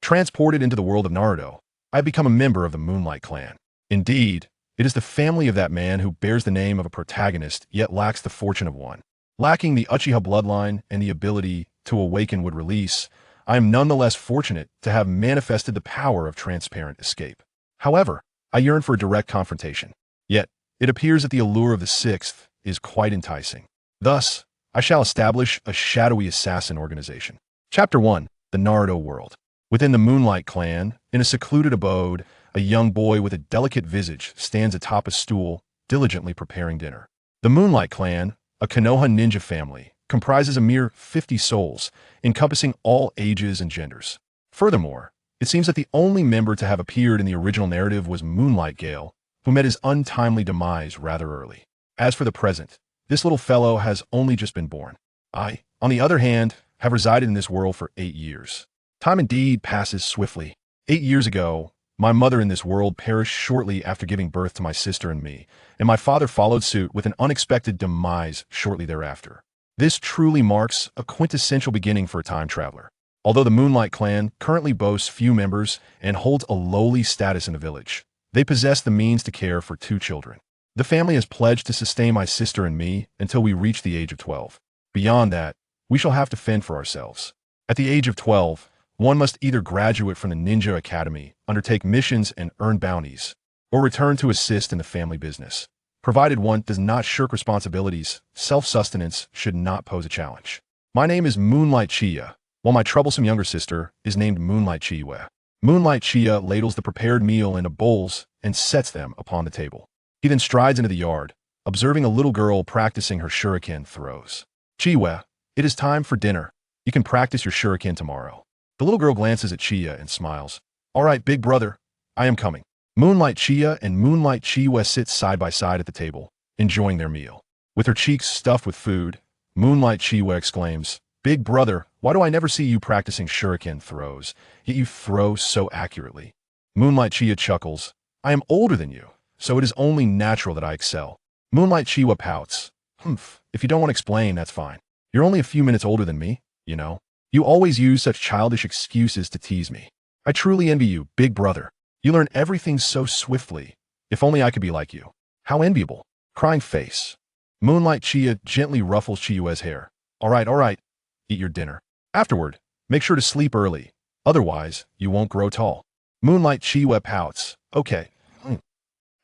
Transported into the world of Naruto, I have become a member of the Moonlight clan. Indeed, it is the family of that man who bears the name of a protagonist yet lacks the fortune of one. Lacking the Uchiha bloodline and the ability to awaken would release, I am nonetheless fortunate to have manifested the power of transparent escape. However, I yearn for a direct confrontation. Yet, it appears that the allure of the sixth is quite enticing. Thus, I shall establish a shadowy assassin organization. Chapter 1. The Naruto World. Within the Moonlight clan, in a secluded abode, a young boy with a delicate visage stands atop a stool, diligently preparing dinner. The Moonlight clan, a Konoha ninja family, comprises a mere 50 souls, encompassing all ages and genders. Furthermore, it seems that the only member to have appeared in the original narrative was Moonlight Gale, who met his untimely demise rather early. As for the present, this little fellow has only just been born. I, on the other hand, have resided in this world for 8 years. Time indeed passes swiftly. 8 years ago, my mother in this world perished shortly after giving birth to my sister and me, and my father followed suit with an unexpected demise shortly thereafter. This truly marks a quintessential beginning for a time traveler. Although the Moonlight clan currently boasts few members and holds a lowly status in the village, they possess the means to care for 2 children. The family has pledged to sustain my sister and me until we reach the age of 12. Beyond that, we shall have to fend for ourselves. At the age of 12, one must either graduate from the Ninja Academy, undertake missions and earn bounties, or return to assist in the family business. Provided one does not shirk responsibilities, self-sustenance should not pose a challenge. My name is Moonlight Chia, while my troublesome younger sister is named Moonlight Chiwe. Moonlight Chia ladles the prepared meal into bowls and sets them upon the table. He then strides into the yard, observing a little girl practicing her shuriken throws. Chiwe, it is time for dinner. You can practice your shuriken tomorrow. The little girl glances at Chia and smiles. All right, big brother, I am coming. Moonlight Chia and Moonlight Chiwe sit side by side at the table, enjoying their meal. With her cheeks stuffed with food, Moonlight Chiwe exclaims, Big brother, why do I never see you practicing shuriken throws, yet you throw so accurately? Moonlight Chia chuckles. I am older than you, so it is only natural that I excel. Moonlight Chiwe pouts. Humph, if you don't want to explain, that's fine. You're only a few minutes older than me, you know. You always use such childish excuses to tease me. I truly envy you, big brother. You learn everything so swiftly. If only I could be like you. How enviable. Crying face. Moonlight Chia gently ruffles Chiwe's hair. All right. Eat your dinner. Afterward, make sure to sleep early. Otherwise, you won't grow tall. Moonlight Chiwe pouts. Okay.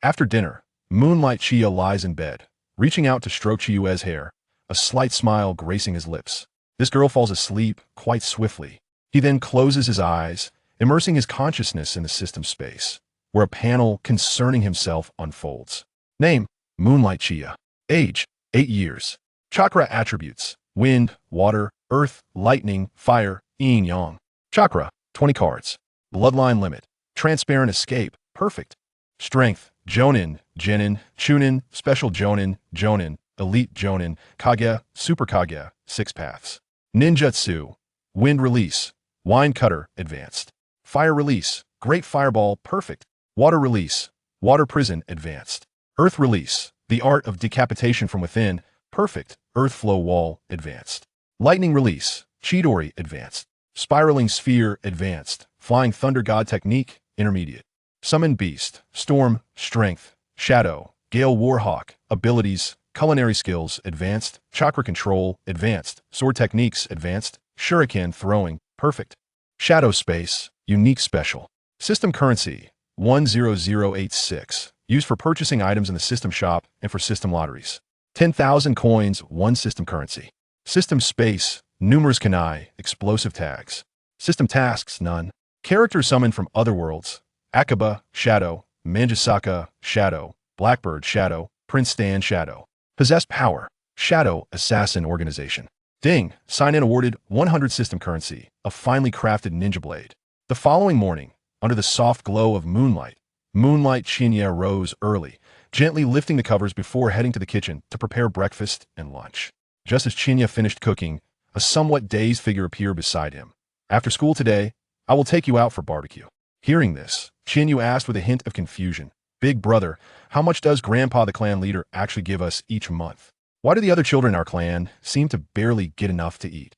After dinner, Moonlight Chia lies in bed, reaching out to stroke Chiwe's hair, a slight smile gracing his lips. This girl falls asleep quite swiftly. He then closes his eyes, immersing his consciousness in the system space, where a panel concerning himself unfolds. Name, Moonlight Chia. Age, 8 years. Chakra attributes, wind, water, earth, lightning, fire, yin-yang. Chakra, 20 cards. Bloodline limit, transparent escape, perfect. Strength, jonin, genin, chunin, special jonin, elite jonin, kage, super kage, 6 paths. Ninjutsu, wind release, wine cutter, advanced. Fire release, great fireball, perfect. Water release, water prison, advanced. Earth release, the art of decapitation from within, perfect. Earth flow wall, advanced. Lightning release, Chidori, advanced. Spiraling sphere, advanced. Flying thunder god technique, intermediate. Summon beast, storm, strength, shadow, gale warhawk, abilities, culinary skills, advanced. Chakra control, advanced. Sword techniques, advanced. Shuriken throwing, perfect. Shadow space, unique special. System currency, 10086, used for purchasing items in the system shop and for system lotteries. 10,000 coins, 1 system currency. System space, numerous kanai, explosive tags. System tasks, none. Characters summoned from other worlds. Akaba, shadow. Manjusaka, shadow. Blackbird, shadow. Prince Stan, shadow. Possessed power, shadow, assassin organization. Ding, sign-in awarded 100 system currency, a finely crafted ninja blade. The following morning, under the soft glow of moonlight, Moonlight Chinya rose early, gently lifting the covers before heading to the kitchen to prepare breakfast and lunch. Just as Chinya finished cooking, a somewhat dazed figure appeared beside him. After school today, I will take you out for barbecue. Hearing this, Chinyu asked with a hint of confusion, Big brother, how much does Grandpa the clan leader actually give us each month? Why do the other children in our clan seem to barely get enough to eat?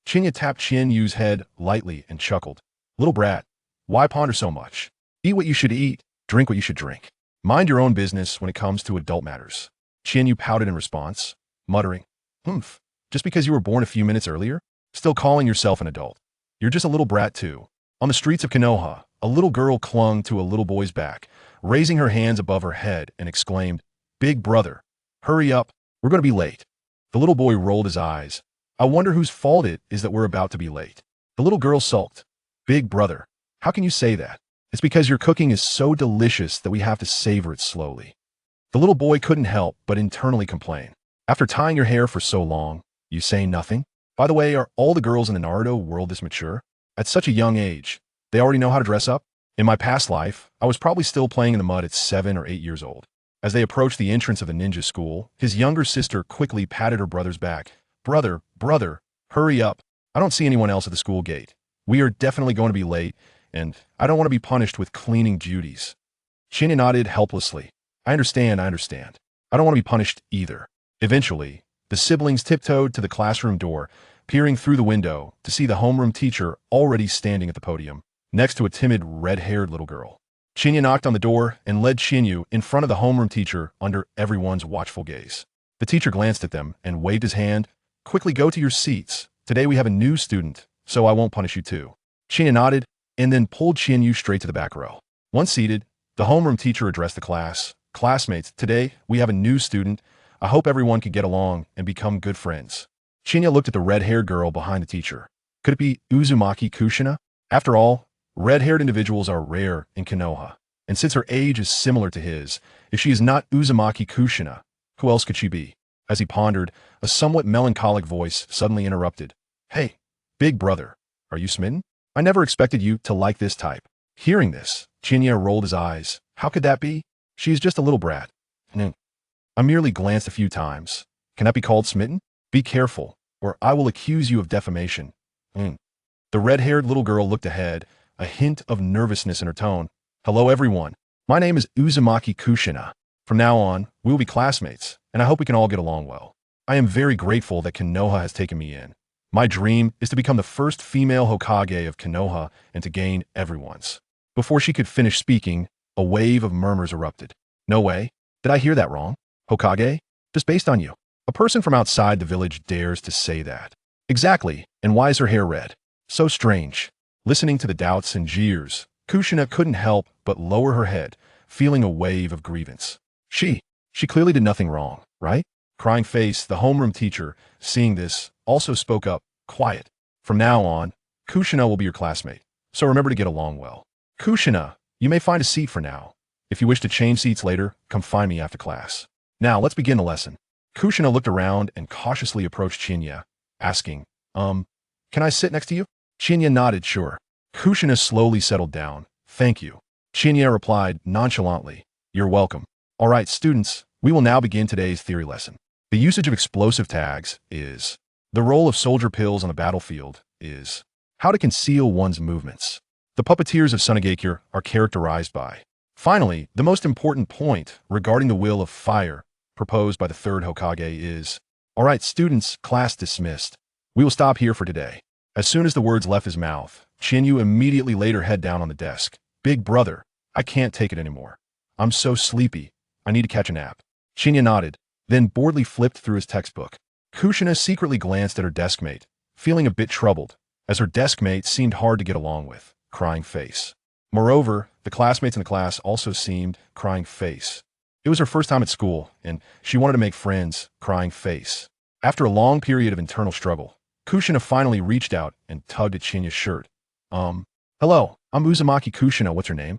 Chinya tapped Chinyu's head lightly and chuckled. Little brat, Why ponder so much? Eat what you should eat, drink what you should drink. Mind your own business when it comes to adult matters. Chinyu pouted in response, muttering, "Humph, just because you were born a few minutes earlier? Still calling yourself an adult. You're just a little brat too." On the streets of Konoha, a little girl clung to a little boy's back, raising her hands above her head and exclaimed, "Big brother, hurry up, we're going to be late." The little boy rolled his eyes. "I wonder whose fault it is that we're about to be late." The little girl sulked. "Big brother, how can you say that? It's because your cooking is so delicious that we have to savor it slowly." The little boy couldn't help but internally complain. "After tying your hair for so long, you say nothing? By the way, are all the girls in the Naruto world this mature? At such a young age, they already know how to dress up? In my past life, I was probably still playing in the mud at 7 or 8 years old." As they approached the entrance of the ninja school, his younger sister quickly patted her brother's back. Brother, hurry up. I don't see anyone else at the school gate. We are definitely going to be late, and I don't want to be punished with cleaning duties." Shinya nodded helplessly. I understand. I don't want to be punished either." Eventually, the siblings tiptoed to the classroom door, peering through the window to see the homeroom teacher already standing at the podium, next to a timid red-haired little girl. Shinya knocked on the door and led Shinyu in front of the homeroom teacher under everyone's watchful gaze. The teacher glanced at them and waved his hand. "Quickly go to your seats. Today we have a new student, so I won't punish you too." Shinya nodded and then pulled Shinyu straight to the back row. Once seated, the homeroom teacher addressed the class. "Classmates, today we have a new student. I hope everyone can get along and become good friends." Shinya looked at the red-haired girl behind the teacher. Could it be Uzumaki Kushina? After all, red-haired individuals are rare in Konoha, and since her age is similar to his, if she is not Uzumaki Kushina, who else could she be? As he pondered, a somewhat melancholic voice suddenly interrupted. "Hey, big brother, are you smitten? I never expected you to like this type." Hearing this, Shinya rolled his eyes. "How could that be? She is just a little brat." "I merely glanced a few times. Can that be called smitten? Be careful, or I will accuse you of defamation." The red-haired little girl looked ahead, a hint of nervousness in her tone. "Hello everyone. My name is Uzumaki Kushina. From now on, we will be classmates, and I hope we can all get along well. I am very grateful that Konoha has taken me in. My dream is to become the first female Hokage of Konoha and to gain everyone's." Before she could finish speaking, a wave of murmurs erupted. "No way. Did I hear that wrong? Hokage? Just based on you. A person from outside the village dares to say that." "Exactly, and why is her hair red? So strange." Listening to the doubts and jeers, Kushina couldn't help but lower her head, feeling a wave of grievance. She clearly did nothing wrong, right?" Crying face, the homeroom teacher, seeing this, also spoke up. "Quiet. From now on, Kushina will be your classmate, so remember to get along well. Kushina, you may find a seat for now. If you wish to change seats later, come find me after class. Now, let's begin the lesson." Kushina looked around and cautiously approached Shinya, asking, Can I sit next to you?" Shinya nodded, "Sure." Kushina slowly settled down. "Thank you." Shinya replied nonchalantly, "You're welcome." "All right, students, we will now begin today's theory lesson. The usage of explosive tags is. The role of soldier pills on the battlefield is. How to conceal one's movements. The puppeteers of Sunagakure are characterized by. Finally, the most important point regarding the will of fire proposed by the third Hokage is. All right, students, class dismissed. We will stop here for today. As soon as the words left his mouth, Chinyu immediately laid her head down on the desk. "Big brother, I can't take it anymore. I'm so sleepy. I need to catch a nap." Shinya nodded, then boredly flipped through his textbook. Kushina secretly glanced at her deskmate, feeling a bit troubled, as her deskmate seemed hard to get along with. Crying face. Moreover, the classmates in the class also seemed crying face. It was her first time at school, and she wanted to make friends. Crying face. After a long period of internal struggle, Kushina finally reached out and tugged at Shinya's shirt. Hello, I'm Uzumaki Kushina, what's your name?"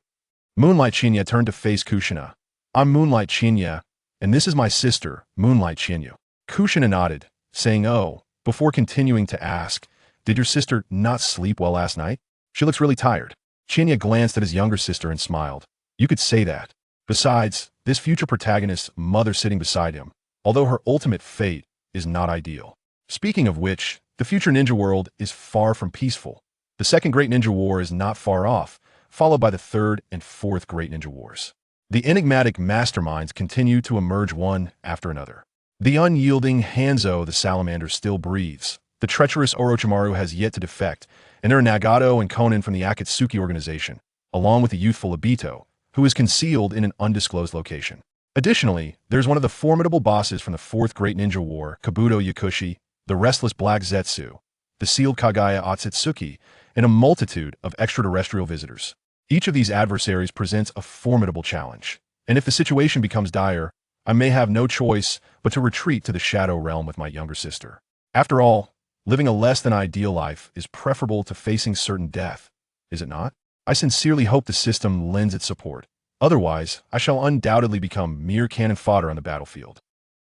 Moonlight Shinya turned to face Kushina. "I'm Moonlight Shinya, and this is my sister, Moonlight Shinyu." Kushina nodded, saying, "Oh," before continuing to ask, "Did your sister not sleep well last night? She looks really tired." Shinya glanced at his younger sister and smiled. "You could say that. Besides, this future protagonist's mother sitting beside him, although her ultimate fate is not ideal. Speaking of which, the future ninja world is far from peaceful. The second great ninja war is not far off, followed by the third and fourth great ninja wars. The enigmatic masterminds continue to emerge one after another. The unyielding Hanzo the salamander still breathes. The treacherous Orochimaru has yet to defect, And there are Nagato and Konan from the Akatsuki organization, along with the youthful Obito, who is concealed in an undisclosed location. Additionally, there's one of the formidable bosses from the Fourth Great Ninja War, Kabuto Yakushi, the restless Black Zetsu, the sealed Kagaya Otsutsuki, and a multitude of extraterrestrial visitors. Each of these adversaries presents a formidable challenge, and if the situation becomes dire, I may have no choice but to retreat to the Shadow Realm with my younger sister. After all, living a less than ideal life is preferable to facing certain death, is it not? I sincerely hope the system lends its support. Otherwise, I shall undoubtedly become mere cannon fodder on the battlefield.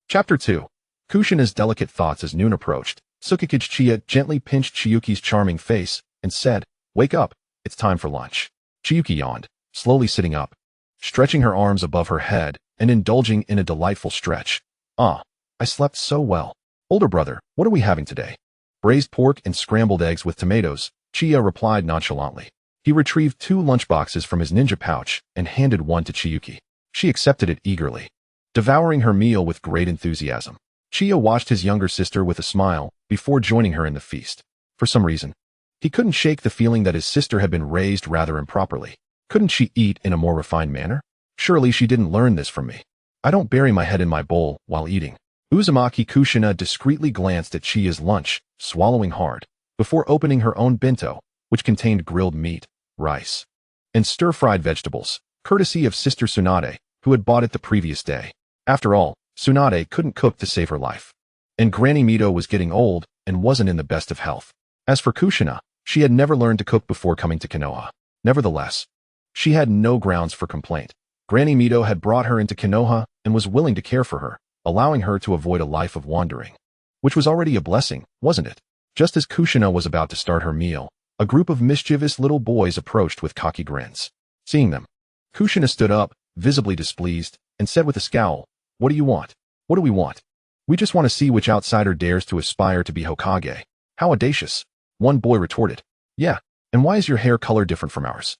Chapter 2. Kushina's delicate thoughts as noon approached. Tsukikage Chiya gently pinched Chiyuki's charming face and said, "Wake up, it's time for lunch." Chiyuki yawned, slowly sitting up, stretching her arms above her head and indulging in a delightful stretch. "Ah, I slept so well. Older brother, what are we having today?" "Braised pork and scrambled eggs with tomatoes," Chiya replied nonchalantly. He retrieved 2 lunchboxes from his ninja pouch and handed one to Chiyuki. She accepted it eagerly, devouring her meal with great enthusiasm. Chiya watched his younger sister with a smile before joining her in the feast. For some reason, he couldn't shake the feeling that his sister had been raised rather improperly. Couldn't she eat in a more refined manner? Surely she didn't learn this from me. I don't bury my head in my bowl while eating. Uzumaki Kushina discreetly glanced at Chiya's lunch, swallowing hard, before opening her own bento, which contained grilled meat, rice, and stir-fried vegetables, courtesy of Sister Tsunade, who had bought it the previous day. After all, Tsunade couldn't cook to save her life, and Granny Mito was getting old and wasn't in the best of health. As for Kushina, she had never learned to cook before coming to Konoha. Nevertheless, she had no grounds for complaint. Granny Mito had brought her into Konoha and was willing to care for her, allowing her to avoid a life of wandering, which was already a blessing, wasn't it? Just as Kushina was about to start her meal, a group of mischievous little boys approached with cocky grins. Seeing them, Kushina stood up, visibly displeased, and said with a scowl, "What do you want? What do we want? We just want to see which outsider dares to aspire to be Hokage." "How audacious," one boy retorted. "Yeah, and why is your hair color different from ours?"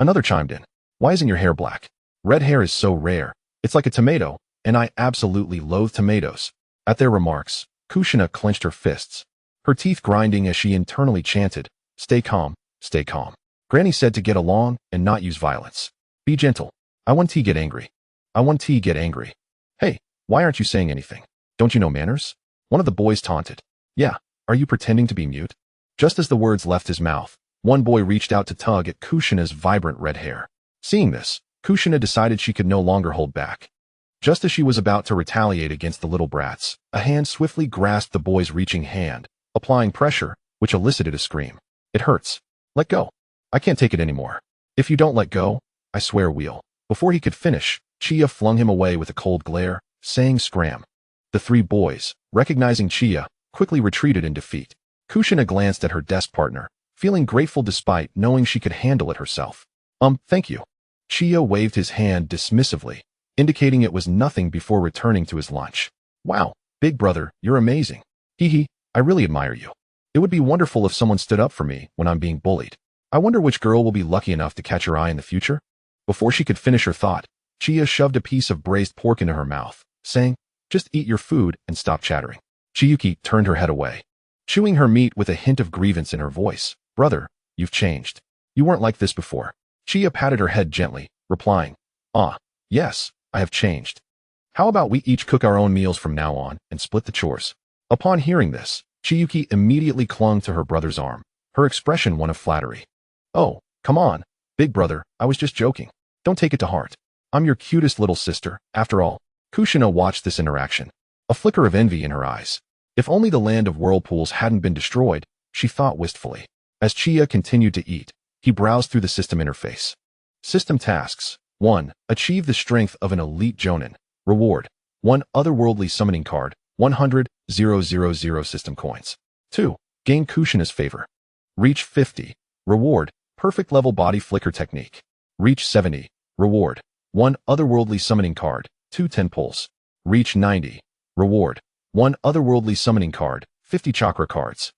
Another chimed in. "Why isn't your hair black? Red hair is so rare, it's like a tomato, and I absolutely loathe tomatoes." At their remarks, Kushina clenched her fists, her teeth grinding as she internally chanted, "Stay calm, stay calm." Granny said to get along and not use violence. "Be gentle. I want to get angry. I want to get angry." "Hey, why aren't you saying anything? Don't you know manners?" one of the boys taunted. "Yeah, are you pretending to be mute?" Just as the words left his mouth, one boy reached out to tug at Kushina's vibrant red hair. Seeing this, Kushina decided she could no longer hold back. Just as she was about to retaliate against the little brats, a hand swiftly grasped the boy's reaching hand, applying pressure, which elicited a scream. "It hurts. Let go. I can't take it anymore. If you don't let go, I swear we'll." Before he could finish, Chiya flung him away with a cold glare, saying scram. The 3 boys, recognizing Chiya, quickly retreated in defeat. Kushina glanced at her desk partner, feeling grateful despite knowing she could handle it herself. Thank you." Chiya waved his hand dismissively, indicating it was nothing before returning to his lunch. "Wow, big brother, you're amazing. Hee, I really admire you. It would be wonderful if someone stood up for me when I'm being bullied. I wonder which girl will be lucky enough to catch your eye in the future?" Before she could finish her thought, Chiya shoved a piece of braised pork into her mouth, saying, "Just eat your food and stop chattering." Chiyuki turned her head away, chewing her meat with a hint of grievance in her voice. "Brother, you've changed. You weren't like this before." Chiya patted her head gently, replying, "Ah, yes, I have changed. How about we each cook our own meals from now on and split the chores?" Upon hearing this, Chiyuki immediately clung to her brother's arm, her expression one of flattery. "Oh, come on, big brother, I was just joking. Don't take it to heart. I'm your cutest little sister, after all." Kushina watched this interaction, a flicker of envy in her eyes. If only the land of whirlpools hadn't been destroyed, she thought wistfully. As Chiya continued to eat, he browsed through the system interface. System tasks. 1. Achieve the strength of an elite jonin. Reward. 1 otherworldly summoning card, 100,000 system coins. 2. Gain Kushina's favor. Reach 50. Reward. Perfect level body flicker technique. Reach 70. Reward. 1 otherworldly summoning card, 2 10 pulls. Reach 90. Reward. 1 otherworldly summoning card, 50 chakra cards.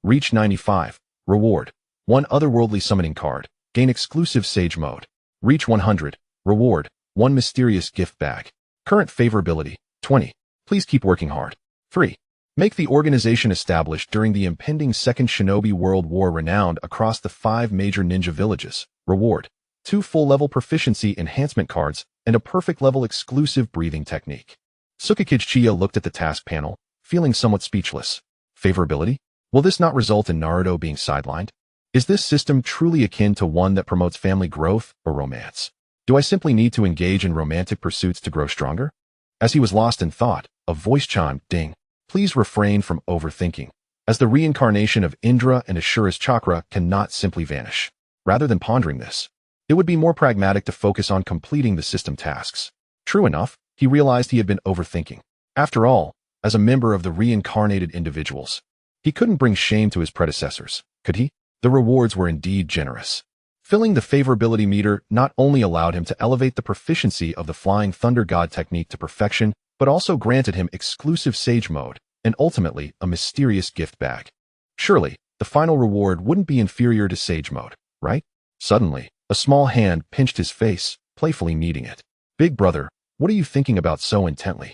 Reach 95. Reward. 1 otherworldly summoning card. Gain exclusive Sage mode. Reach 100. Reward. 1 mysterious gift bag. Current favorability, 20. Please keep working hard. 3. Make the organization established during the impending Second Shinobi World War renowned across the 5 major ninja villages. Reward: 2 full-level proficiency enhancement cards and a perfect-level exclusive breathing technique. Tsukikage Chiya looked at the task panel, feeling somewhat speechless. Favorability? Will this not result in Naruto being sidelined? Is this system truly akin to one that promotes family growth or romance? Do I simply need to engage in romantic pursuits to grow stronger? As he was lost in thought, a voice chimed, "Ding. Please refrain from overthinking, as the reincarnation of Indra and Ashura's chakra cannot simply vanish. Rather than pondering this, it would be more pragmatic to focus on completing the system tasks." True enough, he realized he had been overthinking. After all, as a member of the reincarnated individuals, he couldn't bring shame to his predecessors, could he? The rewards were indeed generous. Filling the favorability meter not only allowed him to elevate the proficiency of the Flying Thunder God technique to perfection, but also granted him exclusive Sage Mode, and ultimately a mysterious gift bag. Surely, the final reward wouldn't be inferior to Sage Mode, right? Suddenly, a small hand pinched his face, playfully kneading it. "Big brother, what are you thinking about so intently?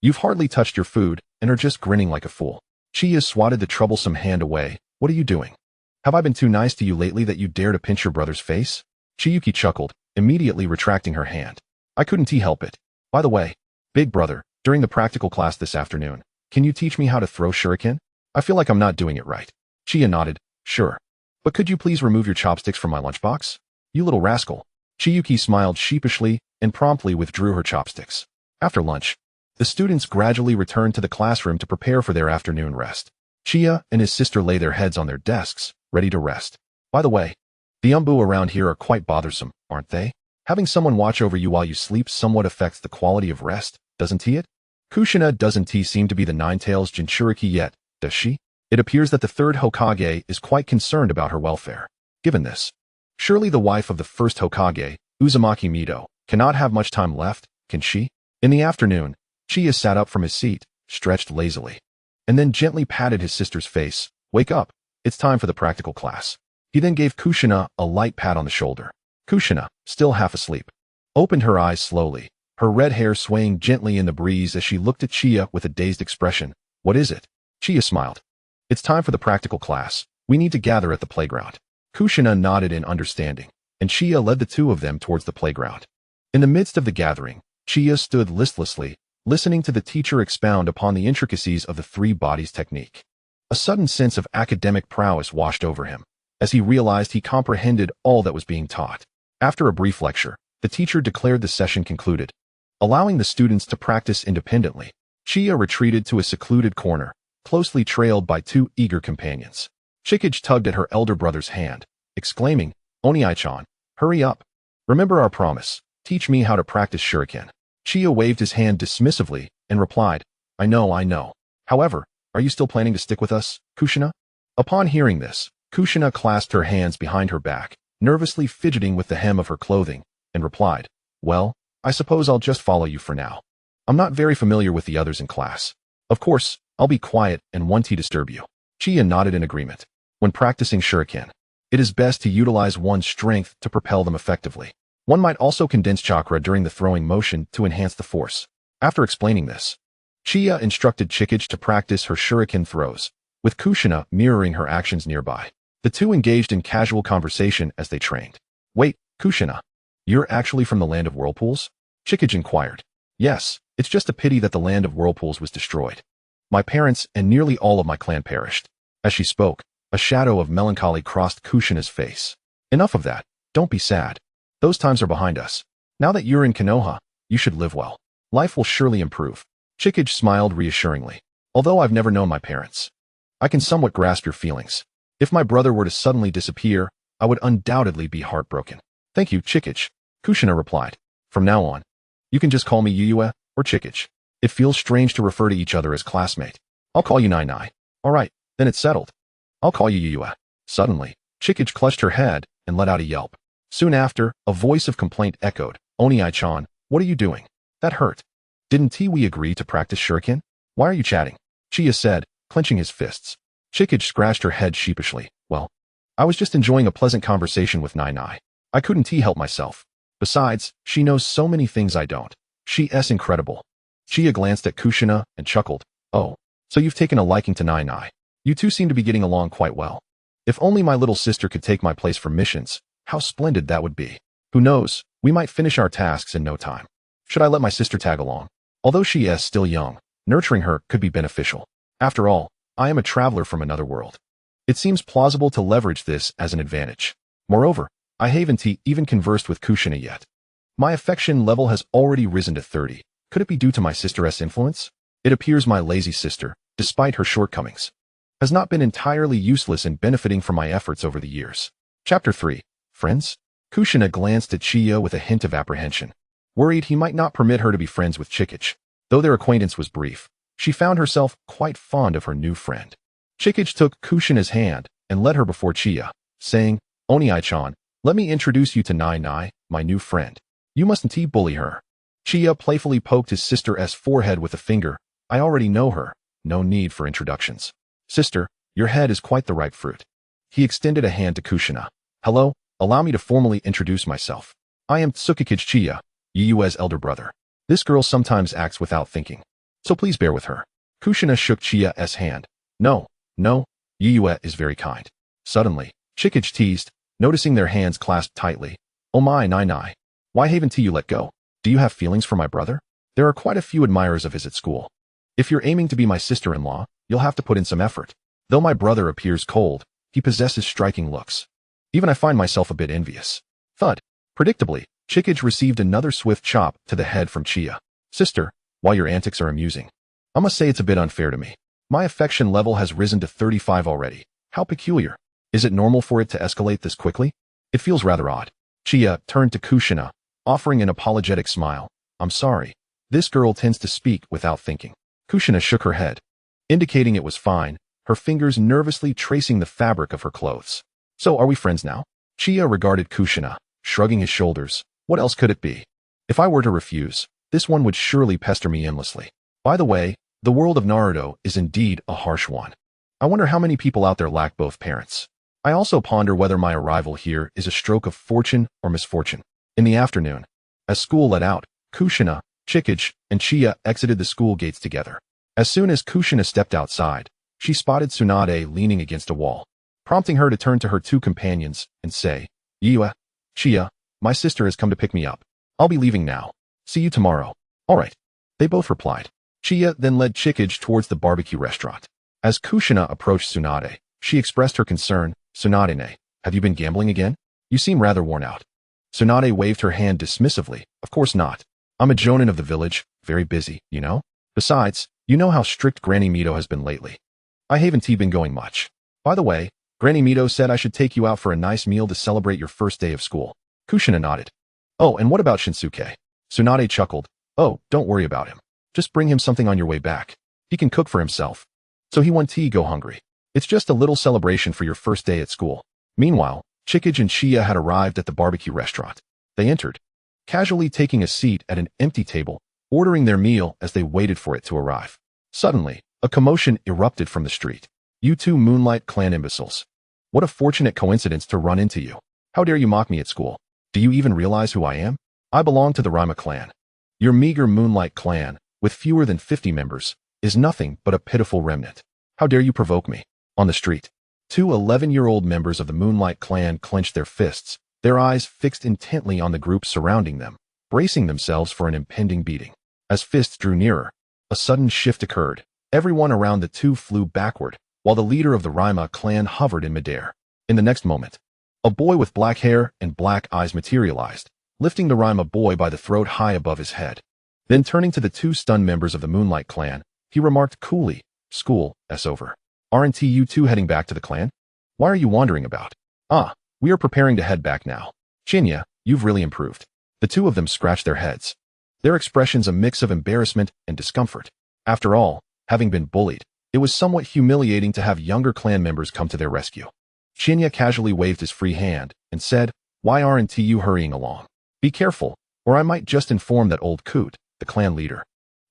You've hardly touched your food, and are just grinning like a fool." Chiya swatted the troublesome hand away. "What are you doing? Have I been too nice to you lately that you dare to pinch your brother's face?" Chiyuki chuckled, immediately retracting her hand. "I couldn't help it. By the way, big brother, during the practical class this afternoon, can you teach me how to throw shuriken? I feel like I'm not doing it right." Chiya nodded. "Sure. But could you please remove your chopsticks from my lunchbox? You little rascal." Chiyuki smiled sheepishly and promptly withdrew her chopsticks. After lunch, the students gradually returned to the classroom to prepare for their afternoon rest. Chiya and his sister lay their heads on their desks, ready to rest. "By the way, the umbu around here are quite bothersome, aren't they? Having someone watch over you while you sleep somewhat affects the quality of rest, doesn't it? Kushina doesn't seem to be the Nine-Tails Jinchuriki yet, does she? It appears that the third Hokage is quite concerned about her welfare. Given this, surely the wife of the first Hokage, Uzumaki Mito, cannot have much time left, can she?" In the afternoon, Chiya sat up from his seat, stretched lazily, and then gently patted his sister's face. "Wake up. It's time for the practical class." He then gave Kushina a light pat on the shoulder. Kushina, still half asleep, opened her eyes slowly, her red hair swaying gently in the breeze as she looked at Chiya with a dazed expression. "What is it?" Chiya smiled. "It's time for the practical class. We need to gather at the playground." Kushina nodded in understanding, and Chiya led the two of them towards the playground. In the midst of the gathering, Chiya stood listlessly, listening to the teacher expound upon the intricacies of the 3 bodies technique. A sudden sense of academic prowess washed over him, as he realized he comprehended all that was being taught. After a brief lecture, the teacher declared the session concluded, allowing the students to practice independently. Chiya retreated to a secluded corner, closely trailed by 2 eager companions. Chikage tugged at her elder brother's hand, exclaiming, "Oniai-chan, hurry up. Remember our promise. Teach me how to practice shuriken." Chiya waved his hand dismissively and replied, I know. However, are you still planning to stick with us, Kushina?" Upon hearing this, Kushina clasped her hands behind her back, nervously fidgeting with the hem of her clothing, and replied, "Well, I suppose I'll just follow you for now. I'm not very familiar with the others in class. Of course, I'll be quiet and won't disturb you." Chiya nodded in agreement. When practicing shuriken, it is best to utilize one's strength to propel them effectively. One might also condense chakra during the throwing motion to enhance the force. After explaining this, Chiya instructed Chikage to practice her shuriken throws, with Kushina mirroring her actions nearby. The two engaged in casual conversation as they trained. "Wait, Kushina, you're actually from the land of whirlpools?" Chikage inquired. "Yes, it's just a pity that the land of whirlpools was destroyed. My parents and nearly all of my clan perished." As she spoke, a shadow of melancholy crossed Kushina's face. "Enough of that. Don't be sad. Those times are behind us. Now that you're in Konoha, you should live well. Life will surely improve." Chikage smiled reassuringly. "Although I've never known my parents, I can somewhat grasp your feelings. If my brother were to suddenly disappear, I would undoubtedly be heartbroken." "Thank you, Chikage," Kushina replied. "From now on, you can just call me Yuyue or Chikage. It feels strange to refer to each other as classmate. I'll call you Nai. All right, then it's settled. I'll call you Yuyue." Suddenly, Chikage clutched her head and let out a yelp. Soon after, a voice of complaint echoed, "Oniai-chan, what are you doing? That hurt. Didn't we agree to practice shuriken? Why are you chatting?" Chiya said, clenching his fists. Chikage scratched her head sheepishly. "Well, I was just enjoying a pleasant conversation with Nai. I couldn't help myself. Besides, she knows so many things I don't. She's incredible." Chiya glanced at Kushina and chuckled. "Oh, So you've taken a liking to Nai Nai. You two seem to be getting along quite well. If only my little sister could take my place for missions, how splendid that would be. Who knows, we might finish our tasks in no time. Should I let my sister tag along? Although she is still young, nurturing her could be beneficial. After all, I am a traveler from another world. It seems plausible to leverage this as an advantage. Moreover, I haven't even conversed with Kushina yet. My affection level has already risen to 30. Could it be due to my sister's influence? It appears my lazy sister, despite her shortcomings, has not been entirely useless in benefiting from my efforts over the years. Chapter 3. Friends? Kushina glanced at Chiya with a hint of apprehension, worried he might not permit her to be friends with Chikage. Though their acquaintance was brief, she found herself quite fond of her new friend. Chikage took Kushina's hand and led her before Chiya, saying, Oni-chan, let me introduce you to Nai Nai, my new friend. You mustn't bully her. Chiya playfully poked his sister's forehead with a finger. I already know her. No need for introductions. Sister, your head is quite the ripe fruit. He extended a hand to Kushina. Hello, allow me to formally introduce myself. I am Tsukikage Chiya, Yuyue's elder brother. This girl sometimes acts without thinking, so please bear with her. Kushina shook Chiya's hand. No, Yuyue is very kind. Suddenly, Chikage teased, noticing their hands clasped tightly. Oh my Nai Nai. Why haven't you let go? Do you have feelings for my brother? There are quite a few admirers of his at school. If you're aiming to be my sister-in-law, you'll have to put in some effort. Though my brother appears cold, he possesses striking looks. Even I find myself a bit envious. Thud. Predictably, Chikage received another swift chop to the head from Chiya. Sister, while your antics are amusing, I must say it's a bit unfair to me. My affection level has risen to 35 already. How peculiar. Is it normal for it to escalate this quickly? It feels rather odd. Chiya turned to Kushina, offering an apologetic smile. I'm sorry. This girl tends to speak without thinking. Kushina shook her head, indicating it was fine, her fingers nervously tracing the fabric of her clothes. So are we friends now? Chiya regarded Kushina, shrugging his shoulders. What else could it be? If I were to refuse, this one would surely pester me endlessly. By the way, the world of Naruto is indeed a harsh one. I wonder how many people out there lack both parents. I also ponder whether my arrival here is a stroke of fortune or misfortune. In the afternoon, as school let out, Kushina, Chikage, and Chiya exited the school gates together. As soon as Kushina stepped outside, she spotted Tsunade leaning against a wall, prompting her to turn to her two companions and say, Yue, Chiya, my sister has come to pick me up. I'll be leaving now. See you tomorrow. All right. They both replied. Chiya then led Chikage towards the barbecue restaurant. As Kushina approached Tsunade, she expressed her concern. Tsunade, have you been gambling again? You seem rather worn out. Tsunade waved her hand dismissively. Of course not. I'm a jonin of the village, very busy, you know? Besides, you know how strict Granny Mito has been lately. I haven't been going much. By the way, Granny Mito said I should take you out for a nice meal to celebrate your first day of school. Kushina nodded. Oh, and what about Shinsuke? Tsunade chuckled. Oh, don't worry about him. Just bring him something on your way back. He can cook for himself. So he won't go hungry. It's just a little celebration for your first day at school. Meanwhile, Chikage and Chiya had arrived at the barbecue restaurant. They entered, casually taking a seat at an empty table, ordering their meal as they waited for it to arrive. Suddenly, a commotion erupted from the street. You two Moonlight clan imbeciles. What a fortunate coincidence to run into you. How dare you mock me at school? Do you even realize who I am? I belong to the Rima clan. Your meager Moonlight clan, with fewer than 50 members, is nothing but a pitiful remnant. How dare you provoke me? On the street, two 11-year-old members of the Moonlight clan clenched their fists, their eyes fixed intently on the group surrounding them, bracing themselves for an impending beating. As fists drew nearer, a sudden shift occurred. Everyone around the two flew backward, while the leader of the Rima clan hovered in midair. In the next moment, a boy with black hair and black eyes materialized, lifting the Rima boy by the throat high above his head. Then turning to the two stunned members of the Moonlight clan, he remarked coolly, "School, is over. Aren't you two heading back to the clan? Why are you wandering about?" "Ah, we are preparing to head back now. Shinya, you've really improved." The two of them scratched their heads, their expressions a mix of embarrassment and discomfort. After all, having been bullied, it was somewhat humiliating to have younger clan members come to their rescue. Shinya casually waved his free hand and said, "Why aren't you hurrying along? Be careful, or I might just inform that old coot, the clan leader,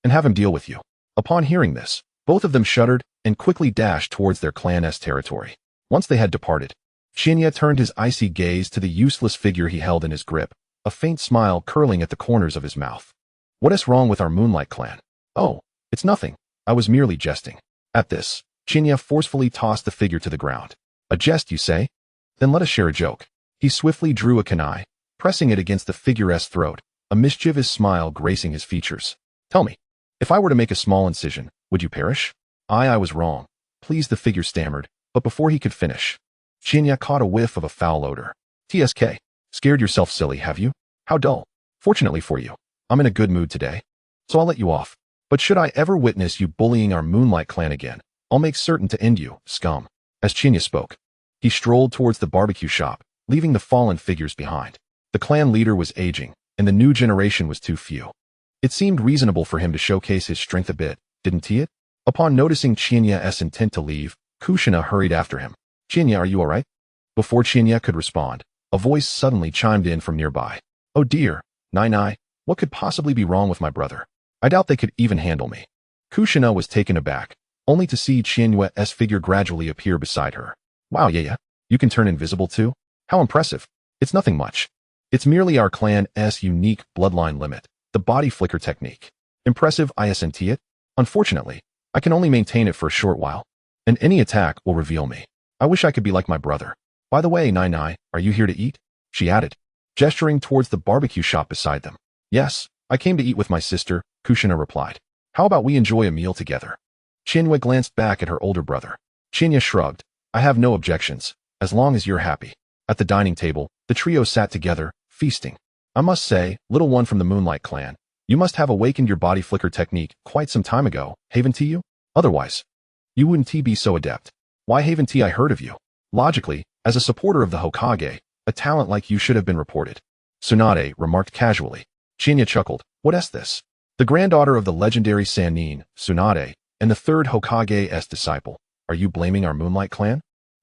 and have him deal with you." Upon hearing this, both of them shuddered and quickly dashed towards their clan's territory. Once they had departed, Shinya turned his icy gaze to the useless figure he held in his grip, a faint smile curling at the corners of his mouth. "What is wrong with our Moonlight clan?" "Oh, it's nothing. I was merely jesting." At this, Chinya forcefully tossed the figure to the ground. A jest, you say? Then let us share a joke. He swiftly drew a kunai, pressing it against the figure's throat, a mischievous smile gracing his features. Tell me, if I were to make a small incision, would you perish? I was wrong. Please, the figure stammered, but before he could finish, Chinya caught a whiff of a foul odor. TSK. Scared yourself silly, have you? How dull. Fortunately for you, I'm in a good mood today, so I'll let you off. But should I ever witness you bullying our Moonlight clan again, I'll make certain to end you, scum. As Chinya spoke, he strolled towards the barbecue shop, leaving the fallen figures behind. The clan leader was aging, and the new generation was too few. It seemed reasonable for him to showcase his strength a bit, didn't he? Upon noticing Chinya's intent to leave, Kushina hurried after him. Chinya, are you alright? Before Chinya could respond, a voice suddenly chimed in from nearby. Oh dear, Nai, what could possibly be wrong with my brother? I doubt they could even handle me. Kushina was taken aback, only to see Chinya's figure gradually appear beside her. Wow, yeah, you can turn invisible too? How impressive. It's nothing much. It's merely our clan's unique bloodline limit, the body flicker technique. Impressive, isn't it? Unfortunately, I can only maintain it for a short while, and any attack will reveal me. I wish I could be like my brother. By the way, Nai, are you here to eat? She added, gesturing towards the barbecue shop beside them. Yes, I came to eat with my sister, Kushina replied. How about we enjoy a meal together? Chinya glanced back at her older brother. Chinya shrugged. I have no objections, as long as you're happy. At the dining table, the trio sat together, feasting. I must say, little one from the Moonlight clan, you must have awakened your body flicker technique quite some time ago, haven't you? Otherwise, you wouldn't be so adept. Why haven't I heard of you? Logically, as a supporter of the Hokage, a talent like you should have been reported. Tsunade remarked casually. Chinya chuckled. What's this? The granddaughter of the legendary Sannin, Tsunade, and the third Hokage's disciple. Are you blaming our Moonlight clan?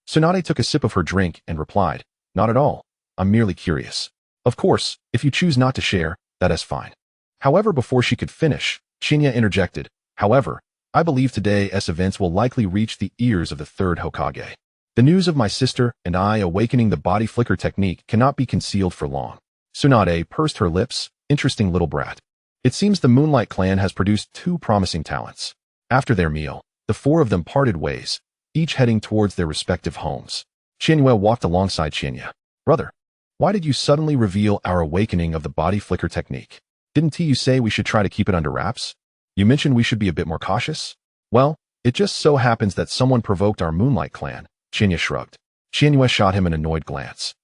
Tsunade took a sip of her drink and replied, Not at all. I'm merely curious. Of course, if you choose not to share, that is fine. However, before she could finish, Chinya interjected. However, I believe today's events will likely reach the ears of the third Hokage. The news of my sister and I awakening the body flicker technique cannot be concealed for long. Tsunade pursed her lips. Interesting little brat. It seems the Moonlight clan has produced two promising talents. After their meal, the four of them parted ways, each heading towards their respective homes. Chinya walked alongside Chinya. Brother, why did you suddenly reveal our awakening of the body flicker technique? Didn't you say we should try to keep it under wraps? You mentioned we should be a bit more cautious? Well, it just so happens that someone provoked our Moonlight clan. Chinya shrugged. Chinya shot him an annoyed glance.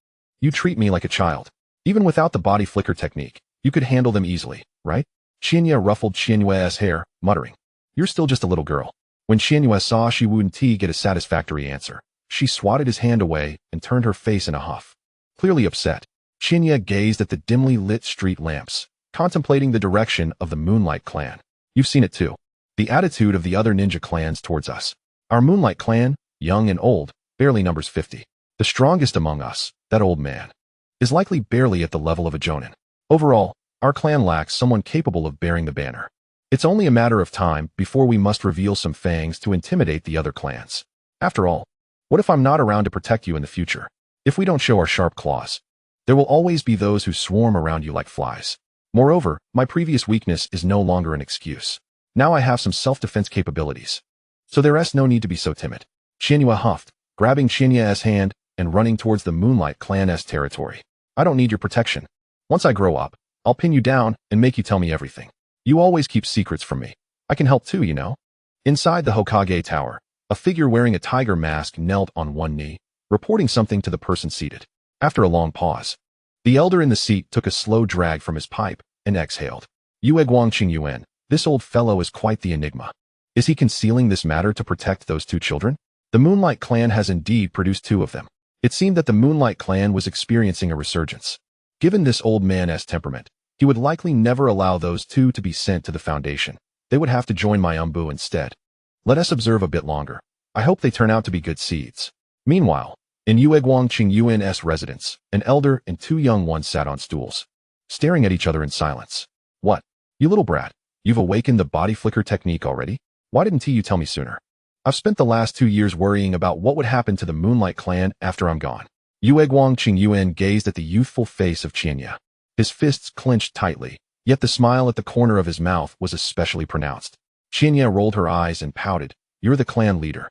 You treat me like a child. Even without the body flicker technique, you could handle them easily, right? Chinya ruffled Chinya's hair, muttering. You're still just a little girl. When Chinya saw she wouldn't get a satisfactory answer, she swatted his hand away and turned her face in a huff. Clearly upset, Chinya gazed at the dimly lit street lamps, contemplating the direction of the Moonlight clan. You've seen it too. The attitude of the other ninja clans towards us. Our Moonlight clan, young and old, barely numbers 50. The strongest among us, that old man, is likely barely at the level of a jonin. Overall, our clan lacks someone capable of bearing the banner. It's only a matter of time before we must reveal some fangs to intimidate the other clans. After all, what if I'm not around to protect you in the future? If we don't show our sharp claws, there will always be those who swarm around you like flies. Moreover, my previous weakness is no longer an excuse. Now I have some self-defense capabilities. So there's no need to be so timid. Chinya huffed, grabbing Chinya's hand and running towards the Moonlight clan's territory. I don't need your protection. Once I grow up, I'll pin you down and make you tell me everything. You always keep secrets from me. I can help too, you know. Inside the Hokage tower, a figure wearing a tiger mask knelt on one knee, reporting something to the person seated. After a long pause, the elder in the seat took a slow drag from his pipe and exhaled. Yue Guangqing Yuan, this old fellow is quite the enigma. Is he concealing this matter to protect those two children? The Moonlight clan has indeed produced two of them. It seemed that the Moonlight clan was experiencing a resurgence. Given this old man's temperament, he would likely never allow those two to be sent to the Foundation. They would have to join my Umbu instead. Let us observe a bit longer. I hope they turn out to be good seeds. Meanwhile, in Yue Guangqing Yuan's residence, an elder and two young ones sat on stools, staring at each other in silence. What? You little brat, you've awakened the body flicker technique already? Why didn't you tell me sooner? I've spent the last 2 years worrying about what would happen to the Moonlight clan after I'm gone. Yue Guangqing Yuan gazed at the youthful face of Chinya. His fists clenched tightly, yet the smile at the corner of his mouth was especially pronounced. Chinya rolled her eyes and pouted. You're the clan leader.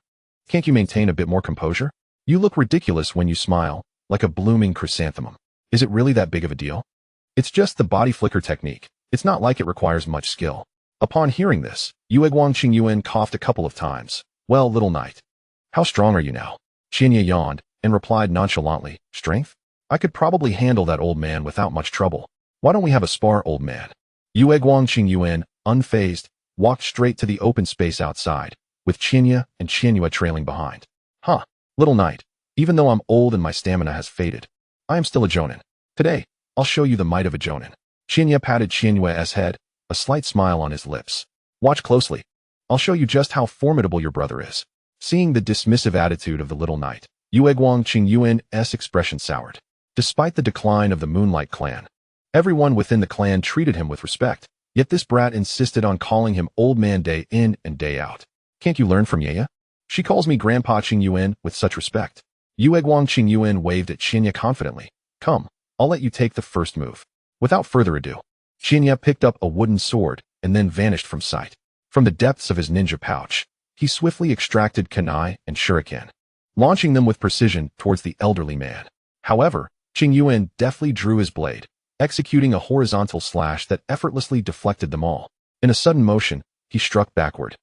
Can't you maintain a bit more composure? You look ridiculous when you smile, like a blooming chrysanthemum. Is it really that big of a deal? It's just the body flicker technique. It's not like it requires much skill. Upon hearing this, Yueguang Qingyuan coughed a couple of times. Well, little knight. How strong are you now? Qinya yawned and replied nonchalantly, strength? I could probably handle that old man without much trouble. Why don't we have a spar, old man? Yueguang Qingyuan, unfazed, walked straight to the open space outside, with Qinya and Qinyue trailing behind. Huh, little knight, even though I'm old and my stamina has faded, I am still a jonin. Today, I'll show you the might of a jonin. Qinya patted Qinyue's head, a slight smile on his lips. Watch closely. I'll show you just how formidable your brother is. Seeing the dismissive attitude of the little knight, Yueguang Qingyuan's expression soured. Despite the decline of the Moonlight clan, everyone within the clan treated him with respect, yet this brat insisted on calling him old man day in and day out. Can't you learn from Yaya? She calls me Grandpa Qingyuan with such respect. Yueguang Qingyuan waved at Qinya confidently. Come, I'll let you take the first move. Without further ado, Qinya picked up a wooden sword and then vanished from sight. From the depths of his ninja pouch, he swiftly extracted kunai and shuriken, launching them with precision towards the elderly man. However, Qingyuan deftly drew his blade, executing a horizontal slash that effortlessly deflected them all. In a sudden motion, he struck backward,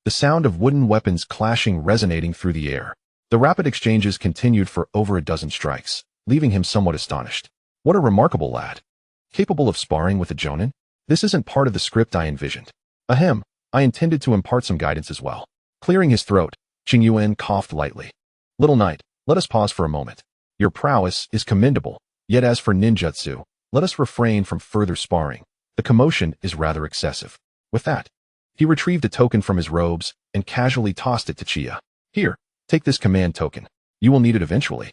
the sound of wooden weapons clashing resonating through the air. The rapid exchanges continued for over a dozen strikes, leaving him somewhat astonished. What a remarkable lad. Capable of sparring with a jonin? This isn't part of the script I envisioned. Ahem, I intended to impart some guidance as well. Clearing his throat, Qingyuan coughed lightly. Little knight, let us pause for a moment. Your prowess is commendable, yet as for ninjutsu, let us refrain from further sparring. The commotion is rather excessive. With that, he retrieved a token from his robes and casually tossed it to Chia. Here, take this command token. You will need it eventually,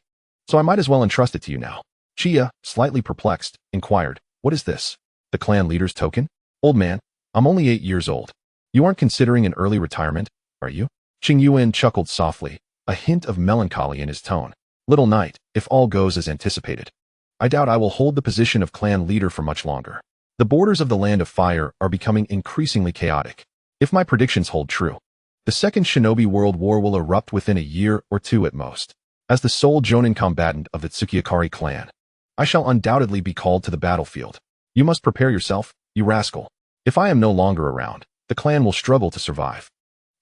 so I might as well entrust it to you now. Chia, slightly perplexed, inquired, what is this? The clan leader's token? Old man, I'm only 8 years old. You aren't considering an early retirement, are you? Qingyuan chuckled softly, a hint of melancholy in his tone. Little knight, if all goes as anticipated, I doubt I will hold the position of clan leader for much longer. The borders of the Land of Fire are becoming increasingly chaotic. If my predictions hold true, the Second Shinobi World War will erupt within a year or two at most. As the sole jonin combatant of the Tsukiyakari clan, I shall undoubtedly be called to the battlefield. You must prepare yourself, you rascal. If I am no longer around, the clan will struggle to survive.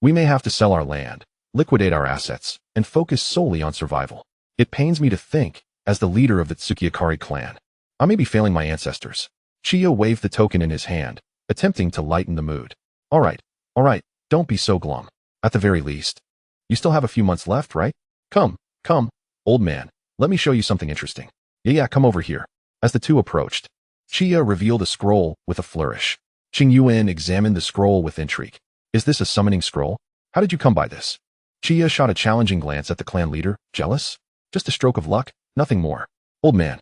We may have to sell our land, liquidate our assets, and focus solely on survival. It pains me to think, as the leader of the Tsukiyakari clan, I may be failing my ancestors. Chia waved the token in his hand, attempting to lighten the mood. All right, don't be so glum. At the very least, you still have a few months left, right? Come, old man, let me show you something interesting. Yeah, come over here. As the two approached, Chia revealed a scroll with a flourish. Qingyuan examined the scroll with intrigue. Is this a summoning scroll? How did you come by this? Chia shot a challenging glance at the clan leader. Jealous? Just a stroke of luck, nothing more. Old man,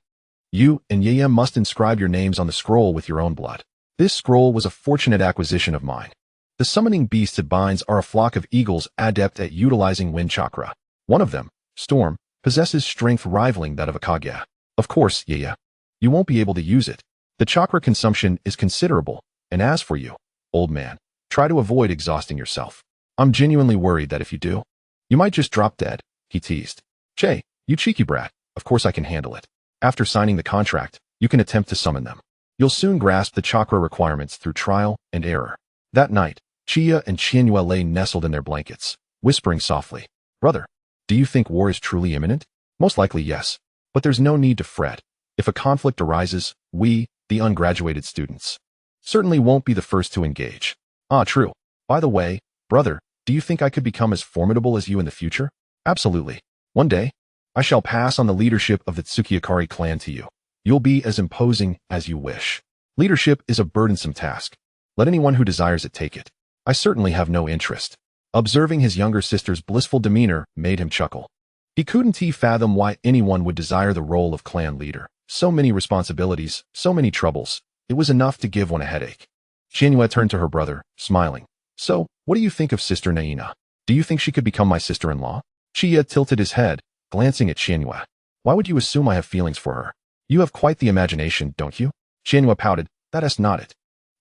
you and Yaya must inscribe your names on the scroll with your own blood. This scroll was a fortunate acquisition of mine. The summoning beasts it binds are a flock of eagles adept at utilizing wind chakra. One of them, Storm, possesses strength rivaling that of a Kage. Of course, Yaya, you won't be able to use it. The chakra consumption is considerable, and as for you, old man, try to avoid exhausting yourself. I'm genuinely worried that if you do, you might just drop dead, he teased. Che, you cheeky brat, of course I can handle it. After signing the contract, you can attempt to summon them. You'll soon grasp the chakra requirements through trial and error. That night, Chia and Qinyue lay nestled in their blankets, whispering softly. Brother, do you think war is truly imminent? Most likely yes, but there's no need to fret. If a conflict arises, we, the ungraduated students, certainly won't be the first to engage. Ah, true. By the way, brother, do you think I could become as formidable as you in the future? Absolutely. One day, I shall pass on the leadership of the Tsukiyakari clan to you. You'll be as imposing as you wish. Leadership is a burdensome task. Let anyone who desires it take it. I certainly have no interest. Observing his younger sister's blissful demeanor made him chuckle. He couldn't fathom why anyone would desire the role of clan leader. So many responsibilities, so many troubles. It was enough to give one a headache. Qinyue turned to her brother, smiling. So, what do you think of Sister Naina? Do you think she could become my sister-in-law? Chia tilted his head, glancing at Qinyue. Why would you assume I have feelings for her? You have quite the imagination, don't you? Qinyue pouted. That is not it.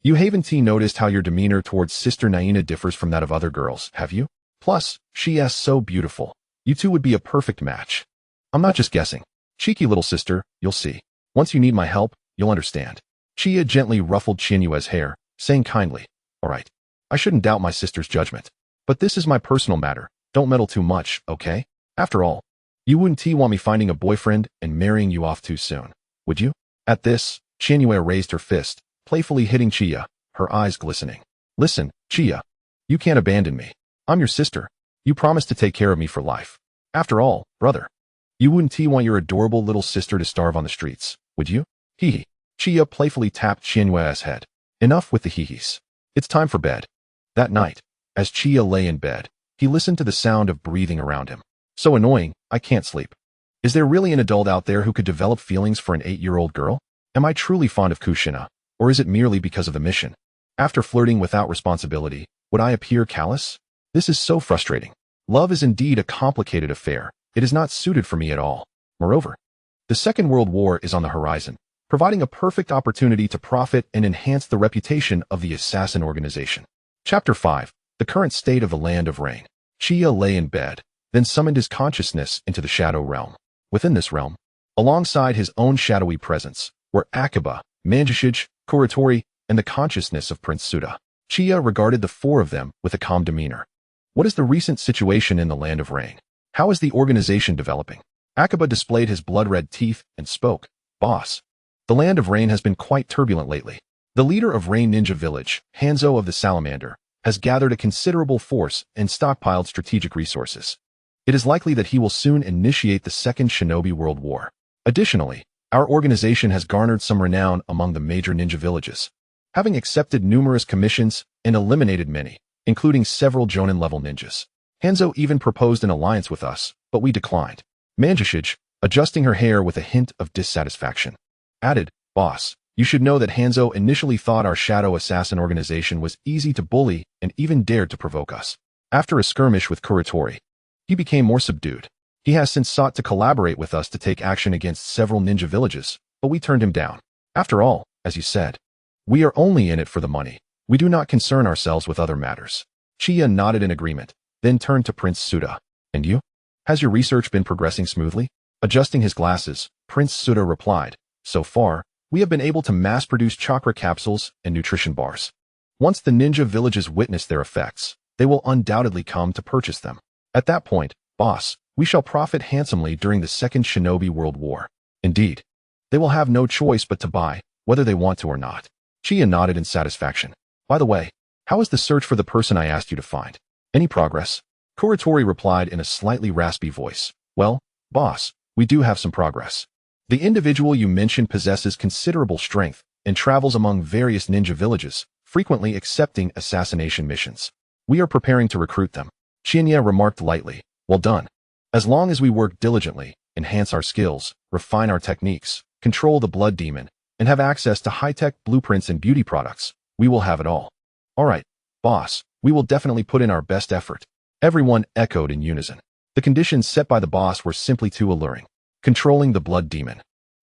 You haven't noticed how your demeanor towards Sister Naina differs from that of other girls, have you? Plus, she is so beautiful. You two would be a perfect match. I'm not just guessing. Cheeky little sister, you'll see. Once you need my help, you'll understand. Chia gently ruffled Chinyue's hair, saying kindly, all right. I shouldn't doubt my sister's judgment. But this is my personal matter. Don't meddle too much, okay? After all, you wouldn't want me finding a boyfriend and marrying you off too soon, would you? At this, Chinyue raised her fist, playfully hitting Chia, her eyes glistening. Listen, Chia. You can't abandon me. I'm your sister. You promised to take care of me for life. After all, brother. You wouldn't want your adorable little sister to starve on the streets, would you? Hee. Chia playfully tapped Chinyue's head. Enough with the hee-hees. It's time for bed. That night, as Chia lay in bed, he listened to the sound of breathing around him. So annoying, I can't sleep. Is there really an adult out there who could develop feelings for an 8-year-old girl? Am I truly fond of Kushina, or is it merely because of the mission? After flirting without responsibility, would I appear callous? This is so frustrating. Love is indeed a complicated affair. It is not suited for me at all. Moreover, the Second World War is on the horizon, providing a perfect opportunity to profit and enhance the reputation of the assassin organization. Chapter 5. The current state of the Land of Rain. Chia lay in bed, then summoned his consciousness into the Shadow Realm. Within this realm, alongside his own shadowy presence, were Akiba, Manjushige, Kuritori, and the consciousness of Prince Suda. Chia regarded the four of them with a calm demeanor. What is the recent situation in the Land of Rain? How is the organization developing? Akiba displayed his blood-red teeth and spoke. Boss. The Land of Rain has been quite turbulent lately. The leader of Rain Ninja Village, Hanzo of the Salamander, has gathered a considerable force and stockpiled strategic resources. It is likely that he will soon initiate the Second Shinobi World War. Additionally, our organization has garnered some renown among the major ninja villages, having accepted numerous commissions and eliminated many, including several jonin-level ninjas. Hanzo even proposed an alliance with us, but we declined. Manjushige, adjusting her hair with a hint of dissatisfaction, added, Boss, you should know that Hanzo initially thought our shadow assassin organization was easy to bully and even dared to provoke us. After a skirmish with Kuritori, he became more subdued. He has since sought to collaborate with us to take action against several ninja villages, but we turned him down. After all, as you said, we are only in it for the money. We do not concern ourselves with other matters. Chia nodded in agreement, then turned to Prince Suda. And you? Has your research been progressing smoothly? Adjusting his glasses, Prince Suda replied, So far, we have been able to mass-produce chakra capsules and nutrition bars. Once the ninja villages witness their effects, they will undoubtedly come to purchase them. At that point, boss, we shall profit handsomely during the Second Shinobi World War. Indeed, they will have no choice but to buy, whether they want to or not. Chia nodded in satisfaction. By the way, how is the search for the person I asked you to find? Any progress? Kuritori replied in a slightly raspy voice. Well, boss, we do have some progress. The individual you mentioned possesses considerable strength and travels among various ninja villages, frequently accepting assassination missions. We are preparing to recruit them. Chinya remarked lightly. Well done. As long as we work diligently, enhance our skills, refine our techniques, control the blood demon, and have access to high-tech blueprints and beauty products, we will have it all. All right, boss, we will definitely put in our best effort. Everyone echoed in unison. The conditions set by the boss were simply too alluring. Controlling the blood demon.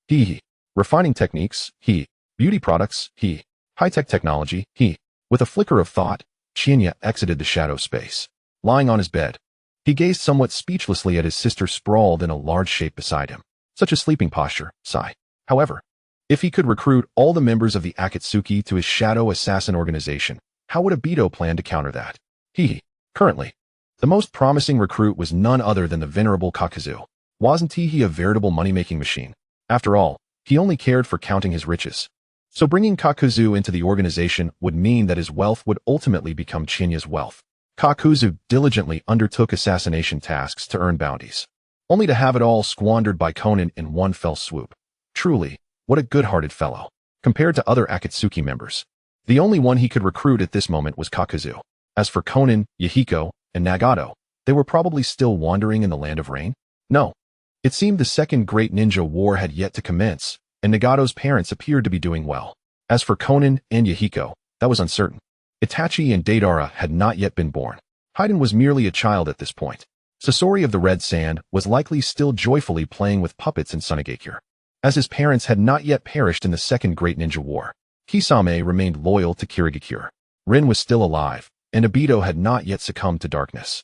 He. Refining techniques. He. Beauty products. He. High-tech technology. He. With a flicker of thought, Chinya exited the shadow space. Lying on his bed, he gazed somewhat speechlessly at his sister sprawled in a large shape beside him. Such a sleeping posture, sigh. However, if he could recruit all the members of the Akatsuki to his shadow assassin organization, how would Obito plan to counter that? Currently, the most promising recruit was none other than the venerable Kakuzu. Wasn't he a veritable money-making machine? After all, he only cared for counting his riches. So bringing Kakuzu into the organization would mean that his wealth would ultimately become Chinya's wealth. Kakuzu diligently undertook assassination tasks to earn bounties, only to have it all squandered by Conan in one fell swoop. Truly, what a good-hearted fellow. Compared to other Akatsuki members, the only one he could recruit at this moment was Kakuzu. As for Conan, Yahiko, and Nagato, they were probably still wandering in the Land of Rain? No. It seemed the Second Great Ninja War had yet to commence, and Nagato's parents appeared to be doing well. As for Conan and Yahiko, that was uncertain. Itachi and Deidara had not yet been born. Haiden was merely a child at this point. Sasori of the Red Sand was likely still joyfully playing with puppets in Sunagakure. As his parents had not yet perished in the Second Great Ninja War, Kisame remained loyal to Kirigakure. Rin was still alive, and Obito had not yet succumbed to darkness.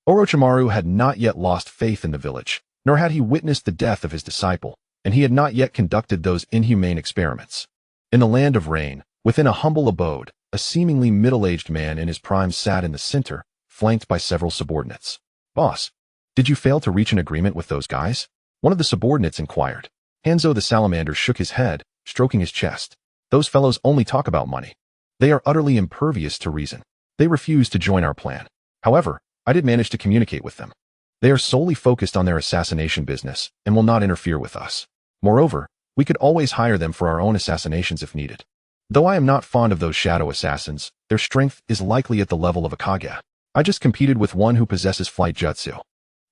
Orochimaru had not yet lost faith in the village, nor had he witnessed the death of his disciple, and he had not yet conducted those inhumane experiments. In the land of rain, within a humble abode, a seemingly middle-aged man in his prime sat in the center, flanked by several subordinates. "Boss, did you fail to reach an agreement with those guys?" one of the subordinates inquired. Hanzo the salamander shook his head, stroking his chest. "Those fellows only talk about money. They are utterly impervious to reason. They refuse to join our plan. However, I did manage to communicate with them. They are solely focused on their assassination business and will not interfere with us. Moreover, we could always hire them for our own assassinations if needed. Though I am not fond of those shadow assassins, their strength is likely at the level of a Hokage. I just competed with one who possesses flight jutsu.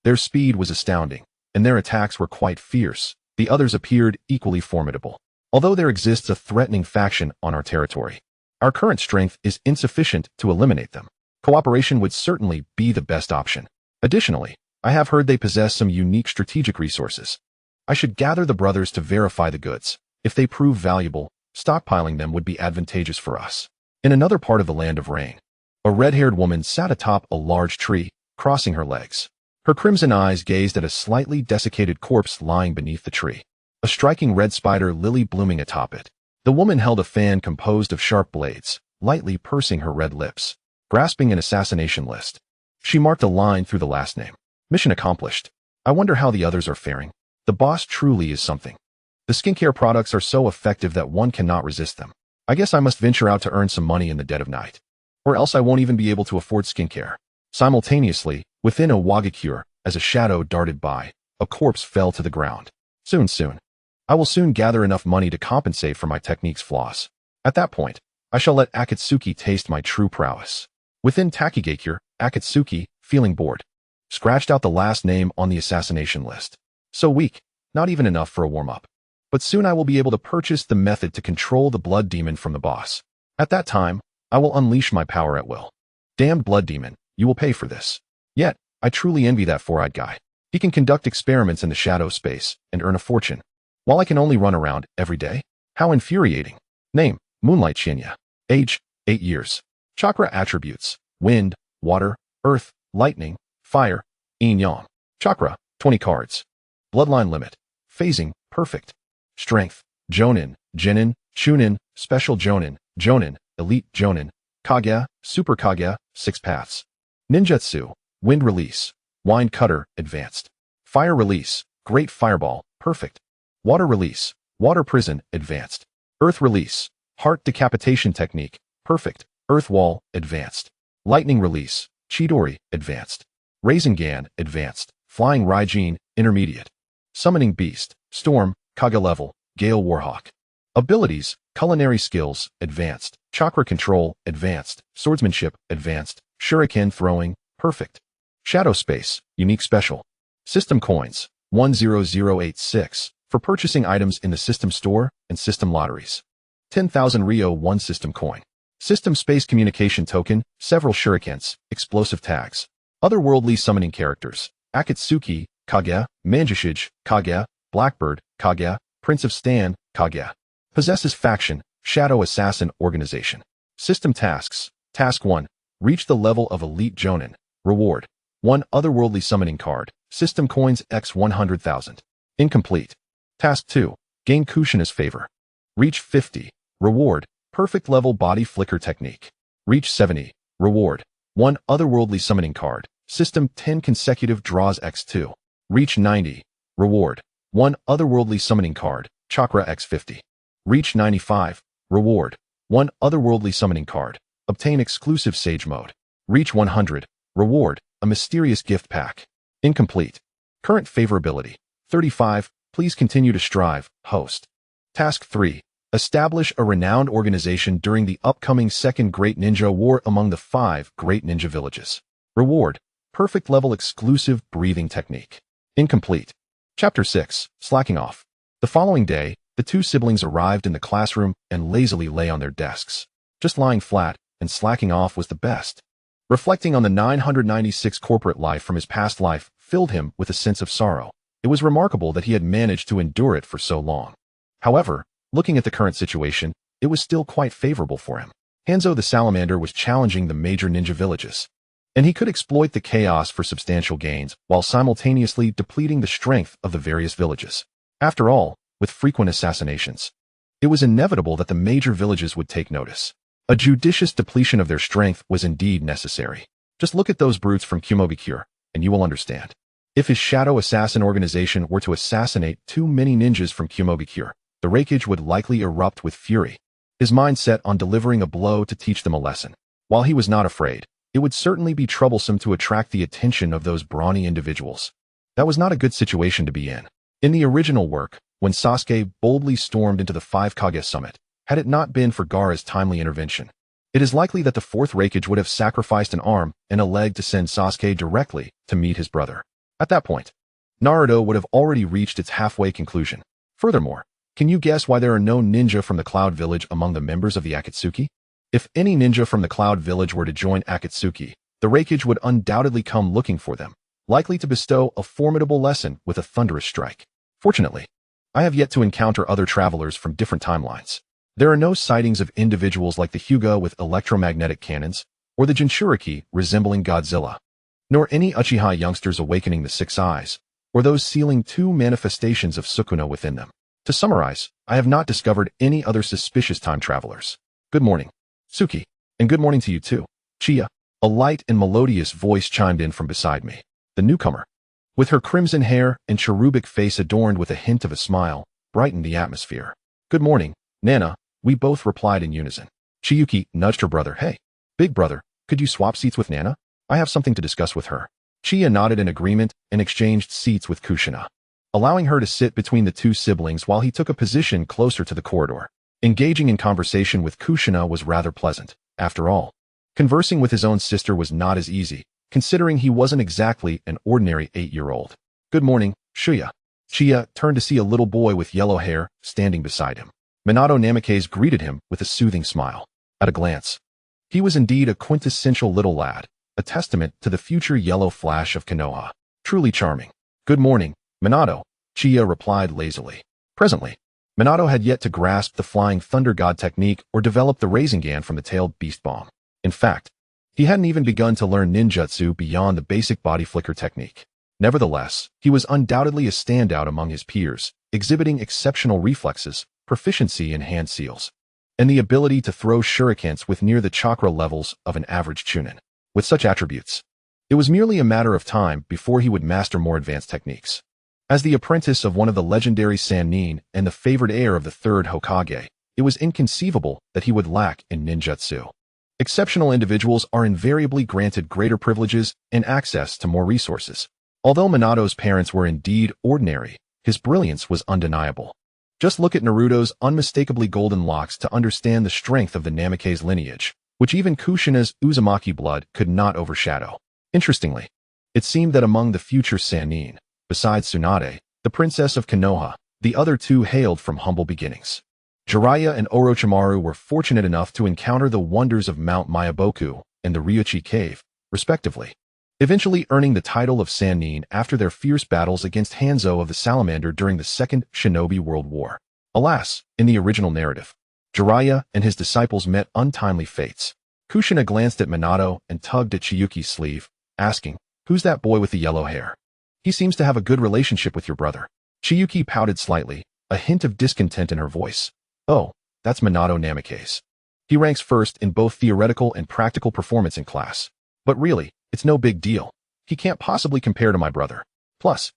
Their speed was astounding, and their attacks were quite fierce. The others appeared equally formidable. Although there exists a threatening faction on our territory, our current strength is insufficient to eliminate them. Cooperation would certainly be the best option. Additionally, I have heard they possess some unique strategic resources. I should gather the brothers to verify the goods. If they prove valuable, stockpiling them would be advantageous for us." In another part of the land of rain, a red-haired woman sat atop a large tree, crossing her legs. Her crimson eyes gazed at a slightly desiccated corpse lying beneath the tree, a striking red spider lily blooming atop it. The woman held a fan composed of sharp blades, lightly pursing her red lips, grasping an assassination list. She marked a line through the last name. "Mission accomplished. I wonder how the others are faring. The boss truly is something. The skincare products are so effective that one cannot resist them. I guess I must venture out to earn some money in the dead of night. Or else I won't even be able to afford skincare." Simultaneously, within a Wagakure, as a shadow darted by, a corpse fell to the ground. Soon. I will soon gather enough money to compensate for my technique's flaws. At that point, I shall let Akatsuki taste my true prowess. Within Takigakure, Akatsuki, feeling bored, scratched out the last name on the assassination list. So weak, not even enough for a warm-up. But soon I will be able to purchase the method to control the blood demon from the boss. At that time, I will unleash my power at will. Damned blood demon, you will pay for this. Yet, I truly envy that four-eyed guy. He can conduct experiments in the shadow space and earn a fortune, while I can only run around every day. How infuriating. Name, Moonlight Shinya. Age, 8 years. Chakra attributes, wind, water, earth, lightning, fire, yin-yang. Chakra, 20 cards. Bloodline limit, phasing, perfect. Strength, jonin, genin, chunin, special jonin, elite jonin, kage, super kage, 6 paths. Ninjutsu, wind release, wind cutter, advanced. Fire release, great fireball, perfect. Water release, water prison, advanced. Earth release, heart decapitation technique, perfect. Earth wall, advanced. Lightning release, chidori, advanced. Rasengan, advanced. Flying Raijin, intermediate. Summoning beast, storm, kage level, gale warhawk. Abilities, culinary skills, advanced. Chakra control, advanced. Swordsmanship, advanced. Shuriken throwing, perfect. Shadow space, unique special. System coins, 10086, for purchasing items in the system store and system lotteries. 10,000 Rio 1 system coin. System space communication token, several shurikens, explosive tags. Otherworldly summoning characters, Akatsuki, kage, Manjushige, kage, Blackbird, kage, Prince of Stan, kage. Possesses faction, Shadow Assassin Organization. System tasks, Task 1, reach the level of Elite Jonin. Reward, 1 otherworldly summoning card, system coins x 100,000. Incomplete. Task 2, gain Kushina's favor. Reach 50. Reward, perfect level body flicker technique. Reach 70. Reward, 1 otherworldly summoning card, system 10 consecutive draws x2. Reach 90. Reward, 1 otherworldly summoning card, chakra x50. Reach 95. Reward, 1 otherworldly summoning card, obtain exclusive sage mode. Reach 100. Reward, a mysterious gift pack. Incomplete. Current favorability, 35. Please continue to strive, host. Task 3. Establish a renowned organization during the upcoming Second Great Ninja War among the 5 Great Ninja Villages. Reward, perfect level exclusive breathing technique. Incomplete. Chapter 6, Slacking Off. The following day, the 2 siblings arrived in the classroom and lazily lay on their desks. Just lying flat and slacking off was the best. Reflecting on the 996 corporate life from his past life filled him with a sense of sorrow. It was remarkable that he had managed to endure it for so long. However, looking at the current situation, it was still quite favorable for him. Hanzo the Salamander was challenging the major ninja villages. and he could exploit the chaos for substantial gains while simultaneously depleting the strength of the various villages. After all, with frequent assassinations, it was inevitable that the major villages would take notice. A judicious depletion of their strength was indeed necessary. Just look at those brutes from Kumobikure, and you will understand. If his shadow assassin organization were to assassinate too many ninjas from Kumobikure, the Raikage would likely erupt with fury, his mind set on delivering a blow to teach them a lesson. While he was not afraid, it would certainly be troublesome to attract the attention of those brawny individuals. That was not a good situation to be in. In the original work, when Sasuke boldly stormed into the Five Kage summit, had it not been for Gaara's timely intervention, it is likely that the fourth Raikage would have sacrificed an arm and a leg to send Sasuke directly to meet his brother. At that point, Naruto would have already reached its halfway conclusion. Furthermore, can you guess why there are no ninja from the Cloud Village among the members of the Akatsuki? If any ninja from the Cloud Village were to join Akatsuki, the Raikage would undoubtedly come looking for them, likely to bestow a formidable lesson with a thunderous strike. Fortunately, I have yet to encounter other travelers from different timelines. There are no sightings of individuals like the Hyuga with electromagnetic cannons, or the Jinchuriki resembling Godzilla, nor any Uchiha youngsters awakening the six eyes, or those sealing two manifestations of Sukuna within them. To summarize, I have not discovered any other suspicious time travelers. Good morning, Suki, and good morning to you too, Chia. A light and melodious voice chimed in from beside me. The newcomer, with her crimson hair and cherubic face adorned with a hint of a smile, brightened the atmosphere. Good morning, Nana, we both replied in unison. Chiyuki nudged her brother. Hey, big brother, could you swap seats with Nana? I have something to discuss with her. Chia nodded in agreement and exchanged seats with Kushina, allowing her to sit between the two siblings while he took a position closer to the corridor. Engaging in conversation with Kushina was rather pleasant. After all, conversing with his own sister was not as easy, considering he wasn't exactly an ordinary 8-year-old. Good morning, Shuya. Chia turned to see a little boy with yellow hair standing beside him. Minato Namikaze greeted him with a soothing smile. At a glance, he was indeed a quintessential little lad, a testament to the future yellow flash of Konoha. Truly charming. Good morning, Minato, Chia replied lazily. Presently, Minato had yet to grasp the flying thunder god technique or develop the Rasengan from the tailed beast bomb. In fact, he hadn't even begun to learn ninjutsu beyond the basic body flicker technique. Nevertheless, he was undoubtedly a standout among his peers, exhibiting exceptional reflexes, proficiency in hand seals, and the ability to throw shurikens with near the chakra levels of an average chunin. With such attributes, it was merely a matter of time before he would master more advanced techniques. As the apprentice of one of the legendary Sannin and the favored heir of the third Hokage, it was inconceivable that he would lack in ninjutsu. Exceptional individuals are invariably granted greater privileges and access to more resources. Although Minato's parents were indeed ordinary, his brilliance was undeniable. Just look at Naruto's unmistakably golden locks to understand the strength of the Namikaze lineage, which even Kushina's Uzumaki blood could not overshadow. Interestingly, it seemed that among the future Sannin, besides Tsunade, the princess of Konoha, the other two hailed from humble beginnings. Jiraiya and Orochimaru were fortunate enough to encounter the wonders of Mount Myaboku and the Ryuchi Cave, respectively, eventually earning the title of Sannin after their fierce battles against Hanzo of the Salamander during the Second Shinobi World War. Alas, in the original narrative, Jiraiya and his disciples met untimely fates. Kushina glanced at Minato and tugged at Chiyuki's sleeve, asking, "Who's that boy with the yellow hair? He seems to have a good relationship with your brother." Chiyuki pouted slightly, a hint of discontent in her voice. "Oh, that's Minato Namikaze. He ranks first in both theoretical and practical performance in class. But really, it's no big deal. He can't possibly compare to my brother. Plus,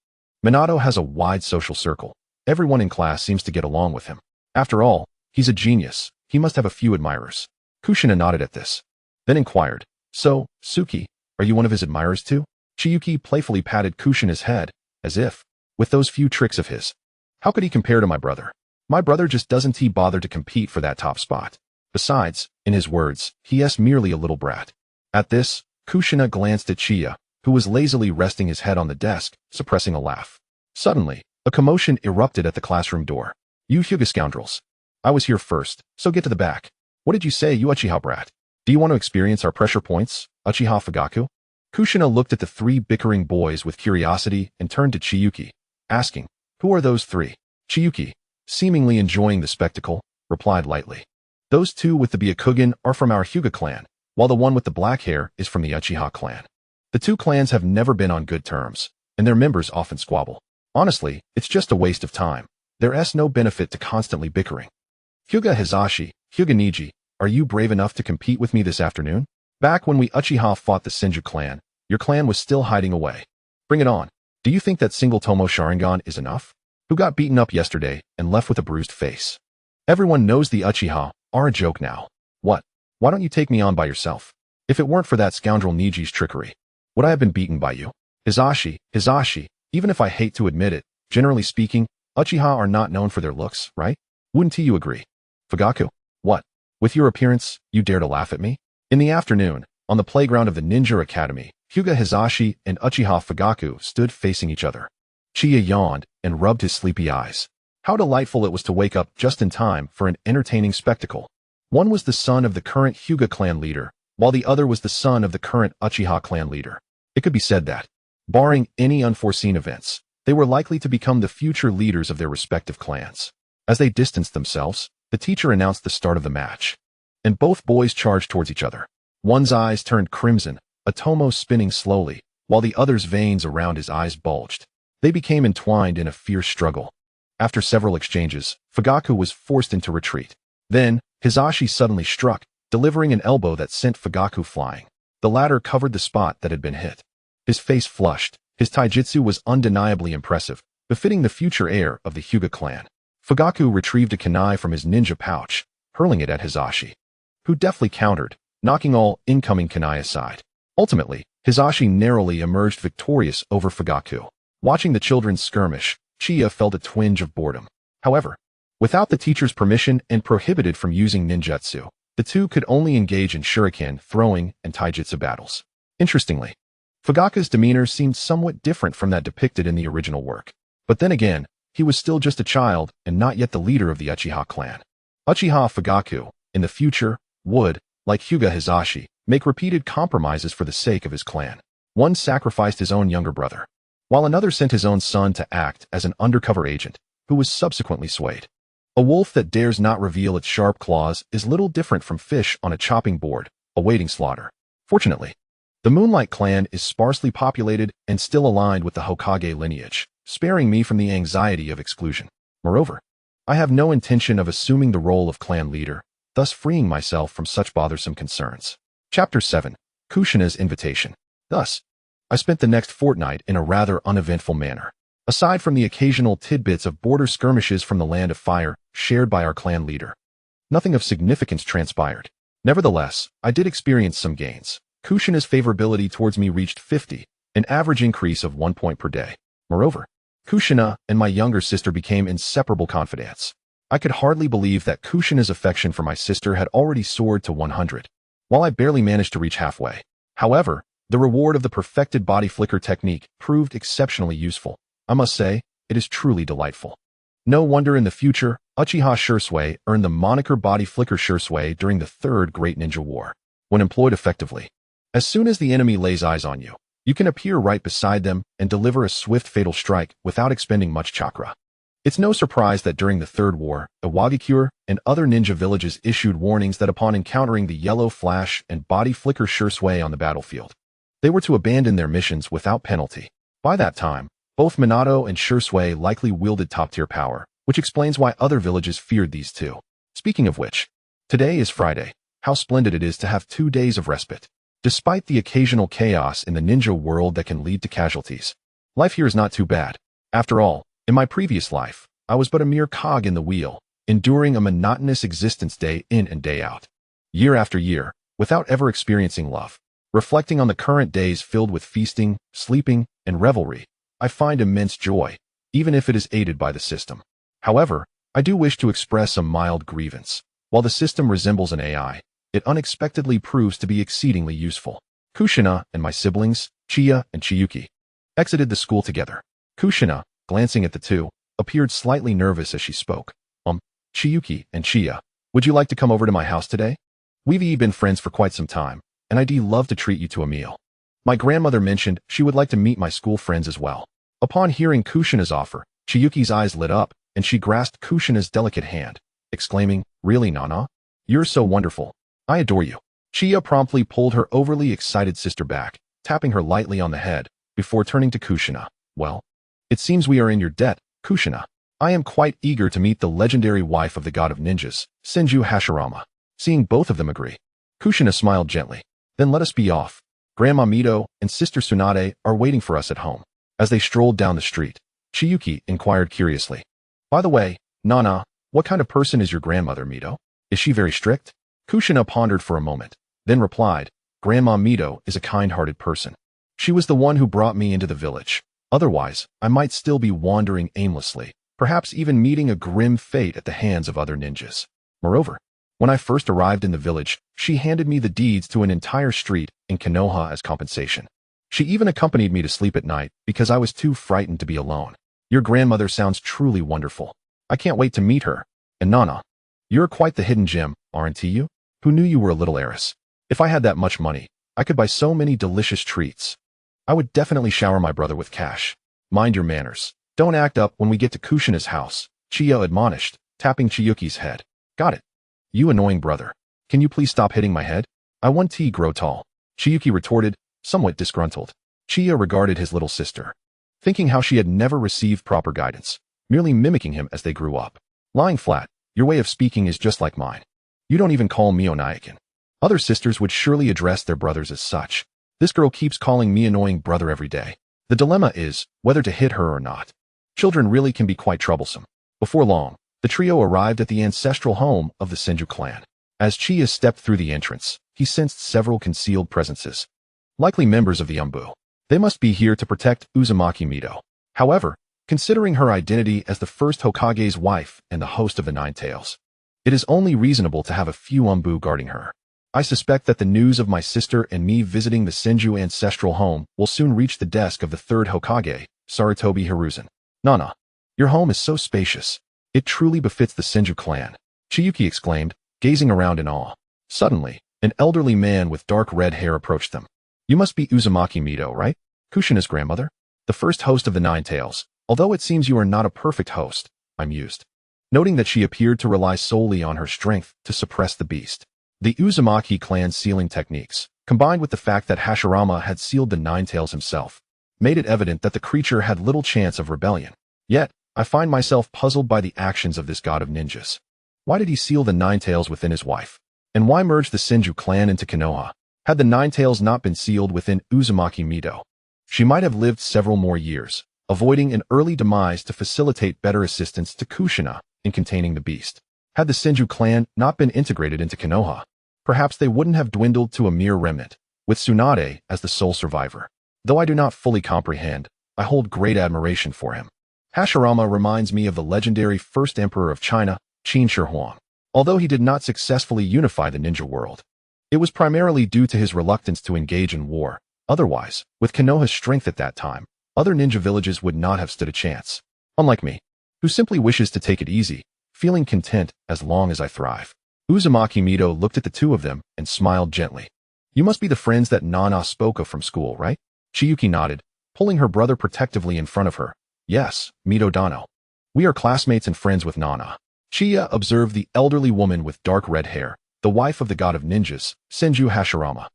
Minato has a wide social circle. Everyone in class seems to get along with him. After all, he's a genius. He must have a few admirers." Kushina nodded at this, then inquired, "So, Suki, are you one of his admirers too?" Chiyuki playfully patted Kushina's head, as if, with those few tricks of his, how could he compare to my brother? My brother just doesn't bother to compete for that top spot. Besides, in his words, he is merely a little brat. At this, Kushina glanced at Chia, who was lazily resting his head on the desk, suppressing a laugh. Suddenly, a commotion erupted at the classroom door. "You Hyuga scoundrels. I was here first, so get to the back. What did you say, you Uchiha brat? Do you want to experience our pressure points, Uchiha Fugaku?" Kushina looked at the three bickering boys with curiosity and turned to Chiyuki, asking, "Who are those three?" Chiyuki, seemingly enjoying the spectacle, replied lightly, "Those two with the Byakugan are from our Hyuga clan, while the one with the black hair is from the Uchiha clan." The two clans have never been on good terms, and their members often squabble. Honestly, it's just a waste of time. There's no benefit to constantly bickering. Hyuga Hizashi, Hyuga Niji, are you brave enough to compete with me this afternoon? Back when we Uchiha fought the Senju clan, your clan was still hiding away. Bring it on. Do you think that single Tomo Sharingan is enough? Who got beaten up yesterday and left with a bruised face? Everyone knows the Uchiha are a joke now. What? Why don't you take me on by yourself? If it weren't for that scoundrel Niji's trickery, would I have been beaten by you? Hizashi, even if I hate to admit it, generally speaking, Uchiha are not known for their looks, right? Wouldn't you agree? Fugaku, what? With your appearance, you dare to laugh at me? In the afternoon, on the playground of the Ninja Academy, Hyuga Hizashi and Uchiha Fugaku stood facing each other. Chiya yawned and rubbed his sleepy eyes. How delightful it was to wake up just in time for an entertaining spectacle. One was the son of the current Hyuga clan leader, while the other was the son of the current Uchiha clan leader. It could be said that, barring any unforeseen events, they were likely to become the future leaders of their respective clans. As they distanced themselves, the teacher announced the start of the match, and both boys charged towards each other. One's eyes turned crimson, a tomo spinning slowly, while the other's veins around his eyes bulged. They became entwined in a fierce struggle. After several exchanges, Fugaku was forced into retreat. Then, Hizashi suddenly struck, delivering an elbow that sent Fugaku flying. The latter covered the spot that had been hit. His face flushed. His taijutsu was undeniably impressive, befitting the future heir of the Hyuga clan. Fugaku retrieved a kunai from his ninja pouch, hurling it at Hizashi, who deftly countered, knocking all incoming kunai aside. Ultimately, Hizashi narrowly emerged victorious over Fugaku. Watching the children's skirmish, Chiya felt a twinge of boredom. However, without the teacher's permission and prohibited from using ninjutsu, the two could only engage in shuriken, throwing, and taijutsu battles. Interestingly, Fugaku's demeanor seemed somewhat different from that depicted in the original work. But then again, he was still just a child and not yet the leader of the Uchiha clan. Uchiha Fugaku, in the future, would, like Hyuga Hizashi, make repeated compromises for the sake of his clan. One sacrificed his own younger brother, while another sent his own son to act as an undercover agent, who was subsequently swayed. A wolf that dares not reveal its sharp claws is little different from fish on a chopping board, awaiting slaughter. Fortunately, the Moonlight clan is sparsely populated and still aligned with the Hokage lineage, sparing me from the anxiety of exclusion. Moreover, I have no intention of assuming the role of clan leader, thus freeing myself from such bothersome concerns. Chapter 7. Kushina's Invitation. Thus, I spent the next fortnight in a rather uneventful manner. Aside from the occasional tidbits of border skirmishes from the Land of Fire shared by our clan leader, nothing of significance transpired. Nevertheless, I did experience some gains. Kushina's favorability towards me reached 50, an average increase of 1 point per day. Moreover, Kushina and my younger sister became inseparable confidants. I could hardly believe that Kushina's affection for my sister had already soared to 100, while I barely managed to reach halfway. However, the reward of the perfected body flicker technique proved exceptionally useful. I must say, it is truly delightful. No wonder in the future, Uchiha Shursui earned the moniker Body Flicker Shursui during the Third Great Ninja War. When employed effectively, as soon as the enemy lays eyes on you, you can appear right beside them and deliver a swift fatal strike without expending much chakra. It's no surprise that during the Third War, Iwagakure and other ninja villages issued warnings that upon encountering the yellow flash and body flicker Shursui on the battlefield, they were to abandon their missions without penalty. By that time, both Minato and Shursui likely wielded top-tier power, which explains why other villages feared these two. Speaking of which, today is Friday. How splendid it is to have 2 days of respite. Despite the occasional chaos in the ninja world that can lead to casualties, life here is not too bad. After all, in my previous life, I was but a mere cog in the wheel, enduring a monotonous existence day in and day out, year after year, without ever experiencing love. Reflecting on the current days filled with feasting, sleeping, and revelry, I find immense joy, even if it is aided by the system. However, I do wish to express a mild grievance. While the system resembles an AI, it unexpectedly proves to be exceedingly useful. Kushina and my siblings, Chiya and Chiyuki, exited the school together. Kushina, glancing at the two, appeared slightly nervous as she spoke. Chiyuki and Chiya, would you like to come over to my house today? We've been friends for quite some time, and I'd love to treat you to a meal. My grandmother mentioned she would like to meet my school friends as well. Upon hearing Kushina's offer, Chiyuki's eyes lit up, and she grasped Kushina's delicate hand, exclaiming, "Really, Nana? You're so wonderful. I adore you." Chiya promptly pulled her overly excited sister back, tapping her lightly on the head, before turning to Kushina. Well, it seems we are in your debt, Kushina. I am quite eager to meet the legendary wife of the god of ninjas, Senju Hashirama. Seeing both of them agree, Kushina smiled gently. Then let us be off. Grandma Mito and Sister Tsunade are waiting for us at home. As they strolled down the street, Chiyuki inquired curiously. By the way, Nana, what kind of person is your grandmother, Mito? Is she very strict? Kushina pondered for a moment, then replied, Grandma Mito is a kind-hearted person. She was the one who brought me into the village. Otherwise, I might still be wandering aimlessly, perhaps even meeting a grim fate at the hands of other ninjas. Moreover, when I first arrived in the village, she handed me the deeds to an entire street in Konoha as compensation. She even accompanied me to sleep at night because I was too frightened to be alone. Your grandmother sounds truly wonderful. I can't wait to meet her. And Nana, you're quite the hidden gem, aren't you? Who knew you were a little heiress? If I had that much money, I could buy so many delicious treats. I would definitely shower my brother with cash. Mind your manners. Don't act up when we get to Kushina's house, Chiyo admonished, tapping Chiyuki's head. Got it. You annoying brother. Can you please stop hitting my head? I want to grow tall. Chiyuki retorted, somewhat disgruntled. Chiyo regarded his little sister, thinking how she had never received proper guidance, merely mimicking him as they grew up. Lying flat, your way of speaking is just like mine. You don't even call me Onayakin. Other sisters would surely address their brothers as such. This girl keeps calling me annoying brother every day. The dilemma is whether to hit her or not. Children really can be quite troublesome. Before long, the trio arrived at the ancestral home of the Senju clan. As Chiya stepped through the entrance, he sensed several concealed presences. Likely members of the Umbu. They must be here to protect Uzumaki Mito. However, considering her identity as the first Hokage's wife and the host of the Nine Tails, it is only reasonable to have a few Umbu guarding her. I suspect that the news of my sister and me visiting the Senju ancestral home will soon reach the desk of the third Hokage, Sarutobi Hiruzen. Nana, your home is so spacious. It truly befits the Senju clan, Chiyuki exclaimed, gazing around in awe. Suddenly, an elderly man with dark red hair approached them. You must be Uzumaki Mito, right? Kushina's grandmother? The first host of the Nine Tails. Although it seems you are not a perfect host, I mused, noting that she appeared to rely solely on her strength to suppress the beast. The Uzumaki clan's sealing techniques, combined with the fact that Hashirama had sealed the Nine Tails himself, made it evident that the creature had little chance of rebellion. Yet, I find myself puzzled by the actions of this god of ninjas. Why did he seal the Nine Tails within his wife? And why merge the Senju clan into Konoha? Had the Nine Tails not been sealed within Uzumaki Mito, she might have lived several more years, avoiding an early demise to facilitate better assistance to Kushina in containing the beast. Had the Senju clan not been integrated into Konoha, perhaps they wouldn't have dwindled to a mere remnant, with Tsunade as the sole survivor. Though I do not fully comprehend, I hold great admiration for him. Hashirama reminds me of the legendary first emperor of China, Qin Shi Huang. Although he did not successfully unify the ninja world, it was primarily due to his reluctance to engage in war. Otherwise, with Konoha's strength at that time, other ninja villages would not have stood a chance. Unlike me, who simply wishes to take it easy, feeling content as long as I thrive. Uzumaki Mito looked at the two of them and smiled gently. You must be the friends that Nana spoke of from school, right? Chiyuki nodded, pulling her brother protectively in front of her. Yes, Mito Dano. We are classmates and friends with Nana. Chiya observed the elderly woman with dark red hair, the wife of the god of ninjas, Senju Hashirama,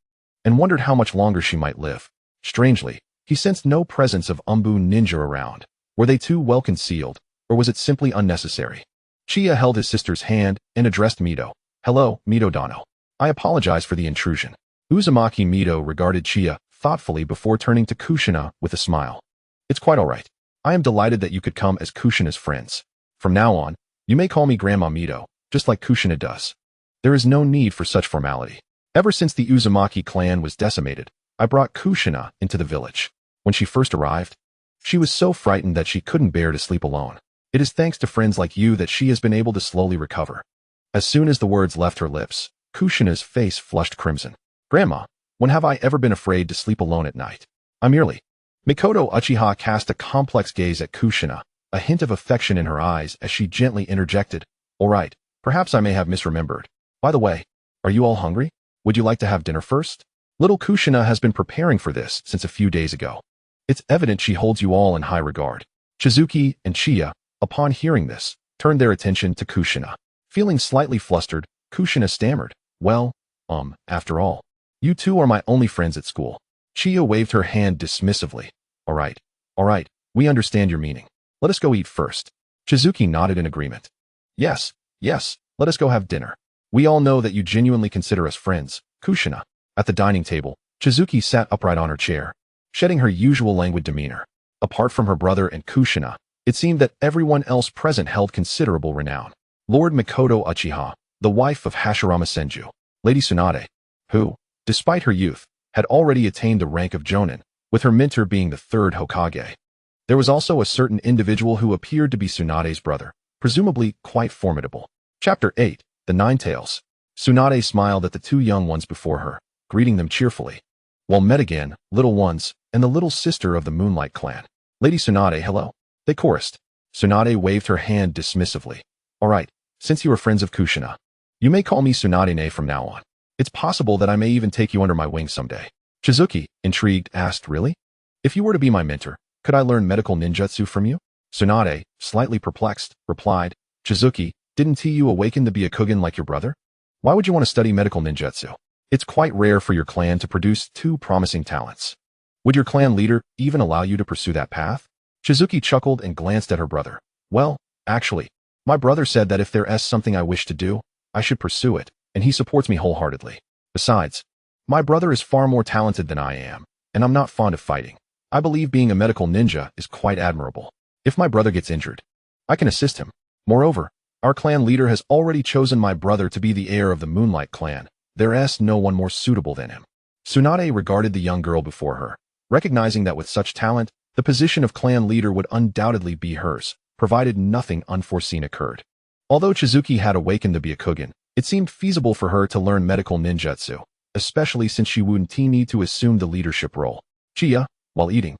and wondered how much longer she might live. Strangely, he sensed no presence of Umbu ninja around. Were they too well concealed, or was it simply unnecessary? Chiya held his sister's hand and addressed Mito. Hello, Mito Dano. I apologize for the intrusion. Uzumaki Mito regarded Chiya thoughtfully before turning to Kushina with a smile. It's quite all right. I am delighted that you could come as Kushina's friends. From now on, you may call me Grandma Mito, just like Kushina does. There is no need for such formality. Ever since the Uzumaki clan was decimated, I brought Kushina into the village. When she first arrived, she was so frightened that she couldn't bear to sleep alone. It is thanks to friends like you that she has been able to slowly recover. As soon as the words left her lips, Kushina's face flushed crimson. Grandma, when have I ever been afraid to sleep alone at night? I merely... Mikoto Uchiha cast a complex gaze at Kushina, a hint of affection in her eyes as she gently interjected. All right, perhaps I may have misremembered. By the way, are you all hungry? Would you like to have dinner first? Little Kushina has been preparing for this since a few days ago. It's evident she holds you all in high regard. Shizuki and Chiya, upon hearing this, turned their attention to Kushina. Feeling slightly flustered, Kushina stammered. Well, after all, you two are my only friends at school. Chia waved her hand dismissively. All right, we understand your meaning. Let us go eat first. Chizuki nodded in agreement. Yes, let us go have dinner. We all know that you genuinely consider us friends, Kushina. At the dining table, Chizuki sat upright on her chair, shedding her usual languid demeanor. Apart from her brother and Kushina, it seemed that everyone else present held considerable renown. Lord Mikoto Uchiha, the wife of Hashirama Senju, Lady Tsunade, who, despite her youth, had already attained the rank of jonin, with her mentor being the third Hokage. There was also a certain individual who appeared to be Tsunade's brother, presumably quite formidable. Chapter 8, The Nine Tails. Tsunade smiled at the two young ones before her, greeting them cheerfully. While met again, little ones, and the little sister of the Moonlight clan. Lady Tsunade, hello. They chorused. Tsunade waved her hand dismissively. All right, since you are friends of Kushina, you may call me Tsunade from now on. It's possible that I may even take you under my wing someday. Chizuki, intrigued, asked, really? If you were to be my mentor, could I learn medical ninjutsu from you? Tsunade, slightly perplexed, replied, Chizuki, didn't you awaken to be a Kugen like your brother? Why would you want to study medical ninjutsu? It's quite rare for your clan to produce two promising talents. Would your clan leader even allow you to pursue that path? Chizuki chuckled and glanced at her brother. Well, actually, my brother said that if there's something I wish to do, I should pursue it, and he supports me wholeheartedly. Besides, my brother is far more talented than I am, and I'm not fond of fighting. I believe being a medical ninja is quite admirable. If my brother gets injured, I can assist him. Moreover, our clan leader has already chosen my brother to be the heir of the Moonlight clan. There's no one more suitable than him. Tsunade regarded the young girl before her, recognizing that with such talent, the position of clan leader would undoubtedly be hers, provided nothing unforeseen occurred. Although Chizuki had awakened to be a Kugen, it seemed feasible for her to learn medical ninjutsu, especially since she wouldn't need to assume the leadership role. Chia, while eating,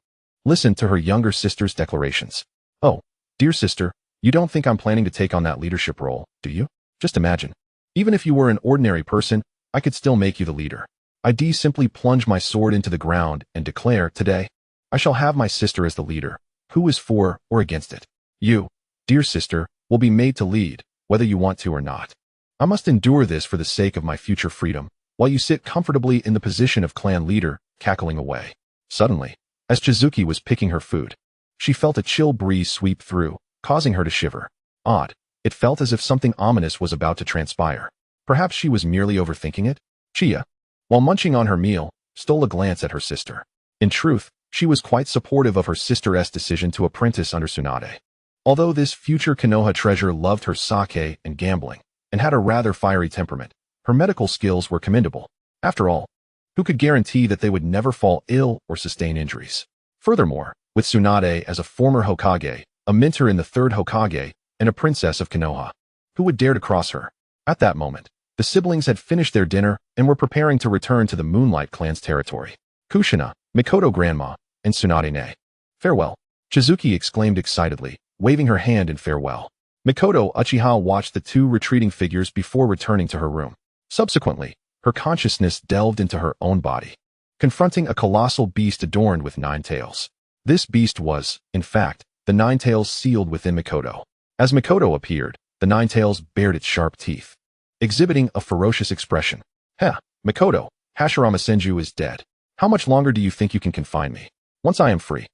listened to her younger sister's declarations. Oh, dear sister, you don't think I'm planning to take on that leadership role, do you? Just imagine. Even if you were an ordinary person, I could still make you the leader. I'd simply plunge my sword into the ground and declare, today, I shall have my sister as the leader. Who is for or against it? You, dear sister, will be made to lead, whether you want to or not. I must endure this for the sake of my future freedom, while you sit comfortably in the position of clan leader, cackling away. Suddenly, as Chizuki was picking her food, she felt a chill breeze sweep through, causing her to shiver. Odd, it felt as if something ominous was about to transpire. Perhaps she was merely overthinking it? Chia, while munching on her meal, stole a glance at her sister. In truth, she was quite supportive of her sister's decision to apprentice under Tsunade. Although this future Konoha treasure loved her sake and gambling, and had a rather fiery temperament, her medical skills were commendable. After all, who could guarantee that they would never fall ill or sustain injuries? Furthermore, with Tsunade as a former Hokage, a mentor in the third Hokage, and a princess of Konoha, who would dare to cross her? At that moment, the siblings had finished their dinner and were preparing to return to the Moonlight clan's territory. Kushina, Mikoto grandma, and Tsunade. Farewell, Chizuki exclaimed excitedly, waving her hand in farewell. Mikoto Uchiha watched the two retreating figures before returning to her room. Subsequently, her consciousness delved into her own body, confronting a colossal beast adorned with 9 tails. This beast was, in fact, the 9 tails sealed within Mikoto. As Mikoto appeared, the 9 tails bared its sharp teeth, exhibiting a ferocious expression. Heh, Mikoto, Hashirama Senju is dead. How much longer do you think you can confine me? Once I am free,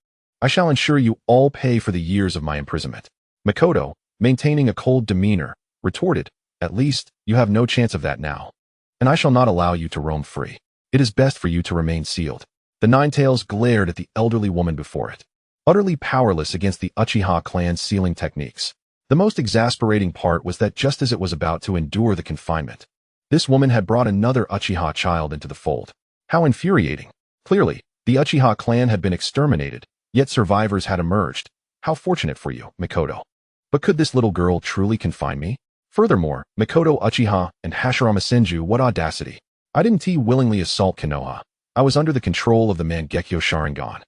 I shall ensure you all pay for the years of my imprisonment. Mikoto, maintaining a cold demeanor, retorted, at least, you have no chance of that now. And I shall not allow you to roam free. It is best for you to remain sealed. The 9 tails glared at the elderly woman before it, utterly powerless against the Uchiha clan's sealing techniques. The most exasperating part was that just as it was about to endure the confinement, this woman had brought another Uchiha child into the fold. How infuriating. Clearly, the Uchiha clan had been exterminated, yet survivors had emerged. How fortunate for you, Mikoto. But could this little girl truly confine me? Furthermore, Mikoto Uchiha and Hashirama Senju, what audacity. I didn't willingly assault Konoha. I was under the control of the man Gekkō Sharingan.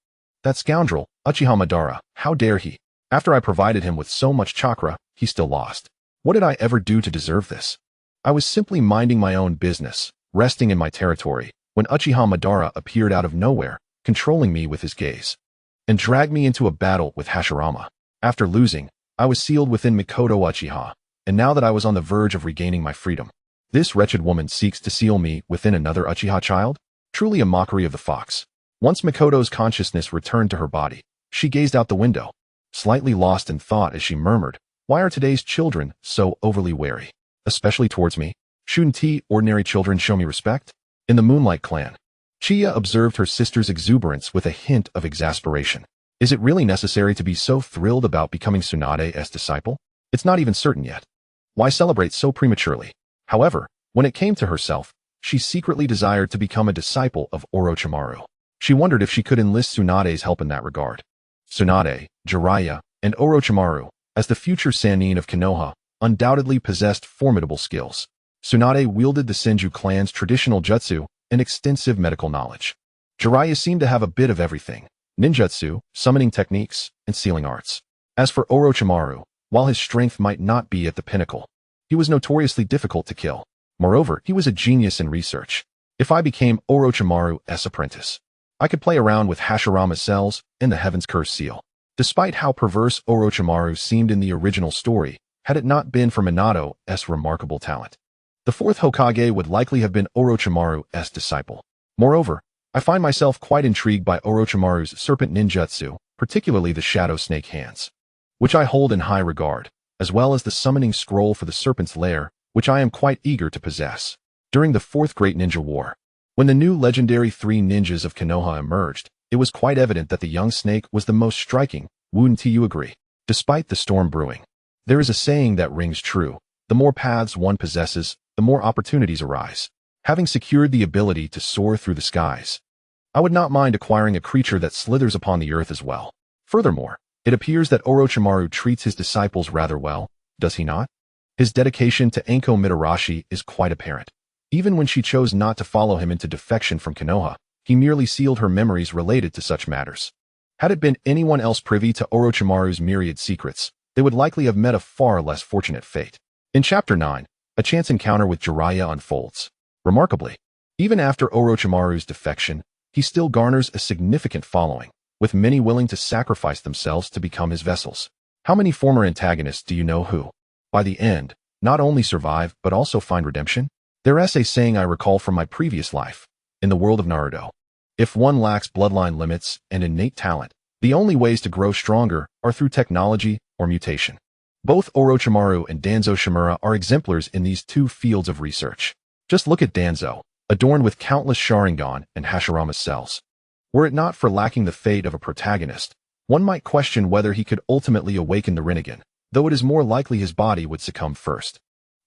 That scoundrel, Uchiha Madara, how dare he? After I provided him with so much chakra, he still lost. What did I ever do to deserve this? I was simply minding my own business, resting in my territory, when Uchiha Madara appeared out of nowhere, controlling me with his gaze, and dragged me into a battle with Hashirama. After losing, I was sealed within Mikoto Uchiha, and now that I was on the verge of regaining my freedom, this wretched woman seeks to seal me within another Uchiha child? Truly a mockery of the fox. Once Mikoto's consciousness returned to her body, she gazed out the window, slightly lost in thought as she murmured, "Why are today's children so overly wary? Especially towards me? Shouldn't ordinary children show me respect?" In the Moonlight clan, Chia observed her sister's exuberance with a hint of exasperation. Is it really necessary to be so thrilled about becoming Tsunade's disciple? It's not even certain yet. Why celebrate so prematurely? However, when it came to herself, she secretly desired to become a disciple of Orochimaru. She wondered if she could enlist Tsunade's help in that regard. Tsunade, Jiraiya, and Orochimaru, as the future Sannin of Konoha, undoubtedly possessed formidable skills. Tsunade wielded the Senju clan's traditional jutsu and extensive medical knowledge. Jiraiya seemed to have a bit of everything: ninjutsu, summoning techniques, and sealing arts. As for Orochimaru, while his strength might not be at the pinnacle, he was notoriously difficult to kill. Moreover, he was a genius in research. If I became Orochimaru's apprentice, I could play around with Hashirama's cells and the Heaven's Curse seal. Despite how perverse Orochimaru seemed in the original story, had it not been for Minato's remarkable talent, the fourth Hokage would likely have been Orochimaru's disciple. Moreover, I find myself quite intrigued by Orochimaru's serpent ninjutsu, particularly the shadow snake hands, which I hold in high regard, as well as the summoning scroll for the serpent's lair, which I am quite eager to possess. During the Fourth Great Ninja War, when the new legendary three ninjas of Konoha emerged, it was quite evident that the young snake was the most striking. Wouldn't you agree? Despite the storm brewing, there is a saying that rings true: the more paths one possesses, the more opportunities arise. Having secured the ability to soar through the skies, I would not mind acquiring a creature that slithers upon the earth as well. Furthermore, it appears that Orochimaru treats his disciples rather well, does he not? His dedication to Anko Mitarashi is quite apparent. Even when she chose not to follow him into defection from Konoha, he merely sealed her memories related to such matters. Had it been anyone else privy to Orochimaru's myriad secrets, they would likely have met a far less fortunate fate. In Chapter 9, a chance encounter with Jiraiya unfolds. Remarkably, even after Orochimaru's defection, he still garners a significant following, with many willing to sacrifice themselves to become his vessels. How many former antagonists do you know who, by the end, not only survive but also find redemption? There's a saying I recall from my previous life, in the world of Naruto. If one lacks bloodline limits and innate talent, the only ways to grow stronger are through technology or mutation. Both Orochimaru and Danzo Shimura are exemplars in these two fields of research. Just look at Danzo, adorned with countless Sharingan and Hashirama's cells. Were it not for lacking the fate of a protagonist, one might question whether he could ultimately awaken the Rinnegan, though it is more likely his body would succumb first.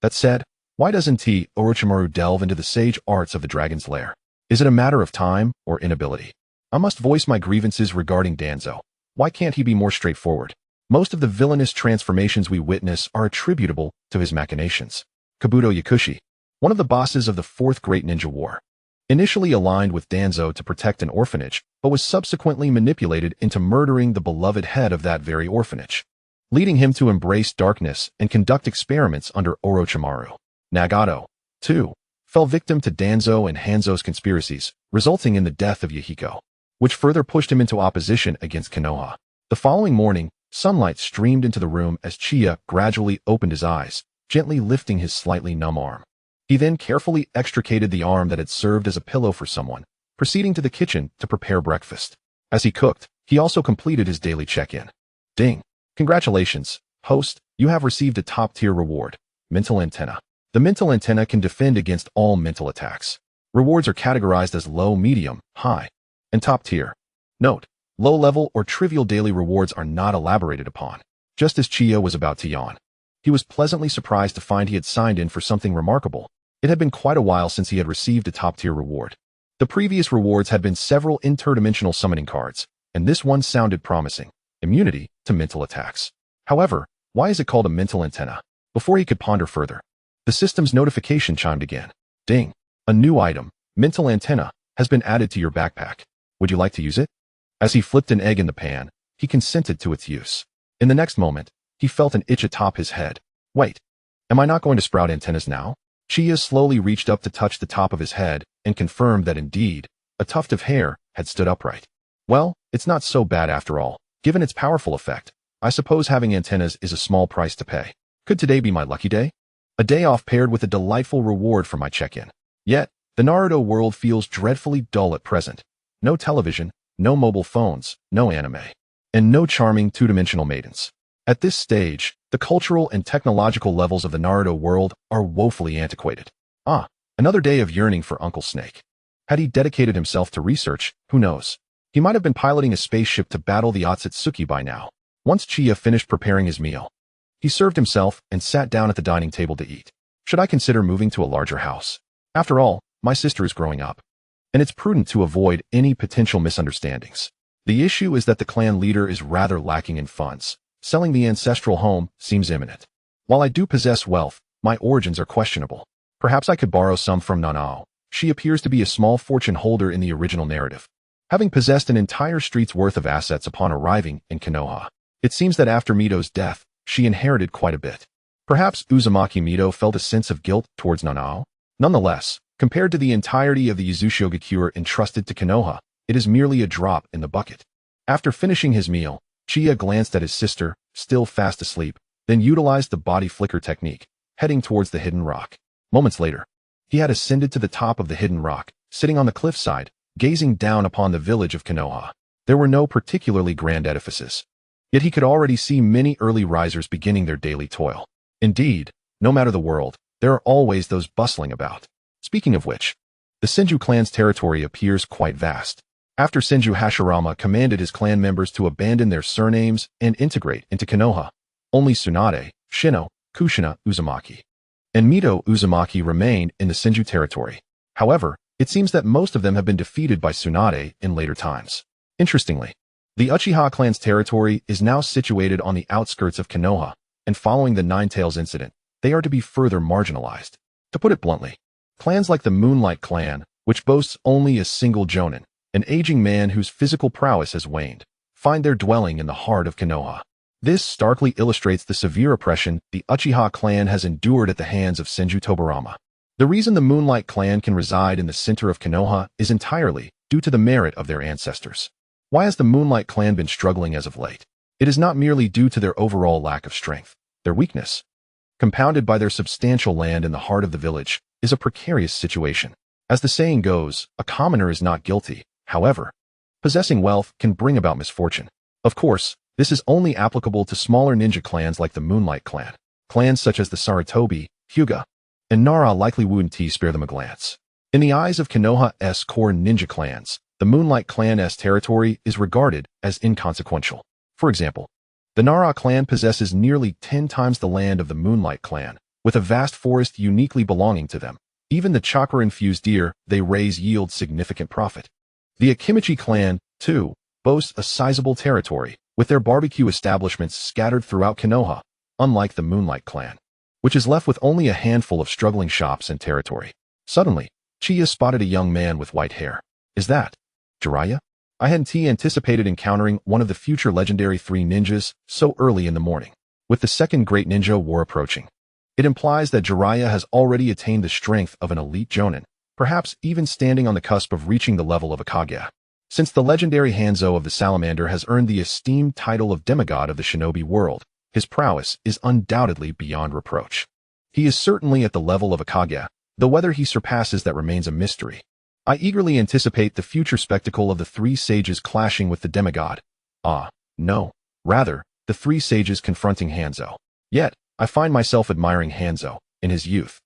That said, why doesn't Orochimaru delve into the sage arts of the dragon's lair? Is it a matter of time or inability? I must voice my grievances regarding Danzo. Why can't he be more straightforward? Most of the villainous transformations we witness are attributable to his machinations. Kabuto Yakushi, one of the bosses of the Fourth Great Ninja War, initially aligned with Danzo to protect an orphanage, but was subsequently manipulated into murdering the beloved head of that very orphanage, leading him to embrace darkness and conduct experiments under Orochimaru. Nagato, too, fell victim to Danzo and Hanzo's conspiracies, resulting in the death of Yahiko, which further pushed him into opposition against Konoha. The following morning, sunlight streamed into the room as Chia gradually opened his eyes, gently lifting his slightly numb arm. He then carefully extricated the arm that had served as a pillow for someone, proceeding to the kitchen to prepare breakfast. As he cooked, he also completed his daily check-in. Ding! Congratulations, host, you have received a top-tier reward, Mental Antenna. The mental antenna can defend against all mental attacks. Rewards are categorized as low, medium, high, and top tier. Note, low-level or trivial daily rewards are not elaborated upon. Just as Chia was about to yawn, he was pleasantly surprised to find he had signed in for something remarkable. It had been quite a while since he had received a top-tier reward. The previous rewards had been several interdimensional summoning cards, and this one sounded promising: immunity to mental attacks. However, why is it called a mental antenna? Before he could ponder further, the system's notification chimed again. Ding! A new item, mental antenna, has been added to your backpack. Would you like to use it? As he flipped an egg in the pan, he consented to its use. In the next moment, he felt an itch atop his head. Wait, am I not going to sprout antennas now? Chia slowly reached up to touch the top of his head and confirmed that indeed, a tuft of hair had stood upright. Well, it's not so bad after all. Given its powerful effect, I suppose having antennas is a small price to pay. Could today be my lucky day? A day off paired with a delightful reward for my check-in. Yet, the Naruto world feels dreadfully dull at present. no television, no mobile phones, no anime, and no charming two-dimensional maidens. At this stage, the cultural and technological levels of the Naruto world are woefully antiquated. Another day of yearning for Uncle Snake. Had he dedicated himself to research, who knows? He might have been piloting a spaceship to battle the Otsutsuki by now. Once Uchiha finished preparing his meal, he served himself and sat down at the dining table to eat. Should I consider moving to a larger house? After all, my sister is growing up, and it's prudent to avoid any potential misunderstandings. The issue is that the clan leader is rather lacking in funds. Selling the ancestral home seems imminent. While I do possess wealth, my origins are questionable. Perhaps I could borrow some from Nanao. She appears to be a small fortune holder in the original narrative, having possessed an entire street's worth of assets upon arriving in Konoha. It seems that after Mito's death, she inherited quite a bit. Perhaps Uzumaki Mito felt a sense of guilt towards Nanao. Nonetheless, compared to the entirety of the Yuzushiogakure entrusted to Konoha, it is merely a drop in the bucket. After finishing his meal, Uchiha glanced at his sister, still fast asleep, then utilized the body flicker technique, heading towards the hidden rock. Moments later, he had ascended to the top of the hidden rock, sitting on the cliffside, gazing down upon the village of Konoha. There were no particularly grand edifices, yet he could already see many early risers beginning their daily toil. Indeed, no matter the world, there are always those bustling about. Speaking of which, the Senju clan's territory appears quite vast. After Senju Hashirama commanded his clan members to abandon their surnames and integrate into Konoha, only Tsunade, Shino, Kushina, Uzumaki, and Mito Uzumaki remain in the Senju territory. However, it seems that most of them have been defeated by Tsunade in later times. Interestingly, the Uchiha clan's territory is now situated on the outskirts of Konoha, and following the Nine Tails incident, they are to be further marginalized. To put it bluntly, clans like the Moonlight clan, which boasts only a single jonin, an aging man whose physical prowess has waned, find their dwelling in the heart of Konoha. This starkly illustrates the severe oppression the Uchiha clan has endured at the hands of Senju Tobarama. The reason the Moonlight clan can reside in the center of Konoha is entirely due to the merit of their ancestors. Why has the Moonlight clan been struggling as of late? It is not merely due to their overall lack of strength. Their weakness, compounded by their substantial land in the heart of the village, is a precarious situation. As the saying goes, a commoner is not guilty. However, possessing wealth can bring about misfortune. Of course, this is only applicable to smaller ninja clans like the Moonlight clan. Clans such as the Sarutobi, Hyuga, and Nara likely wouldn't spare them a glance. In the eyes of Konoha's core ninja clans, the Moonlight clan's territory is regarded as inconsequential. For example, the Nara clan possesses nearly 10 times the land of the Moonlight clan, with a vast forest uniquely belonging to them. Even the chakra-infused deer they raise yield significant profit. The Akimichi clan, too, boasts a sizable territory, with their barbecue establishments scattered throughout Konoha, unlike the Moonlight clan, which is left with only a handful of struggling shops and territory. Suddenly, Uchiha spotted a young man with white hair. Is that Jiraiya? I hadn't anticipated encountering one of the future legendary 3 ninjas so early in the morning. With the second Great Ninja War approaching, it implies that Jiraiya has already attained the strength of an elite jonin, perhaps even standing on the cusp of reaching the level of a Hokage. Since the legendary Hanzo of the Salamander has earned the esteemed title of demigod of the Shinobi world, his prowess is undoubtedly beyond reproach. He is certainly at the level of a Hokage, though whether he surpasses that remains a mystery. I eagerly anticipate the future spectacle of the 3 sages clashing with the demigod. No. Rather, the 3 sages confronting Hanzo. Yet, I find myself admiring Hanzo, in his youth.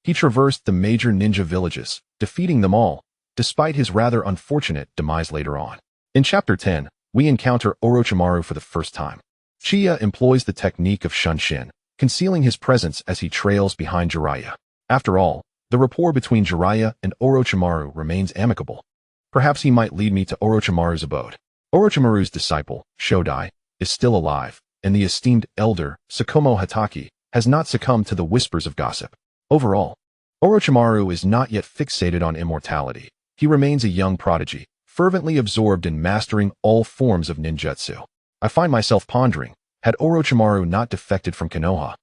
He traversed the major ninja villages, defeating them all, despite his rather unfortunate demise later on. In Chapter 10, we encounter Orochimaru for the first time. Uchiha employs the technique of Shunshin, concealing his presence as he trails behind Jiraiya. After all, the rapport between Jiraiya and Orochimaru remains amicable. Perhaps he might lead me to Orochimaru's abode. Orochimaru's disciple, Shodai, is still alive, and the esteemed elder, Tsukumo Hatake, has not succumbed to the whispers of gossip. Overall, Orochimaru is not yet fixated on immortality. He remains a young prodigy, fervently absorbed in mastering all forms of ninjutsu. I find myself pondering, had Orochimaru not defected from Konoha,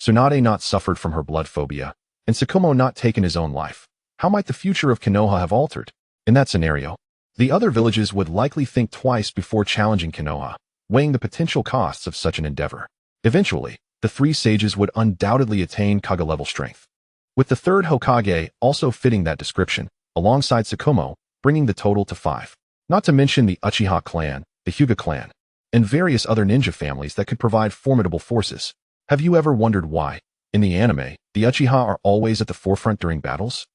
Tsunade not suffered from her blood phobia, and Tsukumo not taken his own life, how might the future of Konoha have altered? In that scenario, the other villages would likely think twice before challenging Konoha, weighing the potential costs of such an endeavor. Eventually, the 3 sages would undoubtedly attain Kage-level strength, with the 3rd Hokage also fitting that description, alongside Tsukumo, bringing the total to 5. Not to mention the Uchiha clan, the Hyuga clan, and various other ninja families that could provide formidable forces. Have you ever wondered why, in the anime, the Uchiha are always at the forefront during battles?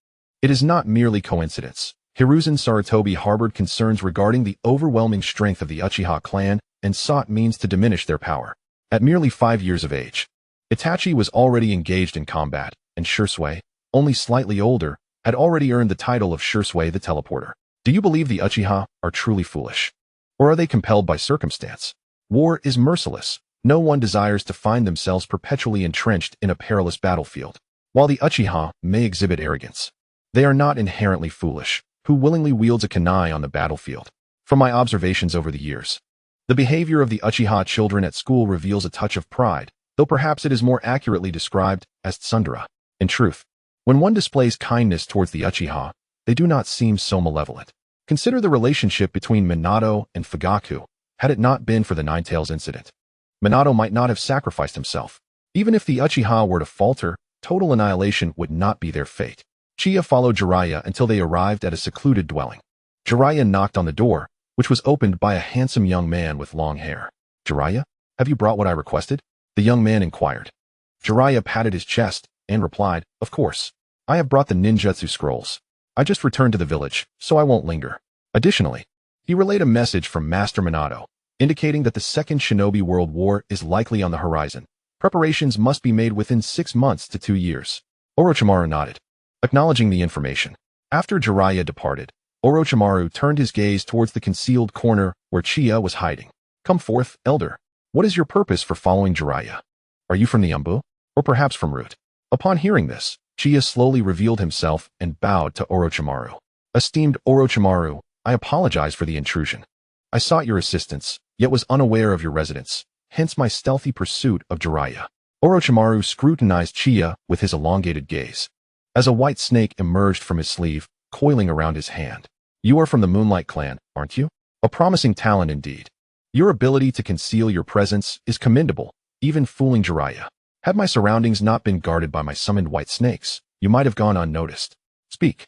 It is not merely coincidence. Hiruzen Sarutobi harbored concerns regarding the overwhelming strength of the Uchiha clan and sought means to diminish their power. At merely 5 years of age, Itachi was already engaged in combat, and Shursui, only slightly older, had already earned the title of Shursui the Teleporter. Do you believe the Uchiha are truly foolish? Or are they compelled by circumstance? War is merciless. No one desires to find themselves perpetually entrenched in a perilous battlefield. While the Uchiha may exhibit arrogance, they are not inherently foolish. Who willingly wields a kunai on the battlefield? From my observations over the years, the behavior of the Uchiha children at school reveals a touch of pride, though perhaps it is more accurately described as tsundere. In truth, when one displays kindness towards the Uchiha, they do not seem so malevolent. Consider the relationship between Minato and Fugaku. Had it not been for the Ninetales incident, Minato might not have sacrificed himself. Even if the Uchiha were to falter, total annihilation would not be their fate. Chie followed Jiraiya until they arrived at a secluded dwelling. Jiraiya knocked on the door, which was opened by a handsome young man with long hair. Jiraiya, have you brought what I requested? The young man inquired. Jiraiya patted his chest and replied, of course. I have brought the ninjutsu scrolls. I just returned to the village, so I won't linger. Additionally, he relayed a message from Master Minato, indicating that the Second Shinobi World War is likely on the horizon. Preparations must be made within 6 months to 2 years. Orochimaru nodded, acknowledging the information. After Jiraiya departed, Orochimaru turned his gaze towards the concealed corner where Chie was hiding. Come forth, elder. What is your purpose for following Jiraiya? Are you from the Umbu? Or perhaps from Root? Upon hearing this, Chie slowly revealed himself and bowed to Orochimaru. Esteemed Orochimaru, I apologize for the intrusion. I sought your assistance, yet was unaware of your residence, hence my stealthy pursuit of Jiraiya. Orochimaru scrutinized Chie with his elongated gaze, as a white snake emerged from his sleeve, coiling around his hand. You are from the Moonlight clan, aren't you? A promising talent indeed. Your ability to conceal your presence is commendable, even fooling Jiraiya. Had my surroundings not been guarded by my summoned white snakes, you might have gone unnoticed. Speak.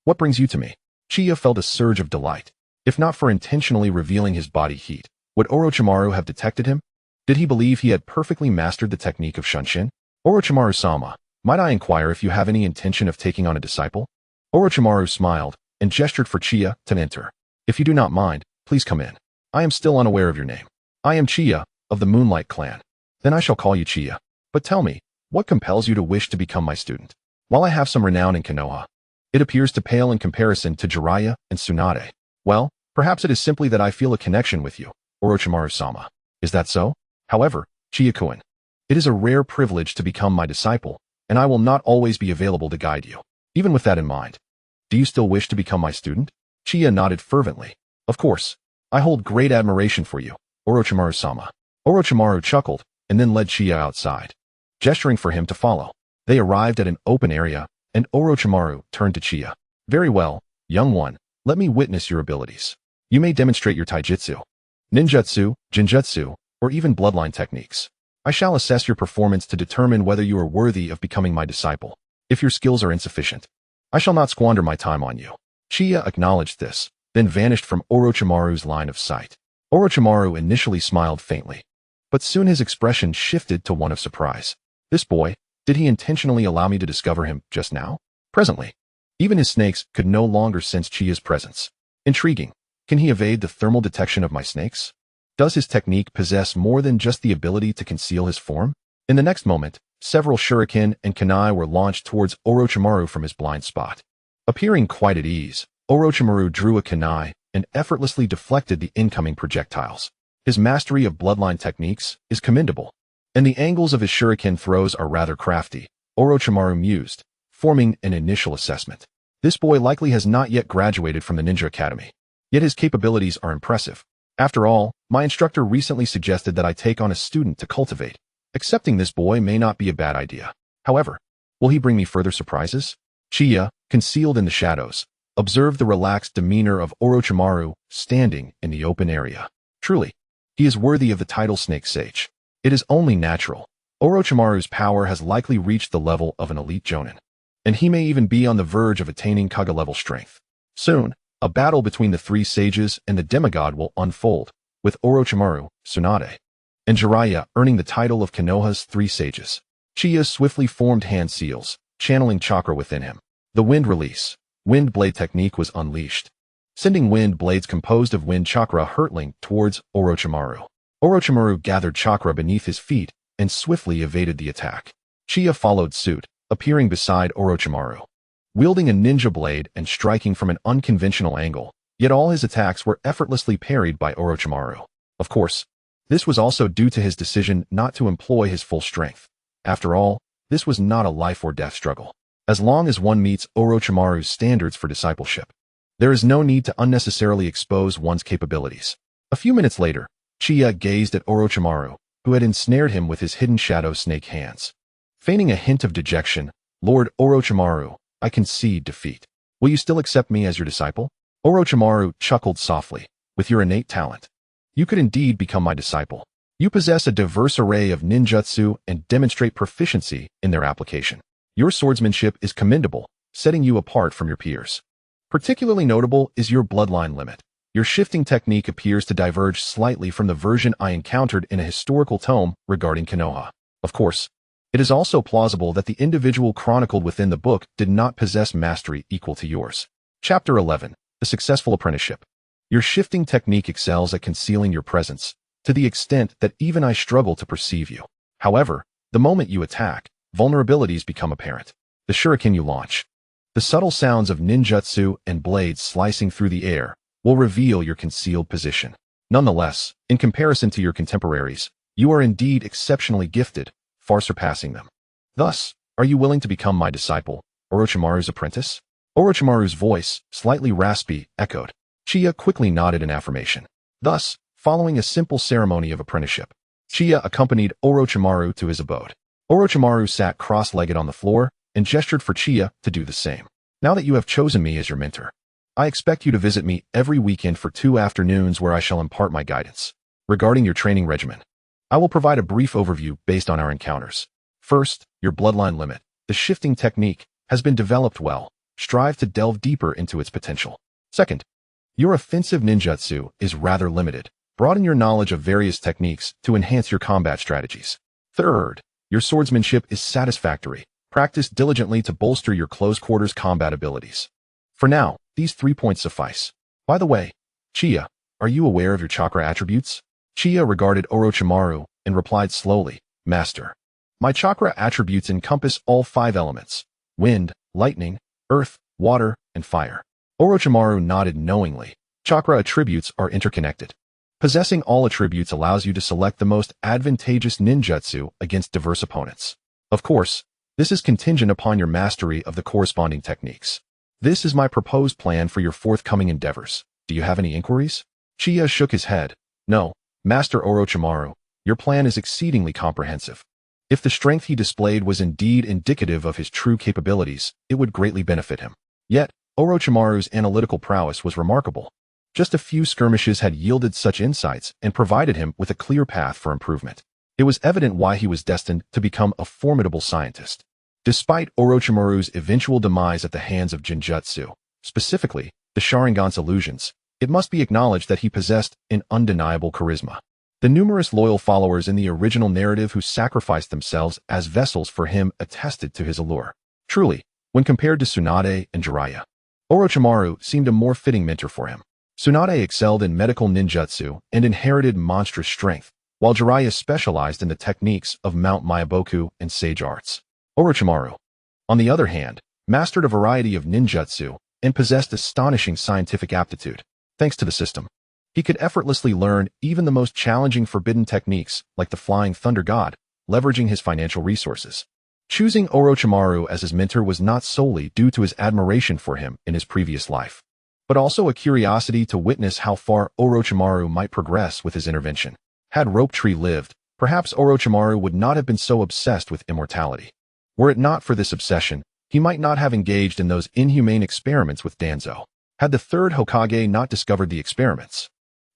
What brings you to me? Chie felt a surge of delight. If not for intentionally revealing his body heat, would Orochimaru have detected him? Did he believe he had perfectly mastered the technique of Shunshin? Orochimaru-sama, might I inquire if you have any intention of taking on a disciple? Orochimaru smiled and gestured for Chie to enter. If you do not mind, please come in. I am still unaware of your name. I am Chie, of the Moonlight clan. Then I shall call you Chie. But tell me, what compels you to wish to become my student? While I have some renown in Konoha, it appears to pale in comparison to Jiraiya and Tsunade. Well, perhaps it is simply that I feel a connection with you, Orochimaru-sama. Is that so? However, Chie-kun, it is a rare privilege to become my disciple, and I will not always be available to guide you. Even with that in mind, do you still wish to become my student? Chie nodded fervently. Of course. I hold great admiration for you, Orochimaru-sama. Orochimaru chuckled and then led Chie outside, gesturing for him to follow. They arrived at an open area, and Orochimaru turned to Chie. Very well, young one, let me witness your abilities. You may demonstrate your taijutsu, ninjutsu, genjutsu, or even bloodline techniques. I shall assess your performance to determine whether you are worthy of becoming my disciple. If your skills are insufficient, I shall not squander my time on you. Chie acknowledged this, then vanished from Orochimaru's line of sight. Orochimaru initially smiled faintly, but soon his expression shifted to one of surprise. This boy, did he intentionally allow me to discover him just now? Presently, even his snakes could no longer sense Chie's presence. Intriguing. Can he evade the thermal detection of my snakes? Does his technique possess more than just the ability to conceal his form? In the next moment, several shuriken and kunai were launched towards Orochimaru from his blind spot. Appearing quite at ease, Orochimaru drew a kunai and effortlessly deflected the incoming projectiles. His mastery of bloodline techniques is commendable, and the angles of his shuriken throws are rather crafty, Orochimaru mused, forming an initial assessment. This boy likely has not yet graduated from the Ninja Academy, yet his capabilities are impressive. After all, my instructor recently suggested that I take on a student to cultivate. Accepting this boy may not be a bad idea. However, will he bring me further surprises? Chie, concealed in the shadows, observed the relaxed demeanor of Orochimaru standing in the open area. Truly, he is worthy of the title Snake Sage. It is only natural. Orochimaru's power has likely reached the level of an elite jonin, and he may even be on the verge of attaining Kage level strength. Soon, A battle between the three sages and the demigod will unfold, with Orochimaru, Tsunade, and Jiraiya earning the title of Konoha's three sages. Uchiha swiftly formed hand seals, channeling chakra within him. The wind release, wind blade technique was unleashed, sending wind blades composed of wind chakra hurtling towards Orochimaru. Orochimaru gathered chakra beneath his feet and swiftly evaded the attack. Uchiha followed suit, appearing beside Orochimaru, wielding a ninja blade and striking from an unconventional angle, yet all his attacks were effortlessly parried by Orochimaru. Of course, this was also due to his decision not to employ his full strength. After all, this was not a life-or-death struggle. As long as one meets Orochimaru's standards for discipleship, there is no need to unnecessarily expose one's capabilities. A few minutes later, Uchiha gazed at Orochimaru, who had ensnared him with his hidden shadow snake hands. Feigning a hint of dejection, Lord Orochimaru, I concede defeat. Will you still accept me as your disciple? Orochimaru chuckled softly. With your innate talent, you could indeed become my disciple. You possess a diverse array of ninjutsu and demonstrate proficiency in their application. Your swordsmanship is commendable, setting you apart from your peers. Particularly notable is your bloodline limit. Your shifting technique appears to diverge slightly from the version I encountered in a historical tome regarding Konoha. Of course, it is also plausible that the individual chronicled within the book did not possess mastery equal to yours. Chapter 11. The Successful Apprenticeship. Your shifting technique excels at concealing your presence, to the extent that even I struggle to perceive you. However, the moment you attack, vulnerabilities become apparent. The shuriken you launch, the subtle sounds of ninjutsu and blades slicing through the air, will reveal your concealed position. Nonetheless, in comparison to your contemporaries, you are indeed exceptionally gifted, far surpassing them. Thus, are you willing to become my disciple, Orochimaru's apprentice? Orochimaru's voice, slightly raspy, echoed. Uchiha quickly nodded in affirmation. Thus, following a simple ceremony of apprenticeship, Uchiha accompanied Orochimaru to his abode. Orochimaru sat cross-legged on the floor and gestured for Uchiha to do the same. Now that you have chosen me as your mentor, I expect you to visit me every weekend for 2 afternoons where I shall impart my guidance. Regarding your training regimen, I will provide a brief overview based on our encounters. First, your bloodline limit. The shifting technique has been developed well. Strive to delve deeper into its potential. Second, your offensive ninjutsu is rather limited. Broaden your knowledge of various techniques to enhance your combat strategies. Third, your swordsmanship is satisfactory. Practice diligently to bolster your close-quarters combat abilities. For now, these 3 points suffice. By the way, Uchiha, are you aware of your chakra attributes? Uchiha regarded Orochimaru and replied slowly, Master, my chakra attributes encompass all 5 elements: wind, lightning, earth, water, and fire. Orochimaru nodded knowingly. Chakra attributes are interconnected. Possessing all attributes allows you to select the most advantageous ninjutsu against diverse opponents. Of course, this is contingent upon your mastery of the corresponding techniques. This is my proposed plan for your forthcoming endeavors. Do you have any inquiries? Uchiha shook his head. No, Master Orochimaru, your plan is exceedingly comprehensive. If the strength he displayed was indeed indicative of his true capabilities, it would greatly benefit him. Yet, Orochimaru's analytical prowess was remarkable. Just a few skirmishes had yielded such insights and provided him with a clear path for improvement. It was evident why he was destined to become a formidable scientist. Despite Orochimaru's eventual demise at the hands of Jinjutsu, specifically the Sharingan's illusions, it must be acknowledged that he possessed an undeniable charisma. The numerous loyal followers in the original narrative who sacrificed themselves as vessels for him attested to his allure. Truly, when compared to Tsunade and Jiraiya, Orochimaru seemed a more fitting mentor for him. Tsunade excelled in medical ninjutsu and inherited monstrous strength, while Jiraiya specialized in the techniques of Mount Myaboku and sage arts. Orochimaru, on the other hand, mastered a variety of ninjutsu and possessed astonishing scientific aptitude. Thanks to the system, he could effortlessly learn even the most challenging forbidden techniques like the Flying Thunder God, leveraging his financial resources. Choosing Orochimaru as his mentor was not solely due to his admiration for him in his previous life, but also a curiosity to witness how far Orochimaru might progress with his intervention. Had Rope Tree lived, perhaps Orochimaru would not have been so obsessed with immortality. Were it not for this obsession, he might not have engaged in those inhumane experiments with Danzo. Had the third Hokage not discovered the experiments,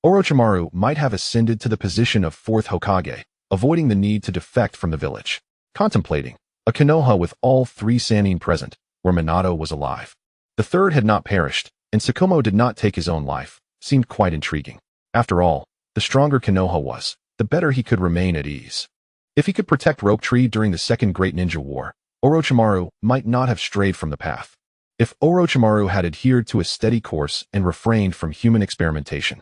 Orochimaru might have ascended to the position of fourth Hokage, avoiding the need to defect from the village. Contemplating a Konoha with all 3 Sannin present, where Minato was alive. The third had not perished, and Tsukumo did not take his own life, seemed quite intriguing. After all, the stronger Konoha was, the better he could remain at ease. If he could protect Rope Tree during the Second Great Ninja War, Orochimaru might not have strayed from the path. If Orochimaru had adhered to a steady course and refrained from human experimentation,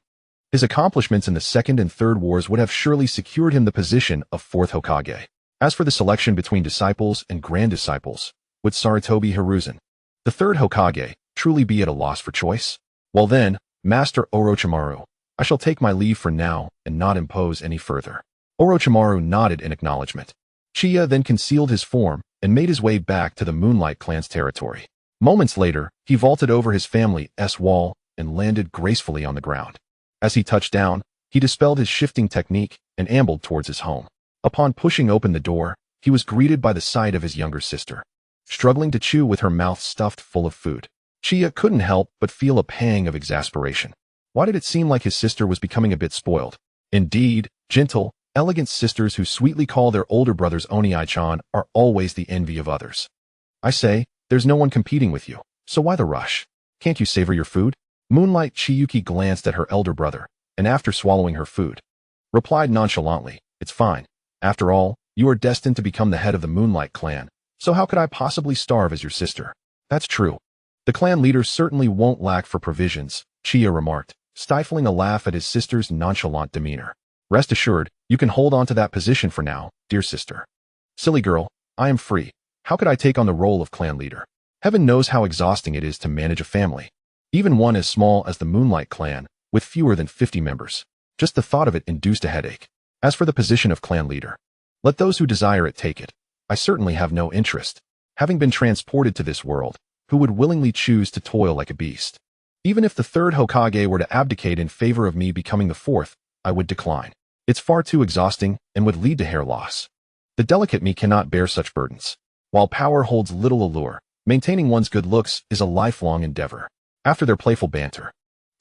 his accomplishments in the Second and Third Wars would have surely secured him the position of Fourth Hokage. As for the selection between disciples and grand disciples, would Sarutobi Hiruzen, the third Hokage, truly be at a loss for choice? Well then, Master Orochimaru, I shall take my leave for now and not impose any further. Orochimaru nodded in acknowledgement. Uchiha then concealed his form and made his way back to the Moonlight clan's territory. Moments later, he vaulted over his family's wall and landed gracefully on the ground. As he touched down, he dispelled his shifting technique and ambled towards his home. Upon pushing open the door, he was greeted by the sight of his younger sister, struggling to chew with her mouth stuffed full of food. Uchiha couldn't help but feel a pang of exasperation. Why did it seem like his sister was becoming a bit spoiled? Indeed, gentle, elegant sisters who sweetly call their older brothers Oni-chan are always the envy of others. I say, there's no one competing with you, so why the rush? Can't you savor your food? Moonlight Chiyuki glanced at her elder brother, and after swallowing her food, replied nonchalantly, it's fine. After all, you are destined to become the head of the Moonlight clan, so how could I possibly starve as your sister? That's true. The clan leader certainly won't lack for provisions, Uchiha remarked, stifling a laugh at his sister's nonchalant demeanor. Rest assured, you can hold on to that position for now, dear sister. Silly girl, I am free. How could I take on the role of clan leader? Heaven knows how exhausting it is to manage a family. Even one as small as the Moonlight clan, with fewer than 50 members. Just the thought of it induced a headache. As for the position of clan leader, let those who desire it take it. I certainly have no interest. Having been transported to this world, who would willingly choose to toil like a beast? Even if the third Hokage were to abdicate in favor of me becoming the fourth, I would decline. It's far too exhausting and would lead to hair loss. The delicate me cannot bear such burdens. While power holds little allure, maintaining one's good looks is a lifelong endeavor. After their playful banter,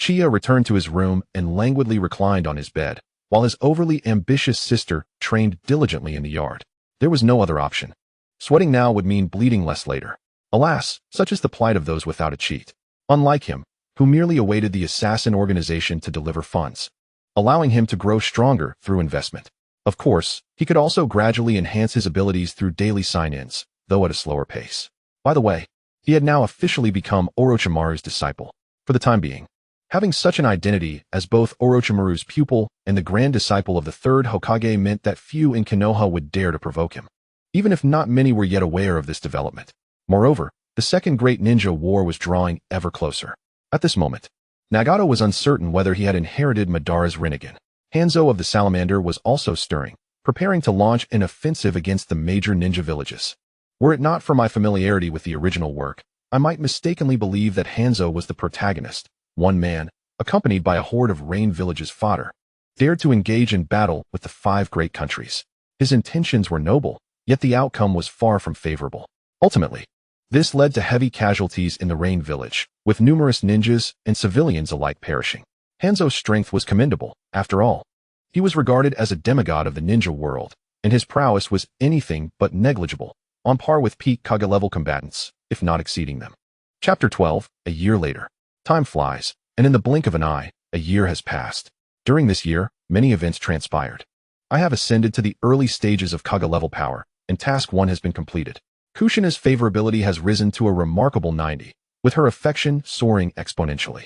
Uchiha returned to his room and languidly reclined on his bed, while his overly ambitious sister trained diligently in the yard. There was no other option. Sweating now would mean bleeding less later. Alas, such is the plight of those without a cheat. Unlike him, who merely awaited the assassin organization to deliver funds, allowing him to grow stronger through investment. Of course, he could also gradually enhance his abilities through daily sign-ins, though at a slower pace. By the way, he had now officially become Orochimaru's disciple, for the time being. Having such an identity as both Orochimaru's pupil and the grand disciple of the third Hokage meant that few in Konoha would dare to provoke him, even if not many were yet aware of this development. Moreover, the Second Great Ninja War was drawing ever closer. At this moment, Nagato was uncertain whether he had inherited Madara's Rinnegan. Hanzo of the Salamander was also stirring, preparing to launch an offensive against the major ninja villages. Were it not for my familiarity with the original work, I might mistakenly believe that Hanzo was the protagonist. One man, accompanied by a horde of Rain Village's fodder, dared to engage in battle with the 5 great countries. His intentions were noble, yet the outcome was far from favorable. Ultimately, this led to heavy casualties in the Rain Village, with numerous ninjas and civilians alike perishing. Hanzo's strength was commendable, after all. He was regarded as a demigod of the ninja world, and his prowess was anything but negligible, on par with peak Kage-level combatants, if not exceeding them. Chapter 12, a year later. Time flies, and in the blink of an eye, a year has passed. During this year, many events transpired. I have ascended to the early stages of Kage-level power, and Task 1 has been completed. Kushina's favorability has risen to a remarkable 90, with her affection soaring exponentially.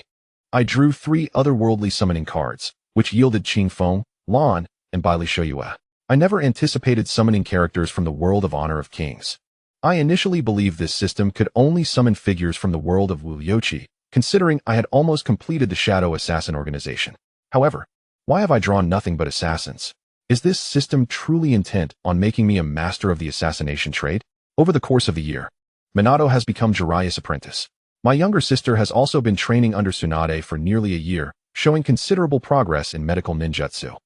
I drew 3 otherworldly summoning cards, which yielded Qingfeng, Lan, and Baili Shoyue. I never anticipated summoning characters from the world of Honor of Kings. I initially believed this system could only summon figures from the world of Wu Yochi, considering I had almost completed the Shadow Assassin organization. However, why have I drawn nothing but assassins? Is this system truly intent on making me a master of the assassination trade? Over the course of the year, Minato has become Jiraiya's apprentice. My younger sister has also been training under Tsunade for nearly a year, showing considerable progress in medical ninjutsu,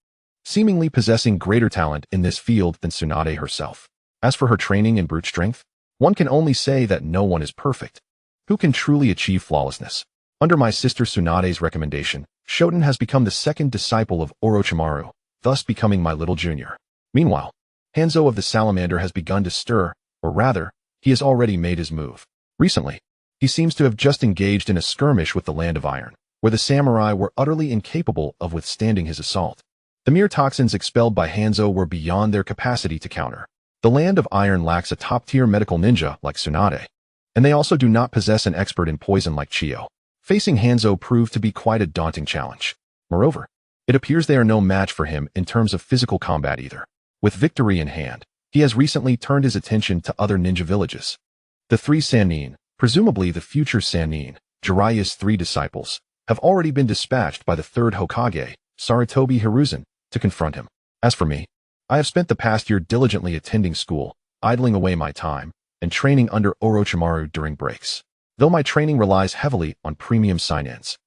seemingly possessing greater talent in this field than Tsunade herself. As for her training in brute strength, one can only say that no one is perfect. Who can truly achieve flawlessness? Under my sister Tsunade's recommendation, Shoten has become the second disciple of Orochimaru, thus becoming my little junior. Meanwhile, Hanzo of the Salamander has begun to stir, or rather, he has already made his move. Recently, He seems to have just engaged in a skirmish with the Land of Iron, where the samurai were utterly incapable of withstanding his assault. The mere toxins expelled by Hanzo were beyond their capacity to counter. The Land of Iron lacks a top-tier medical ninja like Tsunade, and they also do not possess an expert in poison like Chiyo. Facing Hanzo proved to be quite a daunting challenge. Moreover, it appears they are no match for him in terms of physical combat either. With victory in hand, he has recently turned his attention to other ninja villages. The 3 Sannin, presumably the future Sannin, Jiraiya's 3 disciples, have already been dispatched by the 3rd Hokage, Sarutobi Hiruzen, to confront him. As for me, I have spent the past year diligently attending school, idling away my time, and training under Orochimaru during breaks, though my training relies heavily on premium sign-ins.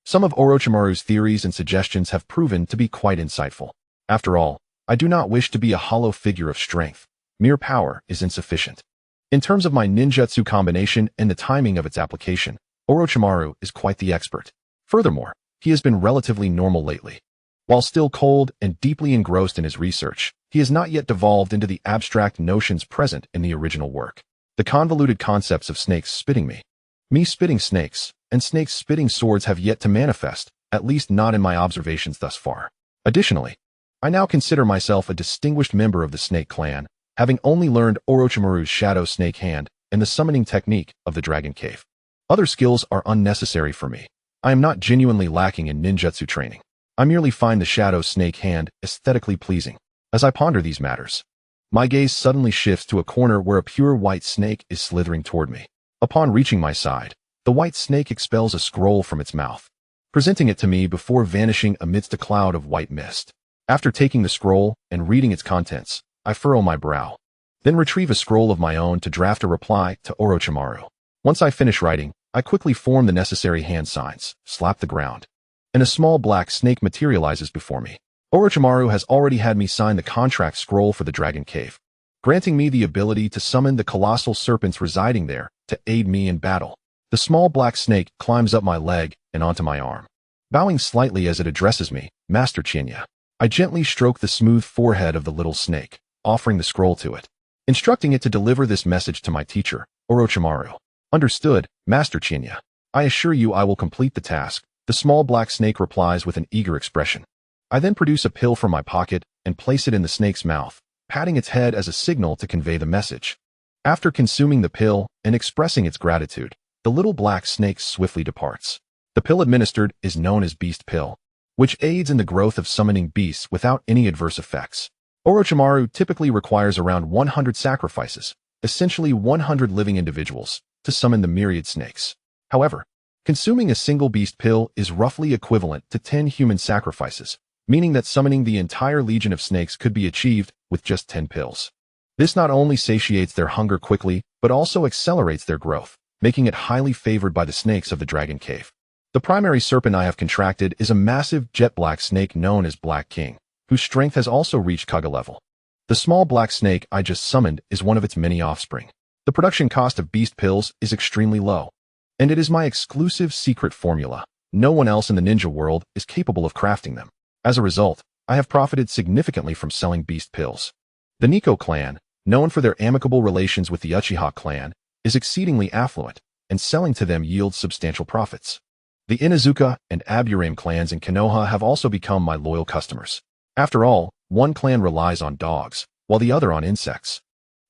Some of Orochimaru's theories and suggestions have proven to be quite insightful. After all, I do not wish to be a hollow figure of strength. Mere power is insufficient. In terms of my ninjutsu combination and the timing of its application, Orochimaru is quite the expert. Furthermore, he has been relatively normal lately. While still cold and deeply engrossed in his research, he has not yet devolved into the abstract notions present in the original work. The convoluted concepts of snakes spitting me spitting snakes, and snakes spitting swords have yet to manifest, at least not in my observations thus far. Additionally, I now consider myself a distinguished member of the Snake Clan, having only learned Orochimaru's Shadow Snake Hand and the summoning technique of the Dragon Cave. Other skills are unnecessary for me. I am not genuinely lacking in ninjutsu training. I merely find the Shadow Snake Hand aesthetically pleasing. As I ponder these matters, my gaze suddenly shifts to a corner where a pure white snake is slithering toward me. Upon reaching my side, the white snake expels a scroll from its mouth, presenting it to me before vanishing amidst a cloud of white mist. After taking the scroll and reading its contents, I furrow my brow, then retrieve a scroll of my own to draft a reply to Orochimaru. Once I finish writing, I quickly form the necessary hand signs, slap the ground, and a small black snake materializes before me. Orochimaru has already had me sign the contract scroll for the Dragon Cave, granting me the ability to summon the colossal serpents residing there to aid me in battle. The small black snake climbs up my leg and onto my arm. Bowing slightly as it addresses me, Master Chinya, I gently stroke the smooth forehead of the little snake, offering the scroll to it, instructing it to deliver this message to my teacher, Orochimaru. Understood, Master Chinya. I assure you I will complete the task. The small black snake replies with an eager expression. I then produce a pill from my pocket and place it in the snake's mouth, patting its head as a signal to convey the message. After consuming the pill and expressing its gratitude, the little black snake swiftly departs. The pill administered is known as Beast Pill, which aids in the growth of summoning beasts without any adverse effects. Orochimaru typically requires around 100 sacrifices, essentially 100 living individuals, to summon the myriad snakes. However, consuming a single beast pill is roughly equivalent to 10 human sacrifices, meaning that summoning the entire legion of snakes could be achieved with just 10 pills. This not only satiates their hunger quickly, but also accelerates their growth, making it highly favored by the snakes of the Dragon Cave. The primary serpent I have contracted is a massive jet black snake known as Black King, whose strength has also reached Kage level. The small black snake I just summoned is one of its many offspring. The production cost of beast pills is extremely low, and it is my exclusive secret formula. No one else in the ninja world is capable of crafting them. As a result, I have profited significantly from selling beast pills. The Nikko clan, known for their amicable relations with the Uchiha clan, is exceedingly affluent, and selling to them yields substantial profits. The Inuzuka and Aburame clans in Konoha have also become my loyal customers. After all, one clan relies on dogs, while the other on insects.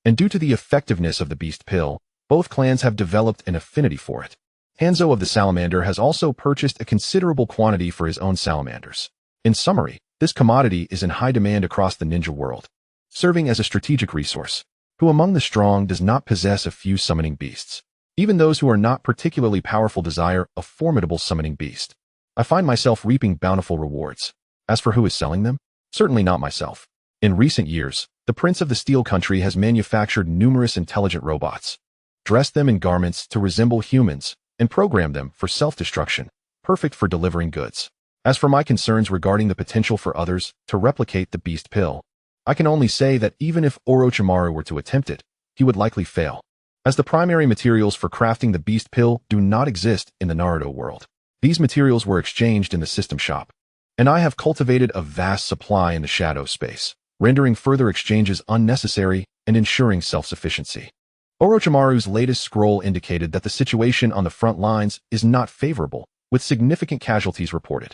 And due to the effectiveness of the beast pill, both clans have developed an affinity for it. Hanzo of the Salamander has also purchased a considerable quantity for his own salamanders. In summary, this commodity is in high demand across the ninja world, serving as a strategic resource. Who among the strong does not possess a few summoning beasts? Even those who are not particularly powerful desire a formidable summoning beast. I find myself reaping bountiful rewards. As for who is selling them? Certainly not myself. In recent years, the Prince of the Steel Country has manufactured numerous intelligent robots, dressed them in garments to resemble humans, and programmed them for self-destruction, perfect for delivering goods. As for my concerns regarding the potential for others to replicate the beast pill, I can only say that even if Orochimaru were to attempt it, he would likely fail, as the primary materials for crafting the beast pill do not exist in the Naruto world. These materials were exchanged in the system shop, and I have cultivated a vast supply in the shadow space, rendering further exchanges unnecessary and ensuring self-sufficiency. Orochimaru's latest scroll indicated that the situation on the front lines is not favorable, with significant casualties reported.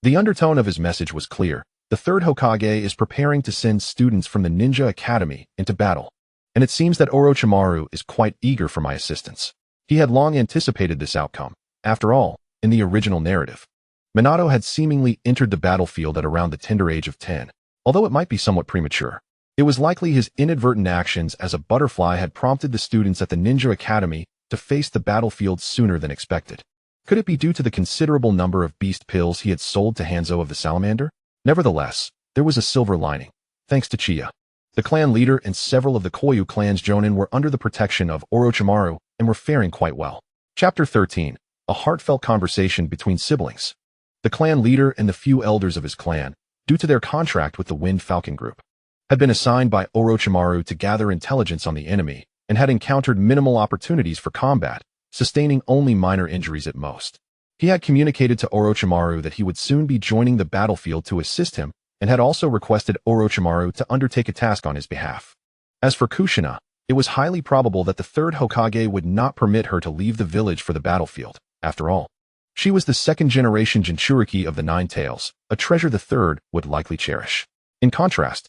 The undertone of his message was clear. The third Hokage is preparing to send students from the Ninja Academy into battle, and it seems that Orochimaru is quite eager for my assistance. He had long anticipated this outcome. After all, in the original narrative, Minato had seemingly entered the battlefield at around the tender age of 10, although it might be somewhat premature. It was likely his inadvertent actions as a butterfly had prompted the students at the Ninja Academy to face the battlefield sooner than expected. Could it be due to the considerable number of beast pills he had sold to Hanzo of the Salamander? Nevertheless, there was a silver lining. Thanks to Uchiha, the clan leader and several of the Koyu clan's jonin were under the protection of Orochimaru and were faring quite well. Chapter 13. A heartfelt conversation between siblings. The clan leader and the few elders of his clan, due to their contract with the Wind Falcon Group, had been assigned by Orochimaru to gather intelligence on the enemy and had encountered minimal opportunities for combat, sustaining only minor injuries at most. He had communicated to Orochimaru that he would soon be joining the battlefield to assist him and had also requested Orochimaru to undertake a task on his behalf. As for Kushina, it was highly probable that the third Hokage would not permit her to leave the village for the battlefield. After all, she was the second-generation Jinchuriki of the Nine Tails, a treasure the third would likely cherish. In contrast,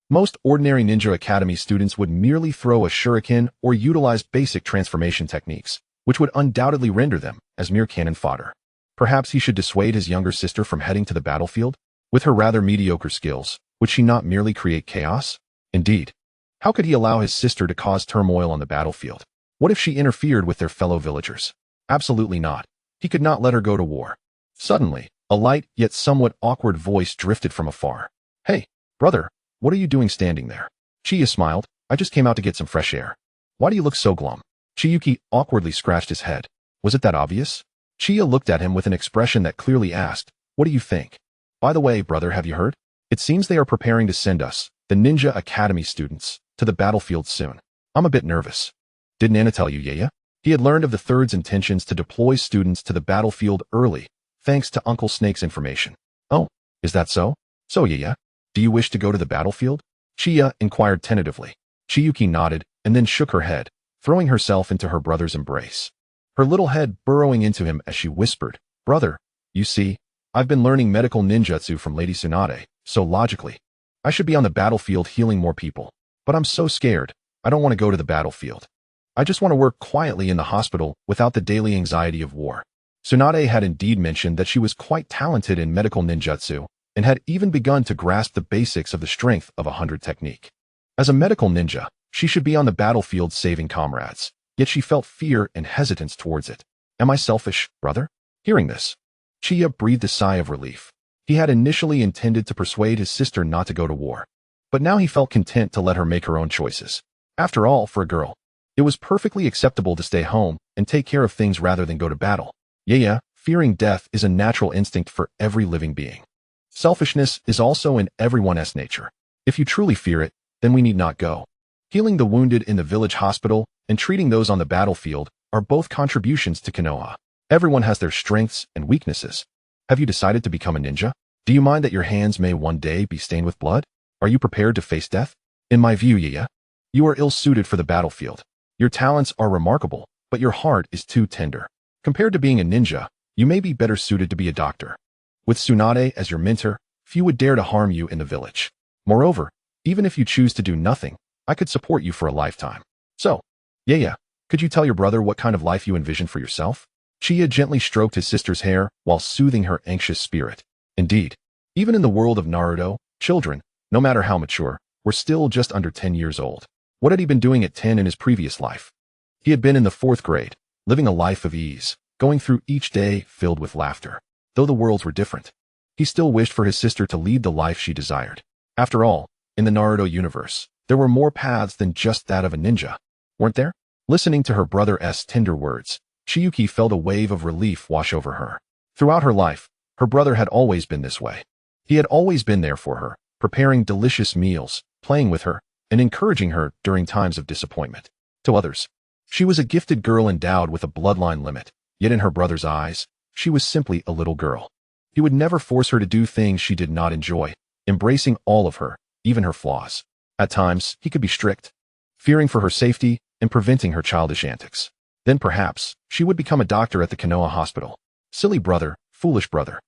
most ordinary Ninja Academy students would merely throw a shuriken or utilize basic transformation techniques, which would undoubtedly render them as mere cannon fodder. Perhaps he should dissuade his younger sister from heading to the battlefield? With her rather mediocre skills, would she not merely create chaos? Indeed, how could he allow his sister to cause turmoil on the battlefield? What if she interfered with their fellow villagers? Absolutely not. He could not let her go to war. Suddenly, a light yet somewhat awkward voice drifted from afar. "Hey, brother, what are you doing standing there?" Uchiha smiled. "I just came out to get some fresh air." "Why do you look so glum?" Chiyuki awkwardly scratched his head. Was it that obvious? Uchiha looked at him with an expression that clearly asked, "What do you think?" "By the way, brother, have you heard? It seems they are preparing to send us, the Ninja Academy students, to the battlefield soon. I'm a bit nervous." "Did Nana tell you, Yaya?" He had learned of the third's intentions to deploy students to the battlefield early, thanks to Uncle Snake's information. "Oh, is that so? So Yaya, do you wish to go to the battlefield?" Uchiha inquired tentatively. Chiyuki nodded and then shook her head, throwing herself into her brother's embrace, her little head burrowing into him as she whispered, "Brother, you see, I've been learning medical ninjutsu from Lady Tsunade, so logically, I should be on the battlefield healing more people. But I'm so scared, I don't want to go to the battlefield. I just want to work quietly in the hospital without the daily anxiety of war." Tsunade had indeed mentioned that she was quite talented in medical ninjutsu and had even begun to grasp the basics of the strength of 100 technique. As a medical ninja, she should be on the battlefield saving comrades, yet she felt fear and hesitance towards it. "Am I selfish, brother?" Hearing this, Uchiha breathed a sigh of relief. He had initially intended to persuade his sister not to go to war, but now he felt content to let her make her own choices. After all, for a girl, it was perfectly acceptable to stay home and take care of things rather than go to battle. Yeah, fearing death is a natural instinct for every living being. Selfishness is also in everyone's nature. If you truly fear it, then we need not go. Healing the wounded in the village hospital and treating those on the battlefield are both contributions to Konoha. Everyone has their strengths and weaknesses. Have you decided to become a ninja? Do you mind that your hands may one day be stained with blood? Are you prepared to face death? In my view, Yaya, you are ill-suited for the battlefield. Your talents are remarkable, but your heart is too tender. Compared to being a ninja, you may be better suited to be a doctor. With Tsunade as your mentor, few would dare to harm you in the village. Moreover, even if you choose to do nothing, I could support you for a lifetime. So, Yaya, could you tell your brother what kind of life you envision for yourself?" Uchiha gently stroked his sister's hair while soothing her anxious spirit. Indeed, even in the world of Naruto, children, no matter how mature, were still just under 10 years old. What had he been doing at 10 in his previous life? He had been in the 4th grade, living a life of ease, going through each day filled with laughter. Though the worlds were different, he still wished for his sister to lead the life she desired. After all, in the Naruto universe, there were more paths than just that of a ninja, weren't there? Listening to her brother's tender words, Chiyuki felt a wave of relief wash over her. Throughout her life, her brother had always been this way. He had always been there for her, preparing delicious meals, playing with her, and encouraging her during times of disappointment. To others, she was a gifted girl endowed with a bloodline limit, yet in her brother's eyes, she was simply a little girl. He would never force her to do things she did not enjoy, embracing all of her, even her flaws. At times, he could be strict, fearing for her safety and preventing her childish antics. Then perhaps she would become a doctor at the Konoha hospital. Silly brother, foolish brother.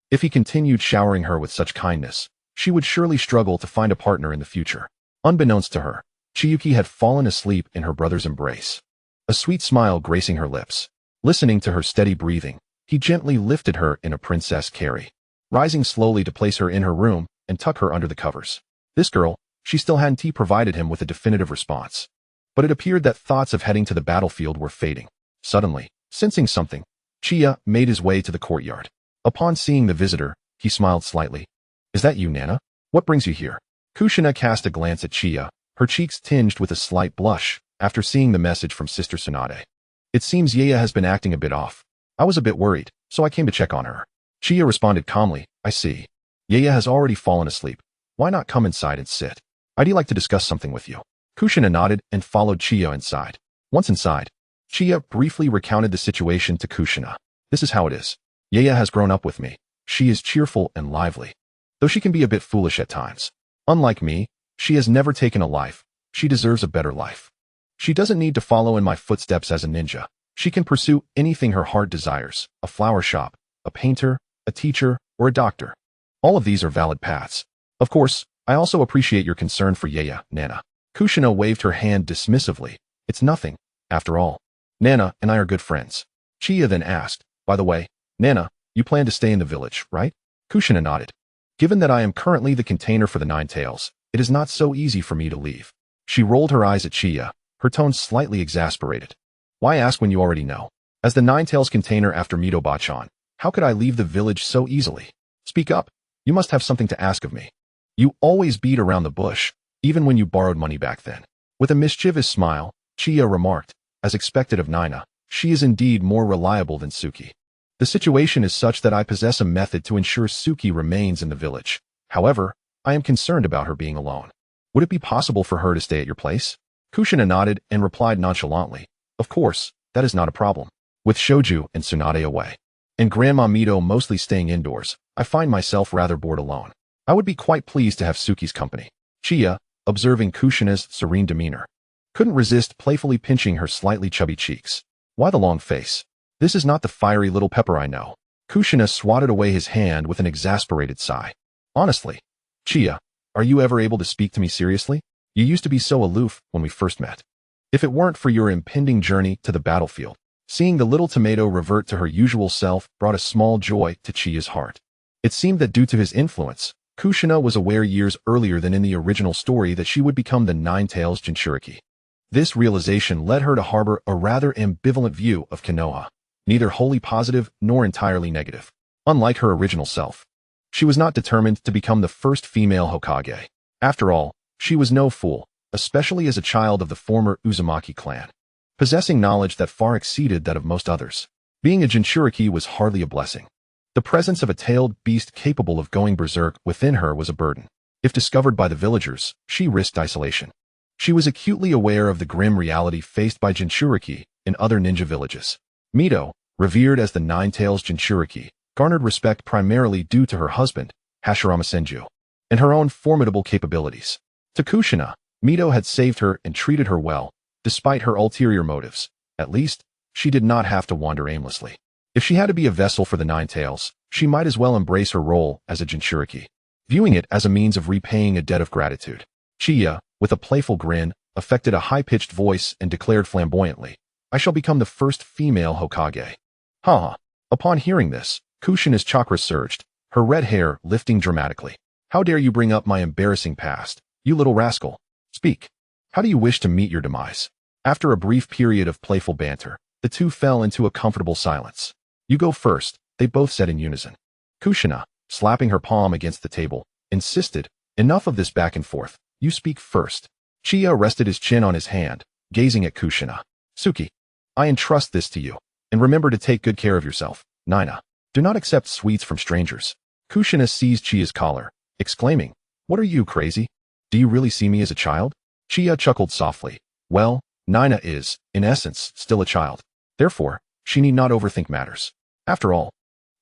If he continued showering her with such kindness, she would surely struggle to find a partner in the future. Unbeknownst to her, Chiyuki had fallen asleep in her brother's embrace, a sweet smile gracing her lips. Listening to her steady breathing, he gently lifted her in a princess carry, rising slowly to place her in her room and tuck her under the covers. This girl, she still hadn't provided him with a definitive response. But it appeared that thoughts of heading to the battlefield were fading. Suddenly, sensing something, Chiya made his way to the courtyard. Upon seeing the visitor, he smiled slightly. Is that you, Nana? What brings you here? Kushina cast a glance at Chiya, her cheeks tinged with a slight blush, after seeing the message from Sister Tsunade. It seems Yaya has been acting a bit off. I was a bit worried, so I came to check on her. Chiya responded calmly, I see. Yaya has already fallen asleep. Why not come inside and sit? I'd like to discuss something with you. Kushina nodded and followed Chiya inside. Once inside, Chiya briefly recounted the situation to Kushina. This is how it is. Yaya has grown up with me. She is cheerful and lively, though she can be a bit foolish at times. Unlike me, she has never taken a life. She deserves a better life. She doesn't need to follow in my footsteps as a ninja. She can pursue anything her heart desires, a flower shop, a painter, a teacher, or a doctor. All of these are valid paths. Of course, I also appreciate your concern for Yaya, Nana. Kushina waved her hand dismissively. It's nothing, after all. Nana and I are good friends. Chiya then asked, by the way, Nana, you plan to stay in the village, right? Kushina nodded. Given that I am currently the container for the Nine Tails, it is not so easy for me to leave. She rolled her eyes at Chiya, her tone slightly exasperated. Why ask when you already know? As the Nine Tails container after Mito Bachan, how could I leave the village so easily? Speak up. You must have something to ask of me. You always beat around the bush, even when you borrowed money back then. With a mischievous smile, Chiya remarked, as expected of Nina, she is indeed more reliable than Suki. The situation is such that I possess a method to ensure Suki remains in the village. However, I am concerned about her being alone. Would it be possible for her to stay at your place? Kushina nodded and replied nonchalantly, of course, that is not a problem. With Shoju and Tsunade away, and Grandma Mito mostly staying indoors, I find myself rather bored alone. I would be quite pleased to have Suki's company. Chiya, observing Kushina's serene demeanor, couldn't resist playfully pinching her slightly chubby cheeks. Why the long face? This is not the fiery little pepper I know. Kushina swatted away his hand with an exasperated sigh. Honestly, Chiya, are you ever able to speak to me seriously? You used to be so aloof when we first met. If it weren't for your impending journey to the battlefield, seeing the little tomato revert to her usual self brought a small joy to Chiya's heart. It seemed that due to his influence, Kushina was aware years earlier than in the original story that she would become the Nine Tails Jinchuriki. This realization led her to harbor a rather ambivalent view of Konoha, neither wholly positive nor entirely negative. Unlike her original self, she was not determined to become the first female Hokage. After all, she was no fool, especially as a child of the former Uzumaki clan, possessing knowledge that far exceeded that of most others. Being a Jinchuriki was hardly a blessing. The presence of a tailed beast capable of going berserk within her was a burden. If discovered by the villagers, she risked isolation. She was acutely aware of the grim reality faced by Jinchuriki in other ninja villages. Mito, revered as the Nine Tails Jinchuriki, garnered respect primarily due to her husband, Hashirama Senju, and her own formidable capabilities. To Kushina, Mito had saved her and treated her well, despite her ulterior motives. At least, she did not have to wander aimlessly. If she had to be a vessel for the Nine Tails, she might as well embrace her role as a Jinchuriki, viewing it as a means of repaying a debt of gratitude. Chiya, with a playful grin, affected a high-pitched voice and declared flamboyantly, I shall become the first female Hokage. Ha! Upon hearing this, Kushina's chakra surged, her red hair lifting dramatically. How dare you bring up my embarrassing past, you little rascal? Speak. How do you wish to meet your demise? After a brief period of playful banter, the two fell into a comfortable silence. You go first, they both said in unison. Kushina, slapping her palm against the table, insisted, enough of this back and forth, you speak first. Chiya rested his chin on his hand, gazing at Kushina. Suki, I entrust this to you, and remember to take good care of yourself. Nina, do not accept sweets from strangers. Kushina seized Chiya's collar, exclaiming, what are you, crazy? Do you really see me as a child? Chiya chuckled softly. Well, Nina is, in essence, still a child. Therefore, she need not overthink matters. After all,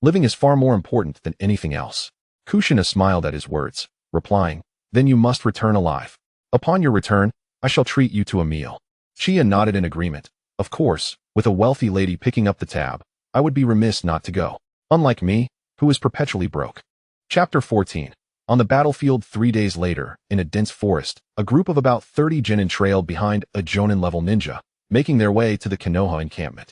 living is far more important than anything else. Kushina smiled at his words, replying, then you must return alive. Upon your return, I shall treat you to a meal. Chia nodded in agreement. Of course, with a wealthy lady picking up the tab, I would be remiss not to go. Unlike me, who is perpetually broke. Chapter 14. On the battlefield 3 days later, in a dense forest, a group of about 30 genin trailed behind a jonin-level ninja, making their way to the Konoha encampment.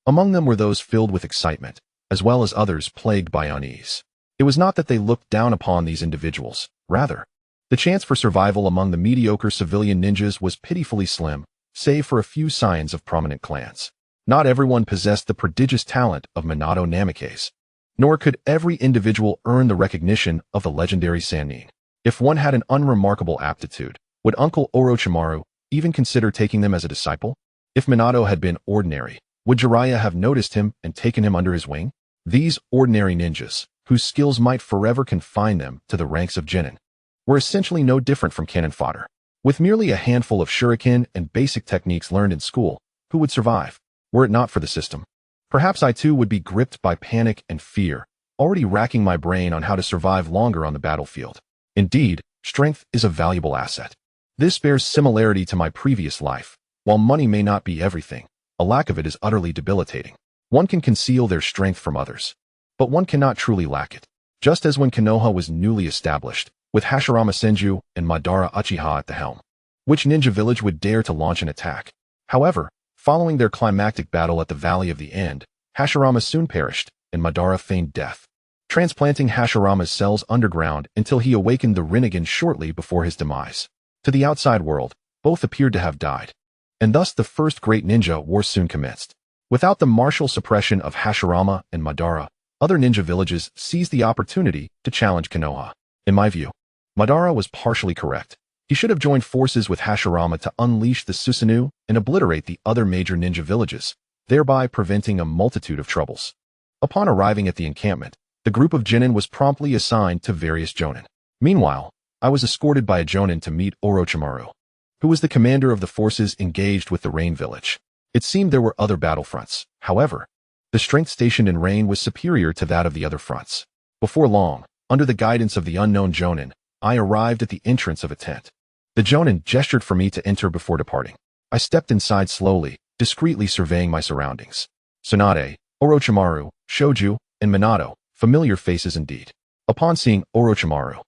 Among them were those filled with excitement, as well as others plagued by unease. It was not that they looked down upon these individuals. Rather, the chance for survival among the mediocre civilian ninjas was pitifully slim, save for a few scions of prominent clans. Not everyone possessed the prodigious talent of Minato Namikaze, nor could every individual earn the recognition of the legendary Sannin. If one had an unremarkable aptitude, would Uncle Orochimaru even consider taking them as a disciple? If Minato had been ordinary, would Jiraiya have noticed him and taken him under his wing? These ordinary ninjas, whose skills might forever confine them to the ranks of genin, were essentially no different from cannon fodder. With merely a handful of shuriken and basic techniques learned in school, who would survive? Were it not for the system, perhaps I too would be gripped by panic and fear, already racking my brain on how to survive longer on the battlefield. Indeed, strength is a valuable asset. This bears similarity to my previous life. While money may not be everything, a lack of it is utterly debilitating. One can conceal their strength from others, but one cannot truly lack it. Just as when Konoha was newly established, with Hashirama Senju and Madara Uchiha at the helm, which ninja village would dare to launch an attack? However, following their climactic battle at the Valley of the End, Hashirama soon perished, and Madara feigned death, transplanting Hashirama's cells underground until he awakened the Rinnegan shortly before his demise. To the outside world, both appeared to have died, and thus the first great ninja war soon commenced. Without the martial suppression of Hashirama and Madara, other ninja villages seized the opportunity to challenge Konoha. In my view, Madara was partially correct. He should have joined forces with Hashirama to unleash the Susanoo and obliterate the other major ninja villages, thereby preventing a multitude of troubles. Upon arriving at the encampment, the group of genin was promptly assigned to various jonin. Meanwhile, I was escorted by a jonin to meet Orochimaru, who was the commander of the forces engaged with the Rain Village. It seemed there were other battlefronts. However, the strength stationed in Rain was superior to that of the other fronts. Before long, under the guidance of the unknown jonin, I arrived at the entrance of a tent. The jonin gestured for me to enter before departing. I stepped inside slowly, discreetly surveying my surroundings. Tsunade, Orochimaru, Shoju, and Minato, familiar faces indeed. Upon seeing Orochimaru,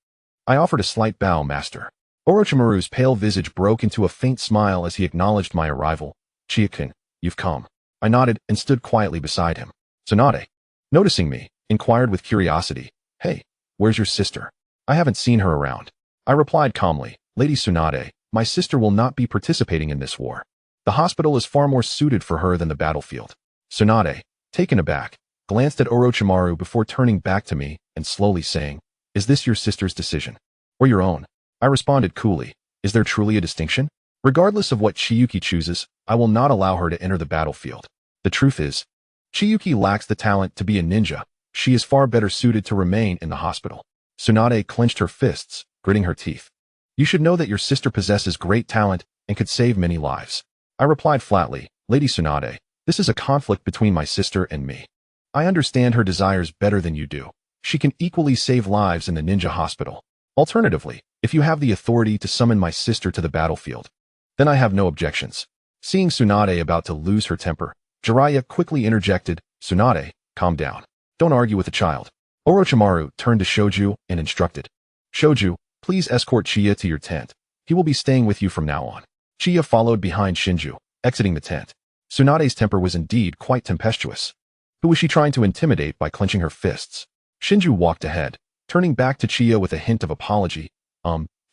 I offered a slight bow, master. Orochimaru's pale visage broke into a faint smile as he acknowledged my arrival. Chia-kun, you've come. I nodded and stood quietly beside him. Tsunade, noticing me, inquired with curiosity, "Hey, where's your sister? I haven't seen her around." I replied calmly, "Lady Tsunade, my sister will not be participating in this war. The hospital is far more suited for her than the battlefield." Tsunade, taken aback, glanced at Orochimaru before turning back to me and slowly saying, "Is this your sister's decision? Or your own?" I responded coolly, "Is there truly a distinction? Regardless of what Chiyuki chooses, I will not allow her to enter the battlefield. The truth is, Chiyuki lacks the talent to be a ninja. She is far better suited to remain in the hospital." Tsunade clenched her fists, gritting her teeth. "You should know that your sister possesses great talent and could save many lives." I replied flatly, "Lady Tsunade, this is a conflict between my sister and me. I understand her desires better than you do. She can equally save lives in the ninja hospital. Alternatively, if you have the authority to summon my sister to the battlefield, then I have no objections." Seeing Tsunade about to lose her temper, Jiraiya quickly interjected, "Tsunade, calm down. Don't argue with a child." Orochimaru turned to Shoju and instructed, "Shoju, please escort Chia to your tent. He will be staying with you from now on." Chia followed behind Shinju, exiting the tent. Tsunade's temper was indeed quite tempestuous. Who was she trying to intimidate by clenching her fists? Shinju walked ahead, turning back to Chia with a hint of apology.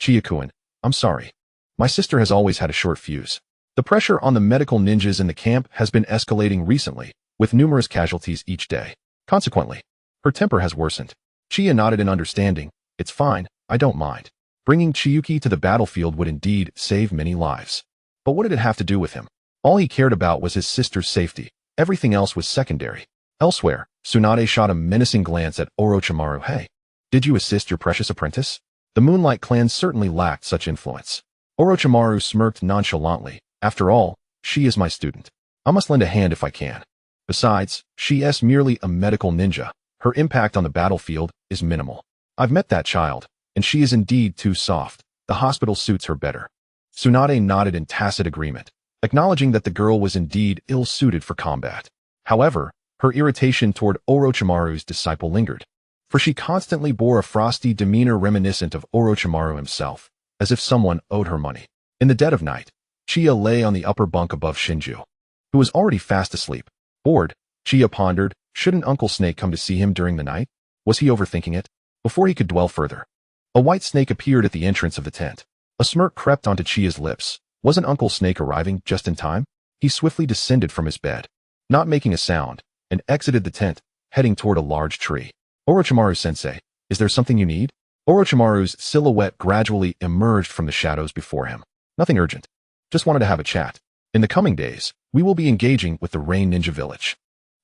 Chia-kun, I'm sorry. My sister has always had a short fuse. The pressure on the medical ninjas in the camp has been escalating recently, with numerous casualties each day. Consequently, her temper has worsened." Chia nodded in understanding. "It's fine, I don't mind. Bringing Chiyuki to the battlefield would indeed save many lives. But what did it have to do with him? All he cared about was his sister's safety. Everything else was secondary." Elsewhere, Tsunade shot a menacing glance at Orochimaru. "Hey, did you assist your precious apprentice?" The Moonlight clan certainly lacked such influence. Orochimaru smirked nonchalantly. "After all, she is my student. I must lend a hand if I can. Besides, she is merely a medical ninja. Her impact on the battlefield is minimal. I've met that child, and she is indeed too soft. The hospital suits her better." Tsunade nodded in tacit agreement. acknowledging that the girl was indeed ill-suited for combat. However, her irritation toward Orochimaru's disciple lingered, for she constantly bore a frosty demeanor reminiscent of Orochimaru himself, as if someone owed her money. In the dead of night, Chiya lay on the upper bunk above Senju, who was already fast asleep. Bored, Chiya pondered, shouldn't Uncle Snake come to see him during the night? Was he overthinking it? Before he could dwell further, a white snake appeared at the entrance of the tent. A smirk crept onto Chiya's lips. Wasn't Uncle Snake arriving just in time? He swiftly descended from his bed, not making a sound, and exited the tent, heading toward a large tree. Orochimaru-sensei, is there something you need? Orochimaru's silhouette gradually emerged from the shadows before him. Nothing urgent. Just wanted to have a chat. In the coming days, we will be engaging with the Rain Ninja Village.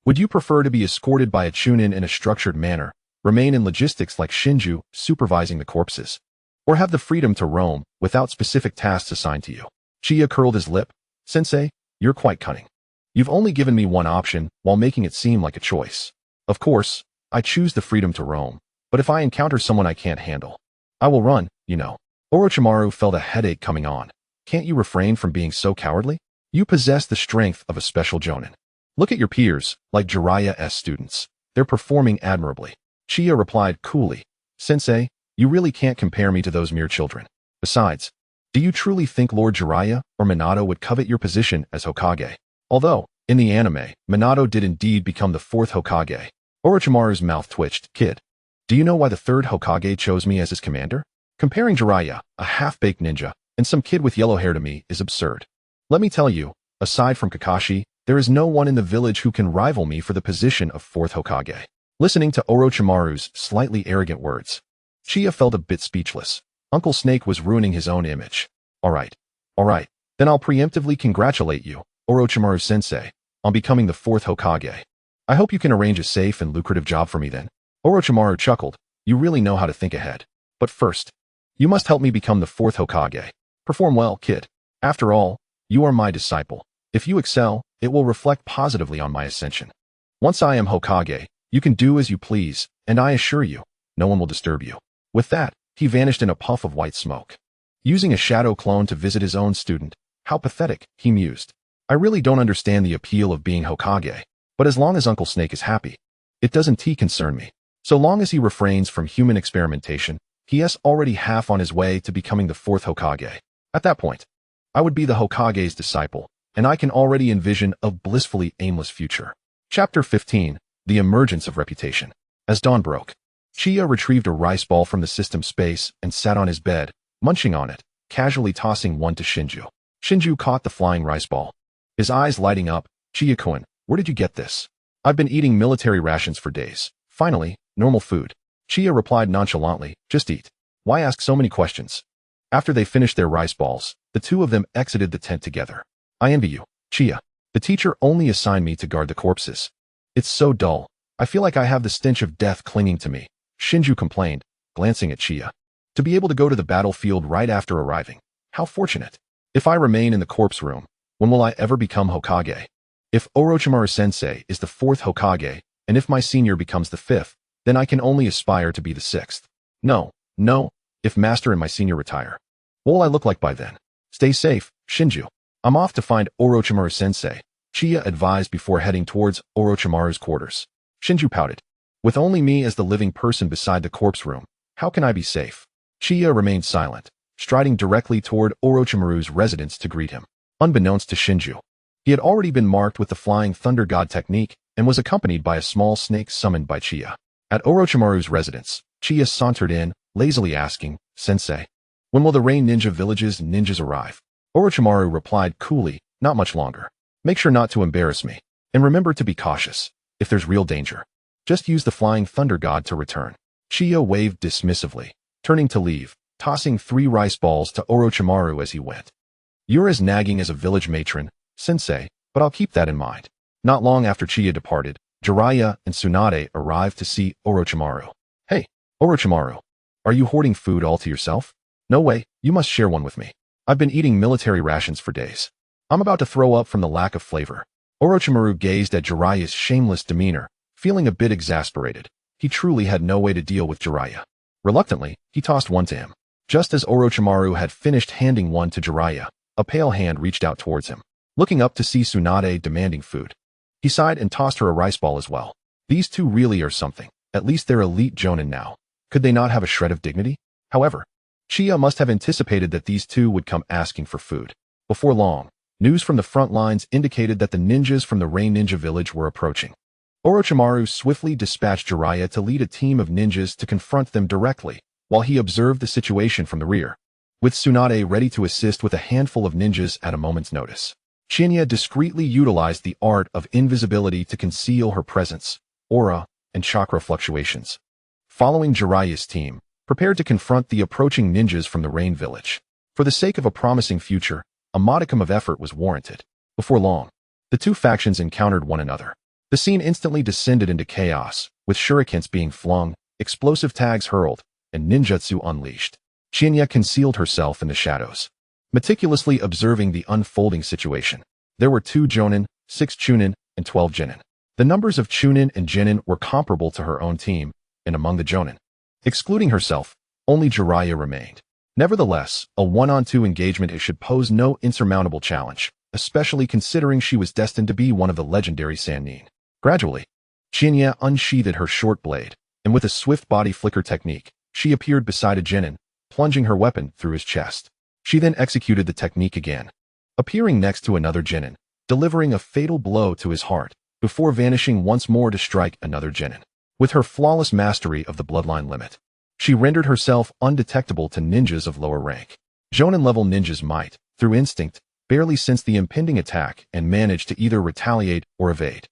Would you prefer to be escorted by a chunin in a structured manner, remain in logistics like Senju, supervising the corpses, or have the freedom to roam without specific tasks assigned to you? Chiya curled his lip. Sensei, you're quite cunning. You've only given me one option while making it seem like a choice. Of course, I choose the freedom to roam, but if I encounter someone I can't handle, I will run, you know. Orochimaru felt a headache coming on. Can't you refrain from being so cowardly? You possess the strength of a special jonin. Look at your peers, like Jiraiya's students. They're performing admirably. Chiya replied coolly. Sensei, you really can't compare me to those mere children. Besides, do you truly think Lord Jiraiya or Minato would covet your position as Hokage? Although, in the anime, Minato did indeed become the 4th Hokage. Orochimaru's mouth twitched. Kid, do you know why the 3rd Hokage chose me as his commander? Comparing Jiraiya, a half-baked ninja, and some kid with yellow hair to me is absurd. Let me tell you, aside from Kakashi, there is no one in the village who can rival me for the position of 4th Hokage. Listening to Orochimaru's slightly arrogant words, Chiya felt a bit speechless. Uncle Snake was ruining his own image. All right, then I'll preemptively congratulate you, Orochimaru-sensei, on becoming the 4th Hokage. I hope you can arrange a safe and lucrative job for me then. Orochimaru chuckled. You really know how to think ahead. But first, you must help me become the 4th Hokage. Perform well, kid. After all, you are my disciple. If you excel, it will reflect positively on my ascension. Once I am Hokage, you can do as you please, and I assure you, no one will disturb you. With that, he vanished in a puff of white smoke. Using a shadow clone to visit his own student, how pathetic, he mused. I really don't understand the appeal of being Hokage, but as long as Uncle Snake is happy, it doesn't concern me. So long as he refrains from human experimentation, he is already half on his way to becoming the 4th Hokage. At that point, I would be the Hokage's disciple, and I can already envision a blissfully aimless future. Chapter 15, The Emergence of Reputation. As dawn broke, Chiya retrieved a rice ball from the system space and sat on his bed, munching on it, casually tossing one to Senju. Senju caught the flying rice ball. His eyes lighting up. Chiya-kun, where did you get this? I've been eating military rations for days. Finally, normal food. Chiya replied nonchalantly, just eat. Why ask so many questions? After they finished their rice balls, the two of them exited the tent together. I envy you, Chiya. The teacher only assigned me to guard the corpses. It's so dull. I feel like I have the stench of death clinging to me, Senju complained, glancing at Chiya. To be able to go to the battlefield right after arriving. How fortunate. If I remain in the corpse room, when will I ever become Hokage? If Orochimaru-sensei is the 4th Hokage, and if my senior becomes the 5th, then I can only aspire to be the 6th. No, if master and my senior retire. What will I look like by then? Stay safe, Senju. I'm off to find Orochimaru-sensei, Chiya advised before heading towards Orochimaru's quarters. Senju pouted. With only me as the living person beside the corpse room, how can I be safe? Chiya remained silent, striding directly toward Orochimaru's residence to greet him. Unbeknownst to Senju, he had already been marked with the Flying Thunder God technique and was accompanied by a small snake summoned by Chiya. At Orochimaru's residence, Chiya sauntered in, lazily asking, Sensei, when will the Rain Ninja Village's ninjas arrive? Orochimaru replied coolly, not much longer. Make sure not to embarrass me, and remember to be cautious. If there's real danger, just use the Flying Thunder God to return. Chiya waved dismissively, turning to leave, tossing 3 rice balls to Orochimaru as he went. You're as nagging as a village matron, Sensei, but I'll keep that in mind. Not long after Chiya departed, Jiraiya and Tsunade arrived to see Orochimaru. Hey, Orochimaru, are you hoarding food all to yourself? No way, you must share one with me. I've been eating military rations for days. I'm about to throw up from the lack of flavor. Orochimaru gazed at Jiraiya's shameless demeanor, feeling a bit exasperated. He truly had no way to deal with Jiraiya. Reluctantly, he tossed one to him. Just as Orochimaru had finished handing one to Jiraiya, a pale hand reached out towards him. looking up to see Tsunade demanding food. He sighed and tossed her a rice ball as well. These two really are something. At least they're elite jonin now. Could they not have a shred of dignity? However, Uchiha must have anticipated that these two would come asking for food. Before long, news from the front lines indicated that the ninjas from the Rain Ninja village were approaching. Orochimaru swiftly dispatched Jiraiya to lead a team of ninjas to confront them directly, while he observed the situation from the rear, with Tsunade ready to assist with a handful of ninjas at a moment's notice. Shinya discreetly utilized the art of invisibility to conceal her presence, aura, and chakra fluctuations. Following Jiraiya's team, prepared to confront the approaching ninjas from the Rain Village. For the sake of a promising future, a modicum of effort was warranted. Before long, the two factions encountered one another. The scene instantly descended into chaos, with shurikens being flung, explosive tags hurled, and ninjutsu unleashed. Shinya concealed herself in the shadows, meticulously observing the unfolding situation. There were 2 jonin, 6 chunin, and 12 genin. The numbers of chunin and genin were comparable to her own team, and among the jonin, excluding herself, only Jiraiya remained. Nevertheless, a 1-on-2 engagement should pose no insurmountable challenge, especially considering she was destined to be one of the legendary Sannin. Gradually, Shinya unsheathed her short blade, and with a swift body flicker technique, she appeared beside a genin, plunging her weapon through his chest. She then executed the technique again, appearing next to another genin, delivering a fatal blow to his heart, before vanishing once more to strike another genin. With her flawless mastery of the bloodline limit, she rendered herself undetectable to ninjas of lower rank. Jonin-level ninjas might, through instinct, barely sense the impending attack and manage to either retaliate or evade.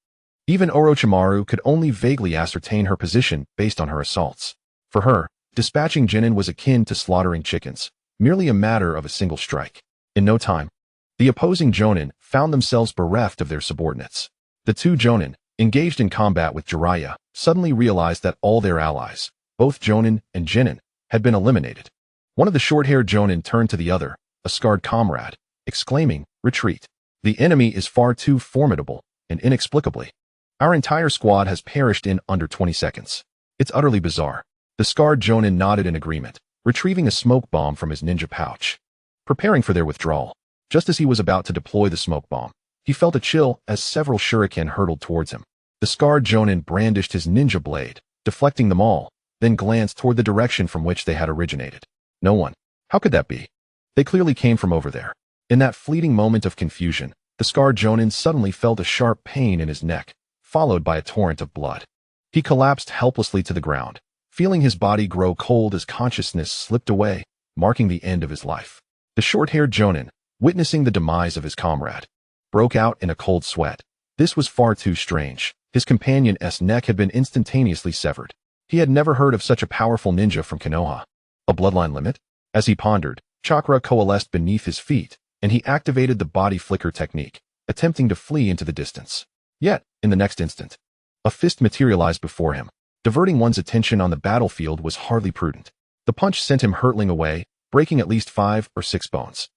Even Orochimaru could only vaguely ascertain her position based on her assaults. For her, dispatching genin was akin to slaughtering chickens, merely a matter of a single strike. In no time, the opposing jonin found themselves bereft of their subordinates. The 2 jonin, engaged in combat with Jiraiya, suddenly realized that all their allies, both jonin and genin, had been eliminated. One of the short-haired jonin turned to the other, a scarred comrade, exclaiming, "Retreat. The enemy is far too formidable, and inexplicably, our entire squad has perished in under 20 seconds. It's utterly bizarre." The scarred jonin nodded in agreement, retrieving a smoke bomb from his ninja pouch, preparing for their withdrawal. Just as he was about to deploy the smoke bomb, he felt a chill as several shuriken hurtled towards him. The scarred jonin brandished his ninja blade, deflecting them all, then glanced toward the direction from which they had originated. No one. How could that be? They clearly came from over there. In that fleeting moment of confusion, the scarred jonin suddenly felt a sharp pain in his neck, followed by a torrent of blood. He collapsed helplessly to the ground, feeling his body grow cold as consciousness slipped away, marking the end of his life. The short-haired jonin, witnessing the demise of his comrade, broke out in a cold sweat. This was far too strange. His companion's neck had been instantaneously severed. He had never heard of such a powerful ninja from Konoha. A bloodline limit? As he pondered, chakra coalesced beneath his feet, and he activated the body flicker technique, attempting to flee into the distance. Yet, in the next instant, a fist materialized before him. Diverting one's attention on the battlefield was hardly prudent. The punch sent him hurtling away, breaking at least 5 or 6 bones.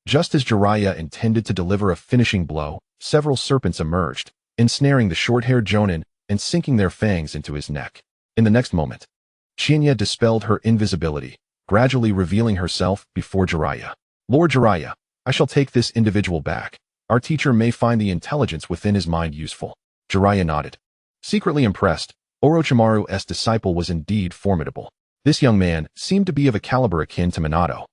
Just as Jiraiya intended to deliver a finishing blow, several serpents emerged, ensnaring the short-haired jonin and sinking their fangs into his neck. In the next moment, Shinya dispelled her invisibility, gradually revealing herself before Jiraiya. "Lord Jiraiya, I shall take this individual back. Our teacher may find the intelligence within his mind useful." Jiraiya nodded. Secretly impressed, Orochimaru's disciple was indeed formidable. This young man seemed to be of a caliber akin to Minato.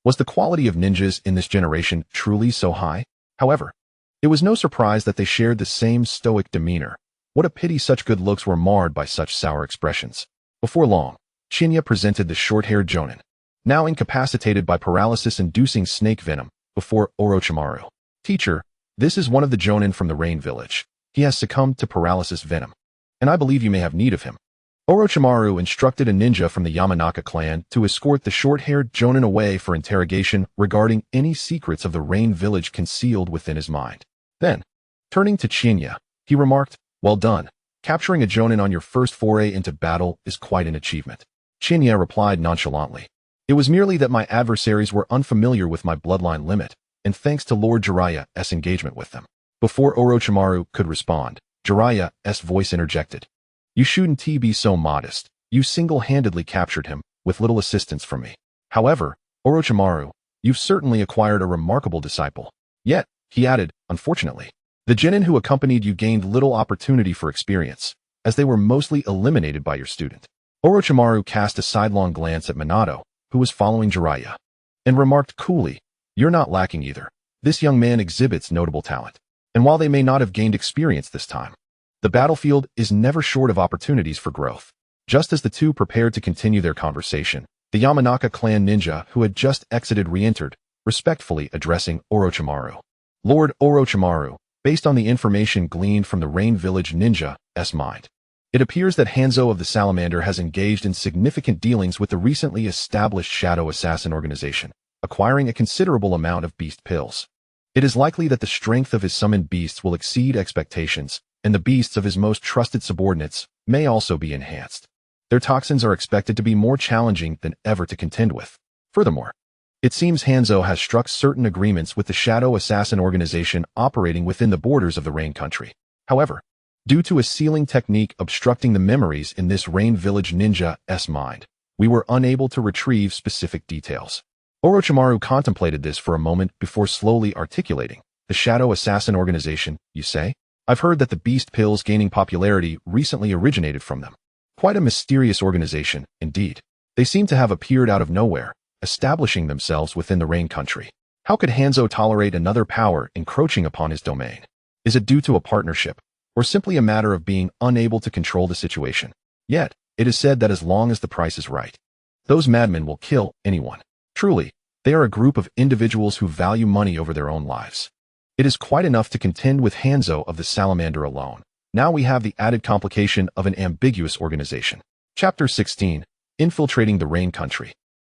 Was the quality of ninjas in this generation truly so high? However, it was no surprise that they shared the same stoic demeanor. What a pity such good looks were marred by such sour expressions. Before long, Shinya presented the short-haired jonin, now incapacitated by paralysis-inducing snake venom, before Orochimaru. "Teacher, this is one of the jonin from the Rain Village. He has succumbed to paralysis venom, and I believe you may have need of him." Orochimaru instructed a ninja from the Yamanaka clan to escort the short-haired jonin away for interrogation regarding any secrets of the Rain Village concealed within his mind. Then, turning to Shinya, he remarked, "Well done. Capturing a jonin on your first foray into battle is quite an achievement." Shinya replied nonchalantly, "It was merely that my adversaries were unfamiliar with my bloodline limit, and thanks to Lord Jiraiya's engagement with them." Before Orochimaru could respond, Jiraiya's voice interjected, "You shouldn't be so modest. You single-handedly captured him, with little assistance from me. However, Orochimaru, you've certainly acquired a remarkable disciple. Yet, He added, unfortunately. The genin who accompanied you gained little opportunity for experience, as they were mostly eliminated by your student. Orochimaru cast a sidelong glance at Minato, who was following Jiraiya, and remarked coolly, "You're not lacking either. This young man exhibits notable talent. And while they may not have gained experience this time, the battlefield is never short of opportunities for growth." Just as the two prepared to continue their conversation, the Yamanaka clan ninja who had just exited re-entered, respectfully addressing Orochimaru. "Lord Orochimaru, based on the information gleaned from the Rain Village ninja's mind, it appears that Hanzo of the Salamander has engaged in significant dealings with the recently established Shadow Assassin organization, acquiring a considerable amount of beast pills. It is likely that the strength of his summoned beasts will exceed expectations, and the beasts of his most trusted subordinates may also be enhanced. Their toxins are expected to be more challenging than ever to contend with. Furthermore, it seems Hanzo has struck certain agreements with the Shadow Assassin organization operating within the borders of the Rain Country. However, due to a sealing technique obstructing the memories in this Rain Village ninja's mind, we were unable to retrieve specific details." Orochimaru contemplated this for a moment before slowly articulating, "The Shadow Assassin organization, you say? I've heard that the beast pills gaining popularity recently originated from them. Quite a mysterious organization, indeed. They seem to have appeared out of nowhere, establishing themselves within the Rain Country. How could Hanzo tolerate another power encroaching upon his domain? Is it due to a partnership, or simply a matter of being unable to control the situation? Yet, it is said that as long as the price is right, those madmen will kill anyone. Truly, they are a group of individuals who value money over their own lives. It is quite enough to contend with Hanzo of the Salamander alone. Now we have the added complication of an ambiguous organization." Chapter 16. Infiltrating the Rain Country.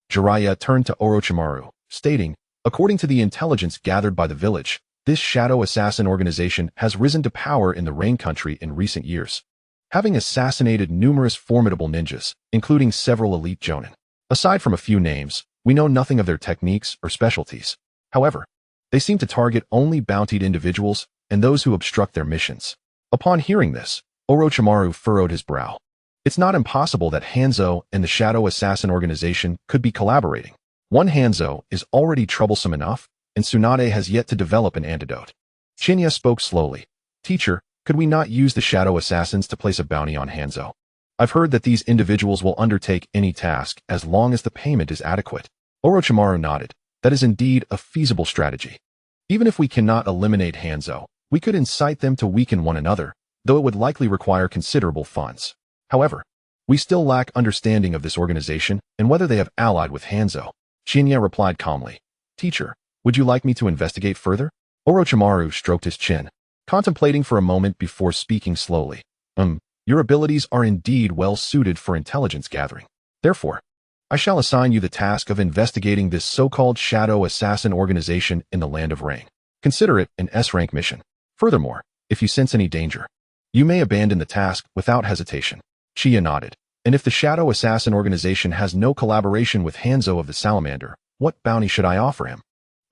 Jiraiya turned to Orochimaru, stating, "According to the intelligence gathered by the village, this Shadow Assassin organization has risen to power in the Rain Country in recent years, having assassinated numerous formidable ninjas, including several elite jonin. Aside from a few names, we know nothing of their techniques or specialties. However, they seem to target only bountied individuals and those who obstruct their missions." Upon hearing this, Orochimaru furrowed his brow. It's not impossible that Hanzo and the Shadow Assassin organization could be collaborating. One Hanzo is already troublesome enough, and Tsunade has yet to develop an antidote. Shinya spoke slowly. "Teacher, could we not use the Shadow Assassins to place a bounty on Hanzo? I've heard that these individuals will undertake any task as long as the payment is adequate." Orochimaru nodded. "That is indeed a feasible strategy. Even if we cannot eliminate Hanzo, we could incite them to weaken one another, though it would likely require considerable funds. However, we still lack understanding of this organization and whether they have allied with Hanzo." Shinya replied calmly. "Teacher, would you like me to investigate further?" Orochimaru stroked his chin, contemplating for a moment before speaking slowly. Your abilities are indeed well suited for intelligence gathering. Therefore, I shall assign you the task of investigating this so-called Shadow Assassin organization in the Land of Rain. Consider it an S-rank mission. Furthermore, if you sense any danger, you may abandon the task without hesitation." Chia nodded. "And if the Shadow Assassin organization has no collaboration with Hanzo of the Salamander, what bounty should I offer him?"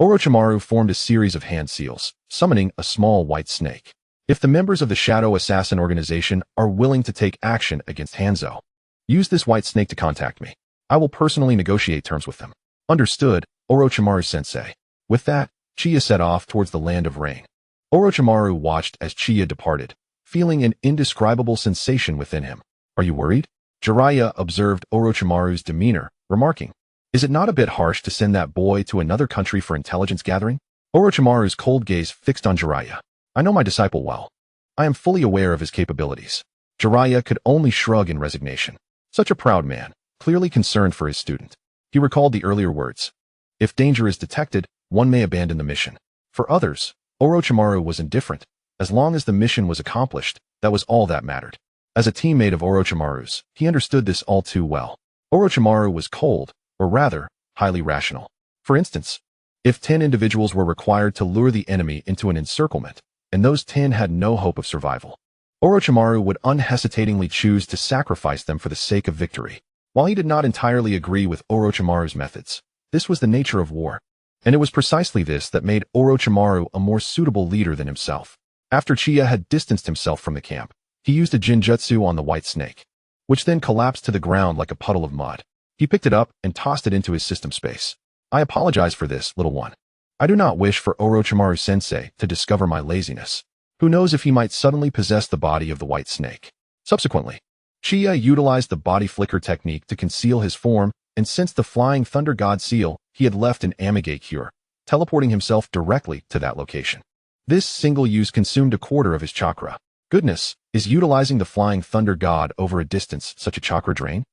Orochimaru formed a series of hand seals, summoning a small white snake. "If the members of the Shadow Assassin organization are willing to take action against Hanzo, use this white snake to contact me. I will personally negotiate terms with them." "Understood, Orochimaru-sensei." With that, Chia set off towards the Land of Rain. Orochimaru watched as Chia departed, feeling an indescribable sensation within him. "Are you worried?" Jiraiya observed Orochimaru's demeanor, remarking, "Is it not a bit harsh to send that boy to another country for intelligence gathering?" Orochimaru's cold gaze fixed on Jiraiya. "I know my disciple well. I am fully aware of his capabilities." Jiraiya could only shrug in resignation. Such a proud man, clearly concerned for his student. He recalled the earlier words. If danger is detected, one may abandon the mission. For others, Orochimaru was indifferent. As long as the mission was accomplished, that was all that mattered. As a teammate of Orochimaru's, he understood this all too well. Orochimaru was cold, or rather, highly rational. For instance, if 10 individuals were required to lure the enemy into an encirclement, and those 10 had no hope of survival, Orochimaru would unhesitatingly choose to sacrifice them for the sake of victory. While he did not entirely agree with Orochimaru's methods, this was the nature of war. And it was precisely this that made Orochimaru a more suitable leader than himself. After Chia had distanced himself from the camp, he used a jinjutsu on the white snake, which then collapsed to the ground like a puddle of mud. He picked it up and tossed it into his system space. "I apologize for this, little one. I do not wish for Orochimaru-sensei to discover my laziness. Who knows if he might suddenly possess the body of the white snake. Subsequently, Uchiha utilized the body flicker technique to conceal his form, and since the flying thunder god seal, he had left an Amigate cure, teleporting himself directly to that location. This single use consumed a quarter of his chakra. Goodness, is utilizing the flying thunder god over a distance such a chakra drain?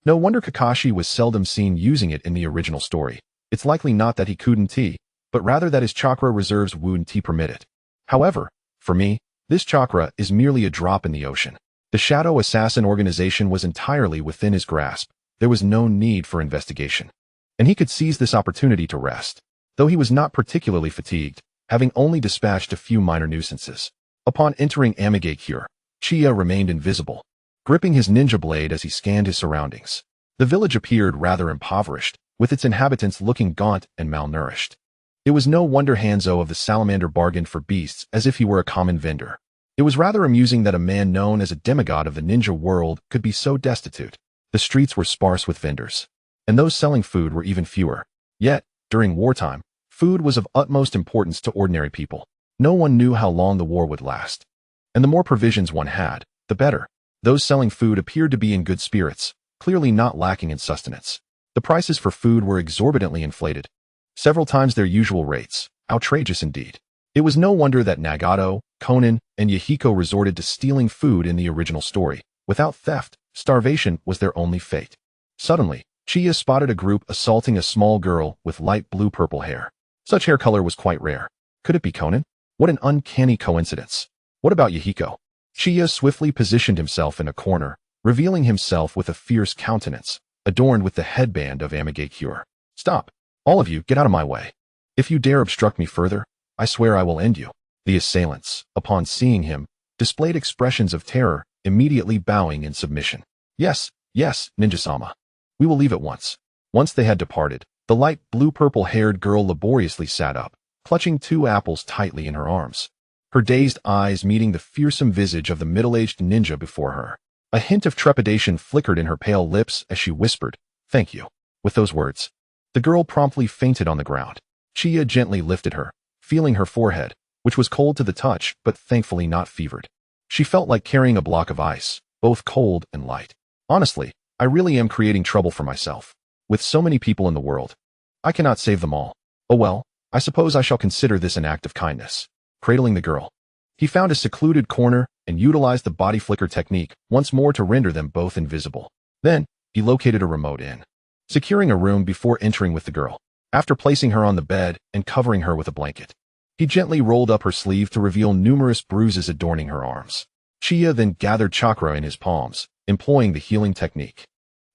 No wonder Kakashi was seldom seen using it in the original story. It's likely not that he couldn't, but rather that his chakra reserves wouldn't permit it. However, for me, this chakra is merely a drop in the ocean. The Shadow Assassin organization was entirely within his grasp. There was no need for investigation. And he could seize this opportunity to rest. Though he was not particularly fatigued, having only dispatched a few minor nuisances. Upon entering Amigate Cure, Uchiha remained invisible, gripping his ninja blade as he scanned his surroundings. The village appeared rather impoverished, with its inhabitants looking gaunt and malnourished. It was no wonder Hanzo of the Salamander bargained for beasts as if he were a common vendor. It was rather amusing that a man known as a demigod of the ninja world could be so destitute. The streets were sparse with vendors, and those selling food were even fewer. Yet, during wartime, food was of utmost importance to ordinary people. No one knew how long the war would last. And the more provisions one had, the better. Those selling food appeared to be in good spirits, clearly not lacking in sustenance. The prices for food were exorbitantly inflated, several times their usual rates, outrageous indeed. It was no wonder that Nagato, Konan, and Yahiko resorted to stealing food in the original story. Without theft, starvation was their only fate. Suddenly, Uchiha spotted a group assaulting a small girl with light blue-purple hair. Such hair color was quite rare. Could it be Konan? What an uncanny coincidence. What about Yahiko? Uchiha swiftly positioned himself in a corner, revealing himself with a fierce countenance, adorned with the headband of Amigate Cure. Stop! All of you, get out of my way. If you dare obstruct me further, I swear I will end you. The assailants, upon seeing him, displayed expressions of terror, immediately bowing in submission. Yes, ninja-sama. We will leave at once. Once they had departed, the light blue-purple-haired girl laboriously sat up, clutching 2 apples tightly in her arms. Her dazed eyes meeting the fearsome visage of the middle-aged ninja before her. A hint of trepidation flickered in her pale lips as she whispered, "Thank you." With those words, the girl promptly fainted on the ground. Uchiha gently lifted her, feeling her forehead, which was cold to the touch but thankfully not fevered. She felt like carrying a block of ice, both cold and light. Honestly, I really am creating trouble for myself. With so many people in the world, I cannot save them all. Oh well, I suppose I shall consider this an act of kindness. Cradling the girl, he found a secluded corner and utilized the body flicker technique once more to render them both invisible. Then, he located a remote inn, securing a room before entering with the girl. After placing her on the bed and covering her with a blanket, he gently rolled up her sleeve to reveal numerous bruises adorning her arms. Uchiha then gathered chakra in his palms, employing the healing technique.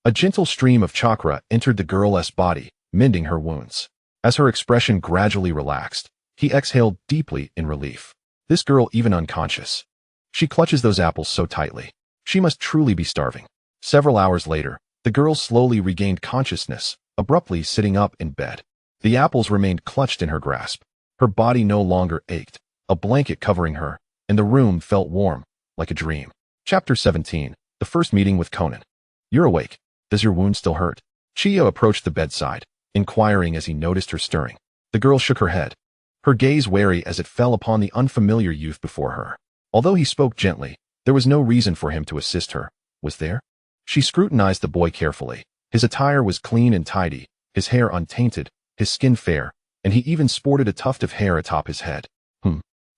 A gentle stream of chakra entered the girl's body, mending her wounds. As her expression gradually relaxed, he exhaled deeply in relief. This girl even unconscious. She clutches those apples so tightly. She must truly be starving. Several hours later, the girl slowly regained consciousness, abruptly sitting up in bed. The apples remained clutched in her grasp. Her body no longer ached, a blanket covering her, and the room felt warm, like a dream. Chapter 17, The First Meeting with Conan. You're awake. Does your wound still hurt? Uchiha approached the bedside, inquiring as he noticed her stirring. The girl shook her head, her gaze wary as it fell upon the unfamiliar youth before her. Although he spoke gently, there was no reason for him to assist her, was there? She scrutinized the boy carefully. His attire was clean and tidy, his hair untainted, his skin fair, and he even sported a tuft of hair atop his head.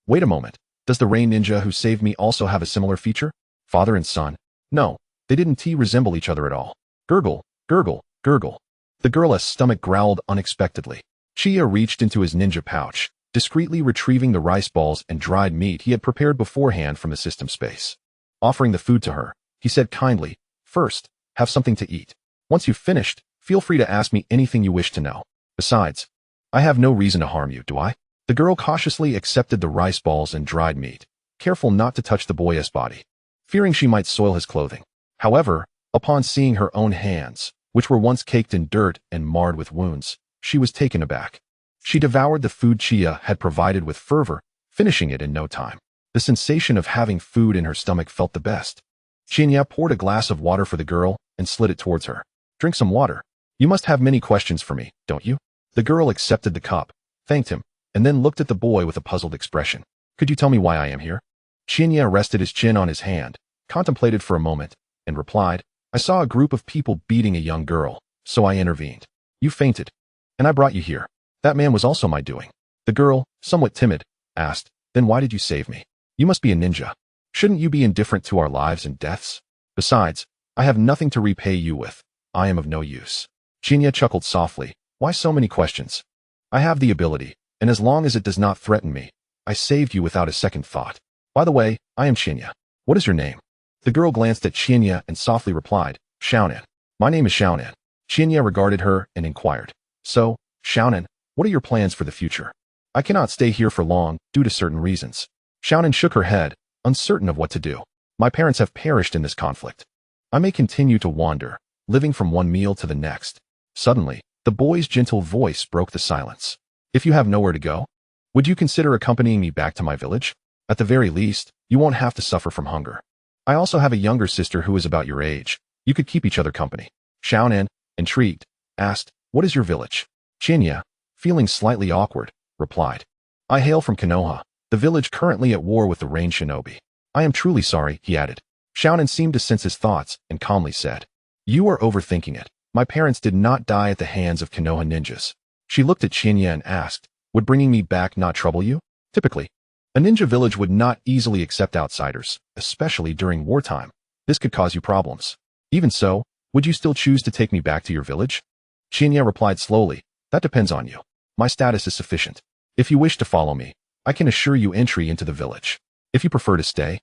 Wait a moment. Does the Rain Ninja who saved me also have a similar feature? Father and son? No, they didn't resemble each other at all. Gurgle, gurgle, gurgle. The girl's stomach growled unexpectedly. Uchiha reached into his ninja pouch, discreetly retrieving the rice balls and dried meat he had prepared beforehand from the system space. Offering the food to her, he said kindly, "First, have something to eat. Once you've finished, feel free to ask me anything you wish to know. Besides, I have no reason to harm you, do I?" The girl cautiously accepted the rice balls and dried meat, careful not to touch the boy's body, fearing she might soil his clothing. However, upon seeing her own hands, which were once caked in dirt and marred with wounds, she was taken aback. She devoured the food Uchiha had provided with fervor, finishing it in no time. The sensation of having food in her stomach felt the best. Uchiha poured a glass of water for the girl and slid it towards her. "Drink some water. You must have many questions for me, don't you?" The girl accepted the cup, thanked him, and then looked at the boy with a puzzled expression. Could you tell me why I am here? Shinya rested his chin on his hand, contemplated for a moment, and replied, I saw a group of people beating a young girl, so I intervened. You fainted, and I brought you here. That man was also my doing. The girl, somewhat timid, asked, then why did you save me? You must be a ninja. Shouldn't you be indifferent to our lives and deaths? Besides, I have nothing to repay you with. I am of no use. Shinya chuckled softly. Why so many questions? I have the ability, and as long as it does not threaten me, I saved you without a second thought. By the way, I am Shinya. What is your name? The girl glanced at Shinya and softly replied, Xiaonan. My name is Xiaonan. Shinya regarded her and inquired. So, Xiaonan, what are your plans for the future? I cannot stay here for long due to certain reasons. Xiaonan shook her head, uncertain of what to do. My parents have perished in this conflict. I may continue to wander, living from one meal to the next. Suddenly, the boy's gentle voice broke the silence. If you have nowhere to go, would you consider accompanying me back to my village? At the very least, you won't have to suffer from hunger. I also have a younger sister who is about your age. You could keep each other company. Xiaonan, intrigued, asked, what is your village? Shinya, feeling slightly awkward, replied, I hail from Konoha, the village currently at war with the Rain Shinobi. I am truly sorry, he added. Xiaonan seemed to sense his thoughts and calmly said, you are overthinking it. My parents did not die at the hands of Konoha ninjas. She looked at Shinya and asked, would bringing me back not trouble you? Typically, a ninja village would not easily accept outsiders, especially during wartime. This could cause you problems. Even so, would you still choose to take me back to your village? Shinya replied slowly, that depends on you. My status is sufficient. If you wish to follow me, I can assure you entry into the village. If you prefer to stay,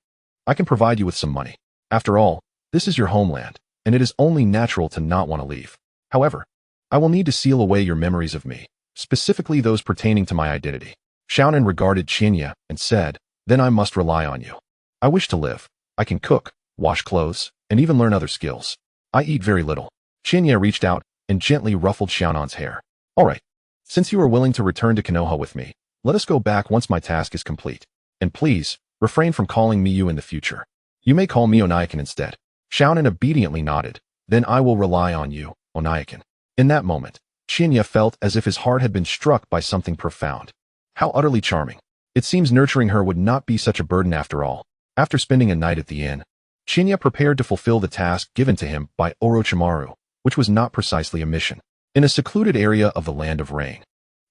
I can provide you with some money. After all, this is your homeland, and it is only natural to not want to leave. However, I will need to seal away your memories of me, specifically those pertaining to my identity. Xiaonan regarded Shinya and said, then I must rely on you. I wish to live. I can cook, wash clothes, and even learn other skills. I eat very little. Shinya reached out and gently ruffled Xiaonan's hair. All right. Since you are willing to return to Konoha with me, let us go back once my task is complete. And please, refrain from calling me you in the future. You may call me Onaiken instead. Xiaonan obediently nodded. Then I will rely on you, Onaiken. In that moment, Shinya felt as if his heart had been struck by something profound. How utterly charming. It seems nurturing her would not be such a burden after all. After spending a night at the inn, Shinya prepared to fulfill the task given to him by Orochimaru, which was not precisely a mission. In a secluded area of the Land of Rain,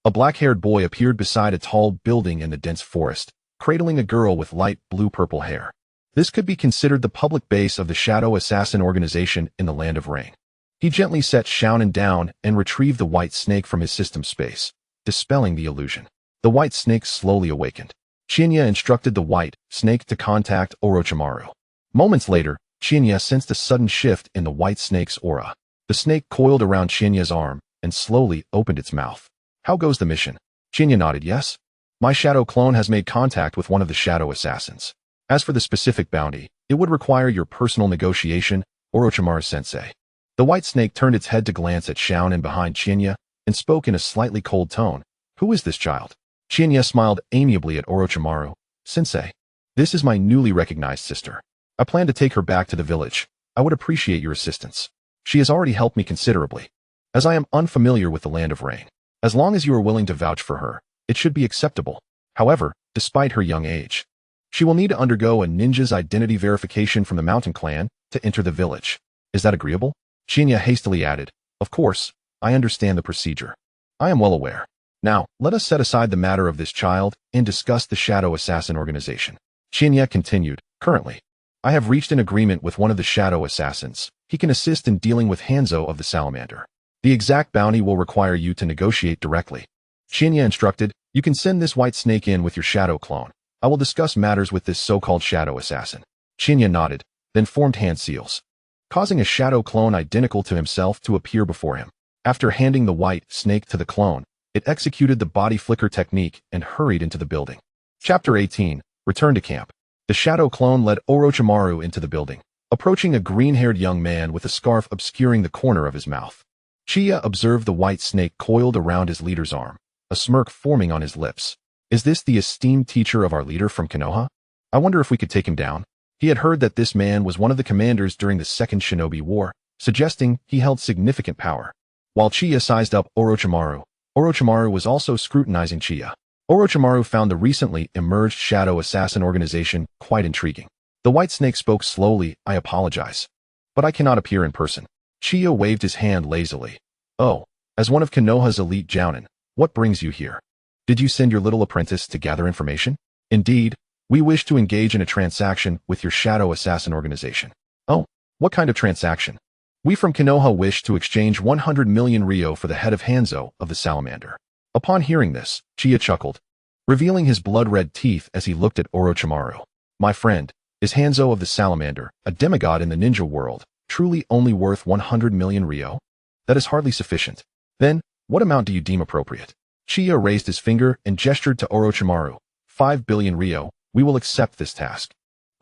a black-haired boy appeared beside a tall building in the dense forest, cradling a girl with light blue-purple hair. This could be considered the public base of the Shadow Assassin organization in the Land of Rain. He gently set Xiaonan down and retrieved the white snake from his system space, dispelling the illusion. The white snake slowly awakened. Shinya instructed the white snake to contact Orochimaru. Moments later, Shinya sensed a sudden shift in the white snake's aura. The snake coiled around Shinya's arm and slowly opened its mouth. How goes the mission? Shinya nodded yes. My shadow clone has made contact with one of the shadow assassins. As for the specific bounty, it would require your personal negotiation, Orochimaru-sensei. The white snake turned its head to glance at Xiaonan behind Shinya and spoke in a slightly cold tone. Who is this child? Shinya smiled amiably at Orochimaru. Sensei, this is my newly recognized sister. I plan to take her back to the village. I would appreciate your assistance. She has already helped me considerably, as I am unfamiliar with the Land of Rain. As long as you are willing to vouch for her, it should be acceptable. However, despite her young age, she will need to undergo a ninja's identity verification from the mountain clan to enter the village. Is that agreeable? Shinya hastily added, of course, I understand the procedure. I am well aware. Now, let us set aside the matter of this child and discuss the Shadow Assassin organization. Shinya continued, currently, I have reached an agreement with one of the Shadow Assassins. He can assist in dealing with Hanzo of the Salamander. The exact bounty will require you to negotiate directly. Shinya instructed, you can send this white snake in with your shadow clone. I will discuss matters with this so-called Shadow Assassin. Shinya nodded, then formed hand seals, causing a shadow clone identical to himself to appear before him. After handing the white snake to the clone, it executed the body flicker technique and hurried into the building. Chapter 18, Return to Camp. The shadow clone led Orochimaru into the building, approaching a green-haired young man with a scarf obscuring the corner of his mouth. Chiya observed the white snake coiled around his leader's arm, a smirk forming on his lips. Is this the esteemed teacher of our leader from Konoha? I wonder if we could take him down. He had heard that this man was one of the commanders during the Second Shinobi War, suggesting he held significant power. While Chiya sized up Orochimaru, Orochimaru was also scrutinizing Chiya. Orochimaru found the recently emerged shadow assassin organization quite intriguing. The white snake spoke slowly. I apologize, but I cannot appear in person. Uchiha waved his hand lazily. Oh, as one of Konoha's elite jounin, what brings you here? Did you send your little apprentice to gather information? Indeed, we wish to engage in a transaction with your shadow assassin organization. Oh, what kind of transaction? We from Konoha wish to exchange 100 million ryo for the head of Hanzo of the salamander. Upon hearing this, Uchiha chuckled, revealing his blood-red teeth as he looked at Orochimaru. My friend, is Hanzo of the salamander, a demigod in the ninja world, truly only worth 100 million ryo? That is hardly sufficient. Then, what amount do you deem appropriate? Uchiha raised his finger and gestured to Orochimaru. 5 billion ryo, we will accept this task.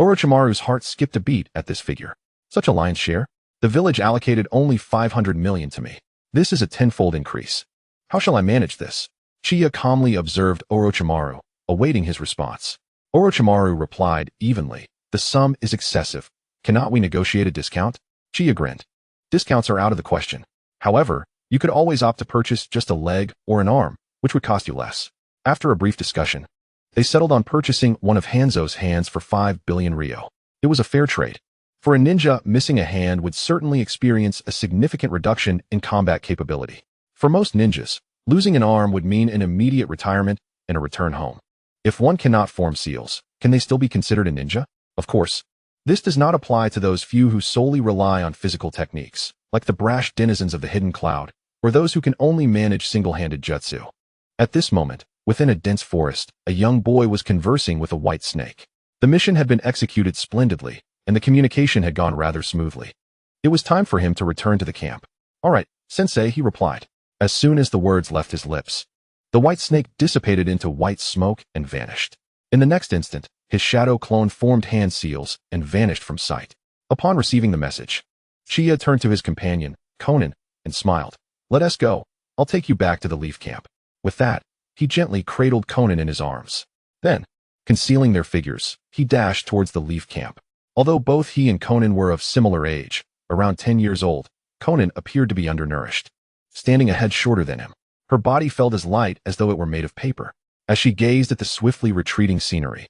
Orochimaru's heart skipped a beat at this figure. Such a lion's share? The village allocated only 500 million to me. This is a tenfold increase. How shall I manage this? Uchiha calmly observed Orochimaru, awaiting his response. Orochimaru replied evenly, the sum is excessive. Cannot we negotiate a discount? Uchiha grinned. Discounts are out of the question. However, you could always opt to purchase just a leg or an arm, which would cost you less. After a brief discussion, they settled on purchasing one of Hanzo's hands for 5 billion ryo. It was a fair trade. For a ninja, missing a hand would certainly experience a significant reduction in combat capability. For most ninjas, losing an arm would mean an immediate retirement and a return home. If one cannot form seals, can they still be considered a ninja? Of course, this does not apply to those few who solely rely on physical techniques, like the brash denizens of the hidden cloud, or those who can only manage single-handed jutsu. At this moment, within a dense forest, a young boy was conversing with a white snake. The mission had been executed splendidly, and the communication had gone rather smoothly. It was time for him to return to the camp. All right, sensei, he replied. As soon as the words left his lips, the white snake dissipated into white smoke and vanished. In the next instant, his shadow clone formed hand seals and vanished from sight. Upon receiving the message, Uchiha turned to his companion, Konan, and smiled. Let us go. I'll take you back to the leaf camp. With that, he gently cradled Konan in his arms. Then, concealing their figures, he dashed towards the leaf camp. Although both he and Konan were of similar age, around 10 years old, Konan appeared to be undernourished. Standing a head shorter than him, her body felt as light as though it were made of paper. As she gazed at the swiftly retreating scenery,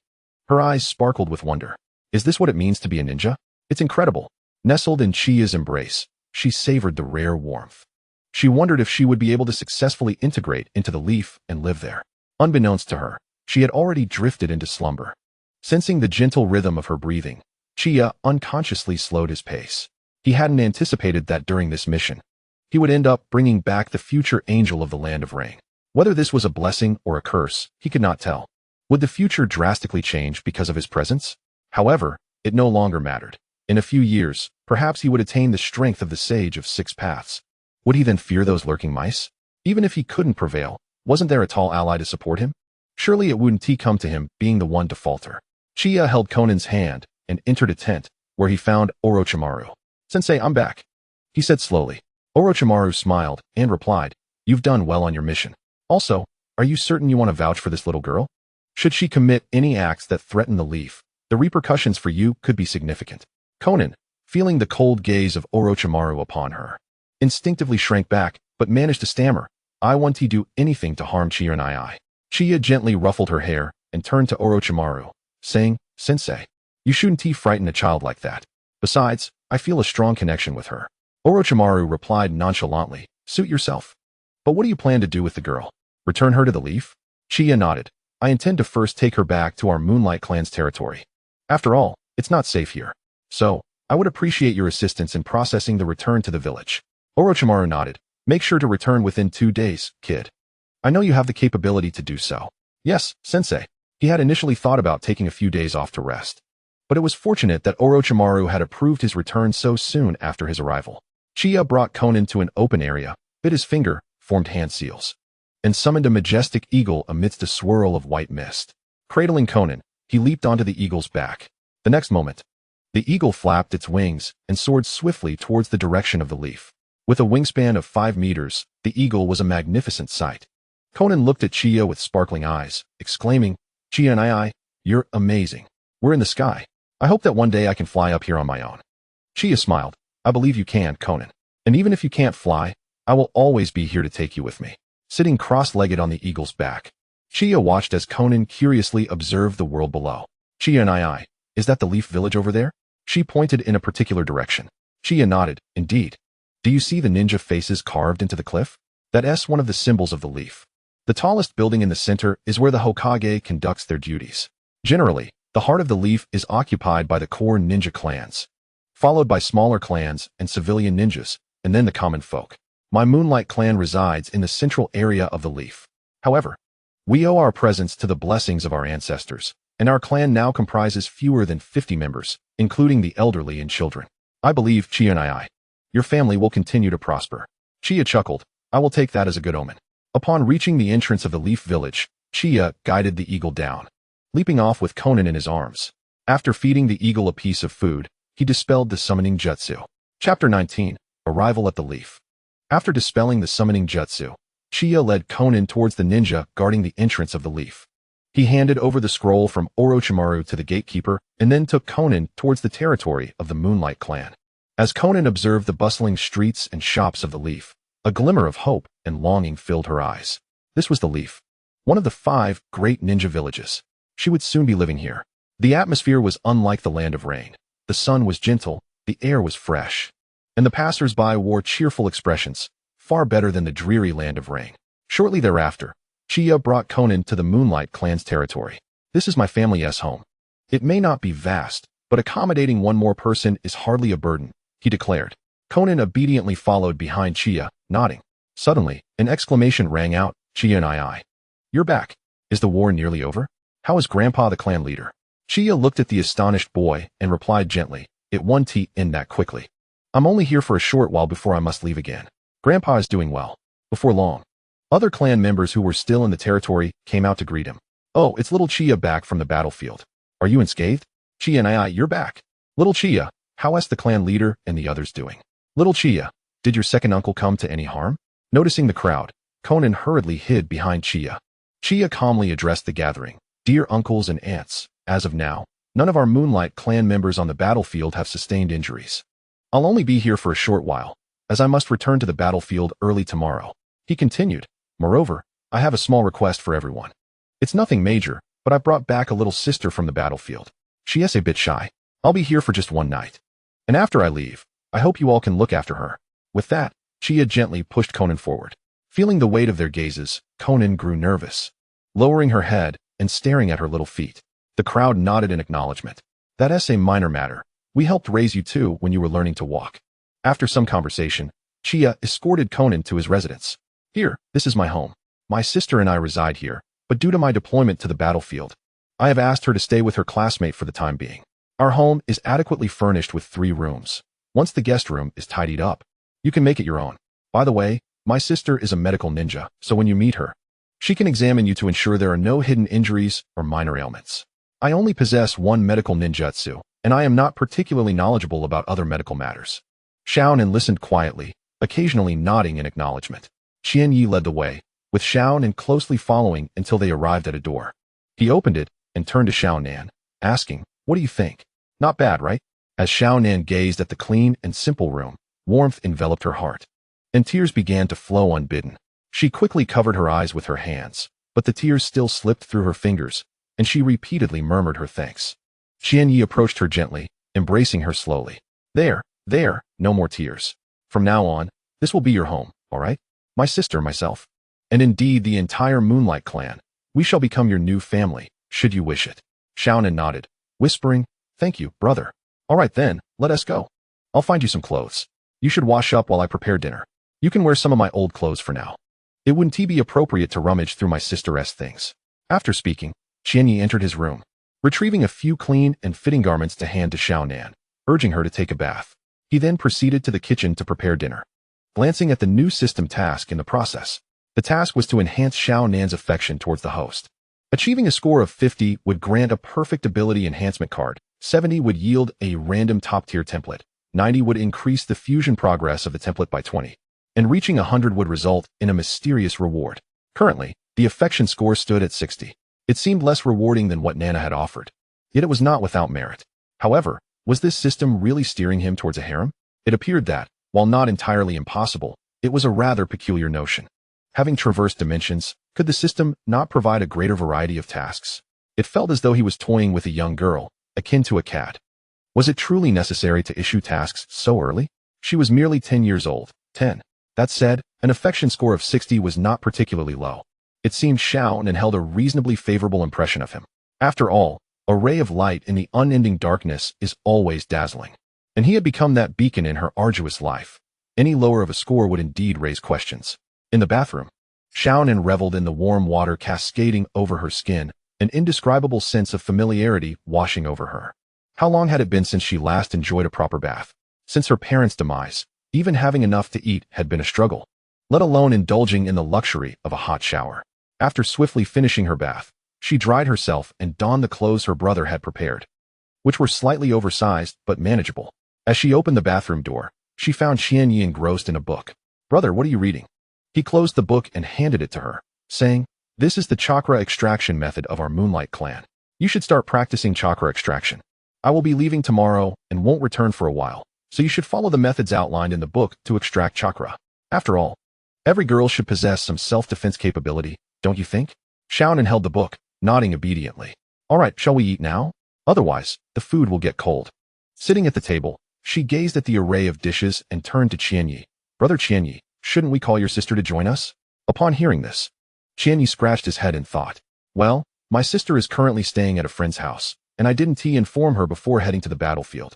her eyes sparkled with wonder. Is this what it means to be a ninja? It's incredible. Nestled in Uchiha's embrace, she savored the rare warmth. She wondered if she would be able to successfully integrate into the leaf and live there. Unbeknownst to her, she had already drifted into slumber. Sensing the gentle rhythm of her breathing, Uchiha unconsciously slowed his pace. He hadn't anticipated that during this mission, he would end up bringing back the future angel of the land of rain. Whether this was a blessing or a curse, he could not tell. Would the future drastically change because of his presence? However, it no longer mattered. In a few years, perhaps he would attain the strength of the Sage of Six Paths. Would he then fear those lurking mice? Even if he couldn't prevail, wasn't there a tall ally to support him? Surely it wouldn't come to him being the one to falter. Uchiha held Konan's hand and entered a tent, where he found Orochimaru. Sensei, I'm back, he said slowly. Orochimaru smiled and replied, you've done well on your mission. Also, are you certain you want to vouch for this little girl? Should she commit any acts that threaten the leaf, the repercussions for you could be significant. Konan, feeling the cold gaze of Orochimaru upon her, instinctively shrank back, but managed to stammer, I won't do anything to harm Uchiha and I. Uchiha gently ruffled her hair and turned to Orochimaru, saying, Sensei, you shouldn't frighten a child like that. Besides, I feel a strong connection with her. Orochimaru replied nonchalantly, suit yourself. But what do you plan to do with the girl? Return her to the leaf? Uchiha nodded. I intend to first take her back to our Moonlight clan's territory. After all, it's not safe here. So, I would appreciate your assistance in processing the return to the village. Orochimaru nodded. Make sure to return within 2 days, kid. I know you have the capability to do so. Yes, sensei. He had initially thought about taking a few days off to rest. But it was fortunate that Orochimaru had approved his return so soon after his arrival. Uchiha brought Konan to an open area, bit his finger, formed hand seals, and summoned a majestic eagle amidst a swirl of white mist. Cradling Konan, he leaped onto the eagle's back. The next moment, the eagle flapped its wings and soared swiftly towards the direction of the leaf. With a wingspan of 5 meters, the eagle was a magnificent sight. Konan looked at Uchiha with sparkling eyes, exclaiming, Uchiha and I, you're amazing. We're in the sky. I hope that one day I can fly up here on my own. Uchiha smiled. I believe you can, Konan. And even if you can't fly, I will always be here to take you with me. Sitting cross-legged on the eagle's back, Chia watched as Conan curiously observed the world below. Chia and is that the Leaf Village over there? She pointed in a particular direction. Chia nodded, indeed. Do you see the ninja faces carved into the cliff? That's one of the symbols of the leaf. The tallest building in the center is where the Hokage conducts their duties. Generally, the heart of the leaf is occupied by the core ninja clans, followed by smaller clans and civilian ninjas, and then the common folk. My Moonlight clan resides in the central area of the leaf. However, we owe our presence to the blessings of our ancestors, and our clan now comprises fewer than 50 members, including the elderly and children. I believe, Chia and your family will continue to prosper. Chia chuckled. I will take that as a good omen. Upon reaching the entrance of the Leaf Village, Chia guided the eagle down, leaping off with Conan in his arms. After feeding the eagle a piece of food, he dispelled the summoning jutsu. Chapter 19. Arrival at the Leaf. After dispelling the summoning jutsu, Chia led Conan towards the ninja guarding the entrance of the leaf. He handed over the scroll from Orochimaru to the gatekeeper and then took Conan towards the territory of the Moonlight clan. As Conan observed the bustling streets and shops of the leaf, a glimmer of hope and longing filled her eyes. This was the leaf, one of the 5 great ninja villages. She would soon be living here. The atmosphere was unlike the land of rain. The sun was gentle, the air was fresh, and the passers-by wore cheerful expressions, far better than the dreary land of rain. Shortly thereafter, Chia brought Conan to the Moonlight clan's territory. This is my family's home. It may not be vast, but accommodating one more person is hardly a burden, he declared. Conan obediently followed behind Chia, nodding. Suddenly, an exclamation rang out. Chia and You're back. Is the war nearly over? How is Grandpa the clan leader? Chia looked at the astonished boy and replied gently, It won't end that quickly. I'm only here for a short while before I must leave again. Grandpa is doing well. Before long. Other clan members who were still in the territory came out to greet him. Oh, it's little Chia back from the battlefield. Are you unscathed? Chia and you're back. Little Chia, how is the clan leader and the others doing? Little Chia, did your second uncle come to any harm? Noticing the crowd, Conan hurriedly hid behind Chia. Chia calmly addressed the gathering. Dear uncles and aunts, as of now, none of our Moonlight clan members on the battlefield have sustained injuries. I'll only be here for a short while, as I must return to the battlefield early tomorrow. He continued. Moreover, I have a small request for everyone. It's nothing major, but I brought back a little sister from the battlefield. She is a bit shy. I'll be here for just one night. And after I leave, I hope you all can look after her. With that, Chia gently pushed Conan forward. Feeling the weight of their gazes, Conan grew nervous. Lowering her head and staring at her little feet, the crowd nodded in acknowledgement. That's a minor matter. We helped raise you too when you were learning to walk. After some conversation, Chia escorted Conan to his residence. Here, this is my home. My sister and I reside here, but due to my deployment to the battlefield, I have asked her to stay with her classmate for the time being. Our home is adequately furnished with 3 rooms. Once the guest room is tidied up, you can make it your own. By the way, my sister is a medical ninja, so when you meet her, she can examine you to ensure there are no hidden injuries or minor ailments. I only possess 1 medical ninjutsu, and I am not particularly knowledgeable about other medical matters. Xiaonan listened quietly, occasionally nodding in acknowledgement. Qian Yi led the way, with Xiaonan closely following until they arrived at a door. He opened it and turned to Xiaonan, asking, What do you think? Not bad, right? As Xiaonan gazed at the clean and simple room, warmth enveloped her heart, and tears began to flow unbidden. She quickly covered her eyes with her hands, but the tears still slipped through her fingers, and she repeatedly murmured her thanks. Qian Yi approached her gently, embracing her slowly. There, no more tears. From now on, this will be your home, all right? My sister, myself, and indeed the entire Moonlight clan. We shall become your new family, should you wish it. Xiaonan nodded, whispering, Thank you, brother. All right then, let us go. I'll find you some clothes. You should wash up while I prepare dinner. You can wear some of my old clothes for now. It wouldn't be appropriate to rummage through my sister's things. After speaking, Qian Yi entered his room, retrieving a few clean and fitting garments to hand to Xiaonan, urging her to take a bath. He then proceeded to the kitchen to prepare dinner. Glancing at the new system task in the process, the task was to enhance Xiaonan's affection towards the host. Achieving a score of 50 would grant a perfect ability enhancement card, 70 would yield a random top-tier template, 90 would increase the fusion progress of the template by 20, and reaching 100 would result in a mysterious reward. Currently, the affection score stood at 60. It seemed less rewarding than what Nana had offered, yet it was not without merit. However, was this system really steering him towards a harem? It appeared that, while not entirely impossible, it was a rather peculiar notion. Having traversed dimensions, Could the system not provide a greater variety of tasks? It felt as though he was toying with a young girl, akin to a cat. Was it truly necessary to issue tasks so early? She was merely 10 years old. 10. That said, an affection score of 60 was not particularly low. It seemed Shaonan held a reasonably favorable impression of him. After all, a ray of light in the unending darkness is always dazzling. And he had become that beacon in her arduous life. Any lower of a score would indeed raise questions. In the bathroom, Shaonan reveled in the warm water cascading over her skin, an indescribable sense of familiarity washing over her. How long had it been since she last enjoyed a proper bath? Since her parents' demise, even having enough to eat had been a struggle, let alone indulging in the luxury of a hot shower. After swiftly finishing her bath, she dried herself and donned the clothes her brother had prepared, which were slightly oversized but manageable. As she opened the bathroom door, she found Qianyi engrossed in a book. "Brother, what are you reading?" He closed the book and handed it to her, saying, "This is the chakra extraction method of our Moonlight clan. You should start practicing chakra extraction. I will be leaving tomorrow and won't return for a while, so you should follow the methods outlined in the book to extract chakra. After all, every girl should possess some self-defense capability, don't you think?" Shaonan held the book, nodding obediently. "All right, shall we eat now? Otherwise, the food will get cold." Sitting at the table, she gazed at the array of dishes and turned to Qianyi. "Brother Qianyi, shouldn't we call your sister to join us?" Upon hearing this, Qianyi scratched his head and thought, "Well, my sister is currently staying at a friend's house, and I didn't inform her before heading to the battlefield.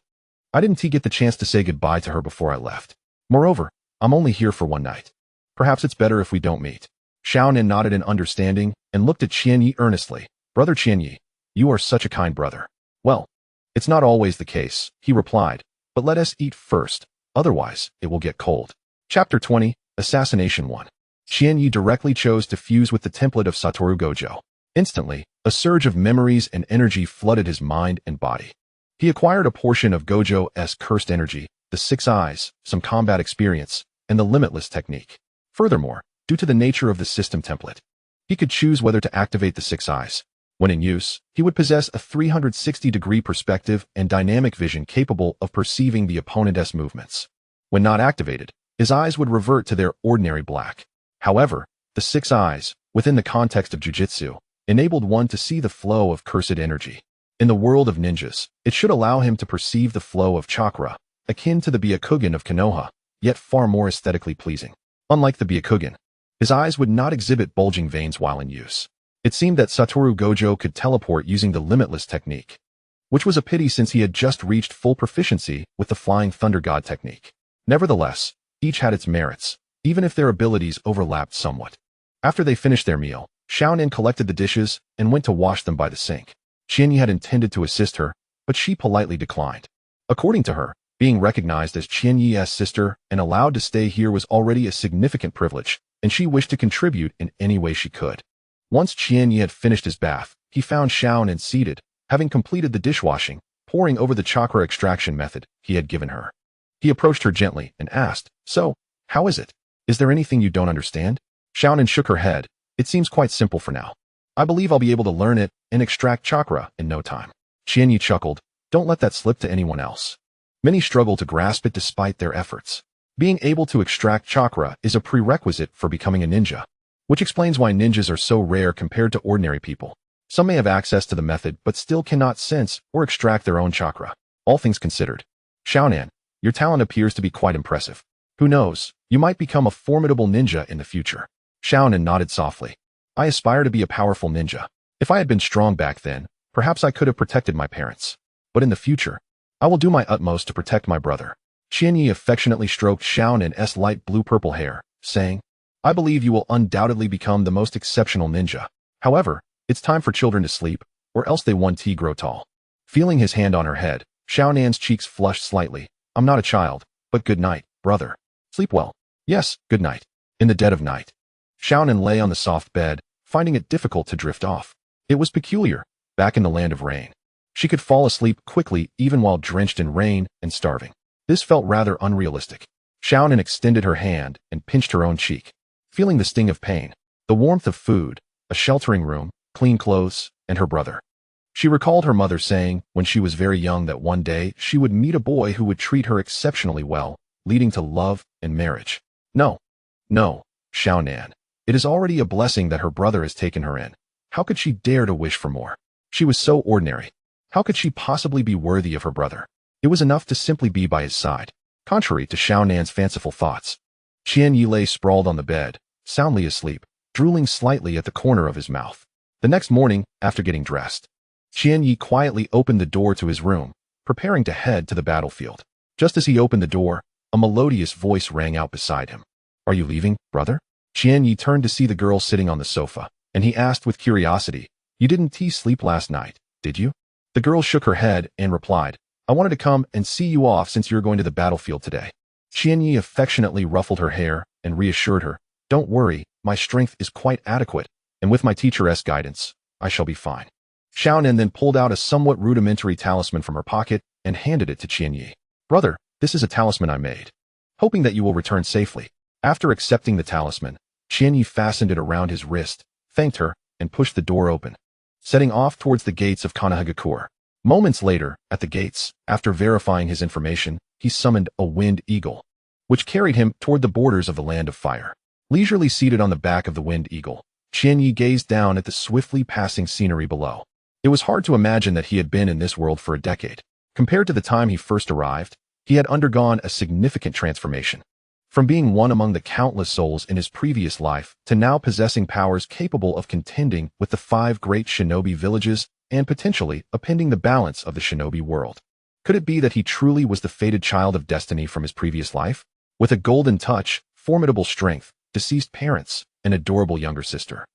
I didn't get the chance to say goodbye to her before I left. Moreover, I'm only here for one night. Perhaps it's better if we don't meet." Shaonan nodded in understanding and looked at Qianyi earnestly. "Brother Qianyi, you are such a kind brother." "Well, it's not always the case," he replied, "but let us eat first, otherwise it will get cold." Chapter 20, Assassination 1. Qianyi directly chose to fuse with the template of Satoru Gojo. Instantly, a surge of memories and energy flooded his mind and body. He acquired a portion of Gojo's cursed energy, the 6 eyes, some combat experience, and the limitless technique. Furthermore, due to the nature of the system template, he could choose whether to activate the 6 eyes. When in use, he would possess a 360-degree perspective and dynamic vision capable of perceiving the opponent's movements. When not activated, his eyes would revert to their ordinary black. However, the 6 eyes, within the context of jujitsu, enabled one to see the flow of cursed energy. In the world of ninjas, it should allow him to perceive the flow of chakra, akin to the Byakugan of Konoha, yet far more aesthetically pleasing. Unlike the Byakugan, his eyes would not exhibit bulging veins while in use. It seemed that Satoru Gojo could teleport using the limitless technique, which was a pity since he had just reached full proficiency with the Flying Thunder God technique. Nevertheless, each had its merits, even if their abilities overlapped somewhat. After they finished their meal, Shaonan collected the dishes and went to wash them by the sink. Qianyi had intended to assist her, but she politely declined. According to her, being recognized as Qianyi's sister and allowed to stay here was already a significant privilege, and she wished to contribute in any way she could. Once Qianyi had finished his bath, he found Shaonan seated, having completed the dishwashing, poring over the chakra extraction method he had given her. He approached her gently and asked, "So, how is it? Is there anything you don't understand?" Shaonan shook her head. "It seems quite simple for now. I believe I'll be able to learn it and extract chakra in no time." Qianyi chuckled. "Don't let that slip to anyone else. Many struggle to grasp it despite their efforts. Being able to extract chakra is a prerequisite for becoming a ninja, which explains why ninjas are so rare compared to ordinary people. Some may have access to the method but still cannot sense or extract their own chakra. All things considered, Shaonan, your talent appears to be quite impressive. Who knows, you might become a formidable ninja in the future." Shaonan nodded softly. "I aspire to be a powerful ninja. If I had been strong back then, perhaps I could have protected my parents. But in the future, I will do my utmost to protect my brother." Qianyi affectionately stroked Shaonan's light blue-purple hair, saying, "I believe you will undoubtedly become the most exceptional ninja. However, it's time for children to sleep, or else they won't grow tall." Feeling his hand on her head, Shaonan's cheeks flushed slightly. "I'm not a child, but good night, brother. Sleep well." "Yes, good night." In the dead of night, Shaonan lay on the soft bed, finding it difficult to drift off. It was peculiar, back in the land of rain. She could fall asleep quickly even while drenched in rain and starving. This felt rather unrealistic. Shaonan extended her hand and pinched her own cheek, feeling the sting of pain, the warmth of food, a sheltering room, clean clothes, and her brother. She recalled her mother saying when she was very young that one day she would meet a boy who would treat her exceptionally well, leading to love and marriage. No, Shaonan. It is already a blessing that her brother has taken her in. How could she dare to wish for more? She was so ordinary. How could she possibly be worthy of her brother? It was enough to simply be by his side. Contrary to Xiaonan's fanciful thoughts, Qianyi lay sprawled on the bed, soundly asleep, drooling slightly at the corner of his mouth. The next morning, after getting dressed, Qianyi quietly opened the door to his room, preparing to head to the battlefield. Just as he opened the door, a melodious voice rang out beside him. "Are you leaving, brother?" Qianyi turned to see the girl sitting on the sofa, and he asked with curiosity, "You didn't sleep last night, did you?" The girl shook her head and replied, "I wanted to come and see you off since you're going to the battlefield today." Qianyi affectionately ruffled her hair and reassured her, "Don't worry, my strength is quite adequate, and with my teacher's guidance, I shall be fine." Xiaonan then pulled out a somewhat rudimentary talisman from her pocket and handed it to Qianyi. "Brother, this is a talisman I made, hoping that you will return safely." After accepting the talisman, Qianyi fastened it around his wrist, thanked her, and pushed the door open, setting off towards the gates of Konoha. Moments later, at the gates, after verifying his information, he summoned a wind eagle, which carried him toward the borders of the land of fire. Leisurely seated on the back of the wind eagle, Qianyi gazed down at the swiftly passing scenery below. It was hard to imagine that he had been in this world for a decade. Compared to the time he first arrived, he had undergone a significant transformation. From being one among the countless souls in his previous life to now possessing powers capable of contending with the 5 great shinobi villages and potentially upending the balance of the shinobi world. Could it be that he truly was the fated child of destiny from his previous life? With a golden touch, formidable strength, deceased parents, an adorable younger sister,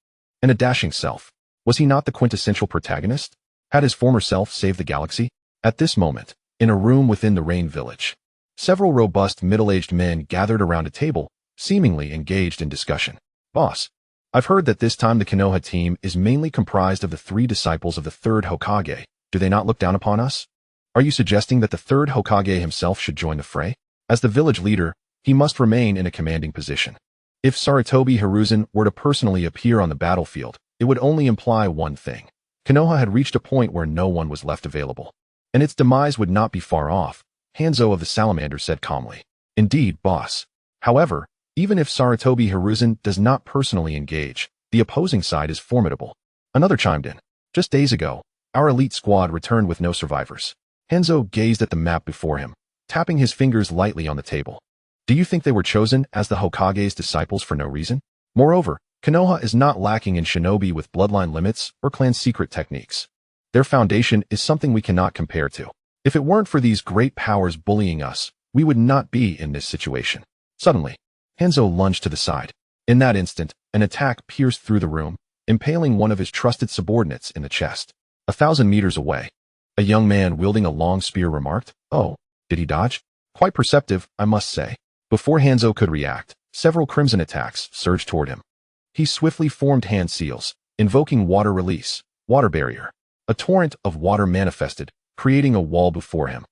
and a dashing self. Was he not the quintessential protagonist? Had his former self saved the galaxy? At this moment, in a room within the Rain Village, several robust middle-aged men gathered around a table, seemingly engaged in discussion. "Boss, I've heard that this time the Konoha team is mainly comprised of the 3 disciples of the 3rd Hokage. Do they not look down upon us? Are you suggesting that the 3rd Hokage himself should join the fray? As the village leader, he must remain in a commanding position. If Sarutobi Hiruzen were to personally appear on the battlefield, it would only imply one thing. Konoha had reached a point where no one was left available, and its demise would not be far off," Hanzo of the Salamander said calmly. "Indeed, boss. However, even if Sarutobi Hiruzen does not personally engage, the opposing side is formidable." Another chimed in. "Just days ago, our elite squad returned with no survivors." Hanzo gazed at the map before him, tapping his fingers lightly on the table. "Do you think they were chosen as the Hokage's disciples for no reason? Moreover, Konoha is not lacking in shinobi with bloodline limits or clan secret techniques. Their foundation is something we cannot compare to. If it weren't for these great powers bullying us, we would not be in this situation." Suddenly, Hanzo lunged to the side. In that instant, an attack pierced through the room, impaling one of his trusted subordinates in the chest. 1,000 meters away, a young man wielding a long spear remarked, "Oh, did he dodge? Quite perceptive, I must say." Before Hanzo could react, several crimson attacks surged toward him. He swiftly formed hand seals, invoking water release, water barrier. A torrent of water manifested, creating a wall before him.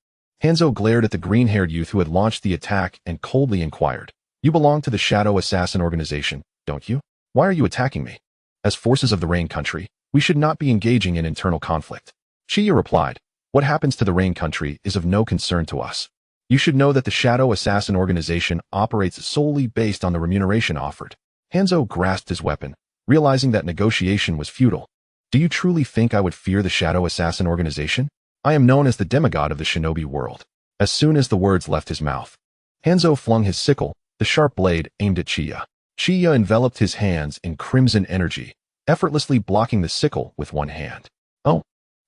Hanzo glared at the green-haired youth who had launched the attack and coldly inquired, "You belong to the Shadow Assassin organization, don't you? Why are you attacking me? As forces of the Rain Country, we should not be engaging in internal conflict." Chiya replied, "What happens to the Rain Country is of no concern to us. You should know that the Shadow Assassin organization operates solely based on the remuneration offered." Hanzo grasped his weapon, realizing that negotiation was futile. "Do you truly think I would fear the Shadow Assassin organization? I am known as the demigod of the shinobi world." As soon as the words left his mouth, Hanzo flung his sickle, the sharp blade aimed at Chiya. Chiya enveloped his hands in crimson energy, effortlessly blocking the sickle with one hand. "Oh,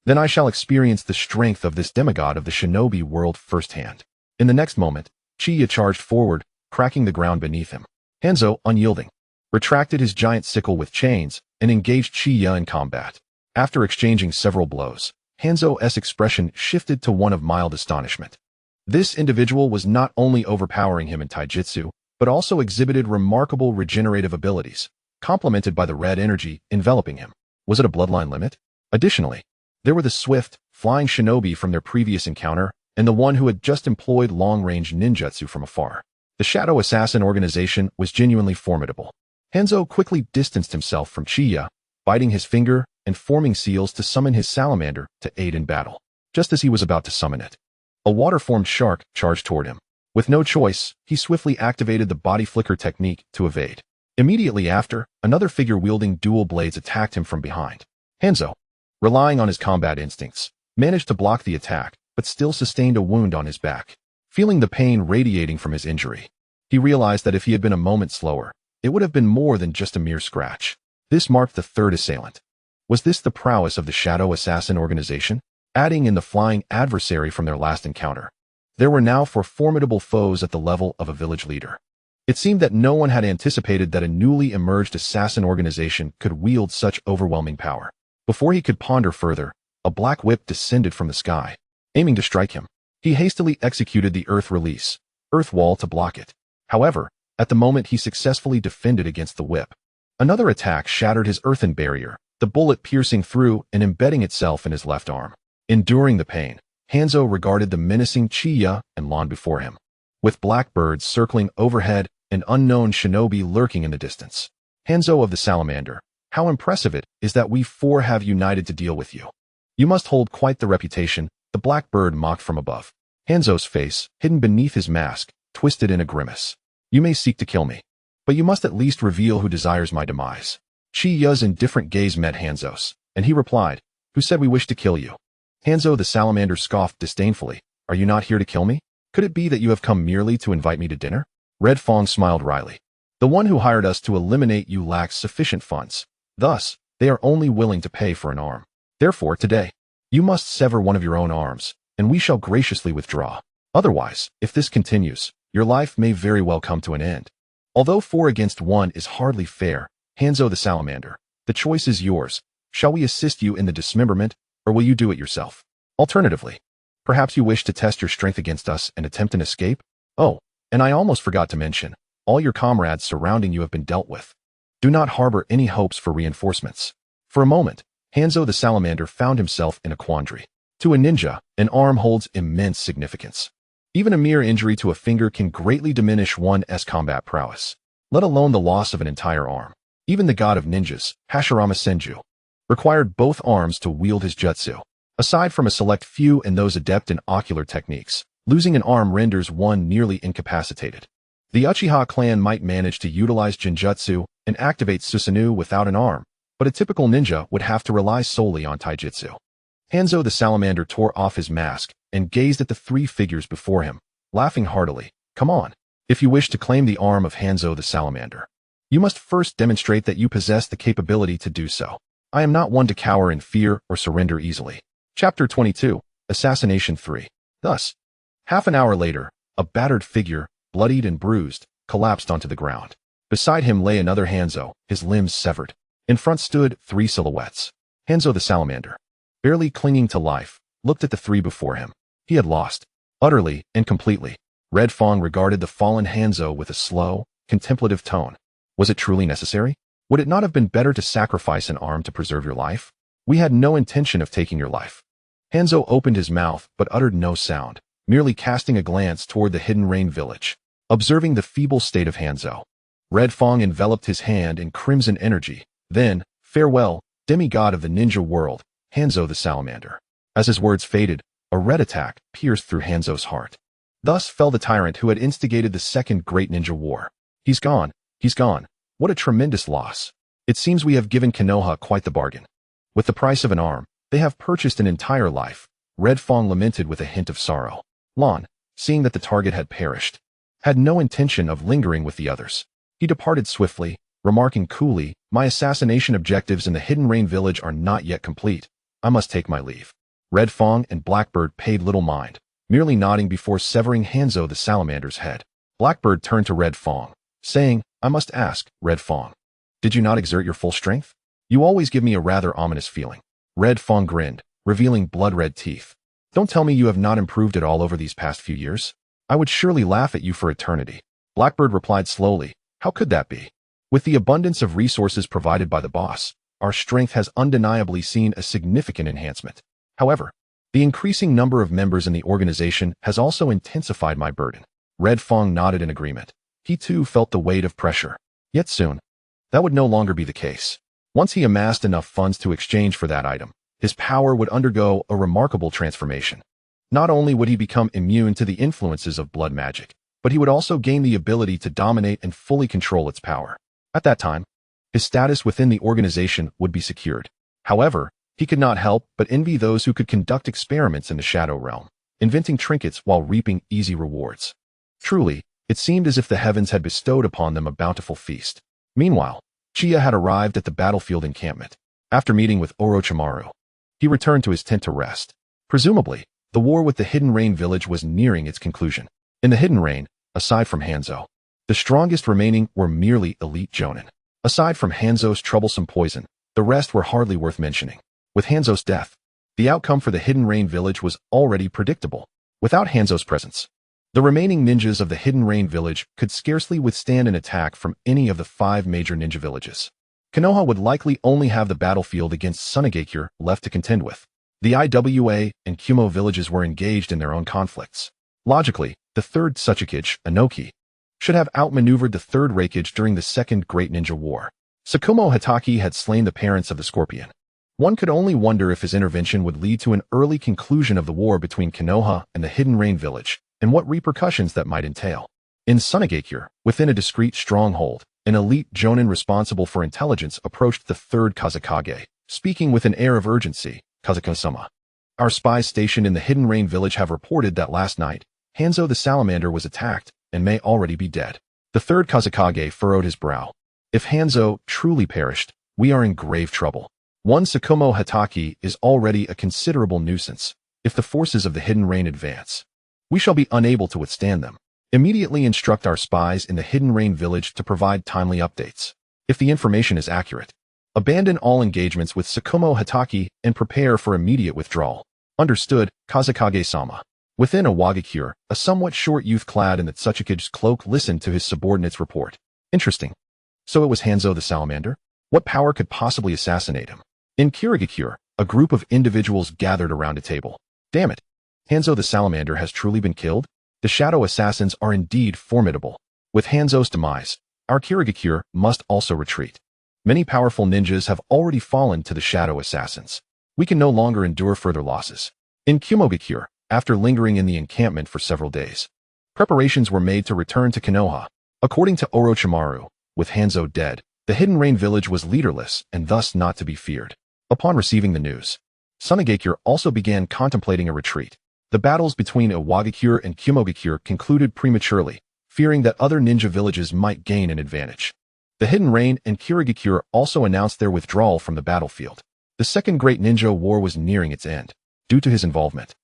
then I shall experience the strength of this demigod of the shinobi world firsthand." In the next moment, Chiya charged forward, cracking the ground beneath him. Hanzo, unyielding, retracted his giant sickle with chains and engaged Chiya in combat. After exchanging several blows, Hanzo's expression shifted to one of mild astonishment. This individual was not only overpowering him in taijutsu, but also exhibited remarkable regenerative abilities, complemented by the red energy enveloping him. Was it a bloodline limit? Additionally, there were the swift, flying shinobi from their previous encounter and the one who had just employed long-range ninjutsu from afar. The Shadow Assassin organization was genuinely formidable. Hanzo quickly distanced himself from Chiya, biting his finger and forming seals to summon his salamander to aid in battle. Just as he was about to summon it, a water-formed shark charged toward him. With no choice, he swiftly activated the body flicker technique to evade. Immediately after, another figure wielding dual blades attacked him from behind. Hanzo, relying on his combat instincts, managed to block the attack, but still sustained a wound on his back. Feeling the pain radiating from his injury, he realized that if he had been a moment slower, it would have been more than just a mere scratch. This marked the third assailant. Was this the prowess of the Shadow Assassin organization? Adding in the flying adversary from their last encounter, there were now 4 formidable foes at the level of a village leader. It seemed that no one had anticipated that a newly emerged assassin organization could wield such overwhelming power. Before he could ponder further, a black whip descended from the sky, aiming to strike him. He hastily executed the earth release, earth wall to block it. However, at the moment he successfully defended against the whip. Another attack shattered his earthen barrier, the bullet piercing through and embedding itself in his left arm. Enduring the pain, Hanzo regarded the menacing Uchiha and lawn before him. With blackbirds circling overhead, an unknown shinobi lurking in the distance. Hanzo of the Salamander, how impressive it is that we 4 have united to deal with you. You must hold quite the reputation, the blackbird mocked from above. Hanzo's face, hidden beneath his mask, twisted in a grimace. You may seek to kill me, but you must at least reveal who desires my demise. Uchiha's indifferent gaze met Hanzo's, and he replied, Who said we wish to kill you? Hanzo the Salamander scoffed disdainfully. Are you not here to kill me? Could it be that you have come merely to invite me to dinner? Red Fong smiled wryly. The one who hired us to eliminate you lacks sufficient funds. Thus, they are only willing to pay for an arm. Therefore, today, you must sever one of your own arms, and we shall graciously withdraw. Otherwise, if this continues, your life may very well come to an end. Although 4 against 1 is hardly fair, Hanzo the Salamander, the choice is yours. Shall we assist you in the dismemberment, or will you do it yourself? Alternatively, perhaps you wish to test your strength against us and attempt an escape? Oh, and I almost forgot to mention, all your comrades surrounding you have been dealt with. Do not harbor any hopes for reinforcements. For a moment, Hanzo the Salamander found himself in a quandary. To a ninja, an arm holds immense significance. Even a mere injury to a finger can greatly diminish one's combat prowess, let alone the loss of an entire arm. Even the god of ninjas, Hashirama Senju, required both arms to wield his jutsu. Aside from a select few and those adept in ocular techniques, losing an arm renders one nearly incapacitated. The Uchiha clan might manage to utilize Jinjutsu and activate Susanoo without an arm, but a typical ninja would have to rely solely on taijutsu. Hanzo the Salamander tore off his mask and gazed at the 3 figures before him, laughing heartily. Come on. If you wish to claim the arm of Hanzo the Salamander, you must first demonstrate that you possess the capability to do so. I am not one to cower in fear or surrender easily. Chapter 22, Assassination 3. Thus, half an hour later, a battered figure, bloodied and bruised, collapsed onto the ground. Beside him lay another Hanzo, his limbs severed. In front stood 3 silhouettes. Hanzo the Salamander, barely clinging to life, looked at the 3 before him. He had lost, utterly and completely. Red Fong regarded the fallen Hanzo with a slow, contemplative tone. Was it truly necessary? Would it not have been better to sacrifice an arm to preserve your life? We had no intention of taking your life. Hanzo opened his mouth but uttered no sound, merely casting a glance toward the hidden rain village. Observing the feeble state of Hanzo, Red Fong enveloped his hand in crimson energy. Then, farewell, demigod of the ninja world, Hanzo the Salamander. As his words faded, a red attack pierced through Hanzo's heart. Thus fell the tyrant who had instigated the second great ninja war. He's gone. He's gone. What a tremendous loss. It seems we have given Konoha quite the bargain. With the price of an arm, they have purchased an entire life. Red Fong lamented with a hint of sorrow. Lon, seeing that the target had perished, had no intention of lingering with the others. He departed swiftly, remarking coolly, my assassination objectives in the Hidden Rain village are not yet complete. I must take my leave. Red Fong and Blackbird paid little mind, merely nodding before severing Hanzo the Salamander's head. Blackbird turned to Red Fong, saying, I must ask, Red Fong, did you not exert your full strength? You always give me a rather ominous feeling. Red Fong grinned, revealing blood-red teeth. Don't tell me you have not improved at all over these past few years. I would surely laugh at you for eternity. Blackbird replied slowly, how could that be? With the abundance of resources provided by the boss, our strength has undeniably seen a significant enhancement. However, the increasing number of members in the organization has also intensified my burden. Red Fong nodded in agreement. He too felt the weight of pressure. Yet soon, that would no longer be the case. Once he amassed enough funds to exchange for that item, his power would undergo a remarkable transformation. Not only would he become immune to the influences of blood magic, but he would also gain the ability to dominate and fully control its power. At that time, his status within the organization would be secured. However, he could not help but envy those who could conduct experiments in the shadow realm, inventing trinkets while reaping easy rewards. Truly, it seemed as if the heavens had bestowed upon them a bountiful feast. Meanwhile, Uchiha had arrived at the battlefield encampment. After meeting with Orochimaru, he returned to his tent to rest. Presumably, the war with the Hidden Rain village was nearing its conclusion. In the Hidden Rain, aside from Hanzo, the strongest remaining were merely elite jonin. Aside from Hanzo's troublesome poison, the rest were hardly worth mentioning. With Hanzo's death, the outcome for the Hidden Rain village was already predictable. Without Hanzo's presence, the remaining ninjas of the Hidden Rain village could scarcely withstand an attack from any of the 5 major ninja villages. Konoha would likely only have the battlefield against Sunagakure left to contend with. The Iwa and Kumo villages were engaged in their own conflicts. Logically, the 3rd Tsuchikage, Inoki, should have outmaneuvered the 3rd Raikage during the 2nd Great Ninja War. Tsukumo Hatake had slain the parents of the Scorpion. One could only wonder if his intervention would lead to an early conclusion of the war between Konoha and the Hidden Rain village, and what repercussions that might entail. In Sunagakure, within a discreet stronghold, an elite jonin responsible for intelligence approached the 3rd Kazekage, speaking with an air of urgency. Kazuko-sama. Our spies stationed in the Hidden Rain village have reported that last night, Hanzo the Salamander was attacked and may already be dead. The 3rd Kazekage furrowed his brow. If Hanzo truly perished, we are in grave trouble. One Tsukumo Hatake is already a considerable nuisance. If the forces of the Hidden Rain advance, we shall be unable to withstand them. Immediately instruct our spies in the Hidden Rain village to provide timely updates. If the information is accurate, abandon all engagements with Tsukumo Hatake and prepare for immediate withdrawal. Understood, Kazekage-sama. Within Awagakure, a somewhat short youth clad in the Tsuchikage's cloak listened to his subordinate's report. Interesting. So it was Hanzo the Salamander? What power could possibly assassinate him? In Kirigakure, a group of individuals gathered around a table. Damn it. Hanzo the Salamander has truly been killed? The shadow assassins are indeed formidable. With Hanzo's demise, our Kirigakure must also retreat. Many powerful ninjas have already fallen to the shadow assassins. We can no longer endure further losses. In Kumogakure, after lingering in the encampment for several days, preparations were made to return to Konoha. According to Orochimaru, with Hanzo dead, the Hidden Rain village was leaderless and thus not to be feared. Upon receiving the news, Sunagakure also began contemplating a retreat. The battles between Awagakure and Kumogakure concluded prematurely, fearing that other ninja villages might gain an advantage. The Hidden Rain and Kirigakure also announced their withdrawal from the battlefield. The 2nd Great Ninja War was nearing its end. Due to his involvement,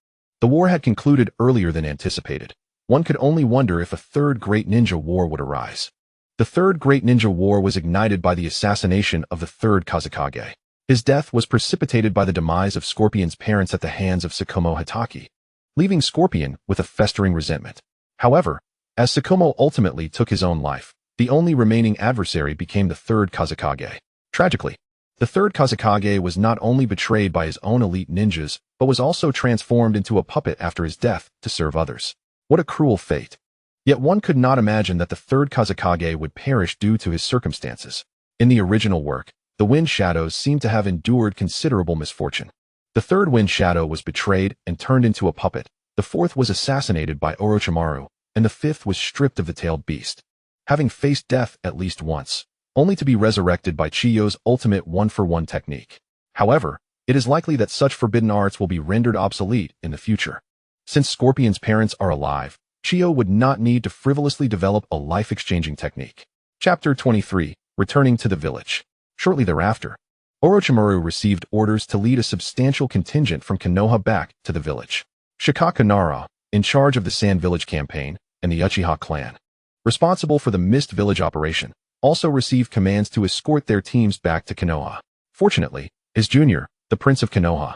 the war had concluded earlier than anticipated. One could only wonder if a 3rd Great Ninja War would arise. The 3rd Great Ninja War was ignited by the assassination of the 3rd Kazekage. His death was precipitated by the demise of Scorpion's parents at the hands of Tsukumo Hatake, leaving Scorpion with a festering resentment. However, as Tsukumo ultimately took his own life, the only remaining adversary became the 3rd Kazekage. Tragically, the 3rd Kazekage was not only betrayed by his own elite ninjas, but was also transformed into a puppet after his death to serve others. What a cruel fate. Yet one could not imagine that the 3rd Kazekage would perish due to his circumstances. In the original work, the Wind Shadows seem to have endured considerable misfortune. The 3rd Wind Shadow was betrayed and turned into a puppet, the 4th was assassinated by Orochimaru, and the 5th was stripped of the tailed beast, having faced death at least once, only to be resurrected by Chiyo's ultimate one-for-one technique. However, it is likely that such forbidden arts will be rendered obsolete in the future. Since Scorpion's parents are alive, Chiyo would not need to frivolously develop a life-exchanging technique. Chapter 23, Returning to the Village. Shortly thereafter, Orochimaru received orders to lead a substantial contingent from Konoha back to the village. Shikaka Nara, in charge of the Sand Village campaign, and the Uchiha clan, responsible for the Mist Village operation, also received commands to escort their teams back to Konoha. Fortunately, his junior, the Prince of Konoha,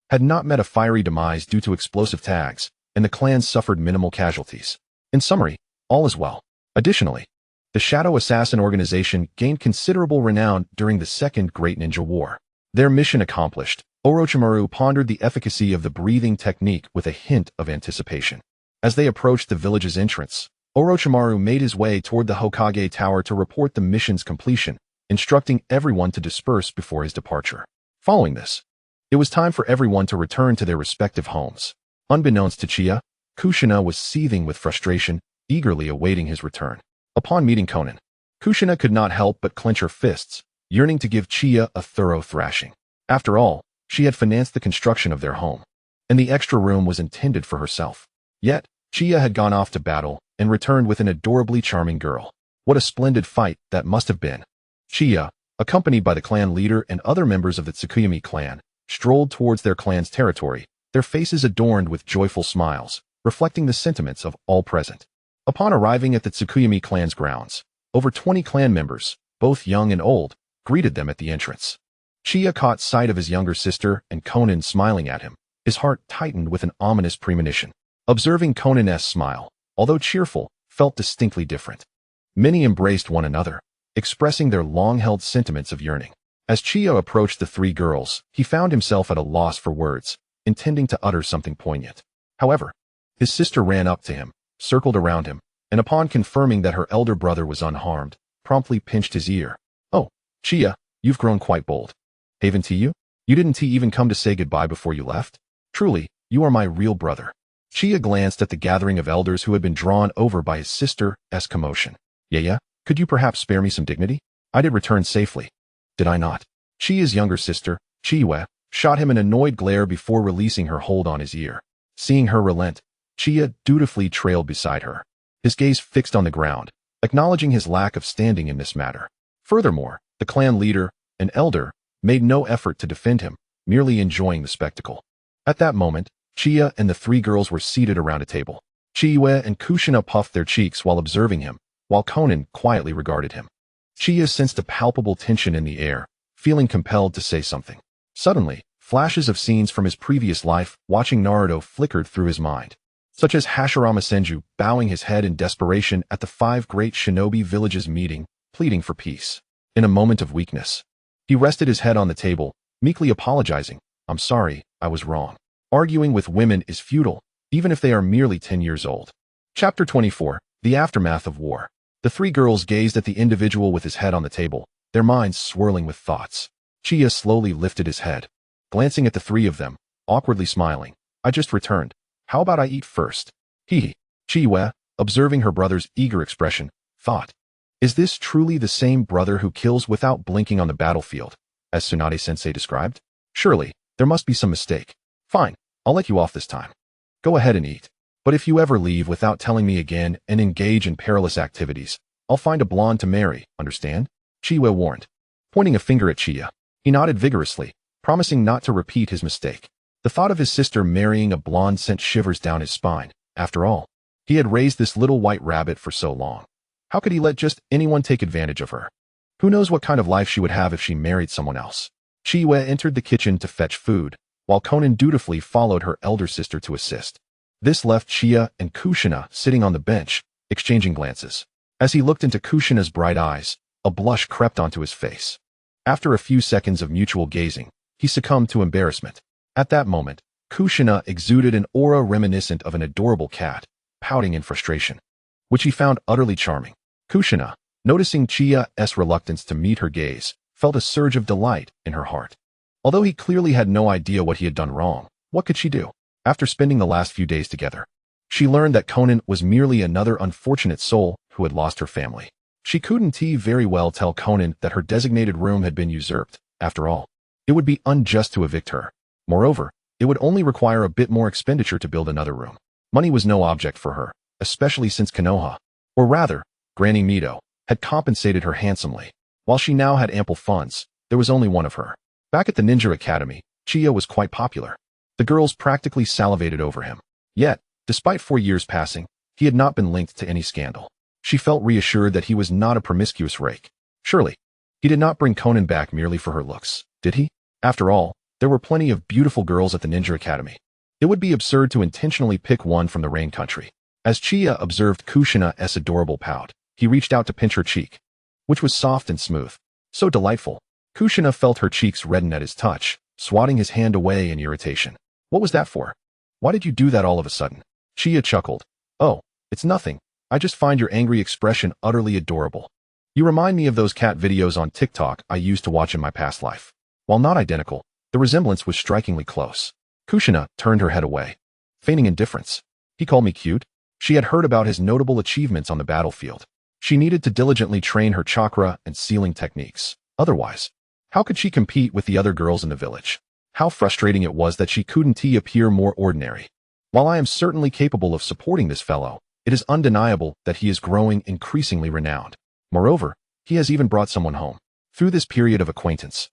had not met a fiery demise due to explosive tags, and the clans suffered minimal casualties. In summary, all is well. Additionally, the Shadow Assassin organization gained considerable renown during the 2nd Great Ninja War. Their mission accomplished, Orochimaru pondered the efficacy of the breathing technique with a hint of anticipation. As they approached the village's entrance, Orochimaru made his way toward the Hokage Tower to report the mission's completion, instructing everyone to disperse before his departure. Following this, it was time for everyone to return to their respective homes. Unbeknownst to Uchiha, Kushina was seething with frustration, eagerly awaiting his return. Upon meeting Conan, Kushina could not help but clench her fists, yearning to give Chiya a thorough thrashing. After all, she had financed the construction of their home, and the extra room was intended for herself. Yet, Chiya had gone off to battle and returned with an adorably charming girl. What a splendid fight that must have been. Chiya, accompanied by the clan leader and other members of the Tsukuyomi clan, strolled towards their clan's territory, their faces adorned with joyful smiles, reflecting the sentiments of all present. Upon arriving at the Tsukuyomi clan's grounds, over 20 clan members, both young and old, greeted them at the entrance. Chiya caught sight of his younger sister and Conan smiling at him. His heart tightened with an ominous premonition. Observing Conan's smile, although cheerful, felt distinctly different. Many embraced one another, expressing their long-held sentiments of yearning. As Chiya approached the three girls, he found himself at a loss for words, intending to utter something poignant. However, his sister ran up to him, circled around him, and upon confirming that her elder brother was unharmed, promptly pinched his ear. "Oh, Chiya, you've grown quite bold. Haven't you? You didn't even come to say goodbye before you left? Truly, you are my real brother." Chiya glanced at the gathering of elders who had been drawn over by his sister's commotion. "Yeah, could you perhaps spare me some dignity? I did return safely. Did I not?" Chiya's younger sister, Chiwe, shot him an annoyed glare before releasing her hold on his ear. Seeing her relent, Chiya dutifully trailed beside her, his gaze fixed on the ground, acknowledging his lack of standing in this matter. Furthermore, the clan leader, an elder, made no effort to defend him, merely enjoying the spectacle. At that moment, Chiya and the three girls were seated around a table. Chiwe and Kushina puffed their cheeks while observing him, while Conan quietly regarded him. Chiya sensed a palpable tension in the air, feeling compelled to say something. Suddenly, flashes of scenes from his previous life watching Naruto flickered through his mind, such as Hashirama Senju bowing his head in desperation at the 5 great shinobi villages meeting, pleading for peace. In a moment of weakness, he rested his head on the table, meekly apologizing. "I'm sorry, I was wrong. Arguing with women is futile, even if they are merely 10 years old." Chapter 24, The Aftermath of War. The three girls gazed at the individual with his head on the table, their minds swirling with thoughts. Chiya slowly lifted his head, glancing at the three of them, awkwardly smiling. "I just returned. How about I eat first?" Chiwe, observing her brother's eager expression, thought, "Is this truly the same brother who kills without blinking on the battlefield, as Tsunade-sensei described? Surely, there must be some mistake. Fine, I'll let you off this time. Go ahead and eat. But if you ever leave without telling me again and engage in perilous activities, I'll find a blonde to marry, understand?" Chiwe warned. Pointing a finger at Chiya, he nodded vigorously, promising not to repeat his mistake. The thought of his sister marrying a blonde sent shivers down his spine. After all, he had raised this little white rabbit for so long. How could he let just anyone take advantage of her? Who knows what kind of life she would have if she married someone else? Chiwe entered the kitchen to fetch food, while Conan dutifully followed her elder sister to assist. This left Chiya and Kushina sitting on the bench, exchanging glances. As he looked into Kushina's bright eyes, a blush crept onto his face. After a few seconds of mutual gazing, he succumbed to embarrassment. At that moment, Kushina exuded an aura reminiscent of an adorable cat, pouting in frustration, which he found utterly charming. Kushina, noticing Chiya's reluctance to meet her gaze, felt a surge of delight in her heart. Although he clearly had no idea what he had done wrong, what could she do? After spending the last few days together, she learned that Conan was merely another unfortunate soul who had lost her family. She couldn't very well tell Conan that her designated room had been usurped. After all, it would be unjust to evict her. Moreover, it would only require a bit more expenditure to build another room. Money was no object for her, especially since Konoha, or rather, Granny Mito, had compensated her handsomely. While she now had ample funds, there was only one of her. Back at the Ninja Academy, Chiya was quite popular. The girls practically salivated over him. Yet, despite 4 years passing, he had not been linked to any scandal. She felt reassured that he was not a promiscuous rake. Surely, he did not bring Conan back merely for her looks, did he? After all, there were plenty of beautiful girls at the Ninja Academy. It would be absurd to intentionally pick one from the rain country. As Chiya observed Kushina's adorable pout, he reached out to pinch her cheek, which was soft and smooth. So delightful. Kushina felt her cheeks redden at his touch, swatting his hand away in irritation. "What was that for? Why did you do that all of a sudden?" Chiya chuckled. "Oh, it's nothing. I just find your angry expression utterly adorable. You remind me of those cat videos on TikTok I used to watch in my past life." While not identical, the resemblance was strikingly close. Kushina turned her head away, feigning indifference. "He called me cute?" She had heard about his notable achievements on the battlefield. She needed to diligently train her chakra and sealing techniques. Otherwise, how could she compete with the other girls in the village? How frustrating it was that she couldn't appear more ordinary. While I am certainly capable of supporting this fellow, it is undeniable that he is growing increasingly renowned. Moreover, he has even brought someone home. Through this period of acquaintance,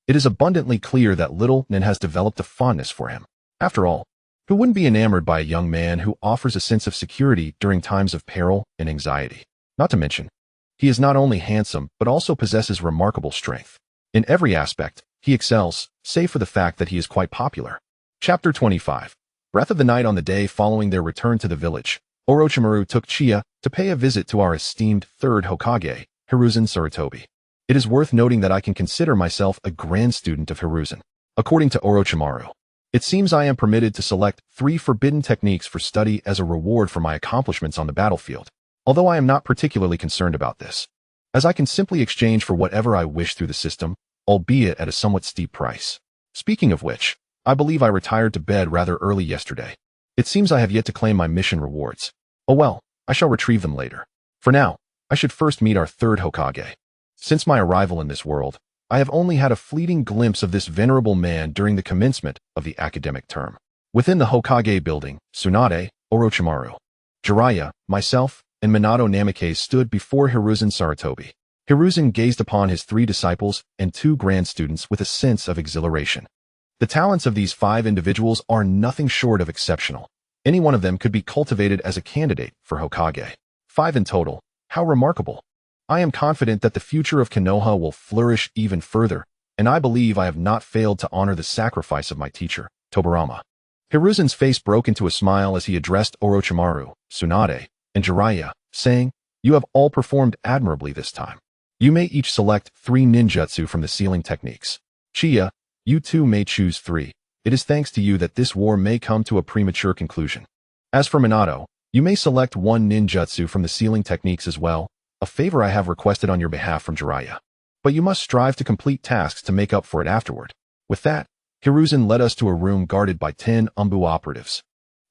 it is abundantly clear that little Nin has developed a fondness for him. After all, who wouldn't be enamored by a young man who offers a sense of security during times of peril and anxiety? Not to mention, he is not only handsome but also possesses remarkable strength. In every aspect, he excels, save for the fact that he is quite popular. Chapter 25. Breath of the Night. On the day following their return to the village, Orochimaru took Chiya to pay a visit to our esteemed third Hokage, Hiruzen Sarutobi. It is worth noting that I can consider myself a grand student of Hiruzen. According to Orochimaru, it seems I am permitted to select 3 forbidden techniques for study as a reward for my accomplishments on the battlefield. Although I am not particularly concerned about this, as I can simply exchange for whatever I wish through the system, albeit at a somewhat steep price. Speaking of which, I believe I retired to bed rather early yesterday. It seems I have yet to claim my mission rewards. Oh well, I shall retrieve them later. For now, I should first meet our third Hokage. Since my arrival in this world, I have only had a fleeting glimpse of this venerable man during the commencement of the academic term. Within the Hokage building, Tsunade, Orochimaru, Jiraiya, myself, and Minato Namikaze stood before Hiruzen Sarutobi. Hiruzen gazed upon his 3 disciples and 2 grand students with a sense of exhilaration. The talents of these 5 individuals are nothing short of exceptional. Any one of them could be cultivated as a candidate for Hokage. 5 in total. How remarkable. I am confident that the future of Konoha will flourish even further, and I believe I have not failed to honor the sacrifice of my teacher, Tobirama. Hiruzen's face broke into a smile as he addressed Orochimaru, Tsunade, and Jiraiya, saying, "You have all performed admirably this time. You may each select 3 ninjutsu from the sealing techniques. Chiya, you too may choose 3. It is thanks to you that this war may come to a premature conclusion. As for Minato, you may select 1 ninjutsu from the sealing techniques as well, a favor I have requested on your behalf from Jiraiya. But you must strive to complete tasks to make up for it afterward." With that, Hiruzen led us to a room guarded by 10 Umbu operatives.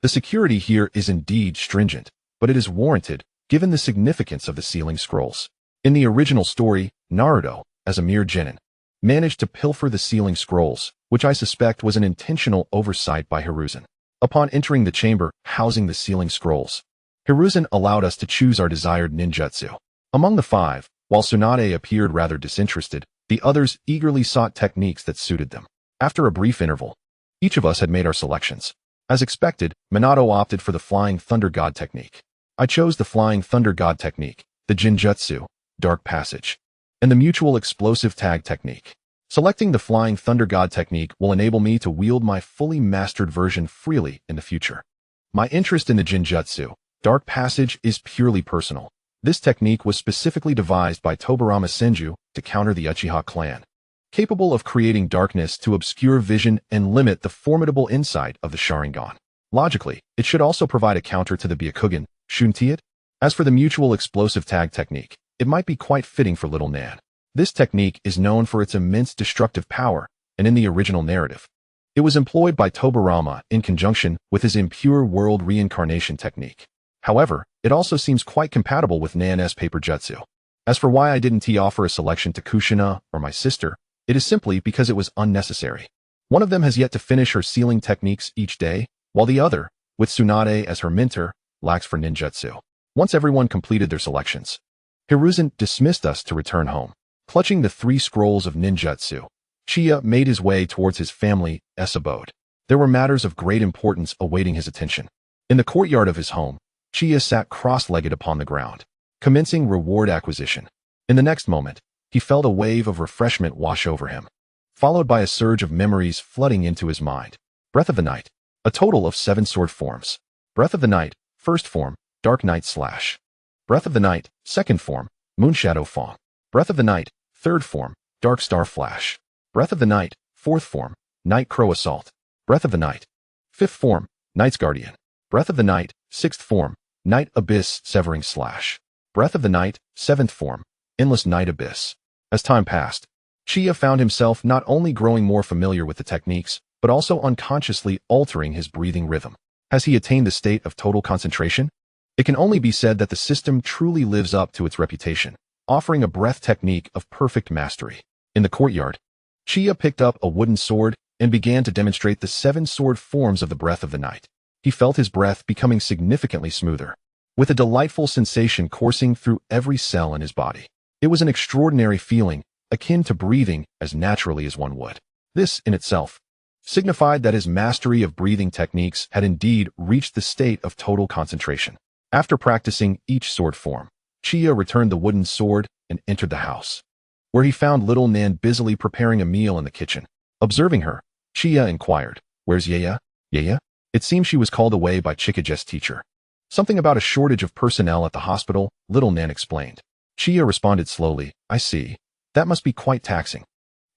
The security here is indeed stringent, but it is warranted, given the significance of the sealing scrolls. In the original story, Naruto, as a mere genin, managed to pilfer the sealing scrolls, which I suspect was an intentional oversight by Hiruzen. Upon entering the chamber housing the sealing scrolls, Hiruzen allowed us to choose our desired ninjutsu. Among the 5, while Tsunade appeared rather disinterested, the others eagerly sought techniques that suited them. After a brief interval, each of us had made our selections. As expected, Minato opted for the Flying Thunder God technique. I chose the Flying Thunder God technique, the Jinjutsu, Dark Passage, and the Mutual Explosive Tag technique. Selecting the Flying Thunder God technique will enable me to wield my fully mastered version freely in the future. My interest in the Jinjutsu, Dark Passage, is purely personal. This technique was specifically devised by Tobirama Senju to counter the Uchiha clan, capable of creating darkness to obscure vision and limit the formidable insight of the Sharingan. Logically, it should also provide a counter to the Byakugan, shouldn't it? As for the Mutual Explosive Tag technique, it might be quite fitting for little Nan. This technique is known for its immense destructive power, and in the original narrative, it was employed by Tobirama in conjunction with his Impure World Reincarnation technique. However, it also seems quite compatible with Nan's Paper Jutsu. As for why I didn't offer a selection to Kushina or my sister, it is simply because it was unnecessary. One of them has yet to finish her sealing techniques each day, while the other, with Tsunade as her mentor, lacks for ninjutsu. Once everyone completed their selections, Hiruzen dismissed us to return home. Clutching the 3 scrolls of ninjutsu, Chiya made his way towards his family's abode. There were matters of great importance awaiting his attention. In the courtyard of his home, Chiya sat cross-legged upon the ground, commencing reward acquisition. In the next moment, he felt a wave of refreshment wash over him, followed by a surge of memories flooding into his mind. Breath of the Night. A total of 7 sword forms. Breath of the Night, first form, Dark Night Slash. Breath of the Night, second form, Moonshadow Fong. Breath of the Night, third form, Dark Star Flash. Breath of the Night, fourth form, Night Crow Assault. Breath of the Night, fifth form, Night's Guardian. Breath of the Night, sixth form, Night Abyss Severing Slash. Breath of the Night, seventh form, Endless Night Abyss. As time passed, Chiya found himself not only growing more familiar with the techniques, but also unconsciously altering his breathing rhythm. Has he attained the state of total concentration? It can only be said that the system truly lives up to its reputation, offering a breath technique of perfect mastery. In the courtyard, Uchiha picked up a wooden sword and began to demonstrate the 7 sword forms of the breath of the night. He felt his breath becoming significantly smoother, with a delightful sensation coursing through every cell in his body. It was an extraordinary feeling, akin to breathing as naturally as one would. This, in itself, signified that his mastery of breathing techniques had indeed reached the state of total concentration. After practicing each sword form, Uchiha returned the wooden sword and entered the house, where he found little Nan busily preparing a meal in the kitchen. Observing her, Uchiha inquired, "Where's Yaya?" "Yaya?" It seems she was called away by Chikage's teacher. "Something about a shortage of personnel at the hospital," little Nan explained. Uchiha responded slowly, "I see. That must be quite taxing.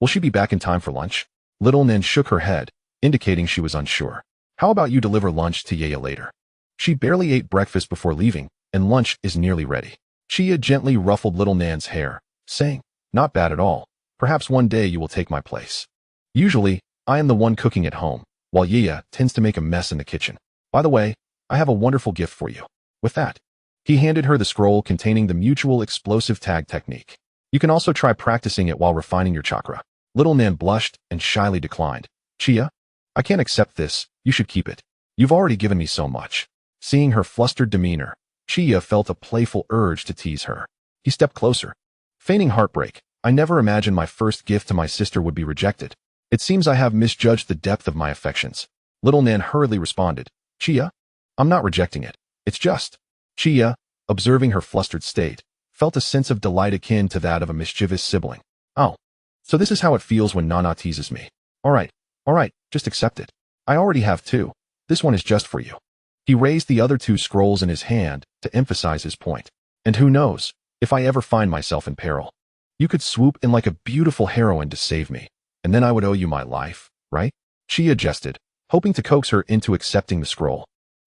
Will she be back in time for lunch?" Little Nan shook her head, indicating she was unsure. "How about you deliver lunch to Yaya later? She barely ate breakfast before leaving, and lunch is nearly ready." Uchiha gently ruffled little Nan's hair, saying, "Not bad at all. Perhaps one day you will take my place. Usually, I am the one cooking at home, while Yaya tends to make a mess in the kitchen. By the way, I have a wonderful gift for you." With that, he handed her the scroll containing the mutual explosive tag technique. "You can also try practicing it while refining your chakra." Little Nan blushed and shyly declined. "Uchiha, I can't accept this. You should keep it. You've already given me so much." Seeing her flustered demeanor, Uchiha felt a playful urge to tease her. He stepped closer. Feigning heartbreak, "I never imagined my first gift to my sister would be rejected. It seems I have misjudged the depth of my affections." Little Nan hurriedly responded, "Uchiha, I'm not rejecting it. It's just..." Uchiha, observing her flustered state, felt a sense of delight akin to that of a mischievous sibling. "Oh, so this is how it feels when Nana teases me. All right, just accept it. I already have 2. This one is just for you." He raised the other 2 scrolls in his hand to emphasize his point. "And who knows, if I ever find myself in peril, you could swoop in like a beautiful heroine to save me, and then I would owe you my life, right?" Uchiha jested, hoping to coax her into accepting the scroll.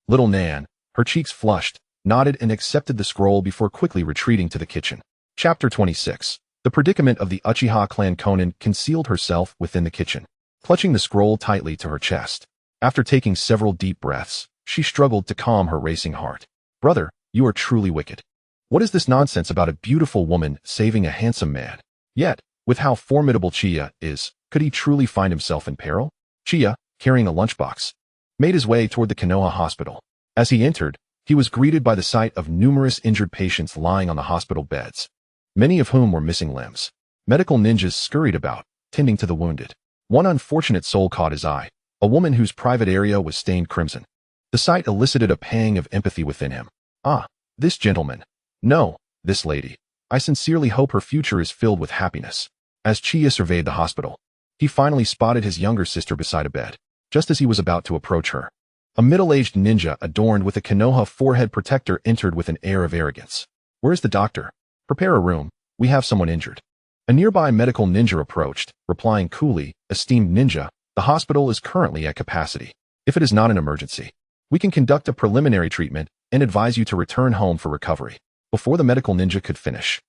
Little Nan, her cheeks flushed, nodded and accepted the scroll before quickly retreating to the kitchen. Chapter 26. The predicament of the Uchiha clan. Konan concealed herself within the kitchen, clutching the scroll tightly to her chest. After taking several deep breaths, she struggled to calm her racing heart. "Brother, you are truly wicked. What is this nonsense about a beautiful woman saving a handsome man? Yet, with how formidable Uchiha is, could he truly find himself in peril?" Uchiha, carrying a lunchbox, made his way toward the Konoha hospital. As he entered, he was greeted by the sight of numerous injured patients lying on the hospital beds, many of whom were missing limbs. Medical ninjas scurried about, tending to the wounded. One unfortunate soul caught his eye, a woman whose private area was stained crimson. The sight elicited a pang of empathy within him. "Ah, this gentleman. No, this lady. I sincerely hope her future is filled with happiness." As Uchiha surveyed the hospital, he finally spotted his younger sister beside a bed, just as he was about to approach her. A middle-aged ninja adorned with a Konoha forehead protector entered with an air of arrogance. "Where's the doctor? Prepare a room. We have someone injured." A nearby medical ninja approached, replying coolly, "Esteemed ninja, the hospital is currently at capacity. If it is not an emergency, we can conduct a preliminary treatment and advise you to return home for recovery." Before the medical ninja could finish,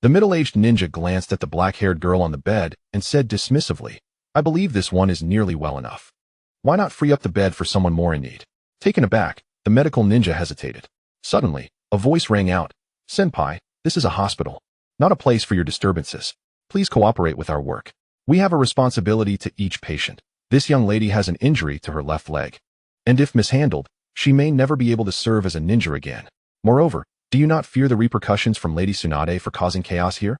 the middle-aged ninja glanced at the black-haired girl on the bed and said dismissively, "I believe this one is nearly well enough. Why not free up the bed for someone more in need?" Taken aback, the medical ninja hesitated. Suddenly, a voice rang out, "Senpai, this is a hospital, not a place for your disturbances. Please cooperate with our work. We have a responsibility to each patient. This young lady has an injury to her left leg, and if mishandled, she may never be able to serve as a ninja again. Moreover, do you not fear the repercussions from Lady Tsunade for causing chaos here?"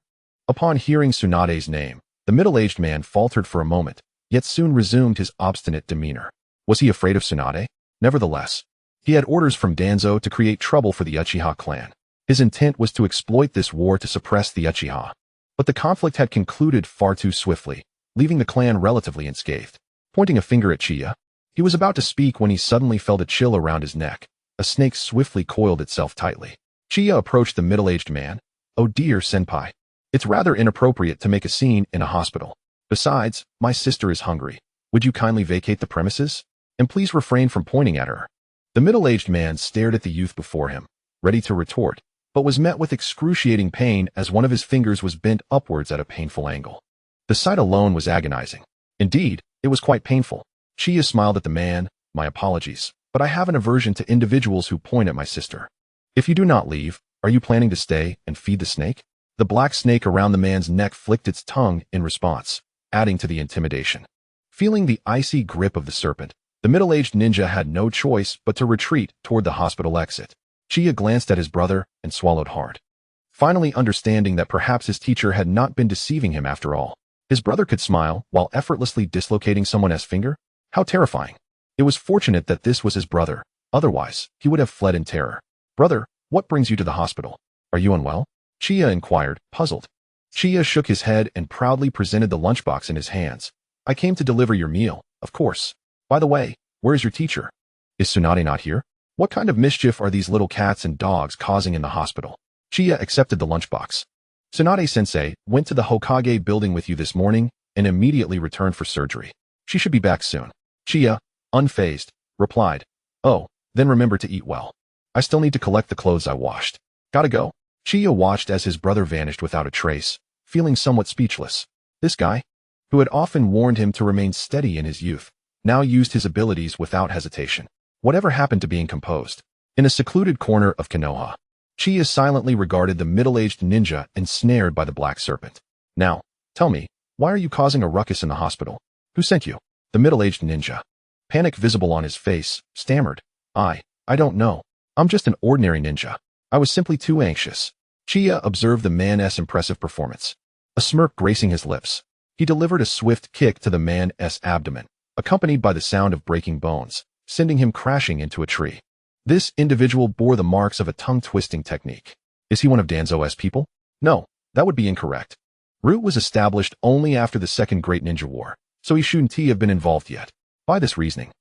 Upon hearing Tsunade's name, the middle-aged man faltered for a moment, yet soon resumed his obstinate demeanor. Was he afraid of Tsunade? Nevertheless, he had orders from Danzo to create trouble for the Uchiha clan. His intent was to exploit this war to suppress the Uchiha. But the conflict had concluded far too swiftly, leaving the clan relatively unscathed. Pointing a finger at Uchiha, he was about to speak when he suddenly felt a chill around his neck. A snake swiftly coiled itself tightly. Uchiha approached the middle-aged man. "Oh dear, senpai. It's rather inappropriate to make a scene in a hospital. Besides, my sister is hungry. Would you kindly vacate the premises? And please refrain from pointing at her." The middle-aged man stared at the youth before him, ready to retort, but was met with excruciating pain as one of his fingers was bent upwards at a painful angle. The sight alone was agonizing. Indeed, it was quite painful. Uchiha smiled at the man. "My apologies, but I have an aversion to individuals who point at my sister. If you do not leave, are you planning to stay and feed the snake? The black snake around the man's neck flicked its tongue in response, adding to the intimidation. Feeling the icy grip of the serpent, the middle-aged ninja had no choice but to retreat toward the hospital exit. Uchiha glanced at his brother and swallowed hard. Finally understanding that perhaps his teacher had not been deceiving him after all. His brother could smile while effortlessly dislocating someone's finger? How terrifying. It was fortunate that this was his brother, otherwise, he would have fled in terror. Brother, what brings you to the hospital? Are you unwell? Uchiha inquired, puzzled. Uchiha shook his head and proudly presented the lunchbox in his hands. I came to deliver your meal, of course. By the way, where is your teacher? Is Tsunade not here? What kind of mischief are these little cats and dogs causing in the hospital? Uchiha accepted the lunchbox. Tsunade-sensei went to the Hokage building with you this morning and immediately returned for surgery. She should be back soon. Uchiha, unfazed, replied, oh, then remember to eat well. I still need to collect the clothes I washed. Gotta go. Uchiha watched as his brother vanished without a trace, feeling somewhat speechless. This guy, who had often warned him to remain steady in his youth, now used his abilities without hesitation. Whatever happened to being composed? In a secluded corner of Konoha, Uchiha silently regarded the middle-aged ninja ensnared by the black serpent. Now, tell me, why are you causing a ruckus in the hospital? Who sent you? The middle-aged ninja, panic visible on his face, stammered. I don't know. I'm just an ordinary ninja. I was simply too anxious. Uchiha observed the man's impressive performance. A smirk gracing his lips. He delivered a swift kick to the man's abdomen, accompanied by the sound of breaking bones, sending him crashing into a tree. This individual bore the marks of a tongue-twisting technique. Is he one of Danzo's people? No, that would be incorrect. Root was established only after the Second Great Ninja War, so he shouldn't have been involved yet. By this reasoning,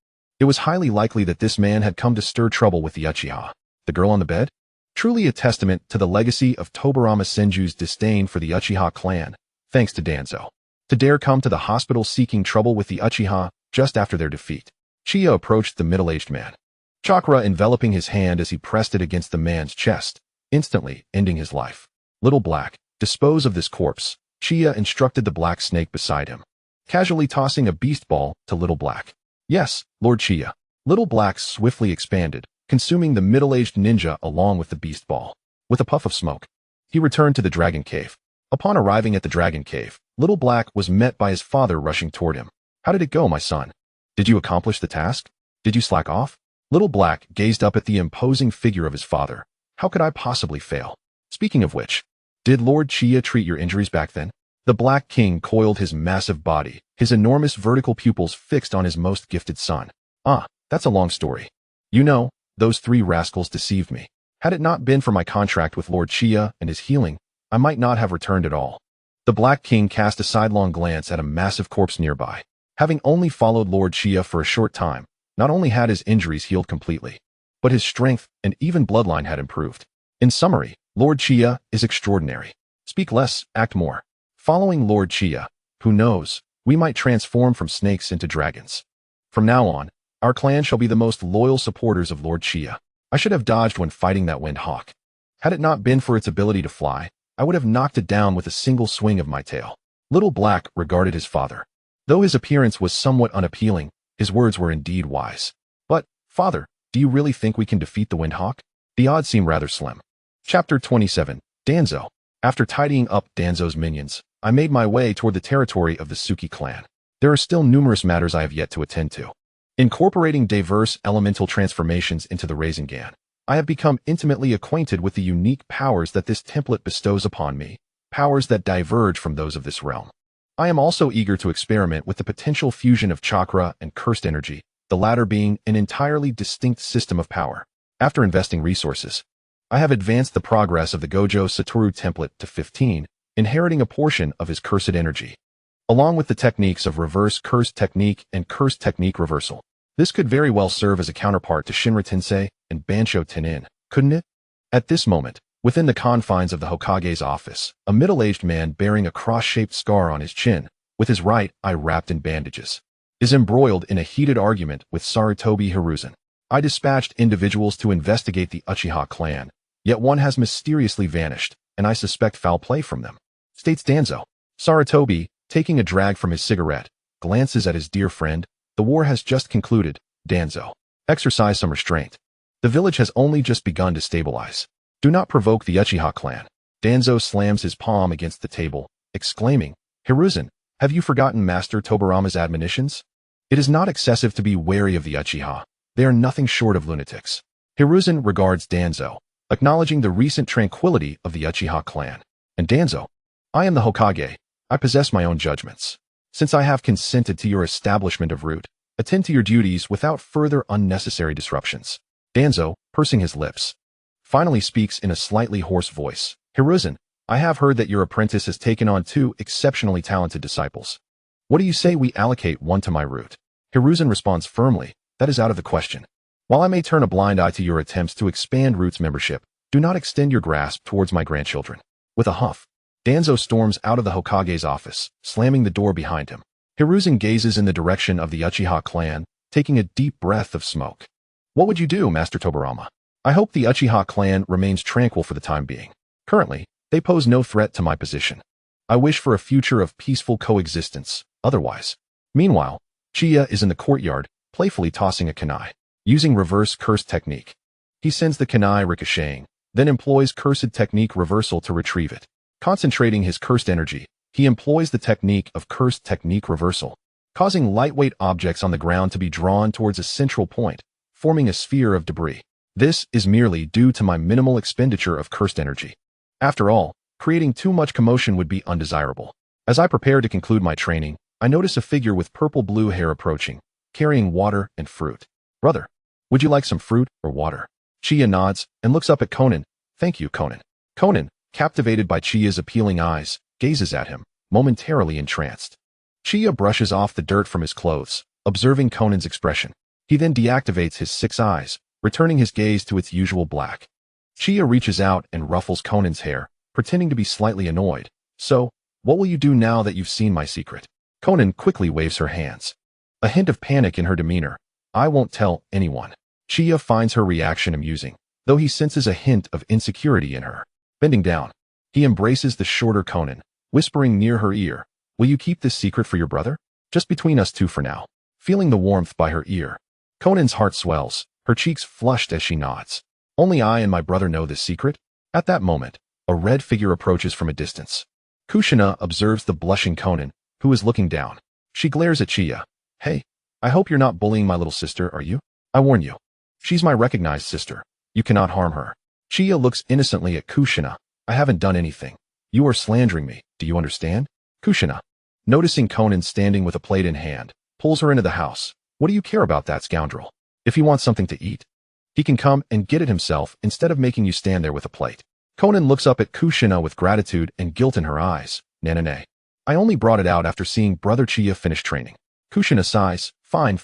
it was highly likely that this man had come to stir trouble with the Uchiha. The girl on the bed? Truly a testament to the legacy of Tobirama Senju's disdain for the Uchiha clan, thanks to Danzo. To dare come to the hospital seeking trouble with the Uchiha just after their defeat. Uchiha approached the middle-aged man, chakra enveloping his hand as he pressed it against the man's chest, instantly ending his life. Little Black, dispose of this corpse, Uchiha instructed the black snake beside him, casually tossing a beast ball to Little Black. Yes, Lord Uchiha. Little Black swiftly expanded, consuming the middle-aged ninja along with the beast ball. With a puff of smoke, he returned to the dragon cave. Upon arriving at the dragon cave, Little Black was met by his father rushing toward him. How did it go, my son? Did you accomplish the task? Did you slack off? Little Black gazed up at the imposing figure of his father. How could I possibly fail? Speaking of which, did Lord Uchiha treat your injuries back then? The Black King coiled his massive body, his enormous vertical pupils fixed on his most gifted son. Ah, that's a long story. You know, those three rascals deceived me. Had it not been for my contract with Lord Uchiha and his healing, I might not have returned at all. The Black King cast a sidelong glance at a massive corpse nearby. Having only followed Lord Uchiha for a short time, not only had his injuries healed completely, but his strength and even bloodline had improved. In summary, Lord Uchiha is extraordinary. Speak less, act more. Following Lord Uchiha, who knows, we might transform from snakes into dragons. From now on, our clan shall be the most loyal supporters of Lord Uchiha. I should have dodged when fighting that wind hawk. Had it not been for its ability to fly, I would have knocked it down with a single swing of my tail. Little Black regarded his father. Though his appearance was somewhat unappealing, his words were indeed wise. But, father, do you really think we can defeat the Windhawk? The odds seem rather slim. Chapter 27, Danzo. After tidying up Danzo's minions, I made my way toward the territory of the Suki clan. There are still numerous matters I have yet to attend to. Incorporating diverse elemental transformations into the Rasengan, I have become intimately acquainted with the unique powers that this template bestows upon me, powers that diverge from those of this realm. I am also eager to experiment with the potential fusion of chakra and cursed energy, the latter being an entirely distinct system of power. After investing resources, I have advanced the progress of the Gojo Satoru template to 15, inheriting a portion of his cursed energy, along with the techniques of reverse cursed technique and cursed technique reversal. This could very well serve as a counterpart to Shinra Tensei and Bansho Tenin, couldn't it? At this moment, within the confines of the Hokage's office, a middle-aged man bearing a cross-shaped scar on his chin, with his right eye wrapped in bandages, is embroiled in a heated argument with Sarutobi Hiruzen. I dispatched individuals to investigate the Uchiha clan, yet one has mysteriously vanished, and I suspect foul play from them, states Danzo. Sarutobi, taking a drag from his cigarette, glances at his dear friend. The war has just concluded, Danzo. Exercise some restraint. The village has only just begun to stabilize. Do not provoke the Uchiha clan. Danzo slams his palm against the table, exclaiming, Hiruzen, have you forgotten Master Tobarama's admonitions? It is not excessive to be wary of the Uchiha. They are nothing short of lunatics. Hiruzen regards Danzo, acknowledging the recent tranquility of the Uchiha clan. And Danzo, I am the Hokage. I possess my own judgments. Since I have consented to your establishment of root, attend to your duties without further unnecessary disruptions. Danzo, pursing his lips, finally speaks in a slightly hoarse voice. Hiruzen, I have heard that your apprentice has taken on 2 exceptionally talented disciples. What do you say we allocate one to my root? Hiruzen responds firmly, that is out of the question. While I may turn a blind eye to your attempts to expand root's membership, do not extend your grasp towards my grandchildren. With a huff, Danzo storms out of the Hokage's office, slamming the door behind him. Hiruzen gazes in the direction of the Uchiha clan, taking a deep breath of smoke. What would you do, Master Tobarama? I hope the Uchiha clan remains tranquil for the time being. Currently, they pose no threat to my position. I wish for a future of peaceful coexistence, otherwise. Meanwhile, Uchiha is in the courtyard, playfully tossing a kunai, using reverse curse technique. He sends the kunai ricocheting, then employs cursed technique reversal to retrieve it. Concentrating his cursed energy, he employs the technique of cursed technique reversal, causing lightweight objects on the ground to be drawn towards a central point, forming a sphere of debris. This is merely due to my minimal expenditure of cursed energy. After all, creating too much commotion would be undesirable. As I prepare to conclude my training, I notice a figure with purple-blue hair approaching, carrying water and fruit. Brother, would you like some fruit or water? Uchiha nods and looks up at Konan. Thank you, Konan. Konan, captivated by Uchiha's appealing eyes, gazes at him, momentarily entranced. Uchiha brushes off the dirt from his clothes, observing Konan's expression. He then deactivates his 6 eyes, returning his gaze to its usual black. Uchiha reaches out and ruffles Konan's hair, pretending to be slightly annoyed. So, what will you do now that you've seen my secret? Konan quickly waves her hands. A hint of panic in her demeanor. I won't tell anyone. Uchiha finds her reaction amusing, though he senses a hint of insecurity in her. Bending down, he embraces the shorter Konan, whispering near her ear, will you keep this secret for your brother? Just between us 2 for now. Feeling the warmth by her ear, Konan's heart swells, her cheeks flushed as she nods. Only I and my brother know this secret? At that moment, a red figure approaches from a distance. Kushina observes the blushing Konan, who is looking down. She glares at Uchiha. Hey, I hope you're not bullying my little sister, are you? I warn you. She's my recognized sister. You cannot harm her. Uchiha looks innocently at Kushina. I haven't done anything. You are slandering me, do you understand? Kushina, noticing Konan standing with a plate in hand, pulls her into the house. What do you care about that scoundrel? If he wants something to eat, he can come and get it himself instead of making you stand there with a plate. Konan looks up at Kushina with gratitude and guilt in her eyes. Nanane. I only brought it out after seeing Brother Uchiha finish training. Kushina sighs. Fine.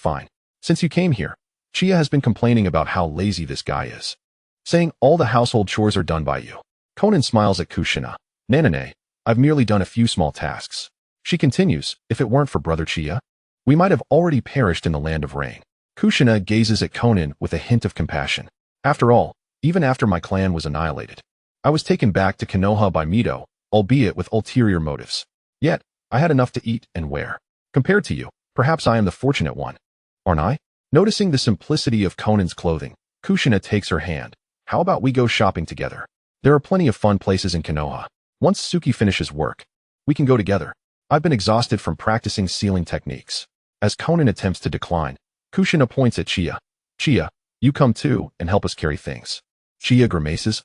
Since you came here, Uchiha has been complaining about how lazy this guy is, saying all the household chores are done by you. Konan smiles at Kushina. Nanane, I've merely done a few small tasks. She continues, if it weren't for Brother Uchiha, we might have already perished in the land of rain. Kushina gazes at Konan with a hint of compassion. After all, even after my clan was annihilated, I was taken back to Konoha by Mito, albeit with ulterior motives. Yet, I had enough to eat and wear. Compared to you, perhaps I am the fortunate one. Aren't I? Noticing the simplicity of Konan's clothing, Kushina takes her hand. How about we go shopping together? There are plenty of fun places in Konoha. Once Suki finishes work, we can go together. I've been exhausted from practicing sealing techniques. As Konan attempts to decline, Kushina points at Uchiha. Uchiha, you come too and help us carry things. Uchiha grimaces.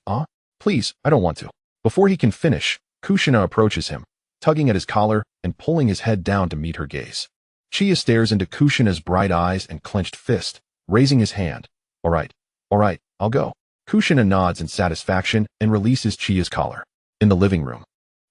Please, I don't want to. Before he can finish, Kushina approaches him, tugging at his collar and pulling his head down to meet her gaze. Uchiha stares into Kushina's bright eyes and clenched fist, raising his hand. All right, I'll go. Kushina nods in satisfaction and releases Uchiha's collar. In the living room,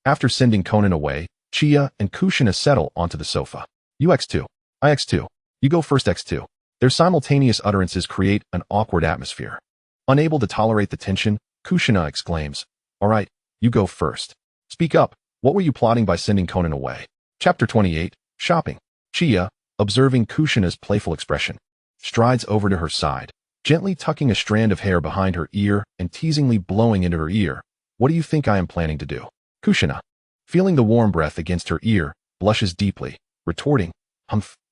after sending Konan away, Uchiha and Kushina settle onto the sofa. You X2. I X2. You go first X2. Their simultaneous utterances create an awkward atmosphere. Unable to tolerate the tension, Kushina exclaims, all right, you go first. Speak up, what were you plotting by sending Konan away? Chapter 28, Shopping. Uchiha, observing Kushina's playful expression, strides over to her side, gently tucking a strand of hair behind her ear and teasingly blowing into her ear. What do you think I am planning to do? Kushina, feeling the warm breath against her ear, blushes deeply, retorting,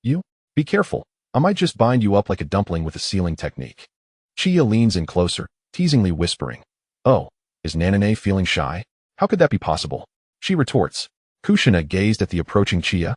you? Be careful, I might just bind you up like a dumpling with a sealing technique. Chiya leans in closer, teasingly whispering, "Oh, is Nanane feeling shy? How could that be possible?" She retorts. Kushina gazed at the approaching Chiya,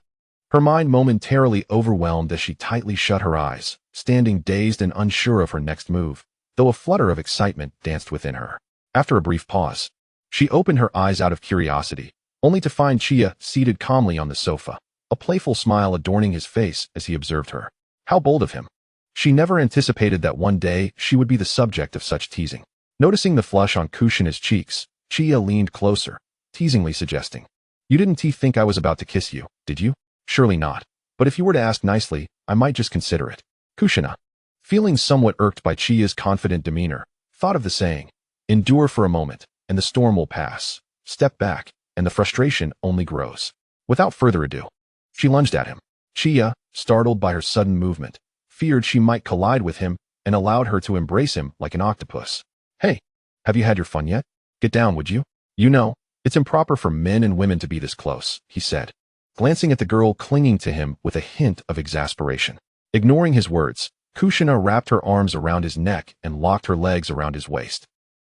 her mind momentarily overwhelmed as she tightly shut her eyes, standing dazed and unsure of her next move, though a flutter of excitement danced within her. After a brief pause, she opened her eyes out of curiosity, only to find Chiya seated calmly on the sofa, a playful smile adorning his face as he observed her. How bold of him. She never anticipated that one day she would be the subject of such teasing. Noticing the flush on Kushina's cheeks, Chiya leaned closer, teasingly suggesting, "You didn't think I was about to kiss you, did you?" "Surely not. But if you were to ask nicely, I might just consider it." Kushina, feeling somewhat irked by Chiya's confident demeanor, thought of the saying, "Endure for a moment, and the storm will pass. Step back, and the frustration only grows." Without further ado, she lunged at him. Chiya, startled by her sudden movement, feared she might collide with him and allowed her to embrace him like an octopus. "Hey, have you had your fun yet? Get down, would you? You know, it's improper for men and women to be this close," he said, glancing at the girl clinging to him with a hint of exasperation. Ignoring his words, Kushina wrapped her arms around his neck and locked her legs around his waist.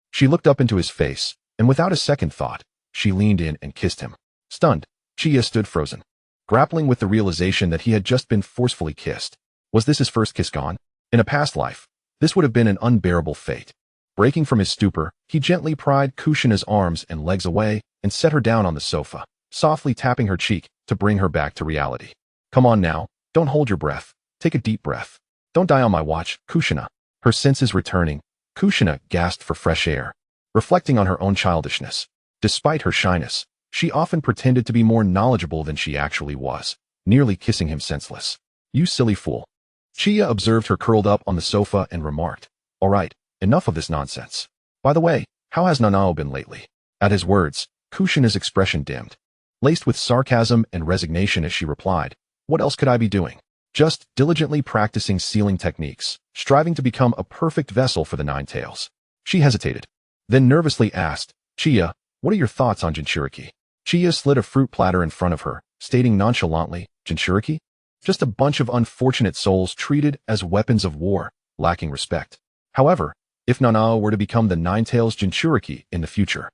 She looked up into his face, and without a second thought, she leaned in and kissed him. Stunned, Chiya stood frozen, grappling with the realization that he had just been forcefully kissed. Was this his first kiss gone? In a past life, this would have been an unbearable fate. Breaking from his stupor, he gently pried Kushina's arms and legs away and set her down on the sofa, softly tapping her cheek to bring her back to reality. "Come on now, don't hold your breath. Take a deep breath. Don't die on my watch, Kushina." Her senses returning, Kushina gasped for fresh air, reflecting on her own childishness. Despite her shyness, she often pretended to be more knowledgeable than she actually was, nearly kissing him senseless. "You silly fool." Chiya observed her curled up on the sofa and remarked, "All right, enough of this nonsense. By the way, how has Nanao been lately?" At his words, Kushina's expression dimmed, laced with sarcasm and resignation as she replied, "What else could I be doing? Just diligently practicing sealing techniques, striving to become a perfect vessel for the Nine Tails." She hesitated, then nervously asked, "Chiya, what are your thoughts on Jinchuriki?" Chiya slid a fruit platter in front of her, stating nonchalantly, "Jinchuriki? Just a bunch of unfortunate souls treated as weapons of war, lacking respect. However, if Nanao were to become the Nine Tails Jinchuriki in the future,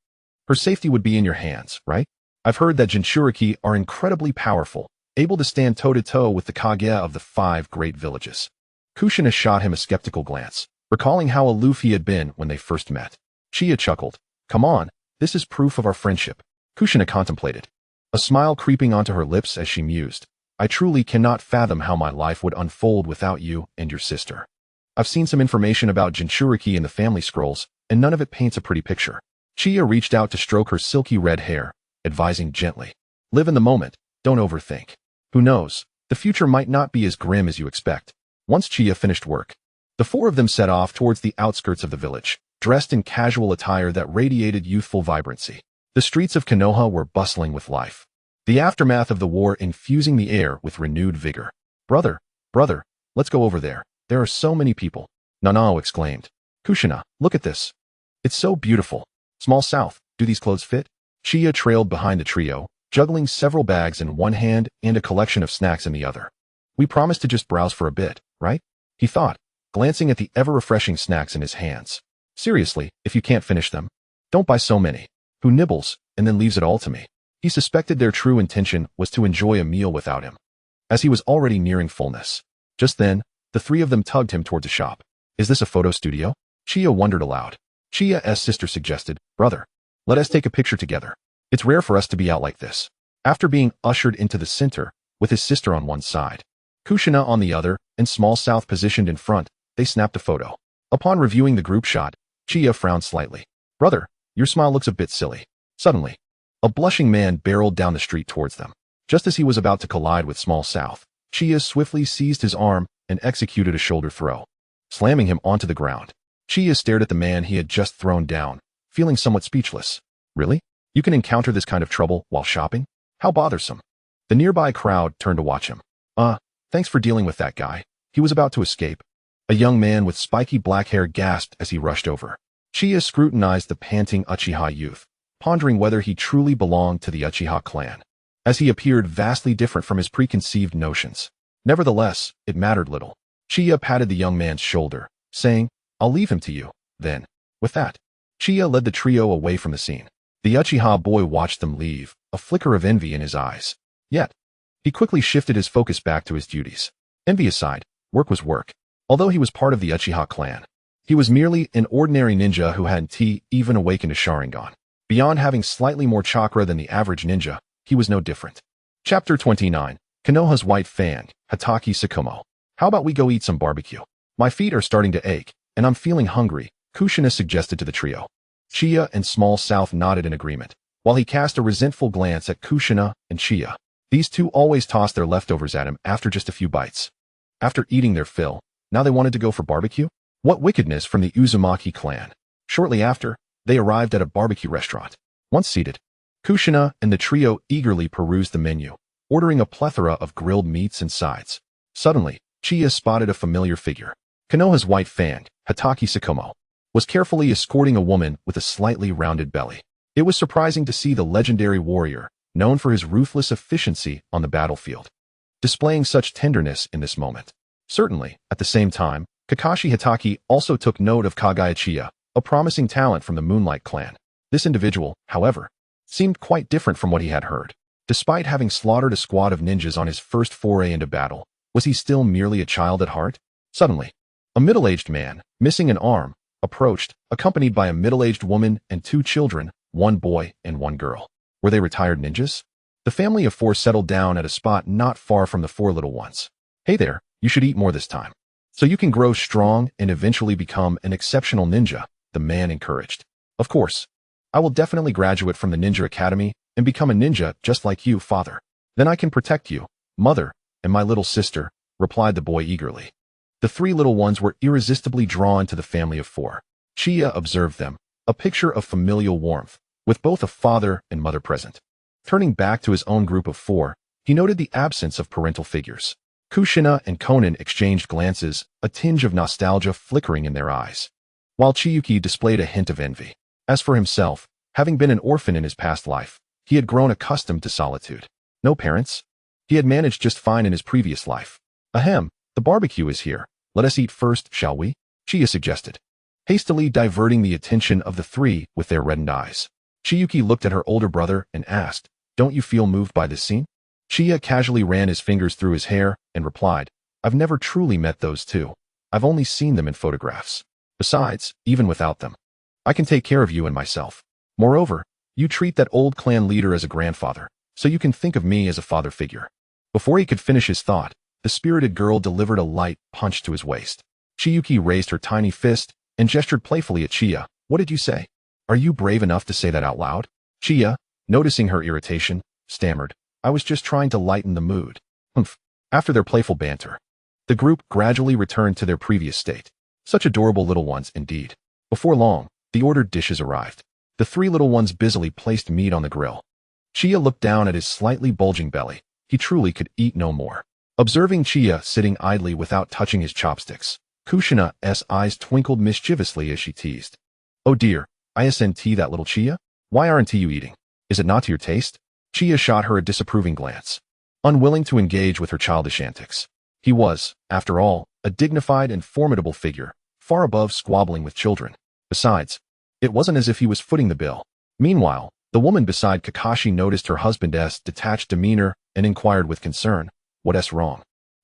her safety would be in your hands, right? I've heard that Jinchuriki are incredibly powerful, able to stand toe-to-toe with the Kage of the 5 great villages." Kushina shot him a skeptical glance, recalling how aloof he had been when they first met. Chiya chuckled, "Come on, this is proof of our friendship." Kushina contemplated, a smile creeping onto her lips as she mused, "I truly cannot fathom how my life would unfold without you and your sister. I've seen some information about Jinchuriki in the family scrolls, and none of it paints a pretty picture." Chiya reached out to stroke her silky red hair, advising gently, "Live in the moment, don't overthink. Who knows, the future might not be as grim as you expect." Once Chiya finished work, the 4 of them set off towards the outskirts of the village, dressed in casual attire that radiated youthful vibrancy. The streets of Konoha were bustling with life, the aftermath of the war infusing the air with renewed vigor. Brother, let's go over there. There are so many people," Nanao exclaimed. "Kushina, look at this. It's so beautiful. Small South, do these clothes fit?" Chiya trailed behind the trio, juggling several bags in one hand and a collection of snacks in the other. "We promised to just browse for a bit, right?" he thought, glancing at the ever-refreshing snacks in his hands. "Seriously, if you can't finish them, don't buy so many. Who nibbles and then leaves it all to me?" He suspected their true intention was to enjoy a meal without him, as he was already nearing fullness. Just then, the 3 of them tugged him towards a shop. "Is this a photo studio?" Chiya wondered aloud. Chiya's sister suggested, "Brother, let us take a picture together. It's rare for us to be out like this." After being ushered into the center, with his sister on one side, Kushina on the other, and Small South positioned in front, they snapped a photo. Upon reviewing the group shot, Chiya frowned slightly. "Brother, your smile looks a bit silly." Suddenly, a blushing man barreled down the street towards them. Just as he was about to collide with Small South, Chiya swiftly seized his arm and executed a shoulder throw, slamming him onto the ground. Chiya stared at the man he had just thrown down, feeling somewhat speechless. "Really? You can encounter this kind of trouble while shopping? How bothersome." The nearby crowd turned to watch him. Thanks for dealing with that guy. He was about to escape." A young man with spiky black hair gasped as he rushed over. Chiya scrutinized the panting Uchiha youth, pondering whether he truly belonged to the Uchiha clan, as he appeared vastly different from his preconceived notions. Nevertheless, it mattered little. Chiya patted the young man's shoulder, saying, I'll leave him to you, then. With that, Uchiha led the trio away from the scene. The Uchiha boy watched them leave, a flicker of envy in his eyes. Yet, he quickly shifted his focus back to his duties. Envy aside, work was work. Although he was part of the Uchiha clan, he was merely an ordinary ninja who hadn't even awakened a Sharingan. Beyond having slightly more chakra than the average ninja, he was no different. Chapter 29, Konoha's White Fan, Hatake Sakumo. How about we go eat some barbecue? My feet are starting to ache, and I'm feeling hungry, Kushina suggested to the trio. Uchiha and Small South nodded in agreement, while he cast a resentful glance at Kushina and Uchiha. These two always tossed their leftovers at him after just a few bites. After eating their fill, now they wanted to go for barbecue? What wickedness from the Uzumaki clan. Shortly after, they arrived at a barbecue restaurant. Once seated, Kushina and the trio eagerly perused the menu, ordering a plethora of grilled meats and sides. Suddenly, Uchiha spotted a familiar figure. Konoha's White Fan, Hatake Sakumo, was carefully escorting a woman with a slightly rounded belly. It was surprising to see the legendary warrior, known for his ruthless efficiency on the battlefield, displaying such tenderness in this moment. Certainly, at the same time, Kakashi Hatake also took note of Kage Uchiha, a promising talent from the Moonlight clan. This individual, however, seemed quite different from what he had heard. Despite having slaughtered a squad of ninjas on his first foray into battle, was he still merely a child at heart? Suddenly, a middle-aged man, missing an arm, approached, accompanied by a middle-aged woman and two children, one boy and one girl. Were they retired ninjas? The family of four settled down at a spot not far from the four little ones. Hey there, you should eat more this time, so you can grow strong and eventually become an exceptional ninja, the man encouraged. Of course, I will definitely graduate from the Ninja Academy and become a ninja just like you, father. Then I can protect you, mother, and my little sister, replied the boy eagerly. The three little ones were irresistibly drawn to the family of four. Uchiha observed them, a picture of familial warmth, with both a father and mother present. Turning back to his own group of four, he noted the absence of parental figures. Kushina and Conan exchanged glances, a tinge of nostalgia flickering in their eyes, while Chiyuki displayed a hint of envy. As for himself, having been an orphan in his past life, he had grown accustomed to solitude. No parents? He had managed just fine in his previous life. Ahem, the barbecue is here. Let us eat first, shall we? Chiyuki suggested, hastily diverting the attention of the three with their reddened eyes. Chiyuki looked at her older brother and asked, don't you feel moved by this scene? Uchiha casually ran his fingers through his hair and replied, I've never truly met those two. I've only seen them in photographs. Besides, even without them, I can take care of you and myself. Moreover, you treat that old clan leader as a grandfather, so you can think of me as a father figure. Before he could finish his thought, the spirited girl delivered a light punch to his waist. Chiyuki raised her tiny fist and gestured playfully at Uchiha. What did you say? Are you brave enough to say that out loud? Uchiha, noticing her irritation, stammered, I was just trying to lighten the mood. Humph. After their playful banter, the group gradually returned to their previous state. Such adorable little ones indeed. Before long, the ordered dishes arrived. The three little ones busily placed meat on the grill. Uchiha looked down at his slightly bulging belly. He truly could eat no more. Observing Uchiha sitting idly without touching his chopsticks, Kushina's eyes twinkled mischievously as she teased. Oh dear, isn't that little Uchiha? Why aren't you eating? Is it not to your taste? Uchiha shot her a disapproving glance, unwilling to engage with her childish antics. He was, after all, a dignified and formidable figure, far above squabbling with children. Besides, it wasn't as if he was footing the bill. Meanwhile, the woman beside Kakashi noticed her husband's detached demeanor and inquired with concern, what's wrong?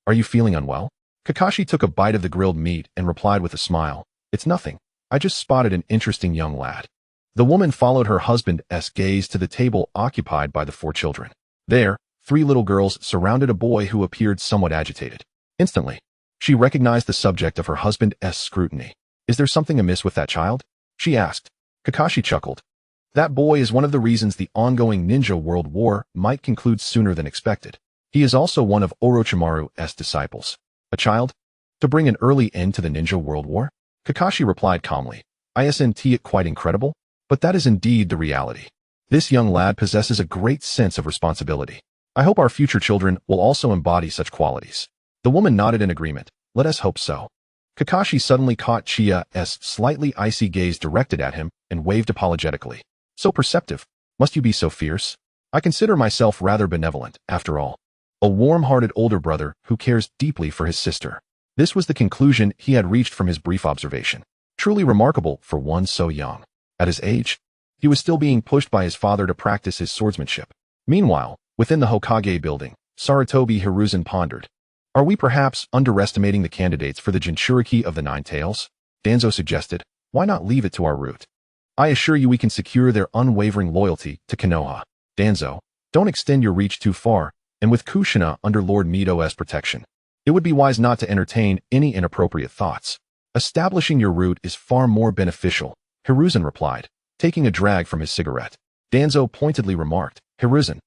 Are you feeling unwell? Kakashi took a bite of the grilled meat and replied with a smile, it's nothing. I just spotted an interesting young lad. The woman followed her husband's gaze to the table occupied by the four children. There, three little girls surrounded a boy who appeared somewhat agitated. Instantly, she recognized the subject of her husband's scrutiny. Is there something amiss with that child? She asked. Kakashi chuckled. That boy is one of the reasons the ongoing ninja world war might conclude sooner than expected. He is also one of Orochimaru's disciples. A child? To bring an early end to the ninja world war? Kakashi replied calmly. Isn't it quite incredible? But that is indeed the reality. This young lad possesses a great sense of responsibility. I hope our future children will also embody such qualities. The woman nodded in agreement. Let us hope so. Kakashi suddenly caught Uchiha's slightly icy gaze directed at him and waved apologetically. So perceptive. Must you be so fierce? I consider myself rather benevolent, after all. A warm-hearted older brother who cares deeply for his sister. This was the conclusion he had reached from his brief observation. Truly remarkable for one so young. At his age, he was still being pushed by his father to practice his swordsmanship. Meanwhile, within the Hokage building, Sarutobi Hiruzen pondered. Are we perhaps underestimating the candidates for the Jinchuriki of the Nine Tails? Danzo suggested. Why not leave it to our root? I assure you we can secure their unwavering loyalty to Konoha. Danzo, don't extend your reach too far, and with Kushina under Lord Mito's protection, it would be wise not to entertain any inappropriate thoughts. Establishing your root is far more beneficial, Hiruzen replied, taking a drag from his cigarette. Danzo pointedly remarked, Hiruzen,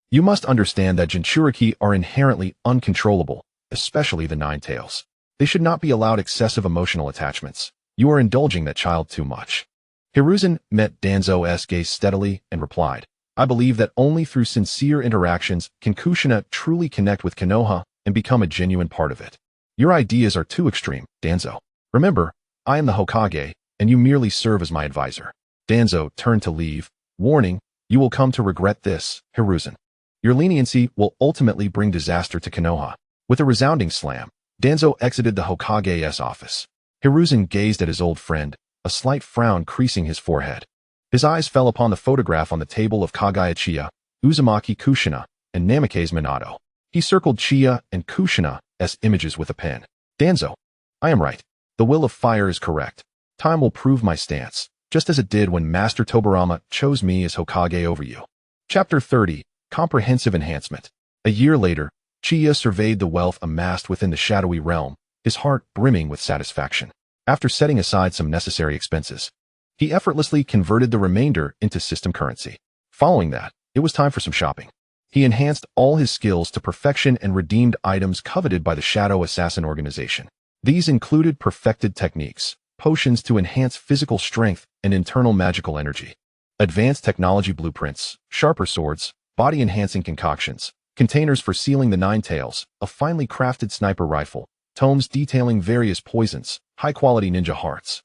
you must understand that Jinchuriki are inherently uncontrollable, especially the Nine Tails. They should not be allowed excessive emotional attachments. You are indulging that child too much. Hiruzen met Danzo's gaze steadily and replied, I believe that only through sincere interactions can Kushina truly connect with Konoha and become a genuine part of it. Your ideas are too extreme, Danzo. Remember, I am the Hokage, and you merely serve as my advisor. Danzo turned to leave, warning, you will come to regret this, Hiruzen. Your leniency will ultimately bring disaster to Konoha. With a resounding slam, Danzo exited the Hokage's office. Hiruzen gazed at his old friend, a slight frown creasing his forehead. His eyes fell upon the photograph on the table of Kage Uchiha, Uzumaki Kushina, and Namikaze Minato. He circled Uchiha and Kushina's images with a pen. Danzo, I am right. The will of fire is correct. Time will prove my stance, just as it did when Master Tobirama chose me as Hokage over you. Chapter 30, Comprehensive Enhancement. A year later, Uchiha surveyed the wealth amassed within the shadowy realm, his heart brimming with satisfaction. After setting aside some necessary expenses, he effortlessly converted the remainder into system currency. Following that, it was time for some shopping. He enhanced all his skills to perfection and redeemed items coveted by the Shadow Assassin organization. These included perfected techniques, potions to enhance physical strength and internal magical energy, advanced technology blueprints, sharper swords, body-enhancing concoctions, containers for sealing the Nine Tails, a finely crafted sniper rifle, tomes detailing various poisons, high-quality ninja hearts,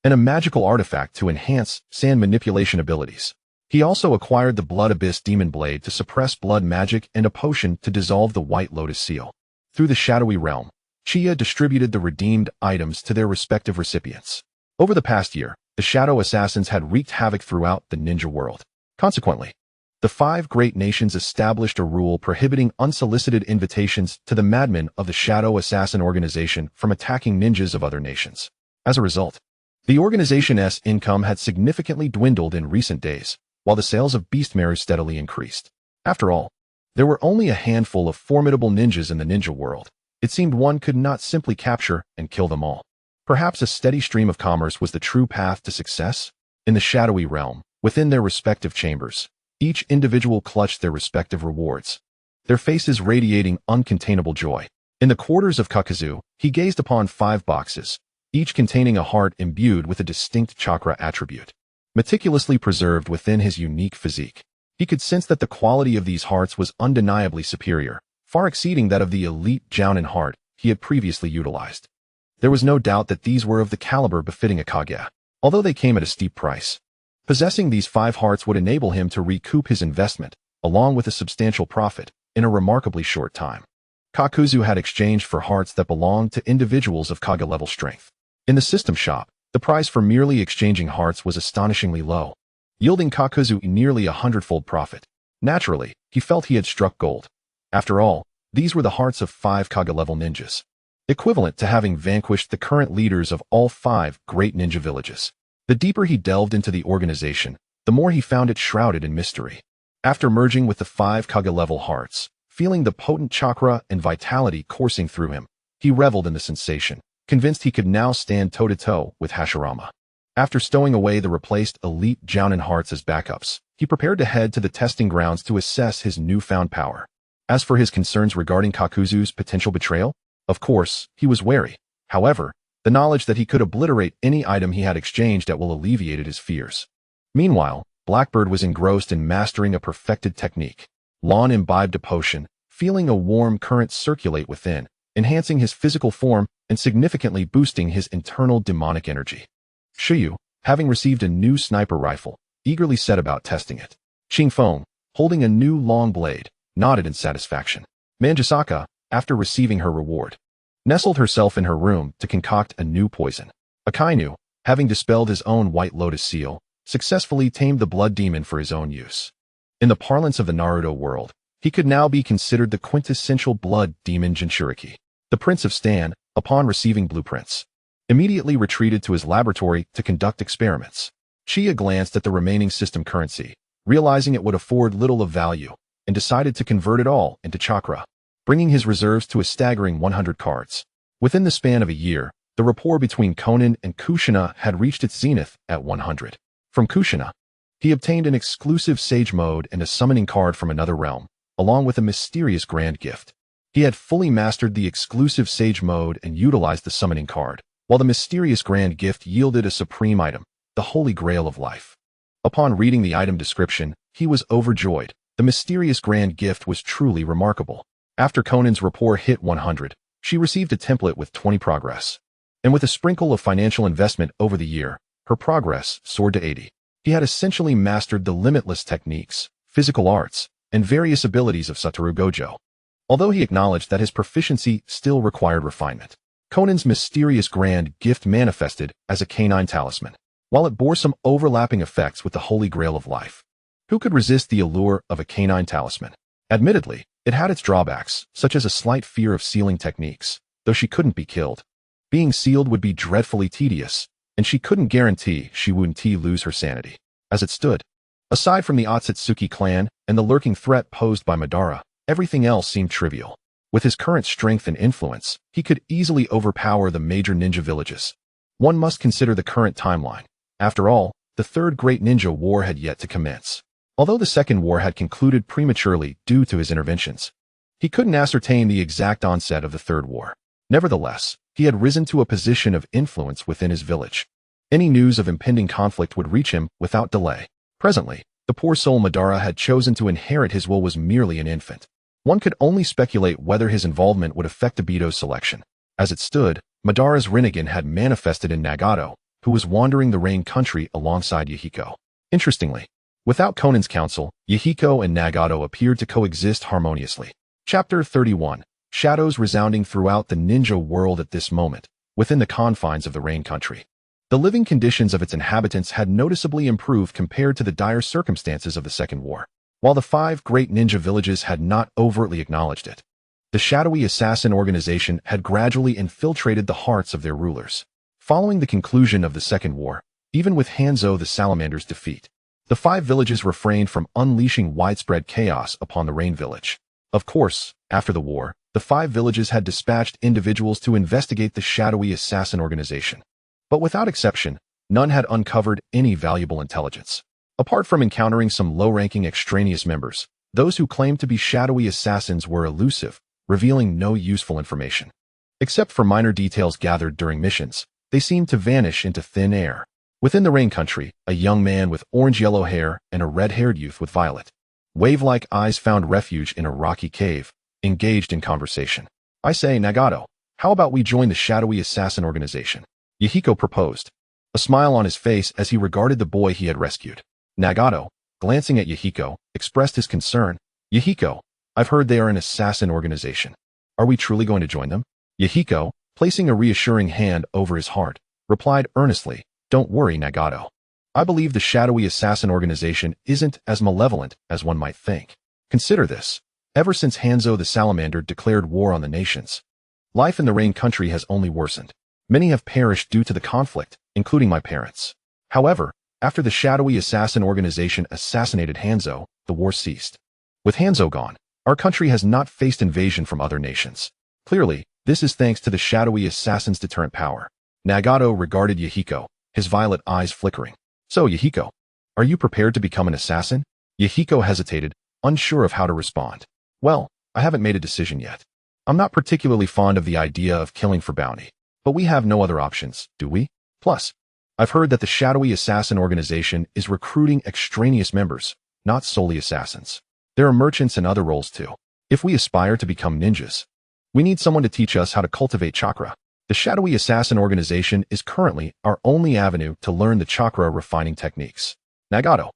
and a magical artifact to enhance sand manipulation abilities. He also acquired the Blood Abyss Demon Blade to suppress blood magic and a potion to dissolve the White Lotus Seal. Through the shadowy realm, Uchiha distributed the redeemed items to their respective recipients. Over the past year, the Shadow Assassins had wreaked havoc throughout the ninja world. Consequently, the 5 great nations established a rule prohibiting unsolicited invitations to the madmen of the Shadow Assassin organization from attacking ninjas of other nations. As a result, the organization's income had significantly dwindled in recent days, while the sales of beastmares steadily increased. After all, there were only a handful of formidable ninjas in the ninja world. It seemed one could not simply capture and kill them all. Perhaps a steady stream of commerce was the true path to success? In the shadowy realm, within their respective chambers, each individual clutched their respective rewards, their faces radiating uncontainable joy. In the quarters of Kakazu, he gazed upon 5 boxes, each containing a heart imbued with a distinct chakra attribute, meticulously preserved within his unique physique. He could sense that the quality of these hearts was undeniably superior, far exceeding that of the elite Jounin heart he had previously utilized. There was no doubt that these were of the caliber befitting a Kage, although they came at a steep price. Possessing these 5 hearts would enable him to recoup his investment, along with a substantial profit, in a remarkably short time. Kakuzu had exchanged for hearts that belonged to individuals of Kage-level strength. In the system shop, the price for merely exchanging hearts was astonishingly low, yielding Kakuzu nearly 100-fold profit. Naturally, he felt he had struck gold. After all, these were the hearts of 5 Kage-level ninjas, equivalent to having vanquished the current leaders of all 5 great ninja villages. The deeper he delved into the organization, the more he found it shrouded in mystery. After merging with the 5 Kage-level hearts, feeling the potent chakra and vitality coursing through him, he reveled in the sensation, convinced he could now stand toe-to-toe with Hashirama. After stowing away the replaced elite Jounin hearts as backups, he prepared to head to the testing grounds to assess his newfound power. As for his concerns regarding Kakuzu's potential betrayal, of course, he was wary. However, the knowledge that he could obliterate any item he had exchanged at will alleviated his fears. Meanwhile, Blackbird was engrossed in mastering a perfected technique. Lon imbibed a potion, feeling a warm current circulate within, enhancing his physical form and significantly boosting his internal demonic energy. Shiyu, having received a new sniper rifle, eagerly set about testing it. Qingfeng, holding a new long blade, nodded in satisfaction. Manjusaka, after receiving her reward, nestled herself in her room to concoct a new poison. Akainu, having dispelled his own White Lotus seal, successfully tamed the blood demon for his own use. In the parlance of the Naruto world, he could now be considered the quintessential blood demon Jinchuriki. The Prince of Stan, upon receiving blueprints, immediately retreated to his laboratory to conduct experiments. Uchiha glanced at the remaining system currency, realizing it would afford little of value, and decided to convert it all into chakra, bringing his reserves to a staggering 100 cards. Within the span of a year, the rapport between Konan and Kushina had reached its zenith at 100. From Kushina, he obtained an exclusive Sage Mode and a summoning card from another realm, along with a mysterious grand gift. He had fully mastered the exclusive Sage Mode and utilized the summoning card, while the mysterious grand gift yielded a supreme item, the Holy Grail of Life. Upon reading the item description, he was overjoyed. The mysterious grand gift was truly remarkable. After Conan's rapport hit 100, she received a template with 20 progress. And with a sprinkle of financial investment over the year, her progress soared to 80. He had essentially mastered the limitless techniques, physical arts, and various abilities of Satoru Gojo. Although he acknowledged that his proficiency still required refinement, Conan's mysterious grand gift manifested as a canine talisman. While it bore some overlapping effects with the Holy Grail of Life, who could resist the allure of a canine talisman? Admittedly, it had its drawbacks, such as a slight fear of sealing techniques, though she couldn't be killed. Being sealed would be dreadfully tedious, and she couldn't guarantee she wouldn't lose her sanity. As it stood, aside from the Otsutsuki clan and the lurking threat posed by Madara, everything else seemed trivial. With his current strength and influence, he could easily overpower the major ninja villages. One must consider the current timeline. After all, the Third Great Ninja War had yet to commence. Although the Second War had concluded prematurely due to his interventions, he couldn't ascertain the exact onset of the Third War. Nevertheless, he had risen to a position of influence within his village. Any news of impending conflict would reach him without delay. Presently, the poor soul Madara had chosen to inherit his will was merely an infant. One could only speculate whether his involvement would affect Obito's selection. As it stood, Madara's Rinnegan had manifested in Nagato, who was wandering the Rain country alongside Yahiko. Interestingly, without Conan's counsel, Yahiko and Nagato appeared to coexist harmoniously. Chapter 31. Shadows resounding throughout the ninja world at this moment, within the confines of the Rain country. The living conditions of its inhabitants had noticeably improved compared to the dire circumstances of the Second War. While the 5 great ninja villages had not overtly acknowledged it, the shadowy assassin organization had gradually infiltrated the hearts of their rulers. Following the conclusion of the Second War, even with Hanzo the Salamander's defeat, the 5 villages refrained from unleashing widespread chaos upon the Rain village. Of course, after the war, the 5 villages had dispatched individuals to investigate the shadowy assassin organization. But without exception, none had uncovered any valuable intelligence. Apart from encountering some low-ranking extraneous members, those who claimed to be shadowy assassins were elusive, revealing no useful information. Except for minor details gathered during missions, they seemed to vanish into thin air. Within the Rain country, a young man with orange-yellow hair and a red-haired youth with violet, wave-like eyes found refuge in a rocky cave, engaged in conversation. "I say, Nagato, how about we join the shadowy assassin organization?" Yahiko proposed, a smile on his face as he regarded the boy he had rescued. Nagato, glancing at Yahiko, expressed his concern. "Yahiko, I've heard they are an assassin organization. Are we truly going to join them?" Yahiko, placing a reassuring hand over his heart, replied earnestly, "Don't worry, Nagato. I believe the shadowy assassin organization isn't as malevolent as one might think. Consider this. Ever since Hanzo the Salamander declared war on the nations, life in the Rain country has only worsened. Many have perished due to the conflict, including my parents. However, after the shadowy assassin organization assassinated Hanzo, the war ceased. With Hanzo gone, our country has not faced invasion from other nations. Clearly, this is thanks to the shadowy assassin's deterrent power." Nagato regarded Yahiko, his violet eyes flickering. "So, Yahiko, are you prepared to become an assassin?" Yahiko hesitated, unsure of how to respond. "Well, I haven't made a decision yet. I'm not particularly fond of the idea of killing for bounty. But we have no other options, do we? Plus, I've heard that the shadowy assassin organization is recruiting extraneous members, not solely assassins. There are merchants and other roles too. If we aspire to become ninjas, we need someone to teach us how to cultivate chakra. The shadowy assassin organization is currently our only avenue to learn the chakra refining techniques." Nagato,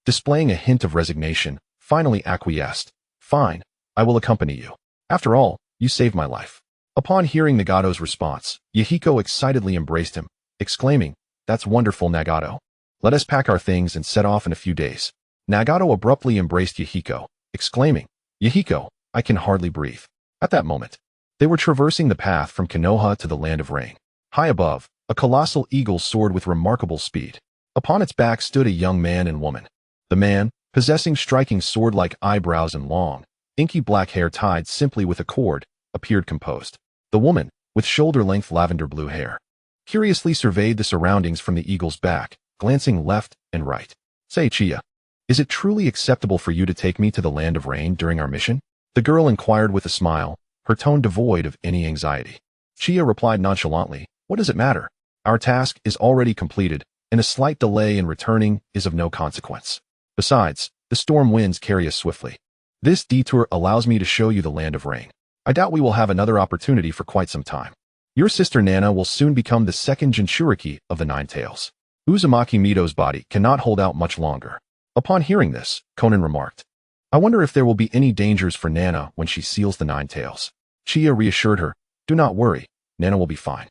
displaying a hint of resignation, finally acquiesced. "Fine, I will accompany you. After all, you saved my life." Upon hearing Nagato's response, Yahiko excitedly embraced him, exclaiming, That's wonderful, Nagato. Let us pack our things and set off in a few days. Nagato abruptly embraced Yahiko, exclaiming, Yahiko, I can hardly breathe. At that moment, they were traversing the path from Konoha to the Land of Rain. High above, a colossal eagle soared with remarkable speed. Upon its back stood a young man and woman. The man, possessing striking sword-like eyebrows and long, inky black hair tied simply with a cord, appeared composed. The woman, with shoulder-length lavender-blue hair, curiously surveyed the surroundings from the eagle's back, glancing left and right. Say, Chia, is it truly acceptable for you to take me to the Land of Rain during our mission? The girl inquired with a smile, her tone devoid of any anxiety. Chia replied nonchalantly, what does it matter? Our task is already completed, and a slight delay in returning is of no consequence. Besides, the storm winds carry us swiftly. This detour allows me to show you the Land of Rain. I doubt we will have another opportunity for quite some time. Your sister Nana will soon become the second Jinchuriki of the Nine Tails. Uzumaki Mito's body cannot hold out much longer. Upon hearing this, Conan remarked, I wonder if there will be any dangers for Nana when she seals the Nine Tails. Chia reassured her, do not worry, Nana will be fine.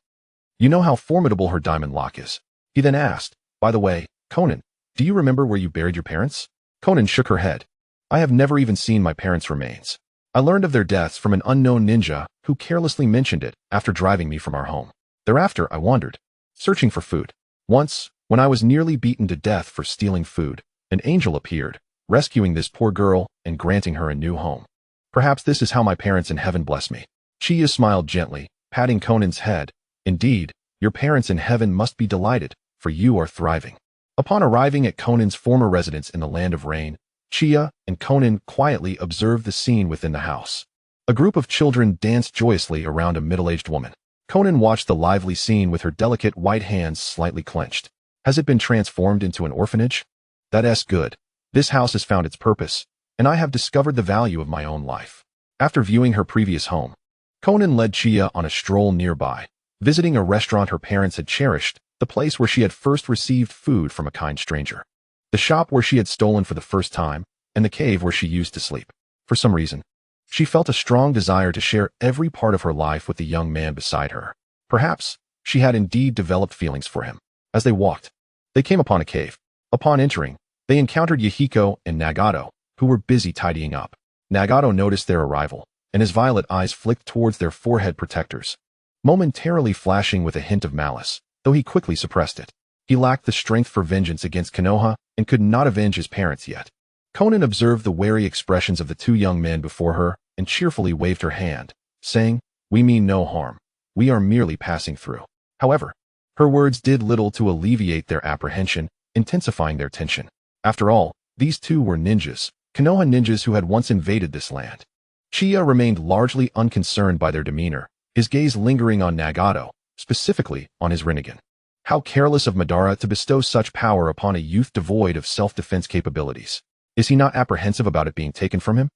You know how formidable her diamond lock is. He then asked, by the way, Conan, do you remember where you buried your parents? Conan shook her head. I have never even seen my parents' remains. I learned of their deaths from an unknown ninja who carelessly mentioned it after driving me from our home. Thereafter, I wandered, searching for food. Once, when I was nearly beaten to death for stealing food, an angel appeared, rescuing this poor girl and granting her a new home. Perhaps this is how my parents in heaven bless me. Chia smiled gently, patting Conan's head. Indeed, your parents in heaven must be delighted, for you are thriving. Upon arriving at Conan's former residence in the Land of Rain, Chia and Conan quietly observed the scene within the house. A group of children danced joyously around a middle-aged woman. Conan watched the lively scene with her delicate white hands slightly clenched. Has it been transformed into an orphanage? That's good. This house has found its purpose, and I have discovered the value of my own life. After viewing her previous home, Conan led Chia on a stroll nearby, visiting a restaurant her parents had cherished, the place where she had first received food from a kind stranger, the shop where she had stolen for the first time, and the cave where she used to sleep. For some reason, she felt a strong desire to share every part of her life with the young man beside her. Perhaps she had indeed developed feelings for him. As they walked, they came upon a cave. Upon entering, they encountered Yahiko and Nagato, who were busy tidying up. Nagato noticed their arrival, and his violet eyes flicked towards their forehead protectors, momentarily flashing with a hint of malice, though he quickly suppressed it. He lacked the strength for vengeance against Konoha and could not avenge his parents yet. Conan observed the wary expressions of the two young men before her and cheerfully waved her hand, saying, we mean no harm. We are merely passing through. However, her words did little to alleviate their apprehension, intensifying their tension. After all, these two were ninjas, Konoha ninjas who had once invaded this land. Chia remained largely unconcerned by their demeanor, his gaze lingering on Nagato, specifically on his Rinnegan. How careless of Madara to bestow such power upon a youth devoid of self-defense capabilities. Is he not apprehensive about it being taken from him?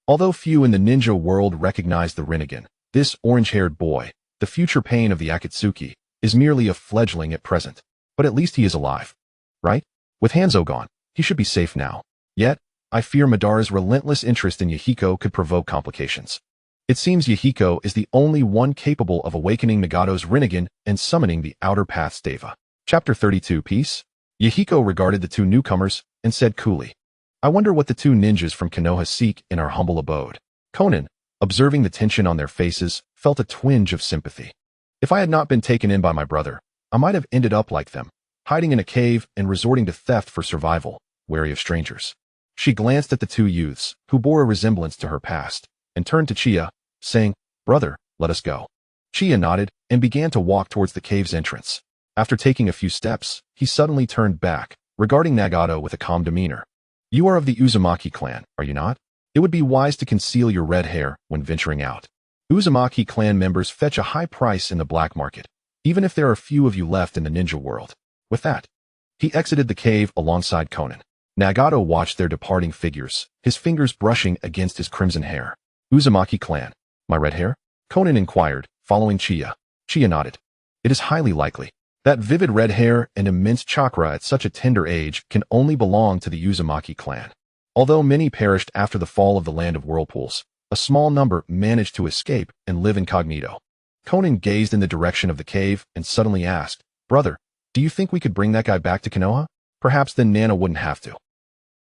Although few in the ninja world recognize the Rinnegan, this orange-haired boy, the future pain of the Akatsuki, is merely a fledgling at present. But at least he is alive. Right? With Hanzo gone, he should be safe now. Yet, I fear Madara's relentless interest in Yahiko could provoke complications. It seems Yahiko is the only one capable of awakening Nagato's Rinnegan and summoning the Outer Path's Deva. Chapter 32 Peace. Yahiko regarded the two newcomers and said coolly, I wonder what the two ninjas from Konoha seek in our humble abode. Conan, observing the tension on their faces, felt a twinge of sympathy. If I had not been taken in by my brother, I might have ended up like them, hiding in a cave and resorting to theft for survival, wary of strangers. She glanced at the two youths, who bore a resemblance to her past, and turned to Chia, saying, Brother, let us go. Chia nodded and began to walk towards the cave's entrance. After taking a few steps, he suddenly turned back, regarding Nagato with a calm demeanor. You are of the Uzumaki clan, are you not? It would be wise to conceal your red hair when venturing out. Uzumaki clan members fetch a high price in the black market, even if there are few of you left in the ninja world. With that, he exited the cave alongside Conan. Nagato watched their departing figures, his fingers brushing against his crimson hair. Uzumaki clan. My red hair? Conan inquired, following Chia. Chia nodded. It is highly likely. That vivid red hair and immense chakra at such a tender age can only belong to the Uzumaki clan. Although many perished after the fall of the Land of Whirlpools, a small number managed to escape and live incognito. Conan gazed in the direction of the cave and suddenly asked, Brother, Do you think we could bring that guy back to Konoha? Perhaps then Nana wouldn't have to.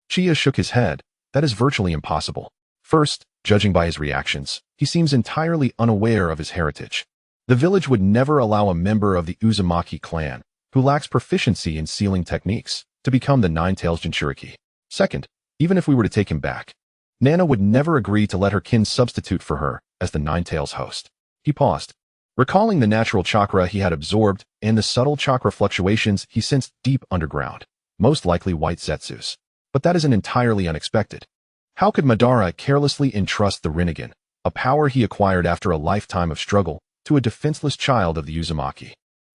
Uchiha shook his head. That is virtually impossible. First, judging by his reactions, he seems entirely unaware of his heritage. The village would never allow a member of the Uzumaki clan, who lacks proficiency in sealing techniques, to become the Nine-Tails Jinchuriki. Second, even if we were to take him back, Nana would never agree to let her kin substitute for her as the Nine-Tails host. He paused. Recalling the natural chakra he had absorbed and the subtle chakra fluctuations he sensed deep underground, most likely white Zetsus. But that isn't entirely unexpected. How could Madara carelessly entrust the Rinnegan, a power he acquired after a lifetime of struggle, to a defenseless child of the Uzumaki?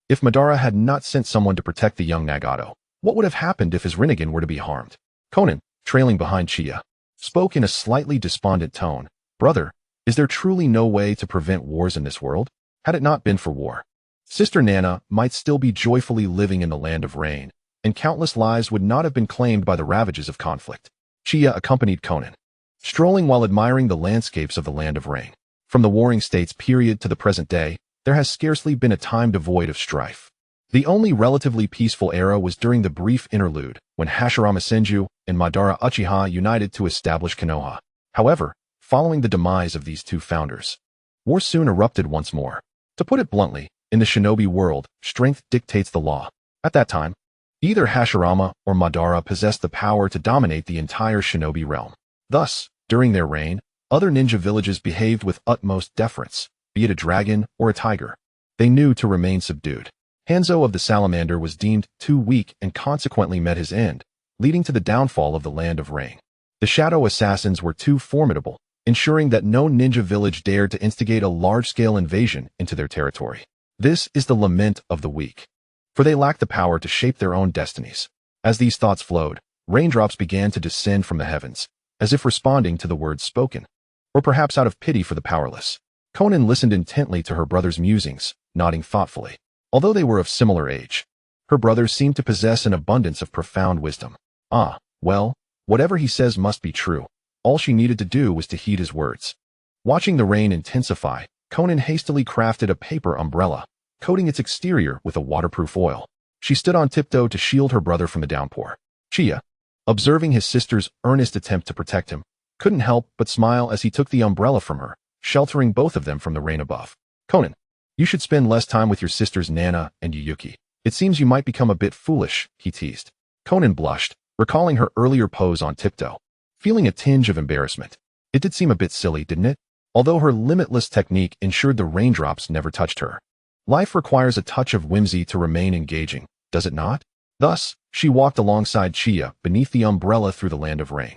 If Madara had not sent someone to protect the young Nagato, what would have happened if his Rinnegan were to be harmed? Konan, trailing behind Uchiha, spoke in a slightly despondent tone. Brother, is there truly no way to prevent wars in this world? Had it not been for war, Sister Nana might still be joyfully living in the land of rain, and countless lives would not have been claimed by the ravages of conflict. Uchiha accompanied Konan, strolling while admiring the landscapes of the land of rain. From the Warring States period to the present day, there has scarcely been a time devoid of strife. The only relatively peaceful era was during the brief interlude when Hashirama Senju and Madara Uchiha united to establish Konoha. However, following the demise of these two founders, war soon erupted once more. To put it bluntly, in the shinobi world, strength dictates the law. At that time, either Hashirama or Madara possessed the power to dominate the entire shinobi realm. Thus, during their reign, other ninja villages behaved with utmost deference, be it a dragon or a tiger. They knew to remain subdued. Hanzo of the Salamander was deemed too weak and consequently met his end, leading to the downfall of the land of rain. The shadow assassins were too formidable, ensuring that no ninja village dared to instigate a large-scale invasion into their territory. This is the lament of the weak, for they lacked the power to shape their own destinies. As these thoughts flowed, raindrops began to descend from the heavens, as if responding to the words spoken, or perhaps out of pity for the powerless. Konan listened intently to her brother's musings, nodding thoughtfully. Although they were of similar age, her brother seemed to possess an abundance of profound wisdom. Ah, well, whatever he says must be true. All she needed to do was to heed his words. Watching the rain intensify, Konan hastily crafted a paper umbrella, coating its exterior with a waterproof oil. She stood on tiptoe to shield her brother from the downpour. Uchiha, observing his sister's earnest attempt to protect him, couldn't help but smile as he took the umbrella from her, sheltering both of them from the rain above. Konan, you should spend less time with your sisters Nana and Yuyuki. It seems you might become a bit foolish, he teased. Konan blushed, recalling her earlier pose on tiptoe, feeling a tinge of embarrassment. It did seem a bit silly, didn't it? Although her limitless technique ensured the raindrops never touched her. Life requires a touch of whimsy to remain engaging, does it not? Thus, she walked alongside Uchiha beneath the umbrella through the land of rain.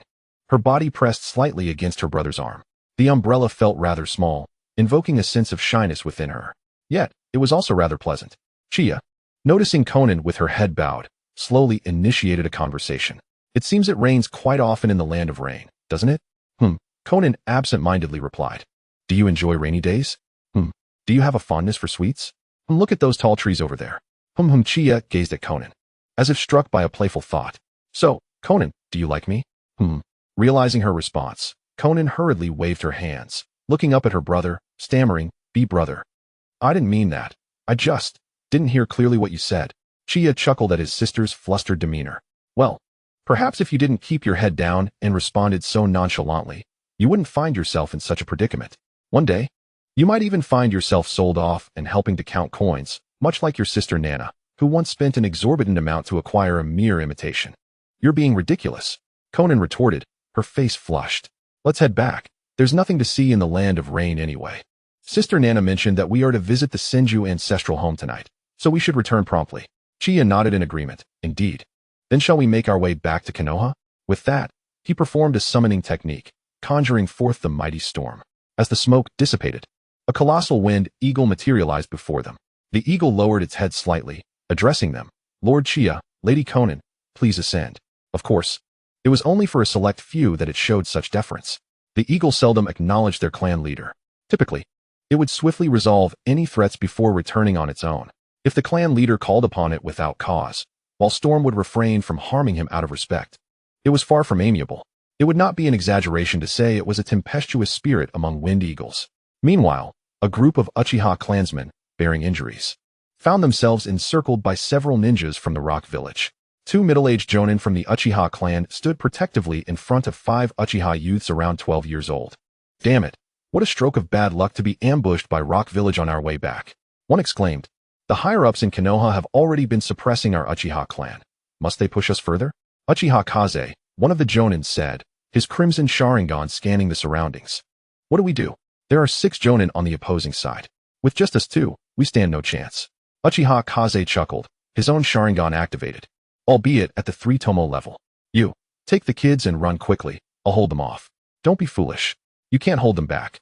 Her body pressed slightly against her brother's arm. The umbrella felt rather small, invoking a sense of shyness within her. Yet, it was also rather pleasant. Uchiha, noticing Konan with her head bowed, slowly initiated a conversation. It seems it rains quite often in the land of rain, doesn't it? Konan absent-mindedly replied. Do you enjoy rainy days? Do you have a fondness for sweets? Look at those tall trees over there. Uchiha gazed at Konan, as if struck by a playful thought. So, Konan, do you like me? Realizing her response, Konan hurriedly waved her hands, looking up at her brother, stammering, brother. I didn't mean that. I just didn't hear clearly what you said. Uchiha chuckled at his sister's flustered demeanor. Well, perhaps if you didn't keep your head down and responded so nonchalantly, you wouldn't find yourself in such a predicament. One day, you might even find yourself sold off and helping to count coins, much like your sister Nana, who once spent an exorbitant amount to acquire a mere imitation. You're being ridiculous, Konan retorted, her face flushed. Let's head back. There's nothing to see in the land of rain anyway. Sister Nana mentioned that we are to visit the Senju ancestral home tonight, so we should return promptly. Uchiha nodded in agreement. Indeed. Then shall we make our way back to Konoha? With that, he performed a summoning technique, conjuring forth the mighty storm. As the smoke dissipated, a colossal wind eagle materialized before them. The eagle lowered its head slightly, addressing them. Lord Uchiha, Lady Konan, please ascend. Of course, it was only for a select few that it showed such deference. The eagle seldom acknowledged their clan leader. Typically, it would swiftly resolve any threats before returning on its own, if the clan leader called upon it without cause, while Storm would refrain from harming him out of respect. It was far from amiable. It would not be an exaggeration to say it was a tempestuous spirit among wind eagles. Meanwhile, a group of Uchiha clansmen, bearing injuries, found themselves encircled by several ninjas from the rock village. Two middle-aged jonin from the Uchiha clan stood protectively in front of 5 Uchiha youths around 12 years old. Damn it, what a stroke of bad luck to be ambushed by Rock Village on our way back. One exclaimed. The higher-ups in Konoha have already been suppressing our Uchiha clan. Must they push us further? Uchiha Kaze, one of the jonin, said, his crimson Sharingan scanning the surroundings. What do we do? There are 6 jonin on the opposing side. With just us 2, we stand no chance. Uchiha Kaze chuckled, his own Sharingan activated, albeit at the 3-tomo level. You, take the kids and run quickly, I'll hold them off. Don't be foolish. You can't hold them back.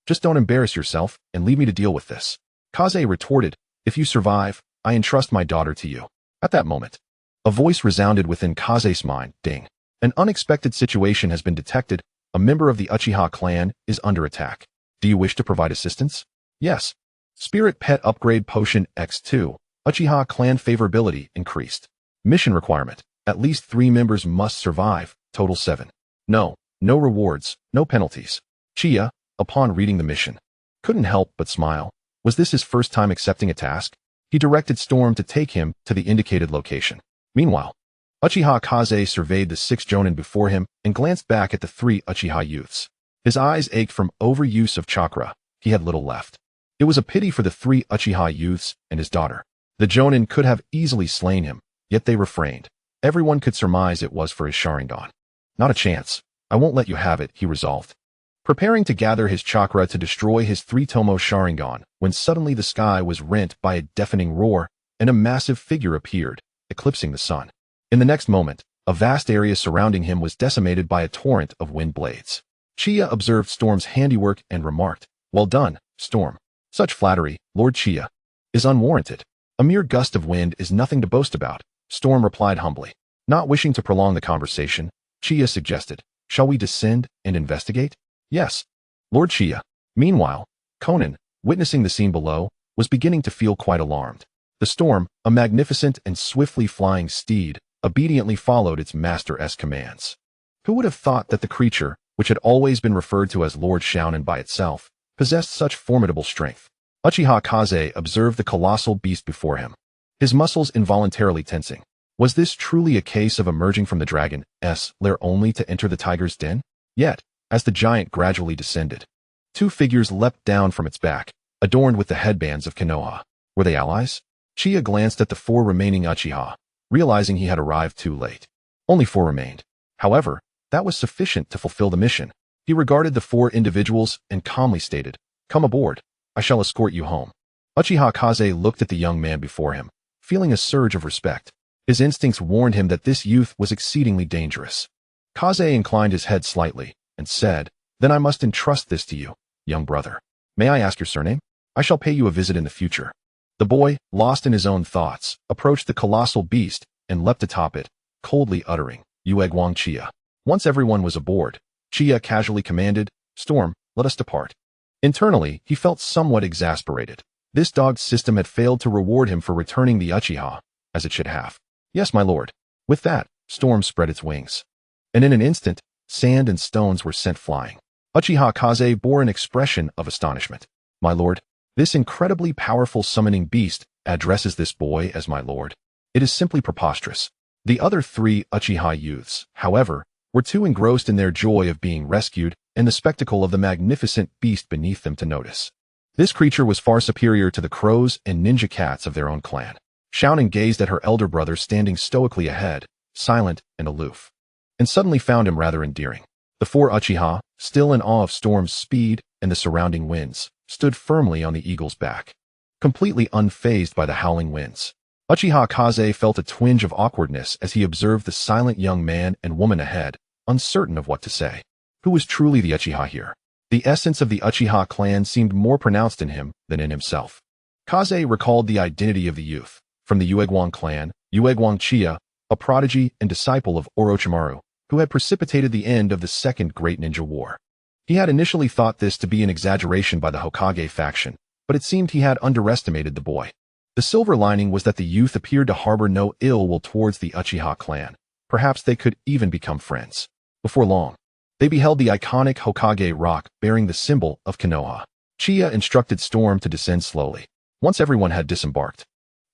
Just don't embarrass yourself and leave me to deal with this. Kaze retorted, if you survive, I entrust my daughter to you. At that moment, a voice resounded within Kaze's mind, ding. An unexpected situation has been detected. A member of the Uchiha clan is under attack. Do you wish to provide assistance? Yes. Spirit Pet Upgrade Potion X2. Uchiha clan favorability increased. Mission requirement. At least 3 members must survive. Total 7. No rewards, no penalties. Chia, upon reading the mission, couldn't help but smile. Was this his first time accepting a task? He directed Storm to take him to the indicated location. Meanwhile, Uchiha Kaze surveyed the 6 jonin before him and glanced back at the 3 Uchiha youths. His eyes ached from overuse of chakra. He had little left. It was a pity for the 3 Uchiha youths and his daughter. The jonin could have easily slain him, yet they refrained. Everyone could surmise it was for his Sharingan. Not a chance. I won't let you have it, he resolved. Preparing to gather his chakra to destroy his 3-tomo Sharingan, when suddenly the sky was rent by a deafening roar, and a massive figure appeared, eclipsing the sun. In the next moment, a vast area surrounding him was decimated by a torrent of wind blades. Chia observed Storm's handiwork and remarked, well done, Storm. Such flattery, Lord Chia, is unwarranted. A mere gust of wind is nothing to boast about, Storm replied humbly. Not wishing to prolong the conversation, Chia suggested, shall we descend and investigate? Yes, Lord Chia. Meanwhile, Conan, witnessing the scene below, was beginning to feel quite alarmed. The storm, a magnificent and swiftly flying steed, obediently followed its master's commands. Who would have thought that the creature, which had always been referred to as Lord Shounen by itself, possessed such formidable strength? Uchiha Kaze observed the colossal beast before him, his muscles involuntarily tensing. Was this truly a case of emerging from the dragon's lair only to enter the tiger's den? Yet, as the giant gradually descended, 2 figures leapt down from its back, adorned with the headbands of Konoha. Were they allies? Chia glanced at the 4 remaining Uchiha, realizing he had arrived too late. Only 4 remained. However, that was sufficient to fulfill the mission. He regarded the 4 individuals and calmly stated, come aboard. I shall escort you home. Uchiha Kaze looked at the young man before him, feeling a surge of respect. His instincts warned him that this youth was exceedingly dangerous. Kaze inclined his head slightly and said, then I must entrust this to you, young brother. May I ask your surname? I shall pay you a visit in the future. The boy, lost in his own thoughts, approached the colossal beast and leapt atop it, coldly uttering, Uegwang Chia. Once everyone was aboard, Chia casually commanded, Storm, let us depart. Internally, he felt somewhat exasperated. This dogged system had failed to reward him for returning the Uchiha, as it should have. Yes, my lord. With that, Storm spread its wings. And in an instant, sand and stones were sent flying. Uchiha Kaze bore an expression of astonishment. My lord, this incredibly powerful summoning beast addresses this boy as my lord. It is simply preposterous. The other 3 Uchiha youths, however, were too engrossed in their joy of being rescued and the spectacle of the magnificent beast beneath them to notice. This creature was far superior to the crows and ninja cats of their own clan. Shounen gazed at her elder brother standing stoically ahead, silent and aloof, and suddenly found him rather endearing. The 4 Uchiha, still in awe of Storm's speed and the surrounding winds, stood firmly on the eagle's back, completely unfazed by the howling winds. Uchiha Kaze felt a twinge of awkwardness as he observed the silent young man and woman ahead, uncertain of what to say. Who was truly the Uchiha here? The essence of the Uchiha clan seemed more pronounced in him than in himself. Kaze recalled the identity of the youth. From the Uegwang clan, Uegwang Chia, a prodigy and disciple of Orochimaru, who had precipitated the end of the Second Great Ninja War. He had initially thought this to be an exaggeration by the Hokage faction, but it seemed he had underestimated the boy. The silver lining was that the youth appeared to harbor no ill will towards the Uchiha clan. Perhaps they could even become friends. Before long, they beheld the iconic Hokage rock bearing the symbol of Konoha. Chia instructed Storm to descend slowly. Once everyone had disembarked,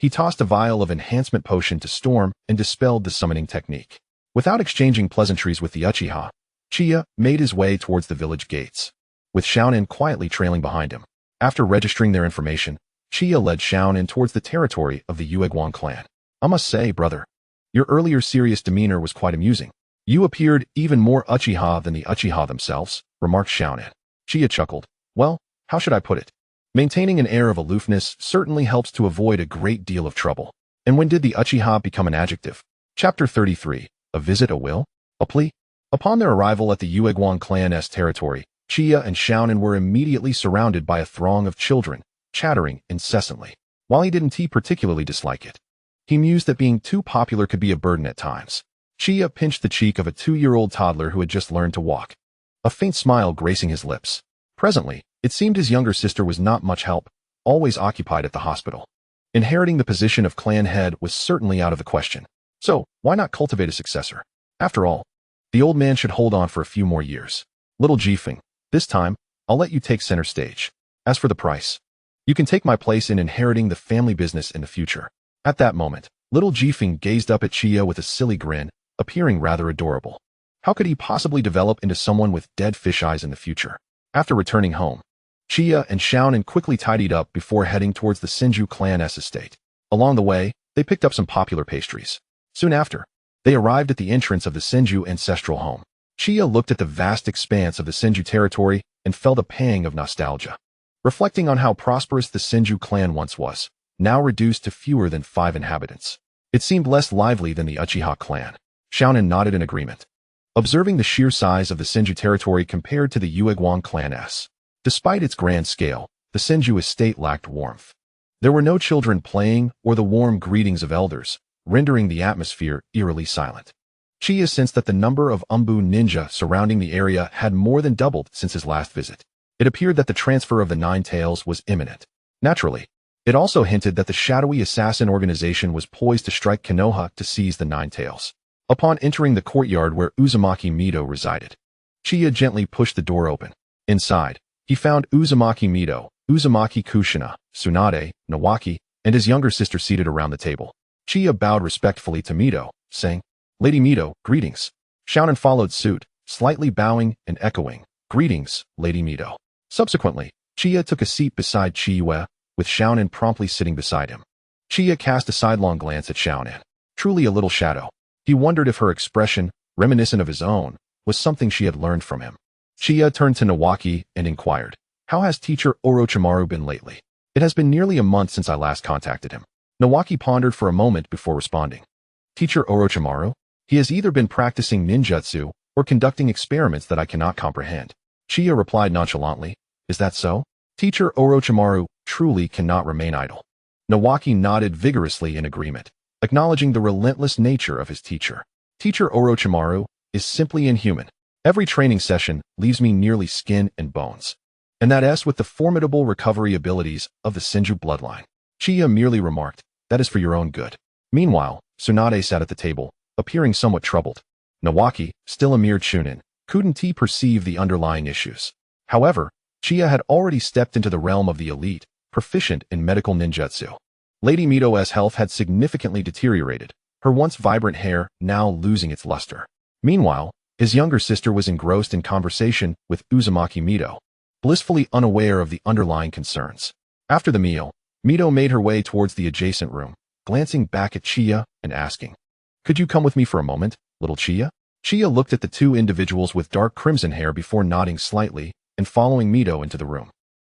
He tossed a vial of enhancement potion to Storm and dispelled the summoning technique. Without exchanging pleasantries with the Uchiha, Uchiha made his way towards the village gates, with Xiaonin quietly trailing behind him. After registering their information, Uchiha led Xiaonin towards the territory of the Ueguan clan. I must say, brother, your earlier serious demeanor was quite amusing. You appeared even more Uchiha than the Uchiha themselves, remarked Xiaonin. Uchiha chuckled. Well, how should I put it? Maintaining an air of aloofness certainly helps to avoid a great deal of trouble. And when did the Uchiha become an adjective? Chapter 33. A visit, a will? A plea? Upon their arrival at the Ueguan clan's territory, Uchiha and Xiaonin were immediately surrounded by a throng of children, chattering incessantly. While he didn't particularly dislike it, he mused that being too popular could be a burden at times. Uchiha pinched the cheek of a 2-year-old toddler who had just learned to walk, a faint smile gracing his lips. Presently, it seemed his younger sister was not much help, always occupied at the hospital. Inheriting the position of clan head was certainly out of the question. So, why not cultivate a successor? After all, the old man should hold on for a few more years. Little Jifeng, this time, I'll let you take center stage. As for the price, you can take my place in inheriting the family business in the future. At that moment, little Jifeng gazed up at Uchiha with a silly grin, appearing rather adorable. How could he possibly develop into someone with dead fish eyes in the future? After returning home, Uchiha and Xiaonin quickly tidied up before heading towards the Senju clan's estate. Along the way, they picked up some popular pastries. Soon after, they arrived at the entrance of the Senju ancestral home. Uchiha looked at the vast expanse of the Senju territory and felt a pang of nostalgia. Reflecting on how prosperous the Senju clan once was, now reduced to fewer than 5 inhabitants. It seemed less lively than the Uchiha clan. Xiaonin nodded in agreement, observing the sheer size of the Senju territory compared to the Ueguan clan's. Despite its grand scale, the Senju estate lacked warmth. There were no children playing or the warm greetings of elders, rendering the atmosphere eerily silent. Uchiha sensed that the number of Umbu ninja surrounding the area had more than doubled since his last visit. It appeared that the transfer of the Nine Tails was imminent. Naturally, it also hinted that the shadowy assassin organization was poised to strike Konoha to seize the Nine Tails. Upon entering the courtyard where Uzumaki Mito resided, Uchiha gently pushed the door open. Inside, he found Uzumaki Mito, Uzumaki Kushina, Tsunade, Nawaki, and his younger sister seated around the table. Uchiha bowed respectfully to Mito, saying, Lady Mito, greetings. Xiaonin followed suit, slightly bowing and echoing, Greetings, Lady Mito. Subsequently, Uchiha took a seat beside Uchiha, with Xiaonin promptly sitting beside him. Uchiha cast a sidelong glance at Xiaonin. Truly a little shadow. He wondered if her expression, reminiscent of his own, was something she had learned from him. Uchiha turned to Nawaki and inquired, How has teacher Orochimaru been lately? It has been nearly a month since I last contacted him. Nawaki pondered for a moment before responding. Teacher Orochimaru? He has either been practicing ninjutsu or conducting experiments that I cannot comprehend. Uchiha replied nonchalantly, Is that so? Teacher Orochimaru truly cannot remain idle. Nawaki nodded vigorously in agreement, acknowledging the relentless nature of his teacher. Teacher Orochimaru is simply inhuman. Every training session leaves me nearly skin and bones. And that with the formidable recovery abilities of the Senju bloodline. Uchiha merely remarked, That is for your own good. Meanwhile, Tsunade sat at the table, appearing somewhat troubled. Nawaki, still a mere chunin, couldn't perceive the underlying issues. However, Uchiha had already stepped into the realm of the elite, proficient in medical ninjutsu. Lady Mito's health had significantly deteriorated, her once vibrant hair now losing its luster. Meanwhile, his younger sister was engrossed in conversation with Uzumaki Mito, blissfully unaware of the underlying concerns. After the meal, Mito made her way towards the adjacent room, glancing back at Uchiha and asking, Could you come with me for a moment, little Uchiha? Uchiha looked at the two individuals with dark crimson hair before nodding slightly and following Mito into the room.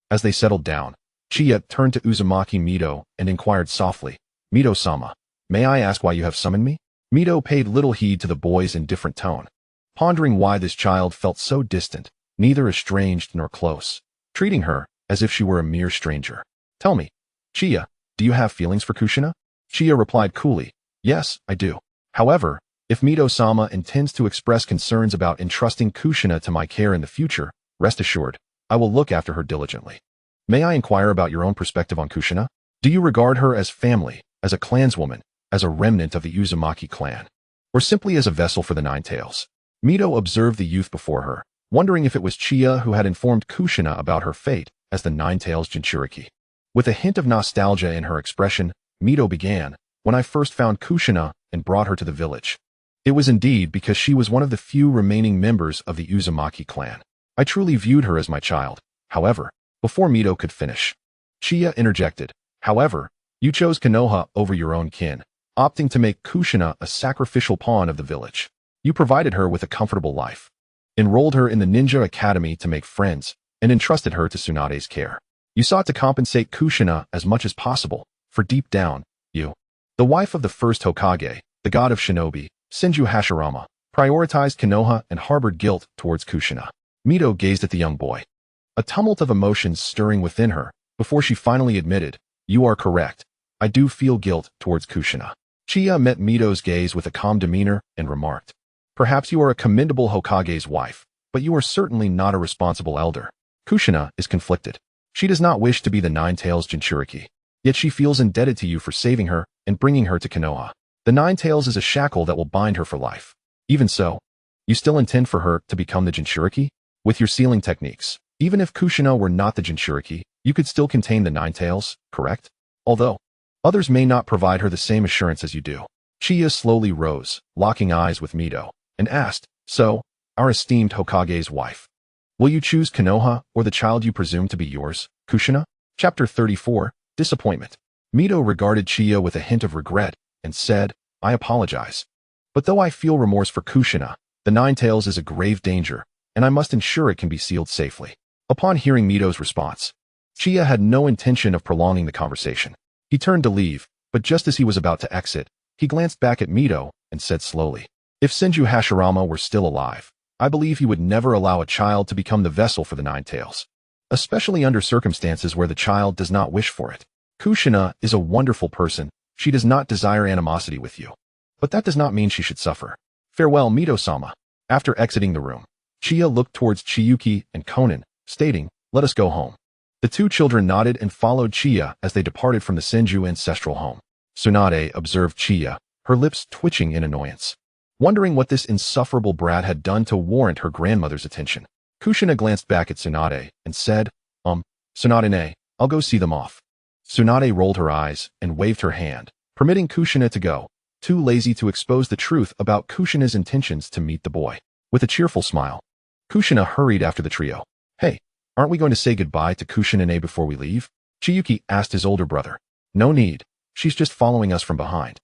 As they settled down, Uchiha turned to Uzumaki Mito and inquired softly, Mito-sama, may I ask why you have summoned me? Mito paid little heed to the boy's indifferent tone, pondering why this child felt so distant, neither estranged nor close, treating her as if she were a mere stranger. Tell me, Uchiha, do you have feelings for Kushina? Uchiha replied coolly, Yes, I do. However, if Mito-sama intends to express concerns about entrusting Kushina to my care in the future, rest assured, I will look after her diligently. May I inquire about your own perspective on Kushina? Do you regard her as family, as a clanswoman, as a remnant of the Uzumaki clan, or simply as a vessel for the Nine Tails? Mito observed the youth before her, wondering if it was Uchiha who had informed Kushina about her fate as the Nine Tails Jinchuriki. With a hint of nostalgia in her expression, Mito began, when I first found Kushina and brought her to the village. It was indeed because she was one of the few remaining members of the Uzumaki clan. I truly viewed her as my child. However, before Mito could finish, Chia interjected. However, you chose Konoha over your own kin, opting to make Kushina a sacrificial pawn of the village. You provided her with a comfortable life, enrolled her in the ninja academy to make friends, and entrusted her to Tsunade's care. You sought to compensate Kushina as much as possible, for deep down, you, the wife of the first Hokage, the god of Shinobi, Senju Hashirama, prioritized Konoha and harbored guilt towards Kushina. Mito gazed at the young boy, a tumult of emotions stirring within her, before she finally admitted, "You are correct. I do feel guilt towards Kushina." Chia met Mito's gaze with a calm demeanor and remarked, "Perhaps you are a commendable Hokage's wife, but you are certainly not a responsible elder." Kushina is conflicted. She does not wish to be the Nine-Tails Jinchuriki, yet she feels indebted to you for saving her and bringing her to Konoha. The Nine-Tails is a shackle that will bind her for life. Even so, you still intend for her to become the Jinchuriki? With your sealing techniques, even if Kushina were not the Jinchuriki, you could still contain the Nine-Tails, correct? Although, others may not provide her the same assurance as you do. Chia slowly rose, locking eyes with Mito, and asked, "So, our esteemed Hokage's wife, will you choose Konoha or the child you presume to be yours, Kushina?" Chapter 34, Disappointment. Mito regarded Chia with a hint of regret and said, "I apologize. But though I feel remorse for Kushina, the Nine-Tails is a grave danger, and I must ensure it can be sealed safely." Upon hearing Mito's response, Chia had no intention of prolonging the conversation. He turned to leave, but just as he was about to exit, he glanced back at Mito and said slowly, "If Senju Hashirama were still alive, I believe he would never allow a child to become the vessel for the Nine-Tails, especially under circumstances where the child does not wish for it. Kushina is a wonderful person. She does not desire animosity with you. But that does not mean she should suffer. Farewell, Mito-sama." After exiting the room, Chia looked towards Chiyuki and Konan, stating, "Let us go home." The two children nodded and followed Chia as they departed from the Senju ancestral home. Tsunade observed Chia, her lips twitching in annoyance, wondering what this insufferable brat had done to warrant her grandmother's attention. Kushina glanced back at Tsunade and said, Tsunade-ne, I'll go see them off." Tsunade rolled her eyes and waved her hand, permitting Kushina to go, too lazy to expose the truth about Kushina's intentions to meet the boy. With a cheerful smile, Kushina hurried after the trio. "Hey, aren't we going to say goodbye to Kushina-ne before we leave?" Chiyuki asked his older brother. "No need. She's just following us from behind."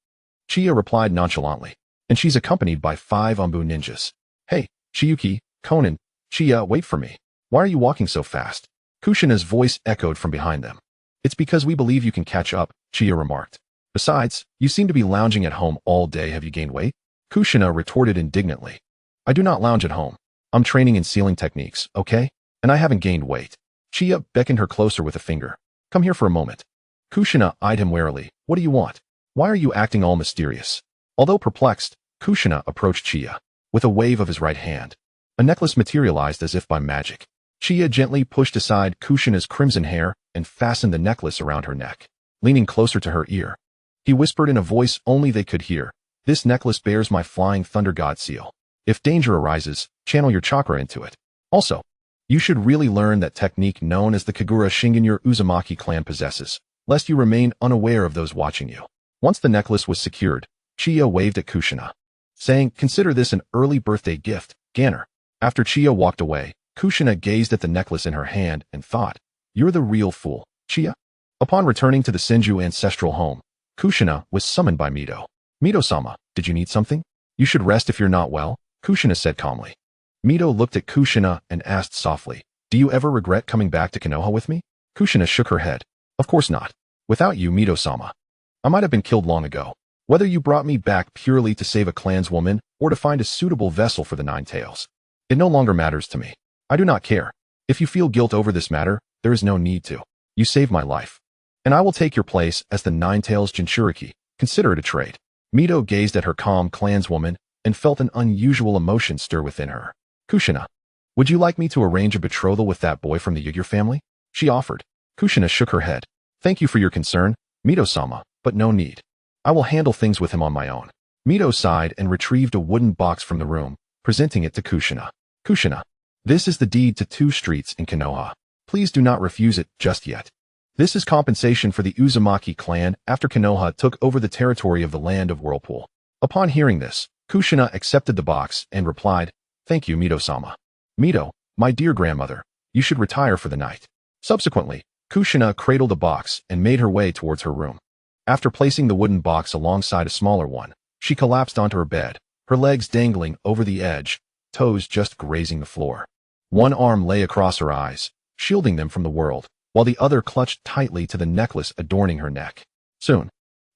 Chia replied nonchalantly, "And she's accompanied by 5 Umbu ninjas." "Hey, Chiyuki, Konan, Chia, wait for me. Why are you walking so fast?" Kushina's voice echoed from behind them. "It's because we believe you can catch up," Chia remarked. "Besides, you seem to be lounging at home all day. Have you gained weight?" Kushina retorted indignantly. "I do not lounge at home. I'm training in sealing techniques, okay? And I haven't gained weight." Chia beckoned her closer with a finger. "Come here for a moment." Kushina eyed him warily. "What do you want? Why are you acting all mysterious?" Although perplexed, Kushina approached Chia. With a wave of his right hand, a necklace materialized as if by magic. Chia gently pushed aside Kushina's crimson hair and fastened the necklace around her neck. Leaning closer to her ear, he whispered in a voice only they could hear, "This necklace bears my flying thunder god seal. If danger arises, channel your chakra into it. Also, you should really learn that technique known as the Kagura Shingen your Uzumaki clan possesses, lest you remain unaware of those watching you." Once the necklace was secured, Chia waved at Kushina, saying, "Consider this an early birthday gift, Ganner." After Chia walked away, Kushina gazed at the necklace in her hand and thought, "You're the real fool, Chia." Upon returning to the Senju ancestral home, Kushina was summoned by Mito. "Mito-sama, did you need something?" "You should rest if you're not well," Kushina said calmly. Mito looked at Kushina and asked softly, "Do you ever regret coming back to Konoha with me?" Kushina shook her head. "Of course not. Without you, Mito-sama, I might have been killed long ago. Whether you brought me back purely to save a clanswoman or to find a suitable vessel for the Nine-Tails, it no longer matters to me. I do not care. If you feel guilt over this matter, there is no need to. You saved my life, and I will take your place as the Nine-Tails Jinchuriki. Consider it a trade." Mito gazed at her calm clanswoman and felt an unusual emotion stir within her. "Kushina, would you like me to arrange a betrothal with that boy from the Yugure family?" she offered. Kushina shook her head. "Thank you for your concern, Mito-sama, but no need. I will handle things with him on my own." Mito sighed and retrieved a wooden box from the room, presenting it to Kushina. "Kushina, this is the deed to 2 streets in Konoha. Please do not refuse it just yet." This is compensation for the Uzumaki clan after Konoha took over the territory of the Land of Whirlpool. Upon hearing this, Kushina accepted the box and replied, "Thank you, Mito-sama." "Mito, my dear grandmother, you should retire for the night." Subsequently, Kushina cradled the box and made her way towards her room. After placing the wooden box alongside a smaller one, she collapsed onto her bed, her legs dangling over the edge, toes just grazing the floor. One arm lay across her eyes, shielding them from the world, while the other clutched tightly to the necklace adorning her neck. Soon,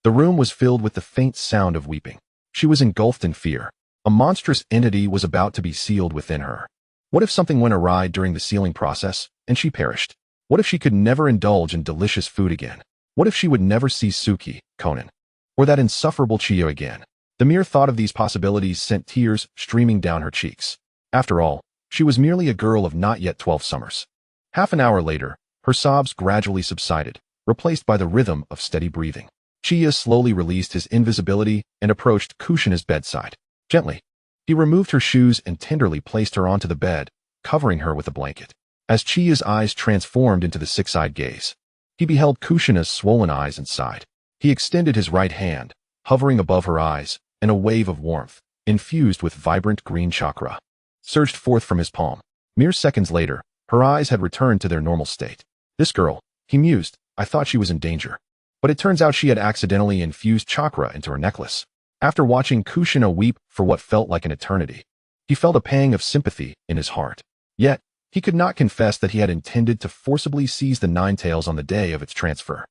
the room was filled with the faint sound of weeping. She was engulfed in fear. A monstrous entity was about to be sealed within her. What if something went awry during the sealing process, and she perished? What if she could never indulge in delicious food again? What if she would never see Suki, Conan, or that insufferable Chiyo again? The mere thought of these possibilities sent tears streaming down her cheeks. After all, she was merely a girl of not yet 12 summers. Half an hour later, her sobs gradually subsided, replaced by the rhythm of steady breathing. Chiyo slowly released his invisibility and approached Kushina's bedside. Gently, he removed her shoes and tenderly placed her onto the bed, covering her with a blanket. As Chiyo's eyes transformed into the six-eyed gaze, he beheld Kushina's swollen eyes and sighed. He extended his right hand, hovering above her eyes, and a wave of warmth, infused with vibrant green chakra, surged forth from his palm. Mere seconds later, her eyes had returned to their normal state. This girl, he mused, I thought she was in danger. But it turns out she had accidentally infused chakra into her necklace. After watching Kushina weep for what felt like an eternity, he felt a pang of sympathy in his heart. Yet, he could not confess that he had intended to forcibly seize the Nine Tails on the day of its transfer.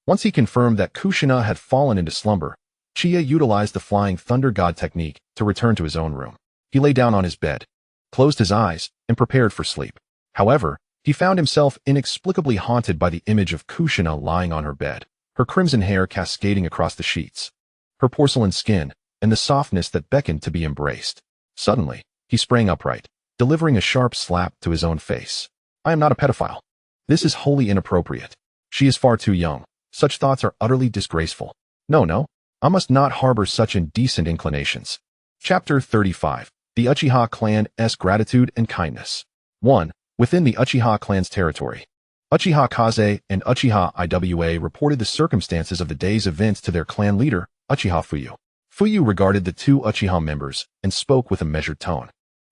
Once he confirmed that Kushina had fallen into slumber, Chiyo utilized the Flying Thunder God technique to return to his own room. He lay down on his bed, closed his eyes, and prepared for sleep. However, he found himself inexplicably haunted by the image of Kushina lying on her bed, her crimson hair cascading across the sheets, her porcelain skin, and the softness that beckoned to be embraced. Suddenly, he sprang upright, delivering a sharp slap to his own face. I am not a pedophile. This is wholly inappropriate. She is far too young. Such thoughts are utterly disgraceful. No, I must not harbor such indecent inclinations. Chapter 35. The Uchiha Clan's Gratitude and Kindness. 1. Within the Uchiha clan's territory. Uchiha Kaze and Uchiha Iwa reported the circumstances of the day's events to their clan leader, Uchiha Fuyu. Fuyu regarded the two Uchiha members and spoke with a measured tone.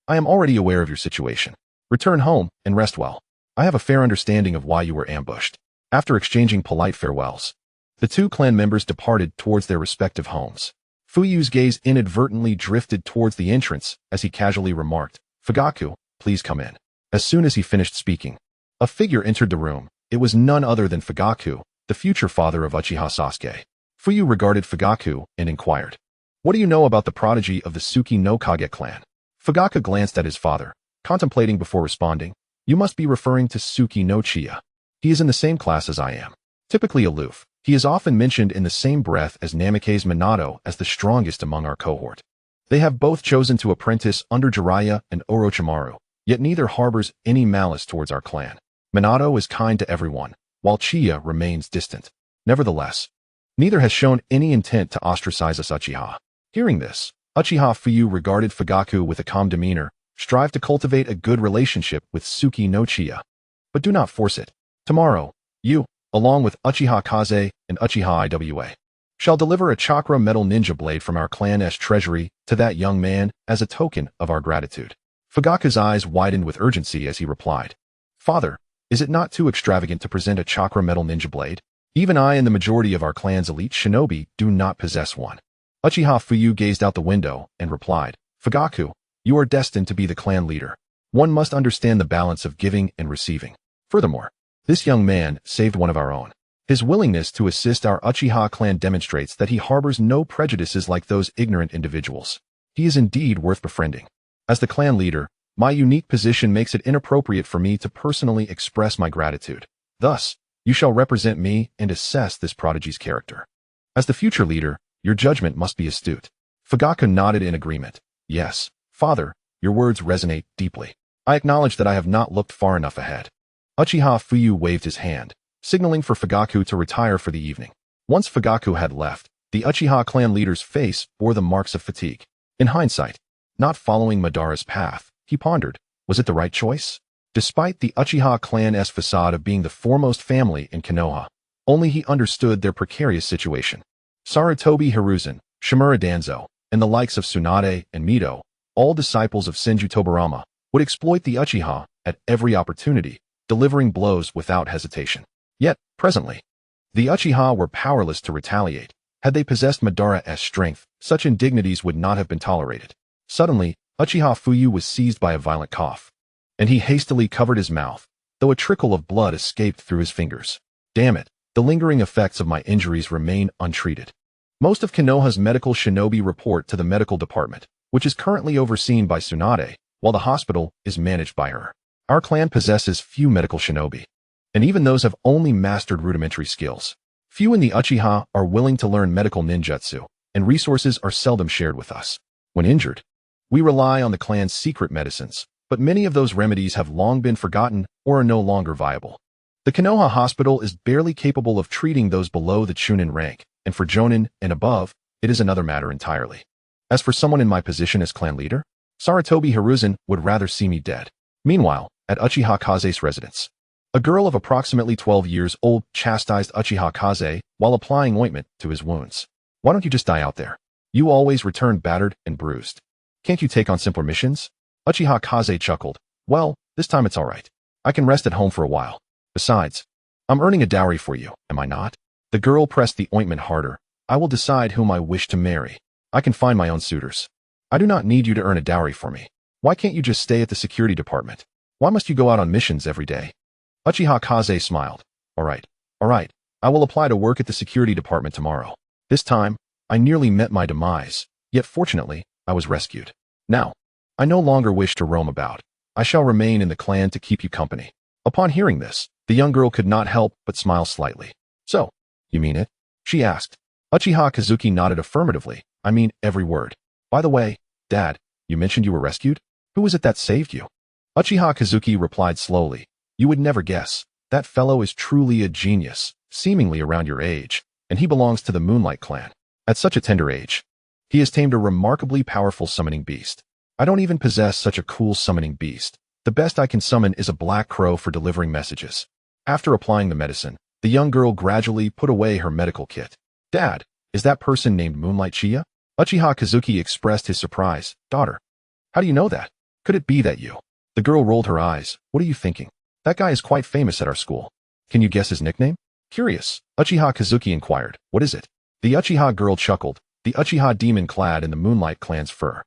I am already aware of your situation. Return home and rest well. I have a fair understanding of why you were ambushed. After exchanging polite farewells, the two clan members departed towards their respective homes. Fuyu's gaze inadvertently drifted towards the entrance as he casually remarked, Fugaku, please come in. As soon as he finished speaking, a figure entered the room. It was none other than Fugaku, the future father of Uchiha Sasuke. Fuyu regarded Fugaku and inquired, what do you know about the prodigy of the Suki no Kage clan? Fugaku glanced at his father, contemplating before responding, you must be referring to Suki no Chiya. He is in the same class as I am. Typically aloof, he is often mentioned in the same breath as Namikaze Minato as the strongest among our cohort. They have both chosen to apprentice under Jiraiya and Orochimaru, yet neither harbors any malice towards our clan. Minato is kind to everyone, while Chiya remains distant. Nevertheless, neither has shown any intent to ostracize us Uchiha. Hearing this, Uchiha Fuyu regarded Fugaku with a calm demeanor, strive to cultivate a good relationship with Suki no Chiya. But do not force it. Tomorrow, you, along with Uchiha Kaze and Uchiha Iwa, shall deliver a chakra metal ninja blade from our clan's treasury to that young man as a token of our gratitude. Fugaku's eyes widened with urgency as he replied, Father, is it not too extravagant to present a chakra metal ninja blade? Even I and the majority of our clan's elite shinobi do not possess one. Uchiha Fuyu gazed out the window and replied, Fugaku, you are destined to be the clan leader. One must understand the balance of giving and receiving. Furthermore, this young man saved one of our own. His willingness to assist our Uchiha clan demonstrates that he harbors no prejudices like those ignorant individuals. He is indeed worth befriending. As the clan leader, my unique position makes it inappropriate for me to personally express my gratitude. Thus, you shall represent me and assess this prodigy's character. As the future leader, your judgment must be astute. Fugaku nodded in agreement. Yes, Father, your words resonate deeply. I acknowledge that I have not looked far enough ahead. Uchiha Fuyu waved his hand, signaling for Fugaku to retire for the evening. Once Fugaku had left, the Uchiha clan leader's face bore the marks of fatigue. In hindsight, not following Madara's path, he pondered, was it the right choice? Despite the Uchiha clan's facade of being the foremost family in Konoha, only he understood their precarious situation. Sarutobi Hiruzen, Shimura Danzo, and the likes of Tsunade and Mito, all disciples of Senju Tobirama, would exploit the Uchiha at every opportunity, delivering blows without hesitation. Yet, presently, the Uchiha were powerless to retaliate. Had they possessed Madara's strength, such indignities would not have been tolerated. Suddenly, Uchiha Fuyu was seized by a violent cough, and he hastily covered his mouth, though a trickle of blood escaped through his fingers. Damn it, the lingering effects of my injuries remain untreated. Most of Konoha's medical shinobi report to the medical department, which is currently overseen by Tsunade, while the hospital is managed by her. Our clan possesses few medical shinobi, and even those have only mastered rudimentary skills. Few in the Uchiha are willing to learn medical ninjutsu, and resources are seldom shared with us. When injured, we rely on the clan's secret medicines, but many of those remedies have long been forgotten or are no longer viable. The Konoha hospital is barely capable of treating those below the chunin rank, and for jonin and above, it is another matter entirely. As for someone in my position as clan leader, Sarutobi Hiruzen would rather see me dead. Meanwhile, at Uchiha Kaze's residence, a girl of approximately 12 years old chastised Uchiha Kaze while applying ointment to his wounds. Why don't you just die out there? You always return battered and bruised. Can't you take on simpler missions? Uchiha Kaze chuckled. Well, this time it's all right. I can rest at home for a while. Besides, I'm earning a dowry for you, am I not? The girl pressed the ointment harder. I will decide whom I wish to marry. I can find my own suitors. I do not need you to earn a dowry for me. Why can't you just stay at the security department? Why must you go out on missions every day? Uchiha Kaze smiled. All right. I will apply to work at the security department tomorrow. This time, I nearly met my demise, yet fortunately, I was rescued. Now, I no longer wish to roam about. I shall remain in the clan to keep you company. Upon hearing this, the young girl could not help but smile slightly. So, you mean it? She asked. Uchiha Kazuki nodded affirmatively. I mean every word. By the way, Dad, you mentioned you were rescued? Who was it that saved you? Uchiha Kazuki replied slowly. You would never guess. That fellow is truly a genius, seemingly around your age, and he belongs to the Moonlight clan. At such a tender age, he has tamed a remarkably powerful summoning beast. I don't even possess such a cool summoning beast. The best I can summon is a black crow for delivering messages. After applying the medicine, the young girl gradually put away her medical kit. Dad, is that person named Moonlight Chia? Uchiha Kazuki expressed his surprise. Daughter, how do you know that? Could it be that you? The girl rolled her eyes. What are you thinking? That guy is quite famous at our school. Can you guess his nickname? Curious, Uchiha Kazuki inquired. What is it? The Uchiha girl chuckled. The Uchiha demon clad in the Moonlight clan's fur.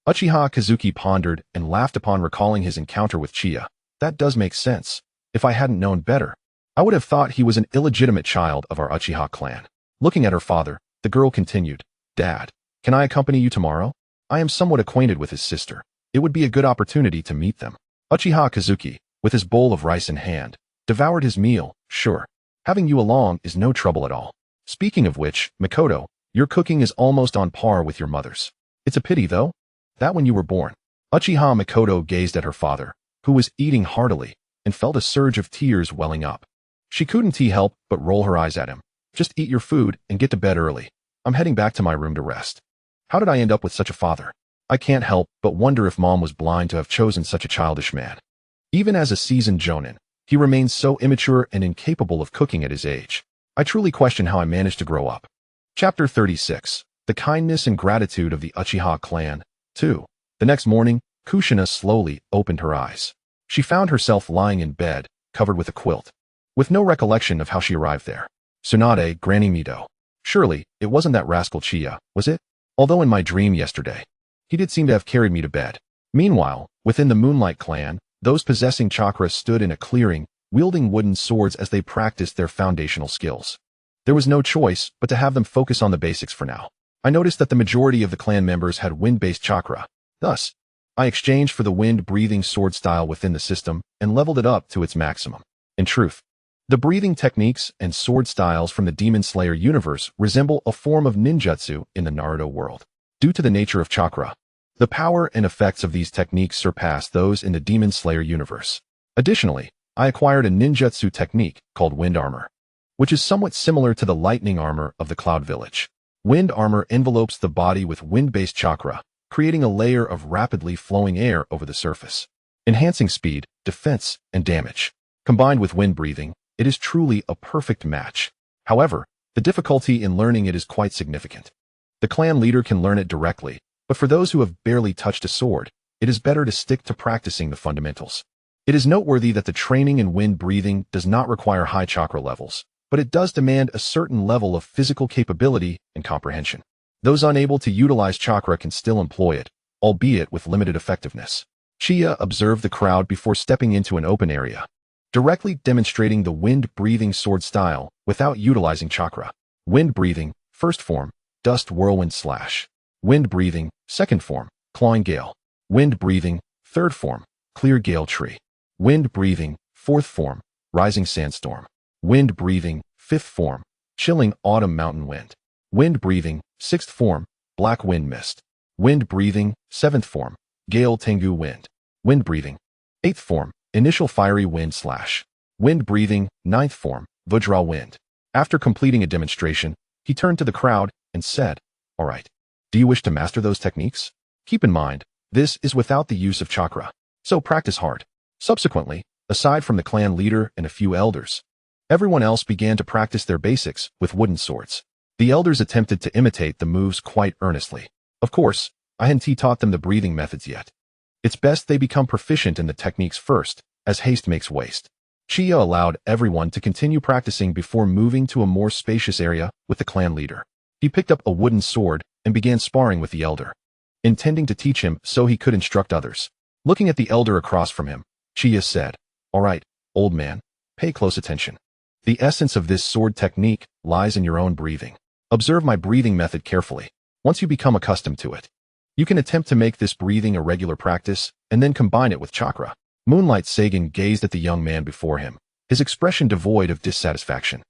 Uchiha Kazuki pondered and laughed upon recalling his encounter with Chia. That does make sense. If I hadn't known better, I would have thought he was an illegitimate child of our Uchiha clan. Looking at her father, the girl continued. Dad, can I accompany you tomorrow? I am somewhat acquainted with his sister. It would be a good opportunity to meet them. Uchiha Kazuki, with his bowl of rice in hand, devoured his meal. Sure. Having you along is no trouble at all. Speaking of which, Mikoto, your cooking is almost on par with your mother's. It's a pity, though, that when you were born. Uchiha Mikoto gazed at her father, who was eating heartily, and felt a surge of tears welling up. She couldn't help but roll her eyes at him. Just eat your food and get to bed early. I'm heading back to my room to rest. How did I end up with such a father? I can't help but wonder if Mom was blind to have chosen such a childish man. Even as a seasoned jonin, he remains so immature and incapable of cooking at his age. I truly question how I managed to grow up. Chapter 36. The kindness and gratitude of the Uchiha clan. 2. The next morning, Kushina slowly opened her eyes. She found herself lying in bed, covered with a quilt, with no recollection of how she arrived there. Tsunade, Granny Mito. Surely, it wasn't that rascal Chia, was it? Although in my dream yesterday, he did seem to have carried me to bed. Meanwhile, within the Moonlight clan, those possessing chakra stood in a clearing, wielding wooden swords as they practiced their foundational skills. There was no choice but to have them focus on the basics for now. I noticed that the majority of the clan members had wind-based chakra. Thus, I exchanged for the wind-breathing sword style within the system and leveled it up to its maximum. In truth, the breathing techniques and sword styles from the Demon Slayer universe resemble a form of ninjutsu in the Naruto world. Due to the nature of chakra, the power and effects of these techniques surpass those in the Demon Slayer universe. Additionally, I acquired a ninjutsu technique called wind armor, which is somewhat similar to the lightning armor of the Cloud Village. Wind armor envelopes the body with wind-based chakra, creating a layer of rapidly flowing air over the surface. enhancing speed, defense, and damage. Combined with wind breathing, it is truly a perfect match. However, the difficulty in learning it is quite significant. The clan leader can learn it directly, but for those who have barely touched a sword, it is better to stick to practicing the fundamentals. It is noteworthy that the training in wind breathing does not require high chakra levels, but it does demand a certain level of physical capability and comprehension. Those unable to utilize chakra can still employ it, albeit with limited effectiveness. Chia observed the crowd before stepping into an open area, directly demonstrating the wind-breathing sword style without utilizing chakra. Wind breathing, first form, dust whirlwind slash. Wind breathing, second form, clawing gale. Wind breathing, third form, clear gale tree. Wind breathing, fourth form, rising sandstorm. Wind breathing, fifth form, chilling autumn mountain wind. Wind breathing, sixth form, black wind mist. Wind breathing, seventh form, gale tengu wind. Wind breathing, eighth form, initial fiery wind slash. Wind breathing, ninth form, vajra wind. After completing a demonstration, he turned to the crowd and said, "All right, do you wish to master those techniques? Keep in mind, this is without the use of chakra, so practice hard." Subsequently, aside from the clan leader and a few elders, everyone else began to practice their basics with wooden swords. The elders attempted to imitate the moves quite earnestly. Of course, I hadn't taught them the breathing methods yet. It's best they become proficient in the techniques first, as haste makes waste. Chia allowed everyone to continue practicing before moving to a more spacious area with the clan leader. He picked up a wooden sword and began sparring with the elder, intending to teach him so he could instruct others. Looking at the elder across from him, Chia said, "All right, old man, pay close attention. The essence of this sword technique lies in your own breathing. Observe my breathing method carefully. Once you become accustomed to it, you can attempt to make this breathing a regular practice and then combine it with chakra." Moonlight Sagan gazed at the young man before him, his expression devoid of dissatisfaction,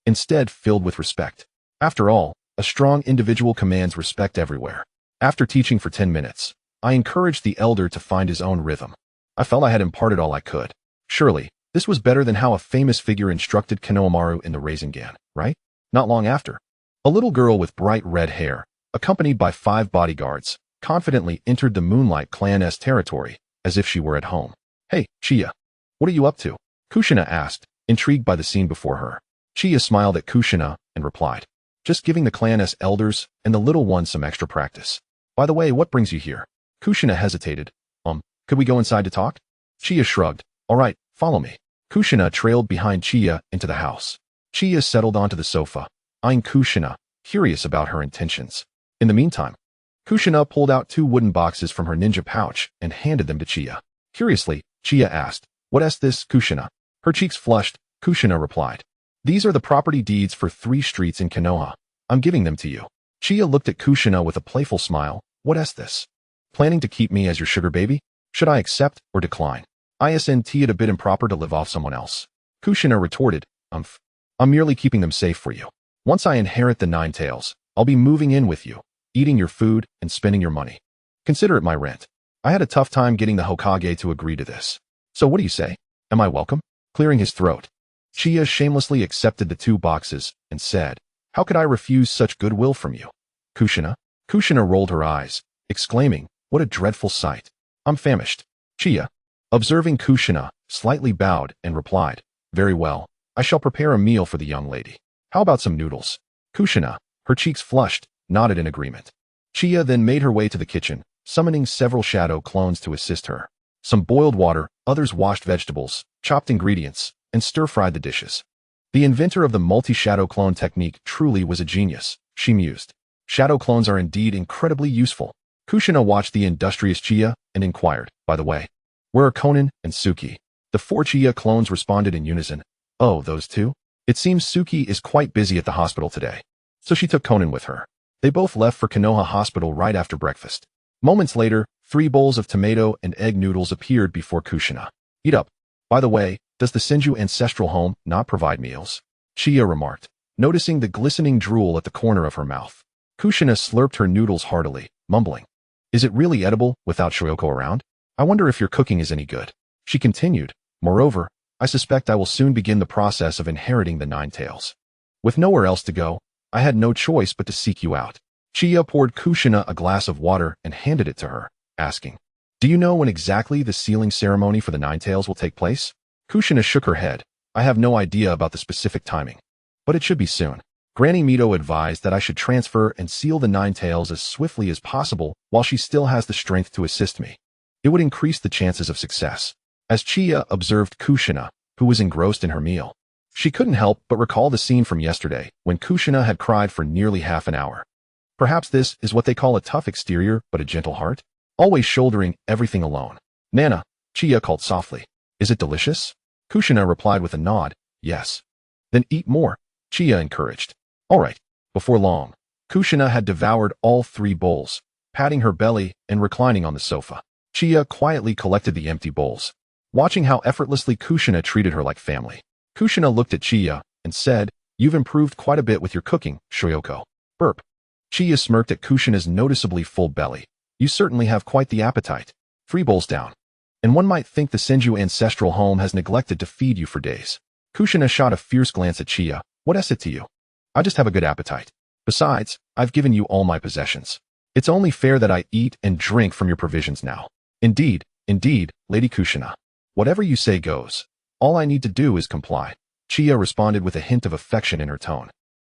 instead filled with respect. After all, a strong individual commands respect everywhere. After teaching for 10 minutes, I encouraged the elder to find his own rhythm. I felt I had imparted all I could. Surely, this was better than how a famous figure instructed Konohamaru in the Rasengan, right? Not long after, a little girl with bright red hair, accompanied by 5 bodyguards, confidently entered the Moonlight clan's territory, as if she were at home. "Hey, Chia, what are you up to?" Kushina asked, intrigued by the scene before her. Chia smiled at Kushina and replied, "Just giving the clan's elders and the little one some extra practice. By the way, what brings you here?" Kushina hesitated. Could we go inside to talk?" Chia shrugged. "All right, follow me." Kushina trailed behind Chia into the house. Chia settled onto the sofa, eyeing Kushina, curious about her intentions. In the meantime, Kushina pulled out 2 wooden boxes from her ninja pouch and handed them to Chia. Curiously, Chia asked, "What is this, Kushina?" Her cheeks flushed. Kushina replied, "These are the property deeds for 3 streets in Konoha. I'm giving them to you." Chia looked at Kushina with a playful smile. "What is this? Planning to keep me as your sugar baby? Should I accept or decline? Isn't it a bit improper to live off someone else?" Kushina retorted, I'm merely keeping them safe for you. Once I inherit the 9 tails, I'll be moving in with you, eating your food and spending your money. Consider it my rent. I had a tough time getting the Hokage to agree to this. So what do you say? Am I welcome?" Clearing his throat, Chia shamelessly accepted the 2 boxes and said, "How could I refuse such goodwill from you, Kushina?" Kushina rolled her eyes, exclaiming, "What a dreadful sight. I'm famished." Chia, observing Kushina, slightly bowed and replied, "Very well, I shall prepare a meal for the young lady. How about some noodles?" Kushina, her cheeks flushed, nodded in agreement. Chia then made her way to the kitchen, summoning several shadow clones to assist her. Some boiled water, others washed vegetables, chopped ingredients, and stir-fried the dishes. The inventor of the multi-shadow clone technique truly was a genius, she mused. Shadow clones are indeed incredibly useful. Kushina watched the industrious Chia and inquired, "By the way, where are Konan and Suki?" The 4 Chia clones responded in unison, "Oh, those 2? It seems Suki is quite busy at the hospital today, so she took Konan with her." They both left for Konoha Hospital right after breakfast. Moments later, 3 bowls of tomato and egg noodles appeared before Kushina. "Eat up. By the way, does the Senju ancestral home not provide meals?" Chia remarked, noticing the glistening drool at the corner of her mouth. Kushina slurped her noodles heartily, mumbling, "Is it really edible without Shoyoko around? I wonder if your cooking is any good." She continued, "Moreover, I suspect I will soon begin the process of inheriting the 9 tails. With nowhere else to go, I had no choice but to seek you out." Chia poured Kushina a glass of water and handed it to her, asking, Do you know when exactly the sealing ceremony for the Nine Tails will take place? Kushina shook her head. I have no idea about the specific timing, but it should be soon. Granny Mito advised that I should transfer and seal the Nine Tails as swiftly as possible while she still has the strength to assist me. It would increase the chances of success. As Chia observed Kushina, who was engrossed in her meal, she couldn't help but recall the scene from yesterday when Kushina had cried for nearly half an hour. Perhaps this is what they call a tough exterior but a gentle heart? Always shouldering everything alone. Nana, Chia called softly. Is it delicious? Kushina replied with a nod. Yes. Then eat more, Chia encouraged. All right. Before long, Kushina had devoured all 3 bowls, patting her belly and reclining on the sofa. Chia quietly collected the empty bowls, watching how effortlessly Kushina treated her like family. Kushina looked at Chia and said, You've improved quite a bit with your cooking, Shoyoko. Burp. Chia smirked at Kushina's noticeably full belly. You certainly have quite the appetite. 3 bowls down. And one might think the Senju ancestral home has neglected to feed you for days. Kushina shot a fierce glance at Chia. What is it to you? I just have a good appetite. Besides, I've given you all my possessions. It's only fair that I eat and drink from your provisions now. Indeed, Lady Kushina. Whatever you say goes. All I need to do is comply. Chia responded with a hint of affection in her tone.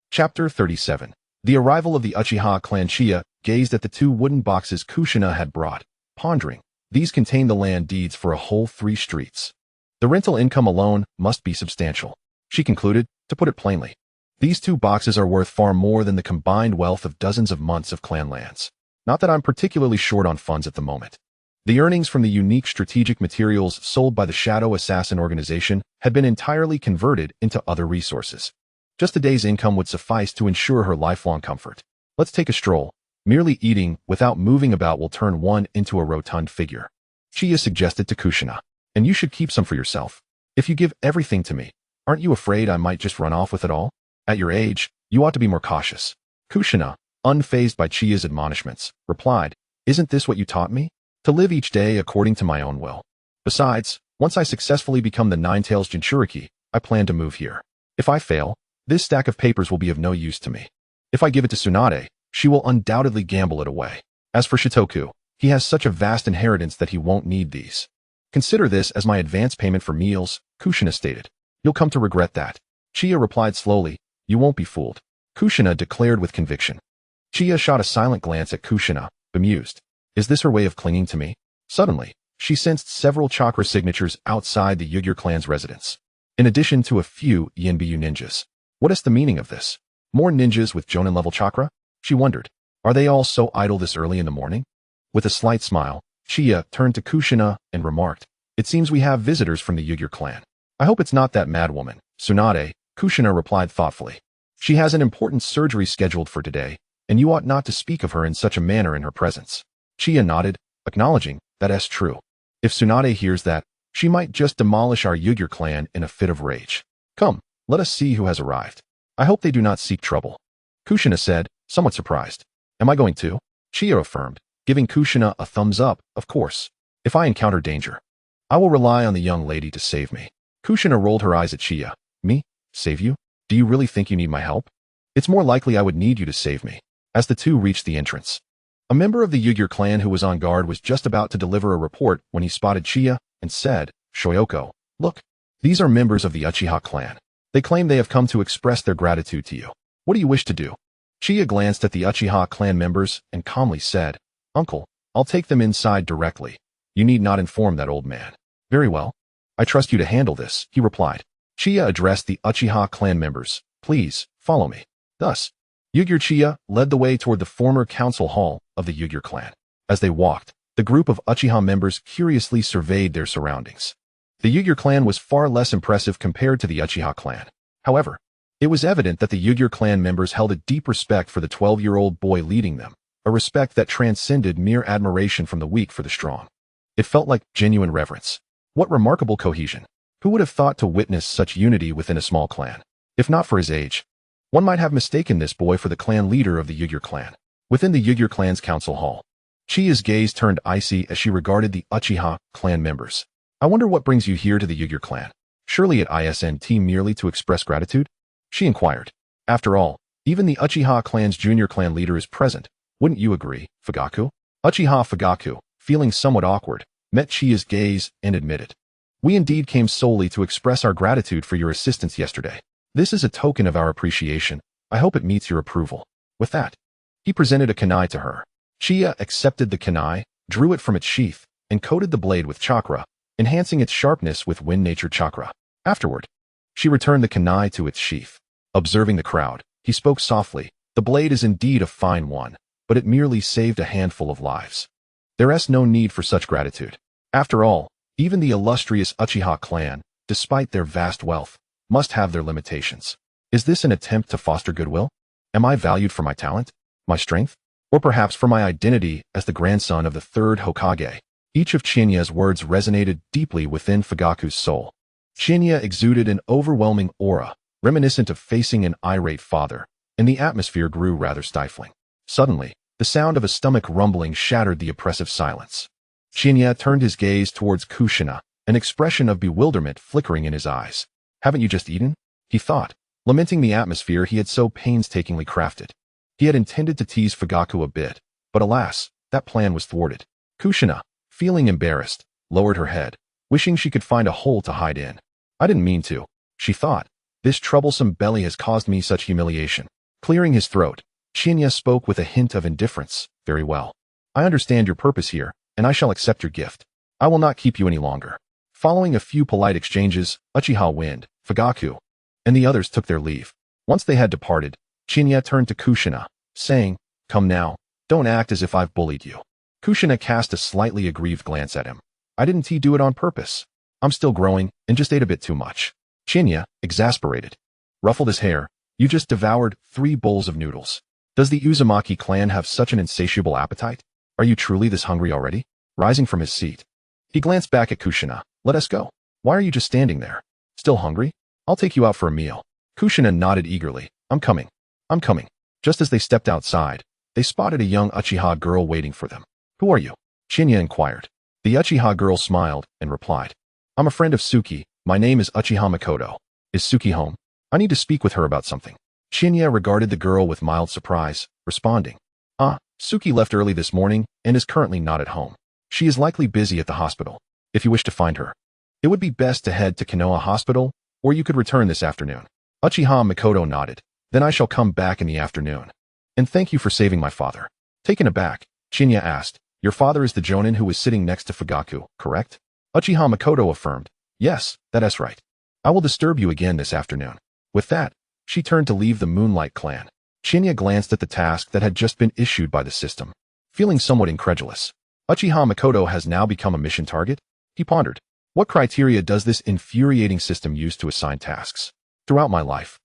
Chapter 37. The arrival of the Uchiha clan. Chia gazed at the 2 wooden boxes Kushina had brought, pondering. These contained the land deeds for a whole 3 streets. The rental income alone must be substantial. She concluded, to put it plainly. These 2 boxes are worth far more than the combined wealth of dozens of months of clan lands. Not that I'm particularly short on funds at the moment. The earnings from the unique strategic materials sold by the Shadow Assassin organization had been entirely converted into other resources. Just a day's income would suffice to ensure her lifelong comfort. Let's take a stroll. Merely eating without moving about will turn one into a rotund figure. Chia suggested to Kushina. And you should keep some for yourself. If you give everything to me, aren't you afraid I might just run off with it all? At your age, you ought to be more cautious. Kushina, unfazed by Chia's admonishments, replied, Isn't this what you taught me? To live each day according to my own will. Besides, once I successfully become the Nine-Tails Jinchuriki, I plan to move here. If I fail, this stack of papers will be of no use to me. If I give it to Tsunade, she will undoubtedly gamble it away. As for Shitoku, he has such a vast inheritance that he won't need these. Consider this as my advance payment for meals, Kushina stated. You'll come to regret that. Chia replied slowly, You won't be fooled. Kushina declared with conviction. Chia shot a silent glance at Kushina, bemused. Is this her way of clinging to me? Suddenly, she sensed several chakra signatures outside the Ugyur clan's residence. In addition to a few Yinbyu ninjas. What is the meaning of this? More ninjas with jonin-level chakra? She wondered. Are they all so idle this early in the morning? With a slight smile, Chia turned to Kushina and remarked, It seems we have visitors from the Ugyur clan. I hope it's not that madwoman, Tsunade, Kushina replied thoughtfully. She has an important surgery scheduled for today, and you ought not to speak of her in such a manner in her presence. Chia nodded, acknowledging that is true. If Tsunade hears that, she might just demolish our Ugyur clan in a fit of rage. Come, let us see who has arrived. I hope they do not seek trouble. Kushina said, somewhat surprised. Am I going to? Chia affirmed, giving Kushina a thumbs up, of course. If I encounter danger, I will rely on the young lady to save me. Kushina rolled her eyes at Chia. Me? Save you? Do you really think you need my help? It's more likely I would need you to save me. As the 2 reached the entrance, a member of the Ugyur clan who was on guard was just about to deliver a report when he spotted Chia and said, Shoyoko, look, these are members of the Uchiha clan. They claim they have come to express their gratitude to you. What do you wish to do? Chia glanced at the Uchiha clan members and calmly said, Uncle, I'll take them inside directly. You need not inform that old man. Very well. I trust you to handle this, he replied. Chia addressed the Uchiha clan members. Please, follow me. Thus, Ugyur Chia led the way toward the former council hall of the Ugyur clan. As they walked, the group of Uchiha members curiously surveyed their surroundings. The Ugyur clan was far less impressive compared to the Uchiha clan. However, it was evident that the Ugyur clan members held a deep respect for the 12-year-old boy leading them, a respect that transcended mere admiration from the weak for the strong. It felt like genuine reverence. What remarkable cohesion. Who would have thought to witness such unity within a small clan? If not for his age, one might have mistaken this boy for the clan leader of the Ugyur clan. Within the Ugyur clan's council hall, Chia's gaze turned icy as she regarded the Uchiha clan members. I wonder what brings you here to the Ugyur clan. Surely at ISNT merely to express gratitude? She inquired. After all, even the Uchiha clan's junior clan leader is present. Wouldn't you agree, Fugaku? Uchiha Fugaku, feeling somewhat awkward, met Chia's gaze and admitted, "We indeed came solely to express our gratitude for your assistance yesterday. This is a token of our appreciation. I hope it meets your approval." With that, he presented a kunai to her. Chia accepted the kunai, drew it from its sheath, and coated the blade with chakra, enhancing its sharpness with wind nature chakra. Afterward, she returned the kunai to its sheath. Observing the crowd, he spoke softly, "The blade is indeed a fine one, but it merely saved a handful of lives. There is no need for such gratitude. After all, even the illustrious Uchiha clan, despite their vast wealth, must have their limitations. Is this an attempt to foster goodwill? Am I valued for my talent, my strength, or perhaps for my identity as the grandson of the third Hokage?" Each of Chinya's words resonated deeply within Fugaku's soul. Chinya exuded an overwhelming aura, reminiscent of facing an irate father, and the atmosphere grew rather stifling. Suddenly, the sound of a stomach rumbling shattered the oppressive silence. Chinya turned his gaze towards Kushina, an expression of bewilderment flickering in his eyes. "Haven't you just eaten?" he thought, lamenting the atmosphere he had so painstakingly crafted. He had intended to tease Fugaku a bit, but alas, that plan was thwarted. Kushina, feeling embarrassed, lowered her head, wishing she could find a hole to hide in. "I didn't mean to," she thought. "This troublesome belly has caused me such humiliation." Clearing his throat, Chinya spoke with a hint of indifference. "Very well. I understand your purpose here, and I shall accept your gift. I will not keep you any longer." Following a few polite exchanges, Uchiha Wind, Fugaku, and the others took their leave. Once they had departed, Chinya turned to Kushina, saying, "Come now, don't act as if I've bullied you." Kushina cast a slightly aggrieved glance at him. "I didn't do it on purpose. I'm still growing and just ate a bit too much." Chinya, exasperated, ruffled his hair. "You just devoured 3 bowls of noodles. Does the Uzumaki clan have such an insatiable appetite? Are you truly this hungry already?" Rising from his seat, he glanced back at Kushina. "Let us go. Why are you just standing there? Still hungry? I'll take you out for a meal." Kushina nodded eagerly. I'm coming. Just as they stepped outside, they spotted a young Uchiha girl waiting for them. "Who are you?" Chinya inquired. The Uchiha girl smiled and replied, "I'm a friend of Suki. My name is Uchiha Mikoto. Is Suki home? I need to speak with her about something." Chinya regarded the girl with mild surprise, responding, Suki left early this morning and is currently not at home. She is likely busy at the hospital. If you wish to find her, it would be best to head to Konoha Hospital, or you could return this afternoon." Uchiha Mikoto nodded. "Then I shall come back in the afternoon. And thank you for saving my father." Taken aback, Chinya asked, "Your father is the jonin who was sitting next to Fugaku, correct?" Uchiha Mikoto affirmed, "Yes, that is right. I will disturb you again this afternoon." With that, she turned to leave the Moonlight clan. Chinya glanced at the task that had just been issued by the system. Feeling somewhat incredulous, Uchiha Mikoto has now become a mission target? He pondered. What criteria does this infuriating system use to assign tasks? Throughout my life,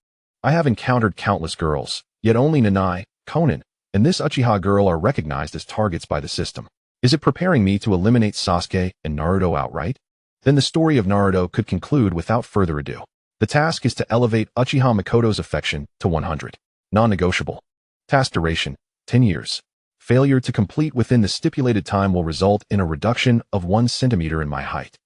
I have encountered countless girls, yet only Nanai, Konan, and this Uchiha girl are recognized as targets by the system. Is it preparing me to eliminate Sasuke and Naruto outright? Then the story of Naruto could conclude without further ado. The task is to elevate Uchiha Mikoto's affection to 100. Non-negotiable. Task duration, 10 years. Failure to complete within the stipulated time will result in a reduction of 1 centimeter in my height.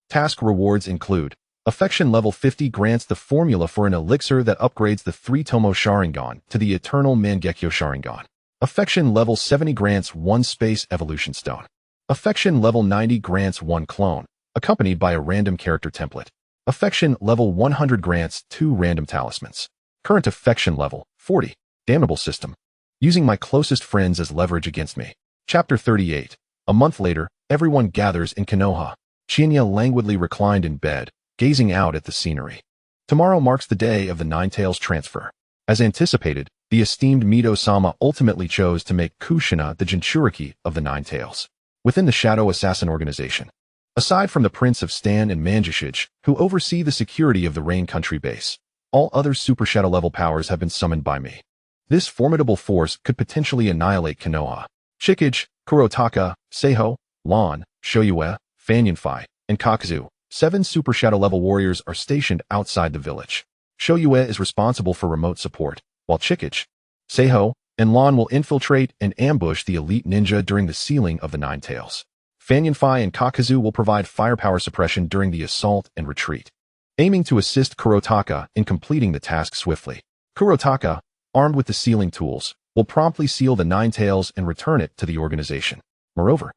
Task rewards include: Affection level 50 grants the formula for an elixir that upgrades the 3-tomo Sharingan to the Eternal Mangeko Sharingan. Affection level 70 grants 1 space evolution stone. Affection level 90 grants 1 clone, accompanied by a random character template. Affection level 100 grants 2 random talismans. Current affection level 40. Damnable system. Using my closest friends as leverage against me. Chapter 38. A month later, everyone gathers in Konoha. Chinya languidly reclined in bed, gazing out at the scenery. Tomorrow marks the day of the Nine-Tails transfer. As anticipated, the esteemed Mito-sama ultimately chose to make Kushina the Jinchuriki of the Nine-Tails within the Shadow Assassin organization. Aside from the Prince of Stan and Manjushige, who oversee the security of the Rain Country base, all other Super Shadow level powers have been summoned by me. This formidable force could potentially annihilate Konoha. Shikage, Kurotaka, Seiho, Lan, Shoyue, Fanyanfai, and Kakuzu, 7 Super Shadow level warriors are stationed outside the village. Shoyue is responsible for remote support, while Shikage, Seiho, and Lan will infiltrate and ambush the elite ninja during the sealing of the Nine-Tails. Fanyanfai and Kakuzu will provide firepower suppression during the assault and retreat, aiming to assist Kurotaka in completing the task swiftly. Kurotaka, armed with the sealing tools, will promptly seal the Nine-Tails and return it to the organization. Moreover,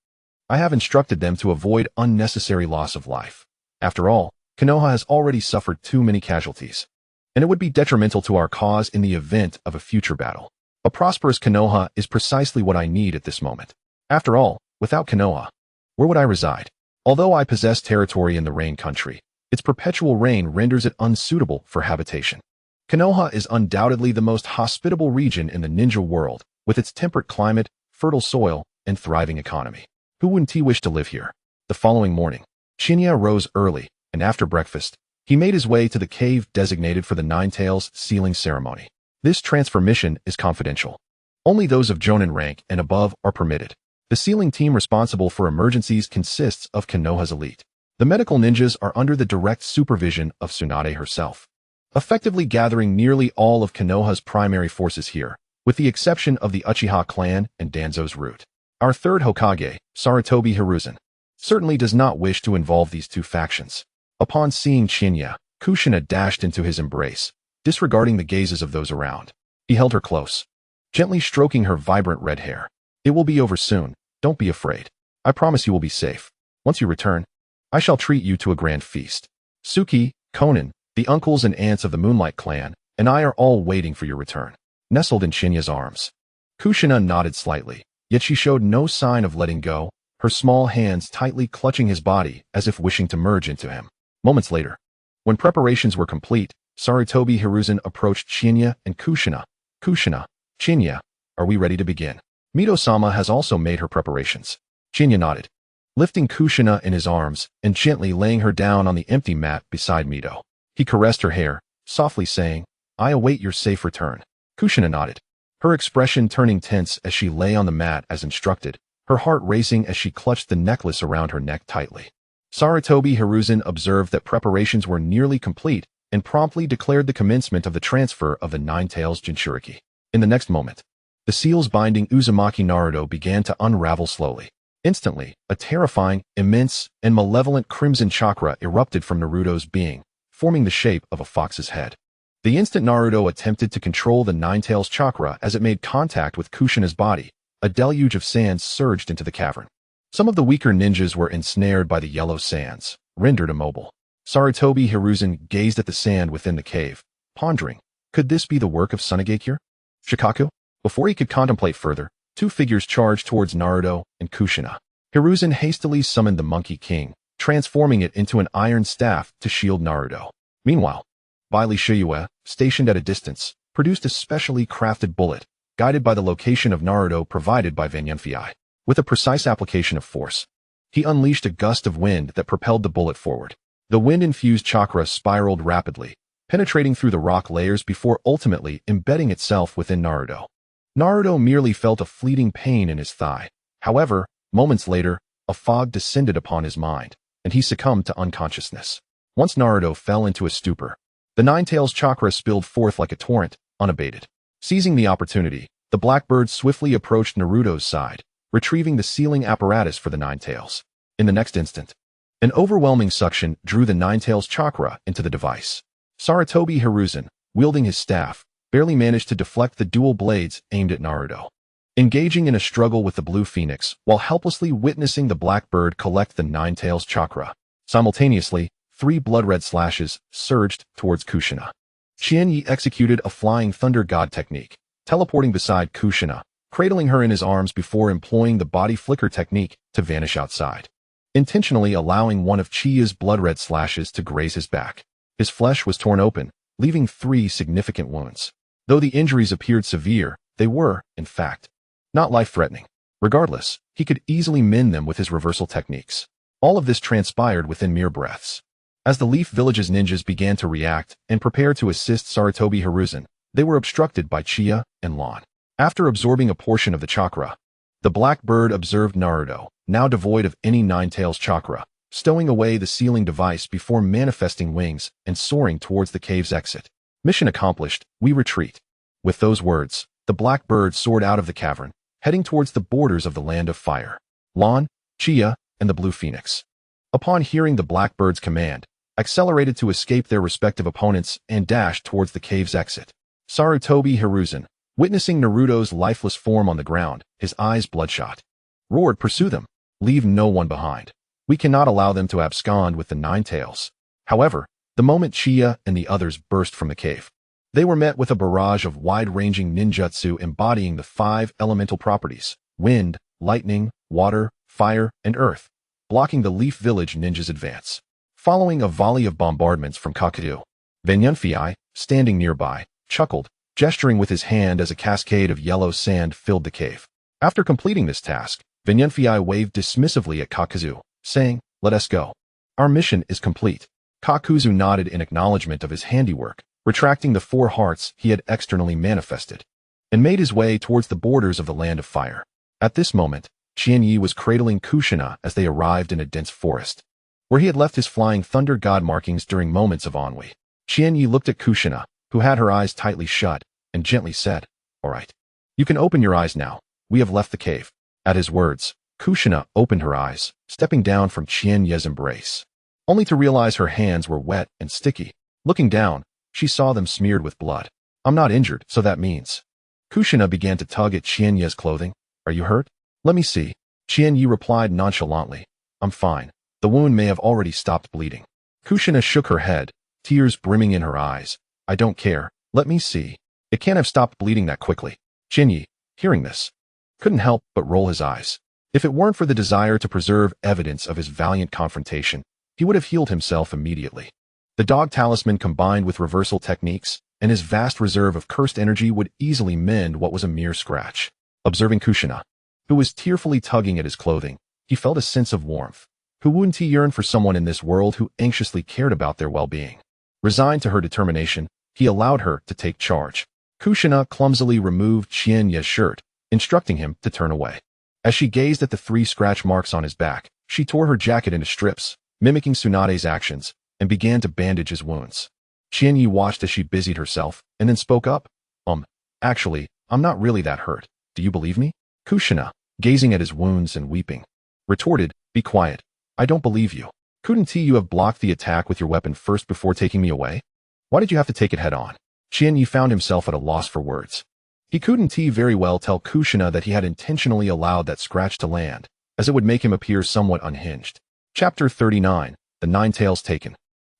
I have instructed them to avoid unnecessary loss of life. After all, Konoha has already suffered too many casualties, and it would be detrimental to our cause in the event of a future battle. A prosperous Konoha is precisely what I need at this moment. After all, without Konoha, where would I reside? Although I possess territory in the rain country, its perpetual rain renders it unsuitable for habitation. Konoha is undoubtedly the most hospitable region in the ninja world, with its temperate climate, fertile soil, and thriving economy. Who wouldn't wish to live here? The following morning, Shinya rose early, and after breakfast, he made his way to the cave designated for the Nine-Tails sealing ceremony. This transfer mission is confidential. Only those of jonin rank and above are permitted. The sealing team responsible for emergencies consists of Konoha's elite. The medical ninjas are under the direct supervision of Tsunade herself, effectively gathering nearly all of Konoha's primary forces here, with the exception of the Uchiha clan and Danzo's route. Our third Hokage, Sarutobi Hiruzen, certainly does not wish to involve these two factions. Upon seeing Shinya, Kushina dashed into his embrace, disregarding the gazes of those around. He held her close, gently stroking her vibrant red hair. It will be over soon. Don't be afraid. I promise you will be safe. Once you return, I shall treat you to a grand feast. Suki, Konan, the uncles and aunts of the Moonlight clan, and I are all waiting for your return. Nestled in Shinya's arms, Kushina nodded slightly, yet she showed no sign of letting go, her small hands tightly clutching his body as if wishing to merge into him. Moments later, when preparations were complete, Sarutobi Hiruzen approached Shinya and Kushina. Kushina, Shinya, are we ready to begin? Mito-sama has also made her preparations. Shinya nodded, lifting Kushina in his arms and gently laying her down on the empty mat beside Mito. He caressed her hair, softly saying, I await your safe return. Kushina nodded, her expression turning tense as she lay on the mat as instructed, her heart racing as she clutched the necklace around her neck tightly. Sarutobi Hiruzen observed that preparations were nearly complete and promptly declared the commencement of the transfer of the Nine-Tails Jinchuriki. In the next moment, the seals binding Uzumaki Naruto began to unravel slowly. Instantly, a terrifying, immense, and malevolent crimson chakra erupted from Naruto's being, forming the shape of a fox's head. The instant Naruto attempted to control the Nine-Tails chakra as it made contact with Kushina's body, a deluge of sands surged into the cavern. Some of the weaker ninjas were ensnared by the yellow sands, rendered immobile. Sarutobi Hiruzen gazed at the sand within the cave, pondering, could this be the work of Tsunade? Shikaku? Before he could contemplate further, two figures charged towards Naruto and Kushina. Hiruzen hastily summoned the Monkey King, transforming it into an iron staff to shield Naruto. Meanwhile, Bailey Shiyue, stationed at a distance, produced a specially crafted bullet, guided by the location of Naruto provided by Vanyanfei. With a precise application of force, he unleashed a gust of wind that propelled the bullet forward. The wind-infused chakra spiraled rapidly, penetrating through the rock layers before ultimately embedding itself within Naruto. Naruto merely felt a fleeting pain in his thigh. However, moments later, a fog descended upon his mind, and he succumbed to unconsciousness. Once Naruto fell into a stupor, the Nine-Tails chakra spilled forth like a torrent, unabated. Seizing the opportunity, the Blackbird swiftly approached Naruto's side, retrieving the sealing apparatus for the Nine-Tails. In the next instant, an overwhelming suction drew the Nine-Tails chakra into the device. Sarutobi Hiruzen, wielding his staff, barely managed to deflect the dual blades aimed at Naruto. Engaging in a struggle with the Blue Phoenix while helplessly witnessing the Blackbird collect the Nine-Tails chakra. Simultaneously, 3 blood-red slashes surged towards Kushina. Qianyi executed a Flying Thunder God technique, teleporting beside Kushina, cradling her in his arms before employing the body flicker technique to vanish outside, intentionally allowing one of Chiya's blood-red slashes to graze his back. His flesh was torn open, leaving 3 significant wounds. Though the injuries appeared severe, they were, in fact, not life-threatening. Regardless, he could easily mend them with his reversal techniques. All of this transpired within mere breaths. As the Leaf Village's ninjas began to react and prepare to assist Sarutobi Hiruzen, they were obstructed by Chiya and Lan. After absorbing a portion of the chakra, the Blackbird observed Naruto, now devoid of any Nine-Tails chakra, stowing away the sealing device before manifesting wings and soaring towards the cave's exit. Mission accomplished, we retreat. With those words, the Blackbird soared out of the cavern, heading towards the borders of the Land of Fire. Lan, Chiya, and the Blue Phoenix, upon hearing the Blackbird's command, accelerated to escape their respective opponents and dashed towards the cave's exit. Sarutobi Hiruzen, witnessing Naruto's lifeless form on the ground, his eyes bloodshot, roared, "Pursue them!" Leave no one behind. We cannot allow them to abscond with the nine tails. However, the moment Chia and the others burst from the cave, they were met with a barrage of wide-ranging ninjutsu embodying the 5 elemental properties: wind, lightning, water, fire, and earth, blocking the Leaf Village ninjas' advance. Following a volley of bombardments from Kakuzu, Vanyanfei, standing nearby, chuckled, gesturing with his hand as a cascade of yellow sand filled the cave. After completing this task, Vanyanfei waved dismissively at Kakuzu, saying, "Let us go. Our mission is complete." Kakuzu nodded in acknowledgement of his handiwork, retracting the 4 hearts he had externally manifested, and made his way towards the borders of the Land of Fire. At this moment, Qianyi was cradling Kushina as they arrived in a dense forest, where he had left his flying thunder god markings during moments of ennui. Qianyi looked at Kushina, who had her eyes tightly shut, and gently said, "All right. You can open your eyes now. We have left the cave." At his words, Kushina opened her eyes, stepping down from Qianyi's embrace, only to realize her hands were wet and sticky. Looking down, she saw them smeared with blood. "I'm not injured, so that means." Kushina began to tug at Qianyi's clothing. "Are you hurt? Let me see." Qianyi replied nonchalantly, "I'm fine. The wound may have already stopped bleeding." Kushina shook her head, tears brimming in her eyes. "I don't care. Let me see. It can't have stopped bleeding that quickly." Qianyi, hearing this, couldn't help but roll his eyes. If it weren't for the desire to preserve evidence of his valiant confrontation, he would have healed himself immediately. The dog talisman combined with reversal techniques and his vast reserve of cursed energy would easily mend what was a mere scratch. Observing Kushina, who was tearfully tugging at his clothing, he felt a sense of warmth. Who wouldn't he yearn for someone in this world who anxiously cared about their well-being? Resigned to her determination, he allowed her to take charge. Kushina clumsily removed Qianyi's shirt, instructing him to turn away. As she gazed at the 3 scratch marks on his back, she tore her jacket into strips, mimicking Tsunade's actions, and began to bandage his wounds. Qianyi watched as she busied herself, and then spoke up. Actually, I'm not really that hurt. Do you believe me?" Kushina, gazing at his wounds and weeping, retorted, "Be quiet. I don't believe you. Couldn't you have blocked the attack with your weapon first before taking me away? Why did you have to take it head-on?" Qianyi found himself at a loss for words. He couldn't very well tell Kushina that he had intentionally allowed that scratch to land, as it would make him appear somewhat unhinged. Chapter 39, The Nine Tails Taken.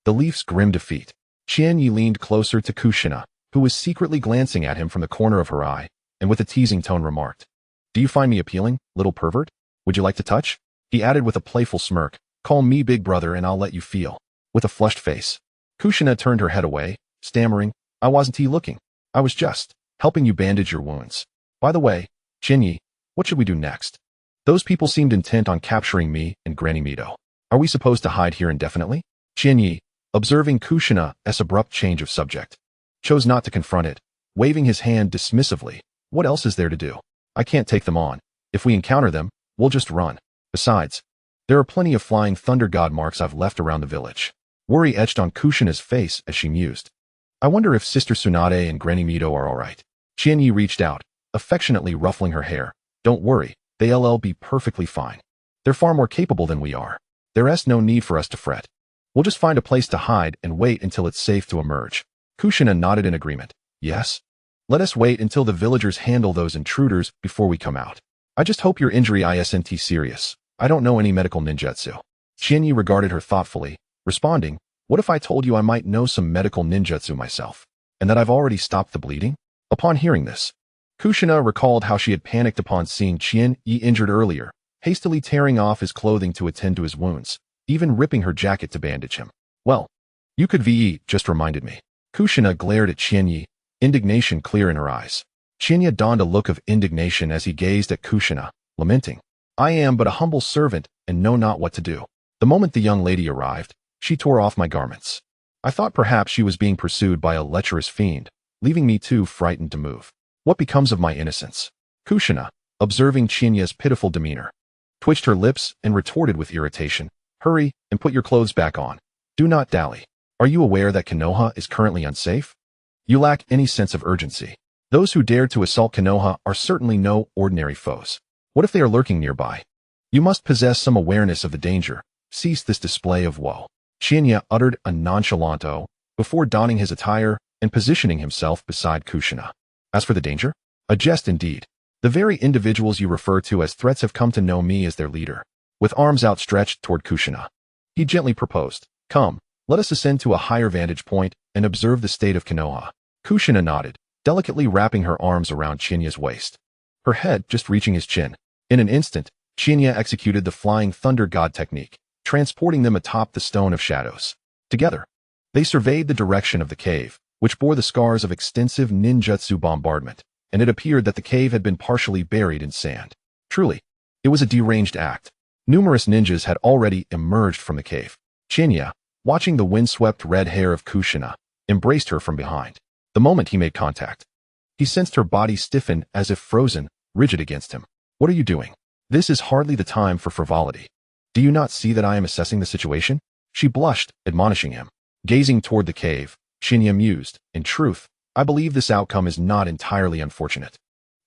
The Leaf's Grim Defeat. Qianyi leaned closer to Kushina, who was secretly glancing at him from the corner of her eye, and with a teasing tone remarked, "Do you find me appealing, little pervert? Would you like to touch?" He added with a playful smirk, "Call me big brother and I'll let you feel." With a flushed face, Kushina turned her head away, stammering, "I wasn't looking. I was just helping you bandage your wounds. By the way, Qianyi, what should we do next? Those people seemed intent on capturing me and Granny Mito. Are we supposed to hide here indefinitely?" Qianyi, observing Kushina's abrupt change of subject, chose not to confront it, waving his hand dismissively. "What else is there to do? I can't take them on. If we encounter them, we'll just run. Besides, there are plenty of flying thunder god marks I've left around the village." Worry etched on Kushina's face as she mused. "I wonder if Sister Tsunade and Granny Mito are all right." Qianyi reached out, affectionately ruffling her hair. "Don't worry, they'll be perfectly fine. They're far more capable than we are. There's no need for us to fret. We'll just find a place to hide and wait until it's safe to emerge." Kushina nodded in agreement. "Yes. Let us wait until the villagers handle those intruders before we come out. I just hope your injury isn't serious. I don't know any medical ninjutsu." Qianyi regarded her thoughtfully, responding, "What if I told you I might know some medical ninjutsu myself, and that I've already stopped the bleeding?" Upon hearing this, Kushina recalled how she had panicked upon seeing Qianyi injured earlier, hastily tearing off his clothing to attend to his wounds, even ripping her jacket to bandage him. "Well, you could just reminded me." Kushina glared at Qianyi, indignation clear in her eyes. Qianyi donned a look of indignation as he gazed at Kushina, lamenting, "I am but a humble servant and know not what to do. The moment the young lady arrived, she tore off my garments. I thought perhaps she was being pursued by a lecherous fiend, leaving me too frightened to move. What becomes of my innocence?" Kushina, observing Qianyi's pitiful demeanor, twitched her lips and retorted with irritation, "Hurry and put your clothes back on. Do not dally. Are you aware that Konoha is currently unsafe? You lack any sense of urgency. Those who dared to assault Konoha are certainly no ordinary foes. What if they are lurking nearby? You must possess some awareness of the danger. Cease this display of woe." Qianyi uttered a nonchalant "oh" before donning his attire and positioning himself beside Kushina. "As for the danger? A jest indeed. The very individuals you refer to as threats have come to know me as their leader. with arms outstretched toward Kushina. He gently proposed, "Come, let us ascend to a higher vantage point and observe the state of Konoha." Kushina nodded, delicately wrapping her arms around Chinya's waist, her head just reaching his chin. In an instant, Chinya executed the flying thunder god technique, transporting them atop the stone of shadows. Together, they surveyed the direction of the cave, which bore the scars of extensive ninjutsu bombardment, and it appeared that the cave had been partially buried in sand. Truly, it was a deranged act. Numerous ninjas had already emerged from the cave. Chinya, watching the windswept red hair of Kushina, embraced her from behind. The moment he made contact, he sensed her body stiffen as if frozen, rigid against him. "What are you doing? This is hardly the time for frivolity. Do you not see that I am assessing the situation?" She blushed, admonishing him. Gazing toward the cave, Chinya mused, "In truth, I believe this outcome is not entirely unfortunate.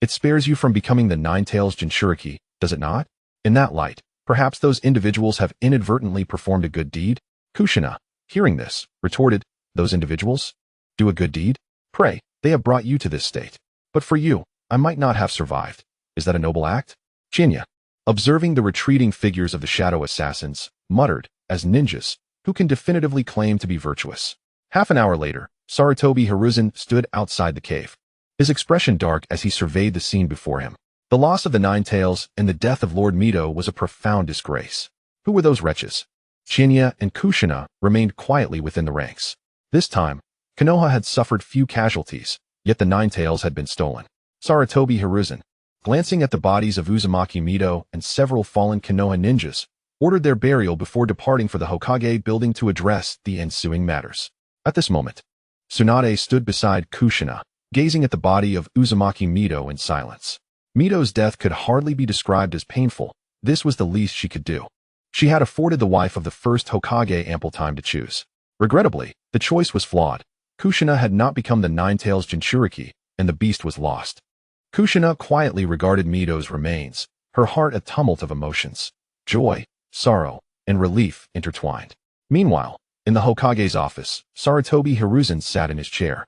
It spares you from becoming the Nine-Tails Jinchuriki, does it not? In that light, perhaps those individuals have inadvertently performed a good deed?" Kushina, hearing this, retorted, "Those individuals? Do a good deed? Pray, they have brought you to this state. But for you, I might not have survived. Is that a noble act?" Chinya, observing the retreating figures of the shadow assassins, muttered, "As ninjas, who can definitively claim to be virtuous?" Half an hour later, Sarutobi Hiruzen stood outside the cave, his expression dark as he surveyed the scene before him. The loss of the Nine Tails and the death of Lord Mito was a profound disgrace. Who were those wretches? Chinya and Kushina remained quietly within the ranks. This time, Konoha had suffered few casualties, yet the Nine Tails had been stolen. Sarutobi Hiruzen, glancing at the bodies of Uzumaki Mito and several fallen Konoha ninjas, ordered their burial before departing for the Hokage building to address the ensuing matters. At this moment, Tsunade stood beside Kushina, gazing at the body of Uzumaki Mito in silence. Mito's death could hardly be described as painful. This was the least she could do. She had afforded the wife of the first Hokage ample time to choose. Regrettably, the choice was flawed. Kushina had not become the Nine-Tails Jinchuriki, and the beast was lost. Kushina quietly regarded Mito's remains, her heart a tumult of emotions. Joy, sorrow, and relief intertwined. Meanwhile, in the Hokage's office, Sarutobi Hiruzen sat in his chair,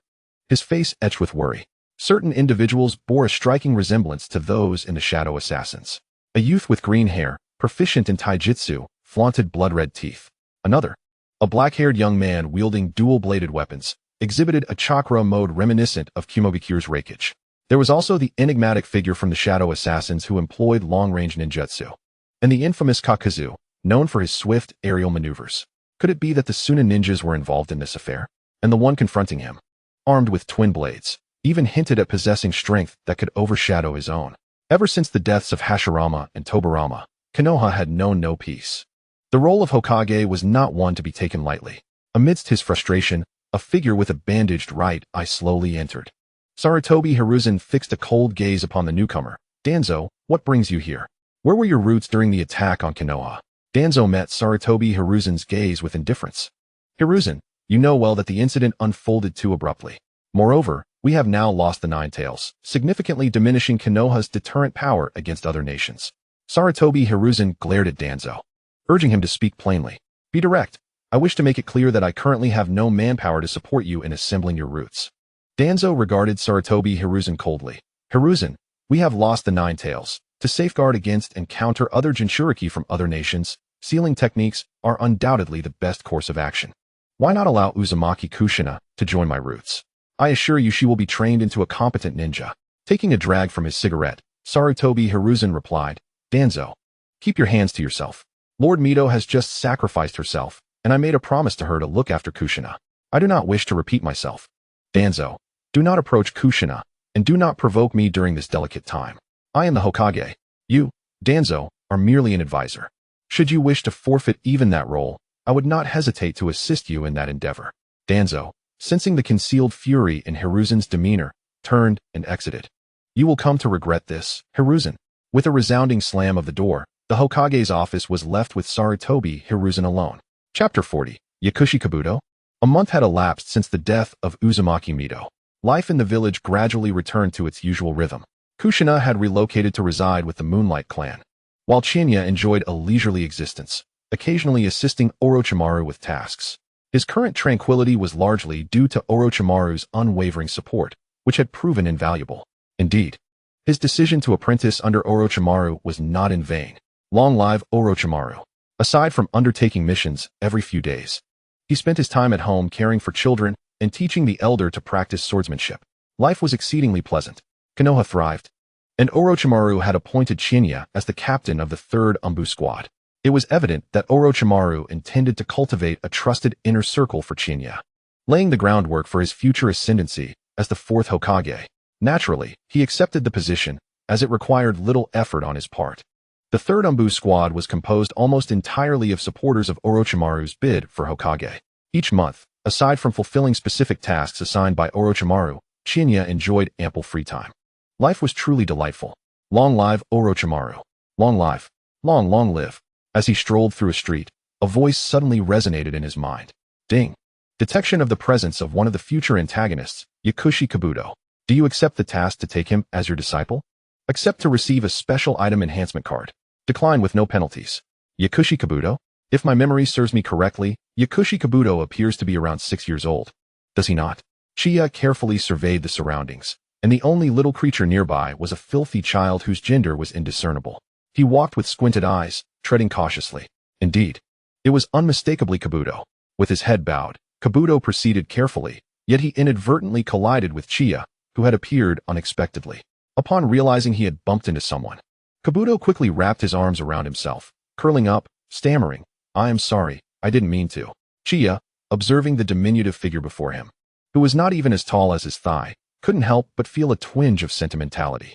his face etched with worry. Certain individuals bore a striking resemblance to those in the Shadow Assassins. A youth with green hair, proficient in taijutsu, flaunted blood-red teeth. Another, a black-haired young man wielding dual-bladed weapons, exhibited a chakra mode reminiscent of Kumobikyu's Reikage. There was also the enigmatic figure from the Shadow Assassins who employed long-range ninjutsu, and the infamous Kakazu, known for his swift aerial maneuvers. Could it be that the Suna ninjas were involved in this affair? And the one confronting him, armed with twin blades, even hinted at possessing strength that could overshadow his own. Ever since the deaths of Hashirama and Tobarama, Konoha had known no peace. The role of Hokage was not one to be taken lightly. Amidst his frustration, a figure with a bandaged right eye slowly entered. Sarutobi Hiruzen fixed a cold gaze upon the newcomer. "Danzo, what brings you here? Where were your roots during the attack on Konoha?" Danzo met Sarutobi Hiruzen's gaze with indifference. "Hiruzen, you know well that the incident unfolded too abruptly. Moreover, we have now lost the Nine Tails, significantly diminishing Konoha's deterrent power against other nations." Sarutobi Hiruzen glared at Danzo, urging him to speak plainly. "Be direct. I wish to make it clear that I currently have no manpower to support you in assembling your roots." Danzo regarded Sarutobi Hiruzen coldly. "Hiruzen, we have lost the Nine Tails. To safeguard against and counter other Jinchuriki from other nations, sealing techniques are undoubtedly the best course of action. Why not allow Uzumaki Kushina to join my roots? I assure you she will be trained into a competent ninja." Taking a drag from his cigarette, Sarutobi Hiruzen replied, "Danzo, keep your hands to yourself. Lord Mito has just sacrificed herself, and I made a promise to her to look after Kushina. I do not wish to repeat myself. Danzo, do not approach Kushina, and do not provoke me during this delicate time. I am the Hokage. You, Danzo, are merely an advisor. Should you wish to forfeit even that role, I would not hesitate to assist you in that endeavor." Danzo, sensing the concealed fury in Hiruzen's demeanor, turned and exited. "You will come to regret this, Hiruzen." With a resounding slam of the door, the Hokage's office was left with Sarutobi Hiruzen alone. Chapter 40. Yakushi Kabuto? A month had elapsed since the death of Uzumaki Mito. Life in the village gradually returned to its usual rhythm. Kushina had relocated to reside with the Moonlight clan, while Chinya enjoyed a leisurely existence, occasionally assisting Orochimaru with tasks. His current tranquility was largely due to Orochimaru's unwavering support, which had proven invaluable. Indeed, his decision to apprentice under Orochimaru was not in vain. Long live Orochimaru. Aside from undertaking missions every few days, he spent his time at home caring for children and teaching the elder to practice swordsmanship. Life was exceedingly pleasant. Konoha thrived, and Orochimaru had appointed Shinya as the captain of the 3rd Umbu Squad. It was evident that Orochimaru intended to cultivate a trusted inner circle for Shinya, laying the groundwork for his future ascendancy as the 4th Hokage. Naturally, he accepted the position, as it required little effort on his part. The 3rd Umbu Squad was composed almost entirely of supporters of Orochimaru's bid for Hokage. Each month, aside from fulfilling specific tasks assigned by Orochimaru, Shinya enjoyed ample free time. Life was truly delightful. Long live Orochimaru. Long live. Long live. As he strolled through a street, a voice suddenly resonated in his mind. Ding. Detection of the presence of one of the future antagonists, Yakushi Kabuto. Do you accept the task to take him as your disciple? Accept to receive a special item enhancement card. Decline with no penalties. Yakushi Kabuto? If my memory serves me correctly, Yakushi Kabuto appears to be around 6 years old. Does he not? Chiya carefully surveyed the surroundings, and the only little creature nearby was a filthy child whose gender was indiscernible. He walked with squinted eyes, treading cautiously. Indeed, it was unmistakably Kabuto. With his head bowed, Kabuto proceeded carefully, yet he inadvertently collided with Chiya, who had appeared unexpectedly. Upon realizing he had bumped into someone, Kabuto quickly wrapped his arms around himself, curling up, stammering, I am sorry, I didn't mean to. Chiya, observing the diminutive figure before him, who was not even as tall as his thigh, couldn't help but feel a twinge of sentimentality.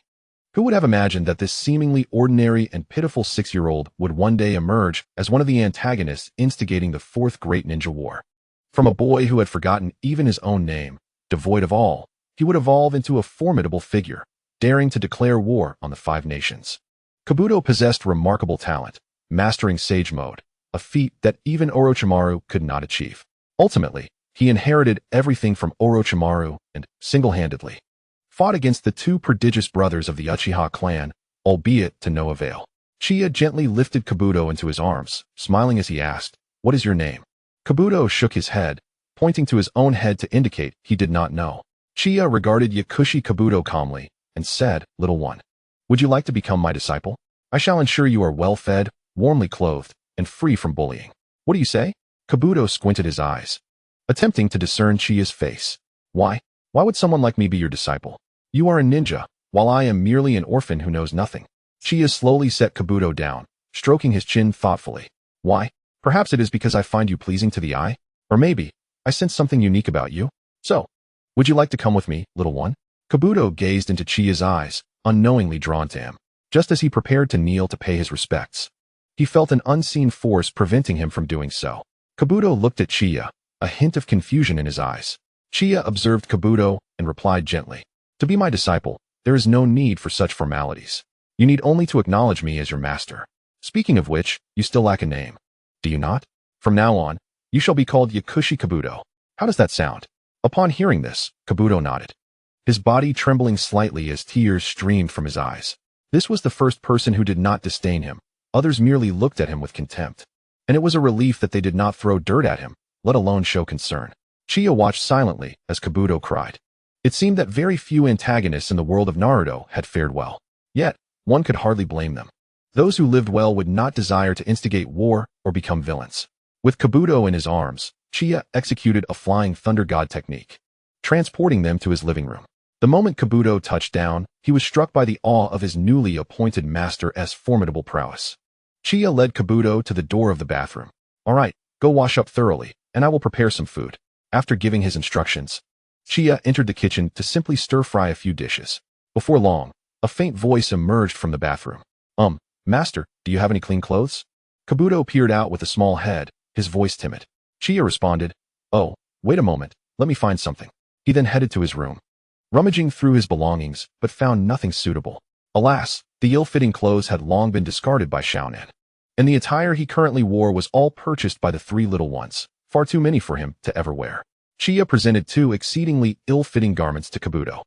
Who would have imagined that this seemingly ordinary and pitiful 6-year-old would one day emerge as one of the antagonists instigating the 4th Great Ninja War? From a boy who had forgotten even his own name, devoid of all, he would evolve into a formidable figure, daring to declare war on the 5 nations. Kabuto possessed remarkable talent, mastering Sage Mode, a feat that even Orochimaru could not achieve. Ultimately, he inherited everything from Orochimaru and, single-handedly, fought against the 2 prodigious brothers of the Uchiha clan, albeit to no avail. Chiya gently lifted Kabuto into his arms, smiling as he asked, What is your name? Kabuto shook his head, pointing to his own head to indicate he did not know. Chiya regarded Yakushi Kabuto calmly and said, Little one, would you like to become my disciple? I shall ensure you are well-fed, warmly clothed, and free from bullying. What do you say? Kabuto squinted his eyes, attempting to discern Chiya's face. Why would someone like me be your disciple? You are a ninja, while I am merely an orphan who knows nothing. Chiya slowly set Kabuto down, stroking his chin thoughtfully. Why? Perhaps it is because I find you pleasing to the eye? Or maybe, I sense something unique about you? So, would you like to come with me, little one? Kabuto gazed into Chiya's eyes, unknowingly drawn to him. Just as he prepared to kneel to pay his respects, he felt an unseen force preventing him from doing so. Kabuto looked at Chiya, a hint of confusion in his eyes. Chiya observed Kabuto and replied gently, To be my disciple, there is no need for such formalities. You need only to acknowledge me as your master. Speaking of which, you still lack a name. Do you not? From now on, you shall be called Yakushi Kabuto. How does that sound? Upon hearing this, Kabuto nodded, his body trembling slightly as tears streamed from his eyes. This was the first person who did not disdain him. Others merely looked at him with contempt. And it was a relief that they did not throw dirt at him, let alone show concern. Chiya watched silently as Kabuto cried. It seemed that very few antagonists in the world of Naruto had fared well. Yet, one could hardly blame them. Those who lived well would not desire to instigate war or become villains. With Kabuto in his arms, Chiya executed a flying thunder god technique, transporting them to his living room. The moment Kabuto touched down, he was struck by the awe of his newly appointed master's formidable prowess. Chiya led Kabuto to the door of the bathroom. All right, go wash up thoroughly, and I will prepare some food. After giving his instructions, Chiya entered the kitchen to simply stir-fry a few dishes. Before long, a faint voice emerged from the bathroom. Master, do you have any clean clothes? Kabuto peered out with a small head, his voice timid. Chiya responded, Oh, wait a moment, let me find something. He then headed to his room, rummaging through his belongings, but found nothing suitable. Alas, the ill-fitting clothes had long been discarded by Xiaonan, and the attire he currently wore was all purchased by the 3 little ones, far too many for him to ever wear. Chiya presented 2 exceedingly ill-fitting garments to Kabuto.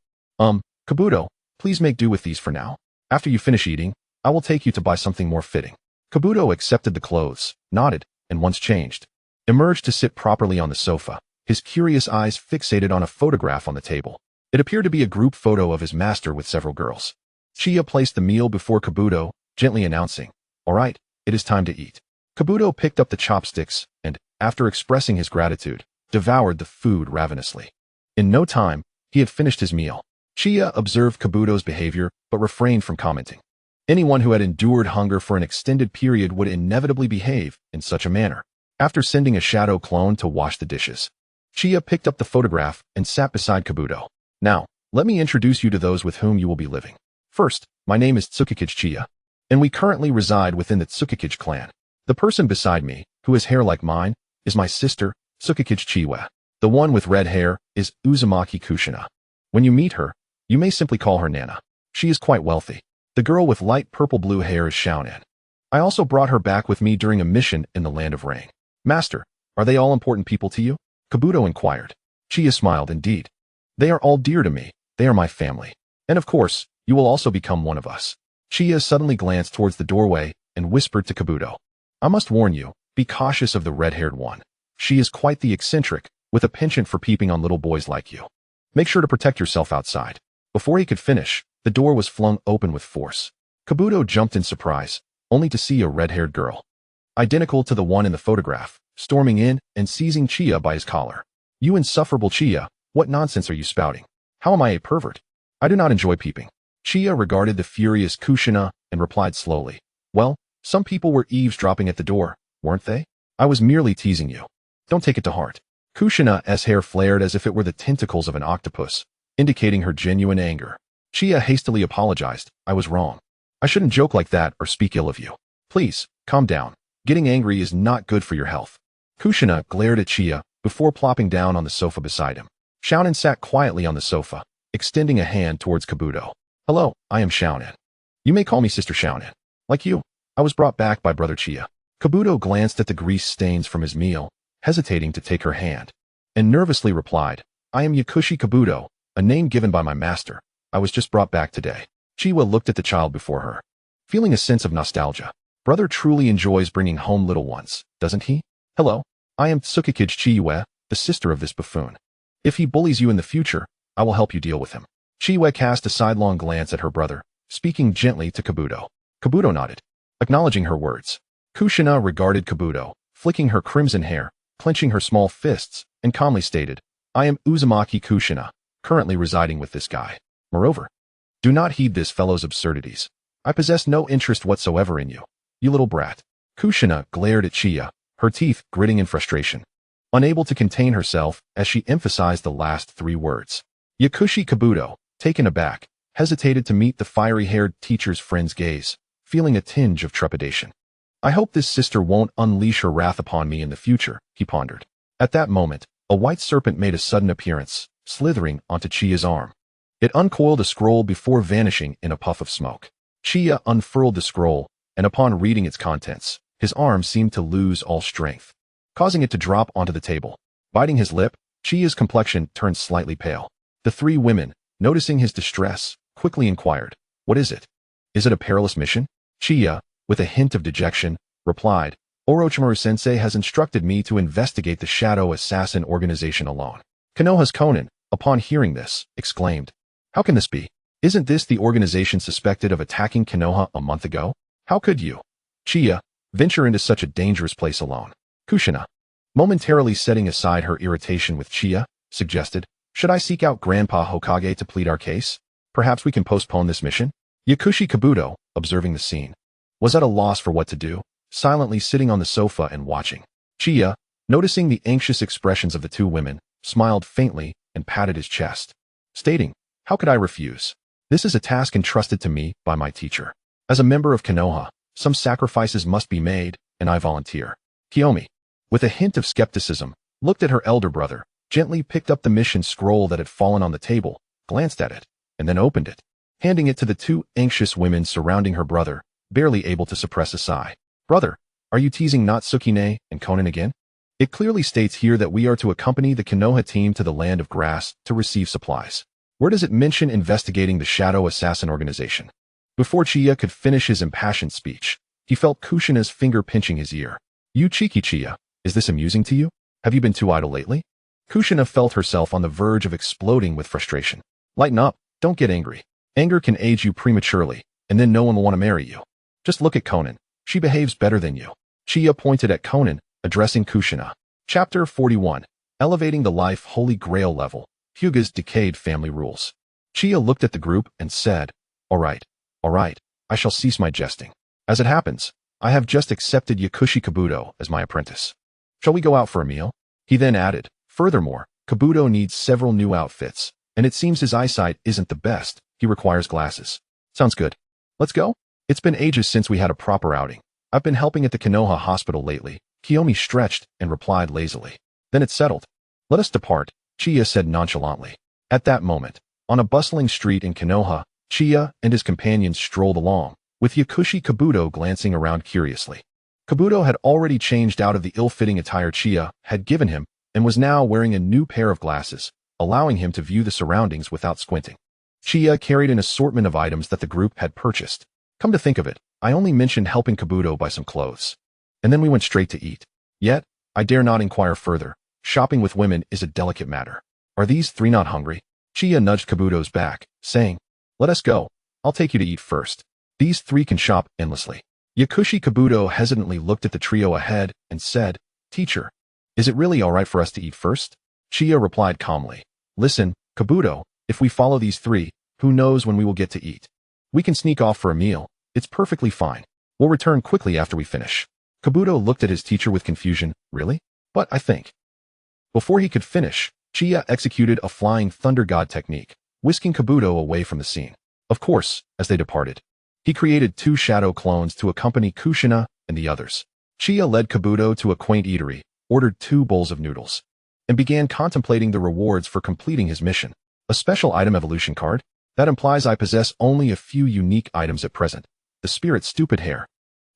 Kabuto, please make do with these for now. After you finish eating, I will take you to buy something more fitting. Kabuto accepted the clothes, nodded, and once changed, emerged to sit properly on the sofa, his curious eyes fixated on a photograph on the table. It appeared to be a group photo of his master with several girls. Chiya placed the meal before Kabuto, gently announcing, All right, it is time to eat. Kabuto picked up the chopsticks and, after expressing his gratitude, devoured the food ravenously. In no time, he had finished his meal. Chiya observed Kabuto's behavior but refrained from commenting. Anyone who had endured hunger for an extended period would inevitably behave in such a manner. After sending a shadow clone to wash the dishes, Chiya picked up the photograph and sat beside Kabuto. Now, let me introduce you to those with whom you will be living. First, my name is Tsukikage Chiya, and we currently reside within the Tsukikage clan. The person beside me, who has hair like mine, is my sister, Tsukikage Chiwa. The one with red hair is Uzumaki Kushina. When you meet her, you may simply call her Nana. She is quite wealthy. The girl with light purple-blue hair is Xiaonan. I also brought her back with me during a mission in the Land of Rain. Master, are they all important people to you? Kabuto inquired. Chiya smiled. Indeed. They are all dear to me. They are my family. And of course, you will also become one of us. Chiya suddenly glanced towards the doorway and whispered to Kabuto. I must warn you, be cautious of the red-haired one. She is quite the eccentric, with a penchant for peeping on little boys like you. Make sure to protect yourself outside. Before he could finish, the door was flung open with force. Kabuto jumped in surprise, only to see a red-haired girl, identical to the one in the photograph, storming in and seizing Chiya by his collar. You insufferable Chiya, what nonsense are you spouting? How am I a pervert? I do not enjoy peeping. Chiya regarded the furious Kushina and replied slowly. Well, some people were eavesdropping at the door, weren't they? I was merely teasing you. Don't take it to heart. Kushina's hair flared as if it were the tentacles of an octopus, indicating her genuine anger. Chiya hastily apologized. I was wrong. I shouldn't joke like that or speak ill of you. Please, calm down. Getting angry is not good for your health. Kushina glared at Chiya before plopping down on the sofa beside him. Xiaonan sat quietly on the sofa, extending a hand towards Kabuto. Hello, I am Xiaonan. You may call me Sister Xiaonan. Like you, I was brought back by Brother Chiya. Kabuto glanced at the grease stains from his meal, hesitating to take her hand, and nervously replied, I am Yakushi Kabuto, a name given by my master. I was just brought back today. Chiwa looked at the child before her, feeling a sense of nostalgia. Brother truly enjoys bringing home little ones, doesn't he? Hello, I am Tsukikage Chiwa, the sister of this buffoon. If he bullies you in the future, I will help you deal with him. Chiwa cast a sidelong glance at her brother, speaking gently to Kabuto. Kabuto nodded, acknowledging her words. Kushina regarded Kabuto, flicking her crimson hair, clenching her small fists, and calmly stated, I am Uzumaki Kushina, currently residing with this guy. Moreover, do not heed this fellow's absurdities. I possess no interest whatsoever in you, you little brat. Kushina glared at Chiya, her teeth gritting in frustration, unable to contain herself as she emphasized the last three words. Yakushi Kabuto, taken aback, hesitated to meet the fiery-haired teacher's friend's gaze, feeling a tinge of trepidation. I hope this sister won't unleash her wrath upon me in the future, he pondered. At that moment, a white serpent made a sudden appearance, slithering onto Chiya's arm. It uncoiled a scroll before vanishing in a puff of smoke. Chiya unfurled the scroll, and upon reading its contents, his arm seemed to lose all strength, causing it to drop onto the table. Biting his lip, Chiya's complexion turned slightly pale. The three women, noticing his distress, quickly inquired, What is it? Is it a perilous mission? Chiya, with a hint of dejection, replied, Orochimaru-sensei has instructed me to investigate the shadow assassin organization alone. Konoha's Conan, upon hearing this, exclaimed, How can this be? Isn't this the organization suspected of attacking Konoha a month ago? How could you, Chiya, venture into such a dangerous place alone? Kushina, momentarily setting aside her irritation with Chiya, suggested, Should I seek out Grandpa Hokage to plead our case? Perhaps we can postpone this mission? Yakushi Kabuto, observing the scene, was at a loss for what to do, silently sitting on the sofa and watching. Chiya, noticing the anxious expressions of the two women, smiled faintly and patted his chest, stating, How could I refuse? This is a task entrusted to me by my teacher. As a member of Konoha, some sacrifices must be made, and I volunteer. Kiyomi, with a hint of skepticism, looked at her elder brother, gently picked up the mission scroll that had fallen on the table, glanced at it, and then opened it, handing it to the two anxious women surrounding her brother, barely able to suppress a sigh. Brother, are you teasing Natsukine and Conan again? It clearly states here that we are to accompany the Konoha team to the Land of Grass to receive supplies. Where does it mention investigating the Shadow Assassin organization? Before Chiya could finish his impassioned speech, he felt Kushina's finger pinching his ear. You cheeky Chiya, is this amusing to you? Have you been too idle lately? Kushina felt herself on the verge of exploding with frustration. Lighten up, don't get angry. Anger can age you prematurely, and then no one will want to marry you. Just look at Conan. She behaves better than you. Chia pointed at Konan, addressing Kushina. Chapter 41. Elevating the Life Holy Grail Level. Hyuga's Decayed Family Rules. Chia looked at the group and said, all right, I shall cease my jesting. As it happens, I have just accepted Yakushi Kabuto as my apprentice. Shall we go out for a meal? He then added, furthermore, Kabuto needs several new outfits, and it seems his eyesight isn't the best. He requires glasses. Sounds good. Let's go? It's been ages since we had a proper outing. I've been helping at the Konoha hospital lately. Kiyomi stretched and replied lazily. Then it's settled. Let us depart, Chia said nonchalantly. At that moment, on a bustling street in Konoha, Chia and his companions strolled along, with Yakushi Kabuto glancing around curiously. Kabuto had already changed out of the ill-fitting attire Chia had given him and was now wearing a new pair of glasses, allowing him to view the surroundings without squinting. Chia carried an assortment of items that the group had purchased. Come to think of it, I only mentioned helping Kabuto buy some clothes. And then we went straight to eat. Yet, I dare not inquire further. Shopping with women is a delicate matter. Are these three not hungry? Chia nudged Kabuto's back, saying, let us go. I'll take you to eat first. These three can shop endlessly. Yakushi Kabuto hesitantly looked at the trio ahead and said, teacher, is it really all right for us to eat first? Chia replied calmly, listen, Kabuto, if we follow these three, who knows when we will get to eat? We can sneak off for a meal. It's perfectly fine. We'll return quickly after we finish. Kabuto looked at his teacher with confusion. Really? But I think. Before he could finish, Chia executed a flying thunder god technique, whisking Kabuto away from the scene. Of course, as they departed, he created two shadow clones to accompany Kushina and the others. Chia led Kabuto to a quaint eatery, ordered 2 bowls of noodles, and began contemplating the rewards for completing his mission. A special item evolution card? That implies I possess only a few unique items at present. The Spirit Stupid Hair,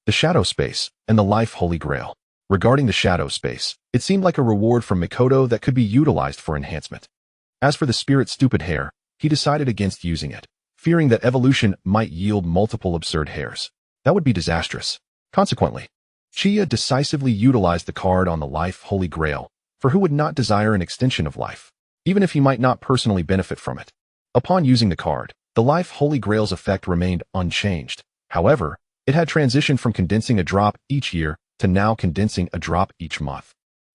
the Shadow Space, and the Life Holy Grail. Regarding the Shadow Space, it seemed like a reward from Mikoto that could be utilized for enhancement. As for the Spirit Stupid Hair, he decided against using it, fearing that evolution might yield multiple absurd hairs. That would be disastrous. Consequently, Chia decisively utilized the card on the Life Holy Grail, for who would not desire an extension of life, even if he might not personally benefit from it. Upon using the card, the Life Holy Grail's effect remained unchanged. However, it had transitioned from condensing a drop each year to now condensing a drop each month.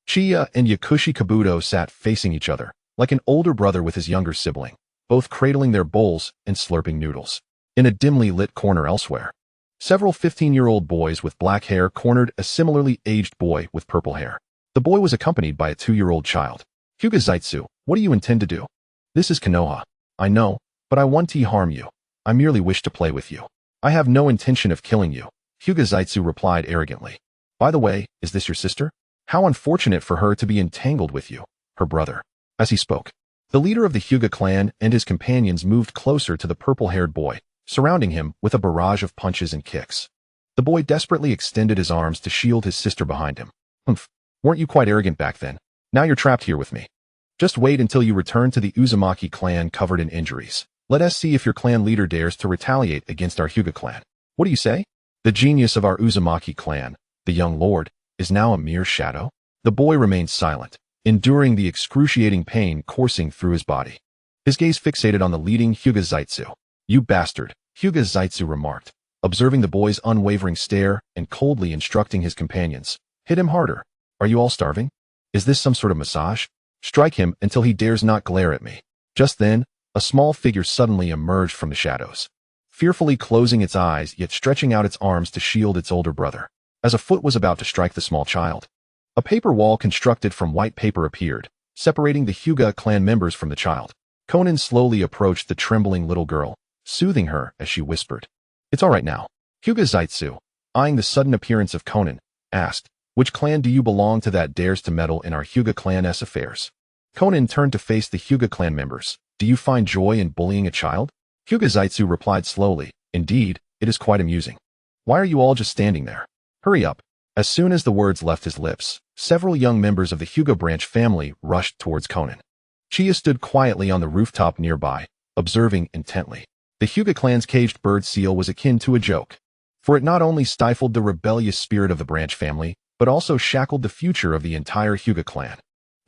Chia and Yakushi Kabuto sat facing each other, like an older brother with his younger sibling, both cradling their bowls and slurping noodles. In a dimly lit corner elsewhere, several 15-year-old boys with black hair cornered a similarly aged boy with purple hair. The boy was accompanied by a 2-year-old child. Hyuga Zaitsu, what do you intend to do? This is Konoha. I know, but I won't harm you. I merely wish to play with you. I have no intention of killing you, Hyuga Zaitsu replied arrogantly. By the way, is this your sister? How unfortunate for her to be entangled with you, her brother. As he spoke, the leader of the Hyuga clan and his companions moved closer to the purple-haired boy, surrounding him with a barrage of punches and kicks. The boy desperately extended his arms to shield his sister behind him. Humph, weren't you quite arrogant back then? Now you're trapped here with me. Just wait until you return to the Uzumaki clan covered in injuries. Let us see if your clan leader dares to retaliate against our Hyuga clan. What do you say? The genius of our Uzumaki clan, the young lord, is now a mere shadow? The boy remained silent, enduring the excruciating pain coursing through his body. His gaze fixated on the leading Hyuga Zaitsu. You bastard, Hyuga Zaitsu remarked, observing the boy's unwavering stare and coldly instructing his companions. Hit him harder. Are you all starving? Is this some sort of massage? Strike him until he dares not glare at me. Just then, a small figure suddenly emerged from the shadows, fearfully closing its eyes yet stretching out its arms to shield its older brother. As a foot was about to strike the small child, a paper wall constructed from white paper appeared, separating the Hyuga clan members from the child. Konan slowly approached the trembling little girl, soothing her as she whispered, It's all right now. Hyuga Zaitsu, eyeing the sudden appearance of Konan, asked, Which clan do you belong to that dares to meddle in our Hyuga clan's affairs? Konan turned to face the Hyuga clan members. Do you find joy in bullying a child? Hyuga Zaitsu replied slowly, Indeed, it is quite amusing. Why are you all just standing there? Hurry up. As soon as the words left his lips, several young members of the Hyuga branch family rushed towards Konan. Chia stood quietly on the rooftop nearby, observing intently. The Hyuga clan's caged bird seal was akin to a joke, for it not only stifled the rebellious spirit of the branch family, but also shackled the future of the entire Hyuga clan.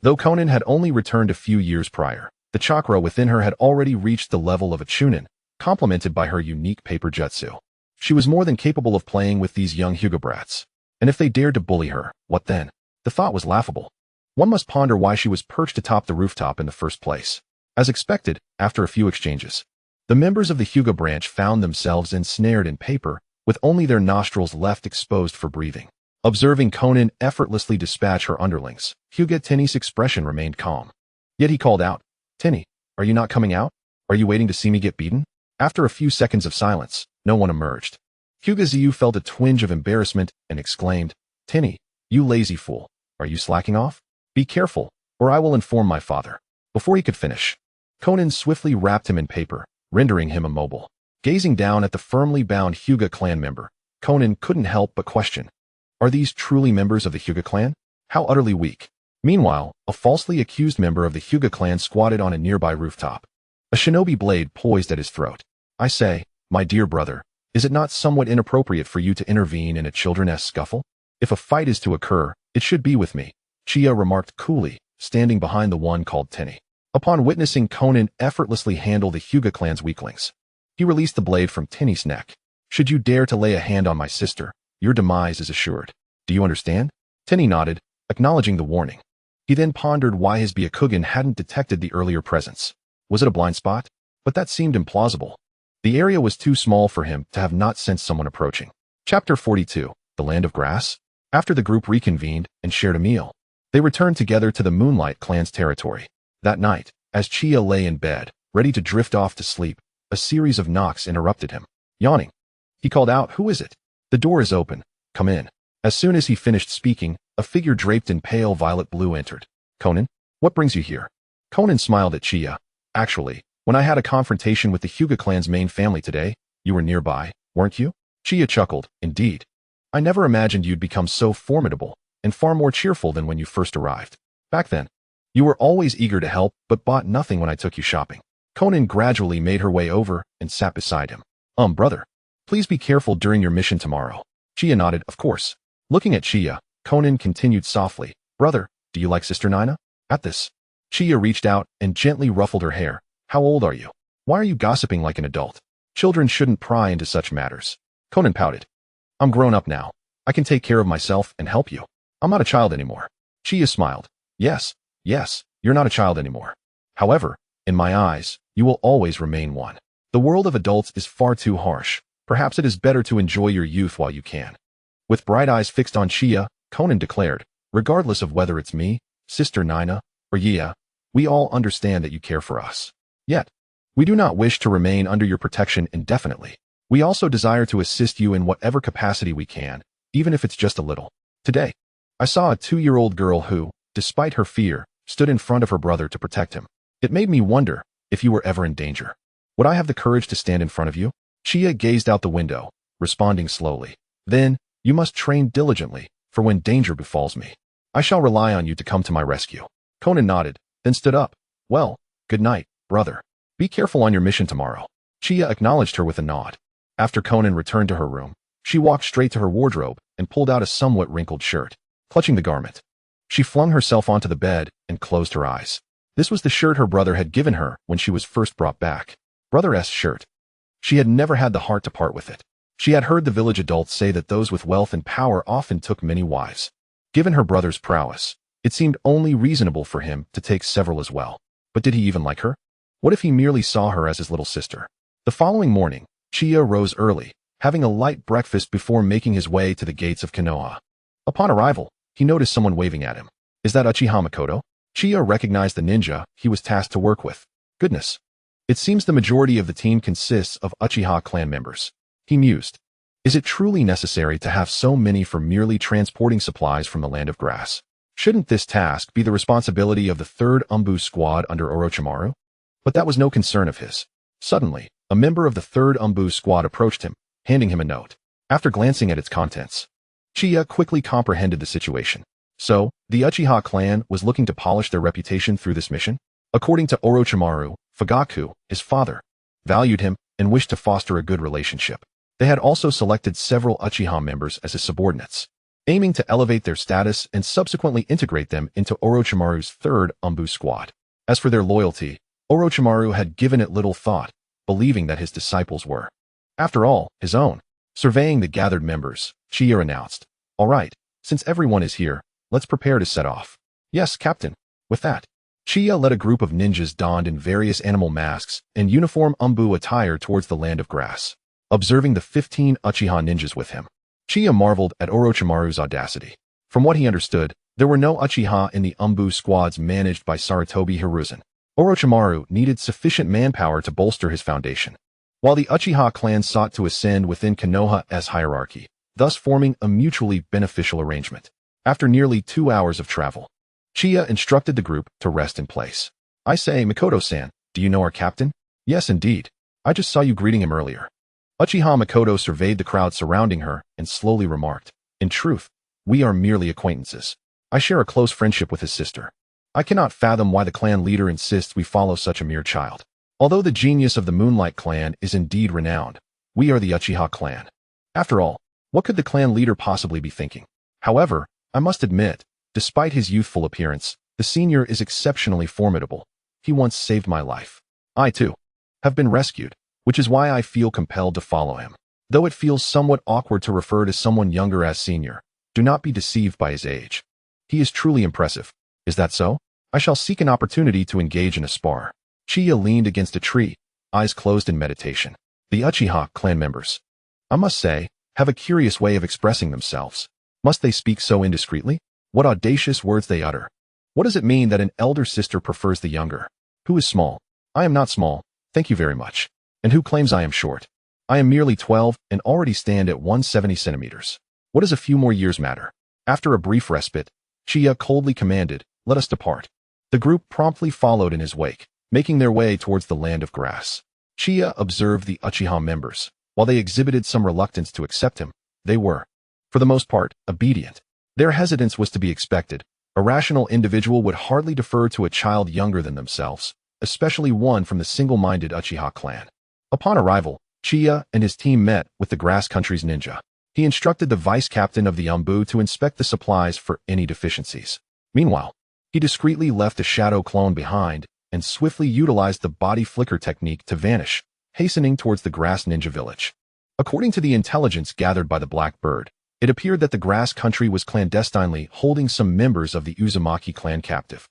Though Konan had only returned a few years prior, the chakra within her had already reached the level of a chunin, complemented by her unique paper jutsu. She was more than capable of playing with these young Hyuga brats. And if they dared to bully her, what then? The thought was laughable. One must ponder why she was perched atop the rooftop in the first place. As expected, after a few exchanges, the members of the Hyuga branch found themselves ensnared in paper, with only their nostrils left exposed for breathing. Observing Konan effortlessly dispatch her underlings, Hyuga Tenny's expression remained calm. Yet he called out, "Tenny, are you not coming out? Are you waiting to see me get beaten?" After a few seconds of silence, no one emerged. Hyuga Ziyu felt a twinge of embarrassment and exclaimed, "Tenny, you lazy fool, are you slacking off? Be careful, or I will inform my father." Before he could finish, Konan swiftly wrapped him in paper, rendering him immobile. Gazing down at the firmly bound Hyuga clan member, Konan couldn't help but question, are these truly members of the Hyuga clan? How utterly weak. Meanwhile, a falsely accused member of the Hyuga clan squatted on a nearby rooftop, a shinobi blade poised at his throat. "I say, my dear brother, is it not somewhat inappropriate for you to intervene in a children's scuffle? If a fight is to occur, it should be with me," Uchiha remarked coolly, standing behind the one called Tenny. Upon witnessing Konan effortlessly handle the Hyuga clan's weaklings, he released the blade from Tenny's neck. "Should you dare to lay a hand on my sister, your demise is assured. Do you understand?" Tenny nodded, acknowledging the warning. He then pondered why his Byakugan hadn't detected the earlier presence. Was it a blind spot? But that seemed implausible. The area was too small for him to have not sensed someone approaching. Chapter 42, The Land of Grass. After the group reconvened and shared a meal, they returned together to the Moonlight clan's territory. That night, as Uchiha lay in bed, ready to drift off to sleep, a series of knocks interrupted him. Yawning, he called out, "Who is it?" "The door is open. Come in." As soon as he finished speaking, a figure draped in pale violet blue entered. "Konan, what brings you here?" Konan smiled at Uchiha. "Actually, when I had a confrontation with the Hyuga clan's main family today, you were nearby, weren't you?" Uchiha chuckled. "Indeed. I never imagined you'd become so formidable, and far more cheerful than when you first arrived. Back then, you were always eager to help, but bought nothing when I took you shopping." Konan gradually made her way over and sat beside him. Brother, please be careful during your mission tomorrow." Uchiha nodded, "Of course." Looking at Uchiha, Konan continued softly, "Brother, do you like Sister Nina?" At this, Uchiha reached out and gently ruffled her hair. "How old are you? Why are you gossiping like an adult? Children shouldn't pry into such matters." Konan pouted. "I'm grown up now. I can take care of myself and help you. I'm not a child anymore." Uchiha smiled. Yes, you're not a child anymore. However, in my eyes, you will always remain one. The world of adults is far too harsh. Perhaps it is better to enjoy your youth while you can." With bright eyes fixed on Uchiha, Konan declared, "Regardless of whether it's me, Sister Nina, or Uchiha, we all understand that you care for us. Yet, we do not wish to remain under your protection indefinitely. We also desire to assist you in whatever capacity we can, even if it's just a little. Today, I saw a 2-year-old girl who, despite her fear, stood in front of her brother to protect him. It made me wonder if you were ever in danger. Would I have the courage to stand in front of you?" Uchiha gazed out the window, responding slowly. "Then, you must train diligently, for when danger befalls me, I shall rely on you to come to my rescue." Konan nodded, then stood up. "Well, good night, brother. Be careful on your mission tomorrow." Uchiha acknowledged her with a nod. After Konan returned to her room, she walked straight to her wardrobe and pulled out a somewhat wrinkled shirt. Clutching the garment, she flung herself onto the bed and closed her eyes. This was the shirt her brother had given her when she was first brought back. Brother's shirt. She had never had the heart to part with it. She had heard the village adults say that those with wealth and power often took many wives. Given her brother's prowess, it seemed only reasonable for him to take several as well. But did he even like her? What if he merely saw her as his little sister? The following morning, Uchiha rose early, having a light breakfast before making his way to the gates of Konoha. Upon arrival, he noticed someone waving at him. "Is that Uchiha Mikoto?" Uchiha recognized the ninja he was tasked to work with. Goodness. It seems the majority of the team consists of Uchiha clan members. He mused. Is it truly necessary to have so many for merely transporting supplies from the Land of Grass? Shouldn't this task be the responsibility of the 3rd Umbu squad under Orochimaru? But that was no concern of his. Suddenly, a member of the 3rd Umbu squad approached him, handing him a note. After glancing at its contents, Uchiha quickly comprehended the situation. So, the Uchiha clan was looking to polish their reputation through this mission? According to Orochimaru, Fugaku, his father, valued him and wished to foster a good relationship. They had also selected several Uchiha members as his subordinates, aiming to elevate their status and subsequently integrate them into Orochimaru's 3rd Umbu squad. As for their loyalty, Orochimaru had given it little thought, believing that his disciples were, after all, his own. Surveying the gathered members, Uchiha announced, "All right, since everyone is here, let's prepare to set off." "Yes, Captain." With that, Uchiha led a group of ninjas donned in various animal masks and uniform Umbu attire towards the land of grass. Observing the 15 Uchiha ninjas with him, Uchiha marveled at Orochimaru's audacity. From what he understood, there were no Uchiha in the Umbu squads managed by Sarutobi Hiruzen. Orochimaru needed sufficient manpower to bolster his foundation, while the Uchiha clan sought to ascend within Konoha's hierarchy, thus forming a mutually beneficial arrangement. After nearly 2 hours of travel, Uchiha instructed the group to rest in place. "I say, Mikoto-san, do you know our captain?" "Yes, indeed. I just saw you greeting him earlier." Uchiha Mikoto surveyed the crowd surrounding her and slowly remarked, "In truth, we are merely acquaintances. I share a close friendship with his sister. I cannot fathom why the clan leader insists we follow such a mere child. Although the genius of the Moonlight clan is indeed renowned, we are the Uchiha clan. After all, what could the clan leader possibly be thinking? However, I must admit, despite his youthful appearance, the senior is exceptionally formidable. He once saved my life. I, too, have been rescued, which is why I feel compelled to follow him. Though it feels somewhat awkward to refer to someone younger as senior, do not be deceived by his age. He is truly impressive. Is that so? I shall seek an opportunity to engage in a spar." Uchiha leaned against a tree, eyes closed in meditation. The Uchiha clan members, I must say, have a curious way of expressing themselves. Must they speak so indiscreetly? What audacious words they utter. What does it mean that an elder sister prefers the younger? Who is small? I am not small, thank you very much. And who claims I am short? I am merely 12 and already stand at 170 centimeters. What does a few more years matter? After a brief respite, Uchiha coldly commanded, "Let us depart." The group promptly followed in his wake, making their way towards the land of grass. Uchiha observed the Uchiha members. While they exhibited some reluctance to accept him, they were, for the most part, obedient. Their hesitance was to be expected. A rational individual would hardly defer to a child younger than themselves, especially one from the single-minded Uchiha clan. Upon arrival, Uchiha and his team met with the Grass Country's ninja. He instructed the vice-captain of the Umbu to inspect the supplies for any deficiencies. Meanwhile, he discreetly left a shadow clone behind and swiftly utilized the body flicker technique to vanish, hastening towards the Grass Ninja village. According to the intelligence gathered by the Black Bird, it appeared that the Grass Country was clandestinely holding some members of the Uzumaki clan captive.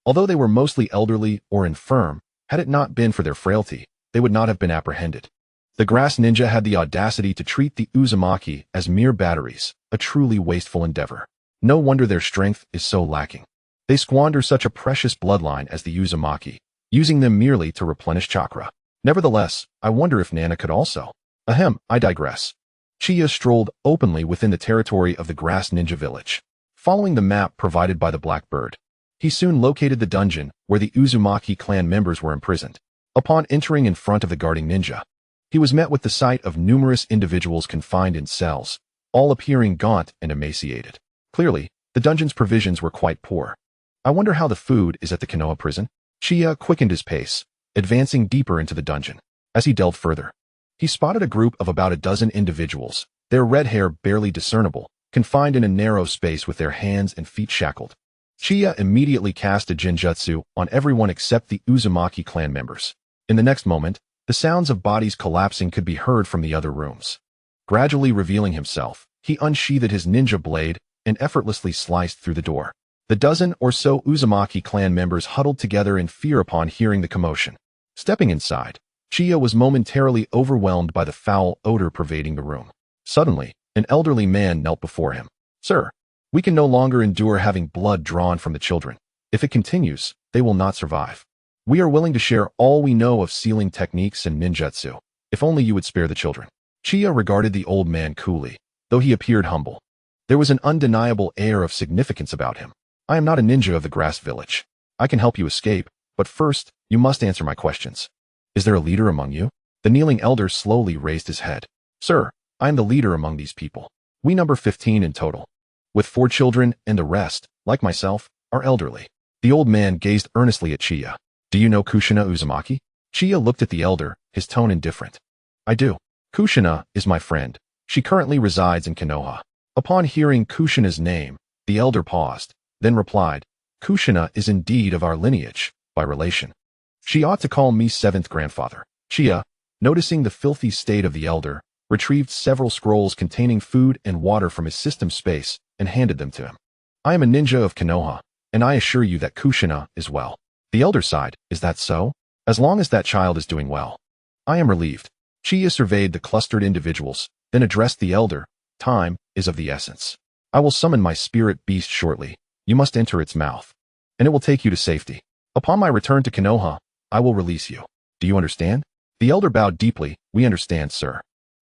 Although they were mostly elderly or infirm, had it not been for their frailty, they would not have been apprehended. The Grass Ninja had the audacity to treat the Uzumaki as mere batteries, a truly wasteful endeavor. No wonder their strength is so lacking. They squander such a precious bloodline as the Uzumaki, using them merely to replenish chakra. Nevertheless, I wonder if Nana could also. Ahem, I digress. Uchiha strolled openly within the territory of the Grass Ninja village. Following the map provided by the Black Bird, he soon located the dungeon where the Uzumaki clan members were imprisoned. Upon entering in front of the guarding ninja, he was met with the sight of numerous individuals confined in cells, all appearing gaunt and emaciated. Clearly, the dungeon's provisions were quite poor. I wonder how the food is at the Konoha prison? Uchiha quickened his pace, advancing deeper into the dungeon. As he delved further, he spotted a group of about a dozen individuals, their red hair barely discernible, confined in a narrow space with their hands and feet shackled. Uchiha immediately cast a genjutsu on everyone except the Uzumaki clan members. In the next moment, the sounds of bodies collapsing could be heard from the other rooms. Gradually revealing himself, he unsheathed his ninja blade and effortlessly sliced through the door. The dozen or so Uzumaki clan members huddled together in fear upon hearing the commotion. Stepping inside, Uchiha was momentarily overwhelmed by the foul odor pervading the room. Suddenly, an elderly man knelt before him. "Sir, we can no longer endure having blood drawn from the children. If it continues, they will not survive. We are willing to share all we know of sealing techniques and ninjutsu, if only you would spare the children." Uchiha regarded the old man coolly, though he appeared humble. There was an undeniable air of significance about him. "I am not a ninja of the Grass Village. I can help you escape, but first, you must answer my questions. Is there a leader among you?" The kneeling elder slowly raised his head. "Sir, I am the leader among these people. We number 15 in total, with 4 children, and the rest, like myself, are elderly." The old man gazed earnestly at Uchiha. "Do you know Kushina Uzumaki?" Uchiha looked at the elder, his tone indifferent. "I do. Kushina is my friend. She currently resides in Konoha." Upon hearing Kushina's name, the elder paused, then replied, "Kushina is indeed of our lineage, by relation. She ought to call me 7th grandfather." Uchiha, noticing the filthy state of the elder, retrieved several scrolls containing food and water from his system space, and handed them to him. I am a ninja of Konoha, and I assure you that Kushina is well. The elder sighed, is that so? As long as that child is doing well. I am relieved. Uchiha surveyed the clustered individuals, then addressed the elder. Time is of the essence. I will summon my spirit beast shortly. You must enter its mouth, and it will take you to safety. Upon my return to Konoha, I will release you. Do you understand? The elder bowed deeply. We understand, sir.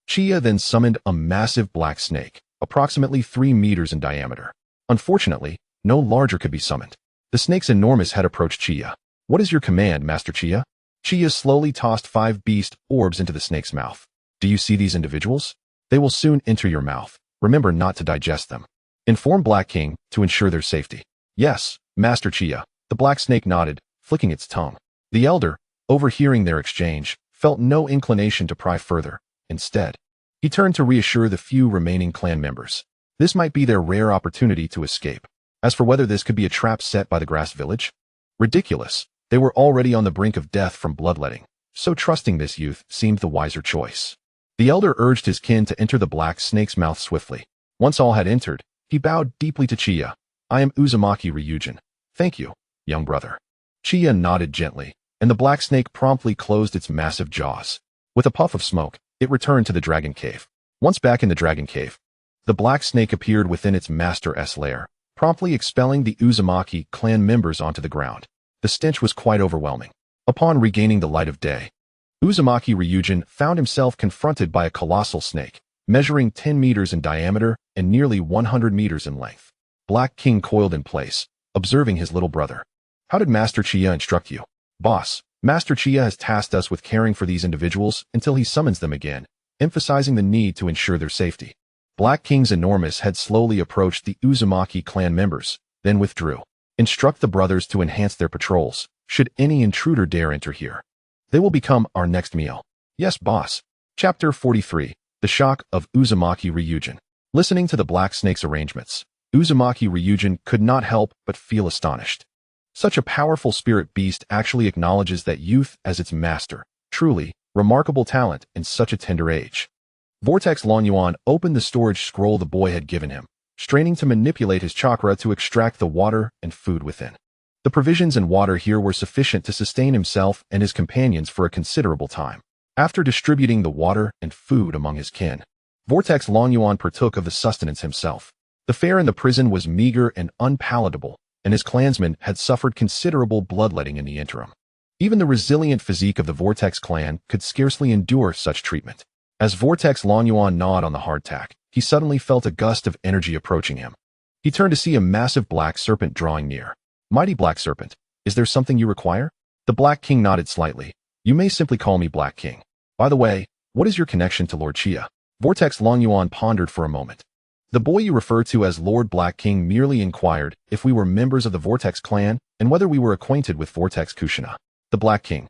Uchiha then summoned a massive black snake, approximately 3 meters in diameter. Unfortunately, no larger could be summoned. The snake's enormous head approached Uchiha. What is your command, Master Uchiha? Uchiha slowly tossed 5 beast orbs into the snake's mouth. Do you see these individuals? They will soon enter your mouth. Remember not to digest them. Inform Black King to ensure their safety. Yes, Master Uchiha. The black snake nodded, flicking its tongue. The elder, overhearing their exchange, felt no inclination to pry further. Instead, he turned to reassure the few remaining clan members. This might be their rare opportunity to escape. As for whether this could be a trap set by the grass village, ridiculous. They were already on the brink of death from bloodletting, so trusting this youth seemed the wiser choice. The elder urged his kin to enter the black snake's mouth swiftly. Once all had entered, he bowed deeply to Uchiha. I am Uzumaki Ryujin. Thank you, young brother. Uchiha nodded gently, and the black snake promptly closed its massive jaws. With a puff of smoke, it returned to the dragon cave. Once back in the dragon cave, the black snake appeared within its master's lair, promptly expelling the Uzumaki clan members onto the ground. The stench was quite overwhelming. Upon regaining the light of day, Uzumaki Ryujin found himself confronted by a colossal snake, measuring 10 meters in diameter and nearly 100 meters in length. Black King coiled in place, observing his little brother. How did Master Uchiha instruct you? Boss, Master Uchiha has tasked us with caring for these individuals until he summons them again, emphasizing the need to ensure their safety. Black King's enormous head slowly approached the Uzumaki clan members, then withdrew. Instruct the brothers to enhance their patrols, should any intruder dare enter here. They will become our next meal. Yes, boss. Chapter 43. The Shock of Uzumaki Ryujin. Listening to the black snake's arrangements, Uzumaki Ryujin could not help but feel astonished. Such a powerful spirit beast actually acknowledges that youth as its master. Truly, remarkable talent in such a tender age. Vortex Longyuan opened the storage scroll the boy had given him, straining to manipulate his chakra to extract the water and food within. The provisions and water here were sufficient to sustain himself and his companions for a considerable time. After distributing the water and food among his kin, Vortex Longyuan partook of the sustenance himself. The fare in the prison was meager and unpalatable, and his clansmen had suffered considerable bloodletting in the interim. Even the resilient physique of the Vortex clan could scarcely endure such treatment. As Vortex Longyuan gnawed on the hardtack, he suddenly felt a gust of energy approaching him. He turned to see a massive black serpent drawing near. Mighty Black Serpent, is there something you require? The Black King nodded slightly. You may simply call me Black King. By the way, what is your connection to Lord Uchiha? Vortex Longyuan pondered for a moment. The boy you refer to as Lord Black King merely inquired if we were members of the Vortex clan and whether we were acquainted with Vortex Kushina. The Black King,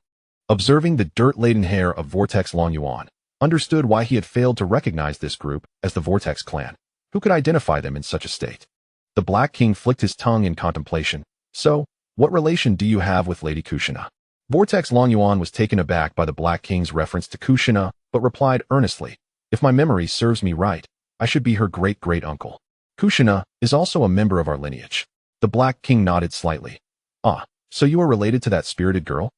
observing the dirt-laden hair of Vortex Longyuan, understood why he had failed to recognize this group as the Vortex clan. Who could identify them in such a state? The Black King flicked his tongue in contemplation. So, what relation do you have with Lady Kushina? Vortex Longyuan was taken aback by the Black King's reference to Kushina, but replied earnestly, if my memory serves me right, I should be her great-great-uncle. Kushina is also a member of our lineage. The Black King nodded slightly. Ah, so you are related to that spirited girl?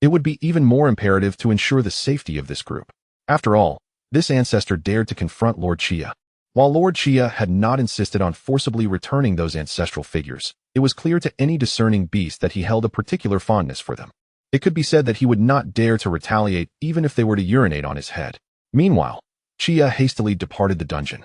It would be even more imperative to ensure the safety of this group. After all, this ancestor dared to confront Lord Uchiha. While Lord Uchiha had not insisted on forcibly returning those ancestral figures, it was clear to any discerning beast that he held a particular fondness for them. It could be said that he would not dare to retaliate even if they were to urinate on his head. Meanwhile, Uchiha hastily departed the dungeon,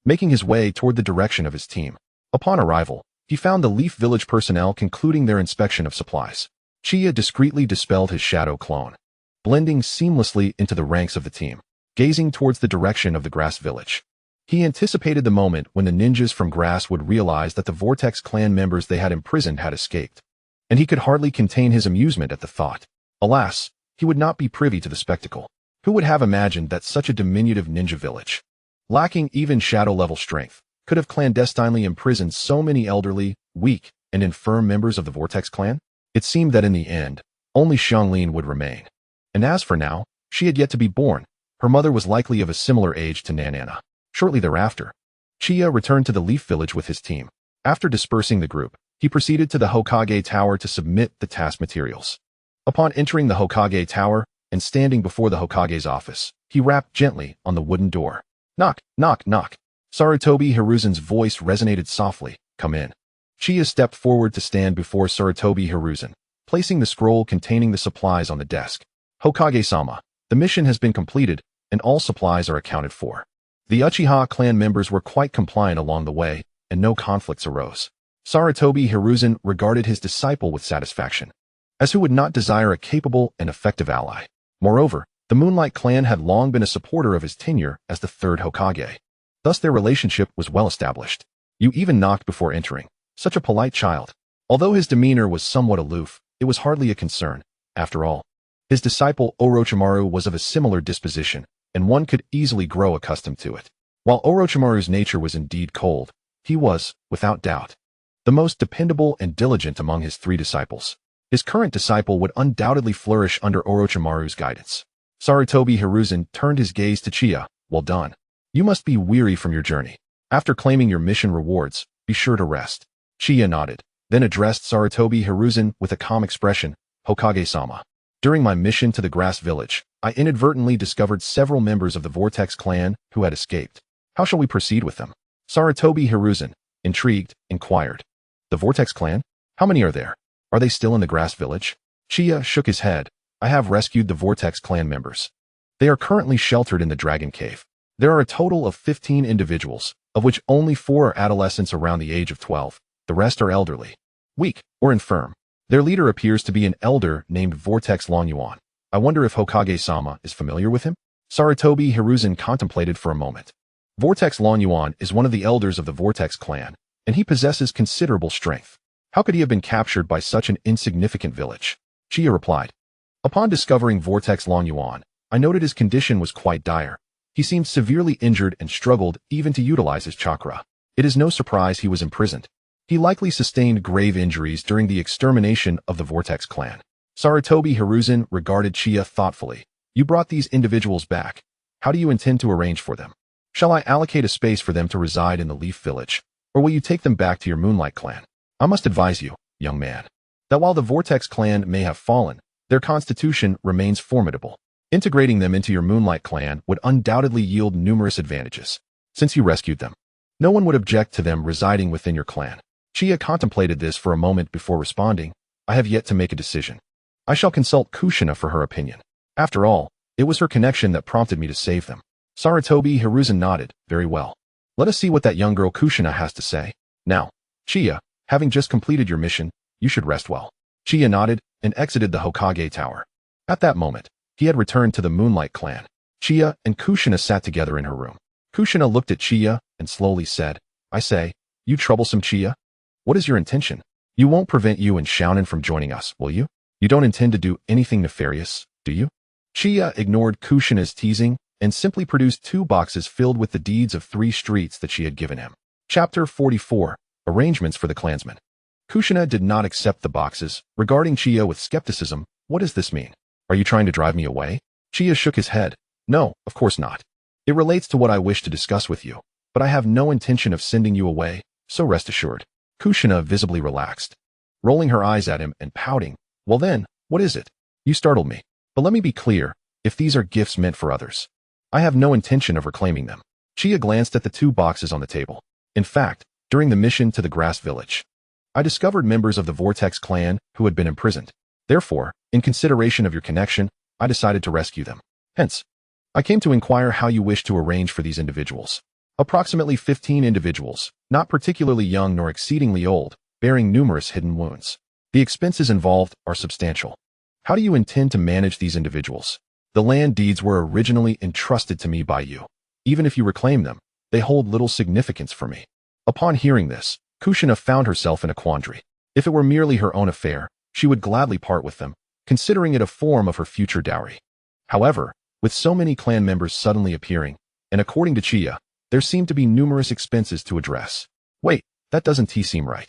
making his way toward the direction of his team. Upon arrival, he found the Leaf Village personnel concluding their inspection of supplies. Uchiha discreetly dispelled his shadow clone, blending seamlessly into the ranks of the team, gazing towards the direction of the Grass Village. He anticipated the moment when the ninjas from Grass would realize that the Vortex clan members they had imprisoned had escaped, and he could hardly contain his amusement at the thought. Alas, he would not be privy to the spectacle. Who would have imagined that such a diminutive ninja village, lacking even shadow-level strength, could have clandestinely imprisoned so many elderly, weak, and infirm members of the Vortex clan? It seemed that in the end, only Xianglin would remain. And as for now, she had yet to be born. Her mother was likely of a similar age to Nanana. Shortly thereafter, Uchiha returned to the Leaf Village with his team. After dispersing the group, he proceeded to the Hokage Tower to submit the task materials. Upon entering the Hokage Tower and standing before the Hokage's office, he rapped gently on the wooden door. Knock, knock, knock. Sarutobi Hiruzen's voice resonated softly. Come in. Uchiha stepped forward to stand before Sarutobi Hiruzen, placing the scroll containing the supplies on the desk. Hokage-sama, the mission has been completed, and all supplies are accounted for. The Uchiha clan members were quite compliant along the way, and no conflicts arose. Sarutobi Hiruzen regarded his disciple with satisfaction, as who would not desire a capable and effective ally. Moreover, the Moonlight clan had long been a supporter of his tenure as the third Hokage. Thus their relationship was well established. You even knocked before entering. Such a polite child. Although his demeanor was somewhat aloof, it was hardly a concern. After all, his disciple Orochimaru was of a similar disposition, and one could easily grow accustomed to it. While Orochimaru's nature was indeed cold, he was, without doubt, the most dependable and diligent among his three disciples. His current disciple would undoubtedly flourish under Orochimaru's guidance. Sarutobi Hiruzen turned his gaze to Uchiha. Well done. You must be weary from your journey. After claiming your mission rewards, be sure to rest. Uchiha nodded, then addressed Sarutobi Hiruzen with a calm expression. Hokage-sama. During my mission to the Grass Village, I inadvertently discovered several members of the Vortex clan who had escaped. How shall we proceed with them? Sarutobi Hiruzen, intrigued, inquired. The Vortex clan? How many are there? Are they still in the Grass Village? Uchiha shook his head. I have rescued the Vortex clan members. They are currently sheltered in the Dragon Cave. There are a total of 15 individuals, of which only 4 are adolescents around the age of 12. The rest are elderly, weak, or infirm. Their leader appears to be an elder named Vortex Longyuan. I wonder if Hokage-sama is familiar with him? Sarutobi Hiruzen contemplated for a moment. Vortex Longyuan is one of the elders of the Vortex clan, and he possesses considerable strength. How could he have been captured by such an insignificant village? Uchiha replied. Upon discovering Vortex Longyuan, I noted his condition was quite dire. He seemed severely injured and struggled even to utilize his chakra. It is no surprise he was imprisoned. He likely sustained grave injuries during the extermination of the Vortex clan. Sarutobi Hiruzen regarded Uchiha thoughtfully. You brought these individuals back. How do you intend to arrange for them? Shall I allocate a space for them to reside in the Leaf Village, or will you take them back to your Moonlight clan? I must advise you, young man, that while the Vortex clan may have fallen, their constitution remains formidable. Integrating them into your Moonlight clan would undoubtedly yield numerous advantages. Since you rescued them, no one would object to them residing within your clan. Uchiha contemplated this for a moment before responding. I have yet to make a decision. I shall consult Kushina for her opinion. After all, it was her connection that prompted me to save them. Sarutobi Hiruzen nodded. Very well. Let us see what that young girl Kushina has to say. Now, Uchiha, having just completed your mission, you should rest well. Uchiha nodded and exited the Hokage Tower. At that moment, he had returned to the Moonlight clan. Uchiha and Kushina sat together in her room. Kushina looked at Uchiha and slowly said, I say, you troublesome Uchiha? What is your intention? You won't prevent you and Shounen from joining us, will you? You don't intend to do anything nefarious, do you? Uchiha ignored Kushina's teasing and simply produced 2 boxes filled with the deeds of 3 streets that she had given him. Chapter 44. Arrangements for the clansmen. Kushina did not accept the boxes, regarding Uchiha with skepticism. What does this mean? Are you trying to drive me away? Uchiha shook his head. No, of course not. It relates to what I wish to discuss with you, but I have no intention of sending you away, so rest assured. Kushina visibly relaxed, rolling her eyes at him and pouting. Well then, what is it? You startled me. But let me be clear, if these are gifts meant for others, I have no intention of reclaiming them. Uchiha glanced at the 2 boxes on the table. In fact, during the mission to the Grass Village, I discovered members of the Vortex clan who had been imprisoned. Therefore, in consideration of your connection, I decided to rescue them. Hence, I came to inquire how you wish to arrange for these individuals. Approximately 15 individuals, not particularly young nor exceedingly old, bearing numerous hidden wounds. The expenses involved are substantial. How do you intend to manage these individuals? The land deeds were originally entrusted to me by you. Even if you reclaim them, they hold little significance for me. Upon hearing this, Kushina found herself in a quandary. If it were merely her own affair, she would gladly part with them, considering it a form of her future dowry. However, with so many clan members suddenly appearing, and according to Uchiha, there seemed to be numerous expenses to address. Wait, that doesn't seem right.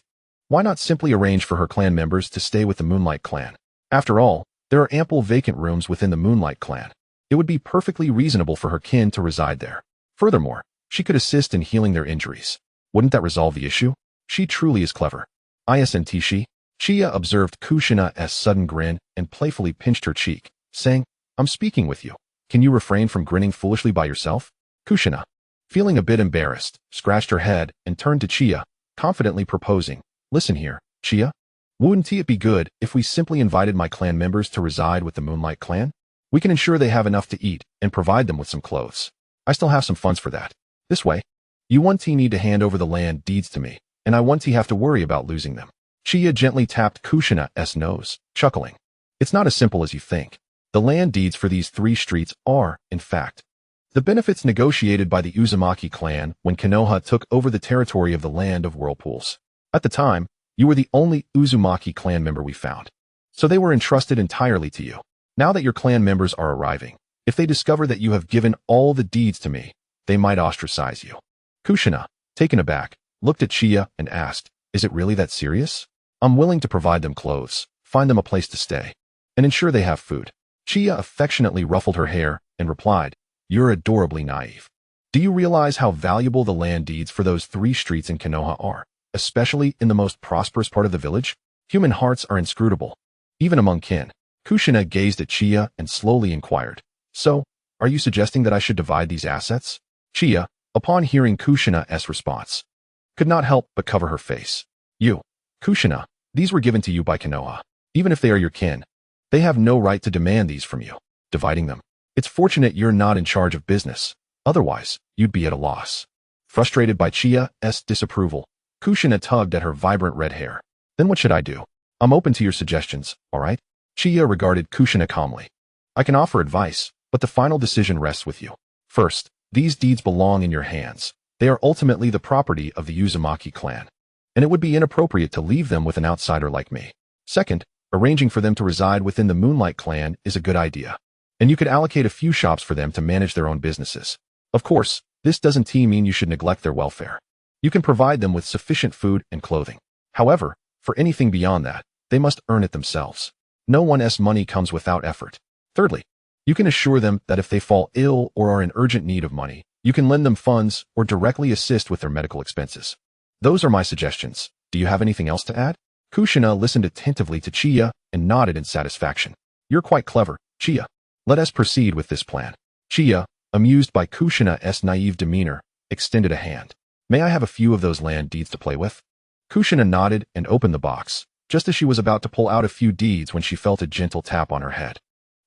Why not simply arrange for her clan members to stay with the Moonlight clan? After all, there are ample vacant rooms within the Moonlight clan. it would be perfectly reasonable for her kin to reside there. Furthermore, she could assist in healing their injuries. Wouldn't that resolve the issue? She truly is clever. Isn't she? Chia observed Kushina's sudden grin and playfully pinched her cheek, saying, I'm speaking with you. Can you refrain from grinning foolishly by yourself? Kushina, feeling a bit embarrassed, scratched her head and turned to Chia, confidently proposing, Listen here, Chia. Wouldn't it be good if we simply invited my clan members to reside with the Moonlight clan? We can ensure they have enough to eat and provide them with some clothes. I still have some funds for that. This way, you won't need to hand over the land deeds to me, and I won't have to worry about losing them. Chia gently tapped Kushina's nose, chuckling. It's not as simple as you think. The land deeds for these 3 streets are, in fact, the benefits negotiated by the Uzumaki clan when Konoha took over the territory of the Land of Whirlpools. At the time, you were the only Uzumaki clan member we found, so they were entrusted entirely to you. Now that your clan members are arriving, if they discover that you have given all the deeds to me, they might ostracize you. Kushina, taken aback, looked at Chia and asked, Is it really that serious? I'm willing to provide them clothes, find them a place to stay, and ensure they have food. Chia affectionately ruffled her hair and replied, You're adorably naive. Do you realize how valuable the land deeds for those 3 streets in Konoha are, especially in the most prosperous part of the village? Human hearts are inscrutable, even among kin. Kushina gazed at Chia and slowly inquired, So, are you suggesting that I should divide these assets? Chia, upon hearing Kushina's response, could not help but cover her face. You, Kushina, these were given to you by Konoha. Even if they are your kin, they have no right to demand these from you. Dividing them. It's fortunate you're not in charge of business. Otherwise, you'd be at a loss. Frustrated by Chia's disapproval, Kushina tugged at her vibrant red hair. Then what should I do? I'm open to your suggestions, all right? Chia regarded Kushina calmly. I can offer advice, but the final decision rests with you. First, these deeds belong in your hands. They are ultimately the property of the Uzumaki clan, and it would be inappropriate to leave them with an outsider like me. Second, arranging for them to reside within the Moonlight clan is a good idea, and you could allocate a few shops for them to manage their own businesses. Of course, this doesn't mean you should neglect their welfare. You can provide them with sufficient food and clothing. However, for anything beyond that, they must earn it themselves. No one's money comes without effort. Thirdly, you can assure them that if they fall ill or are in urgent need of money, you can lend them funds or directly assist with their medical expenses. Those are my suggestions. Do you have anything else to add? Kushina listened attentively to Chia and nodded in satisfaction. You're quite clever, Chia. Let us proceed with this plan. Chia, amused by Kushina's naive demeanor, extended a hand. May I have a few of those land deeds to play with? Kushina nodded and opened the box, just as she was about to pull out a few deeds when she felt a gentle tap on her head.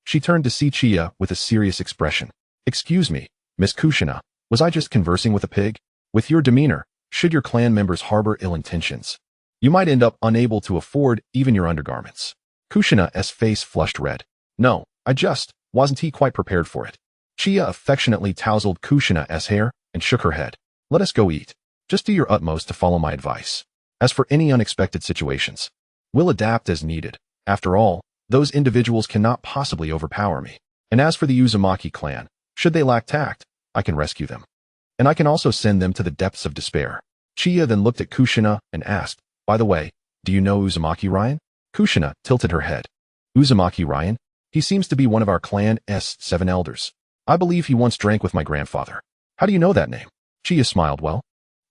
She turned to see Chia with a serious expression. Excuse me, Miss Kushina, was I just conversing with a pig? With your demeanor, should your clan members harbor ill intentions, you might end up unable to afford even your undergarments. Kushina's face flushed red. No, I just wasn't quite prepared for it. Chia affectionately tousled Kushina's hair and shook her head. Let us go eat. Just do your utmost to follow my advice. As for any unexpected situations, we'll adapt as needed. After all, those individuals cannot possibly overpower me. And as for the Uzumaki clan, should they lack tact, I can rescue them. And I can also send them to the depths of despair. Chia then looked at Kushina and asked, By the way, do you know Uzumaki Ryan? Kushina tilted her head. Uzumaki Ryan? He seems to be one of our clan's 7 elders. I believe he once drank with my grandfather. How do you know that name? Chia smiled. Well,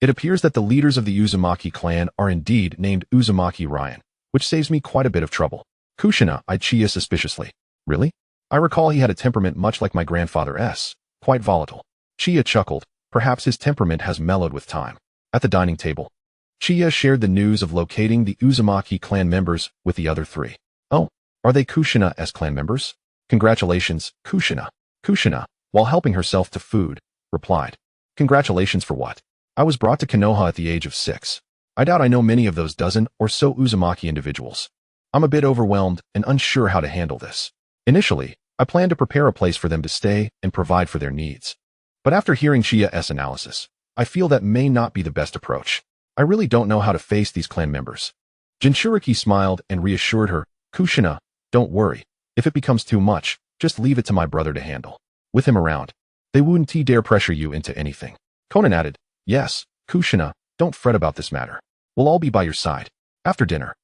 it appears that the leaders of the Uzumaki clan are indeed named Uzumaki Ryan, which saves me quite a bit of trouble. Kushina eyed Chia suspiciously. Really? I recall he had a temperament much like my grandfather's, quite volatile. Chia chuckled. Perhaps his temperament has mellowed with time. At the dining table, Chia shared the news of locating the Uzumaki clan members with the other 3. Oh, are they Kushina's clan members? Congratulations, Kushina. Kushina, while helping herself to food, replied. Congratulations for what? I was brought to Konoha at the age of 6. I doubt I know many of those dozen or so Uzumaki individuals. I'm a bit overwhelmed and unsure how to handle this. Initially, I planned to prepare a place for them to stay and provide for their needs. But after hearing Chia's analysis, I feel that may not be the best approach. I really don't know how to face these clan members. Jinchuriki smiled and reassured her, Kushina, don't worry. If it becomes too much, just leave it to my brother to handle. With him around, they wouldn't dare pressure you into anything. Conan added, Yes, Kushina, don't fret about this matter. We'll all be by your side. After dinner,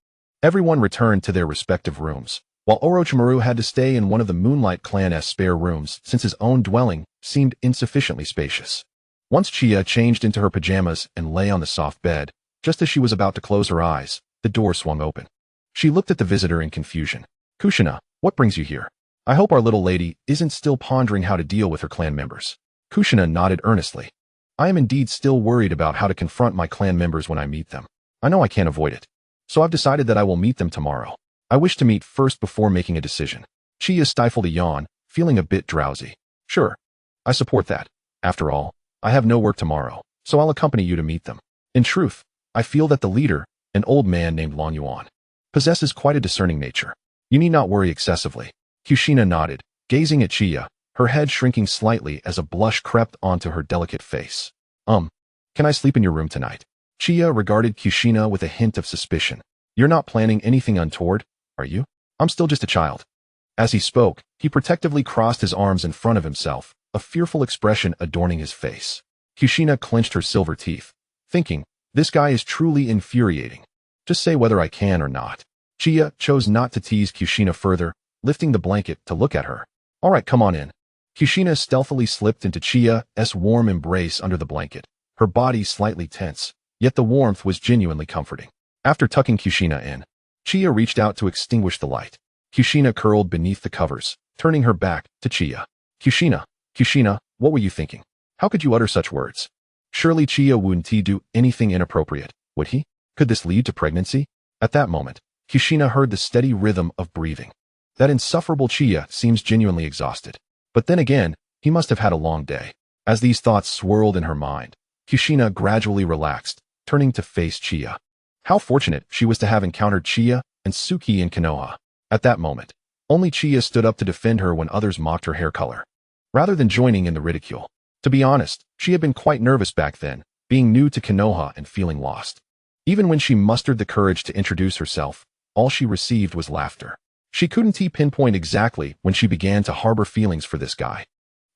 everyone returned to their respective rooms, while Orochimaru had to stay in one of the Moonlight clan's spare rooms since his own dwelling seemed insufficiently spacious. Once Chia changed into her pajamas and lay on the soft bed, just as she was about to close her eyes, the door swung open. She looked at the visitor in confusion. Kushina, what brings you here? I hope our little lady isn't still pondering how to deal with her clan members. Kushina nodded earnestly. I am indeed still worried about how to confront my clan members when I meet them. I know I can't avoid it. So I've decided that I will meet them tomorrow. I wish to meet first before making a decision. Chia stifled a yawn, feeling a bit drowsy. Sure. I support that. After all, I have no work tomorrow, so I'll accompany you to meet them. In truth, I feel that the leader, an old man named Long Yuan, possesses quite a discerning nature. You need not worry excessively. Kushina nodded, gazing at Chia, her head shrinking slightly as a blush crept onto her delicate face. Can I sleep in your room tonight? Chia regarded Kushina with a hint of suspicion. You're not planning anything untoward, are you? I'm still just a child. As he spoke, he protectively crossed his arms in front of himself, a fearful expression adorning his face. Kushina clenched her silver teeth, thinking, this guy is truly infuriating. Just say whether I can or not. Chia chose not to tease Kushina further, lifting the blanket to look at her. All right, come on in. Kushina stealthily slipped into Chia's warm embrace under the blanket, her body slightly tense, yet the warmth was genuinely comforting. After tucking Kushina in, Chia reached out to extinguish the light. Kushina curled beneath the covers, turning her back to Chia. Kushina, what were you thinking? How could you utter such words? Surely Chia wouldn't do anything inappropriate, would he? Could this lead to pregnancy? At that moment, Kushina heard the steady rhythm of breathing. That insufferable Chia seems genuinely exhausted. But then again, he must have had a long day. As these thoughts swirled in her mind, Kushina gradually relaxed, turning to face Chia. How fortunate she was to have encountered Chia and Suki in Konoha. At that moment, only Chia stood up to defend her when others mocked her hair color, rather than joining in the ridicule. To be honest, she had been quite nervous back then, being new to Konoha and feeling lost. Even when she mustered the courage to introduce herself, all she received was laughter. She couldn't pinpoint exactly when she began to harbor feelings for this guy.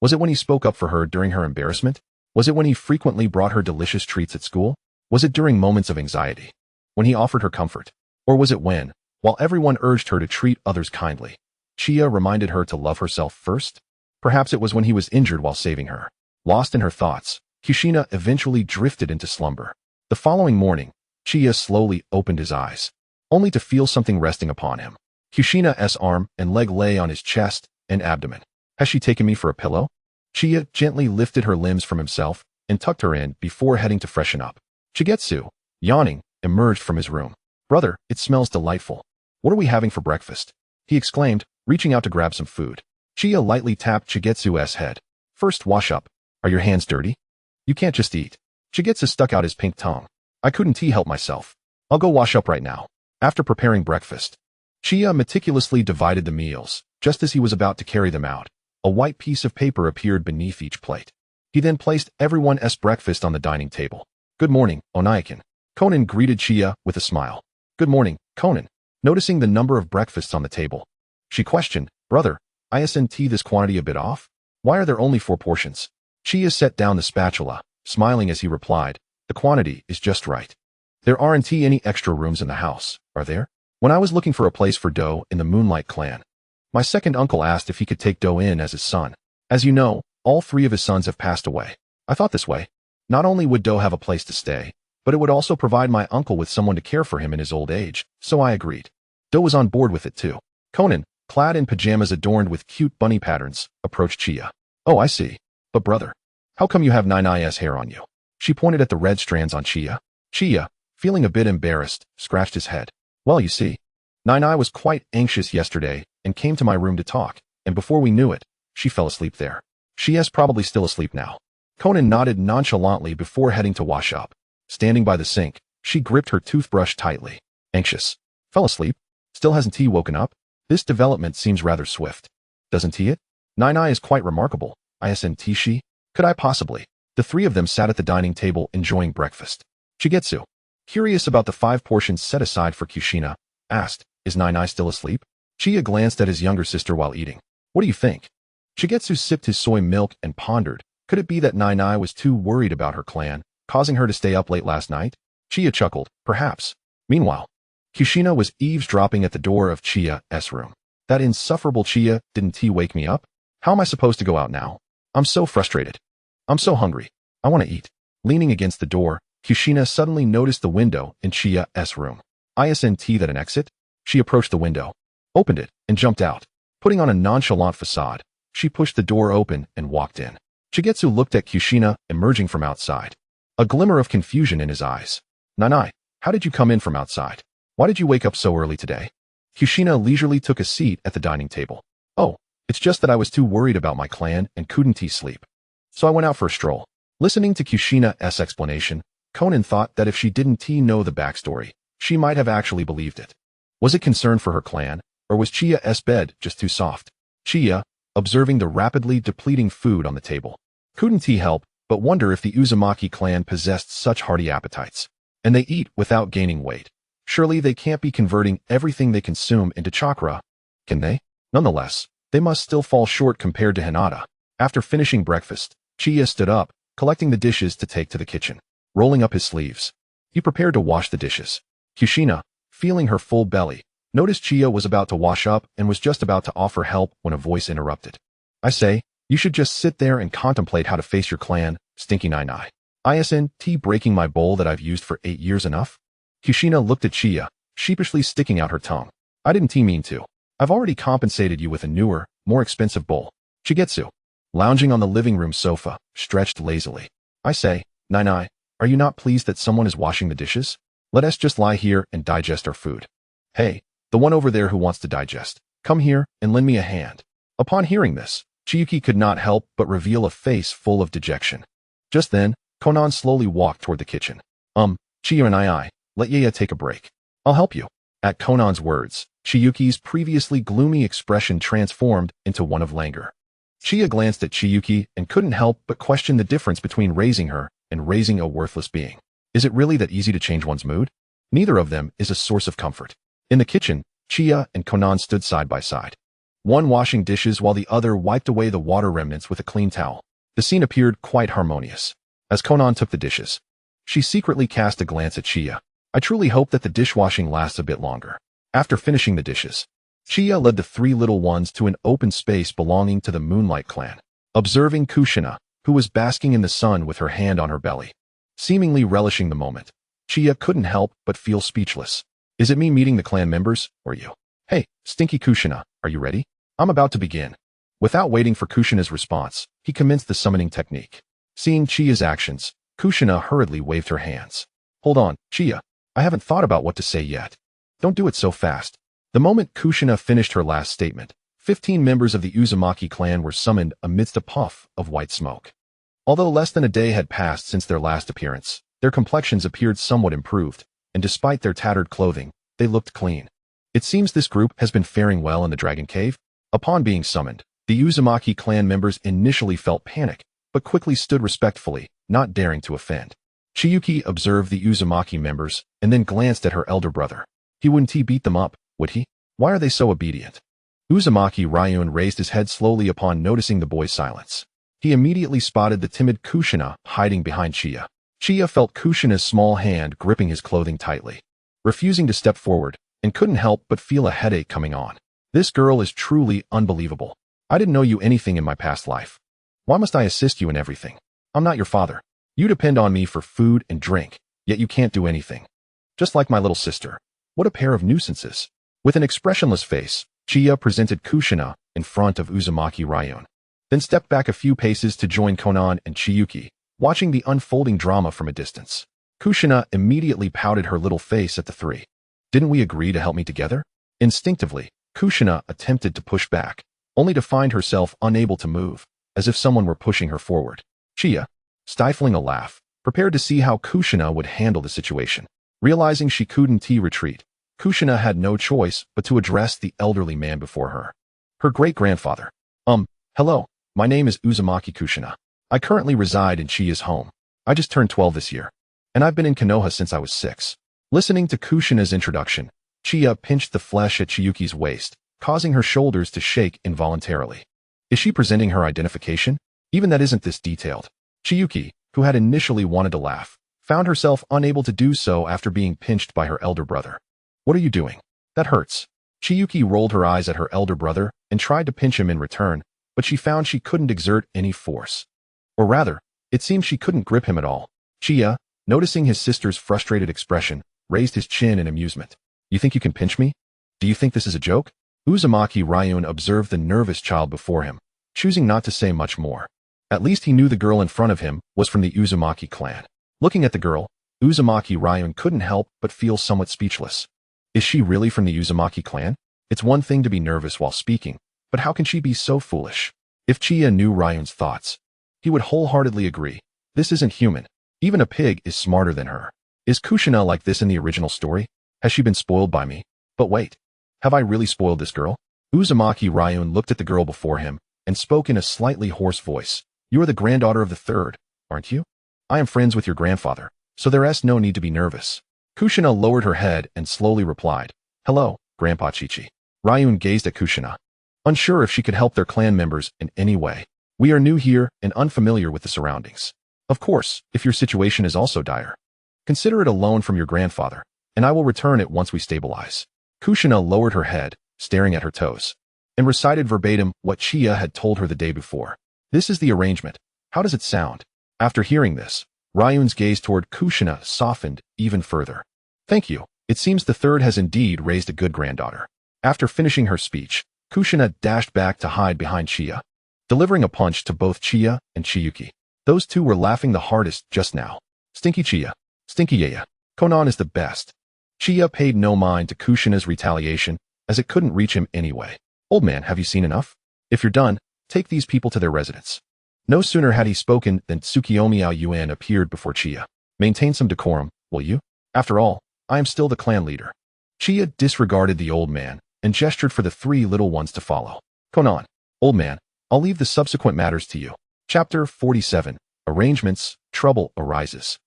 Was it when he spoke up for her during her embarrassment? Was it when he frequently brought her delicious treats at school? Was it during moments of anxiety, when he offered her comfort? Or was it when, while everyone urged her to treat others kindly, Chia reminded her to love herself first? Perhaps it was when he was injured while saving her. Lost in her thoughts, Kushina eventually drifted into slumber. The following morning, Chia slowly opened his eyes, only to feel something resting upon him. Kushina's arm and leg lay on his chest and abdomen. Has she taken me for a pillow? Chia gently lifted her limbs from himself and tucked her in before heading to freshen up. Shigetsu, yawning, emerged from his room. Brother, it smells delightful. What are we having for breakfast? He exclaimed, reaching out to grab some food. Chia lightly tapped Shigetsu's head. First, wash up. Are your hands dirty? You can't just eat. Shigetsu stuck out his pink tongue. I couldn't help myself. I'll go wash up right now. After preparing breakfast, Chia meticulously divided the meals. Just as he was about to carry them out, a white piece of paper appeared beneath each plate. He then placed everyone's breakfast on the dining table. Good morning, Onaikin. Conan greeted Chia with a smile. Good morning, Conan. Noticing the number of breakfasts on the table, she questioned, Brother, isn't this quantity a bit off? Why are there only 4 portions? Chia set down the spatula, smiling as he replied, the quantity is just right. There aren't any extra rooms in the house, are there? When I was looking for a place for Do in the Moonlight clan, my second uncle asked if he could take Do in as his son. As you know, all 3 of his sons have passed away. I thought this way. Not only would Do have a place to stay, but it would also provide my uncle with someone to care for him in his old age, so I agreed. Do was on board with it too. Conan, clad in pajamas adorned with cute bunny patterns, approached Chia. Oh, I see. But brother, how come you have Nine-Eye's hair on you? She pointed at the red strands on Chia. Chia, feeling a bit embarrassed, scratched his head. Well, you see, Nine-Eye was quite anxious yesterday and came to my room to talk, and before we knew it, she fell asleep there. She is probably still asleep now. Conan nodded nonchalantly before heading to wash up. Standing by the sink, she gripped her toothbrush tightly. Anxious. Fell asleep? Still hasn't he woken up? This development seems rather swift. Doesn't he it? Nine-Eye is quite remarkable. Isn't she? Could I possibly? The 3 of them sat at the dining table enjoying breakfast. Shigetsu, curious about the 5 portions set aside for Kushina, asked, is Nine-Eye still asleep? Chia glanced at his younger sister while eating. What do you think? Shigetsu sipped his soy milk and pondered. Could it be that Nine-Eye was too worried about her clan, causing her to stay up late last night? Chia chuckled, perhaps. Meanwhile, Kushina was eavesdropping at the door of Chia's room. That insufferable Chia, didn't he wake me up? How am I supposed to go out now? I'm so frustrated. I'm so hungry. I want to eat. Leaning against the door, Kushina suddenly noticed the window in Chia's room. Isn't that an exit? She approached the window, opened it, and jumped out. Putting on a nonchalant facade, she pushed the door open and walked in. Shigetsu looked at Kushina emerging from outside. A glimmer of confusion in his eyes. Nanai, how did you come in from outside? Why did you wake up so early today? Kushina leisurely took a seat at the dining table. Oh, it's just that I was too worried about my clan and couldn't sleep. So I went out for a stroll. Listening to Kushina's explanation, Conan thought that if she didn't know the backstory, she might have actually believed it. Was it concern for her clan, or was Chia's bed just too soft? Chia, observing the rapidly depleting food on the table, couldn't help but wonder if the Uzumaki clan possessed such hearty appetites. And they eat without gaining weight. Surely they can't be converting everything they consume into chakra, can they? Nonetheless, they must still fall short compared to Hinata. After finishing breakfast, Chia stood up, collecting the dishes to take to the kitchen. Rolling up his sleeves, he prepared to wash the dishes. Kushina, feeling her full belly, noticed Chia was about to wash up and was just about to offer help when a voice interrupted. I say, you should just sit there and contemplate how to face your clan, stinky nine-eye. Isn't breaking my bowl that I've used for 8 years enough? Kushina looked at Chia, sheepishly sticking out her tongue. I didn't mean to. I've already compensated you with a newer, more expensive bowl. Shigetsu, lounging on the living room sofa, stretched lazily. I say, Nine-eye, are you not pleased that someone is washing the dishes? Let us just lie here and digest our food. Hey, the one over there who wants to digest, come here and lend me a hand. Upon hearing this, Chiyuki could not help but reveal a face full of dejection. Just then, Konan slowly walked toward the kitchen. Chia and I, let Yaya take a break. I'll help you. At Konan's words, Chiyuki's previously gloomy expression transformed into one of languor. Chia glanced at Chiyuki and couldn't help but question the difference between raising her and raising a worthless being. Is it really that easy to change one's mood? Neither of them is a source of comfort. In the kitchen, Chia and Konan stood side by side. One washing dishes while the other wiped away the water remnants with a clean towel. The scene appeared quite harmonious. As Konan took the dishes, she secretly cast a glance at Chia. I truly hope that the dishwashing lasts a bit longer. After finishing the dishes, Chia led the 3 little ones to an open space belonging to the Moonlight clan. Observing Kushina, who was basking in the sun with her hand on her belly, seemingly relishing the moment, Chia couldn't help but feel speechless. Is it me meeting the clan members, or you? Hey, stinky Kushina, are you ready? I'm about to begin. Without waiting for Kushina's response, he commenced the summoning technique. Seeing Chia's actions, Kushina hurriedly waved her hands. Hold on, Chia. I haven't thought about what to say yet. Don't do it so fast. The moment Kushina finished her last statement, 15 members of the Uzumaki clan were summoned amidst a puff of white smoke. Although less than a day had passed since their last appearance, their complexions appeared somewhat improved, and despite their tattered clothing, they looked clean. It seems this group has been faring well in the Dragon Cave. Upon being summoned, the Uzumaki clan members initially felt panic, but quickly stood respectfully, not daring to offend. Chiyuki observed the Uzumaki members and then glanced at her elder brother. He wouldn't beat them up, would he? Why are they so obedient? Uzumaki Ryun raised his head slowly upon noticing the boy's silence. He immediately spotted the timid Kushina hiding behind Chia. Chia felt Kushina's small hand gripping his clothing tightly, refusing to step forward, and couldn't help but feel a headache coming on. This girl is truly unbelievable. I didn't know you anything in my past life. Why must I assist you in everything? I'm not your father. You depend on me for food and drink, yet you can't do anything. Just like my little sister. What a pair of nuisances. With an expressionless face, Chia presented Kushina in front of Uzumaki Ryun, then stepped back a few paces to join Konan and Chiyuki, watching the unfolding drama from a distance. Kushina immediately pouted her little face at the 3. Didn't we agree to help me together? Instinctively, Kushina attempted to push back, only to find herself unable to move, as if someone were pushing her forward. Chia, stifling a laugh, prepared to see how Kushina would handle the situation. Realizing she couldn't retreat, Kushina had no choice but to address the elderly man before her. Her great-grandfather. Hello, my name is Uzumaki Kushina. I currently reside in Chia's home. I just turned 12 this year, and I've been in Konoha since I was 6. Listening to Kushina's introduction, Chia pinched the flesh at Chiyuki's waist, causing her shoulders to shake involuntarily. Is she presenting her identification? Even that isn't this detailed. Chiyuki, who had initially wanted to laugh, found herself unable to do so after being pinched by her elder brother. What are you doing? That hurts. Chiyuki rolled her eyes at her elder brother and tried to pinch him in return, but she found she couldn't exert any force. Or rather, it seemed she couldn't grip him at all. Chiya, noticing his sister's frustrated expression, raised his chin in amusement. You think you can pinch me? Do you think this is a joke? Uzumaki Ryun observed the nervous child before him, choosing not to say much more. At least he knew the girl in front of him was from the Uzumaki clan. Looking at the girl, Uzumaki Ryun couldn't help but feel somewhat speechless. Is she really from the Uzumaki clan? It's one thing to be nervous while speaking, but how can she be so foolish? If Chiya knew Ryun's thoughts, he would wholeheartedly agree. This isn't human. Even a pig is smarter than her. Is Kushina like this in the original story? Has she been spoiled by me? But wait, have I really spoiled this girl? Uzumaki Ryun looked at the girl before him and spoke in a slightly hoarse voice. You are the granddaughter of the third, aren't you? I am friends with your grandfather, so there's no need to be nervous. Kushina lowered her head and slowly replied, Hello, Grandpa Chichi. Ryun gazed at Kushina, unsure if she could help their clan members in any way. We are new here and unfamiliar with the surroundings. Of course, if your situation is also dire, consider it a loan from your grandfather, and I will return it once we stabilize. Kushina lowered her head, staring at her toes, and recited verbatim what Chiya had told her the day before. This is the arrangement. How does it sound? After hearing this, Ryun's gaze toward Kushina softened even further. Thank you. It seems the third has indeed raised a good granddaughter. After finishing her speech, Kushina dashed back to hide behind Chiya, delivering a punch to both Chiya and Chiyuki. Those two were laughing the hardest just now. Stinky Chiya. Stinky Yaya. Konan is the best. Chiya paid no mind to Kushina's retaliation, as it couldn't reach him anyway. Old man, have you seen enough? If you're done, take these people to their residence. No sooner had he spoken than Tsukiyomi Aoyuan appeared before Chiya. Maintain some decorum, will you? After all, I am still the clan leader. Chiya disregarded the old man and gestured for the three little ones to follow. Konan, old man, I'll leave the subsequent matters to you. Chapter 47. Arrangements, Trouble Arises.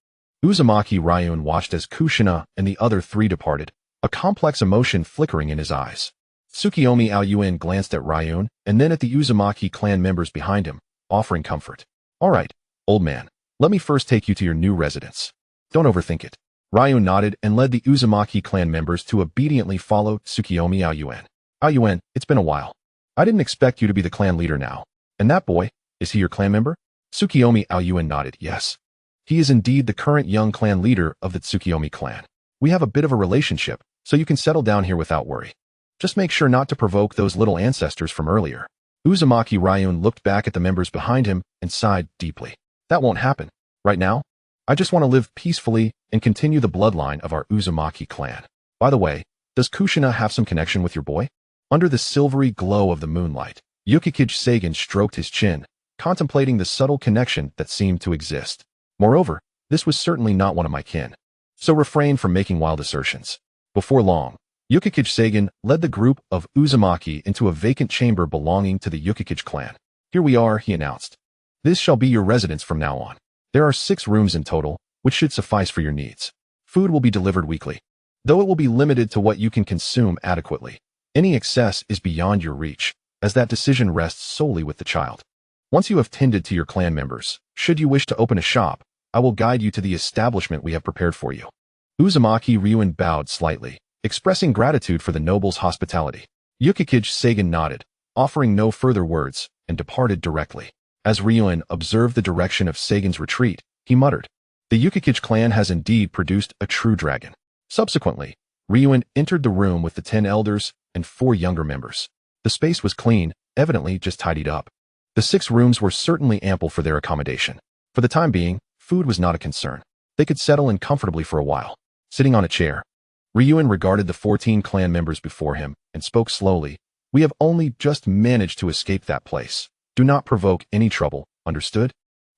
Uzumaki Ryun watched as Kushina and the other three departed, a complex emotion flickering in his eyes. Tsukiyomi Aoyuan glanced at Ryun and then at the Uzumaki clan members behind him, offering comfort. All right, old man, let me first take you to your new residence. Don't overthink it. Ryun nodded and led the Uzumaki clan members to obediently follow Tsukiyomi Aoyuan. Aoyuan, it's been a while. I didn't expect you to be the clan leader now. And that boy, is he your clan member? Tsukiyomi Aoyuan nodded, yes. He is indeed the current young clan leader of the Tsukiyomi clan. We have a bit of a relationship, so you can settle down here without worry. Just make sure not to provoke those little ancestors from earlier. Uzumaki Ryun looked back at the members behind him and sighed deeply. That won't happen. Right now, I just want to live peacefully and continue the bloodline of our Uzumaki clan. By the way, does Kushina have some connection with your boy? Under the silvery glow of the moonlight, Yukikage Seigen stroked his chin, contemplating the subtle connection that seemed to exist. Moreover, this was certainly not one of my kin. So refrain from making wild assertions. Before long, Yukikage Seigen led the group of Uzumaki into a vacant chamber belonging to the Yukikage clan. Here we are, he announced. This shall be your residence from now on. There are 6 rooms in total, which should suffice for your needs. Food will be delivered weekly, though it will be limited to what you can consume adequately. Any excess is beyond your reach, as that decision rests solely with the child. Once you have tended to your clan members, should you wish to open a shop, I will guide you to the establishment we have prepared for you. Uzumaki Ryun bowed slightly, expressing gratitude for the noble's hospitality. Yukikage Seigen nodded, offering no further words, and departed directly. As Ryun observed the direction of Seigen's retreat, he muttered, The Yukikage clan has indeed produced a true dragon. Subsequently, Ryun entered the room with the 10 elders and 4 younger members. The space was clean, evidently just tidied up. The 6 rooms were certainly ample for their accommodation. For the time being, food was not a concern. They could settle in comfortably for a while. Sitting on a chair, Ryun regarded the 14 clan members before him and spoke slowly. We have only just managed to escape that place. Do not provoke any trouble, understood?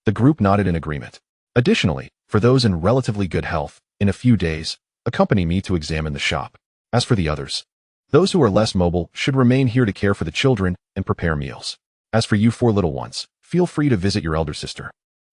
The group nodded in agreement. Additionally, for those in relatively good health, in a few days, accompany me to examine the shop. As for the others, those who are less mobile should remain here to care for the children and prepare meals. As for you 4 little ones, feel free to visit your elder sister.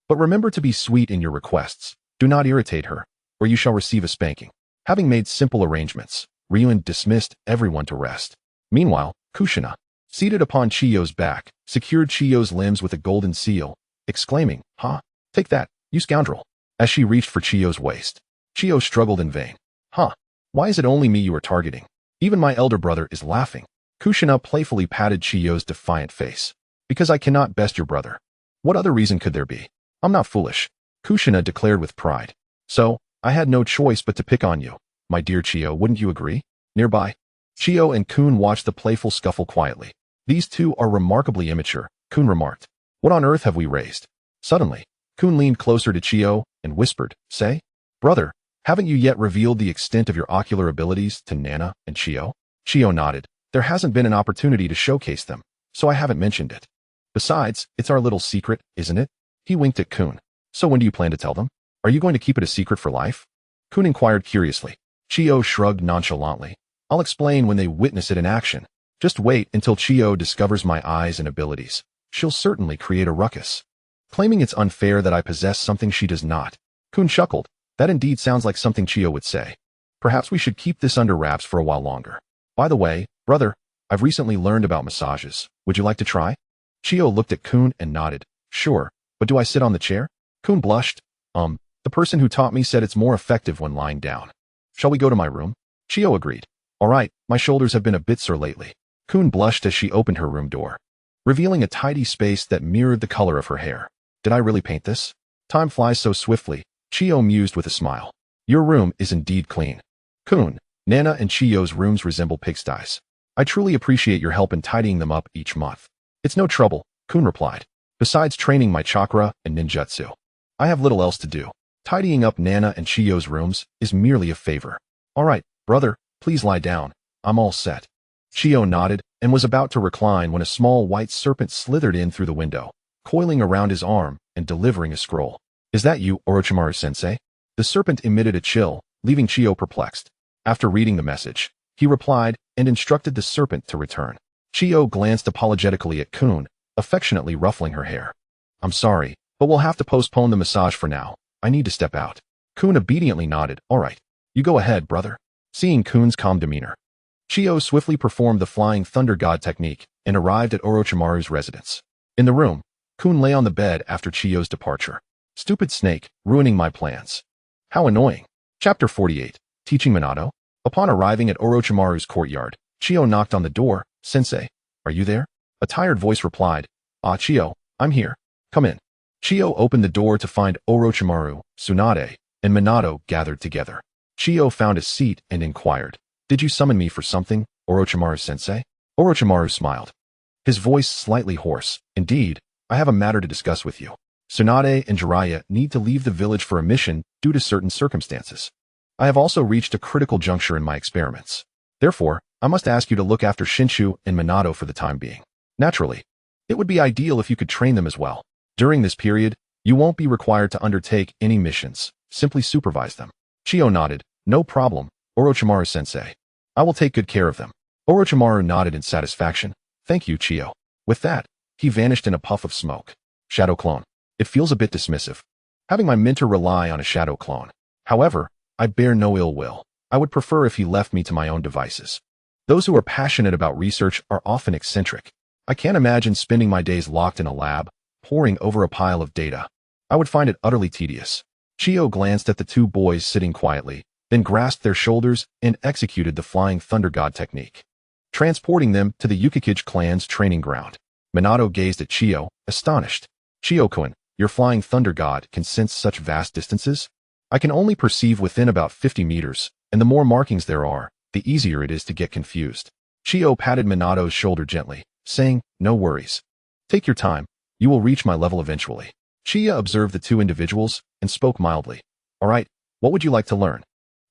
But remember to be sweet in your requests. Do not irritate her, or you shall receive a spanking. Having made simple arrangements, Ryun dismissed everyone to rest. Meanwhile, Kushina, seated upon Chiyo's back, secured Chiyo's limbs with a golden seal, exclaiming, "Ha! Take that, you scoundrel!" As she reached for Chiyo's waist. Chiyo struggled in vain. "Huh? Why is it only me you are targeting? Even my elder brother is laughing. Kushina playfully patted Chiyo's defiant face. Because I cannot best your brother. What other reason could there be? I'm not foolish, Kushina declared with pride. So, I had no choice but to pick on you. My dear Chiyo, wouldn't you agree? Nearby, Chiyo and Kun watched the playful scuffle quietly. These two are remarkably immature, Kun remarked. What on earth have we raised? Suddenly, Kun leaned closer to Chiyo and whispered, Say, brother, haven't you yet revealed the extent of your ocular abilities to Nana and Chiyo? Chiyo nodded. There hasn't been an opportunity to showcase them, so I haven't mentioned it. Besides, it's our little secret, isn't it? He winked at Kun. So when do you plan to tell them? Are you going to keep it a secret for life? Kun inquired curiously. Chiyo shrugged nonchalantly. I'll explain when they witness it in action. Just wait until Chiyo discovers my eyes and abilities. She'll certainly create a ruckus. Claiming it's unfair that I possess something she does not. Kun chuckled. That indeed sounds like something Chiyo would say. Perhaps we should keep this under wraps for a while longer. By the way, brother, I've recently learned about massages. Would you like to try? Chiyo looked at Kun and nodded. Sure, but do I sit on the chair? Kun blushed. The person who taught me said it's more effective when lying down. Shall we go to my room? Chiyo agreed. All right, my shoulders have been a bit sore lately. Kun blushed as she opened her room door, revealing a tidy space that mirrored the color of her hair. Did I really paint this? Time flies so swiftly, Chiyo mused with a smile. Your room is indeed clean. Kun, Nana and Chiyo's rooms resemble pigsties. I truly appreciate your help in tidying them up each month. It's no trouble, Kun replied. Besides training my chakra and ninjutsu, I have little else to do. Tidying up Nana and Chiyo's rooms is merely a favor. All right, brother, please lie down. I'm all set. Chiyo nodded and was about to recline when a small white serpent slithered in through the window, coiling around his arm and delivering a scroll. Is that you, Orochimaru-sensei? The serpent emitted a chill, leaving Chiyo perplexed. After reading the message, he replied and instructed the serpent to return. Chiyo glanced apologetically at Kun, affectionately ruffling her hair. I'm sorry, but we'll have to postpone the massage for now. I need to step out. Kun obediently nodded. All right. You go ahead, brother. Seeing Kun's calm demeanor, Chiyo swiftly performed the Flying Thunder God technique and arrived at Orochimaru's residence. In the room, Kun lay on the bed after Chiyo's departure. Stupid snake, ruining my plans. How annoying. Chapter 48. Teaching Minato. Upon arriving at Orochimaru's courtyard, Chiyo knocked on the door. Sensei, are you there? A tired voice replied. Ah, Chiyo, I'm here. Come in. Chiyo opened the door to find Orochimaru, Tsunade, and Minato gathered together. Chiyo found a seat and inquired, Did you summon me for something, Orochimaru-sensei? Orochimaru smiled, his voice slightly hoarse. Indeed, I have a matter to discuss with you. Tsunade and Jiraiya need to leave the village for a mission due to certain circumstances. I have also reached a critical juncture in my experiments. Therefore, I must ask you to look after Shinshu and Minato for the time being. Naturally, it would be ideal if you could train them as well. During this period, you won't be required to undertake any missions, simply supervise them. Chiyo nodded. No problem, Orochimaru-sensei. I will take good care of them. Orochimaru nodded in satisfaction. Thank you, Chiyo. With that, he vanished in a puff of smoke. Shadow clone. It feels a bit dismissive, having my mentor rely on a shadow clone. However, I bear no ill will. I would prefer if he left me to my own devices. Those who are passionate about research are often eccentric. I can't imagine spending my days locked in a lab, poring over a pile of data. I would find it utterly tedious. Chiyo glanced at the two boys sitting quietly, then grasped their shoulders and executed the Flying Thunder God technique, transporting them to the Uchiha clan's training ground. Minato gazed at Chiyo, astonished. Chiyo-kun, your Flying Thunder God can sense such vast distances? I can only perceive within about 50 meters, and the more markings there are, the easier it is to get confused. Chiyo patted Minato's shoulder gently, saying, No worries. Take your time. You will reach my level eventually. Chiyo observed the two individuals and spoke mildly. All right, what would you like to learn?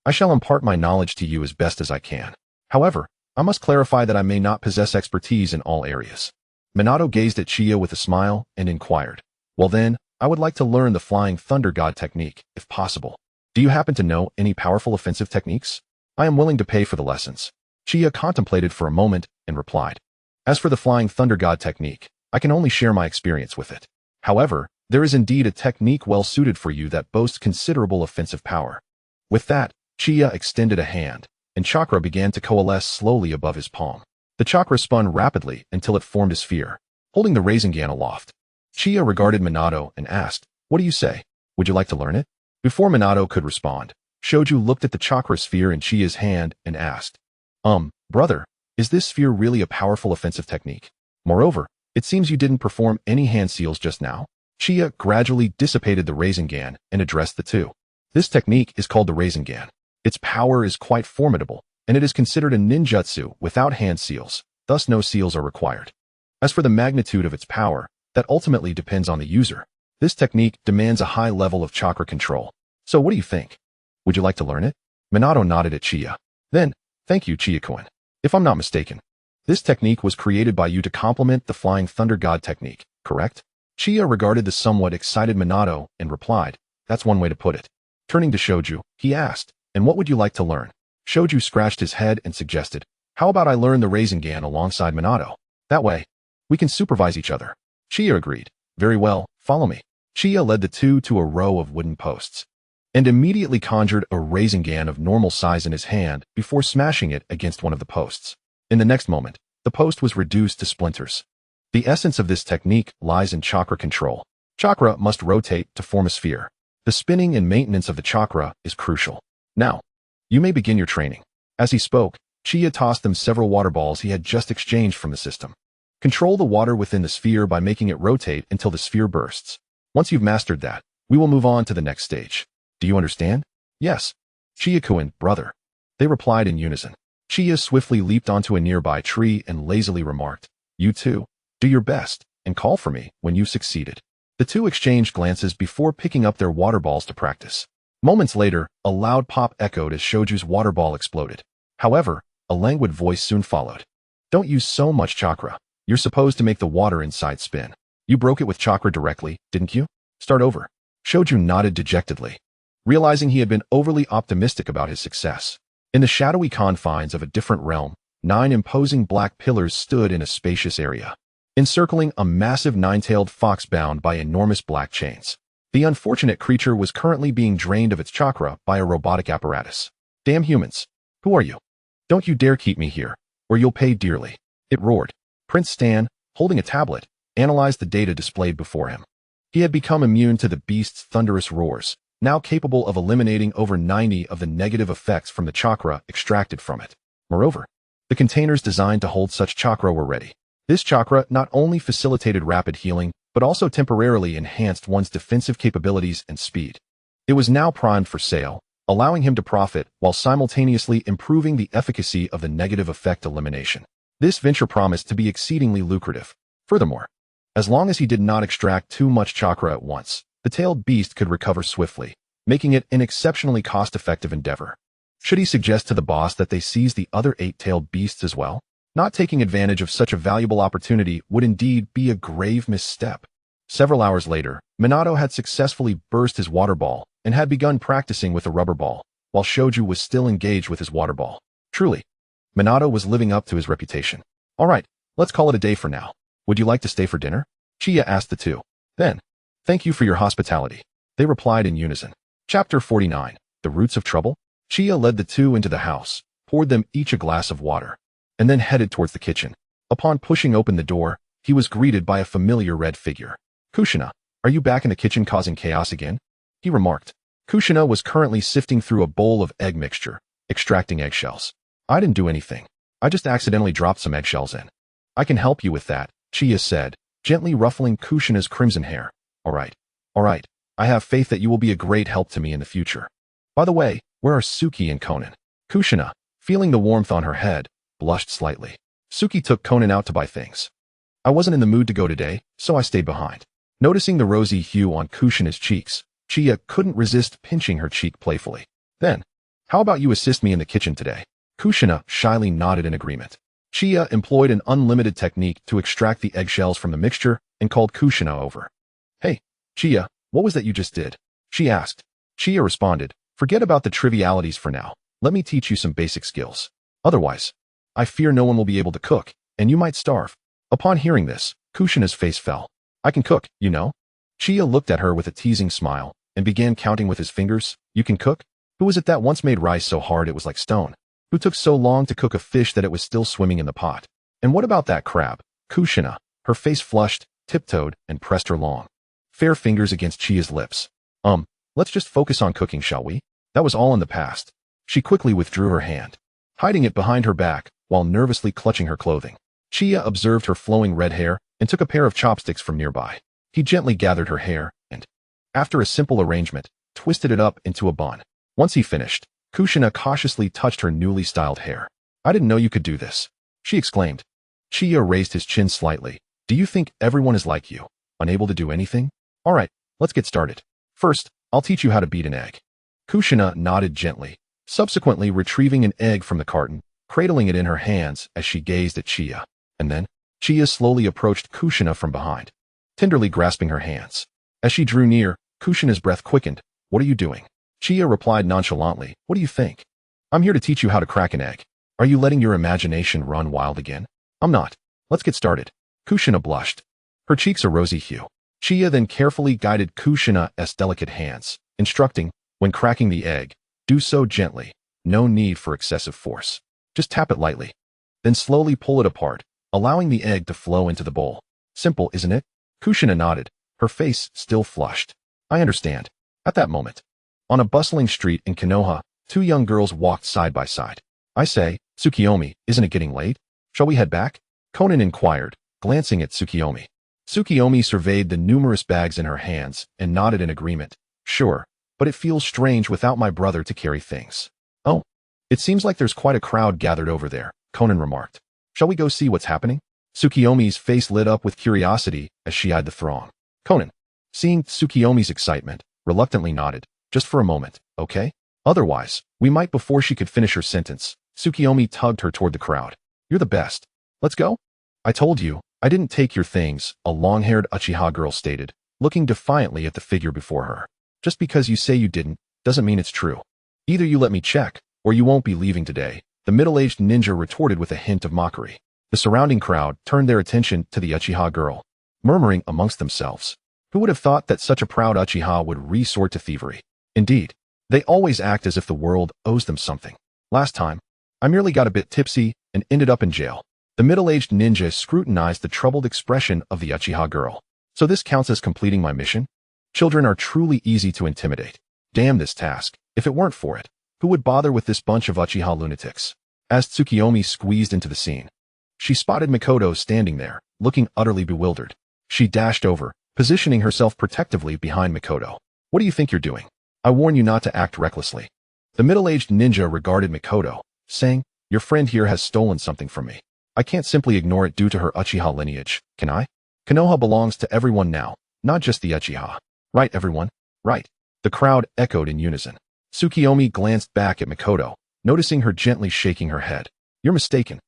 I shall impart my knowledge to you as best as I can. However, I must clarify that I may not possess expertise in all areas. Minato gazed at Chiyo with a smile and inquired. Well then, I would like to learn the Flying Thunder God technique, if possible. Do you happen to know any powerful offensive techniques? I am willing to pay for the lessons. Chiyo contemplated for a moment and replied. As for the Flying Thunder God technique, I can only share my experience with it. However, there is indeed a technique well suited for you that boasts considerable offensive power. With that, Chiyo extended a hand, and chakra began to coalesce slowly above his palm. The chakra spun rapidly until it formed a sphere, holding the Rasengan aloft. Chiyo regarded Minato and asked, What do you say? Would you like to learn it? Before Minato could respond, Shoju looked at the chakra sphere in Chiyo's hand and asked, Brother, is this sphere really a powerful offensive technique? Moreover, it seems you didn't perform any hand seals just now. Uchiha gradually dissipated the Rasengan and addressed the two. This technique is called the Rasengan. Its power is quite formidable, and it is considered a ninjutsu without hand seals, thus no seals are required. As for the magnitude of its power, that ultimately depends on the user. This technique demands a high level of chakra control. So what do you think? Would you like to learn it? Minato nodded at Uchiha. Then, thank you, Uchiha-kun. If I'm not mistaken, this technique was created by you to complement the Flying Thunder God technique, correct? Uchiha regarded the somewhat excited Minato and replied, that's one way to put it. Turning to Shoju, he asked, and what would you like to learn? Shoju scratched his head and suggested, how about I learn the Rasengan alongside Minato? That way, we can supervise each other. Uchiha agreed. Very well, follow me. Uchiha led the two to a row of wooden posts, and immediately conjured a Rasengan of normal size in his hand before smashing it against one of the posts. In the next moment, the post was reduced to splinters. The essence of this technique lies in chakra control. Chakra must rotate to form a sphere. The spinning and maintenance of the chakra is crucial. Now, you may begin your training. As he spoke, Uchiha tossed them several water balls he had just exchanged from the system. Control the water within the sphere by making it rotate until the sphere bursts. Once you've mastered that, we will move on to the next stage. Do you understand? Yes. Uchiha-kun, brother. They replied in unison. Uchiha swiftly leaped onto a nearby tree and lazily remarked, you too, do your best, and call for me when you've succeeded. The two exchanged glances before picking up their water balls to practice. Moments later, a loud pop echoed as Shoju's water ball exploded. However, a languid voice soon followed. Don't use so much chakra. You're supposed to make the water inside spin. You broke it with chakra directly, didn't you? Start over. Shoju nodded dejectedly, realizing he had been overly optimistic about his success. In the shadowy confines of a different realm, 9 imposing black pillars stood in a spacious area, encircling a massive 9-tailed fox bound by enormous black chains. The unfortunate creature was currently being drained of its chakra by a robotic apparatus. Damn humans! Who are you? Don't you dare keep me here, or you'll pay dearly, it roared. Prince Stan, holding a tablet, analyzed the data displayed before him. He had become immune to the beast's thunderous roars, now capable of eliminating over 90 of the negative effects from the chakra extracted from it. Moreover, the containers designed to hold such chakra were ready. This chakra not only facilitated rapid healing, but also temporarily enhanced one's defensive capabilities and speed. It was now primed for sale, allowing him to profit while simultaneously improving the efficacy of the negative effect elimination. This venture promised to be exceedingly lucrative. Furthermore, as long as he did not extract too much chakra at once, the tailed beast could recover swiftly, making it an exceptionally cost-effective endeavor. Should he suggest to the boss that they seize the other 8-tailed beasts as well? Not taking advantage of such a valuable opportunity would indeed be a grave misstep. Several hours later, Minato had successfully burst his water ball and had begun practicing with a rubber ball, while Shoju was still engaged with his water ball. Truly, Minato was living up to his reputation. All right, let's call it a day for now. Would you like to stay for dinner? Uchiha asked the two. Then, thank you for your hospitality. They replied in unison. Chapter 49, The Roots of Trouble? Uchiha led the two into the house, poured them each a glass of water, and then headed towards the kitchen. Upon pushing open the door, he was greeted by a familiar red figure. Kushina, are you back in the kitchen causing chaos again? He remarked. Kushina was currently sifting through a bowl of egg mixture, extracting eggshells. I didn't do anything. I just accidentally dropped some eggshells in. I can help you with that, Uchiha said, gently ruffling Kushina's crimson hair. All right. I have faith that you will be a great help to me in the future. By the way, where are Suki and Konan? Kushina, feeling the warmth on her head, blushed slightly. Suki took Konan out to buy things. I wasn't in the mood to go today, so I stayed behind. Noticing the rosy hue on Kushina's cheeks, Uchiha couldn't resist pinching her cheek playfully. Then, how about you assist me in the kitchen today? Kushina shyly nodded in agreement. Uchiha employed an unlimited technique to extract the eggshells from the mixture and called Kushina over. Hey, Uchiha, what was that you just did? She asked. Uchiha responded, forget about the trivialities for now. Let me teach you some basic skills. Otherwise, I fear no one will be able to cook, and you might starve. Upon hearing this, Kushina's face fell. I can cook, you know? Uchiha looked at her with a teasing smile and began counting with his fingers. You can cook? Who was it that once made rice so hard it was like stone? Who took so long to cook a fish that it was still swimming in the pot? And what about that crab? Kushina, her face flushed, tiptoed, and pressed her long, fair fingers against Uchiha's lips. Let's just focus on cooking, shall we? That was all in the past. She quickly withdrew her hand. hiding it behind her back while nervously clutching her clothing. Chia observed her flowing red hair and took a pair of chopsticks from nearby. He gently gathered her hair and, after a simple arrangement, twisted it up into a bun. Once he finished, Kushina cautiously touched her newly styled hair. "I didn't know you could do this," she exclaimed. Chia raised his chin slightly. "Do you think everyone is like you, unable to do anything? All right, let's get started. First, I'll teach you how to beat an egg." Kushina nodded gently, subsequently retrieving an egg from the carton, cradling it in her hands as she gazed at Chia. And then, Chia slowly approached Kushina from behind, tenderly grasping her hands. As she drew near, Kushina's breath quickened. "What are you doing?" Chia replied nonchalantly, "What do you think? I'm here to teach you how to crack an egg. Are you letting your imagination run wild again?" "I'm not. Let's get started." Kushina blushed, her cheeks a rosy hue. Chia then carefully guided Kushina's delicate hands, instructing, "When cracking the egg, do so gently. No need for excessive force. Just tap it lightly. Then slowly pull it apart, allowing the egg to flow into the bowl. Simple, isn't it?" Kushina nodded, her face still flushed. "I understand." At that moment, on a bustling street in Konoha, two young girls walked side by side. "I say, Tsukiyomi, isn't it getting late? Shall we head back?" Conan inquired, glancing at Tsukiyomi. Tsukiyomi surveyed the numerous bags in her hands and nodded in agreement. "Sure, but it feels strange without my brother to carry things." "Oh, it seems like there's quite a crowd gathered over there," Conan remarked. "Shall we go see what's happening?" Tsukiyomi's face lit up with curiosity as she eyed the throng. Conan, seeing Tsukiyomi's excitement, reluctantly nodded. "Just for a moment, okay? Otherwise, we might." Before she could finish her sentence, Tsukiyomi tugged her toward the crowd. "You're the best. Let's go." "I told you, I didn't take your things," a long-haired Uchiha girl stated, looking defiantly at the figure before her. "Just because you say you didn't, doesn't mean it's true. Either you let me check, or you won't be leaving today," the middle-aged ninja retorted with a hint of mockery. The surrounding crowd turned their attention to the Uchiha girl, murmuring amongst themselves. Who would have thought that such a proud Uchiha would resort to thievery? Indeed, they always act as if the world owes them something. "Last time, I merely got a bit tipsy and ended up in jail." The middle-aged ninja scrutinized the troubled expression of the Uchiha girl. "So this counts as completing my mission? Children are truly easy to intimidate. Damn this task. If it weren't for it, who would bother with this bunch of Uchiha lunatics?" As Tsukiyomi squeezed into the scene, she spotted Mikoto standing there, looking utterly bewildered. She dashed over, positioning herself protectively behind Mikoto. "What do you think you're doing? I warn you not to act recklessly." The middle-aged ninja regarded Mikoto, saying, "Your friend here has stolen something from me. I can't simply ignore it due to her Uchiha lineage, can I? Konoha belongs to everyone now, not just the Uchiha. Right, everyone? Right." The crowd echoed in unison. Tsukiyomi glanced back at Mikoto, noticing her gently shaking her head. "You're mistaken.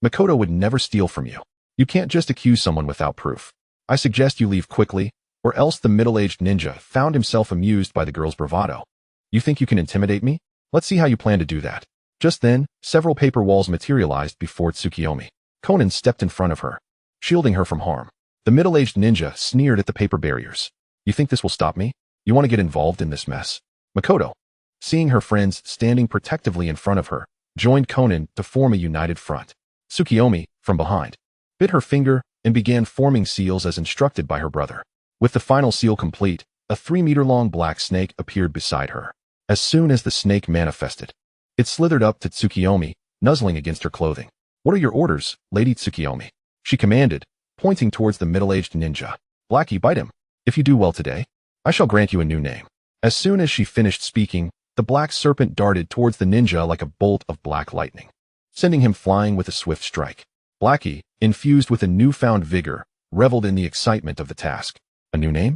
Mikoto would never steal from you. You can't just accuse someone without proof. I suggest you leave quickly, or else." The middle-aged ninja found himself amused by the girl's bravado. "You think you can intimidate me? Let's see how you plan to do that." Just then, several paper walls materialized before Tsukiyomi. Conan stepped in front of her, shielding her from harm. The middle-aged ninja sneered at the paper barriers. "You think this will stop me? You want to get involved in this mess?" Mikoto, seeing her friends standing protectively in front of her, joined Conan to form a united front. Tsukiyomi, from behind, bit her finger and began forming seals as instructed by her brother. With the final seal complete, a 3-meter-long black snake appeared beside her. As soon as the snake manifested, it slithered up to Tsukiyomi, nuzzling against her clothing. "What are your orders, Lady Tsukiyomi?" she commanded, pointing towards the middle-aged ninja. "Blackie, bite him. If you do well today, I shall grant you a new name." As soon as she finished speaking, the black serpent darted towards the ninja like a bolt of black lightning, sending him flying with a swift strike. Blackie, infused with a newfound vigor, reveled in the excitement of the task. A new name?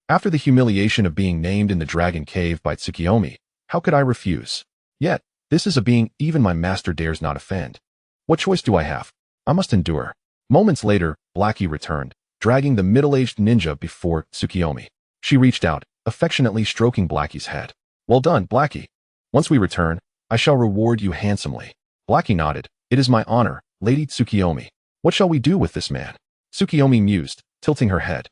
After the humiliation of being named in the Dragon Cave by Tsukiyomi, how could I refuse? Yet, this is a being even my master dares not offend. What choice do I have? I must endure. Moments later, Blackie returned, dragging the middle-aged ninja before Tsukiyomi. She reached out, affectionately stroking Blackie's head. "Well done, Blackie. Once we return, I shall reward you handsomely." Blackie nodded. "It is my honor, Lady Tsukiyomi. What shall we do with this man?" Tsukiyomi mused, tilting her head.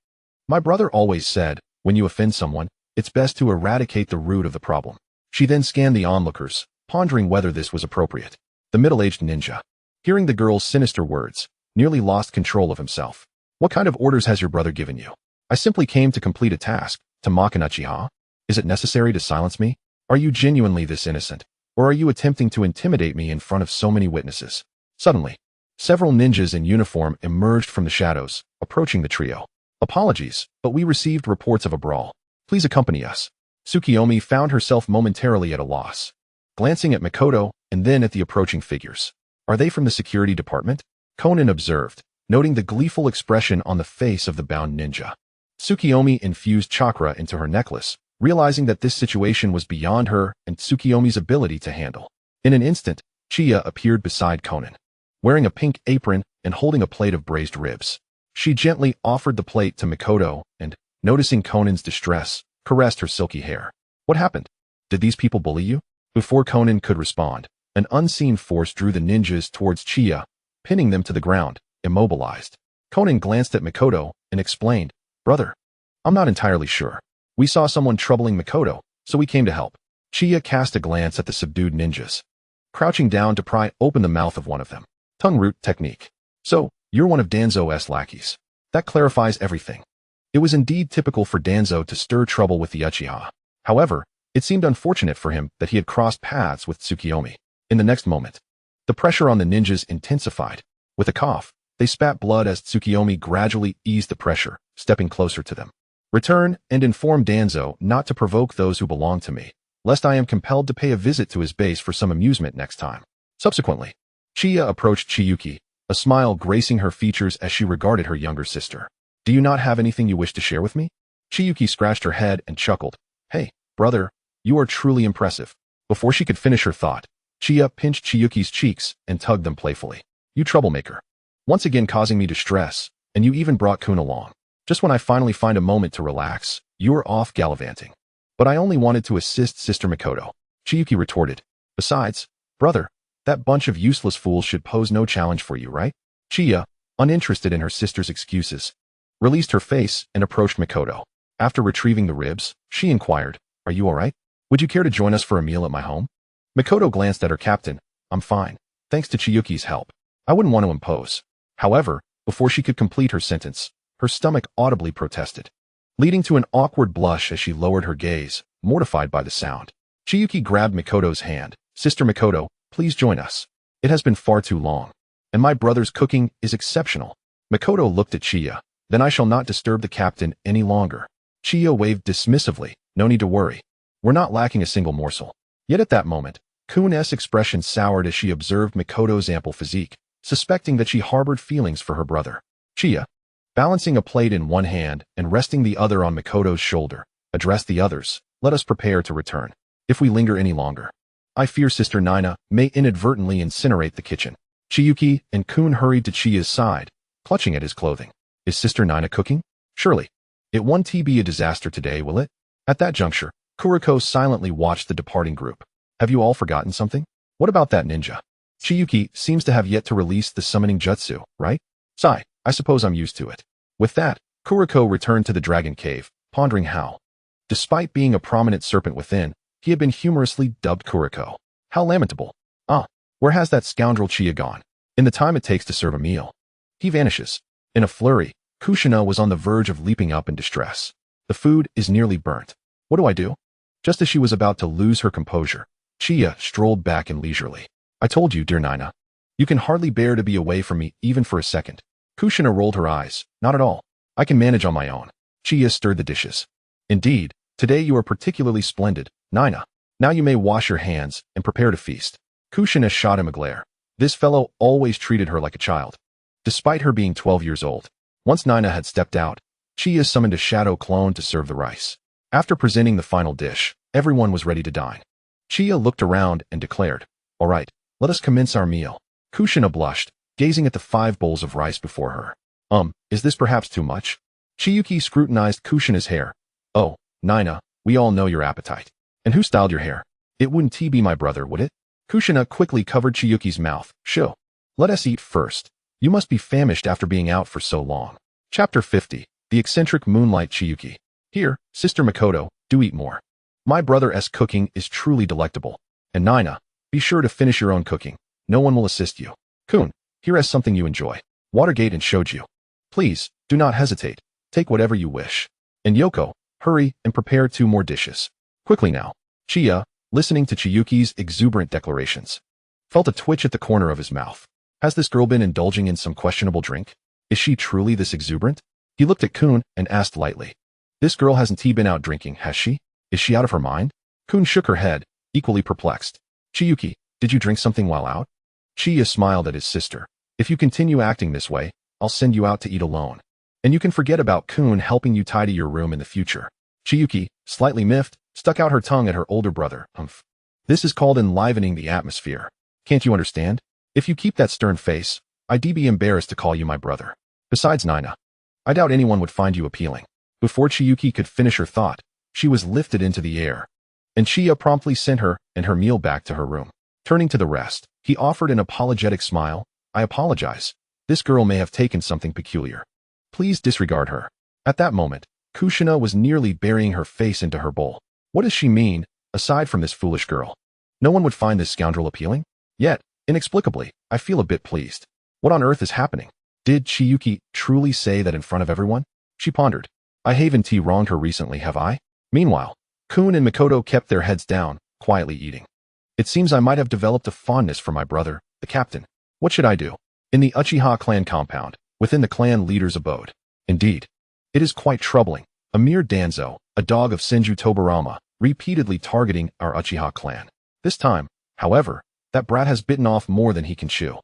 "My brother always said, when you offend someone, it's best to eradicate the root of the problem." She then scanned the onlookers, pondering whether this was appropriate. The middle-aged ninja, hearing the girl's sinister words, nearly lost control of himself. "What kind of orders has your brother given you?" "I simply came to complete a task, to mock an Uchiha. Is it necessary to silence me? Are you genuinely this innocent?" Or are you attempting to intimidate me in front of so many witnesses? Suddenly, several ninjas in uniform emerged from the shadows, approaching the trio. Apologies, but we received reports of a brawl. Please accompany us. Tsukiyomi found herself momentarily at a loss, glancing at Mikoto and then at the approaching figures. Are they from the security department? Conan observed, noting the gleeful expression on the face of the bound ninja. Tsukiyomi infused chakra into her necklace, realizing that this situation was beyond her and Tsukiyomi's ability to handle. In an instant, Chia appeared beside Conan, wearing a pink apron and holding a plate of braised ribs. She gently offered the plate to Mikoto and, noticing Conan's distress, caressed her silky hair. What happened? Did these people bully you? Before Conan could respond, an unseen force drew the ninjas towards Chia, pinning them to the ground, immobilized. Conan glanced at Mikoto and explained, Brother, I'm not entirely sure. We saw someone troubling Mikoto, so we came to help. Chia cast a glance at the subdued ninjas, crouching down to pry open the mouth of one of them. Tongue root technique. So, you're one of Danzo's lackeys. That clarifies everything. It was indeed typical for Danzo to stir trouble with the Uchiha. However, it seemed unfortunate for him that he had crossed paths with Tsukiyomi. In the next moment, the pressure on the ninjas intensified. With a cough, they spat blood as Tsukiyomi gradually eased the pressure, stepping closer to them. Return and inform Danzo not to provoke those who belong to me, lest I am compelled to pay a visit to his base for some amusement next time. Subsequently, Chia approached Chiyuki, a smile gracing her features as she regarded her younger sister. Do you not have anything you wish to share with me? Chiyuki scratched her head and chuckled. Hey, brother, you are truly impressive. Before she could finish her thought, Chia pinched Chiyuki's cheeks and tugged them playfully. You troublemaker. Once again causing me distress, and you even brought Kun along. Just when I finally find a moment to relax, you are off gallivanting. But I only wanted to assist Sister Mikoto. Chiyuki retorted. Besides, brother, that bunch of useless fools should pose no challenge for you, right? Chia, uninterested in her sister's excuses, released her face and approached Mikoto. After retrieving the ribs, she inquired, Are you all right? Would you care to join us for a meal at my home? Mikoto glanced at her captain. I'm fine, thanks to Chiyuki's help. I wouldn't want to impose. However, before she could complete her sentence, her stomach audibly protested, leading to an awkward blush as she lowered her gaze, mortified by the sound. Chiyuki grabbed Mikoto's hand. Sister Mikoto, please join us. It has been far too long, and my brother's cooking is exceptional. Mikoto looked at Chia. Then I shall not disturb the captain any longer. Chia waved dismissively. No need to worry. We're not lacking a single morsel. Yet at that moment, Kun's expression soured as she observed Mikoto's ample physique, suspecting that she harbored feelings for her brother. Chia, balancing a plate in one hand and resting the other on Mikoto's shoulder, addressed the others. Let us prepare to return. If we linger any longer, I fear Sister Nina may inadvertently incinerate the kitchen. Chiyuki and Kun hurried to Chia's side, clutching at his clothing. Is Sister Nina cooking? Surely. It won't be a disaster today, will it? At that juncture, Kuriko silently watched the departing group. Have you all forgotten something? What about that ninja? Chiyuki seems to have yet to release the summoning jutsu, right? Sigh, I suppose I'm used to it. With that, Kuriko returned to the dragon cave, pondering how, despite being a prominent serpent within, he had been humorously dubbed Kuriko. How lamentable. Where has that scoundrel Chia gone? In the time it takes to serve a meal, he vanishes. In a flurry, Kushina was on the verge of leaping up in distress. The food is nearly burnt. What do I do? Just as she was about to lose her composure, Chia strolled back in leisurely. I told you, dear Nina. You can hardly bear to be away from me even for a second. Kushina rolled her eyes. Not at all. I can manage on my own. Chia stirred the dishes. Indeed, today you are particularly splendid, Nina. Now you may wash your hands and prepare to feast. Kushina shot him a glare. This fellow always treated her like a child. Despite her being 12 years old, once Nina had stepped out, Chia summoned a shadow clone to serve the rice. After presenting the final dish, everyone was ready to dine. Chia looked around and declared, All right, let us commence our meal. Kushina blushed, gazing at the 5 bowls of rice before her. Is this perhaps too much? Chiyuki scrutinized Kushina's hair. Oh, Nina, we all know your appetite. And who styled your hair? It wouldn't be my brother, would it? Kushina quickly covered Chiyuki's mouth. Shoo. Let us eat first. You must be famished after being out for so long. Chapter 50. The eccentric Moonlight Chiyuki. Here, Sister Mikoto, do eat more. My brother's cooking is truly delectable. And Nina, be sure to finish your own cooking. No one will assist you. Kun, here is something you enjoy. Watergate and shoju. Please, do not hesitate. Take whatever you wish. And Yoko, hurry and prepare 2 more dishes. Quickly now. Chia, listening to Chiyuki's exuberant declarations. Felt a twitch at the corner of his mouth. Has this girl been indulging in some questionable drink? Is she truly this exuberant? He looked at Kun and asked lightly. This girl hasn't been out drinking, has she? Is she out of her mind? Kun shook her head, equally perplexed. Chiyuki, did you drink something while out? Chiya smiled at his sister. If you continue acting this way, I'll send you out to eat alone. And you can forget about Kun helping you tidy your room in the future. Chiyuki, slightly miffed, stuck out her tongue at her older brother. This is called enlivening the atmosphere. Can't you understand? If you keep that stern face, I'd be embarrassed to call you my brother. Besides, Nina, I doubt anyone would find you appealing. Before Chiyuki could finish her thought, she was lifted into the air, and Chiya promptly sent her and her meal back to her room. Turning to the rest, he offered an apologetic smile. I apologize. This girl may have taken something peculiar. Please disregard her. At that moment, Kushina was nearly burying her face into her bowl. What does she mean, aside from this foolish girl? No one would find this scoundrel appealing? Yet, inexplicably, I feel a bit pleased. What on earth is happening? Did Chiyuki truly say that in front of everyone? She pondered. I haven't wronged her recently, have I? Meanwhile, Kun and Mikoto kept their heads down, quietly eating. It seems I might have developed a fondness for my brother, the captain. What should I do? In the Uchiha clan compound, within the clan leader's abode. Indeed, it is quite troubling. A mere Danzo, a dog of Senju Tobarama, repeatedly targeting our Uchiha clan. This time, however, that brat has bitten off more than he can chew.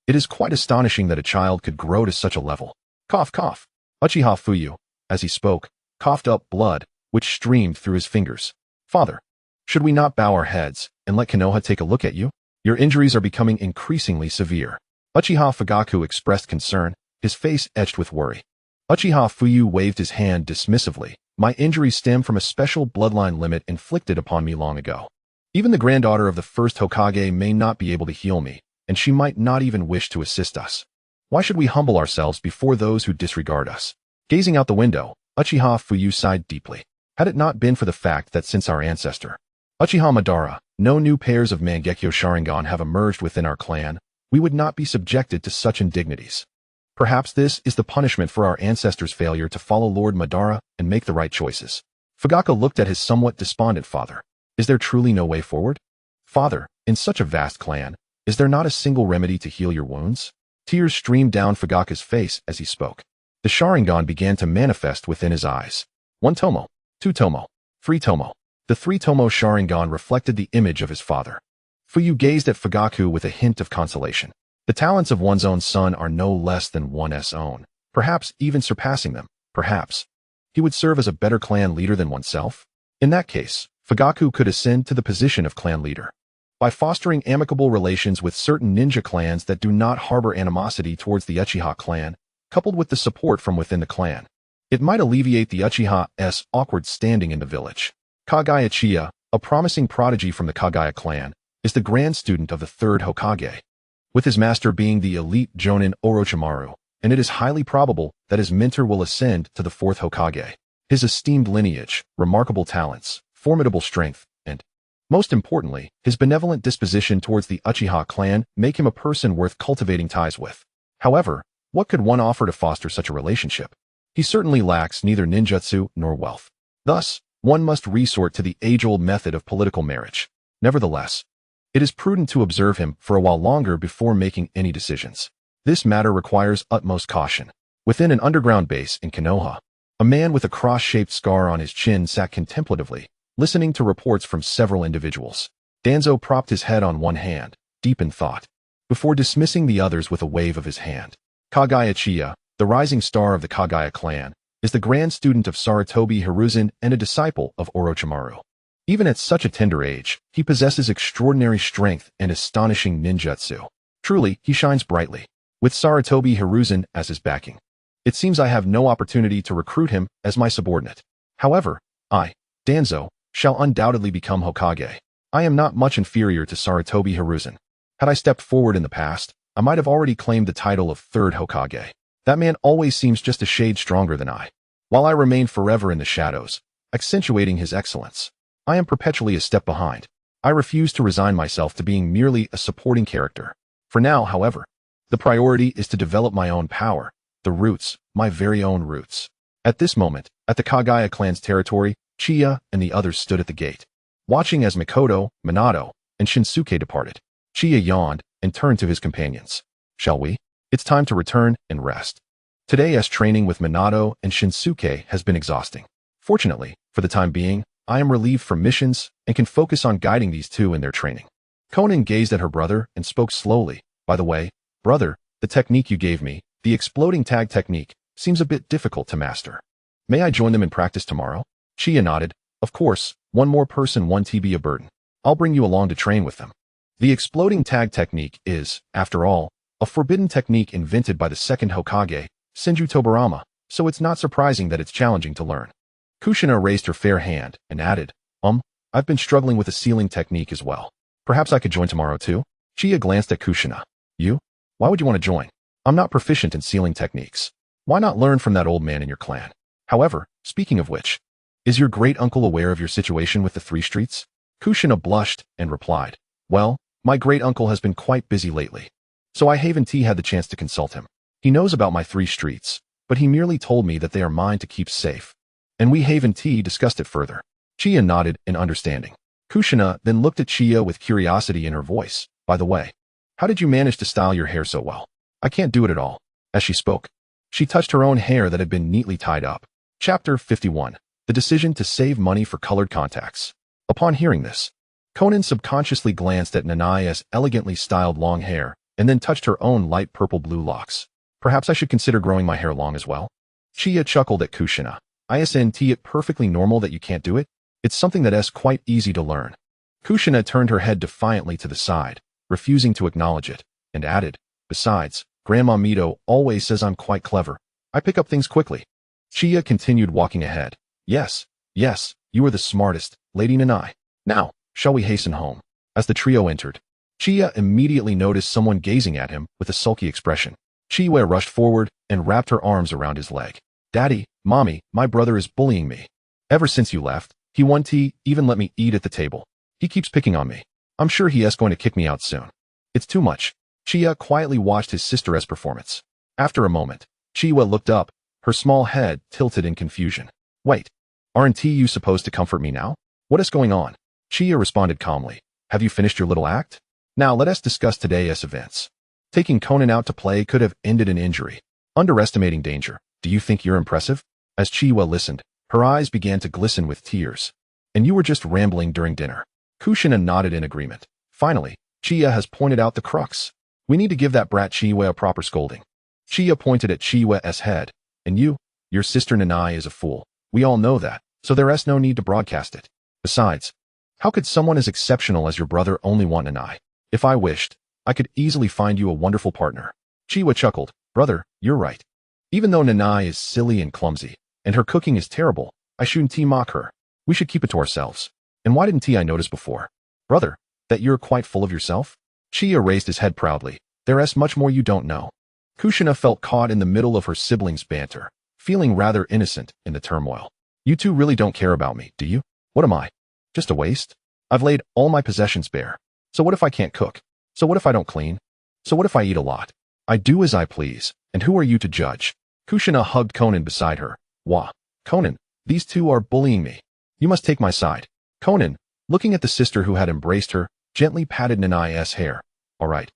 It is quite astonishing that a child could grow to such a level. Cough, cough. Uchiha Fuyu, as he spoke, coughed up blood, which streamed through his fingers. Father, should we not bow our heads and let Konoha take a look at you? Your injuries are becoming increasingly severe. Uchiha Fugaku expressed concern, his face etched with worry. Uchiha Fuyu waved his hand dismissively. My injuries stem from a special bloodline limit inflicted upon me long ago. Even the granddaughter of the first Hokage may not be able to heal me, and she might not even wish to assist us. Why should we humble ourselves before those who disregard us? Gazing out the window, Uchiha Fuyu sighed deeply. Had it not been for the fact that since our ancestor, Uchiha Madara, no new pairs of Mangekyo Sharingan have emerged within our clan, we would not be subjected to such indignities. Perhaps this is the punishment for our ancestors' failure to follow Lord Madara and make the right choices. Fugaku looked at his somewhat despondent father. Is there truly no way forward? Father, in such a vast clan, is there not a single remedy to heal your wounds? Tears streamed down Fugaku's face as he spoke. The Sharingan began to manifest within his eyes. 1 tomo, 2 tomo, 3 tomo. The 3 tomo Sharingan reflected the image of his father. Fuyu gazed at Fugaku with a hint of consolation. The talents of one's own son are no less than one's own, perhaps even surpassing them. Perhaps he would serve as a better clan leader than oneself. In that case, Fugaku could ascend to the position of clan leader. By fostering amicable relations with certain ninja clans that do not harbor animosity towards the Uchiha clan, coupled with the support from within the clan, it might alleviate the Uchiha's awkward standing in the village. Kagaya Chiya, a promising prodigy from the Kagaya clan, is the grand student of the third Hokage, with his master being the elite jonin Orochimaru, and it is highly probable that his mentor will ascend to the fourth Hokage. His esteemed lineage, remarkable talents, formidable strength, and, most importantly, his benevolent disposition towards the Uchiha clan make him a person worth cultivating ties with. However, what could one offer to foster such a relationship? He certainly lacks neither ninjutsu nor wealth. Thus, one must resort to the age-old method of political marriage. Nevertheless, it is prudent to observe him for a while longer before making any decisions. This matter requires utmost caution. Within an underground base in Konoha, a man with a cross-shaped scar on his chin sat contemplatively, listening to reports from several individuals. Danzo propped his head on one hand, deep in thought, before dismissing the others with a wave of his hand. Kagaya Chiya, the rising star of the Kagaya clan, is the grand student of Sarutobi Hiruzen and a disciple of Orochimaru. Even at such a tender age, he possesses extraordinary strength and astonishing ninjutsu. Truly, he shines brightly, with Sarutobi Hiruzen as his backing. It seems I have no opportunity to recruit him as my subordinate. However, I, Danzo, shall undoubtedly become Hokage. I am not much inferior to Sarutobi Hiruzen. Had I stepped forward in the past, I might have already claimed the title of third Hokage. That man always seems just a shade stronger than I. While I remain forever in the shadows, accentuating his excellence, I am perpetually a step behind. I refuse to resign myself to being merely a supporting character. For now, however, the priority is to develop my own power, the roots, my very own roots. At this moment, at the Kagaya clan's territory, Chiya and the others stood at the gate. watching as Mikoto, Minato, and Shinsuke departed. Uchiha yawned and turned to his companions. Shall we? It's time to return and rest. Today's training with Minato and Shinsuke has been exhausting. Fortunately, for the time being, I am relieved from missions and can focus on guiding these two in their training. Konan gazed at her brother and spoke slowly. By the way, brother, the technique you gave me, the exploding tag technique, seems a bit difficult to master. May I join them in practice tomorrow? Uchiha nodded. Of course, one more person won't be a burden. I'll bring you along to train with them. The exploding tag technique is, after all, a forbidden technique invented by the second Hokage, Senju Tobirama, so it's not surprising that it's challenging to learn. Kushina raised her fair hand and added, I've been struggling with a sealing technique as well. Perhaps I could join tomorrow too? Uchiha glanced at Kushina. You? Why would you want to join? I'm not proficient in sealing techniques. Why not learn from that old man in your clan? However, speaking of which, is your great-uncle aware of your situation with the three streets? Kushina blushed and replied, Well, my great-uncle has been quite busy lately, so I haven't had the chance to consult him. He knows about my three streets, but he merely told me that they are mine to keep safe. And we haven't discussed it further. Uchiha nodded in understanding. Kushina then looked at Uchiha with curiosity in her voice. By the way, how did you manage to style your hair so well? I can't do it at all. As she spoke, she touched her own hair that had been neatly tied up. Chapter 51. The decision to save money for colored contacts. Upon hearing this, Konan subconsciously glanced at Nanaya's elegantly styled long hair and then touched her own light purple-blue locks. Perhaps I should consider growing my hair long as well? Uchiha chuckled at Kushina. Isn't it perfectly normal that you can't do it? It's something that's quite easy to learn. Kushina turned her head defiantly to the side, refusing to acknowledge it, and added, Besides, Grandma Mito always says I'm quite clever. I pick up things quickly. Uchiha continued walking ahead. Yes, you are the smartest, Lady Nanai. Now, shall we hasten home? As the trio entered, Uchiha immediately noticed someone gazing at him with a sulky expression. Uchiha rushed forward and wrapped her arms around his leg. Daddy, Mommy, my brother is bullying me. Ever since you left, he won't even let me eat at the table. He keeps picking on me. I'm sure he is going to kick me out soon. It's too much. Uchiha quietly watched his sister's performance. After a moment, Uchiha looked up, her small head tilted in confusion. Wait, aren't you supposed to comfort me now? What is going on? Uchiha responded calmly. Have you finished your little act? Now let us discuss today's events. Taking Conan out to play could have ended in injury. Underestimating danger. Do you think you're impressive? As Uchiha listened, her eyes began to glisten with tears. And you were just rambling during dinner. Kushina nodded in agreement. Finally, Uchiha has pointed out the crux. We need to give that brat Uchiha a proper scolding. Uchiha pointed at Uchiha's head. And your sister Nanai is a fool. We all know that, so there's no need to broadcast it. Besides, how could someone as exceptional as your brother only want Nanai? If I wished, I could easily find you a wonderful partner. Uchiha chuckled. Brother, you're right. Even though Nanai is silly and clumsy, and her cooking is terrible, I shouldn't mock her. We should keep it to ourselves. And why didn't I notice before? Brother, that you're quite full of yourself? Uchiha raised his head proudly. There's much more you don't know. Kushina felt caught in the middle of her siblings' banter, feeling rather innocent in the turmoil. You two really don't care about me, do you? What am I? Just a waste? I've laid all my possessions bare. So what if I can't cook? So what if I don't clean? So what if I eat a lot? I do as I please, and who are you to judge? Kushina hugged Konan beside her. Wah, Konan, these two are bullying me. You must take my side. Konan, looking at the sister who had embraced her, gently patted Nanai's hair. All right,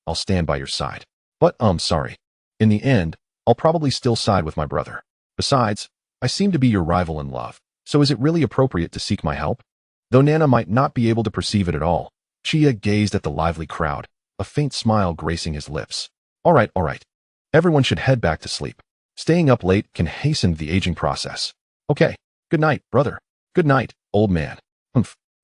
I'll stand by your side. But sorry. In the end, I'll probably still side with my brother. Besides, I seem to be your rival in love, so is it really appropriate to seek my help? Though Nana might not be able to perceive it at all, Uchiha gazed at the lively crowd, a faint smile gracing his lips. All right. Everyone should head back to sleep. Staying up late can hasten the aging process. Okay. Good night, brother. Good night, old man.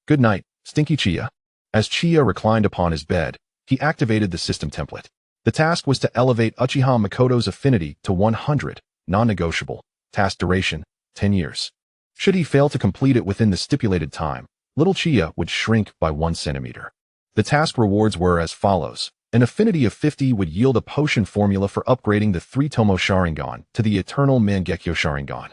Good night, Stinky Uchiha. As Uchiha reclined upon his bed, he activated the system template. The task was to elevate Uchiha Mikoto's affinity to 100, non-negotiable. Task duration, 10 years. Should he fail to complete it within the stipulated time, little Uchiha would shrink by 1 centimeter. The task rewards were as follows. An affinity of 50 would yield a potion formula for upgrading the 3-tomo Sharingan to the Eternal Mangeko Sharingan.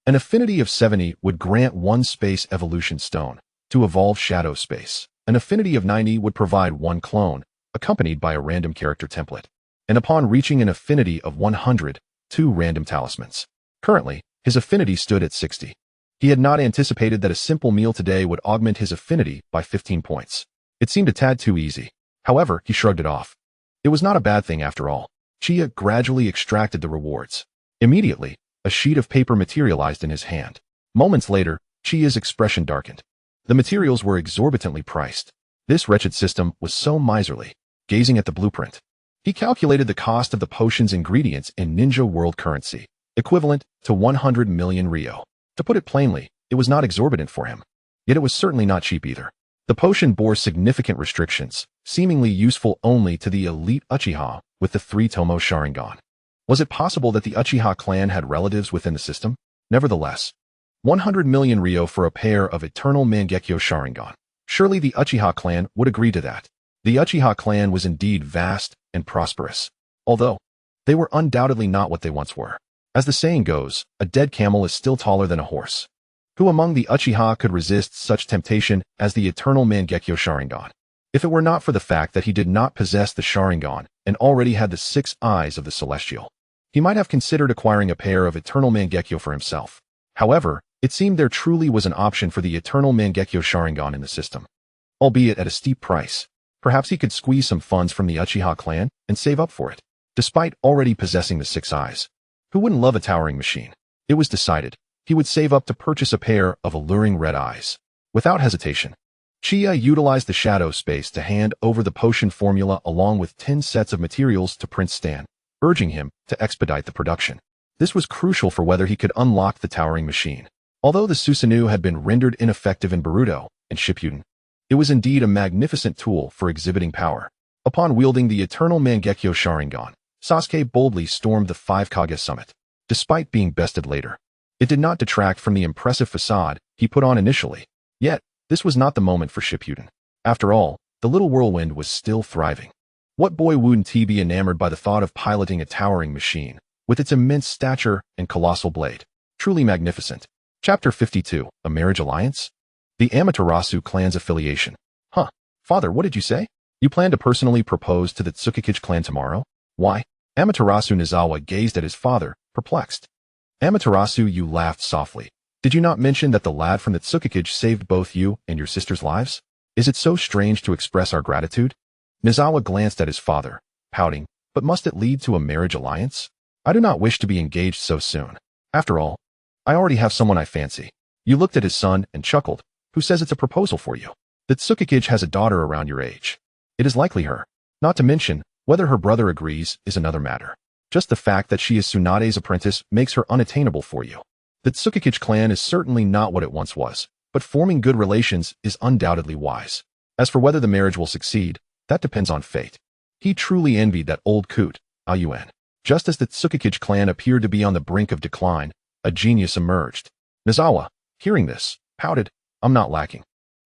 An affinity of 70 would grant 1 space evolution stone to evolve Shadow Space. An affinity of 90 would provide 1 clone, accompanied by a random character template. And upon reaching an affinity of 100, 2 random talismans. Currently, his affinity stood at 60. He had not anticipated that a simple meal today would augment his affinity by 15 points. It seemed a tad too easy. However, he shrugged it off. It was not a bad thing after all. Chia gradually extracted the rewards. Immediately, a sheet of paper materialized in his hand. Moments later, Chia's expression darkened. The materials were exorbitantly priced. This wretched system was so miserly. Gazing at the blueprint, he calculated the cost of the potion's ingredients in ninja world currency, equivalent to 100 million ryo. To put it plainly, it was not exorbitant for him. Yet it was certainly not cheap either. The potion bore significant restrictions, seemingly useful only to the elite Uchiha with the 3-tomo Sharingan. Was it possible that the Uchiha clan had relatives within the system? Nevertheless, 100 million ryo for a pair of Eternal Mangeko Sharingan. Surely the Uchiha clan would agree to that. The Uchiha clan was indeed vast and prosperous, although they were undoubtedly not what they once were. As the saying goes, a dead camel is still taller than a horse. Who among the Uchiha could resist such temptation as the Eternal Mangeko Sharingan? If it were not for the fact that he did not possess the Sharingan and already had the 6 eyes of the Celestial, he might have considered acquiring a pair of Eternal Mangeko for himself. However, it seemed there truly was an option for the Eternal Mangeko Sharingan in the system, albeit at a steep price. Perhaps he could squeeze some funds from the Uchiha clan and save up for it, despite already possessing the 6 eyes. Who wouldn't love a towering machine? It was decided. He would save up to purchase a pair of alluring red eyes. Without hesitation, Chia utilized the shadow space to hand over the potion formula along with 10 sets of materials to Prince Stan, urging him to expedite the production. This was crucial for whether he could unlock the towering machine. Although the Susanoo had been rendered ineffective in Boruto and Shippuden, it was indeed a magnificent tool for exhibiting power. Upon wielding the Eternal Mangeko Sharingan, Sasuke boldly stormed the 5 Kage summit. Despite being bested later, it did not detract from the impressive facade he put on initially. Yet, this was not the moment for Shippuden. After all, the little whirlwind was still thriving. What boy wouldn't be enamored by the thought of piloting a towering machine, with its immense stature and colossal blade? Truly magnificent. Chapter 52, A Marriage Alliance? The Amaterasu clan's affiliation. Huh. Father, what did you say? You plan to personally propose to the Tsukikage clan tomorrow? Why? Amaterasu Nizawa gazed at his father, perplexed. Amaterasu, you laughed softly. Did you not mention that the lad from the Tsukikage saved both you and your sister's lives? Is it so strange to express our gratitude? Nizawa glanced at his father, pouting, but must it lead to a marriage alliance? I do not wish to be engaged so soon. After all, I already have someone I fancy. You looked at his son and chuckled. Who says it's a proposal for you? The Tsukikage has a daughter around your age. It is likely her. Not to mention, whether her brother agrees is another matter. Just the fact that she is Tsunade's apprentice makes her unattainable for you. The Tsukikage clan is certainly not what it once was, but forming good relations is undoubtedly wise. As for whether the marriage will succeed, that depends on fate. He truly envied that old coot, Ayuen. Just as the Tsukikage clan appeared to be on the brink of decline, a genius emerged. Nizawa, hearing this, pouted, I'm not lacking.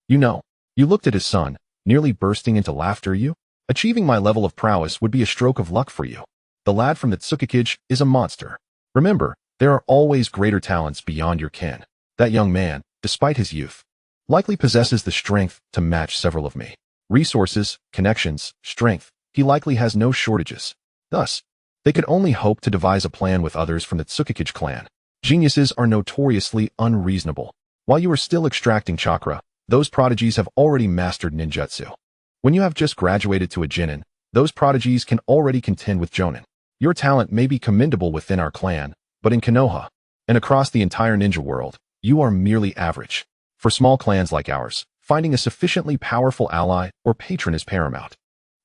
You know, you looked at his son, nearly bursting into laughter. You? Achieving my level of prowess would be a stroke of luck for you. The lad from the Tsukikage is a monster. Remember, there are always greater talents beyond your ken. That young man, despite his youth, likely possesses the strength to match several of me. Resources, connections, strength, he likely has no shortages. Thus, they could only hope to devise a plan with others from the Tsukikage clan. Geniuses are notoriously unreasonable. While you are still extracting chakra, those prodigies have already mastered ninjutsu. When you have just graduated to a genin, those prodigies can already contend with jonin. Your talent may be commendable within our clan, but in Konoha, and across the entire ninja world, you are merely average. For small clans like ours, finding a sufficiently powerful ally or patron is paramount.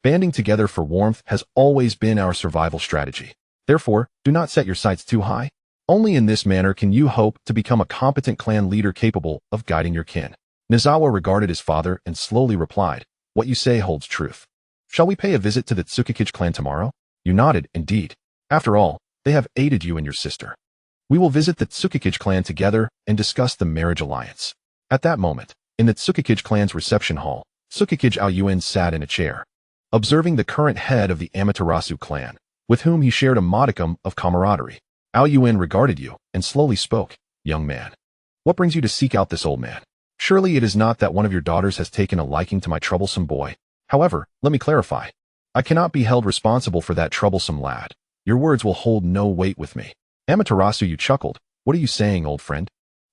Banding together for warmth has always been our survival strategy. Therefore, do not set your sights too high. Only in this manner can you hope to become a competent clan leader capable of guiding your kin. Nizawa regarded his father and slowly replied, what you say holds truth. Shall we pay a visit to the Tsukikage clan tomorrow? You nodded, indeed. After all, they have aided you and your sister. We will visit the Tsukikage clan together and discuss the marriage alliance. At that moment, in the Tsukikage clan's reception hall, Tsukikage Ayuen sat in a chair, observing the current head of the Amaterasu clan, with whom he shared a modicum of camaraderie. Ayuen regarded you and slowly spoke, young man. What brings you to seek out this old man? Surely it is not that one of your daughters has taken a liking to my troublesome boy. However, let me clarify. I cannot be held responsible for that troublesome lad. Your words will hold no weight with me. Amaterasu, you chuckled. What are you saying, old friend?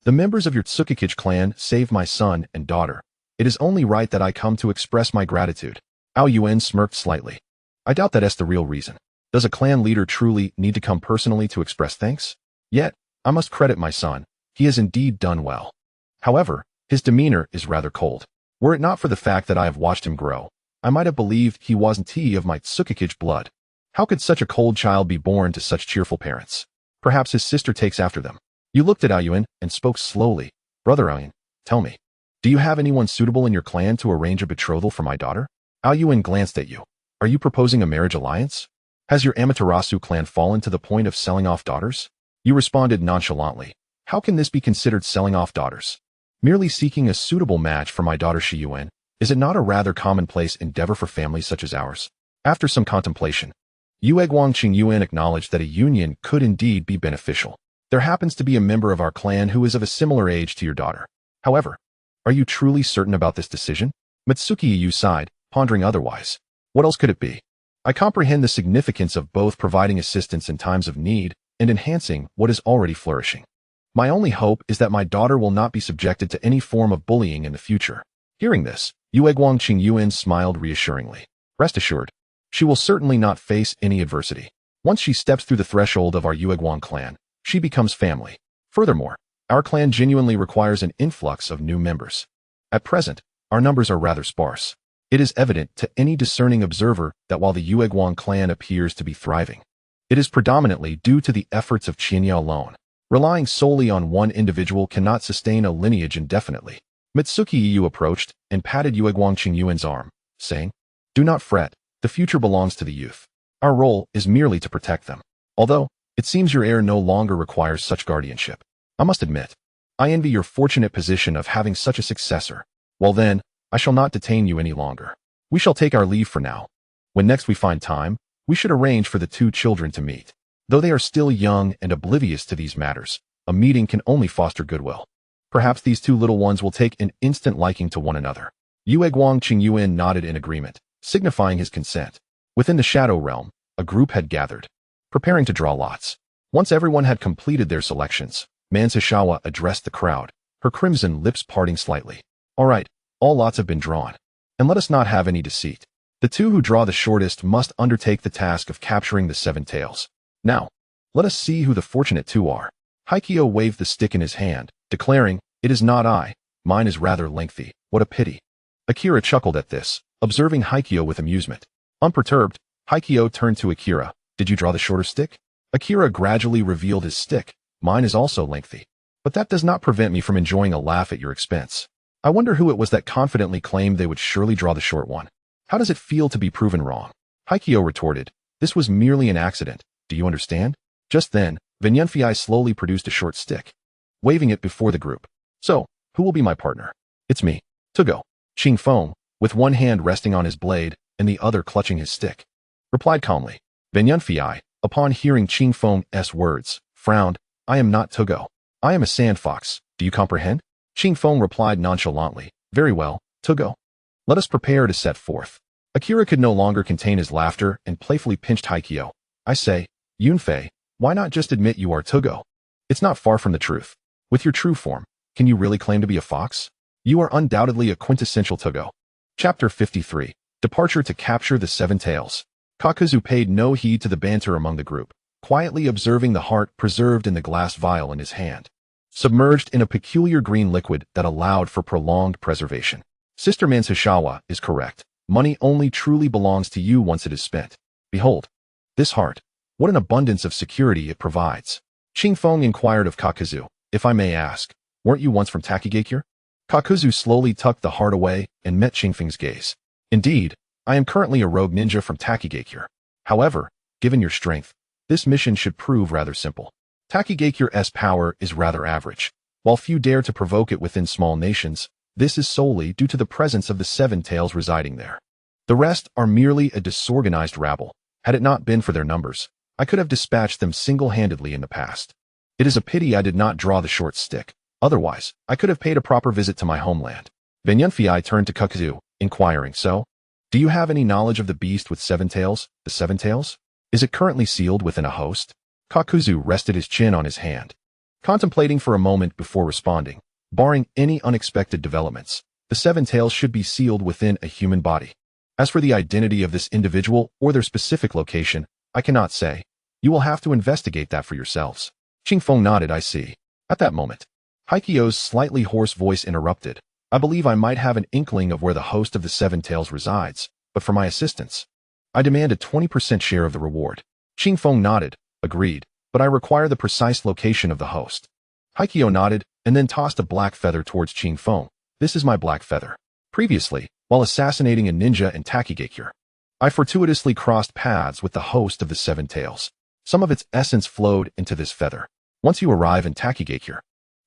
The members of your Tsukikage clan saved my son and daughter. It is only right that I come to express my gratitude. Aoyuan smirked slightly. I doubt that is the real reason. Does a clan leader truly need to come personally to express thanks? Yet, I must credit my son. He has indeed done well. However, his demeanor is rather cold. Were it not for the fact that I have watched him grow, I might have believed he wasn't of my Tsukikage blood. How could such a cold child be born to such cheerful parents? Perhaps his sister takes after them. You looked at Aoyuan and spoke slowly. Brother Aoyuan, tell me, do you have anyone suitable in your clan to arrange a betrothal for my daughter? Aoyuan glanced at you. Are you proposing a marriage alliance? Has your Amaterasu clan fallen to the point of selling off daughters? You responded nonchalantly. How can this be considered selling off daughters? Merely seeking a suitable match for my daughter Shiyuan, is it not a rather commonplace endeavor for families such as ours? After some contemplation, Yueguang Qingyuan acknowledged that a union could indeed be beneficial. There happens to be a member of our clan who is of a similar age to your daughter. However, are you truly certain about this decision? Mitsuki Yu sighed, pondering otherwise. What else could it be? I comprehend the significance of both providing assistance in times of need and enhancing what is already flourishing. My only hope is that my daughter will not be subjected to any form of bullying in the future. Hearing this, Yueguang Qingyuan smiled reassuringly. Rest assured, she will certainly not face any adversity. Once she steps through the threshold of our Yueguang clan, she becomes family. Furthermore, our clan genuinely requires an influx of new members. At present, our numbers are rather sparse. It is evident to any discerning observer that while the Yueguang clan appears to be thriving, it is predominantly due to the efforts of Qinya alone. Relying solely on one individual cannot sustain a lineage indefinitely. Mitsuki Yu approached and patted Yueguang Qingyuan's arm, saying, Do not fret, the future belongs to the youth. Our role is merely to protect them. Although, it seems your heir no longer requires such guardianship. I must admit, I envy your fortunate position of having such a successor. Well then, I shall not detain you any longer. We shall take our leave for now. When next we find time, we should arrange for the two children to meet. Though they are still young and oblivious to these matters, a meeting can only foster goodwill. Perhaps these two little ones will take an instant liking to one another. Yueguang Qingyuan nodded in agreement, signifying his consent. Within the Shadow Realm, a group had gathered, preparing to draw lots. Once everyone had completed their selections, Mansashawa addressed the crowd, her crimson lips parting slightly. All right, all lots have been drawn. And let us not have any deceit. The two who draw the shortest must undertake the task of capturing the seven tails. Now, let us see who the fortunate two are. Haikyo waved the stick in his hand, declaring, It is not I, mine is rather lengthy, what a pity. Akira chuckled at this, observing Haikyo with amusement. Unperturbed, Haikyo turned to Akira, Did you draw the shorter stick? Akira gradually revealed his stick, Mine is also lengthy. But that does not prevent me from enjoying a laugh at your expense. I wonder who it was that confidently claimed they would surely draw the short one. How does it feel to be proven wrong? Haikyo retorted, This was merely an accident. Do you understand? Just then, Venyanfei slowly produced a short stick, waving it before the group. So, who will be my partner? It's me, Tugo. Qing Feng, with one hand resting on his blade and the other clutching his stick, replied calmly. Venyanfei, upon hearing Qing Feng's words, frowned. I am not Tugo. I am a sand fox. Do you comprehend? Qing Feng replied nonchalantly. Very well, Tugo. Let us prepare to set forth. Akira could no longer contain his laughter and playfully pinched Haikyo. I say, Yunfei, why not just admit you are Tugo? It's not far from the truth. With your true form, can you really claim to be a fox? You are undoubtedly a quintessential Tugo. Chapter 53. Departure to capture the seven tails. Kakuzu paid no heed to the banter among the group, quietly observing the heart preserved in the glass vial in his hand, submerged in a peculiar green liquid that allowed for prolonged preservation. Sister Mansashawa is correct. Money only truly belongs to you once it is spent. Behold, this heart. What an abundance of security it provides. Qing Feng inquired of Kakuzu, If I may ask, weren't you once from Takigakure? Kakuzu slowly tucked the heart away and met Qing Feng's gaze. Indeed, I am currently a rogue ninja from Takigakure. However, given your strength, this mission should prove rather simple. Takigakure's power is rather average. While few dare to provoke it within small nations, this is solely due to the presence of the seven tails residing there. The rest are merely a disorganized rabble. Had it not been for their numbers, I could have dispatched them single-handedly in the past. It is a pity I did not draw the short stick. Otherwise, I could have paid a proper visit to my homeland. Venyanfei turned to Kakuzu, inquiring, So, do you have any knowledge of the beast with seven tails, the seven tails? Is it currently sealed within a host? Kakuzu rested his chin on his hand. Contemplating for a moment before responding, barring any unexpected developments, the seven tails should be sealed within a human body. As for the identity of this individual or their specific location, I cannot say. You will have to investigate that for yourselves. Qingfeng nodded. I see. At that moment, Haikyo's slightly hoarse voice interrupted. I believe I might have an inkling of where the host of the seven tails resides, but for my assistance, I demand a 20% share of the reward. Qingfeng nodded, agreed, but I require the precise location of the host. Haikyo nodded and then tossed a black feather towards Qingfeng. This is my black feather. Previously, while assassinating a ninja in Takigakure, I fortuitously crossed paths with the host of the seven tails. Some of its essence flowed into this feather. Once you arrive in Takigakure,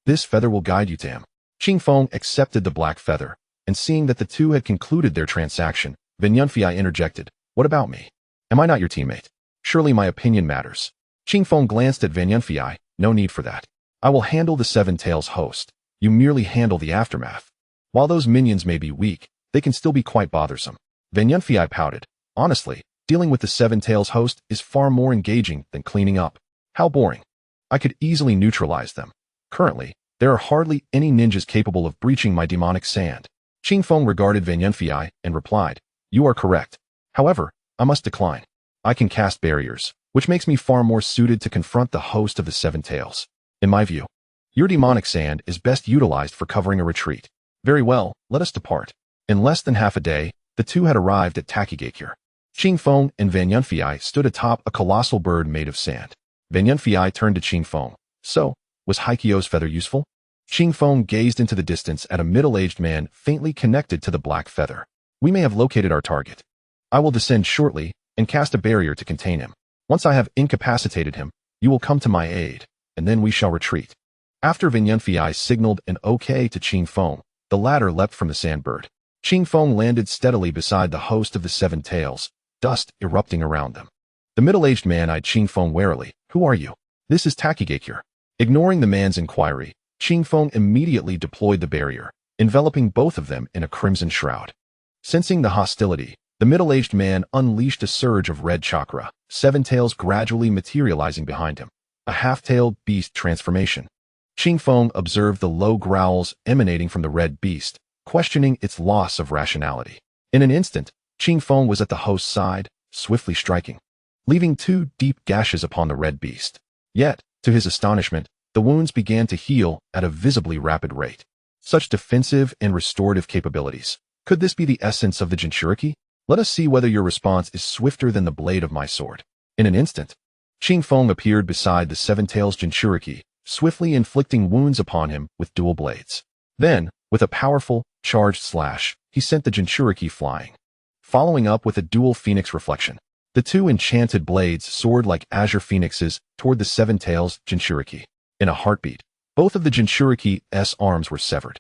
this feather will guide you to him. Qingfeng accepted the black feather, and seeing that the two had concluded their transaction, Van Yunfei interjected, What about me? Am I not your teammate? Surely my opinion matters. Qingfeng glanced at Van Yunfei. No need for that. I will handle the seven tails host. You merely handle the aftermath. While those minions may be weak, they can still be quite bothersome. Van Yunfei pouted. Honestly, dealing with the seven tails host is far more engaging than cleaning up. How boring. I could easily neutralize them. Currently, there are hardly any ninjas capable of breaching my demonic sand. Qingfeng regarded Van Yunfei and replied, You are correct. However, I must decline. I can cast barriers, which makes me far more suited to confront the host of the seven tails. In my view, your demonic sand is best utilized for covering a retreat. Very well, let us depart. In less than half a day, the two had arrived at Takigakure. Qingfeng and Van Yunfei stood atop a colossal bird made of sand. Van Yunfei turned to Qingfeng. So, was Haikyo's feather useful? Qingfeng gazed into the distance at a middle-aged man faintly connected to the black feather. We may have located our target. I will descend shortly and cast a barrier to contain him. Once I have incapacitated him, you will come to my aid, and then we shall retreat. After Van Yunfei signaled an okay to Qingfeng, the latter leapt from the sandbird. Qingfeng landed steadily beside the host of the seven tails, dust erupting around them. The middle-aged man eyed Qingfeng warily. Who are you? This is Takigakure. Ignoring the man's inquiry, Qingfeng immediately deployed the barrier, enveloping both of them in a crimson shroud. Sensing the hostility, the middle-aged man unleashed a surge of red chakra, seven tails gradually materializing behind him. A half-tailed beast transformation. Qingfeng observed the low growls emanating from the red beast, questioning its loss of rationality. In an instant, Qingfeng was at the host's side, swiftly striking, leaving two deep gashes upon the red beast. Yet, to his astonishment, the wounds began to heal at a visibly rapid rate. Such defensive and restorative capabilities. Could this be the essence of the Jinchuriki? Let us see whether your response is swifter than the blade of my sword. In an instant, Qingfeng appeared beside the seven tails Jinchuriki, swiftly inflicting wounds upon him with dual blades. Then, with a powerful, charged slash, he sent the Jinchuriki flying. Following up with a dual phoenix reflection, the two enchanted blades soared like azure phoenixes toward the seven tails Jinchuriki. In a heartbeat, both of the Jinchuriki's arms were severed,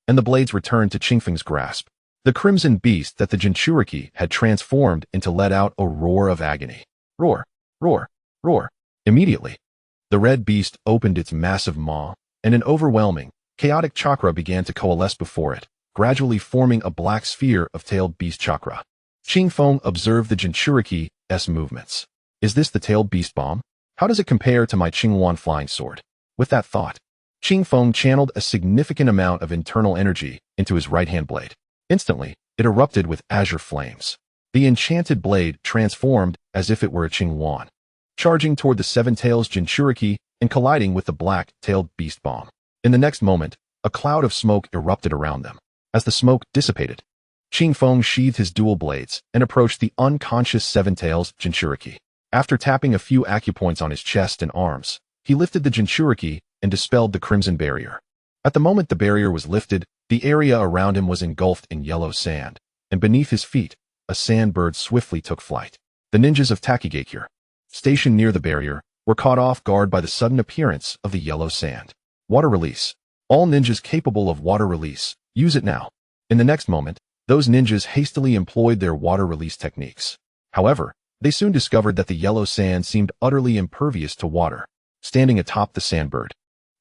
and the blades returned to Qingfeng's grasp. The crimson beast that the Jinchuriki had transformed into let out a roar of agony. Roar, roar, roar. Immediately, the red beast opened its massive maw, and an overwhelming, chaotic chakra began to coalesce before it, gradually forming a black sphere of tailed beast chakra. Qingfeng observed the Jinchuriki's movements. Is this the tailed beast bomb? How does it compare to my Qinghuan flying sword? With that thought, Qingfeng channeled a significant amount of internal energy into his right-hand blade. Instantly, it erupted with azure flames. The enchanted blade transformed as if it were a Qinghuan, charging toward the seven tails Jinchuriki and colliding with the black-tailed beast bomb. In the next moment, a cloud of smoke erupted around them. As the smoke dissipated, Qingfeng sheathed his dual blades and approached the unconscious seven tails Jinchuriki. After tapping a few acupoints on his chest and arms, he lifted the Jinchuriki and dispelled the crimson barrier. At the moment the barrier was lifted, the area around him was engulfed in yellow sand, and beneath his feet, a sandbird swiftly took flight. The ninjas of Takigakure, stationed near the barrier, were caught off guard by the sudden appearance of the yellow sand. Water release. All ninjas capable of water release, use it now. In the next moment, those ninjas hastily employed their water release techniques. However, they soon discovered that the yellow sand seemed utterly impervious to water. Standing atop the sandbird,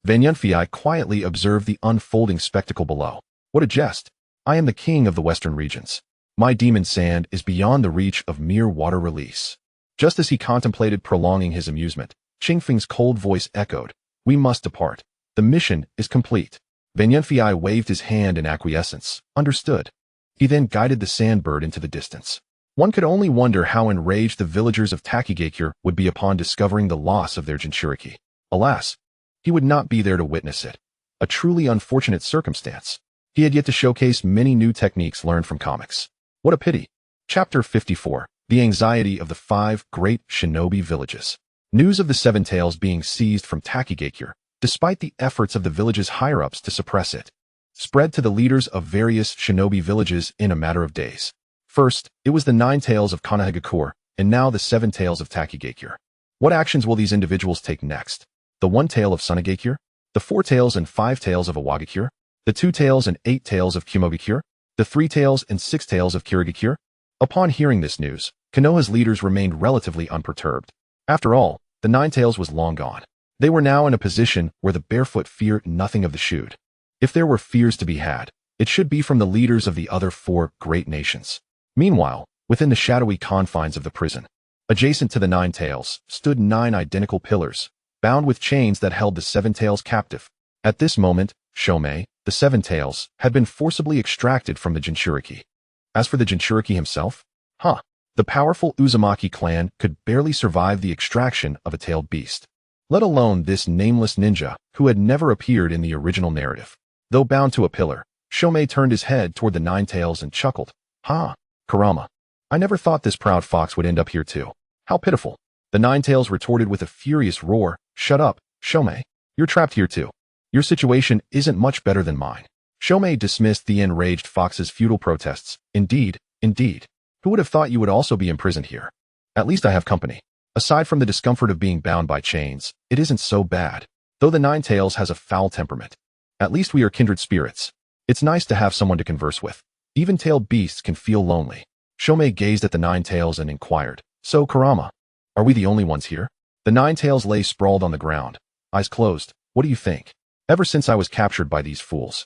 Van Yunfei quietly observed the unfolding spectacle below. What a jest! I am the king of the western regions. My demon sand is beyond the reach of mere water release. Just as he contemplated prolonging his amusement, Qingfeng's cold voice echoed, We must depart. The mission is complete. Vanyanfei waved his hand in acquiescence. Understood. He then guided the sandbird into the distance. One could only wonder how enraged the villagers of Takigakure would be upon discovering the loss of their Jinchuriki. Alas, he would not be there to witness it. A truly unfortunate circumstance. He had yet to showcase many new techniques learned from comics. What a pity. Chapter 54. The Anxiety of the 5 Great Shinobi Villages. News of the Seven Tails being seized from Takigakure, despite the efforts of the village's higher-ups to suppress it, spread to the leaders of various shinobi villages in a matter of days. First, it was the 9 Tails of Konoha, and now the 7 Tails of Takigakure. What actions will these individuals take next? The 1 Tail of Sunagakure? The 4 Tails and 5 Tails of Awakens? The 2 Tails and 8 Tails of Kumogakure? The 3 Tails and 6 Tails of Kirigakure? Upon hearing this news, Konoha's leaders remained relatively unperturbed. After all, the 9 Tails was long gone. They were now in a position where the barefoot feared nothing of the shoot. If there were fears to be had, it should be from the leaders of the other 4 great nations. Meanwhile, within the shadowy confines of the prison, adjacent to the 9 Tails, stood 9 identical pillars, bound with chains that held the 7 Tails captive. At this moment, Shomei, the 7 Tails, had been forcibly extracted from the Jinchuriki. As for the Jinchuriki himself, the powerful Uzumaki clan could barely survive the extraction of a tailed beast, let alone this nameless ninja who had never appeared in the original narrative. Though bound to a pillar, Shomei turned his head toward the 9 Tails and chuckled. Kurama. I never thought this proud fox would end up here too. How pitiful. The 9 Tails retorted with a furious roar. Shut up, Shomei. You're trapped here too. Your situation isn't much better than mine. Shomei dismissed the enraged fox's futile protests. Indeed. Who would have thought you would also be imprisoned here? At least I have company. Aside from the discomfort of being bound by chains, it isn't so bad. Though the 9 Tails has a foul temperament. At least we are kindred spirits. It's nice to have someone to converse with. Even tailed beasts can feel lonely. Shomei gazed at the 9 Tails and inquired. So, Kurama, are we the only ones here? The 9 Tails lay sprawled on the ground, eyes closed. What do you think? Ever since I was captured by these fools,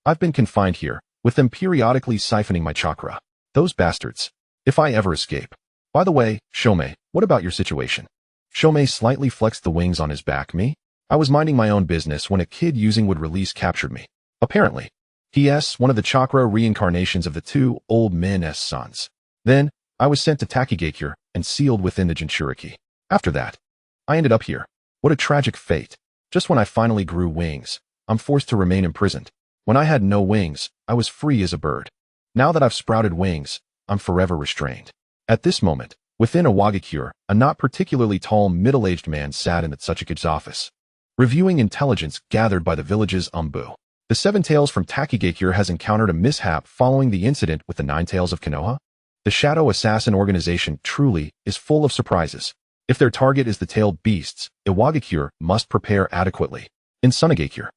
I've been confined here, with them periodically siphoning my chakra. Those bastards. If I ever escape. By the way, Shomei, what about your situation? Shomei slightly flexed the wings on his back. Me? I was minding my own business when a kid using would release captured me. Apparently. P.S. one of the chakra reincarnations of the 2 old men's sons. Then, I was sent to Takigakure and sealed within the Jinchuriki. After that, I ended up here. What a tragic fate. Just when I finally grew wings, I'm forced to remain imprisoned. When I had no wings, I was free as a bird. Now that I've sprouted wings, I'm forever restrained. At this moment, within Awagakure, a not particularly tall middle-aged man sat in the Tsuchikage's office, reviewing intelligence gathered by the village's Umbu. The 7 Tails from Takigakure has encountered a mishap following the incident with the 9 Tails of Konoha. The Shadow Assassin organization truly is full of surprises. If their target is the tailed beasts, Iwagakure must prepare adequately. In Sunagakure,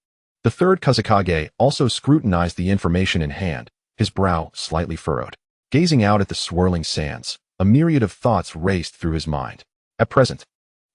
the 3rd Kazekage also scrutinized the information in hand, his brow slightly furrowed. Gazing out at the swirling sands, a myriad of thoughts raced through his mind. At present,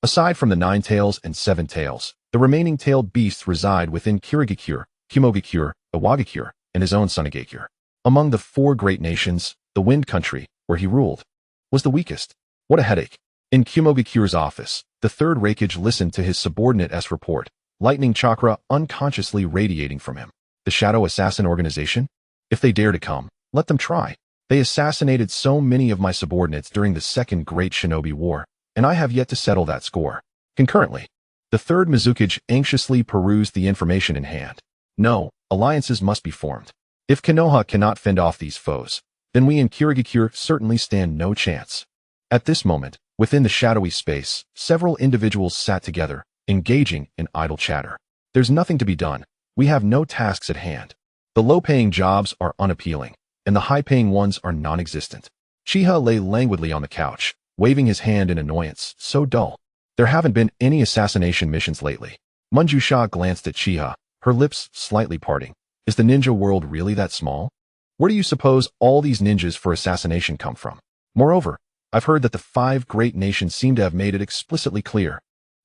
aside from the 9 Tails and 7 Tails, the remaining tailed beasts reside within Kirigakure, Kumogakure, Awagakure, and his own Sunagakure. Among the 4 great nations, the Wind Country, where he ruled, was the weakest. What a headache. In Kumogakure's office, the 3rd Raikage listened to his subordinate's report, lightning chakra unconsciously radiating from him. The Shadow Assassin organization? If they dare to come, let them try. They assassinated so many of my subordinates during the 2nd Great Shinobi War, and I have yet to settle that score. Concurrently, the 3rd Mizukage anxiously perused the information in hand. No, alliances must be formed. If Konoha cannot fend off these foes, then we in Kirigakure certainly stand no chance. At this moment, within the shadowy space, several individuals sat together, engaging in idle chatter. There's nothing to be done. We have no tasks at hand. The low-paying jobs are unappealing, and the high-paying ones are non-existent. Chiha lay languidly on the couch, waving his hand in annoyance. So dull. There haven't been any assassination missions lately. Manjusha glanced at Chiha, her lips slightly parting. Is the ninja world really that small? Where do you suppose all these ninjas for assassination come from? Moreover, I've heard that the 5 great nations seem to have made it explicitly clear.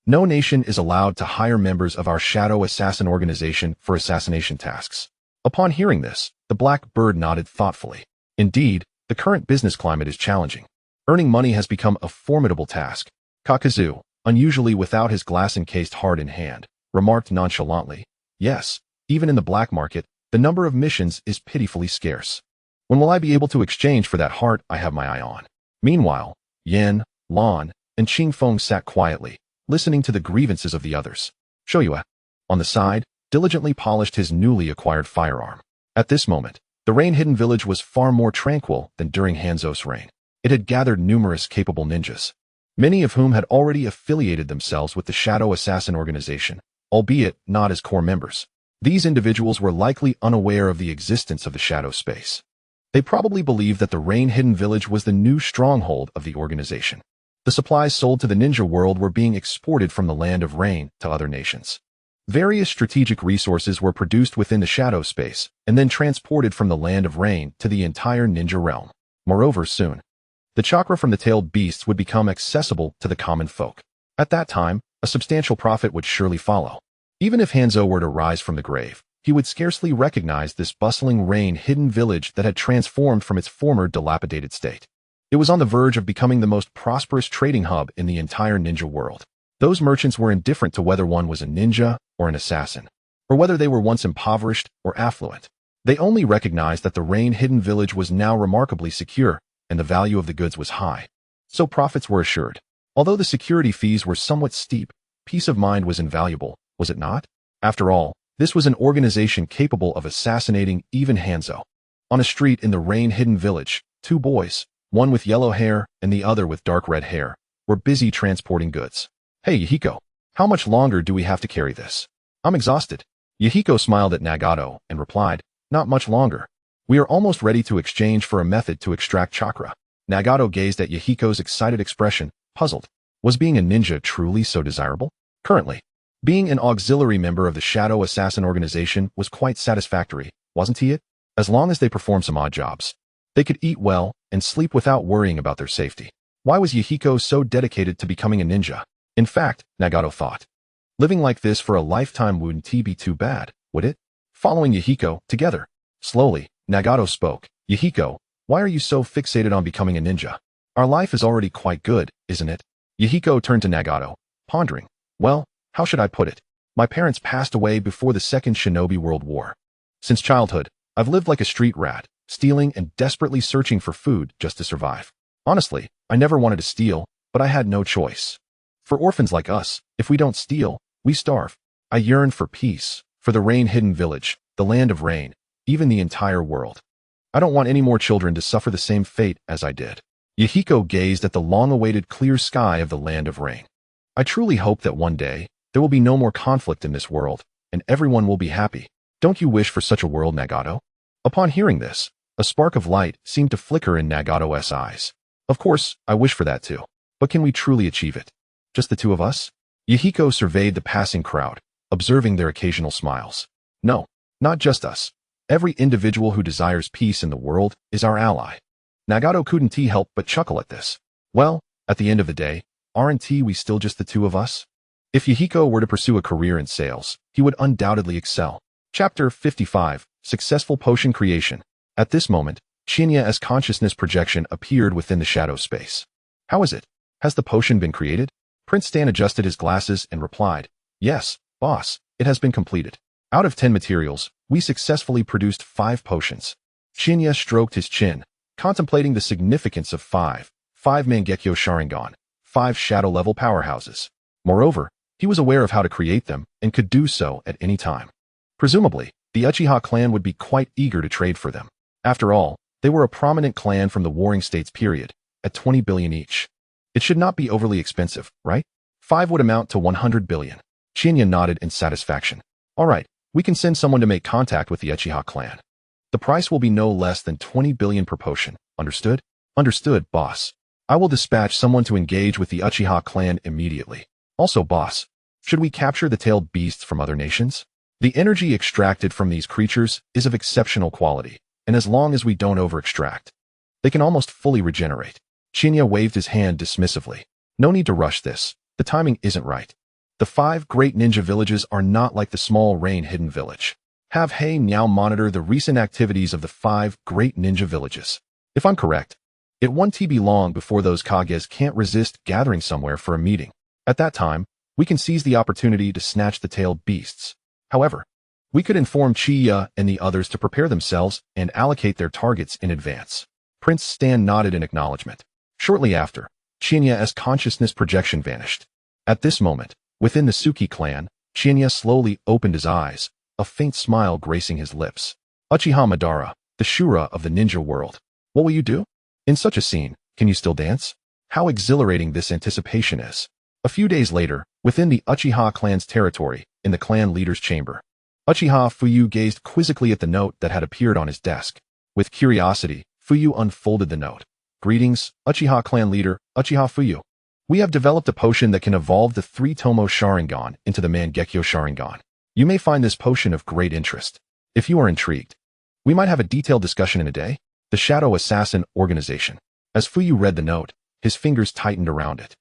No nation is allowed to hire members of our Shadow Assassin organization for assassination tasks. Upon hearing this, the Black Bird nodded thoughtfully. Indeed, the current business climate is challenging. Earning money has become a formidable task. Kakazu, unusually without his glass-encased heart in hand, remarked nonchalantly. Yes, even in the black market, the number of missions is pitifully scarce. When will I be able to exchange for that heart I have my eye on? Meanwhile, Yan, Lan, and Qing Feng sat quietly, listening to the grievances of the others. Shoyue, on the side, diligently polished his newly acquired firearm. At this moment, the rain-hidden village was far more tranquil than during Hanzo's reign. It had gathered numerous capable ninjas, many of whom had already affiliated themselves with the Shadow Assassin organization, albeit not as core members. These individuals were likely unaware of the existence of the shadow space. They probably believed that the rain-hidden village was the new stronghold of the organization. The supplies sold to the ninja world were being exported from the land of rain to other nations. Various strategic resources were produced within the shadow space and then transported from the land of rain to the entire ninja realm. Moreover, soon, the chakra from the tailed beasts would become accessible to the common folk. At that time, a substantial profit would surely follow. Even if Hanzo were to rise from the grave, he would scarcely recognize this bustling rain-hidden village that had transformed from its former dilapidated state. It was on the verge of becoming the most prosperous trading hub in the entire ninja world. Those merchants were indifferent to whether one was a ninja or an assassin, or whether they were once impoverished or affluent. They only recognized that the rain-hidden village was now remarkably secure, and the value of the goods was high. So profits were assured. Although the security fees were somewhat steep, peace of mind was invaluable, was it not? After all, this was an organization capable of assassinating even Hanzo. On a street in the rain-hidden village, two boys, one with yellow hair and the other with dark red hair, were busy transporting goods. Hey, Yahiko, how much longer do we have to carry this? I'm exhausted. Yahiko smiled at Nagato and replied, not much longer. We are almost ready to exchange for a method to extract chakra. Nagato gazed at Yahiko's excited expression, puzzled. Was being a ninja truly so desirable? Currently, being an auxiliary member of the Shadow Assassin organization was quite satisfactory, wasn't he it? As long as they performed some odd jobs. They could eat well and sleep without worrying about their safety. Why was Yahiko so dedicated to becoming a ninja? In fact, Nagato thought, living like this for a lifetime wouldn't be too bad, would it? Following Yahiko, together. Slowly, Nagato spoke. Yahiko, why are you so fixated on becoming a ninja? Our life is already quite good, isn't it? Yahiko turned to Nagato, pondering. Well, how should I put it? My parents passed away before the Second Shinobi World War. Since childhood, I've lived like a street rat, stealing and desperately searching for food just to survive. Honestly, I never wanted to steal, but I had no choice. For orphans like us, if we don't steal, we starve. I yearn for peace, for the rain-hidden village, the land of rain, even the entire world. I don't want any more children to suffer the same fate as I did. Yahiko gazed at the long-awaited clear sky of the land of rain. I truly hope that one day, there will be no more conflict in this world, and everyone will be happy. Don't you wish for such a world, Nagato? Upon hearing this, a spark of light seemed to flicker in Nagato's eyes. Of course, I wish for that too. But can we truly achieve it? Just the two of us? Yahiko surveyed the passing crowd, observing their occasional smiles. No, not just us. Every individual who desires peace in the world is our ally. Nagato couldn't help but chuckle at this. Well, at the end of the day, aren't we still just the two of us? If Yahiko were to pursue a career in sales, he would undoubtedly excel. Chapter 55, Successful Potion Creation. At this moment, Shinya's consciousness projection appeared within the shadow space. How is it? Has the potion been created? Prince Stan adjusted his glasses and replied, Yes, boss, it has been completed. Out of 10 materials, we successfully produced 5 potions. Shinya stroked his chin, contemplating the significance of 5 Mangekyo Sharingan, 5 shadow-level powerhouses. Moreover, he was aware of how to create them and could do so at any time. Presumably, the Uchiha clan would be quite eager to trade for them. After all, they were a prominent clan from the Warring States period, at 20 billion each. It should not be overly expensive, right? 5 would amount to 100 billion. Shinya nodded in satisfaction. All right, we can send someone to make contact with the Uchiha clan. The price will be no less than 20 billion per potion, understood? Understood, boss. I will dispatch someone to engage with the Uchiha clan immediately. Also, boss, should we capture the tailed beasts from other nations? The energy extracted from these creatures is of exceptional quality, and as long as we don't over-extract, they can almost fully regenerate. Shinya waved his hand dismissively. No need to rush this. The timing isn't right. The 5 great ninja villages are not like the small rain-hidden village. Have Hei Miao monitor the recent activities of the 5 great ninja villages. If I'm correct, it won't be long before those Kages can't resist gathering somewhere for a meeting. At that time, we can seize the opportunity to snatch the tailed beasts. However, we could inform Uchiha and the others to prepare themselves and allocate their targets in advance. Prince Stan nodded in acknowledgement. Shortly after, Chinya's consciousness projection vanished. At this moment, within the Suki clan, Chinya slowly opened his eyes, a faint smile gracing his lips. Uchiha Madara, the Shura of the ninja world. What will you do? In such a scene, can you still dance? How exhilarating this anticipation is. A few days later, within the Uchiha clan's territory, in the clan leader's chamber, Uchiha Fuyu gazed quizzically at the note that had appeared on his desk. With curiosity, Fuyu unfolded the note. Greetings, Uchiha clan leader, Uchiha Fuyu. We have developed a potion that can evolve the 3-Tomo Sharingan into the Mangekyo Sharingan. You may find this potion of great interest. If you are intrigued, we might have a detailed discussion in a day. The Shadow Assassin Organization. As Fuyu read the note, his fingers tightened around it.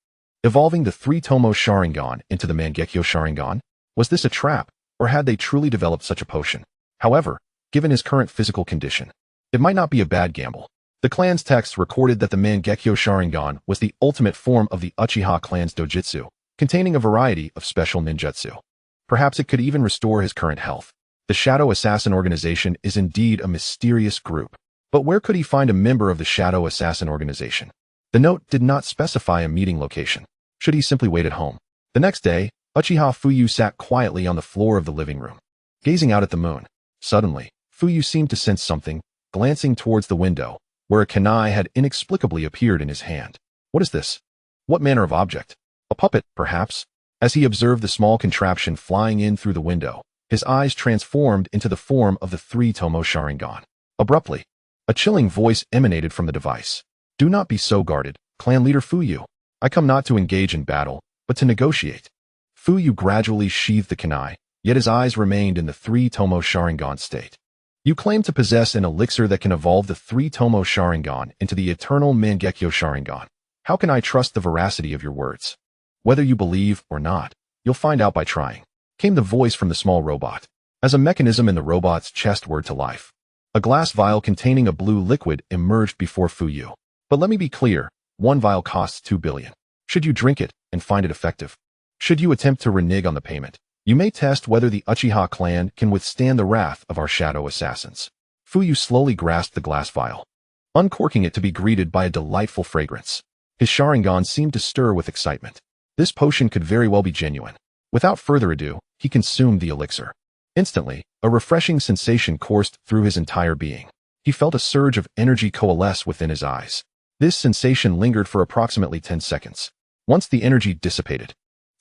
Evolving the 3-Tomo Sharingan into the Mangekyo Sharingan? Was this a trap, or had they truly developed such a potion? However, given his current physical condition, it might not be a bad gamble. The clan's text recorded that the Mangekyo Sharingan was the ultimate form of the Uchiha clan's dojutsu, containing a variety of special ninjutsu. Perhaps it could even restore his current health. The Shadow Assassin Organization is indeed a mysterious group. But where could he find a member of the Shadow Assassin Organization? The note did not specify a meeting location. Should he simply wait at home? The next day, Uchiha Fuyu sat quietly on the floor of the living room, gazing out at the moon. Suddenly, Fuyu seemed to sense something, glancing towards the window, where a kunai had inexplicably appeared in his hand. What is this? What manner of object? A puppet, perhaps? As he observed the small contraption flying in through the window, his eyes transformed into the form of the 3-Tomo Sharingan. Abruptly, a chilling voice emanated from the device. Do not be so guarded, clan leader Fuyu. I come not to engage in battle, but to negotiate. Fuyu gradually sheathed the kunai, yet his eyes remained in the 3-Tomo Sharingan state. You claim to possess an elixir that can evolve the 3-Tomo Sharingan into the Eternal Mangeko Sharingan. How can I trust the veracity of your words? Whether you believe or not, you'll find out by trying, came the voice from the small robot. As a mechanism in the robot's chest whirred to life, a glass vial containing a blue liquid emerged before Fuyu. But let me be clear, one vial costs 2 billion. Should you drink it and find it effective? Should you attempt to renege on the payment? You may test whether the Uchiha clan can withstand the wrath of our shadow assassins. Fuyu slowly grasped the glass vial, uncorking it to be greeted by a delightful fragrance. His Sharingan seemed to stir with excitement. This potion could very well be genuine. Without further ado, he consumed the elixir. Instantly, a refreshing sensation coursed through his entire being. He felt a surge of energy coalesce within his eyes. This sensation lingered for approximately 10 seconds. Once the energy dissipated,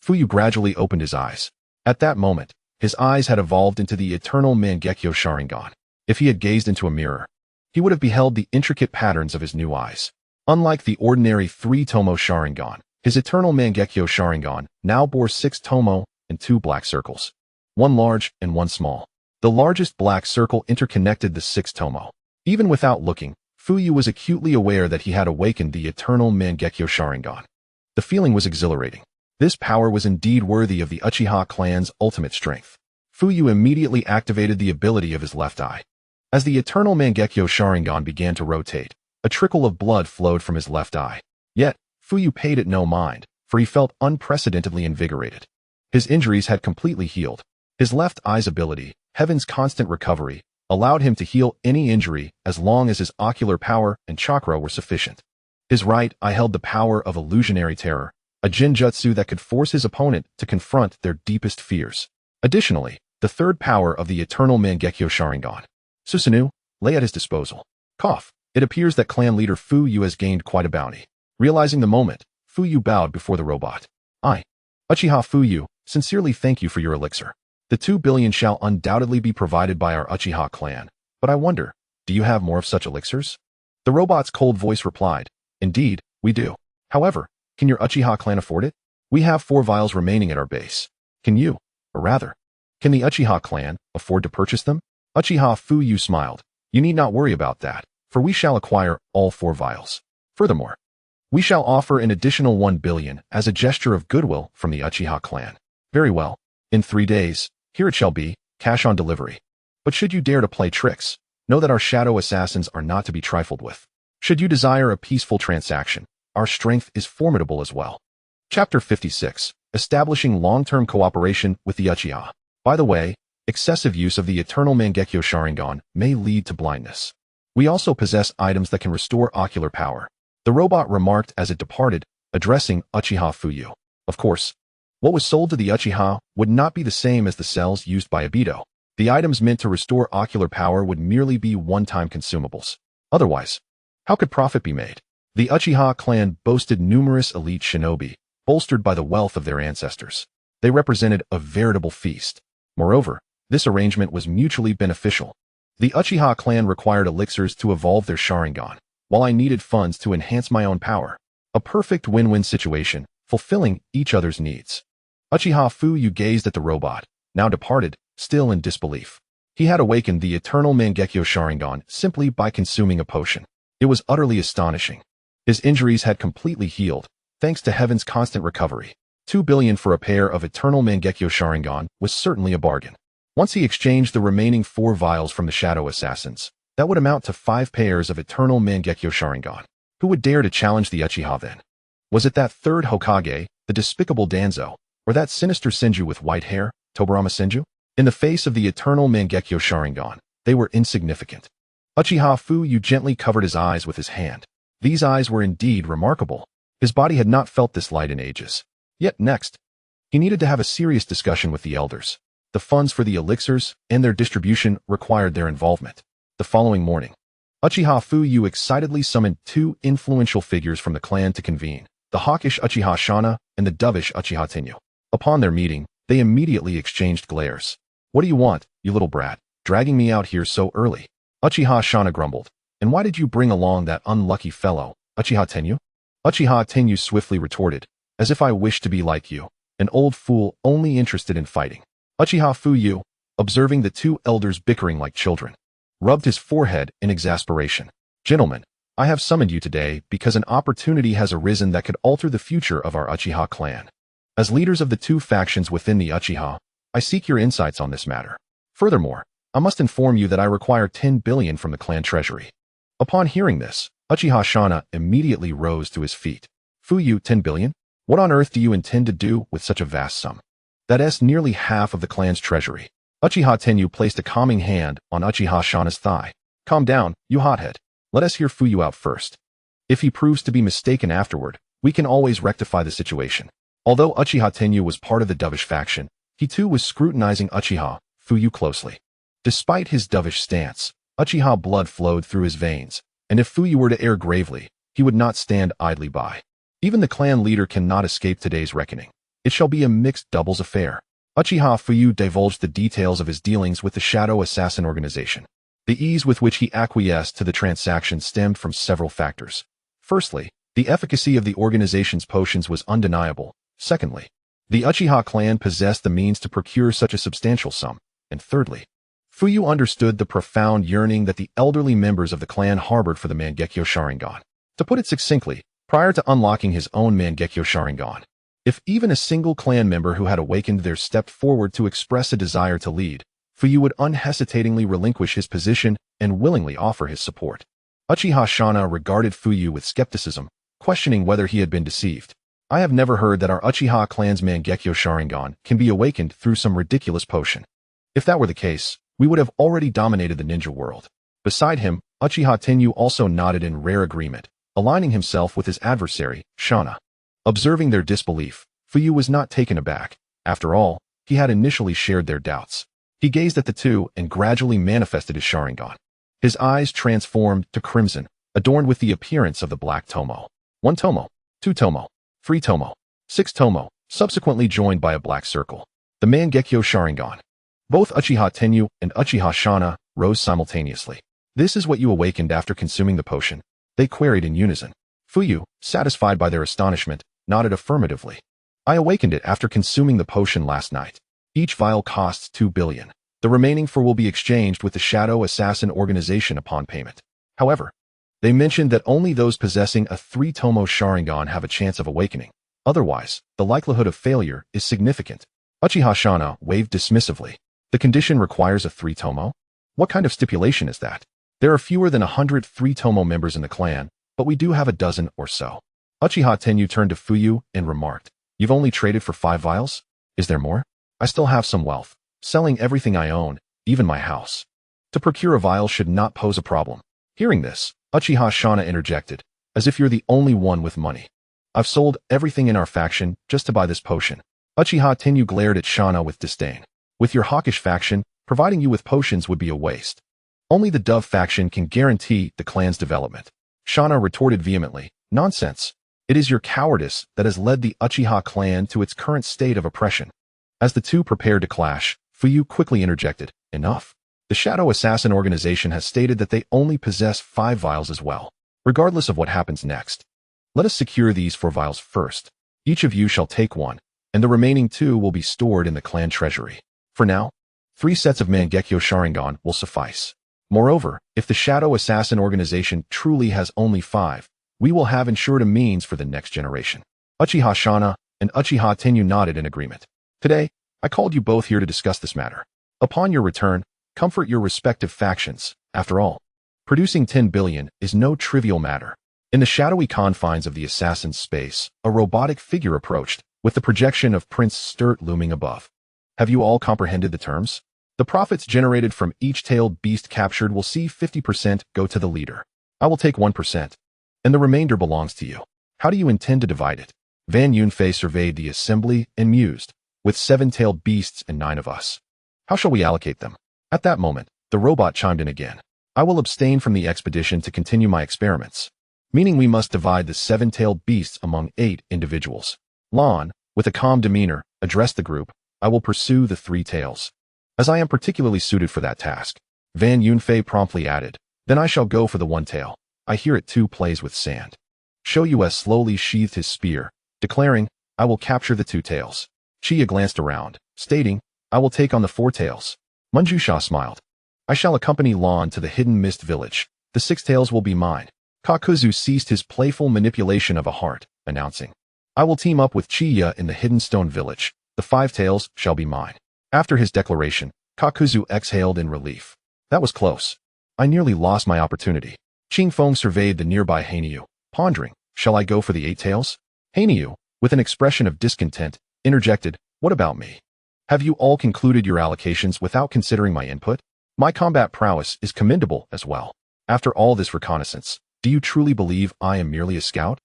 Fuyu gradually opened his eyes. At that moment, his eyes had evolved into the Eternal Mangekyo Sharingan. If he had gazed into a mirror, he would have beheld the intricate patterns of his new eyes. Unlike the ordinary 3-Tomo Sharingan, his Eternal Mangekyo Sharingan now bore 6 Tomo and 2 black circles, one large and one small. The largest black circle interconnected the 6 Tomo. Even without looking, Fuyu was acutely aware that he had awakened the Eternal Mangekyo Sharingan. The feeling was exhilarating. This power was indeed worthy of the Uchiha clan's ultimate strength. Fuyu immediately activated the ability of his left eye. As the Eternal Mangekyo Sharingan began to rotate, a trickle of blood flowed from his left eye. Yet, Fuyu paid it no mind, for he felt unprecedentedly invigorated. His injuries had completely healed. His left eye's ability, Heaven's constant recovery, allowed him to heal any injury as long as his ocular power and chakra were sufficient. His right eye held the power of illusionary terror, a jinjutsu that could force his opponent to confront their deepest fears. Additionally, the third power of the Eternal Mangekyo Sharingan, Susanoo, lay at his disposal. Cough. It appears that clan leader Fuyu has gained quite a bounty. Realizing the moment, Fuyu bowed before the robot. I, Uchiha Fuyu, sincerely thank you for your elixir. The 2 billion shall undoubtedly be provided by our Uchiha clan, but I wonder, do you have more of such elixirs? The robot's cold voice replied, indeed, we do. However, can your Uchiha clan afford it? We have 4 vials remaining at our base. Can you, or rather, can the Uchiha clan afford to purchase them? Uchiha Fuyu smiled. You need not worry about that, for we shall acquire all 4 vials. Furthermore, we shall offer an additional 1 billion as a gesture of goodwill from the Uchiha clan. Very well. In 3 days, here it shall be, cash on delivery. But should you dare to play tricks, know that our shadow assassins are not to be trifled with. Should you desire a peaceful transaction, our strength is formidable as well. Chapter 56. establishing long-term cooperation with the Uchiha. By the way, excessive use of the Eternal Mangeko Sharingan may lead to blindness. We also possess items that can restore ocular power. The robot remarked as it departed, addressing Uchiha Fuyu. Of course, what was sold to the Uchiha would not be the same as the cells used by Obito. The items meant to restore ocular power would merely be one-time consumables. Otherwise, how could profit be made? The Uchiha clan boasted numerous elite shinobi, bolstered by the wealth of their ancestors. They represented a veritable feast. Moreover, this arrangement was mutually beneficial. The Uchiha clan required elixirs to evolve their Sharingan, while I needed funds to enhance my own power. A perfect win-win situation, fulfilling each other's needs. Uchiha Fuyu gazed at the robot, now departed, still in disbelief. He had awakened the Eternal Mangeko Sharingan simply by consuming a potion. It was utterly astonishing. His injuries had completely healed, thanks to heaven's constant recovery. 2 billion for a pair of Eternal Mangeko Sharingan was certainly a bargain. Once he exchanged the remaining 4 vials from the Shadow Assassins, that would amount to 5 pairs of Eternal Mangeko Sharingan. Who would dare to challenge the Uchiha then? Was it that third Hokage, the despicable Danzo, or that sinister Senju with white hair, Tobirama Senju? In the face of the Eternal Mangeko Sharingan, they were insignificant. Uchiha Fuyu gently covered his eyes with his hand. These eyes were indeed remarkable. His body had not felt this light in ages. Yet next, he needed to have a serious discussion with the elders. The funds for the elixirs and their distribution required their involvement. The following morning, Uchiha Fuyu excitedly summoned 2 influential figures from the clan to convene, the hawkish Uchiha Shana and the dovish Uchiha Tenyu. Upon their meeting, they immediately exchanged glares. "What do you want, you little brat, dragging me out here so early?" Uchiha Shana grumbled. "And why did you bring along that unlucky fellow, Uchiha Tenyu?" Uchiha Tenyu swiftly retorted, "As if I wished to be like you, an old fool only interested in fighting." Uchiha Fuyu, observing the 2 elders bickering like children, rubbed his forehead in exasperation. "Gentlemen, I have summoned you today because an opportunity has arisen that could alter the future of our Uchiha clan. As leaders of the 2 factions within the Uchiha, I seek your insights on this matter. Furthermore, I must inform you that I require 10 billion from the clan treasury." Upon hearing this, Uchiha Shana immediately rose to his feet. "Fuyu, 10 billion? What on earth do you intend to do with such a vast sum? That's nearly half of the clan's treasury." Uchiha Tenyu placed a calming hand on Uchiha Shana's thigh. "Calm down, you hothead. Let us hear Fuyu out first. If he proves to be mistaken afterward, we can always rectify the situation." Although Uchiha Tenyu was part of the dovish faction, he too was scrutinizing Uchiha Fuyu closely. Despite his dovish stance, Uchiha blood flowed through his veins, and if Fuyu were to err gravely, he would not stand idly by. Even the clan leader cannot escape today's reckoning. It shall be a mixed doubles affair. Uchiha Fuyu divulged the details of his dealings with the Shadow Assassin organization. The ease with which he acquiesced to the transaction stemmed from several factors. Firstly, the efficacy of the organization's potions was undeniable. Secondly, the Uchiha clan possessed the means to procure such a substantial sum. And thirdly, Fuyu understood the profound yearning that the elderly members of the clan harbored for the Mangeko Sharingan. To put it succinctly, prior to unlocking his own Mangeko Sharingan, if even a single clan member who had awakened there stepped forward to express a desire to lead, Fuyu would unhesitatingly relinquish his position and willingly offer his support. Uchiha Shana regarded Fuyu with skepticism, questioning whether he had been deceived. "I have never heard that our Uchiha clan's Mangeko Sharingan can be awakened through some ridiculous potion. If that were the case, we would have already dominated the ninja world." Beside him, Uchiha Tenyu also nodded in rare agreement, aligning himself with his adversary, Shana. Observing their disbelief, Fuyu was not taken aback. After all, he had initially shared their doubts. He gazed at the 2 and gradually manifested his Sharingan. His eyes transformed to crimson, adorned with the appearance of the Black Tomo. 1 Tomo, 2 Tomo, 3 Tomo, 6 Tomo, subsequently joined by a black circle. The Mangeko Sharingan. Both Uchiha Tenyu and Uchiha Shana rose simultaneously. "This is what you awakened after consuming the potion?" they queried in unison. Fuyu, satisfied by their astonishment, nodded affirmatively. "I awakened it after consuming the potion last night. Each vial costs 2 billion. The remaining 4 will be exchanged with the Shadow Assassin organization upon payment." However, they mentioned that only those possessing a 3 Tomo Sharingan have a chance of awakening. Otherwise, the likelihood of failure is significant. Uchiha Shana waved dismissively. "The condition requires a 3 Tomo? What kind of stipulation is that? There are fewer than 100 3 Tomo members in the clan, but we do have a dozen or so." Uchiha Tenyu turned to Fuyu and remarked, You've only traded for 5 vials? Is there more? I still have some wealth, selling everything I own, even my house. To procure a vial should not pose a problem. Hearing this, Uchiha Sharingan interjected, as if you're the only one with money. I've sold everything in our faction just to buy this potion. Uchiha Tenyu glared at Sharingan with disdain. With your hawkish faction, providing you with potions would be a waste. Only the Dove faction can guarantee the clan's development. Sharingan retorted vehemently, nonsense. It is your cowardice that has led the Uchiha clan to its current state of oppression. As the two prepared to clash, Fuyu quickly interjected, enough. The Shadow Assassin organization has stated that they only possess 5 vials as well. Regardless of what happens next, let us secure these 4 vials first. Each of you shall take one, and the remaining 2 will be stored in the clan treasury. For now, 3 sets of Mangekyo Sharingan will suffice. Moreover, if the Shadow Assassin organization truly has only 5, we will have ensured a means for the next generation. Uchiha Sharingan and Uchiha Tenyu nodded in agreement. Today, I called you both here to discuss this matter. Upon your return, comfort your respective factions. After all, producing 10 billion is no trivial matter. In the shadowy confines of the assassin's space, a robotic figure approached, with the projection of Prince Sturt looming above. Have you all comprehended the terms? The profits generated from each tailed beast captured will see 50% go to the leader. I will take 1%, and the remainder belongs to you. How do you intend to divide it? Van Yunfei surveyed the assembly and mused, with 7-tailed beasts and 9 of us. How shall we allocate them? At that moment, the robot chimed in again. I will abstain from the expedition to continue my experiments, meaning we must divide the 7-tailed beasts among 8 individuals. Lan, with a calm demeanor, addressed the group. I will pursue the 3 tails, as I am particularly suited for that task. Van Yunfei promptly added, then I shall go for the 1 tail. I hear it too plays with sand. Shoyue slowly sheathed his spear, declaring, I will capture the 2 tails. Chiya glanced around, stating, I will take on the 4 tails. Manjusha smiled. I shall accompany Lan to the Hidden Mist village. The 6 tails will be mine. Kakuzu ceased his playful manipulation of a heart, announcing, I will team up with Chiya in the Hidden Stone village. The 5 tails shall be mine. After his declaration, Kakuzu exhaled in relief. That was close. I nearly lost my opportunity. Qingfeng surveyed the nearby Hanyu, pondering, shall I go for the 8 tails? Hanyu, with an expression of discontent, interjected, what about me? Have you all concluded your allocations without considering my input? My combat prowess is commendable as well. After all this reconnaissance, do you truly believe I am merely a scout?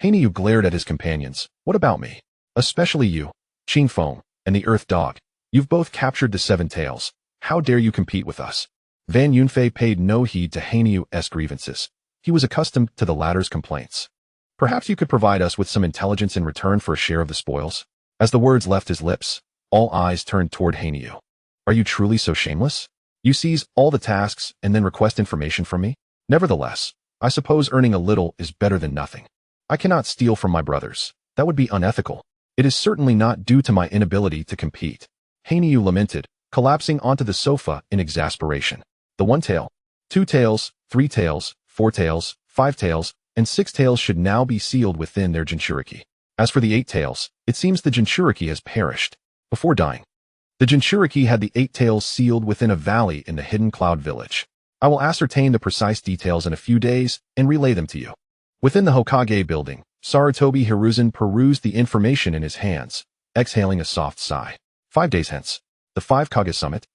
Hanyu glared at his companions. What about me? Especially you, Qingfeng, and the Earth Dog. You've both captured the 7 tails. How dare you compete with us? Van Yunfei paid no heed to Hanyu's grievances. He was accustomed to the latter's complaints. Perhaps you could provide us with some intelligence in return for a share of the spoils? As the words left his lips, all eyes turned toward Hanyu. Are you truly so shameless? You seize all the tasks and then request information from me? Nevertheless, I suppose earning a little is better than nothing. I cannot steal from my brothers. That would be unethical. It is certainly not due to my inability to compete. Hanyu lamented, collapsing onto the sofa in exasperation. The 1 tail, 2 tails, 3 tails, 4 tails, 5 tails, and 6 tails should now be sealed within their Jinchuriki. As for the 8 tails, it seems the Jinchuriki has perished. Before dying, the Jinchuriki had the 8 tails sealed within a valley in the Hidden Cloud Village. I will ascertain the precise details in a few days and relay them to you. Within the Hokage building, Sarutobi Hiruzen perused the information in his hands, exhaling a soft sigh. 5 days hence, the 5 Kage Summit.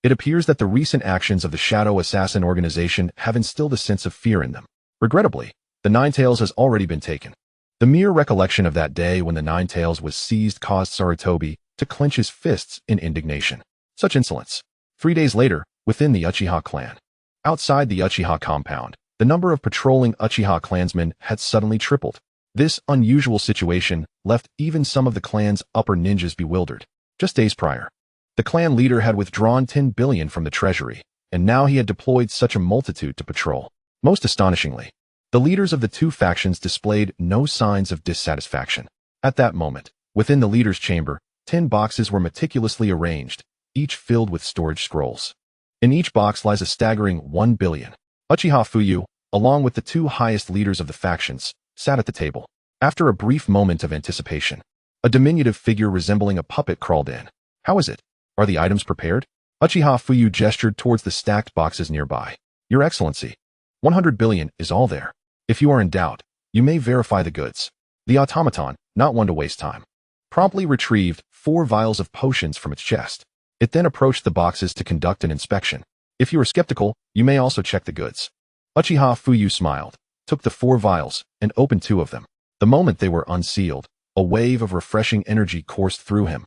It appears that the recent actions of the Shadow Assassin organization have instilled a sense of fear in them. Regrettably, the 9 tails has already been taken. The mere recollection of that day when the 9 tails was seized caused Sarutobi to clench his fists in indignation. Such insolence. 3 days later, within the Uchiha clan. Outside the Uchiha compound, the number of patrolling Uchiha clansmen had suddenly tripled. This unusual situation left even some of the clan's upper ninjas bewildered. Just days prior, the clan leader had withdrawn 10 billion from the treasury, and now he had deployed such a multitude to patrol. Most astonishingly, the leaders of the 2 factions displayed no signs of dissatisfaction. At that moment, within the leader's chamber, 10 boxes were meticulously arranged, each filled with storage scrolls. In each box lies a staggering 1 billion. Uchiha Fuyu, along with the 2 highest leaders of the factions, sat at the table. After a brief moment of anticipation, a diminutive figure resembling a puppet crawled in. How is it? Are the items prepared? Uchiha Fuyu gestured towards the stacked boxes nearby. Your Excellency, 100 billion is all there. If you are in doubt, you may verify the goods. The automaton, not one to waste time. promptly retrieved 4 vials of potions from its chest. It then approached the boxes to conduct an inspection. If you are skeptical, you may also check the goods. Uchiha Fuyu smiled, took the 4 vials, and opened 2 of them. The moment they were unsealed, a wave of refreshing energy coursed through him.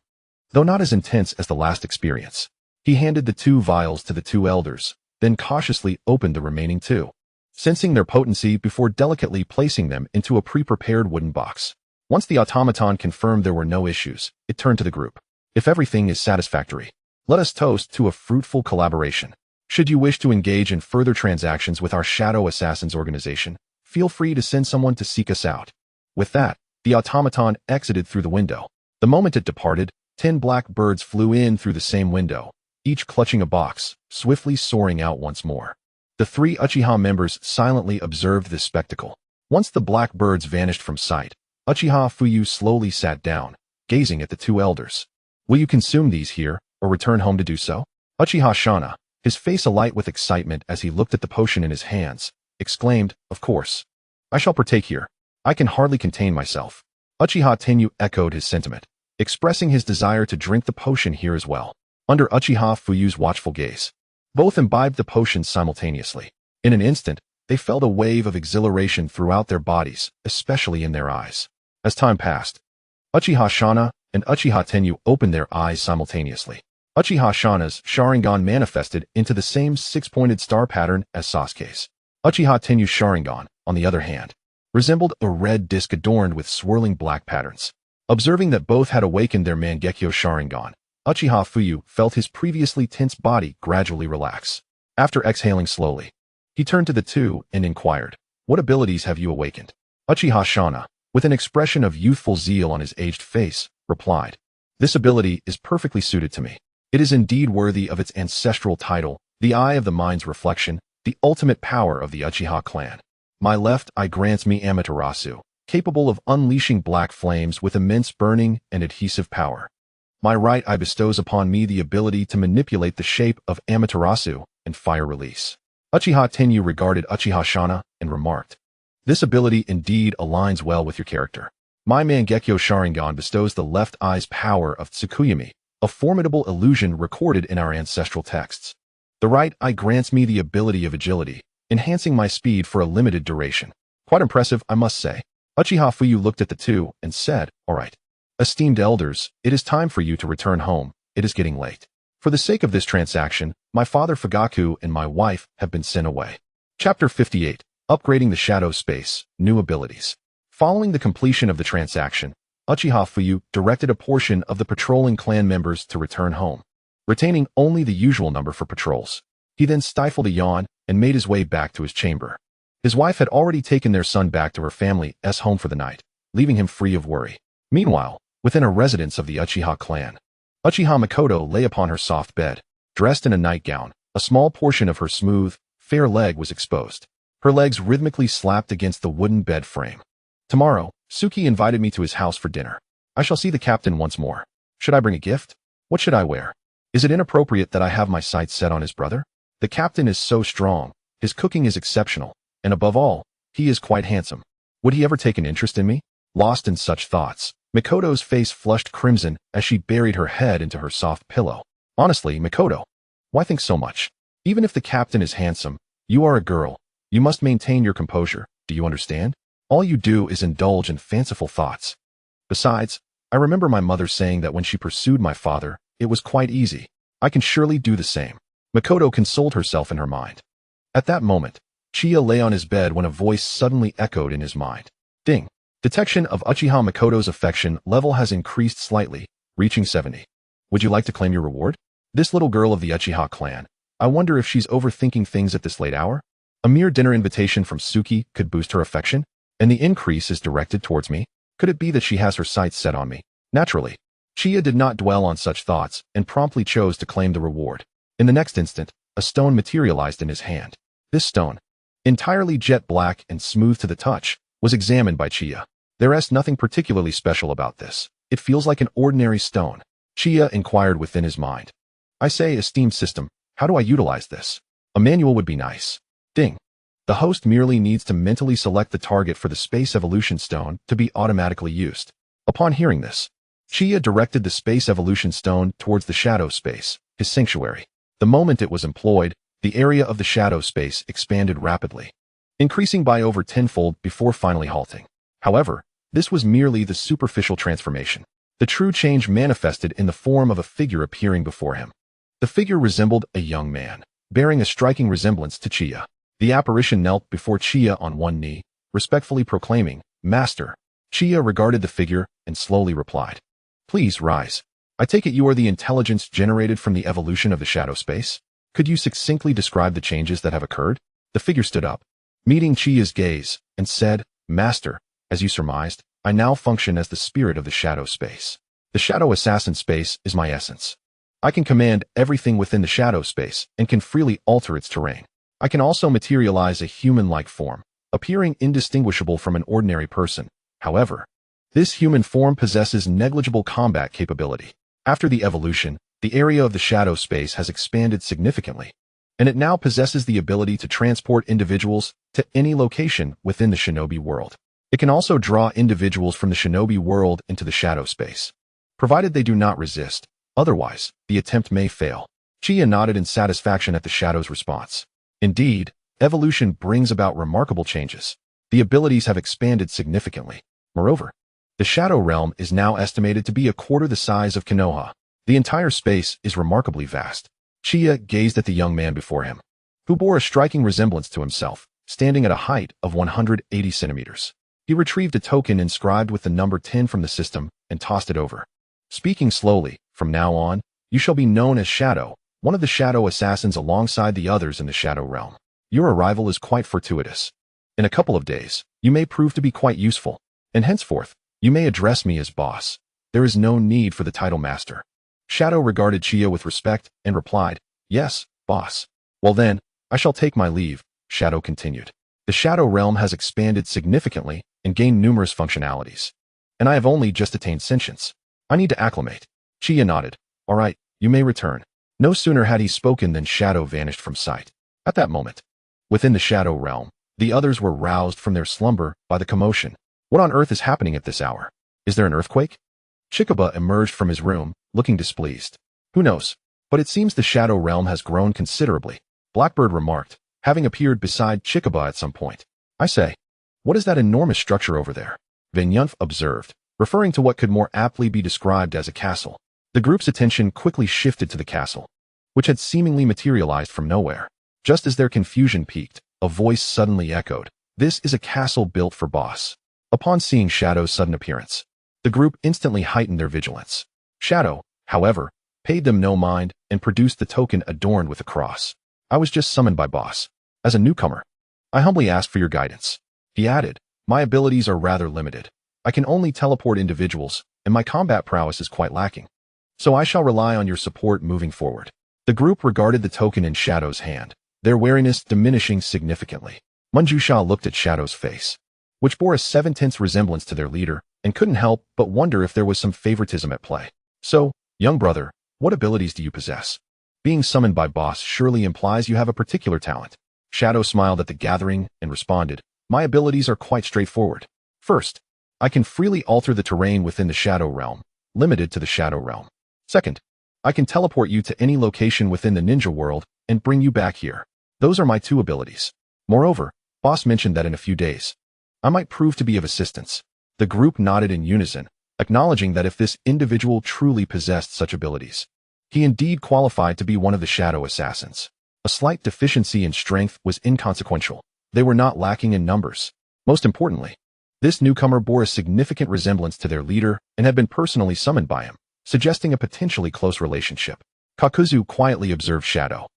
Though not as intense as the last experience, he handed the 2 vials to the 2 elders, then cautiously opened the remaining 2, sensing their potency before delicately placing them into a pre-prepared wooden box. Once the automaton confirmed there were no issues, it turned to the group. If everything is satisfactory, let us toast to a fruitful collaboration. Should you wish to engage in further transactions with our Shadow Assassins organization, feel free to send someone to seek us out. With that, the automaton exited through the window. The moment it departed, 10 black birds flew in through the same window, each clutching a box, swiftly soaring out once more. The 3 Uchiha members silently observed this spectacle. Once the black birds vanished from sight, Uchiha Fuyu slowly sat down, gazing at the 2 elders. Will you consume these here, or return home to do so? Uchiha Shana, his face alight with excitement as he looked at the potion in his hands, exclaimed, of course. I shall partake here. I can hardly contain myself. Uchiha Tenyu echoed his sentiment, expressing his desire to drink the potion here as well. Under Uchiha Fuyu's watchful gaze, both imbibed the potion simultaneously. In an instant, they felt a wave of exhilaration throughout their bodies, especially in their eyes. As time passed, Uchiha Shana and Uchiha Tenyu opened their eyes simultaneously. Uchiha Shana's Sharingan manifested into the same 6-pointed star pattern as Sasuke's. Uchiha Tenyu's Sharingan, on the other hand, resembled a red disc adorned with swirling black patterns. Observing that both had awakened their Mangekyo Sharingan, Uchiha Fuyu felt his previously tense body gradually relax. After exhaling slowly, he turned to the 2 and inquired, what abilities have you awakened? Uchiha Shana, with an expression of youthful zeal on his aged face, replied, this ability is perfectly suited to me. It is indeed worthy of its ancestral title, the Eye of the Mind's Reflection, the ultimate power of the Uchiha clan. My left eye grants me Amaterasu, capable of unleashing black flames with immense burning and adhesive power. My right eye bestows upon me the ability to manipulate the shape of Amaterasu and fire release. Uchiha Tenyu regarded Uchiha Shana and remarked, this ability indeed aligns well with your character. My Mangekyo Sharingan bestows the left eye's power of Tsukuyami, a formidable illusion recorded in our ancestral texts. The right eye grants me the ability of agility, enhancing my speed for a limited duration. Quite impressive, I must say. Uchiha Fuyu looked at the 2 and said, all right. Esteemed elders, it is time for you to return home. It is getting late. For the sake of this transaction, my father Fugaku and my wife have been sent away. Chapter 58. Upgrading the Shadow Space, New Abilities. Following the completion of the transaction, Uchiha Fuyu directed a portion of the patrolling clan members to return home, retaining only the usual number for patrols. He then stifled a yawn and made his way back to his chamber. His wife had already taken their son back to her family's home for the night, leaving him free of worry. Meanwhile, within a residence of the Uchiha clan, Uchiha Mikoto lay upon her soft bed, dressed in a nightgown. A small portion of her smooth, fair leg was exposed. Her legs rhythmically slapped against the wooden bed frame. Tomorrow, Suki invited me to his house for dinner. I shall see the captain once more. Should I bring a gift? What should I wear? Is it inappropriate that I have my sights set on his brother? The captain is so strong, his cooking is exceptional, and above all, he is quite handsome. Would he ever take an interest in me? Lost in such thoughts, Mikoto's face flushed crimson as she buried her head into her soft pillow. Honestly, Mikoto, why think so much? Even if the captain is handsome, you are a girl. You must maintain your composure, do you understand? All you do is indulge in fanciful thoughts. Besides, I remember my mother saying that when she pursued my father, it was quite easy. I can surely do the same. Mikoto consoled herself in her mind. At that moment, Chia lay on his bed when a voice suddenly echoed in his mind. Ding. Detection of Uchiha Mikoto's affection level has increased slightly, reaching 70. Would you like to claim your reward? This little girl of the Uchiha clan. I wonder if she's overthinking things at this late hour? A mere dinner invitation from Suki could boost her affection, and the increase is directed towards me. Could it be that she has her sights set on me? Naturally, Chia did not dwell on such thoughts and promptly chose to claim the reward. In the next instant, a stone materialized in his hand. This stone, entirely jet black and smooth to the touch, was examined by Chia. There is nothing particularly special about this. It feels like an ordinary stone. Chia inquired within his mind. I say, esteemed system, how do I utilize this? A manual would be nice. Ding. The host merely needs to mentally select the target for the Space Evolution Stone to be automatically used. Upon hearing this, Chia directed the space evolution stone towards the shadow space, his sanctuary. The moment it was employed, the area of the shadow space expanded rapidly, increasing by over tenfold before finally halting. However, this was merely the superficial transformation. The true change manifested in the form of a figure appearing before him. The figure resembled a young man, bearing a striking resemblance to Chia. The apparition knelt before Chia on one knee, respectfully proclaiming, "Master." Chia regarded the figure and slowly replied, "Please rise. I take it you are the intelligence generated from the evolution of the shadow space? Could you succinctly describe the changes that have occurred?" The figure stood up, meeting Chia's gaze, and said, "Master, as you surmised, I now function as the spirit of the shadow space. The shadow assassin space is my essence. I can command everything within the shadow space and can freely alter its terrain. I can also materialize a human-like form, appearing indistinguishable from an ordinary person. However, this human form possesses negligible combat capability. After the evolution, the area of the shadow space has expanded significantly, and it now possesses the ability to transport individuals to any location within the shinobi world. It can also draw individuals from the shinobi world into the shadow space, provided they do not resist. Otherwise, the attempt may fail." Chia nodded in satisfaction at the shadow's response. Indeed, evolution brings about remarkable changes. The abilities have expanded significantly. Moreover, the shadow realm is now estimated to be a quarter the size of Konoha. The entire space is remarkably vast. Chia gazed at the young man before him, who bore a striking resemblance to himself, standing at a height of 180 centimeters. He retrieved a token inscribed with the number 10 from the system and tossed it over. Speaking slowly, "From now on, you shall be known as Shadow, one of the shadow assassins alongside the others in the shadow realm. Your arrival is quite fortuitous. In a couple of days, you may prove to be quite useful, and henceforth, you may address me as boss. There is no need for the title master." Shadow regarded Chia with respect and replied, "Yes, boss." "Well then, I shall take my leave," Shadow continued. "The shadow realm has expanded significantly and gained numerous functionalities, and I have only just attained sentience. I need to acclimate." Chia nodded. "All right, you may return." No sooner had he spoken than Shadow vanished from sight. At that moment, within the shadow realm, the others were roused from their slumber by the commotion. "What on earth is happening at this hour? Is there an earthquake?" Chikiba emerged from his room, looking displeased. "Who knows? But it seems the shadow realm has grown considerably," Blackbird remarked, having appeared beside Chikiba at some point. "I say, what is that enormous structure over there?" Van Yunf observed, referring to what could more aptly be described as a castle. The group's attention quickly shifted to the castle, which had seemingly materialized from nowhere. Just as their confusion peaked, a voice suddenly echoed, "This is a castle built for boss." Upon seeing Shadow's sudden appearance, the group instantly heightened their vigilance. Shadow, however, paid them no mind and produced the token adorned with a cross. "I was just summoned by boss. As a newcomer, I humbly ask for your guidance." He added, "My abilities are rather limited. I can only teleport individuals, and my combat prowess is quite lacking. So I shall rely on your support moving forward." The group regarded the token in Shadow's hand, their wariness diminishing significantly. Manjusha looked at Shadow's face, which bore a 7/10 resemblance to their leader, and couldn't help but wonder if there was some favoritism at play. "So, young brother, what abilities do you possess? Being summoned by boss surely implies you have a particular talent." Shadow smiled at the gathering and responded, "My abilities are quite straightforward. First, I can freely alter the terrain within the shadow realm, limited to the shadow realm. Second, I can teleport you to any location within the ninja world and bring you back here. Those are my two abilities. Moreover, boss mentioned that in a few days, I might prove to be of assistance." The group nodded in unison, acknowledging that if this individual truly possessed such abilities, he indeed qualified to be one of the shadow assassins. A slight deficiency in strength was inconsequential. They were not lacking in numbers. Most importantly, this newcomer bore a significant resemblance to their leader and had been personally summoned by him, suggesting a potentially close relationship. Kakuzu quietly observed Shadow,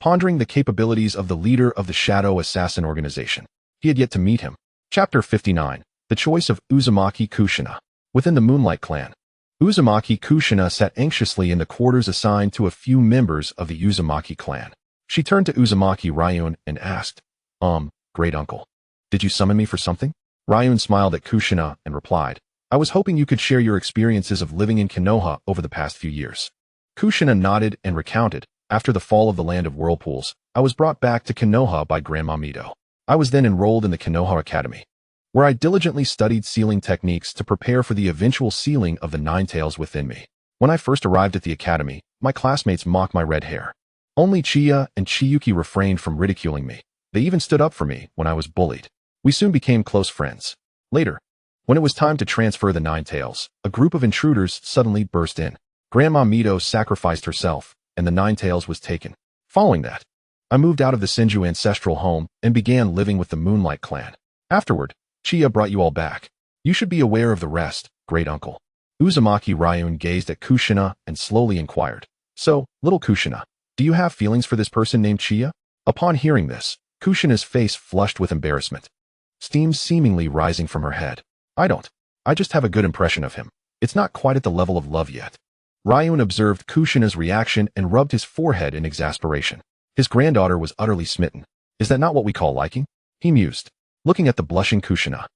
pondering the capabilities of the leader of the Shadow Assassin organization. He had yet to meet him. Chapter 59. The Choice of Uzumaki Kushina. Within the Moonlight clan, Uzumaki Kushina sat anxiously in the quarters assigned to a few members of the Uzumaki clan. She turned to Uzumaki Ryun and asked, Great uncle, did you summon me for something?" Ryun smiled at Kushina and replied, "I was hoping you could share your experiences of living in Konoha over the past few years." Kushina nodded and recounted, "After the fall of the Land of Whirlpools, I was brought back to Konoha by Grandma Mito. I was then enrolled in the Konoha Academy, where I diligently studied sealing techniques to prepare for the eventual sealing of the nine tails within me. When I first arrived at the academy, my classmates mocked my red hair. Only Chiya and Chiyuki refrained from ridiculing me. They even stood up for me when I was bullied. We soon became close friends. Later, when it was time to transfer the nine tails, a group of intruders suddenly burst in. Grandma Mito sacrificed herself, and the nine tails was taken. Following that, I moved out of the Senju ancestral home and began living with the Moonlight clan. Afterward, Chiya brought you all back. You should be aware of the rest, great uncle. Uzumaki Ryun gazed at Kushina and slowly inquired. So, little Kushina, do you have feelings for this person named Chiya? Upon hearing this, Kushina's face flushed with embarrassment, steam seemingly rising from her head. I don't. I just have a good impression of him. It's not quite at the level of love yet. Ryun observed Kushina's reaction and rubbed his forehead in exasperation. His granddaughter was utterly smitten. Is that not what we call liking? He mused, looking at the blushing Kushina.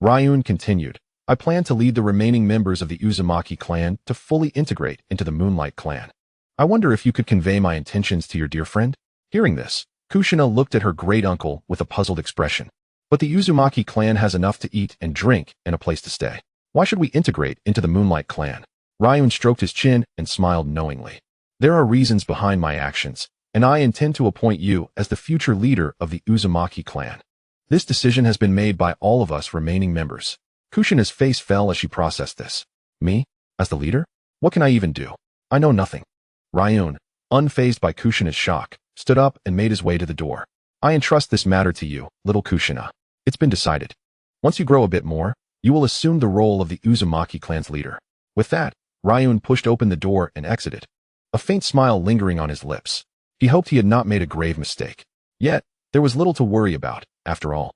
Ryun continued. I plan to lead the remaining members of the Uzumaki clan to fully integrate into the Moonlight clan. I wonder if you could convey my intentions to your dear friend? Hearing this, Kushina looked at her great uncle with a puzzled expression. But the Uzumaki clan has enough to eat and drink and a place to stay. Why should we integrate into the Moonlight clan? Ryun stroked his chin and smiled knowingly. There are reasons behind my actions, and I intend to appoint you as the future leader of the Uzumaki clan. This decision has been made by all of us remaining members. Kushina's face fell as she processed this. Me? As the leader? What can I even do? I know nothing. Ryun, unfazed by Kushina's shock, stood up and made his way to the door. I entrust this matter to you, little Kushina. It's been decided. Once you grow a bit more, you will assume the role of the Uzumaki clan's leader. With that, Ryun pushed open the door and exited, a faint smile lingering on his lips. He hoped he had not made a grave mistake. Yet, there was little to worry about, after all.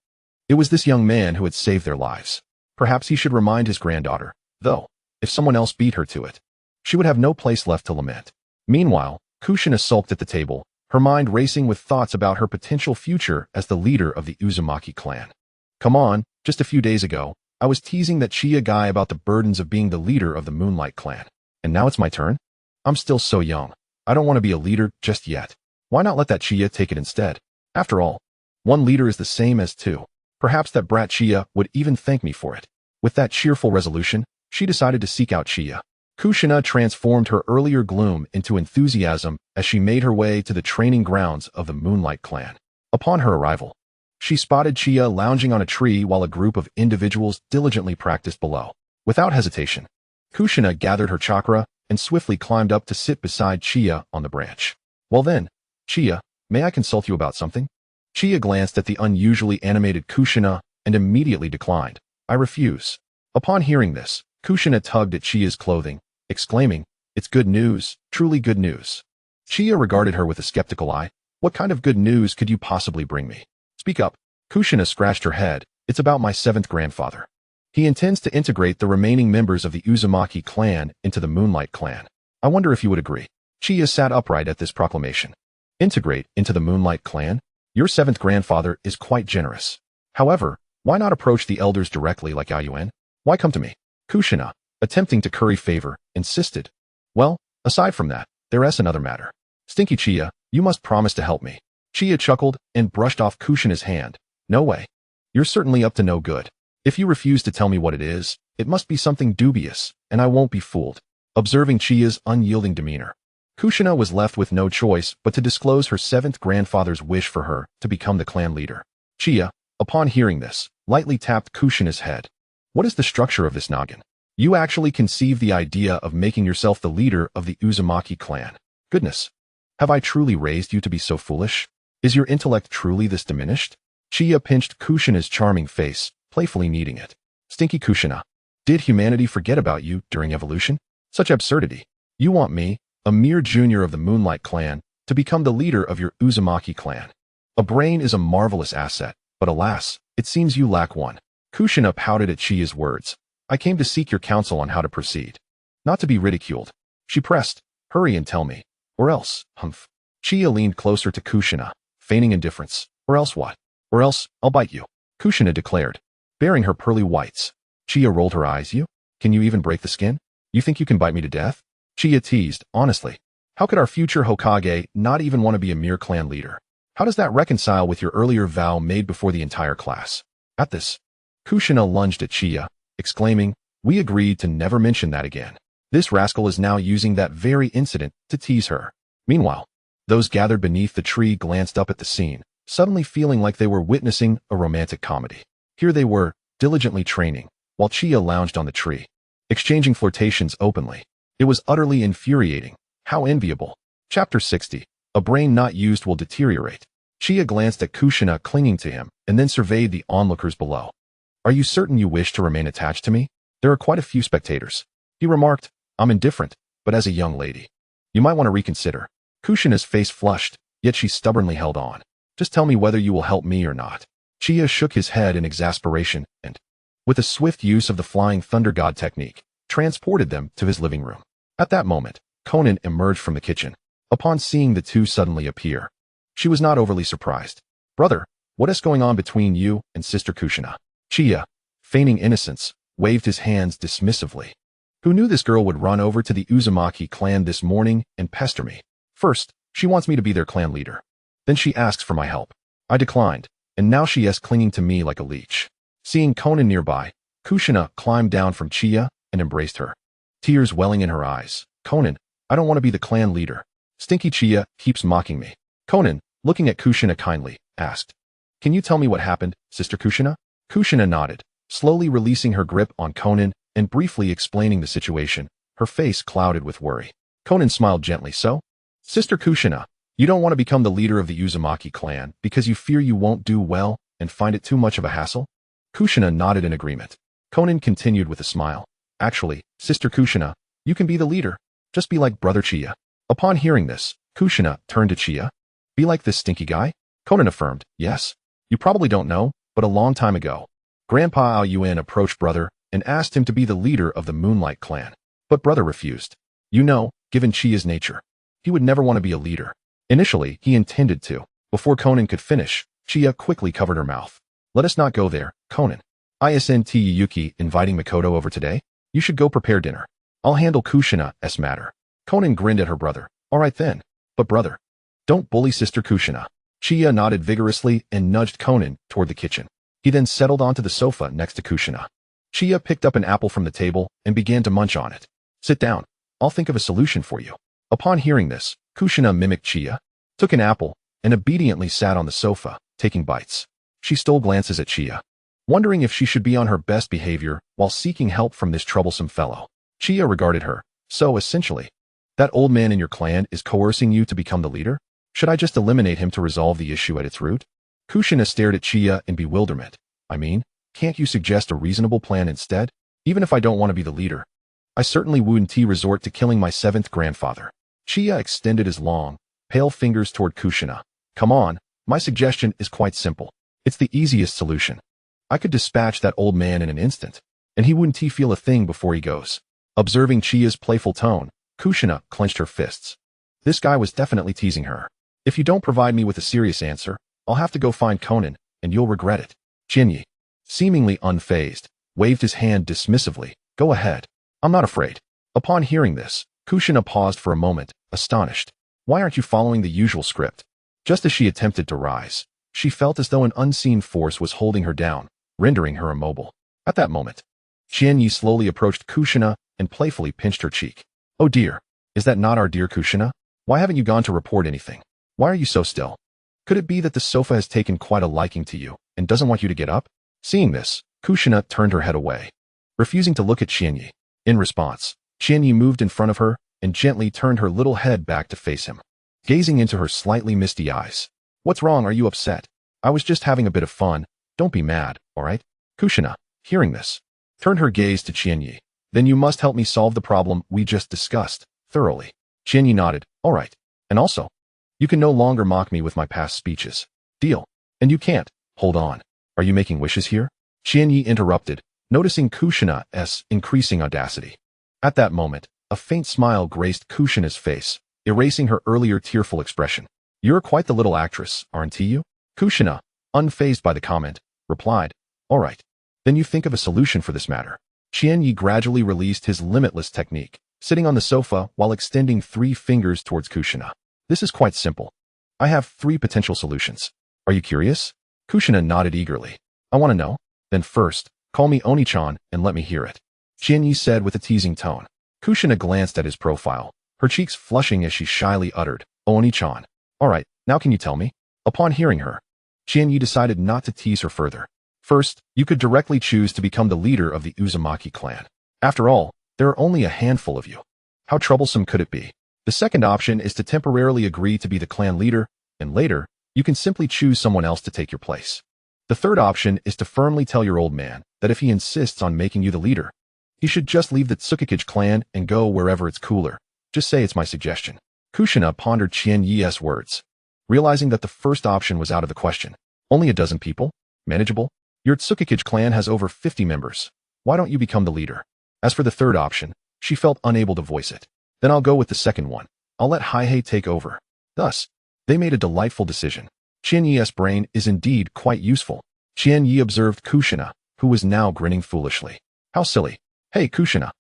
It was this young man who had saved their lives. Perhaps he should remind his granddaughter, though, if someone else beat her to it, she would have no place left to lament. Meanwhile, Kushina sulked at the table, her mind racing with thoughts about her potential future as the leader of the Uzumaki clan. Come on, just a few days ago, I was teasing that Chiya guy about the burdens of being the leader of the Moonlight clan. And now it's my turn? I'm still so young. I don't want to be a leader just yet. Why not let that Chiya take it instead? After all, one leader is the same as two. Perhaps that brat Chiya would even thank me for it. With that cheerful resolution, she decided to seek out Chiya. Kushina transformed her earlier gloom into enthusiasm as she made her way to the training grounds of the Moonlight clan. Upon her arrival, she spotted Chiya lounging on a tree while a group of individuals diligently practiced below. Without hesitation, Kushina gathered her chakra and swiftly climbed up to sit beside Chiya on the branch. Well then, Chiya, may I consult you about something? Chiya glanced at the unusually animated Kushina and immediately declined. I refuse. Upon hearing this, Kushina tugged at Chiya's clothing, exclaiming, It's good news, truly good news. Chiya regarded her with a skeptical eye. What kind of good news could you possibly bring me? Speak up. Kushina scratched her head. It's about my seventh grandfather. He intends to integrate the remaining members of the Uzumaki clan into the Moonlight clan. I wonder if you would agree. Chiya sat upright at this proclamation. Integrate into the Moonlight clan? Your seventh grandfather is quite generous. However, why not approach the elders directly like Ayuan? Why come to me? Kushina, attempting to curry favor, insisted. Well, aside from that, there is another matter. Stinky Chiya, you must promise to help me. Chiya chuckled and brushed off Kushina's hand. No way. You're certainly up to no good. If you refuse to tell me what it is, it must be something dubious, and I won't be fooled. Observing Chiya's unyielding demeanor, Kushina was left with no choice but to disclose her seventh grandfather's wish for her to become the clan leader. Chiya, upon hearing this, lightly tapped Kushina's head. What is the structure of this noggin? You actually conceived the idea of making yourself the leader of the Uzumaki clan. Goodness. Have I truly raised you to be so foolish? Is your intellect truly this diminished? Chiya pinched Kushina's charming face, playfully kneading it. Stinky Kushina. Did humanity forget about you during evolution? Such absurdity. You want me, a mere junior of the Moonlight clan, to become the leader of your Uzumaki clan. A brain is a marvelous asset, but alas, it seems you lack one. Kushina pouted at Chiya's words. I came to seek your counsel on how to proceed. Not to be ridiculed. She pressed. Hurry and tell me. Or else, humph. Chiya leaned closer to Kushina, feigning indifference. Or else what? Or else, I'll bite you. Kushina declared, baring her pearly whites. Chiya rolled her eyes. You? Can you even break the skin? You think you can bite me to death? Chiya teased, honestly. How could our future Hokage not even want to be a mere clan leader? How does that reconcile with your earlier vow made before the entire class? At this, Kushina lunged at Chiya, exclaiming, "We agreed to never mention that again." This rascal is now using that very incident to tease her. Meanwhile, those gathered beneath the tree glanced up at the scene, suddenly feeling like they were witnessing a romantic comedy. Here they were, diligently training, while Chiya lounged on the tree, exchanging flirtations openly. It was utterly infuriating. How enviable. Chapter 60. A brain not used will deteriorate. Chiya glanced at Kushina clinging to him, and then surveyed the onlookers below. "Are you certain you wish to remain attached to me? There are quite a few spectators." He remarked, "I'm indifferent, but as a young lady, you might want to reconsider." Kushina's face flushed, yet she stubbornly held on. "Just tell me whether you will help me or not." Chiya shook his head in exasperation and, with a swift use of the flying thunder god technique, transported them to his living room. At that moment, Conan emerged from the kitchen. Upon seeing the two suddenly appear, she was not overly surprised. "Brother, what is going on between you and Sister Kushina?" Chiya, feigning innocence, waved his hands dismissively. "Who knew this girl would run over to the Uzumaki clan this morning and pester me? First, she wants me to be their clan leader. Then she asks for my help. I declined, and now she is clinging to me like a leech." Seeing Conan nearby, Kushina climbed down from Chiya and embraced her, tears welling in her eyes. "Conan, I don't want to be the clan leader. Stinky Chiya keeps mocking me." Conan, looking at Kushina kindly, asked, "Can you tell me what happened, Sister Kushina?" Kushina nodded, slowly releasing her grip on Conan and briefly explaining the situation, her face clouded with worry. Conan smiled gently. "So, Sister Kushina, you don't want to become the leader of the Uzumaki clan because you fear you won't do well and find it too much of a hassle?" Kushina nodded in agreement. Conan continued with a smile, "Actually, Sister Kushina, you can be the leader. Just be like Brother Chiya." Upon hearing this, Kushina turned to Chiya. "Be like this stinky guy?" Conan affirmed, "Yes. You probably don't know, but a long time ago, Grandpa Aoyuan approached Brother and asked him to be the leader of the Moonlight clan. But Brother refused. You know, given Chiya's nature, he would never want to be a leader. Initially, he intended to." Before Conan could finish, Chiya quickly covered her mouth. "Let us not go there, Conan. Isn't Yuki inviting Mikoto over today? You should go prepare dinner. I'll handle Kushina's matter." Conan grinned at her brother. "All right then. But brother, don't bully Sister Kushina." Chiya nodded vigorously and nudged Conan toward the kitchen. He then settled onto the sofa next to Kushina. Chiya picked up an apple from the table and began to munch on it. "Sit down. I'll think of a solution for you." Upon hearing this, Kushina mimicked Chiya, took an apple, and obediently sat on the sofa, taking bites. She stole glances at Chiya, wondering if she should be on her best behavior while seeking help from this troublesome fellow. Chiya regarded her. "So essentially, that old man in your clan is coercing you to become the leader? Should I just eliminate him to resolve the issue at its root?" Kushina stared at Chiya in bewilderment. "I mean, can't you suggest a reasonable plan instead? Even if I don't want to be the leader, I certainly wouldn't resort to killing my seventh grandfather." Chiya extended his long, pale fingers toward Kushina. "Come on, my suggestion is quite simple. It's the easiest solution. I could dispatch that old man in an instant, and he wouldn't feel a thing before he goes." Observing Chiya's playful tone, Kushina clenched her fists. This guy was definitely teasing her. "If you don't provide me with a serious answer, I'll have to go find Conan, and you'll regret it." Jinyi, seemingly unfazed, waved his hand dismissively. "Go ahead. I'm not afraid." Upon hearing this, Kushina paused for a moment, astonished. "Why aren't you following the usual script?" Just as she attempted to rise, she felt as though an unseen force was holding her down, rendering her immobile. At that moment, Jinyi slowly approached Kushina and playfully pinched her cheek. "Oh dear, is that not our dear Kushina? Why haven't you gone to report anything? Why are you so still? Could it be that the sofa has taken quite a liking to you and doesn't want you to get up?" Seeing this, Kushina turned her head away, refusing to look at Jinyi. In response, Jinyi moved in front of her and gently turned her little head back to face him, gazing into her slightly misty eyes. "What's wrong? Are you upset? I was just having a bit of fun. Don't be mad, all right?" Kushina, hearing this, turned her gaze to Jinyi. "Then you must help me solve the problem we just discussed, thoroughly." Jinyi nodded. "All right. And also, you can no longer mock me with my past speeches. Deal. And you can't. Hold on. Are you making wishes here?" Jinyi interrupted, noticing Kushina's increasing audacity. At that moment, a faint smile graced Kushina's face, erasing her earlier tearful expression. "You're quite the little actress, aren't you?" Kushina, unfazed by the comment, replied, "All right. Then you think of a solution for this matter." Jinyi gradually released his limitless technique, sitting on the sofa while extending 3 fingers towards Kushina. "This is quite simple. I have 3 potential solutions. Are you curious?" Kushina nodded eagerly. "I want to know." "Then first, Call me Oni-chan and let me hear it, Qianyi said with a teasing tone. Kushina glanced at his profile, her cheeks flushing as she shyly uttered, Oni-chan. All right, now can you tell me? Upon hearing her, Qianyi decided not to tease her further. First, you could directly choose to become the leader of the Uzumaki clan. After all, there are only a handful of you. How troublesome could it be? The second option is to temporarily agree to be the clan leader, and later, you can simply choose someone else to take your place. The third option is to firmly tell your old man that if he insists on making you the leader, he should just leave the Tsukikage clan and go wherever it's cooler. Just say it's my suggestion. Kushina pondered Qianyi's words, realizing that the first option was out of the question. Only a dozen people? Manageable? Your Tsukikage clan has over 50 members. Why don't you become the leader? As for the third option, she felt unable to voice it. Then I'll go with the second one. I'll let Haihei take over. Thus, they made a delightful decision. Qianyi's brain is indeed quite useful. Qianyi observed Kushina, who was now grinning foolishly. How silly. Hey, Kushina.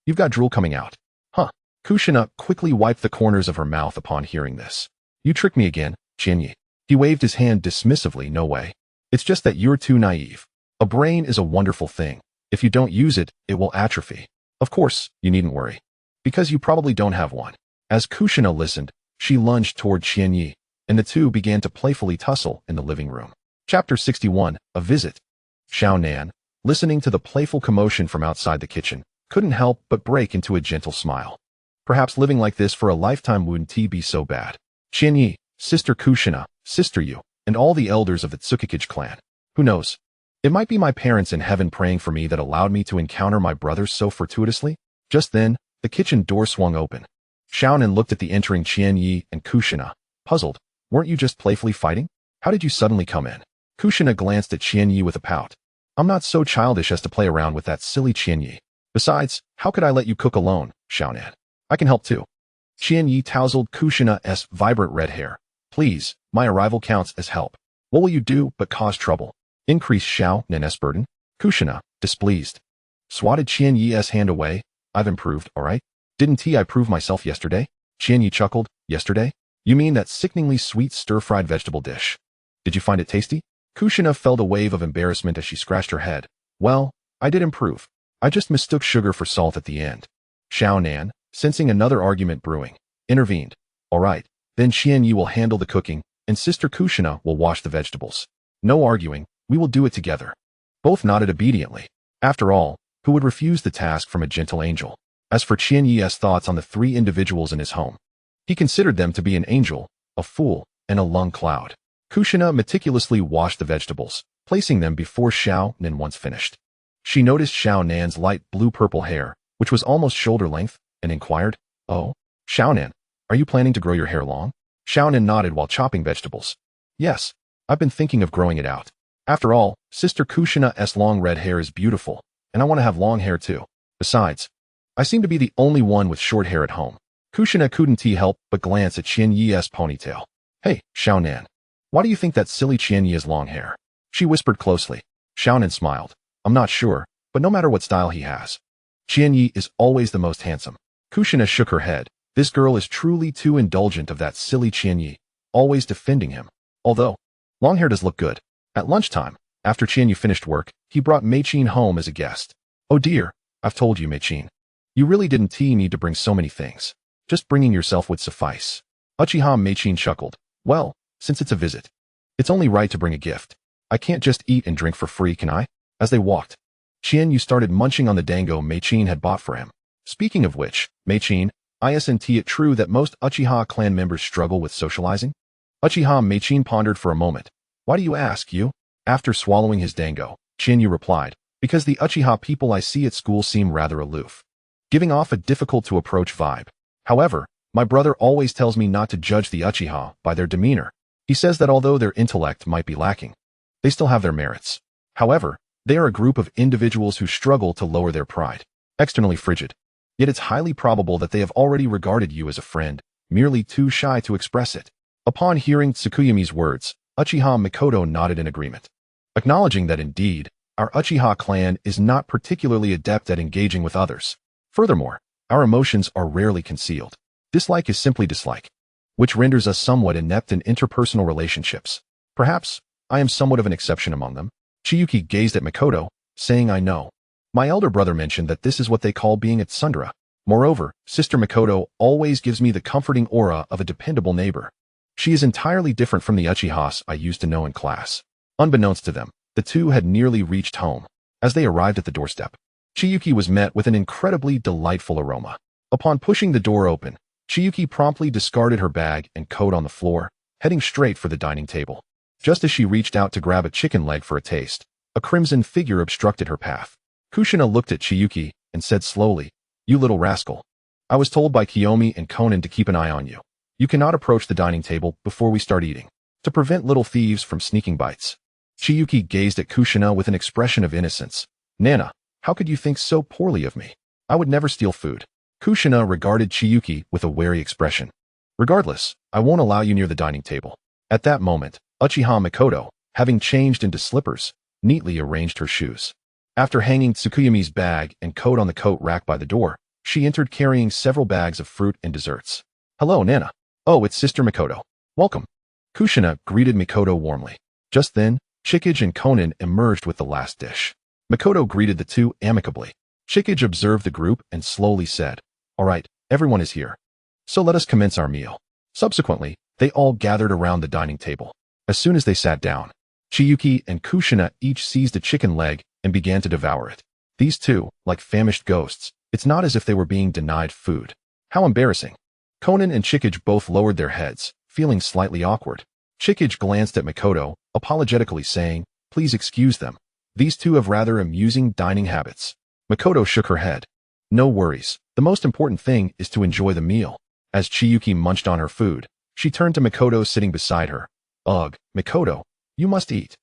You've got drool coming out. Huh. Kushina quickly wiped the corners of her mouth upon hearing this. You tricked me again, Qianyi. He waved his hand dismissively. No way. It's just that you're too naive. A brain is a wonderful thing. If you don't use it, it will atrophy. Of course, you needn't worry. Because you probably don't have one. As Kushina listened, she lunged toward Qianyi, and the two began to playfully tussle in the living room. Chapter 61, A Visit. Xiao Nan, listening to the playful commotion from outside the kitchen, couldn't help but break into a gentle smile. Perhaps living like this for a lifetime wouldn't be so bad. Qianyi, Sister Kushina, Sister Yu, and all the elders of the Tsukikage clan. Who knows? It might be my parents in heaven praying for me that allowed me to encounter my brothers so fortuitously. Just then, the kitchen door swung open. Xiaonan looked at the entering Qianyi and Kushina, puzzled. Weren't you just playfully fighting? How did you suddenly come in? Kushina glanced at Qianyi with a pout. I'm not so childish as to play around with that silly Qianyi. Besides, how could I let you cook alone, Xiaonan? I can help too. Qianyi tousled Kushina's vibrant red hair. Please, my arrival counts as help. What will you do but cause trouble? Increase Xiaonan's burden? Kushina, displeased, swatted Qianyi's hand away. I've improved, all right? Didn't I prove myself yesterday? Qianyi chuckled. Yesterday? You mean that sickeningly sweet stir-fried vegetable dish? Did you find it tasty? Kushina felt a wave of embarrassment as she scratched her head. Well, I did improve. I just mistook sugar for salt at the end. Xiaonan, sensing another argument brewing, intervened. All right, then Qianyi will handle the cooking, and Sister Kushina will wash the vegetables. No arguing, we will do it together. Both nodded obediently. After all, who would refuse the task from a gentle angel? As for Qianyi's thoughts on the three individuals in his home, he considered them to be an angel, a fool, and a lung cloud. Kushina meticulously washed the vegetables, placing them before Xiaonan once finished. She noticed Xiaonan's light blue-purple hair, which was almost shoulder length, and inquired, Oh, Xiaonan, are you planning to grow your hair long? Xiaonan nodded while chopping vegetables. Yes, I've been thinking of growing it out. After all, Sister Kushina's long red hair is beautiful, and I want to have long hair too. Besides, I seem to be the only one with short hair at home. Kushina couldn't help but glance at Qianyi's ponytail. Hey, Xiaonan, why do you think that silly Qianyi has long hair? She whispered closely. Xiaonan smiled. I'm not sure, but no matter what style he has, Qianyi is always the most handsome. Kushina shook her head. This girl is truly too indulgent of that silly Qianyi, always defending him. Although, long hair does look good. At lunchtime, after Qianyi finished work, he brought Mei-chin home as a guest. Oh dear, I've told you, Mei-chin. You really didn't need to bring so many things. Just bringing yourself would suffice. Uchiha Mei-chin chuckled. Well, since it's a visit, it's only right to bring a gift. I can't just eat and drink for free, can I? As they walked, Qianyi started munching on the dango Mei-chin had bought for him. Speaking of which, Mei-chin, isn't it true that most Uchiha clan members struggle with socializing? Uchiha Mei-chin pondered for a moment. Why do you ask, you? After swallowing his dango, Qianyi replied, because the Uchiha people I see at school seem rather aloof, giving off a difficult-to-approach vibe. However, my brother always tells me not to judge the Uchiha by their demeanor. He says that although their intellect might be lacking, they still have their merits. However, they are a group of individuals who struggle to lower their pride, externally frigid. Yet it's highly probable that they have already regarded you as a friend, merely too shy to express it. Upon hearing Tsukuyami's words, Uchiha Mikoto nodded in agreement, acknowledging that indeed, our Uchiha clan is not particularly adept at engaging with others. Furthermore, our emotions are rarely concealed. Dislike is simply dislike, which renders us somewhat inept in interpersonal relationships. Perhaps, I am somewhat of an exception among them. Chiyuki gazed at Mikoto, saying I know. My elder brother mentioned that this is what they call being at Sundara. Moreover, Sister Mikoto always gives me the comforting aura of a dependable neighbor. She is entirely different from the Uchihas I used to know in class. Unbeknownst to them, the two had nearly reached home. As they arrived at the doorstep, Chiyuki was met with an incredibly delightful aroma. Upon pushing the door open, Chiyuki promptly discarded her bag and coat on the floor, heading straight for the dining table. Just as she reached out to grab a chicken leg for a taste, a crimson figure obstructed her path. Kushina looked at Chiyuki and said slowly, "You little rascal. I was told by Kiyomi and Konan to keep an eye on you. You cannot approach the dining table before we start eating, to prevent little thieves from sneaking bites." Chiyuki gazed at Kushina with an expression of innocence. "Nana, how could you think so poorly of me? I would never steal food." Kushina regarded Chiyuki with a wary expression. "Regardless, I won't allow you near the dining table." At that moment, Uchiha Mikoto, having changed into slippers, neatly arranged her shoes. After hanging Tsukuyami's bag and coat on the coat rack by the door, she entered carrying several bags of fruit and desserts. "Hello, Nana. Oh, it's Sister Mikoto. Welcome." Kushina greeted Mikoto warmly. Just then, Chikage and Konan emerged with the last dish. Mikoto greeted the two amicably. Chikage observed the group and slowly said, "All right, everyone is here. So let us commence our meal." Subsequently, they all gathered around the dining table. As soon as they sat down, Chiyuki and Kushina each seized a chicken leg and began to devour it. These two, like famished ghosts, it's not as if they were being denied food. How embarrassing. Konan and Chikage both lowered their heads, feeling slightly awkward. Chikage glanced at Mikoto, apologetically saying, "Please excuse them. These two have rather amusing dining habits." Mikoto shook her head. "No worries. The most important thing is to enjoy the meal." As Chiyuki munched on her food, she turned to Mikoto sitting beside her. "Ugh, Mikoto, you must eat.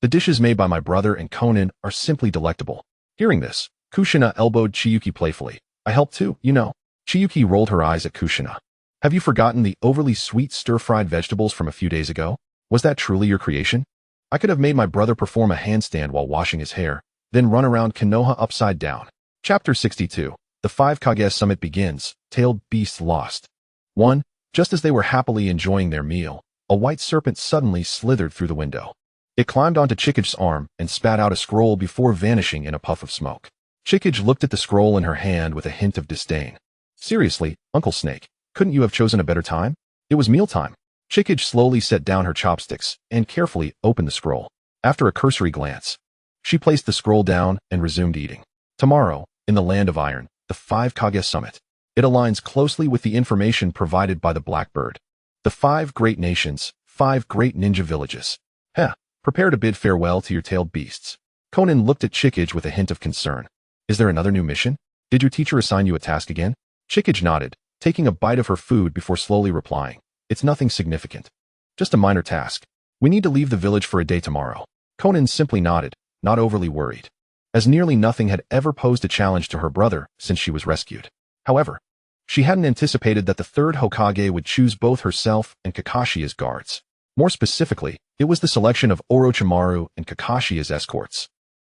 The dishes made by my brother and Konan are simply delectable." Hearing this, Kushina elbowed Chiyuki playfully. "I help too, you know." Chiyuki rolled her eyes at Kushina. "Have you forgotten the overly sweet stir-fried vegetables from a few days ago? Was that truly your creation? I could have made my brother perform a handstand while washing his hair, then run around Konoha upside down." Chapter 62. The Five Kage Summit begins. Tailed Beasts Lost. 1. Just as they were happily enjoying their meal, a white serpent suddenly slithered through the window. It climbed onto Chikage's arm and spat out a scroll before vanishing in a puff of smoke. Chikage looked at the scroll in her hand with a hint of disdain. "Seriously, Uncle Snake, couldn't you have chosen a better time? It was mealtime." Chikage slowly set down her chopsticks and carefully opened the scroll. After a cursory glance, she placed the scroll down and resumed eating. "Tomorrow, in the Land of Iron, the Five Kage Summit. It aligns closely with the information provided by the Blackbird. The 5 great nations, 5 great ninja villages. Prepare to bid farewell to your tailed beasts." Konan looked at Chikage with a hint of concern. "Is there another new mission? Did your teacher assign you a task again?" Chikage nodded, taking a bite of her food before slowly replying, "It's nothing significant. Just a minor task. We need to leave the village for a day tomorrow." Konan simply nodded, not overly worried, as nearly nothing had ever posed a challenge to her brother since she was rescued. However, she hadn't anticipated that the third Hokage would choose both herself and Kakashi as guards. More specifically, it was the selection of Orochimaru and Kakashi as escorts.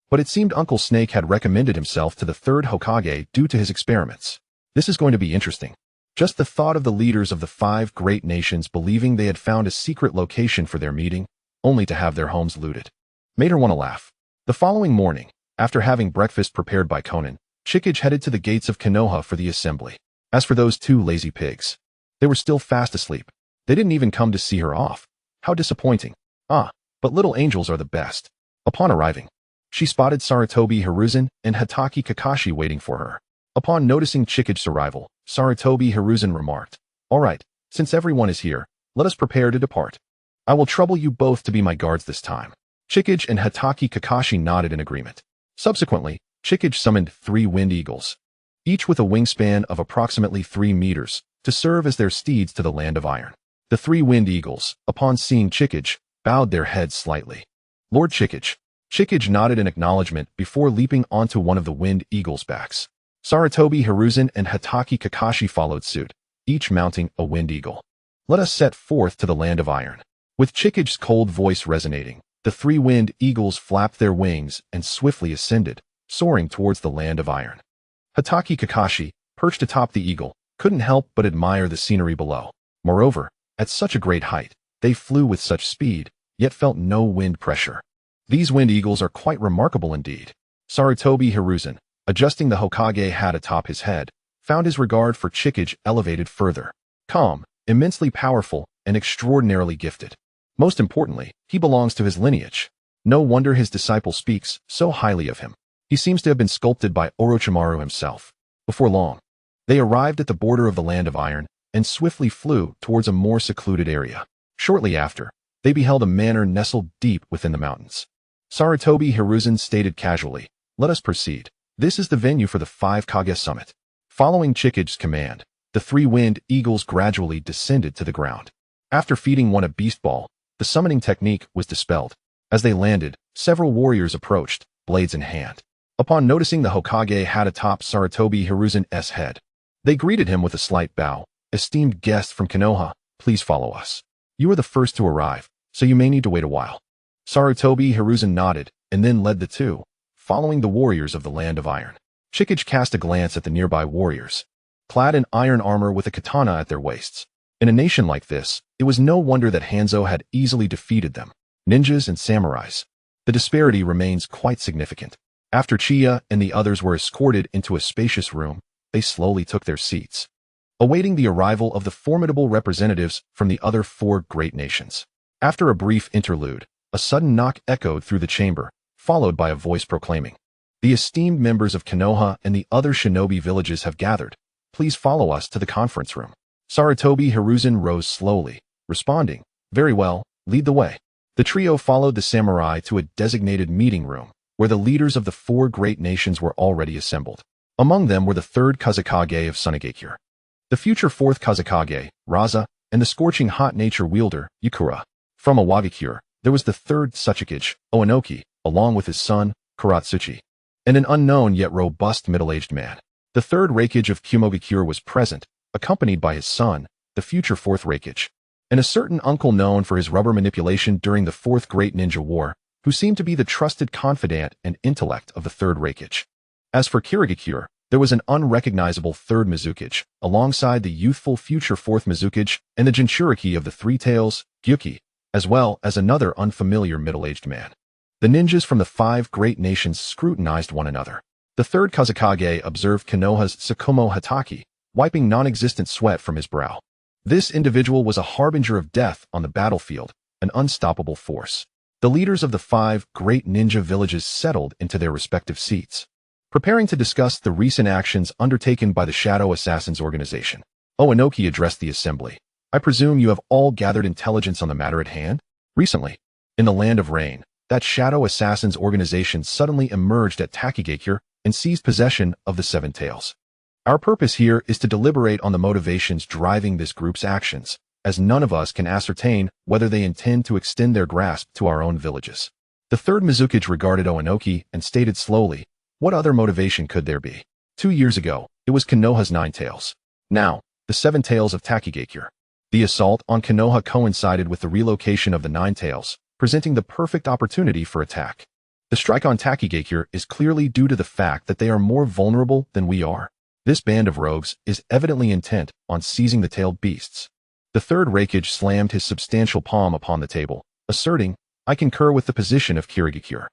But it seemed Uncle Snake had recommended himself to the third Hokage due to his experiments. This is going to be interesting. Just the thought of the leaders of the 5 great nations believing they had found a secret location for their meeting, only to have their homes looted, made her want to laugh. The following morning, after having breakfast prepared by Konan, Chikage headed to the gates of Konoha for the assembly. As for those 2 lazy pigs, they were still fast asleep. They didn't even come to see her off. How disappointing. But little angels are the best. Upon arriving, she spotted Sarutobi Hiruzen and Hatake Kakashi waiting for her. Upon noticing Chikage's arrival, Sarutobi Hiruzen remarked, "All right, since everyone is here, let us prepare to depart. I will trouble you both to be my guards this time." Chikage and Hatake Kakashi nodded in agreement. Subsequently, Chikage summoned 3 wind eagles, each with a wingspan of approximately 3 meters, to serve as their steeds to the Land of Iron. The 3 wind eagles, upon seeing Chikage, bowed their heads slightly. "Lord Chikage." Chikage nodded in acknowledgement before leaping onto one of the wind eagles' backs. Sarutobi Hiruzen and Hatake Kakashi followed suit, each mounting a wind eagle. "Let us set forth to the Land of Iron." With Chikage's cold voice resonating, the 3 wind eagles flapped their wings and swiftly ascended, soaring towards the Land of Iron. Hatake Kakashi, perched atop the eagle, couldn't help but admire the scenery below. Moreover, at such a great height, they flew with such speed, yet felt no wind pressure. These wind eagles are quite remarkable indeed. Sarutobi Hiruzen, adjusting the Hokage hat atop his head, found his regard for Chikage elevated further. Calm, immensely powerful, and extraordinarily gifted. Most importantly, he belongs to his lineage. No wonder his disciple speaks so highly of him. He seems to have been sculpted by Orochimaru himself. Before long, they arrived at the border of the Land of Iron and swiftly flew towards a more secluded area. Shortly after, they beheld a manor nestled deep within the mountains. Sarutobi Hiruzen stated casually, "Let us proceed. This is the venue for the 5 Kage summit." Following Chikage's command, the 3 winged eagles gradually descended to the ground. After feeding one a beast ball, the summoning technique was dispelled. As they landed, several warriors approached, blades in hand. Upon noticing the Hokage had atop Sarutobi Hiruzen's head, they greeted him with a slight bow. "Esteemed guest from Konoha, please follow us. You are the first to arrive, so you may need to wait a while." Sarutobi Hiruzen nodded, and then led the 2, following the warriors of the Land of Iron. Chikage cast a glance at the nearby warriors, clad in iron armor with a katana at their waists. In a nation like this, it was no wonder that Hanzo had easily defeated them. Ninjas and samurais. The disparity remains quite significant. After Chia and the others were escorted into a spacious room, they slowly took their seats, awaiting the arrival of the formidable representatives from the other 4 great nations. After a brief interlude, a sudden knock echoed through the chamber, followed by a voice proclaiming, "The esteemed members of Konoha and the other shinobi villages have gathered. Please follow us to the conference room." Sarutobi Hiruzen rose slowly, responding, "Very well, lead the way." The trio followed the samurai to a designated meeting room, where the leaders of the 4 great nations were already assembled. Among them were the 3rd Kazekage of Sunigakure, the future 4th Kazekage, Raza, and the scorching hot nature wielder, Yukura. From Awagakure, there was the 3rd Tsuchikage, Oenoki, along with his son, Kuratsuchi, and an unknown yet robust middle-aged man. The 3rd Raikage of Kumogakure was present, accompanied by his son, the future 4th Raikage, and a certain uncle known for his rubber manipulation during the 4th Great Ninja War, who seemed to be the trusted confidant and intellect of the 3rd Raikage. As for Kirigakure, there was an unrecognizable 3rd Mizukage, alongside the youthful future 4th Mizukage and the Jinchuriki of the 3 Tails, Gyuki, as well as another unfamiliar middle-aged man. The ninjas from the 5 great nations scrutinized one another. The 3rd Kazekage observed Konoha's Tsukumo Hatake, wiping non-existent sweat from his brow. This individual was a harbinger of death on the battlefield, an unstoppable force. The leaders of the 5 great ninja villages settled into their respective seats, preparing to discuss the recent actions undertaken by the Shadow Assassins organization. Oenoki addressed the assembly. "I presume you have all gathered intelligence on the matter at hand?" Recently, in the Land of Rain, that Shadow Assassins organization suddenly emerged at Takigakure and seized possession of the 7 Tails. Our purpose here is to deliberate on the motivations driving this group's actions, as none of us can ascertain whether they intend to extend their grasp to our own villages. The 3rd Mizukage regarded Oenoki and stated slowly, "What other motivation could there be? 2 years ago, it was Konoha's 9 Tails. Now, the 7 Tails of Takigakure. The assault on Konoha coincided with the relocation of the 9 Tails, presenting the perfect opportunity for attack. The strike on Takigakure is clearly due to the fact that they are more vulnerable than we are. This band of rogues is evidently intent on seizing the tailed beasts." The 3rd Raikage slammed his substantial palm upon the table, asserting, "I concur with the position of Kirigakure.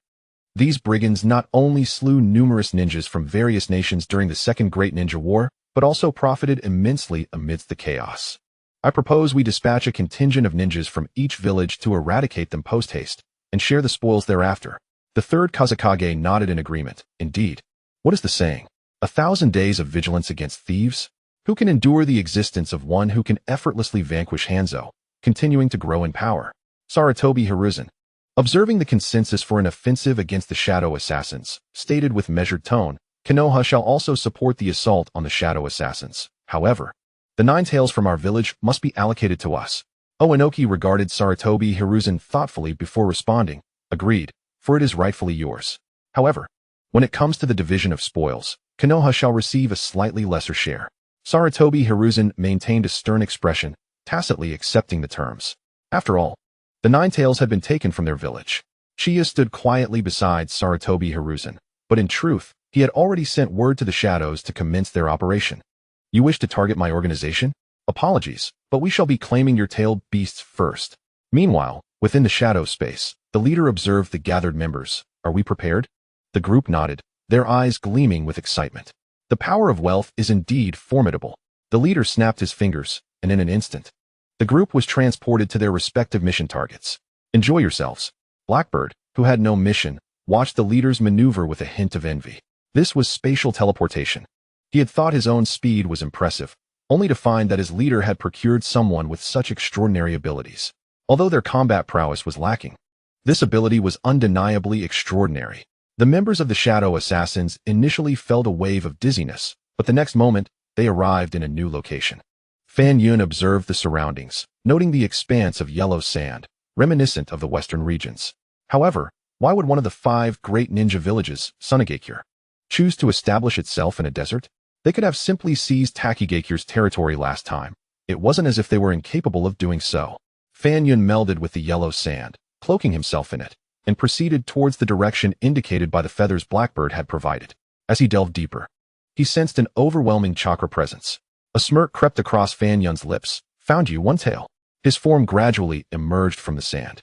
These brigands not only slew numerous ninjas from various nations during the 2nd Great Ninja War, but also profited immensely amidst the chaos. I propose we dispatch a contingent of ninjas from each village to eradicate them post-haste, and share the spoils thereafter." The 3rd Kazekage nodded in agreement. Indeed. What is the saying? 1,000 days of vigilance against thieves? Who can endure the existence of one who can effortlessly vanquish Hanzo, continuing to grow in power? Sarutobi Hiruzen, observing the consensus for an offensive against the Shadow Assassins, stated with measured tone, "Konoha shall also support the assault on the Shadow Assassins. However, the 9 Tails from our village must be allocated to us." Oenoki regarded Sarutobi Hiruzen thoughtfully before responding, "Agreed, for it is rightfully yours. However, when it comes to the division of spoils, Konoha shall receive a slightly lesser share." Sarutobi Hiruzen maintained a stern expression, tacitly accepting the terms. After all, the 9 Tails had been taken from their village. Chia stood quietly beside Sarutobi Hiruzen, but in truth, he had already sent word to the shadows to commence their operation. "You wish to target my organization? Apologies, but we shall be claiming your tailed beasts first." Meanwhile, within the shadow space, the leader observed the gathered members. "Are we prepared?" The group nodded, their eyes gleaming with excitement. The power of wealth is indeed formidable. The leader snapped his fingers, and in an instant, the group was transported to their respective mission targets. Enjoy yourselves. Blackbird, who had no mission, watched the leaders maneuver with a hint of envy. This was spatial teleportation. He had thought his own speed was impressive, only to find that his leader had procured someone with such extraordinary abilities. Although their combat prowess was lacking, this ability was undeniably extraordinary. The members of the Shadow Assassins initially felt a wave of dizziness, but the next moment, they arrived in a new location. Fan Yun observed the surroundings, noting the expanse of yellow sand, reminiscent of the western regions. However, why would one of the 5 great ninja villages, Sunagakure, choose to establish itself in a desert? They could have simply seized Takigakure's territory last time. It wasn't as if they were incapable of doing so. Fan Yun melded with the yellow sand, cloaking himself in it, and proceeded towards the direction indicated by the feathers Blackbird had provided. As he delved deeper, he sensed an overwhelming chakra presence. A smirk crept across Fan Yun's lips. Found you, One Tail. His form gradually emerged from the sand,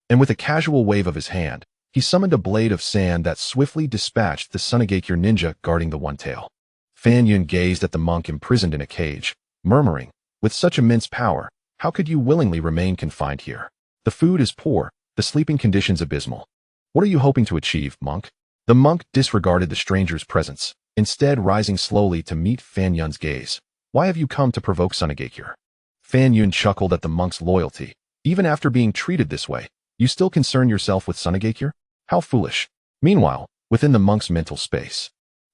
and with a casual wave of his hand, he summoned a blade of sand that swiftly dispatched the Sunagakure ninja guarding the One Tail. Fan Yun gazed at the monk imprisoned in a cage, murmuring, with such immense power, how could you willingly remain confined here? The food is poor, the sleeping conditions abysmal. What are you hoping to achieve, monk? The monk disregarded the stranger's presence, instead rising slowly to meet Fan Yun's gaze. Why have you come to provoke Sunagakure? Fan Yun chuckled at the monk's loyalty. Even after being treated this way, you still concern yourself with Sunagakure? How foolish. Meanwhile, within the monk's mental space,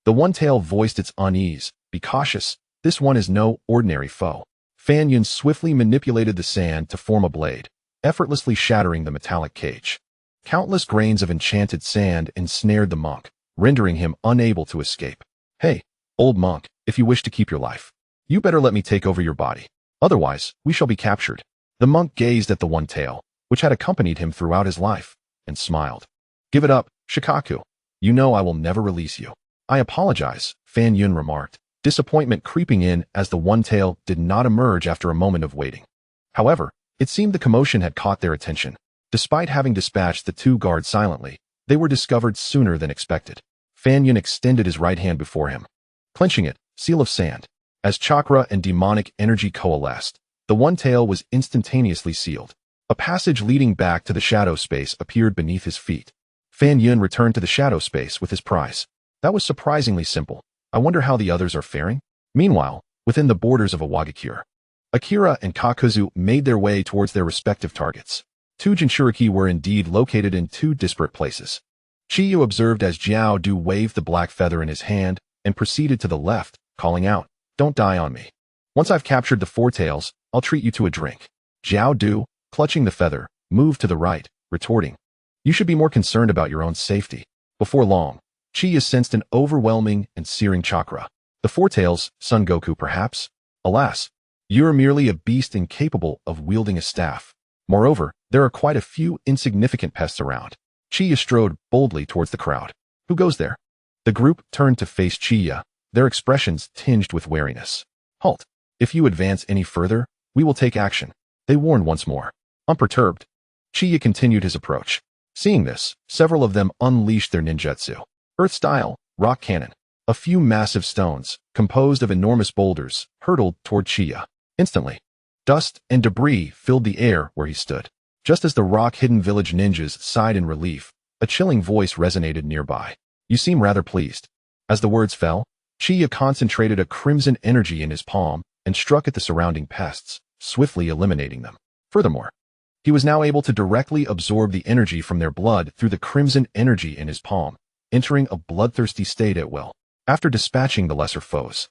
the One Tail voiced its unease. Be cautious, this one is no ordinary foe. Fan Yun swiftly manipulated the sand to form a blade, effortlessly shattering the metallic cage. Countless grains of enchanted sand ensnared the monk, rendering him unable to escape. Hey, old monk, if you wish to keep your life, you better let me take over your body. Otherwise, we shall be captured. The monk gazed at the One Tail, which had accompanied him throughout his life, and smiled. Give it up, Shikaku. You know I will never release you. I apologize, Fan Yun remarked, disappointment creeping in as the One Tail did not emerge after a moment of waiting. However, it seemed the commotion had caught their attention. Despite having dispatched the 2 guards silently, they were discovered sooner than expected. Fan Yun extended his right hand before him, clenching it, seal of sand. As chakra and demonic energy coalesced, the One Tail was instantaneously sealed. A passage leading back to the shadow space appeared beneath his feet. Fan Yun returned to the shadow space with his prize. That was surprisingly simple. I wonder how the others are faring? Meanwhile, within the borders of Awagakure, Akira and Kakuzu made their way towards their respective targets. 2 Jinchuriki were indeed located in 2 disparate places. Chiyu observed as Jiao Du waved the black feather in his hand and proceeded to the left, calling out, Don't die on me. Once I've captured the 4 tails, I'll treat you to a drink. Jiao Du, clutching the feather, moved to the right, retorting, You should be more concerned about your own safety. Before long, Chiyu sensed an overwhelming and searing chakra. The 4 tails, Son Goku perhaps? Alas, you are merely a beast incapable of wielding a staff. Moreover, there are quite a few insignificant pests around. Chiyu strode boldly towards the crowd. Who goes there? The group turned to face Chiyu, their expressions tinged with wariness. Halt. If you advance any further, we will take action, they warned once more. Unperturbed, Chiyu continued his approach. Seeing this, several of them unleashed their ninjutsu. Earth-style, rock cannon. A few massive stones, composed of enormous boulders, hurtled toward Chiyu. Instantly, dust and debris filled the air where he stood. Just as the rock-hidden village ninjas sighed in relief, a chilling voice resonated nearby. You seem rather pleased. As the words fell, Chiyu concentrated a crimson energy in his palm and struck at the surrounding pests, swiftly eliminating them. Furthermore, he was now able to directly absorb the energy from their blood through the crimson energy in his palm, entering a bloodthirsty state at will. After dispatching the lesser foes,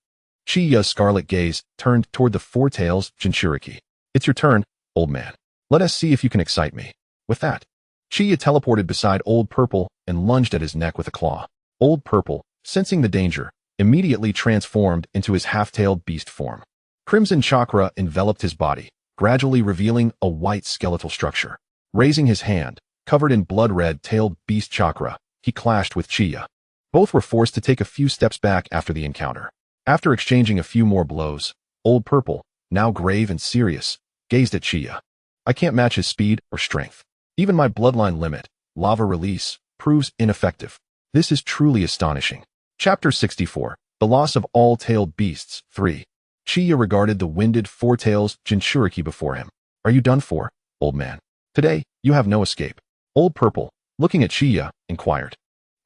Chiyu's scarlet gaze turned toward the 4 tails Jinchuriki. It's your turn, old man. Let us see if you can excite me. With that, Chiyu teleported beside Old Purple and lunged at his neck with a claw. Old Purple, sensing the danger, immediately transformed into his half-tailed beast form. Crimson chakra enveloped his body, gradually revealing a white skeletal structure. Raising his hand, covered in blood-red tailed beast chakra, he clashed with Chiyu. Both were forced to take a few steps back after the encounter. After exchanging a few more blows, Old Purple, now grave and serious, gazed at Chiyu. I can't match his speed or strength. Even my bloodline limit, lava release, proves ineffective. This is truly astonishing. Chapter 64. The Loss of All Tailed Beasts 3. Chiya regarded the winded four-tails Jinchuriki before him. Are you done for, old man? Today, you have no escape. Old Purple, looking at Chiya, inquired.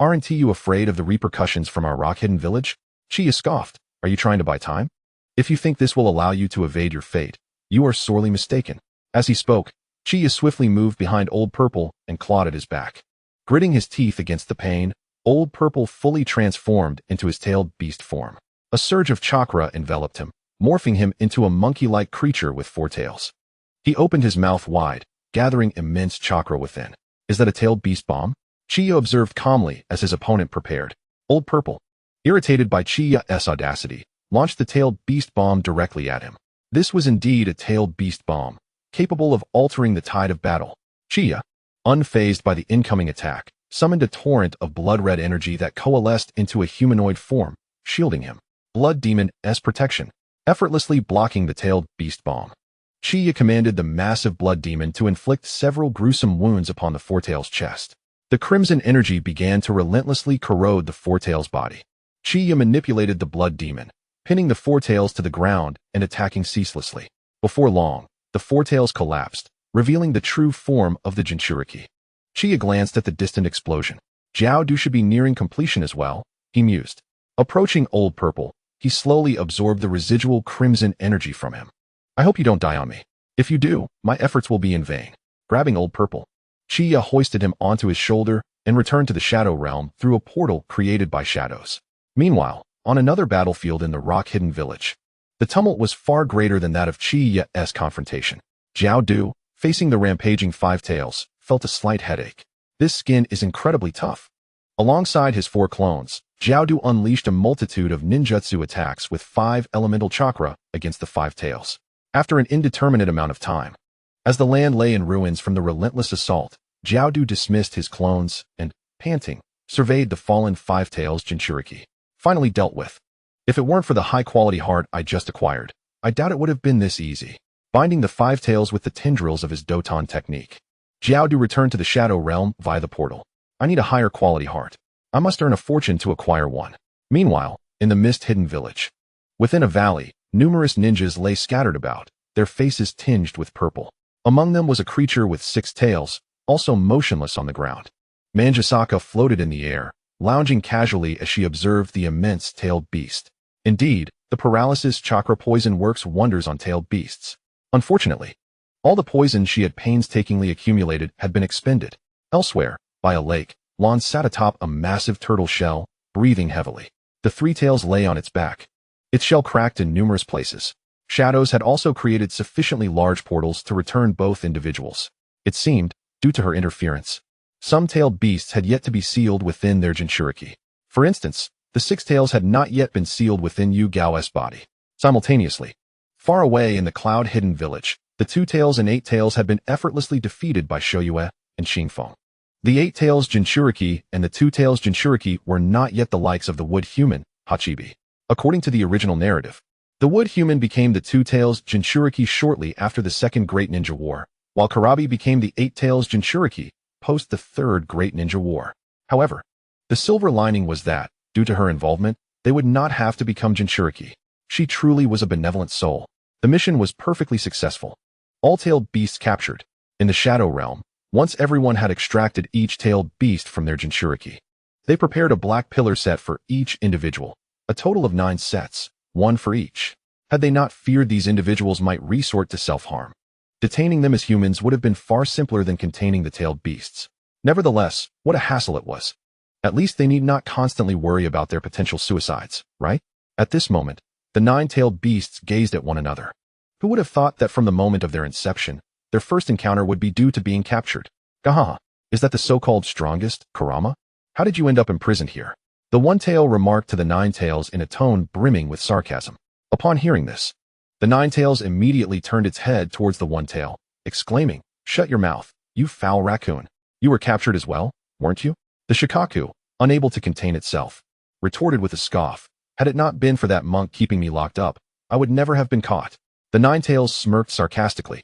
Aren't you afraid of the repercussions from our rock-hidden village? Chiya scoffed. Are you trying to buy time? If you think this will allow you to evade your fate, you are sorely mistaken. As he spoke, Chiya swiftly moved behind Old Purple and clawed at his back. Gritting his teeth against the pain, Old Purple fully transformed into his tailed beast form. A surge of chakra enveloped him, morphing him into a monkey-like creature with four tails. He opened his mouth wide, gathering immense chakra within. Is that a tailed beast bomb? Chiya observed calmly as his opponent prepared. Old Purple, irritated by Chiya's audacity, launched the tailed beast bomb directly at him. This was indeed a tailed beast bomb, capable of altering the tide of battle. Chiya, unfazed by the incoming attack, summoned a torrent of blood-red energy that coalesced into a humanoid form, shielding him. Blood Demon's protection, effortlessly blocking the tailed beast bomb. Chiya commanded the massive blood demon to inflict several gruesome wounds upon the four-tails' chest. The crimson energy began to relentlessly corrode the four-tails' body. Chiya manipulated the blood demon, pinning the four-tails to the ground and attacking ceaselessly. Before long, the four-tails collapsed, revealing the true form of the Jinchuriki. Chiya glanced at the distant explosion. Jiaodu should be nearing completion as well, he mused. Approaching Old Purple, he slowly absorbed the residual crimson energy from him. I hope you don't die on me. If you do, my efforts will be in vain. Grabbing Old Purple, Chiya hoisted him onto his shoulder and returned to the Shadow Realm through a portal created by shadows. Meanwhile, on another battlefield in the rock-hidden village, the tumult was far greater than that of Chiya's confrontation. Jiaodu, facing the rampaging five tails, felt a slight headache. This skin is incredibly tough. Alongside his four clones, Jiaodu unleashed a multitude of ninjutsu attacks with 5 elemental chakra against the five tails. After an indeterminate amount of time, as the land lay in ruins from the relentless assault, Jiaodu dismissed his clones and, panting, surveyed the fallen five tails Jinchuriki. Finally dealt with. If it weren't for the high-quality heart I just acquired, I doubt it would have been this easy. Binding the five tails with the tendrils of his Doton technique, Jiaodu returned to the Shadow Realm via the portal. I need a higher quality heart. I must earn a fortune to acquire one. Meanwhile, in the mist-hidden village, within a valley, numerous ninjas lay scattered about, their faces tinged with purple. Among them was a creature with 6 tails, also motionless on the ground. Manjusaka floated in the air, lounging casually as she observed the immense tailed beast. Indeed, the paralysis chakra poison works wonders on tailed beasts. Unfortunately, all the poison she had painstakingly accumulated had been expended. Elsewhere, by a lake, Lon sat atop a massive turtle shell, breathing heavily. The 3 tails lay on its back. Its shell cracked in numerous places. Shadows had also created sufficiently large portals to return both individuals. It seemed, due to her interference, some tailed beasts had yet to be sealed within their Jinchuriki. For instance, the 6 tails had not yet been sealed within Yu Gao's body. Simultaneously, far away in the cloud-hidden village, the 2 tails and 8 tails had been effortlessly defeated by Shoyue and Xingfeng. The 8 tails Jinchuriki and the 2 tails Jinchuriki were not yet the likes of the wood human, Hachibi. According to the original narrative, the wood human became the 2 tails Jinchuriki shortly after the Second Great Ninja War, while Karabi became the 8 tails Jinchuriki post the Third Great Ninja War. However, the silver lining was that, due to her involvement, they would not have to become Jinchuriki. She truly was a benevolent soul. The mission was perfectly successful. All tailed beasts captured. In the Shadow Realm, once everyone had extracted each tailed beast from their Jinchuriki, they prepared a black pillar set for each individual, a total of 9 sets, 1 for each. Had they not feared these individuals might resort to self-harm, detaining them as humans would have been far simpler than containing the tailed beasts. Nevertheless, what a hassle it was. At least they need not constantly worry about their potential suicides, right? At this moment, the 9-tailed beasts gazed at one another. Who would have thought that from the moment of their inception, their first encounter would be due to being captured? Gahaha, is that the so-called strongest, Kurama? How did you end up imprisoned here? The 1-tail remarked to the 9 tails in a tone brimming with sarcasm. Upon hearing this, the 9 tails immediately turned its head towards the 1-tail, exclaiming, "Shut your mouth, you foul raccoon. You were captured as well, weren't you?" The Shikaku, unable to contain itself, retorted with a scoff. "Had it not been for that monk keeping me locked up, I would never have been caught." The 9 tails smirked sarcastically.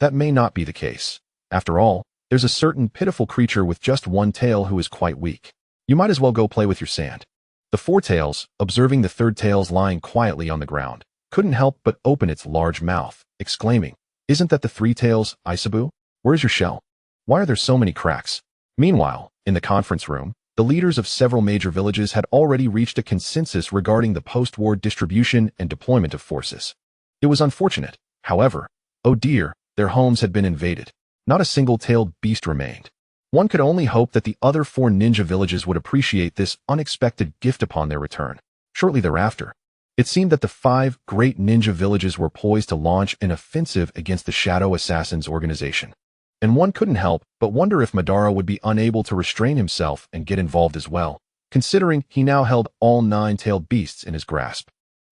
"That may not be the case. After all, there's a certain pitiful creature with just 1 tail who is quite weak. You might as well go play with your sand. The four tails, observing the third tails lying quietly on the ground, couldn't help but open its large mouth, exclaiming, "Isn't that the three tails, Isabu? Where's your shell? Why are there so many cracks?" Meanwhile, in the conference room, the leaders of several major villages had already reached a consensus regarding the post-war distribution and deployment of forces. It was unfortunate, however. Oh dear, their homes had been invaded. Not a single-tailed beast remained. One could only hope that the other four ninja villages would appreciate this unexpected gift upon their return. Shortly thereafter, it seemed that the 5 great ninja villages were poised to launch an offensive against the Shadow Assassins organization. And one couldn't help but wonder if Madara would be unable to restrain himself and get involved as well, considering he now held all 9-tailed beasts in his grasp.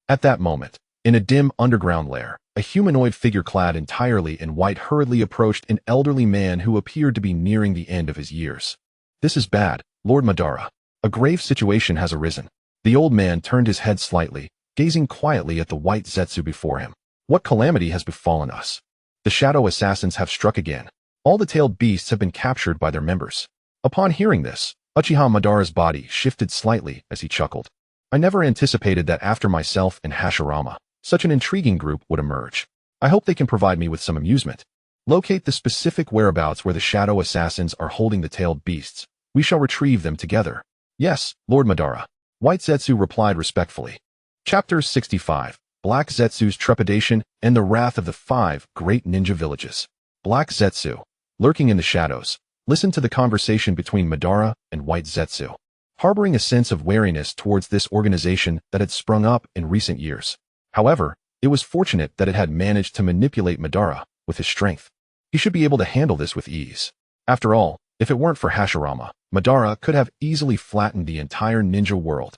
At that moment, in a dim underground lair, a humanoid figure clad entirely in white hurriedly approached an elderly man who appeared to be nearing the end of his years. "This is bad, Lord Madara. A grave situation has arisen." The old man turned his head slightly, gazing quietly at the white Zetsu before him. "What calamity has befallen us? The Shadow Assassins have struck again. All the tailed beasts have been captured by their members." Upon hearing this, Uchiha Madara's body shifted slightly as he chuckled. "I never anticipated that after myself and Hashirama, such an intriguing group would emerge. I hope they can provide me with some amusement. Locate the specific whereabouts where the Shadow Assassins are holding the tailed beasts. We shall retrieve them together." "Yes, Lord Madara," White Zetsu replied respectfully. Chapter 65. Black Zetsu's Trepidation and the Wrath of the 5 Great Ninja Villages. Black Zetsu, lurking in the shadows, listened to the conversation between Madara and White Zetsu, harboring a sense of wariness towards this organization that had sprung up in recent years. However, it was fortunate that it had managed to manipulate Madara with his strength. He should be able to handle this with ease. After all, if it weren't for Hashirama, Madara could have easily flattened the entire ninja world.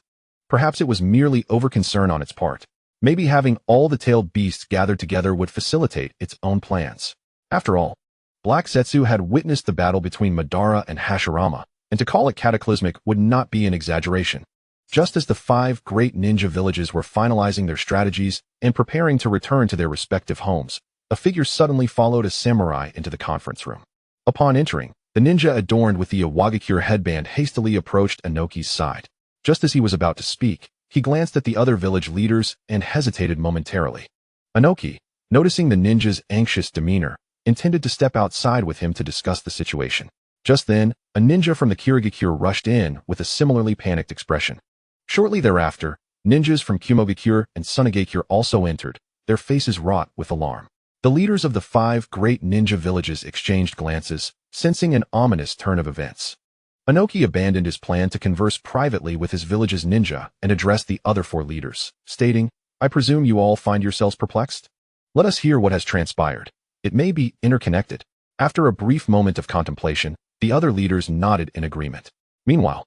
Perhaps it was merely overconcern on its part. Maybe having all the tailed beasts gathered together would facilitate its own plans. After all, Black Zetsu had witnessed the battle between Madara and Hashirama, and to call it cataclysmic would not be an exaggeration. Just as the 5 great ninja villages were finalizing their strategies and preparing to return to their respective homes, a figure suddenly followed a samurai into the conference room. Upon entering, the ninja adorned with the awakens headband hastily approached Inoki's side. Just as he was about to speak, he glanced at the other village leaders and hesitated momentarily. Inoki, noticing the ninja's anxious demeanor, intended to step outside with him to discuss the situation. Just then, a ninja from the Kirigakure rushed in with a similarly panicked expression. Shortly thereafter, ninjas from Kumogakure and Sunagakure also entered, their faces wrought with alarm. The leaders of the 5 great ninja villages exchanged glances, sensing an ominous turn of events. Inoki abandoned his plan to converse privately with his village's ninja and addressed the other 4 leaders, stating, "I presume you all find yourselves perplexed? Let us hear what has transpired. It may be interconnected." After a brief moment of contemplation, the other leaders nodded in agreement. Meanwhile,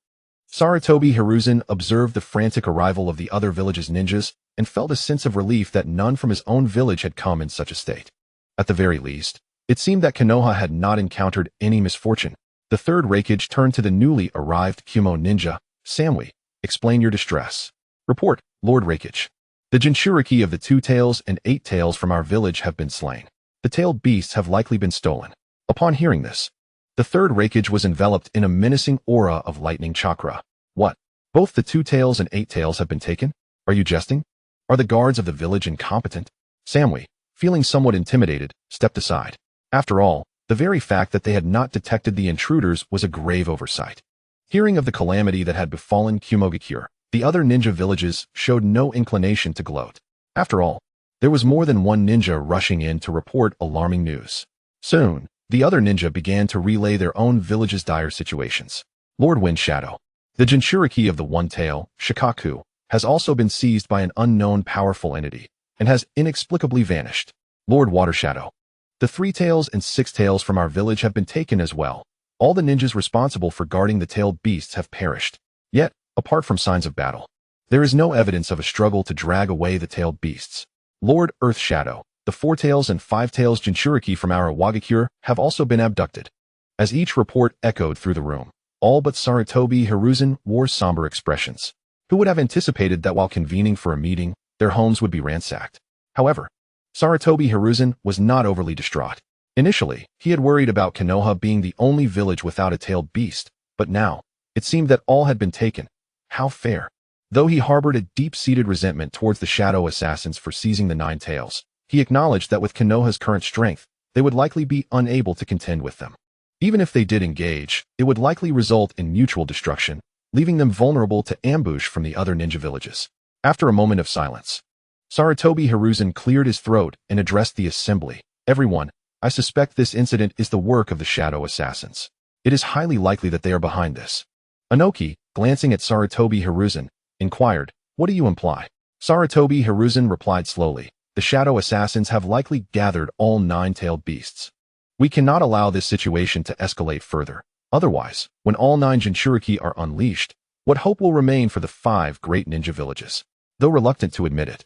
Sarutobi Hiruzen observed the frantic arrival of the other village's ninjas and felt a sense of relief that none from his own village had come in such a state. At the very least, it seemed that Konoha had not encountered any misfortune. The third Raikage turned to the newly arrived Kumo ninja. "Samui, explain your distress." "Report, Lord Raikage. The Jinchuriki of the 2 tails and 8 tails from our village have been slain. The tailed beasts have likely been stolen." Upon hearing this, the third Raikage was enveloped in a menacing aura of lightning chakra. "What? Both the 2 tails and 8 tails have been taken? Are you jesting? Are the guards of the village incompetent?" Samui, feeling somewhat intimidated, stepped aside. After all, the very fact that they had not detected the intruders was a grave oversight. Hearing of the calamity that had befallen Kumogakure, the other ninja villages showed no inclination to gloat. After all, there was more than one ninja rushing in to report alarming news. Soon, the other ninja began to relay their own village's dire situations. "Lord Wind Shadow, the Jinchuriki of the 1 tail, Shikaku, has also been seized by an unknown powerful entity and has inexplicably vanished. Lord Water Shadow, the 3 tails and 6 tails from our village have been taken as well. All the ninjas responsible for guarding the tailed beasts have perished. Yet, apart from signs of battle, there is no evidence of a struggle to drag away the tailed beasts. Lord Earth Shadow, the 4 tails and 5 tails Jinchuriki from our Awagakure have also been abducted." As each report echoed through the room, all but Sarutobi Hiruzen wore somber expressions. Who would have anticipated that while convening for a meeting, their homes would be ransacked? However, Sarutobi Hiruzen was not overly distraught. Initially, he had worried about Konoha being the only village without a tailed beast, but now, It seemed that all had been taken. How fair. Though he harbored a deep-seated resentment towards the shadow assassins for seizing the Nine Tails, he acknowledged that with Konoha's current strength, they would likely be unable to contend with them. Even if they did engage, it would likely result in mutual destruction, leaving them vulnerable to ambush from the other ninja villages. After a moment of silence, Sarutobi Hiruzen cleared his throat and addressed the assembly. Everyone, I suspect this incident is the work of the shadow assassins. It is highly likely that they are behind this. Inoki, glancing at Sarutobi Hiruzen, inquired, what do you imply? Sarutobi Hiruzen replied slowly, the shadow assassins have likely gathered all nine-tailed beasts. We cannot allow this situation to escalate further. Otherwise, when all 9 Jinchuriki are unleashed, what hope will remain for the 5 great ninja villages? Though reluctant to admit it,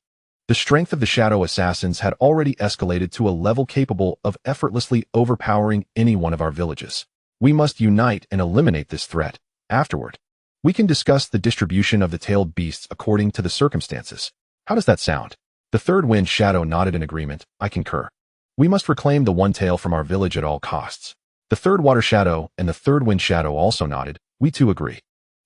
the strength of the shadow assassins had already escalated to a level capable of effortlessly overpowering any one of our villages. We must unite and eliminate this threat. Afterward, we can discuss the distribution of the tailed beasts according to the circumstances. How does that sound? The third wind shadow nodded in agreement. I concur. We must reclaim the one tail from our village at all costs. The third water shadow and the third wind shadow also nodded. We too agree.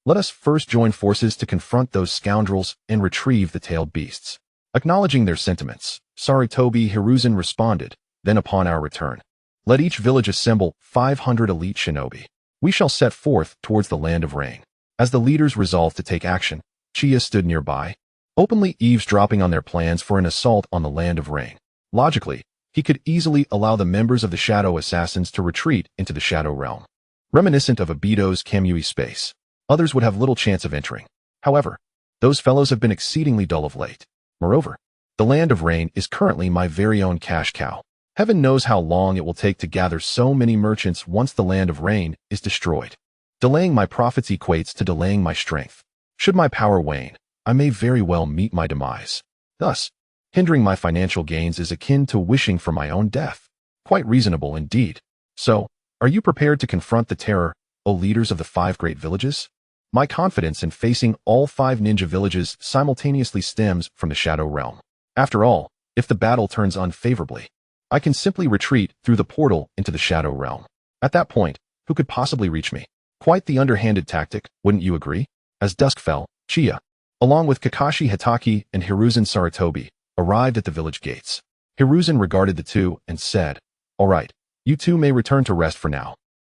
Let us first join forces to confront those scoundrels and retrieve the tailed beasts. Acknowledging their sentiments, Sarutobi Hiruzen responded, then upon our return, let each village assemble 500 elite shinobi. We shall set forth towards the land of rain. As the leaders resolved to take action, Uchiha stood nearby, openly eavesdropping on their plans for an assault on the land of rain. Logically, he could easily allow the members of the shadow assassins to retreat into the shadow realm. Reminiscent of Obito's Kamui space, others would have little chance of entering. However, those fellows have been exceedingly dull of late. Moreover, the land of rain is currently my very own cash cow. Heaven knows how long it will take to gather so many merchants once the land of rain is destroyed. Delaying my profits equates to delaying my strength. Should my power wane, I may very well meet my demise. Thus, hindering my financial gains is akin to wishing for my own death. Quite reasonable indeed. So, are you prepared to confront the terror, O leaders of the 5 great villages? My confidence in facing all 5 ninja villages simultaneously stems from the shadow realm. After all, if the battle turns unfavorably, I can simply retreat through the portal into the shadow realm. At that point, who could possibly reach me? Quite the underhanded tactic, wouldn't you agree? As dusk fell, Uchiha, along with Kakashi Hitaki and Hiruzen Sarutobi, arrived at the village gates. Hiruzen regarded the two and said, all right, you two may return to rest for now.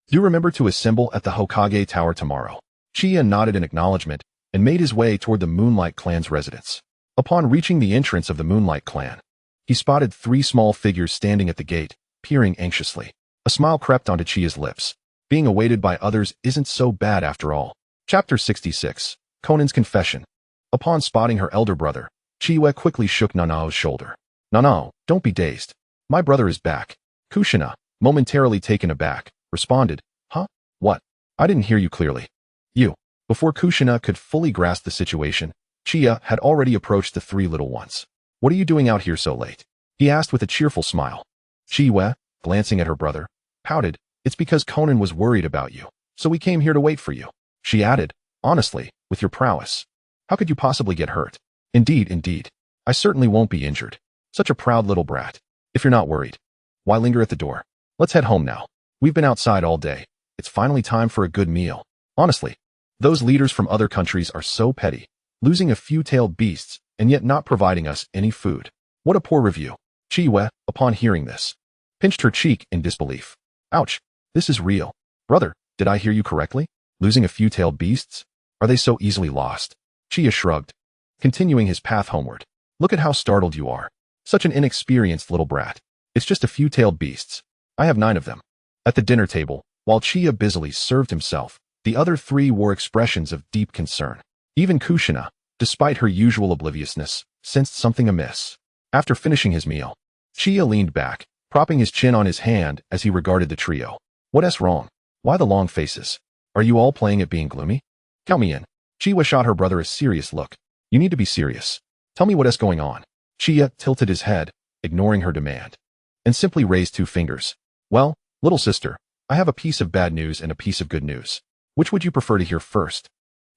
Do remember to assemble at the Hokage Tower tomorrow. Uchiha nodded in acknowledgement and made his way toward the Moonlight clan's residence. Upon reaching the entrance of the Moonlight clan, he spotted 3 small figures standing at the gate, peering anxiously. A smile crept onto Uchiha's lips. Being awaited by others isn't so bad after all. Chapter 66, Conan's Confession. Upon spotting her elder brother, Uchiha quickly shook Nanao's shoulder. Nanao, don't be dazed. My brother is back. Kushina, momentarily taken aback, responded, huh? What? I didn't hear you clearly. You. Before Kushina could fully grasp the situation, Uchiha had already approached the 3 little ones. What are you doing out here so late? He asked with a cheerful smile. Uchiha, glancing at her brother, pouted, it's because Conan was worried about you, so we came here to wait for you. She added, honestly, with your prowess, how could you possibly get hurt? Indeed, I certainly won't be injured. Such a proud little brat. If you're not worried, why linger at the door? Let's head home now. We've been outside all day. It's finally time for a good meal. Honestly, those leaders from other countries are so petty, losing a few tailed beasts and yet not providing us any food. What a poor review. Uchiha, upon hearing this, pinched her cheek in disbelief. Ouch, this is real. Brother, did I hear you correctly? Losing a few tailed beasts? Are they so easily lost? Uchiha shrugged, continuing his path homeward. Look at how startled you are. Such an inexperienced little brat. It's just a few tailed beasts. I have 9 of them. At the dinner table, while Uchiha busily served himself, the other 3 wore expressions of deep concern. Even Kushina, despite her usual obliviousness, sensed something amiss. After finishing his meal, Uchiha leaned back, propping his chin on his hand as he regarded the trio. What's wrong? Why the long faces? Are you all playing at being gloomy? Count me in. Uchiha shot her brother a serious look. You need to be serious. Tell me what's going on. Uchiha tilted his head, ignoring her demand, and simply raised 2 fingers. Well, little sister, I have a piece of bad news and a piece of good news. Which would you prefer to hear first?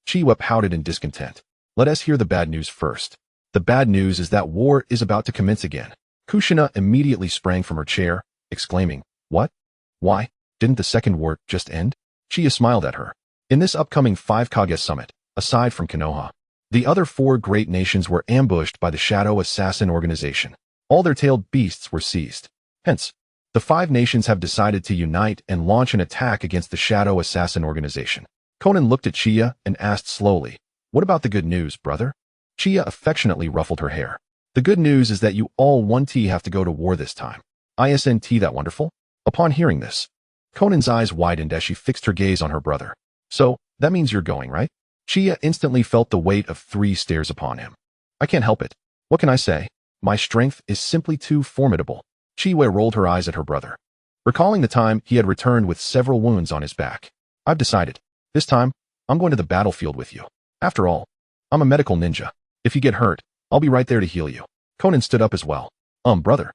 Uchiha pouted in discontent. Let us hear the bad news first. The bad news is that war is about to commence again. Kushina immediately sprang from her chair, exclaiming, what? Why, didn't the second war just end? Uchiha smiled at her. In this upcoming 5 Kage summit, aside from Konoha, the other 4 great nations were ambushed by the Shadow Assassin organization. All their tailed beasts were seized. Hence, the 5 nations have decided to unite and launch an attack against the Shadow Assassin organization. Conan looked at Chia and asked slowly, "What about the good news, brother?" Chia affectionately ruffled her hair. "The good news is that you all 1T have to go to war this time. Isn't that wonderful?" Upon hearing this, Conan's eyes widened as she fixed her gaze on her brother. "So, that means you're going, right?" Chia instantly felt the weight of 3 stares upon him. "I can't help it. What can I say? My strength is simply too formidable." Chia rolled her eyes at her brother, recalling the time he had returned with several wounds on his back. "I've decided. This time, I'm going to the battlefield with you. After all, I'm a medical ninja. If you get hurt, I'll be right there to heal you." Conan stood up as well. Brother.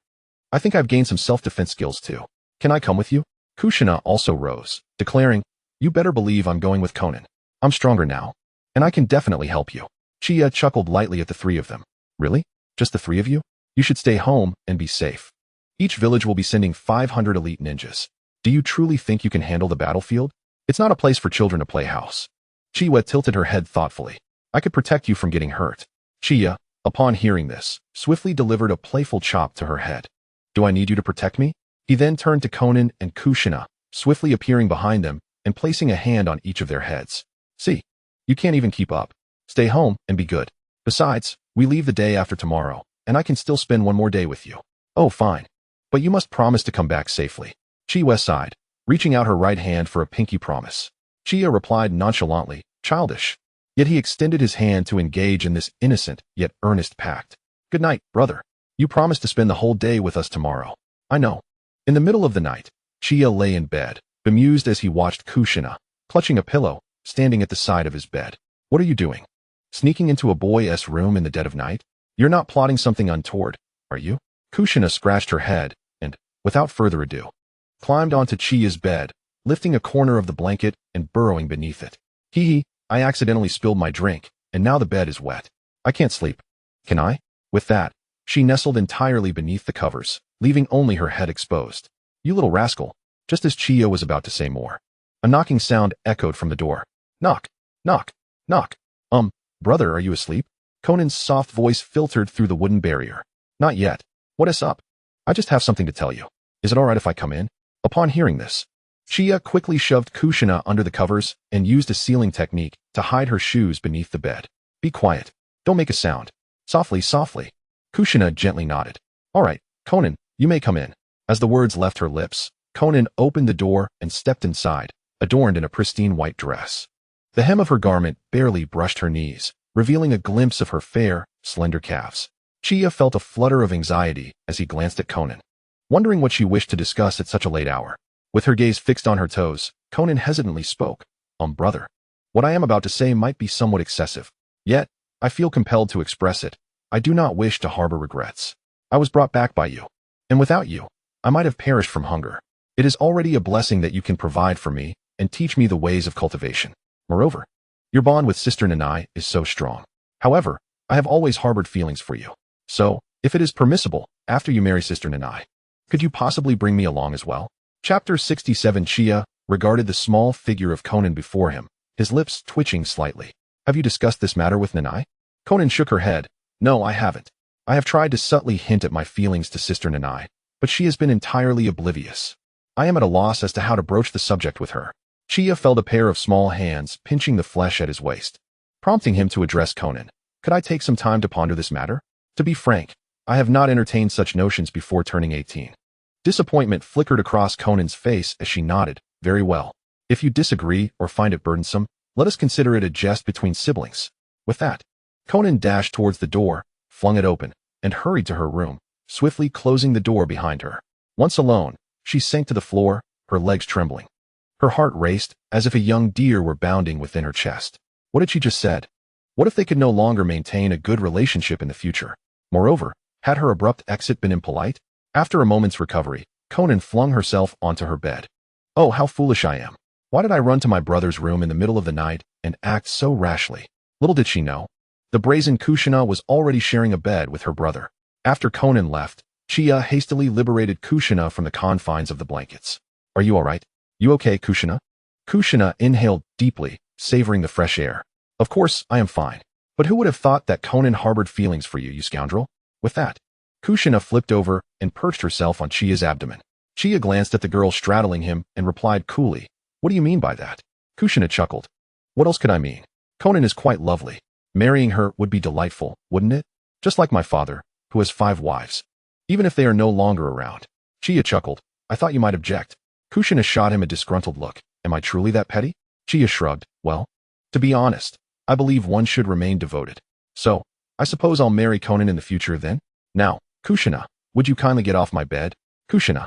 I think I've gained some self-defense skills too. Can I come with you?" Kushina also rose, declaring, "You better believe I'm going with Conan. I'm stronger now, and I can definitely help you." Chia chuckled lightly at the 3 of them. "Really? Just the 3 of you? You should stay home and be safe. Each village will be sending 500 elite ninjas. Do you truly think you can handle the battlefield? It's not a place for children to play house." Chia tilted her head thoughtfully. "I could protect you from getting hurt." Chia, upon hearing this, swiftly delivered a playful chop to her head. "Do I need you to protect me?" He then turned to Conan and Kushina, swiftly appearing behind them and placing a hand on each of their heads. "See, you can't even keep up. Stay home and be good. Besides, we leave the day after tomorrow, and I can still spend 1 more day with you." "Oh, fine. But you must promise to come back safely." Chia sighed, reaching out her right hand for a pinky promise. Chia replied nonchalantly, "Childish." Yet he extended his hand to engage in this innocent yet earnest pact. "Good night, brother. You promised to spend the whole day with us tomorrow." "I know." In the middle of the night, Chia lay in bed, bemused as he watched Kushina, clutching a pillow, standing at the side of his bed. "What are you doing? Sneaking into a boy's room in the dead of night? You're not plotting something untoward, are you?" Kushina scratched her head and, without further ado, climbed onto Chia's bed, lifting a corner of the blanket and burrowing beneath it. "Hee, I accidentally spilled my drink, and now the bed is wet. I can't sleep. Can I?" With that, she nestled entirely beneath the covers, leaving only her head exposed. "You little rascal," just as Chia was about to say more. A knocking sound echoed from the door. "Knock, knock, knock." Brother, are you asleep?" Conan's soft voice filtered through the wooden barrier. "Not yet. What is up?" "I just have something to tell you. Is it all right if I come in?" Upon hearing this, Chia quickly shoved Kushina under the covers and used a sealing technique to hide her shoes beneath the bed. "Be quiet. Don't make a sound. Softly, softly." Kushina gently nodded. "All right, Conan, you may come in." As the words left her lips, Conan opened the door and stepped inside, adorned in a pristine white dress. The hem of her garment barely brushed her knees, revealing a glimpse of her fair, slender calves. Chia felt a flutter of anxiety as he glanced at Conan, wondering what she wished to discuss at such a late hour. With her gaze fixed on her toes, Conan hesitantly spoke. Brother, what I am about to say might be somewhat excessive. Yet, I feel compelled to express it. I do not wish to harbor regrets. I was brought back by you, and without you, I might have perished from hunger. It is already a blessing that you can provide for me and teach me the ways of cultivation. Moreover, your bond with Sister Nanai is so strong. However, I have always harbored feelings for you. So, if it is permissible, after you marry Sister Nanai, could you possibly bring me along as well?" Chapter 67. Chia regarded the small figure of Conan before him, his lips twitching slightly. "Have you discussed this matter with Nanai?" Conan shook her head. "No, I haven't. I have tried to subtly hint at my feelings to Sister Nanai, but she has been entirely oblivious. I am at a loss as to how to broach the subject with her." Chia felt a pair of small hands pinching the flesh at his waist, prompting him to address Conan. "Could I take some time to ponder this matter? To be frank, I have not entertained such notions before turning 18. Disappointment flickered across Conan's face as she nodded. "Very well. If you disagree or find it burdensome, let us consider it a jest between siblings." With that, Conan dashed towards the door, flung it open, and hurried to her room, swiftly closing the door behind her. Once alone, she sank to the floor, her legs trembling. Her heart raced, as if a young deer were bounding within her chest. What had she just said? What if they could no longer maintain a good relationship in the future? Moreover, had her abrupt exit been impolite? After a moment's recovery, Conan flung herself onto her bed. "Oh, how foolish I am. Why did I run to my brother's room in the middle of the night and act so rashly?" Little did she know, the brazen Kushina was already sharing a bed with her brother. After Conan left, Chia hastily liberated Kushina from the confines of the blankets. "Are you all right? You okay, Kushina?" Kushina inhaled deeply, savoring the fresh air. Of course, I am fine. But who would have thought that Conan harbored feelings for you, you scoundrel? With that, Kushina flipped over and perched herself on Chia's abdomen. Chia glanced at the girl straddling him and replied coolly, "What do you mean by that?" Kushina chuckled. "What else could I mean? Conan is quite lovely. Marrying her would be delightful, wouldn't it? Just like my father, who has 5 wives. Even if they are no longer around." Chia chuckled. "I thought you might object." Kushina shot him a disgruntled look. "Am I truly that petty?" Chia shrugged. "Well, to be honest, I believe one should remain devoted. So, I suppose I'll marry Conan in the future then? Now, Kushina, would you kindly get off my bed?" Kushina,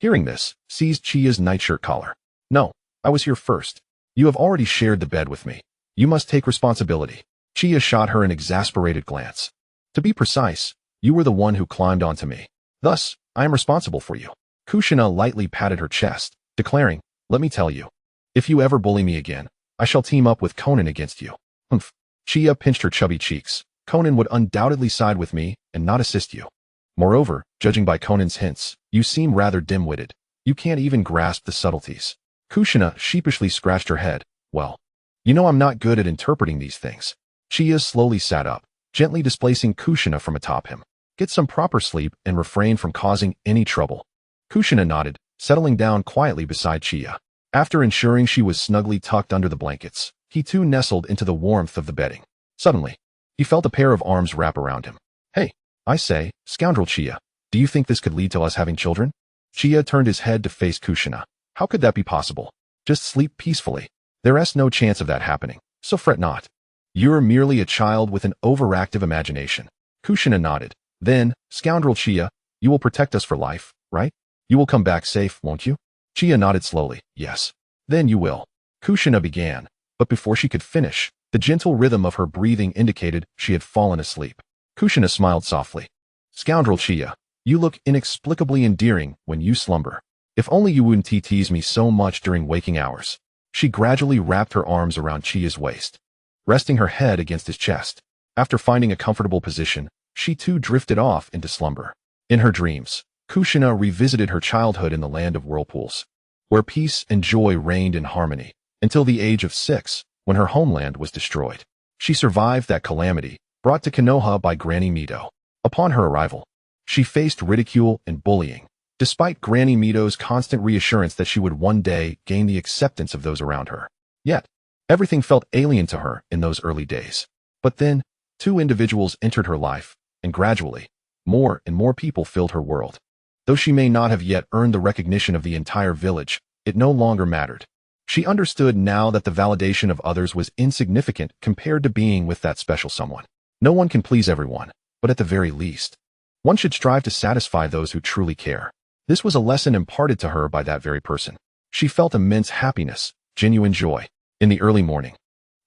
hearing this, seized Chia's nightshirt collar. "No, I was here first. You have already shared the bed with me. You must take responsibility." Chia shot her an exasperated glance. "To be precise, you were the one who climbed onto me. Thus, I am responsible for you." Kushina lightly patted her chest, declaring, "Let me tell you, if you ever bully me again, I shall team up with Conan against you." Humph. Chia pinched her chubby cheeks. "Conan would undoubtedly side with me and not assist you. Moreover, judging by Conan's hints, you seem rather dim-witted. You can't even grasp the subtleties." Kushina sheepishly scratched her head. "Well, you know I'm not good at interpreting these things." Chia slowly sat up, gently displacing Kushina from atop him. "Get some proper sleep and refrain from causing any trouble." Kushina nodded, settling down quietly beside Chia. After ensuring she was snugly tucked under the blankets, he too nestled into the warmth of the bedding. Suddenly, he felt a pair of arms wrap around him. "Hey, I say, scoundrel Chia, do you think this could lead to us having children?" Chia turned his head to face Kushina. "How could that be possible? Just sleep peacefully. There's no chance of that happening, so fret not. You're merely a child with an overactive imagination." Kushina nodded. "Then, scoundrel Chia, you will protect us for life, right? You will come back safe, won't you?" Chia nodded slowly. "Yes. Then you will." Kushina began, but before she could finish, the gentle rhythm of her breathing indicated she had fallen asleep. Kushina smiled softly. "Scoundrel Chia, you look inexplicably endearing when you slumber. If only you wouldn't tease me so much during waking hours." She gradually wrapped her arms around Chia's waist, resting her head against his chest. After finding a comfortable position, she too drifted off into slumber. In her dreams, Kushina revisited her childhood in the land of whirlpools, where peace and joy reigned in harmony, until the age of 6, when her homeland was destroyed. She survived that calamity, brought to Konoha by Granny Mito. Upon her arrival, she faced ridicule and bullying, despite Granny Mito's constant reassurance that she would one day gain the acceptance of those around her. Yet, everything felt alien to her in those early days. But then, 2 individuals entered her life, and gradually, more and more people filled her world. Though she may not have yet earned the recognition of the entire village, it no longer mattered. She understood now that the validation of others was insignificant compared to being with that special someone. No one can please everyone, but at the very least, one should strive to satisfy those who truly care. This was a lesson imparted to her by that very person. She felt immense happiness, genuine joy. In the early morning,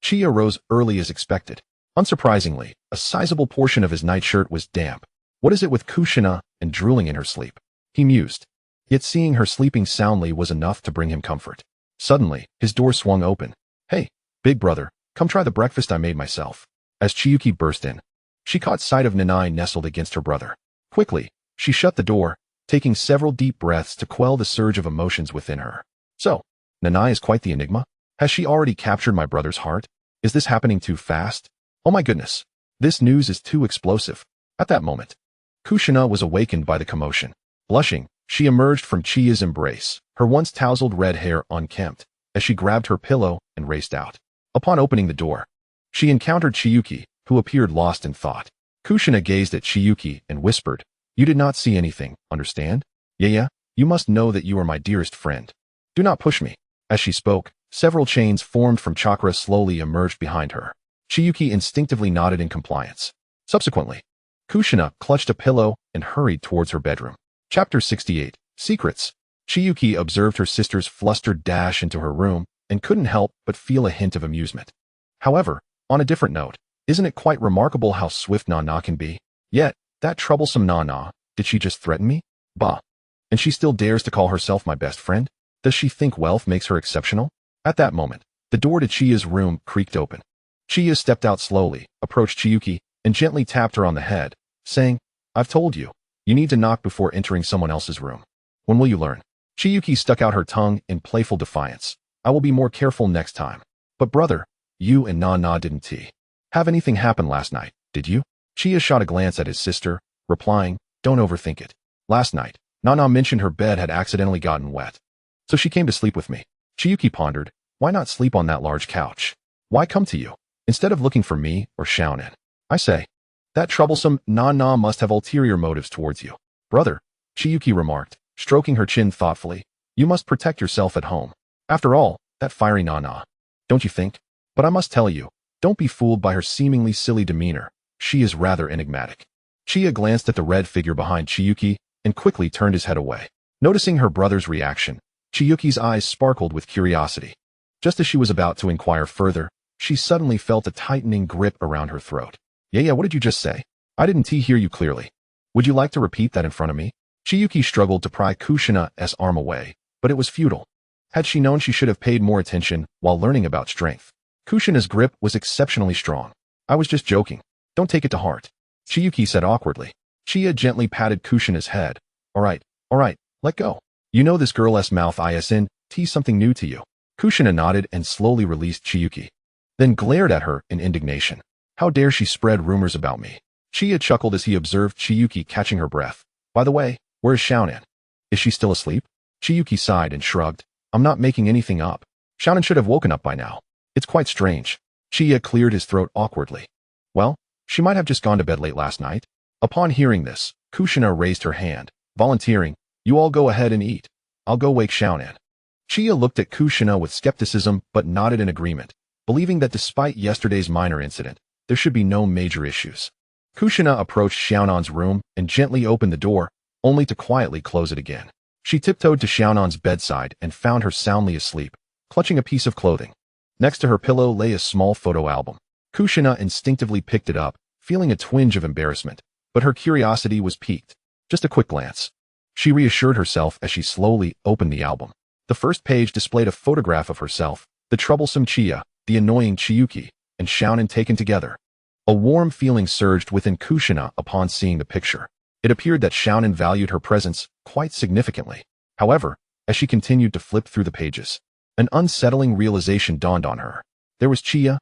Chia rose early as expected. Unsurprisingly, a sizable portion of his nightshirt was damp. What is it with Kushina and drooling in her sleep? He mused. Yet seeing her sleeping soundly was enough to bring him comfort. Suddenly, his door swung open. "Hey, big brother, come try the breakfast I made myself." As Chiyuki burst in, she caught sight of Nanai nestled against her brother. Quickly, she shut the door, taking several deep breaths to quell the surge of emotions within her. "So, Nanai is quite the enigma? Has she already captured my brother's heart? Is this happening too fast? Oh my goodness, this news is too explosive." At that moment, Kushina was awakened by the commotion. Blushing, she emerged from Chia's embrace, her once tousled red hair unkempt, as she grabbed her pillow and raced out. Upon opening the door, she encountered Chiyuki, who appeared lost in thought. Kushina gazed at Chiyuki and whispered, "You did not see anything, understand? Yeah, you must know that you are my dearest friend. Do not push me." As she spoke, several chains formed from chakra slowly emerged behind her. Chiyuki instinctively nodded in compliance. Subsequently, Kushina clutched a pillow and hurried towards her bedroom. Chapter 68. Secrets. Chiyuki observed her sister's flustered dash into her room and couldn't help but feel a hint of amusement. However, on a different note, isn't it quite remarkable how swift Nana can be? Yet, that troublesome Nana, did she just threaten me? Bah. And she still dares to call herself my best friend? Does she think wealth makes her exceptional? At that moment, the door to Chia's room creaked open. Chia stepped out slowly, approached Chiyuki, and gently tapped her on the head, saying, "I've told you, you need to knock before entering someone else's room. When will you learn?" Chiyuki stuck out her tongue in playful defiance. "I will be more careful next time." But brother, you and Na didn't have anything happen last night, did you? Chia shot a glance at his sister, replying, don't overthink it. Last night, Na mentioned her bed had accidentally gotten wet. So she came to sleep with me. Chiyuki pondered, why not sleep on that large couch? Why come to you, instead of looking for me or Xiaonan? I say, that troublesome Na must have ulterior motives towards you. Brother, Chiyuki remarked, stroking her chin thoughtfully, you must protect yourself at home. After all, that fiery Na. Don't you think? But I must tell you, don't be fooled by her seemingly silly demeanor. She is rather enigmatic. Chia glanced at the red figure behind Chiyuki and quickly turned his head away. Noticing her brother's reaction, Chiyuki's eyes sparkled with curiosity. Just as she was about to inquire further, she suddenly felt a tightening grip around her throat. Yeah, what did you just say? I didn't hear you clearly. Would you like to repeat that in front of me? Chiyuki struggled to pry Kushina's arm away, but it was futile. Had she known, she should have paid more attention while learning about strength. Kushina's grip was exceptionally strong. I was just joking. Don't take it to heart, Chiyuki said awkwardly. Chia gently patted Kushina's head. All right, let go. You know this girl's mouth isn't something new to you. Kushina nodded and slowly released Chiyuki, then glared at her in indignation. How dare she spread rumors about me? Chia chuckled as he observed Chiyuki catching her breath. By the way, where's Xiaonan? Is she still asleep? Chiyuki sighed and shrugged. I'm not making anything up. Xiaonan should have woken up by now. It's quite strange. Chia cleared his throat awkwardly. Well, she might have just gone to bed late last night. Upon hearing this, Kushina raised her hand, volunteering, you all go ahead and eat. I'll go wake Xiaonan. Chia looked at Kushina with skepticism but nodded in agreement, believing that despite yesterday's minor incident, there should be no major issues. Kushina approached Xiaonan's room and gently opened the door, only to quietly close it again. She tiptoed to Xiaonan's bedside and found her soundly asleep, clutching a piece of clothing. Next to her pillow lay a small photo album. Kushina instinctively picked it up, feeling a twinge of embarrassment, but her curiosity was piqued. Just a quick glance. She reassured herself as she slowly opened the album. The first page displayed a photograph of herself, the troublesome Chia, the annoying Chiyuki, and Xiaonan taken together. A warm feeling surged within Kushina upon seeing the picture. It appeared that Xiaonan valued her presence quite significantly. However, as she continued to flip through the pages, an unsettling realization dawned on her. There was Chia,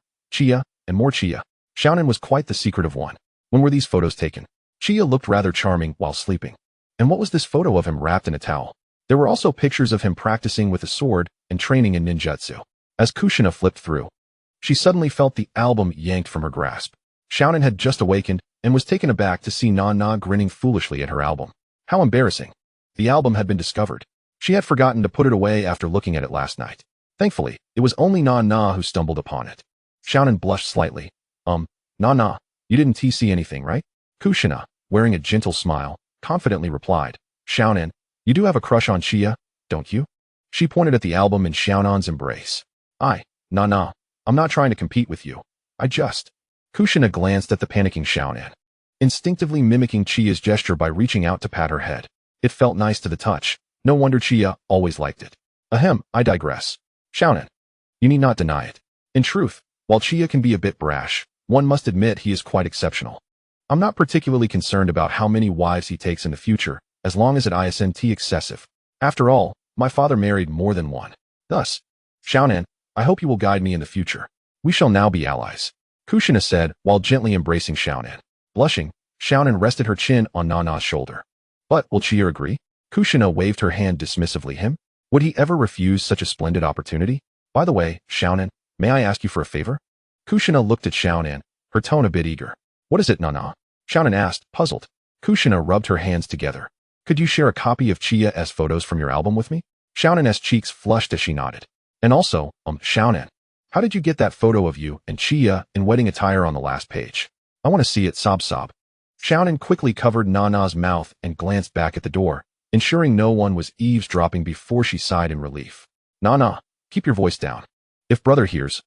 and more Chia. Xiaonan was quite the secretive one. When were these photos taken? Chia looked rather charming while sleeping. And what was this photo of him wrapped in a towel? There were also pictures of him practicing with a sword and training in ninjutsu. As Kushina flipped through, she suddenly felt the album yanked from her grasp. Xiaonan had just awakened and was taken aback to see Na grinning foolishly at her album. How embarrassing. The album had been discovered. She had forgotten to put it away after looking at it last night. Thankfully, it was only Na who stumbled upon it. Xiaonan blushed slightly. Na, you didn't see anything, right? Kushina, wearing a gentle smile, confidently replied, Xiaonan, you do have a crush on Chia, don't you? She pointed at the album in Xiaonan's embrace. Na, I'm not trying to compete with you. Kushina glanced at the panicking Xiaonan, instinctively mimicking Chia's gesture by reaching out to pat her head. It felt nice to the touch. No wonder Chia always liked it. Ahem, I digress. Xiaonan, you need not deny it. In truth, while Chia can be a bit brash, one must admit he is quite exceptional. I'm not particularly concerned about how many wives he takes in the future, as long as it isn't excessive. After all, my father married more than one. Thus, Xiaonan, I hope you will guide me in the future. We shall now be allies, Kushina said while gently embracing Xiaonan. Blushing, Xiaonan rested her chin on Nana's shoulder. But will Chia agree? Kushina waved her hand dismissively. Him? Would he ever refuse such a splendid opportunity? By the way, Xiaonan, may I ask you for a favor? Kushina looked at Xiaonan, her tone a bit eager. What is it, Nana? Xiaonan asked, puzzled. Kushina rubbed her hands together. Could you share a copy of Chia's photos from your album with me? Xiaonan's cheeks flushed as she nodded. And also, Xiaonan, how did you get that photo of you and Chia in wedding attire on the last page? I want to see it, sob. Xiaonan quickly covered Nana's mouth and glanced back at the door, ensuring no one was eavesdropping before she sighed in relief. Nana, keep your voice down. If brother hears,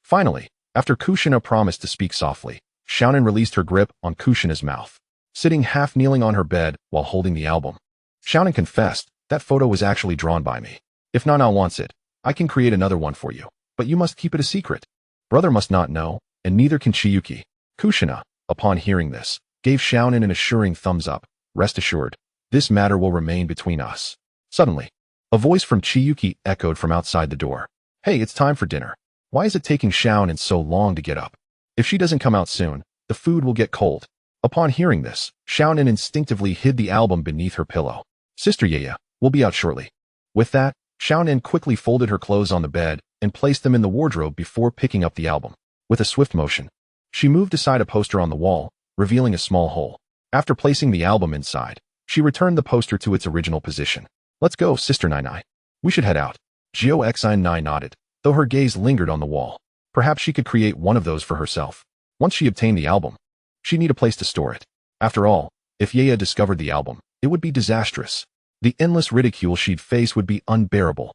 Finally, after Kushina promised to speak softly, Xiaonan released her grip on Kushina's mouth, sitting half-kneeling on her bed while holding the album. Xiaonan confessed, that photo was actually drawn by me. If Nana wants it, I can create another one for you, but you must keep it a secret. Brother must not know, and neither can Chiyuki. Kushina, upon hearing this, gave Xiaonan an assuring thumbs up. Rest assured, this matter will remain between us. Suddenly, a voice from Chiyuki echoed from outside the door. Hey, it's time for dinner. Why is it taking Xiaonan so long to get up? If she doesn't come out soon, the food will get cold. Upon hearing this, Xiaonan instinctively hid the album beneath her pillow. Sister Yaya, we'll be out shortly. With that, Xiaonan quickly folded her clothes on the bed and placed them in the wardrobe before picking up the album. With a swift motion, she moved aside a poster on the wall, revealing a small hole. After placing the album inside, she returned the poster to its original position. Let's go, Sister Nai. We should head out. Gekkō Nai nodded, though her gaze lingered on the wall. Perhaps she could create one of those for herself. Once she obtained the album, she'd need a place to store it. After all, if Yaya discovered the album, it would be disastrous. The endless ridicule she'd face would be unbearable.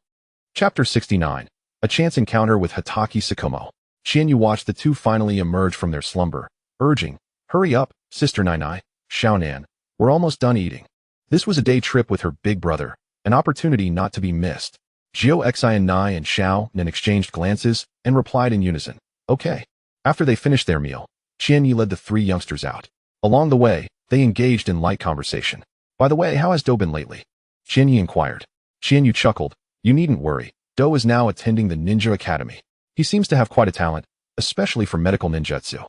Chapter 69. A chance encounter with Hatake Tsukumo. Xianyu watched the two finally emerge from their slumber, urging, "Hurry up, Sister Nai, Xiaonan. We're almost done eating." This was a day trip with her big brother, an opportunity not to be missed. Gekkō Nai and Xiaonan exchanged glances and replied in unison, "Okay." After they finished their meal, Xianyu led the three youngsters out. Along the way, they engaged in light conversation. "By the way, how has Do been lately?" Xianyu inquired. Xianyu chuckled. "You needn't worry. Do is now attending the ninja academy. He seems to have quite a talent, especially for medical ninjutsu.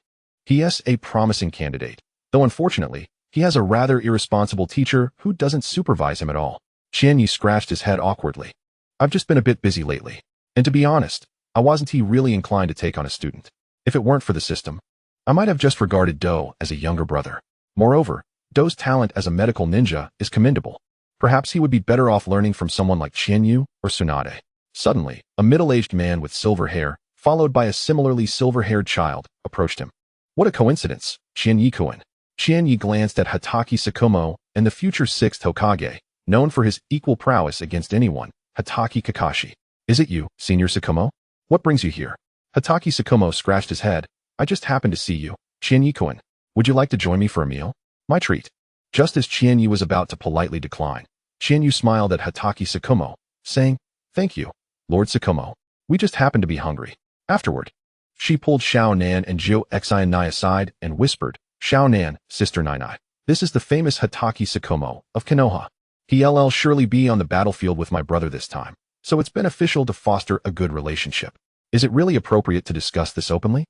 He is a promising candidate, though unfortunately, he has a rather irresponsible teacher who doesn't supervise him at all." Xianyu scratched his head awkwardly. "I've just been a bit busy lately. And to be honest, I wasn't really inclined to take on a student. If it weren't for the system, I might have just regarded Do as a younger brother. Moreover, Do's talent as a medical ninja is commendable. Perhaps he would be better off learning from someone like Qianyu or Tsunade." Suddenly, a middle-aged man with silver hair, followed by a similarly silver-haired child, approached him. "What a coincidence, Qianyi-kun." Qianyi glanced at Hatake Tsukumo and the future 6th Hokage, known for his equal prowess against anyone, Hatake Kakashi. "Is it you, Senior Tsukumo? What brings you here?" Hatake Tsukumo scratched his head. "I just happened to see you, Qianyi-kun. Would you like to join me for a meal?" "My treat." Just as Qianyi was about to politely decline, Qianyu smiled at Hatake Tsukumo, saying, "Thank you, Lord Tsukumo. We just happened to be hungry." Afterward, she pulled Xiaonan and Gekkō Nai aside and whispered, "Xiaonan, Sister Nai, this is the famous Hatake Tsukumo of Konoha. He'll surely be on the battlefield with my brother this time, so it's beneficial to foster a good relationship. Is it really appropriate to discuss this openly?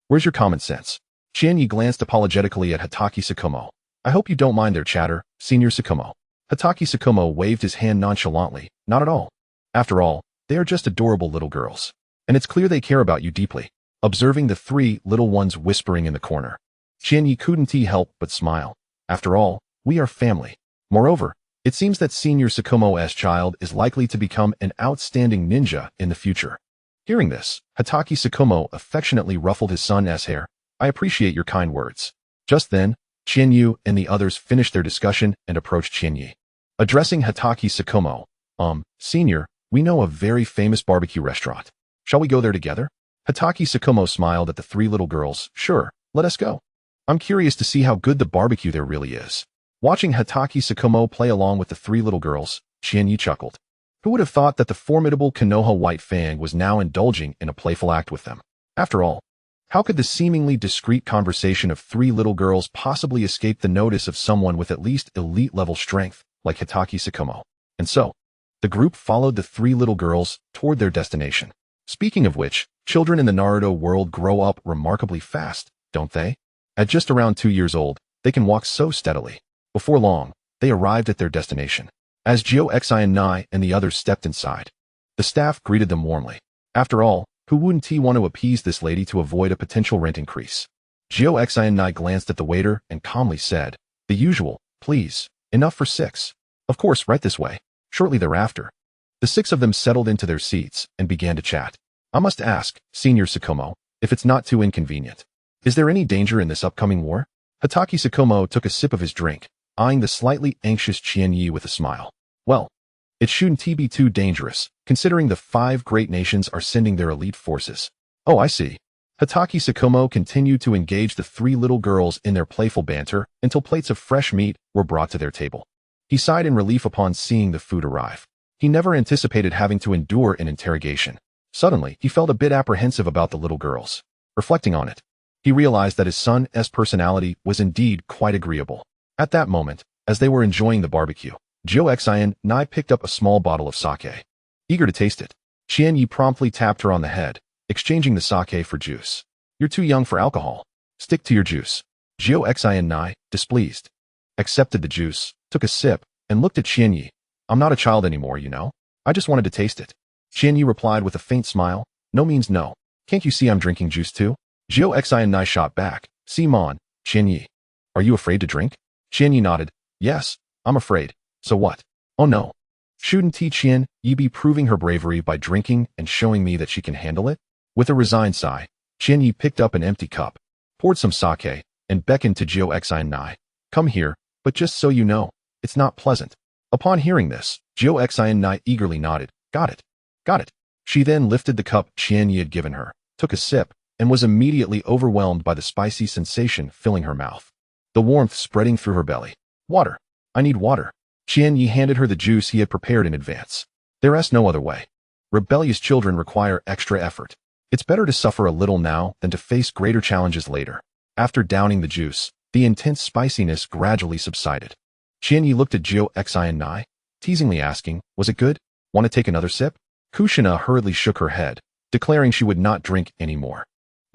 Where's your common sense?" Qianyi glanced apologetically at Hatake Tsukumo. "I hope you don't mind their chatter, Senior Tsukumo." Hatake Tsukumo waved his hand nonchalantly. "Not at all. After all, they are just adorable little girls. And it's clear they care about you deeply." Observing the three little ones whispering in the corner, Qianyi couldn't help but smile. "After all, we are family. Moreover, it seems that Senior Tsukumo's child is likely to become an outstanding ninja in the future." Hearing this, Hatake Tsukumo affectionately ruffled his son's hair. "I appreciate your kind words." Just then, Qianyu and the others finished their discussion and approached Qianyi. Addressing Hatake Tsukumo, "Senior, we know a very famous barbecue restaurant. Shall we go there together?" Hatake Tsukumo smiled at the three little girls. "Sure, let us go. I'm curious to see how good the barbecue there really is." Watching Hatake Tsukumo play along with the three little girls, Qianyi chuckled. Who would have thought that the formidable Konoha White Fang was now indulging in a playful act with them? After all, how could the seemingly discreet conversation of three little girls possibly escape the notice of someone with at least elite-level strength, like Hatake Tsukumo? And so, the group followed the three little girls toward their destination. Speaking of which, children in the Naruto world grow up remarkably fast, don't they? At just around 2 years old, they can walk so steadily. Before long, they arrived at their destination. As Gekkō Nai and the others stepped inside, the staff greeted them warmly. After all, who wouldn't want to appease this lady to avoid a potential rent increase? Gekkō Nai glanced at the waiter and calmly said, "The usual, please. Enough for 6. Of course, right this way." Shortly thereafter, the 6 of them settled into their seats and began to chat. "I must ask, Senior Tsukumo, if it's not too inconvenient, is there any danger in this upcoming war?" Hatake Tsukumo took a sip of his drink, eyeing the slightly anxious Qianyi with a smile. "Well, it shouldn't be too dangerous, considering the 5 great nations are sending their elite forces." "Oh, I see." Hatake Tsukumo continued to engage the 3 little girls in their playful banter until plates of fresh meat were brought to their table. He sighed in relief upon seeing the food arrive. He never anticipated having to endure an interrogation. Suddenly, he felt a bit apprehensive about the little girls. Reflecting on it, he realized that his son's personality was indeed quite agreeable. At that moment, as they were enjoying the barbecue, Gekkō Nai picked up a small bottle of sake. Eager to taste it, Qianyi promptly tapped her on the head. exchanging the sake for juice. You're too young for alcohol. Stick to your juice. Jio displeased, accepted the juice, took a sip, and looked at Qianyi. I'm not a child anymore, you know. I just wanted to taste it. Qianyi replied with a faint smile. No means no. Can't you see I'm drinking juice too? Jio shot back. Simon, Qianyi. Are you afraid to drink? Qianyi nodded. Yes, I'm afraid. So what? Oh no. Shouldn't Qian Yi be proving her bravery by drinking and showing me that she can handle it? With a resigned sigh, Qianyi picked up an empty cup, poured some sake, and beckoned to Jio. Come here, but just so you know, it's not pleasant. Upon hearing this, Jio eagerly nodded. Got it. Got it. She then lifted the cup Qianyi had given her, took a sip, and was immediately overwhelmed by the spicy sensation filling her mouth, the warmth spreading through her belly. Water. I need water. Qianyi handed her the juice he had prepared in advance. There's no other way. Rebellious children require extra effort. It's better to suffer a little now than to face greater challenges later. After downing the juice, the intense spiciness gradually subsided. Qianyi looked at Jio, teasingly asking, was it good? Want to take another sip? Kushina hurriedly shook her head, declaring she would not drink anymore.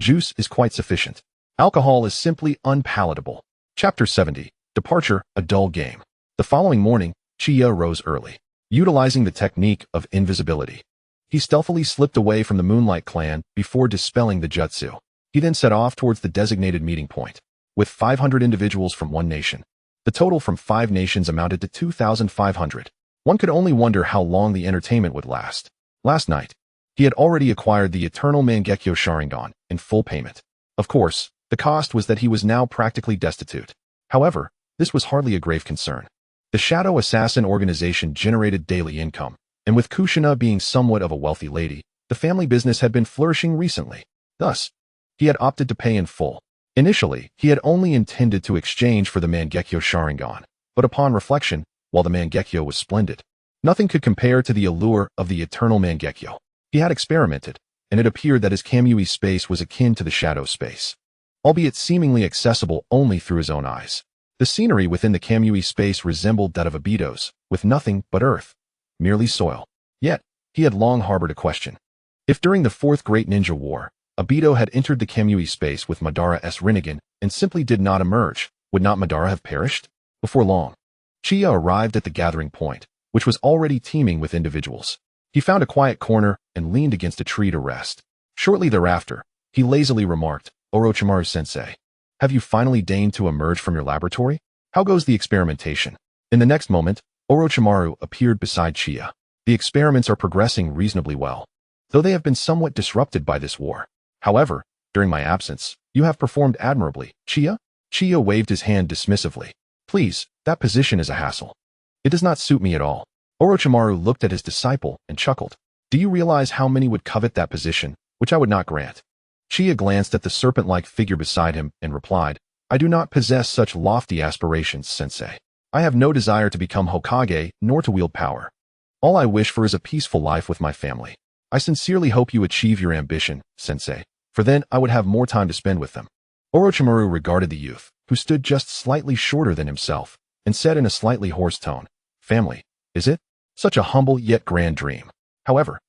Juice is quite sufficient. Alcohol is simply unpalatable. Chapter 70. Departure, a dull game. The following morning, Chiya rose early, utilizing the technique of invisibility. He stealthily slipped away from the Moonlight clan before dispelling the jutsu. He then set off towards the designated meeting point, with 500 individuals from one nation. The total from 5 nations amounted to 2,500. One could only wonder how long the entertainment would last. Last night, he had already acquired the Eternal Mangeko Sharingan in full payment. Of course, the cost was that he was now practically destitute. However, this was hardly a grave concern. The Shadow Assassin organization generated daily income, and with Kushina being somewhat of a wealthy lady, the family business had been flourishing recently. Thus, he had opted to pay in full. Initially, he had only intended to exchange for the Mangekyo Sharingan, but upon reflection, while the Mangekyo was splendid, nothing could compare to the allure of the Eternal Mangekyo. He had experimented, and it appeared that his Kamui space was akin to the Shadow space, albeit seemingly accessible only through his own eyes. The scenery within the Kamui space resembled that of Abido's, with nothing but earth, merely soil. Yet, he had long harbored a question. If during the Fourth Great Ninja War, Abido had entered the Kamui space with Madara's Rinnegan and simply did not emerge, would not Madara have perished? Before long, Chiya arrived at the gathering point, which was already teeming with individuals. He found a quiet corner and leaned against a tree to rest. Shortly thereafter, he lazily remarked, Orochimaru-sensei, have you finally deigned to emerge from your laboratory? How goes the experimentation? In the next moment, Orochimaru appeared beside Chiya. The experiments are progressing reasonably well, though they have been somewhat disrupted by this war. However, during my absence, you have performed admirably, Chiya? Chiya waved his hand dismissively. Please, that position is a hassle. It does not suit me at all. Orochimaru looked at his disciple and chuckled. Do you realize how many would covet that position, which I would not grant? Chiya glanced at the serpent-like figure beside him and replied, I do not possess such lofty aspirations, sensei. I have no desire to become Hokage nor to wield power. All I wish for is a peaceful life with my family. I sincerely hope you achieve your ambition, sensei, for then I would have more time to spend with them. Orochimaru regarded the youth, who stood just slightly shorter than himself, and said in a slightly hoarse tone, Family, is it? Such a humble yet grand dream. However,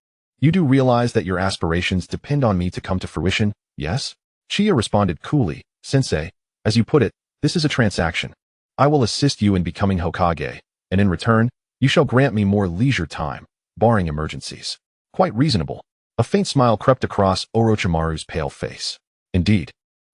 you do realize that your aspirations depend on me to come to fruition, yes? Chiya responded coolly, Sensei, as you put it, this is a transaction. I will assist you in becoming Hokage, and in return, you shall grant me more leisure time, barring emergencies. Quite reasonable. A faint smile crept across Orochimaru's pale face. Indeed.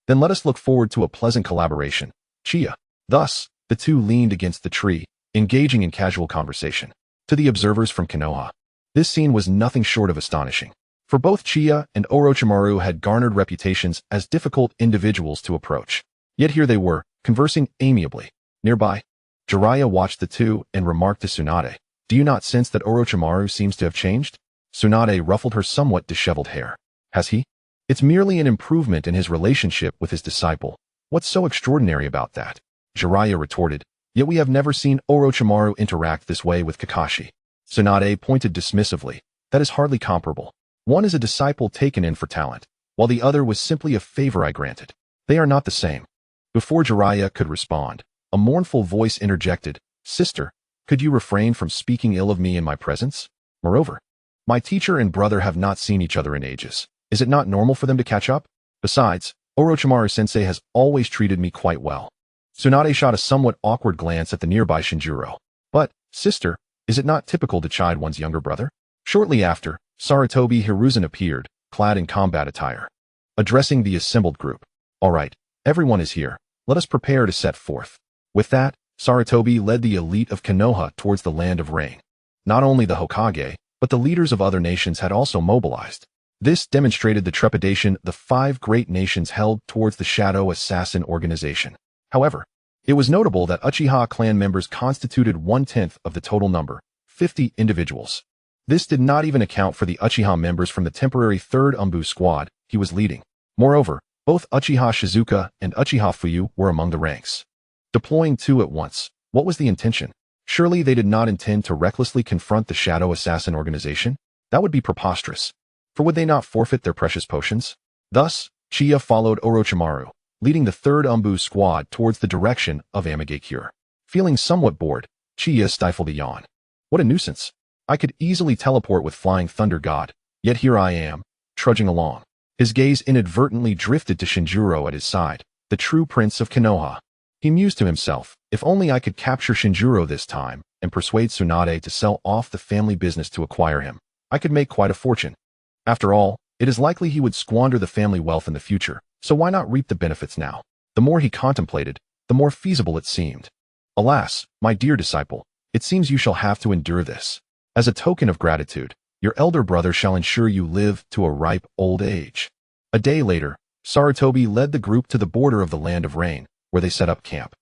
Then let us look forward to a pleasant collaboration, Chiya. Thus, the two leaned against the tree, engaging in casual conversation. To the observers from Konoha, this scene was nothing short of astonishing. For both Chiya and Orochimaru had garnered reputations as difficult individuals to approach. Yet here they were, conversing amiably. Nearby, Jiraiya watched the two and remarked to Tsunade, Do you not sense that Orochimaru seems to have changed? Tsunade ruffled her somewhat disheveled hair. Has he? It's merely an improvement in his relationship with his disciple. What's so extraordinary about that? Jiraiya retorted, Yet we have never seen Orochimaru interact this way with Kakashi. Tsunade pointed dismissively. That is hardly comparable. One is a disciple taken in for talent, while the other was simply a favor I granted. They are not the same. Before Jiraiya could respond, a mournful voice interjected, Sister, could you refrain from speaking ill of me in my presence? Moreover, my teacher and brother have not seen each other in ages. Is it not normal for them to catch up? Besides, Orochimaru-sensei has always treated me quite well. Tsunade shot a somewhat awkward glance at the nearby Shinjuro. But, sister, is it not typical to chide one's younger brother? Shortly after, Sarutobi Hiruzen appeared, clad in combat attire. Addressing the assembled group. All right, everyone is here. Let us prepare to set forth. With that, Sarutobi led the elite of Konoha towards the land of rain. Not only the Hokage, but the leaders of other nations had also mobilized. This demonstrated the trepidation the 5 great nations held towards the Shadow Assassin organization. However, it was notable that Uchiha clan members constituted 1/10 of the total number, 50 individuals. This did not even account for the Uchiha members from the temporary 3rd Umbu squad he was leading. Moreover, both Uchiha Shizuka and Uchiha Fuyu were among the ranks. Deploying 2 at once, what was the intention? Surely they did not intend to recklessly confront the Shadow Assassin organization? That would be preposterous. For would they not forfeit their precious potions? Thus, Chiya followed Orochimaru, leading the 3rd Umbu squad towards the direction of Amagekure. Feeling somewhat bored, Chiya stifled a yawn. What a nuisance. I could easily teleport with Flying Thunder God, yet here I am, trudging along. His gaze inadvertently drifted to Shinjuro at his side, the true prince of Konoha. He mused to himself, if only I could capture Shinjuro this time and persuade Tsunade to sell off the family business to acquire him, I could make quite a fortune. After all, it is likely he would squander the family wealth in the future, so why not reap the benefits now? The more he contemplated, the more feasible it seemed. Alas, my dear disciple, it seems you shall have to endure this. As a token of gratitude, your elder brother shall ensure you live to a ripe old age. A day later, Sarutobi led the group to the border of the Land of Rain, where they set up camp.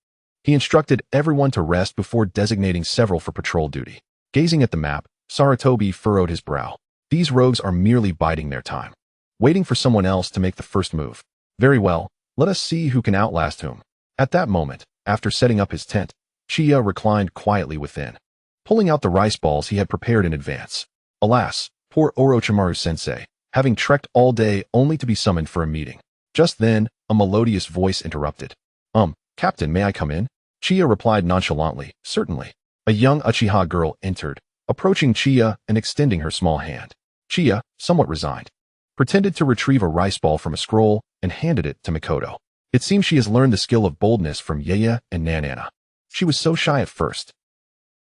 He instructed everyone to rest before designating several for patrol duty. Gazing at the map, Sarutobi furrowed his brow. These rogues are merely biding their time, waiting for someone else to make the first move. Very well, let us see who can outlast whom. At that moment, after setting up his tent, Chiya reclined quietly within, pulling out the rice balls he had prepared in advance. Alas, poor Orochimaru-sensei, having trekked all day only to be summoned for a meeting. Just then, a melodious voice interrupted. Captain, may I come in? Chiya replied nonchalantly, certainly. A young Uchiha girl entered, approaching Chiya and extending her small hand. Chiya, somewhat resigned, pretended to retrieve a rice ball from a scroll and handed it to Mikoto. It seems she has learned the skill of boldness from Yaya and Nanana. She was so shy at first,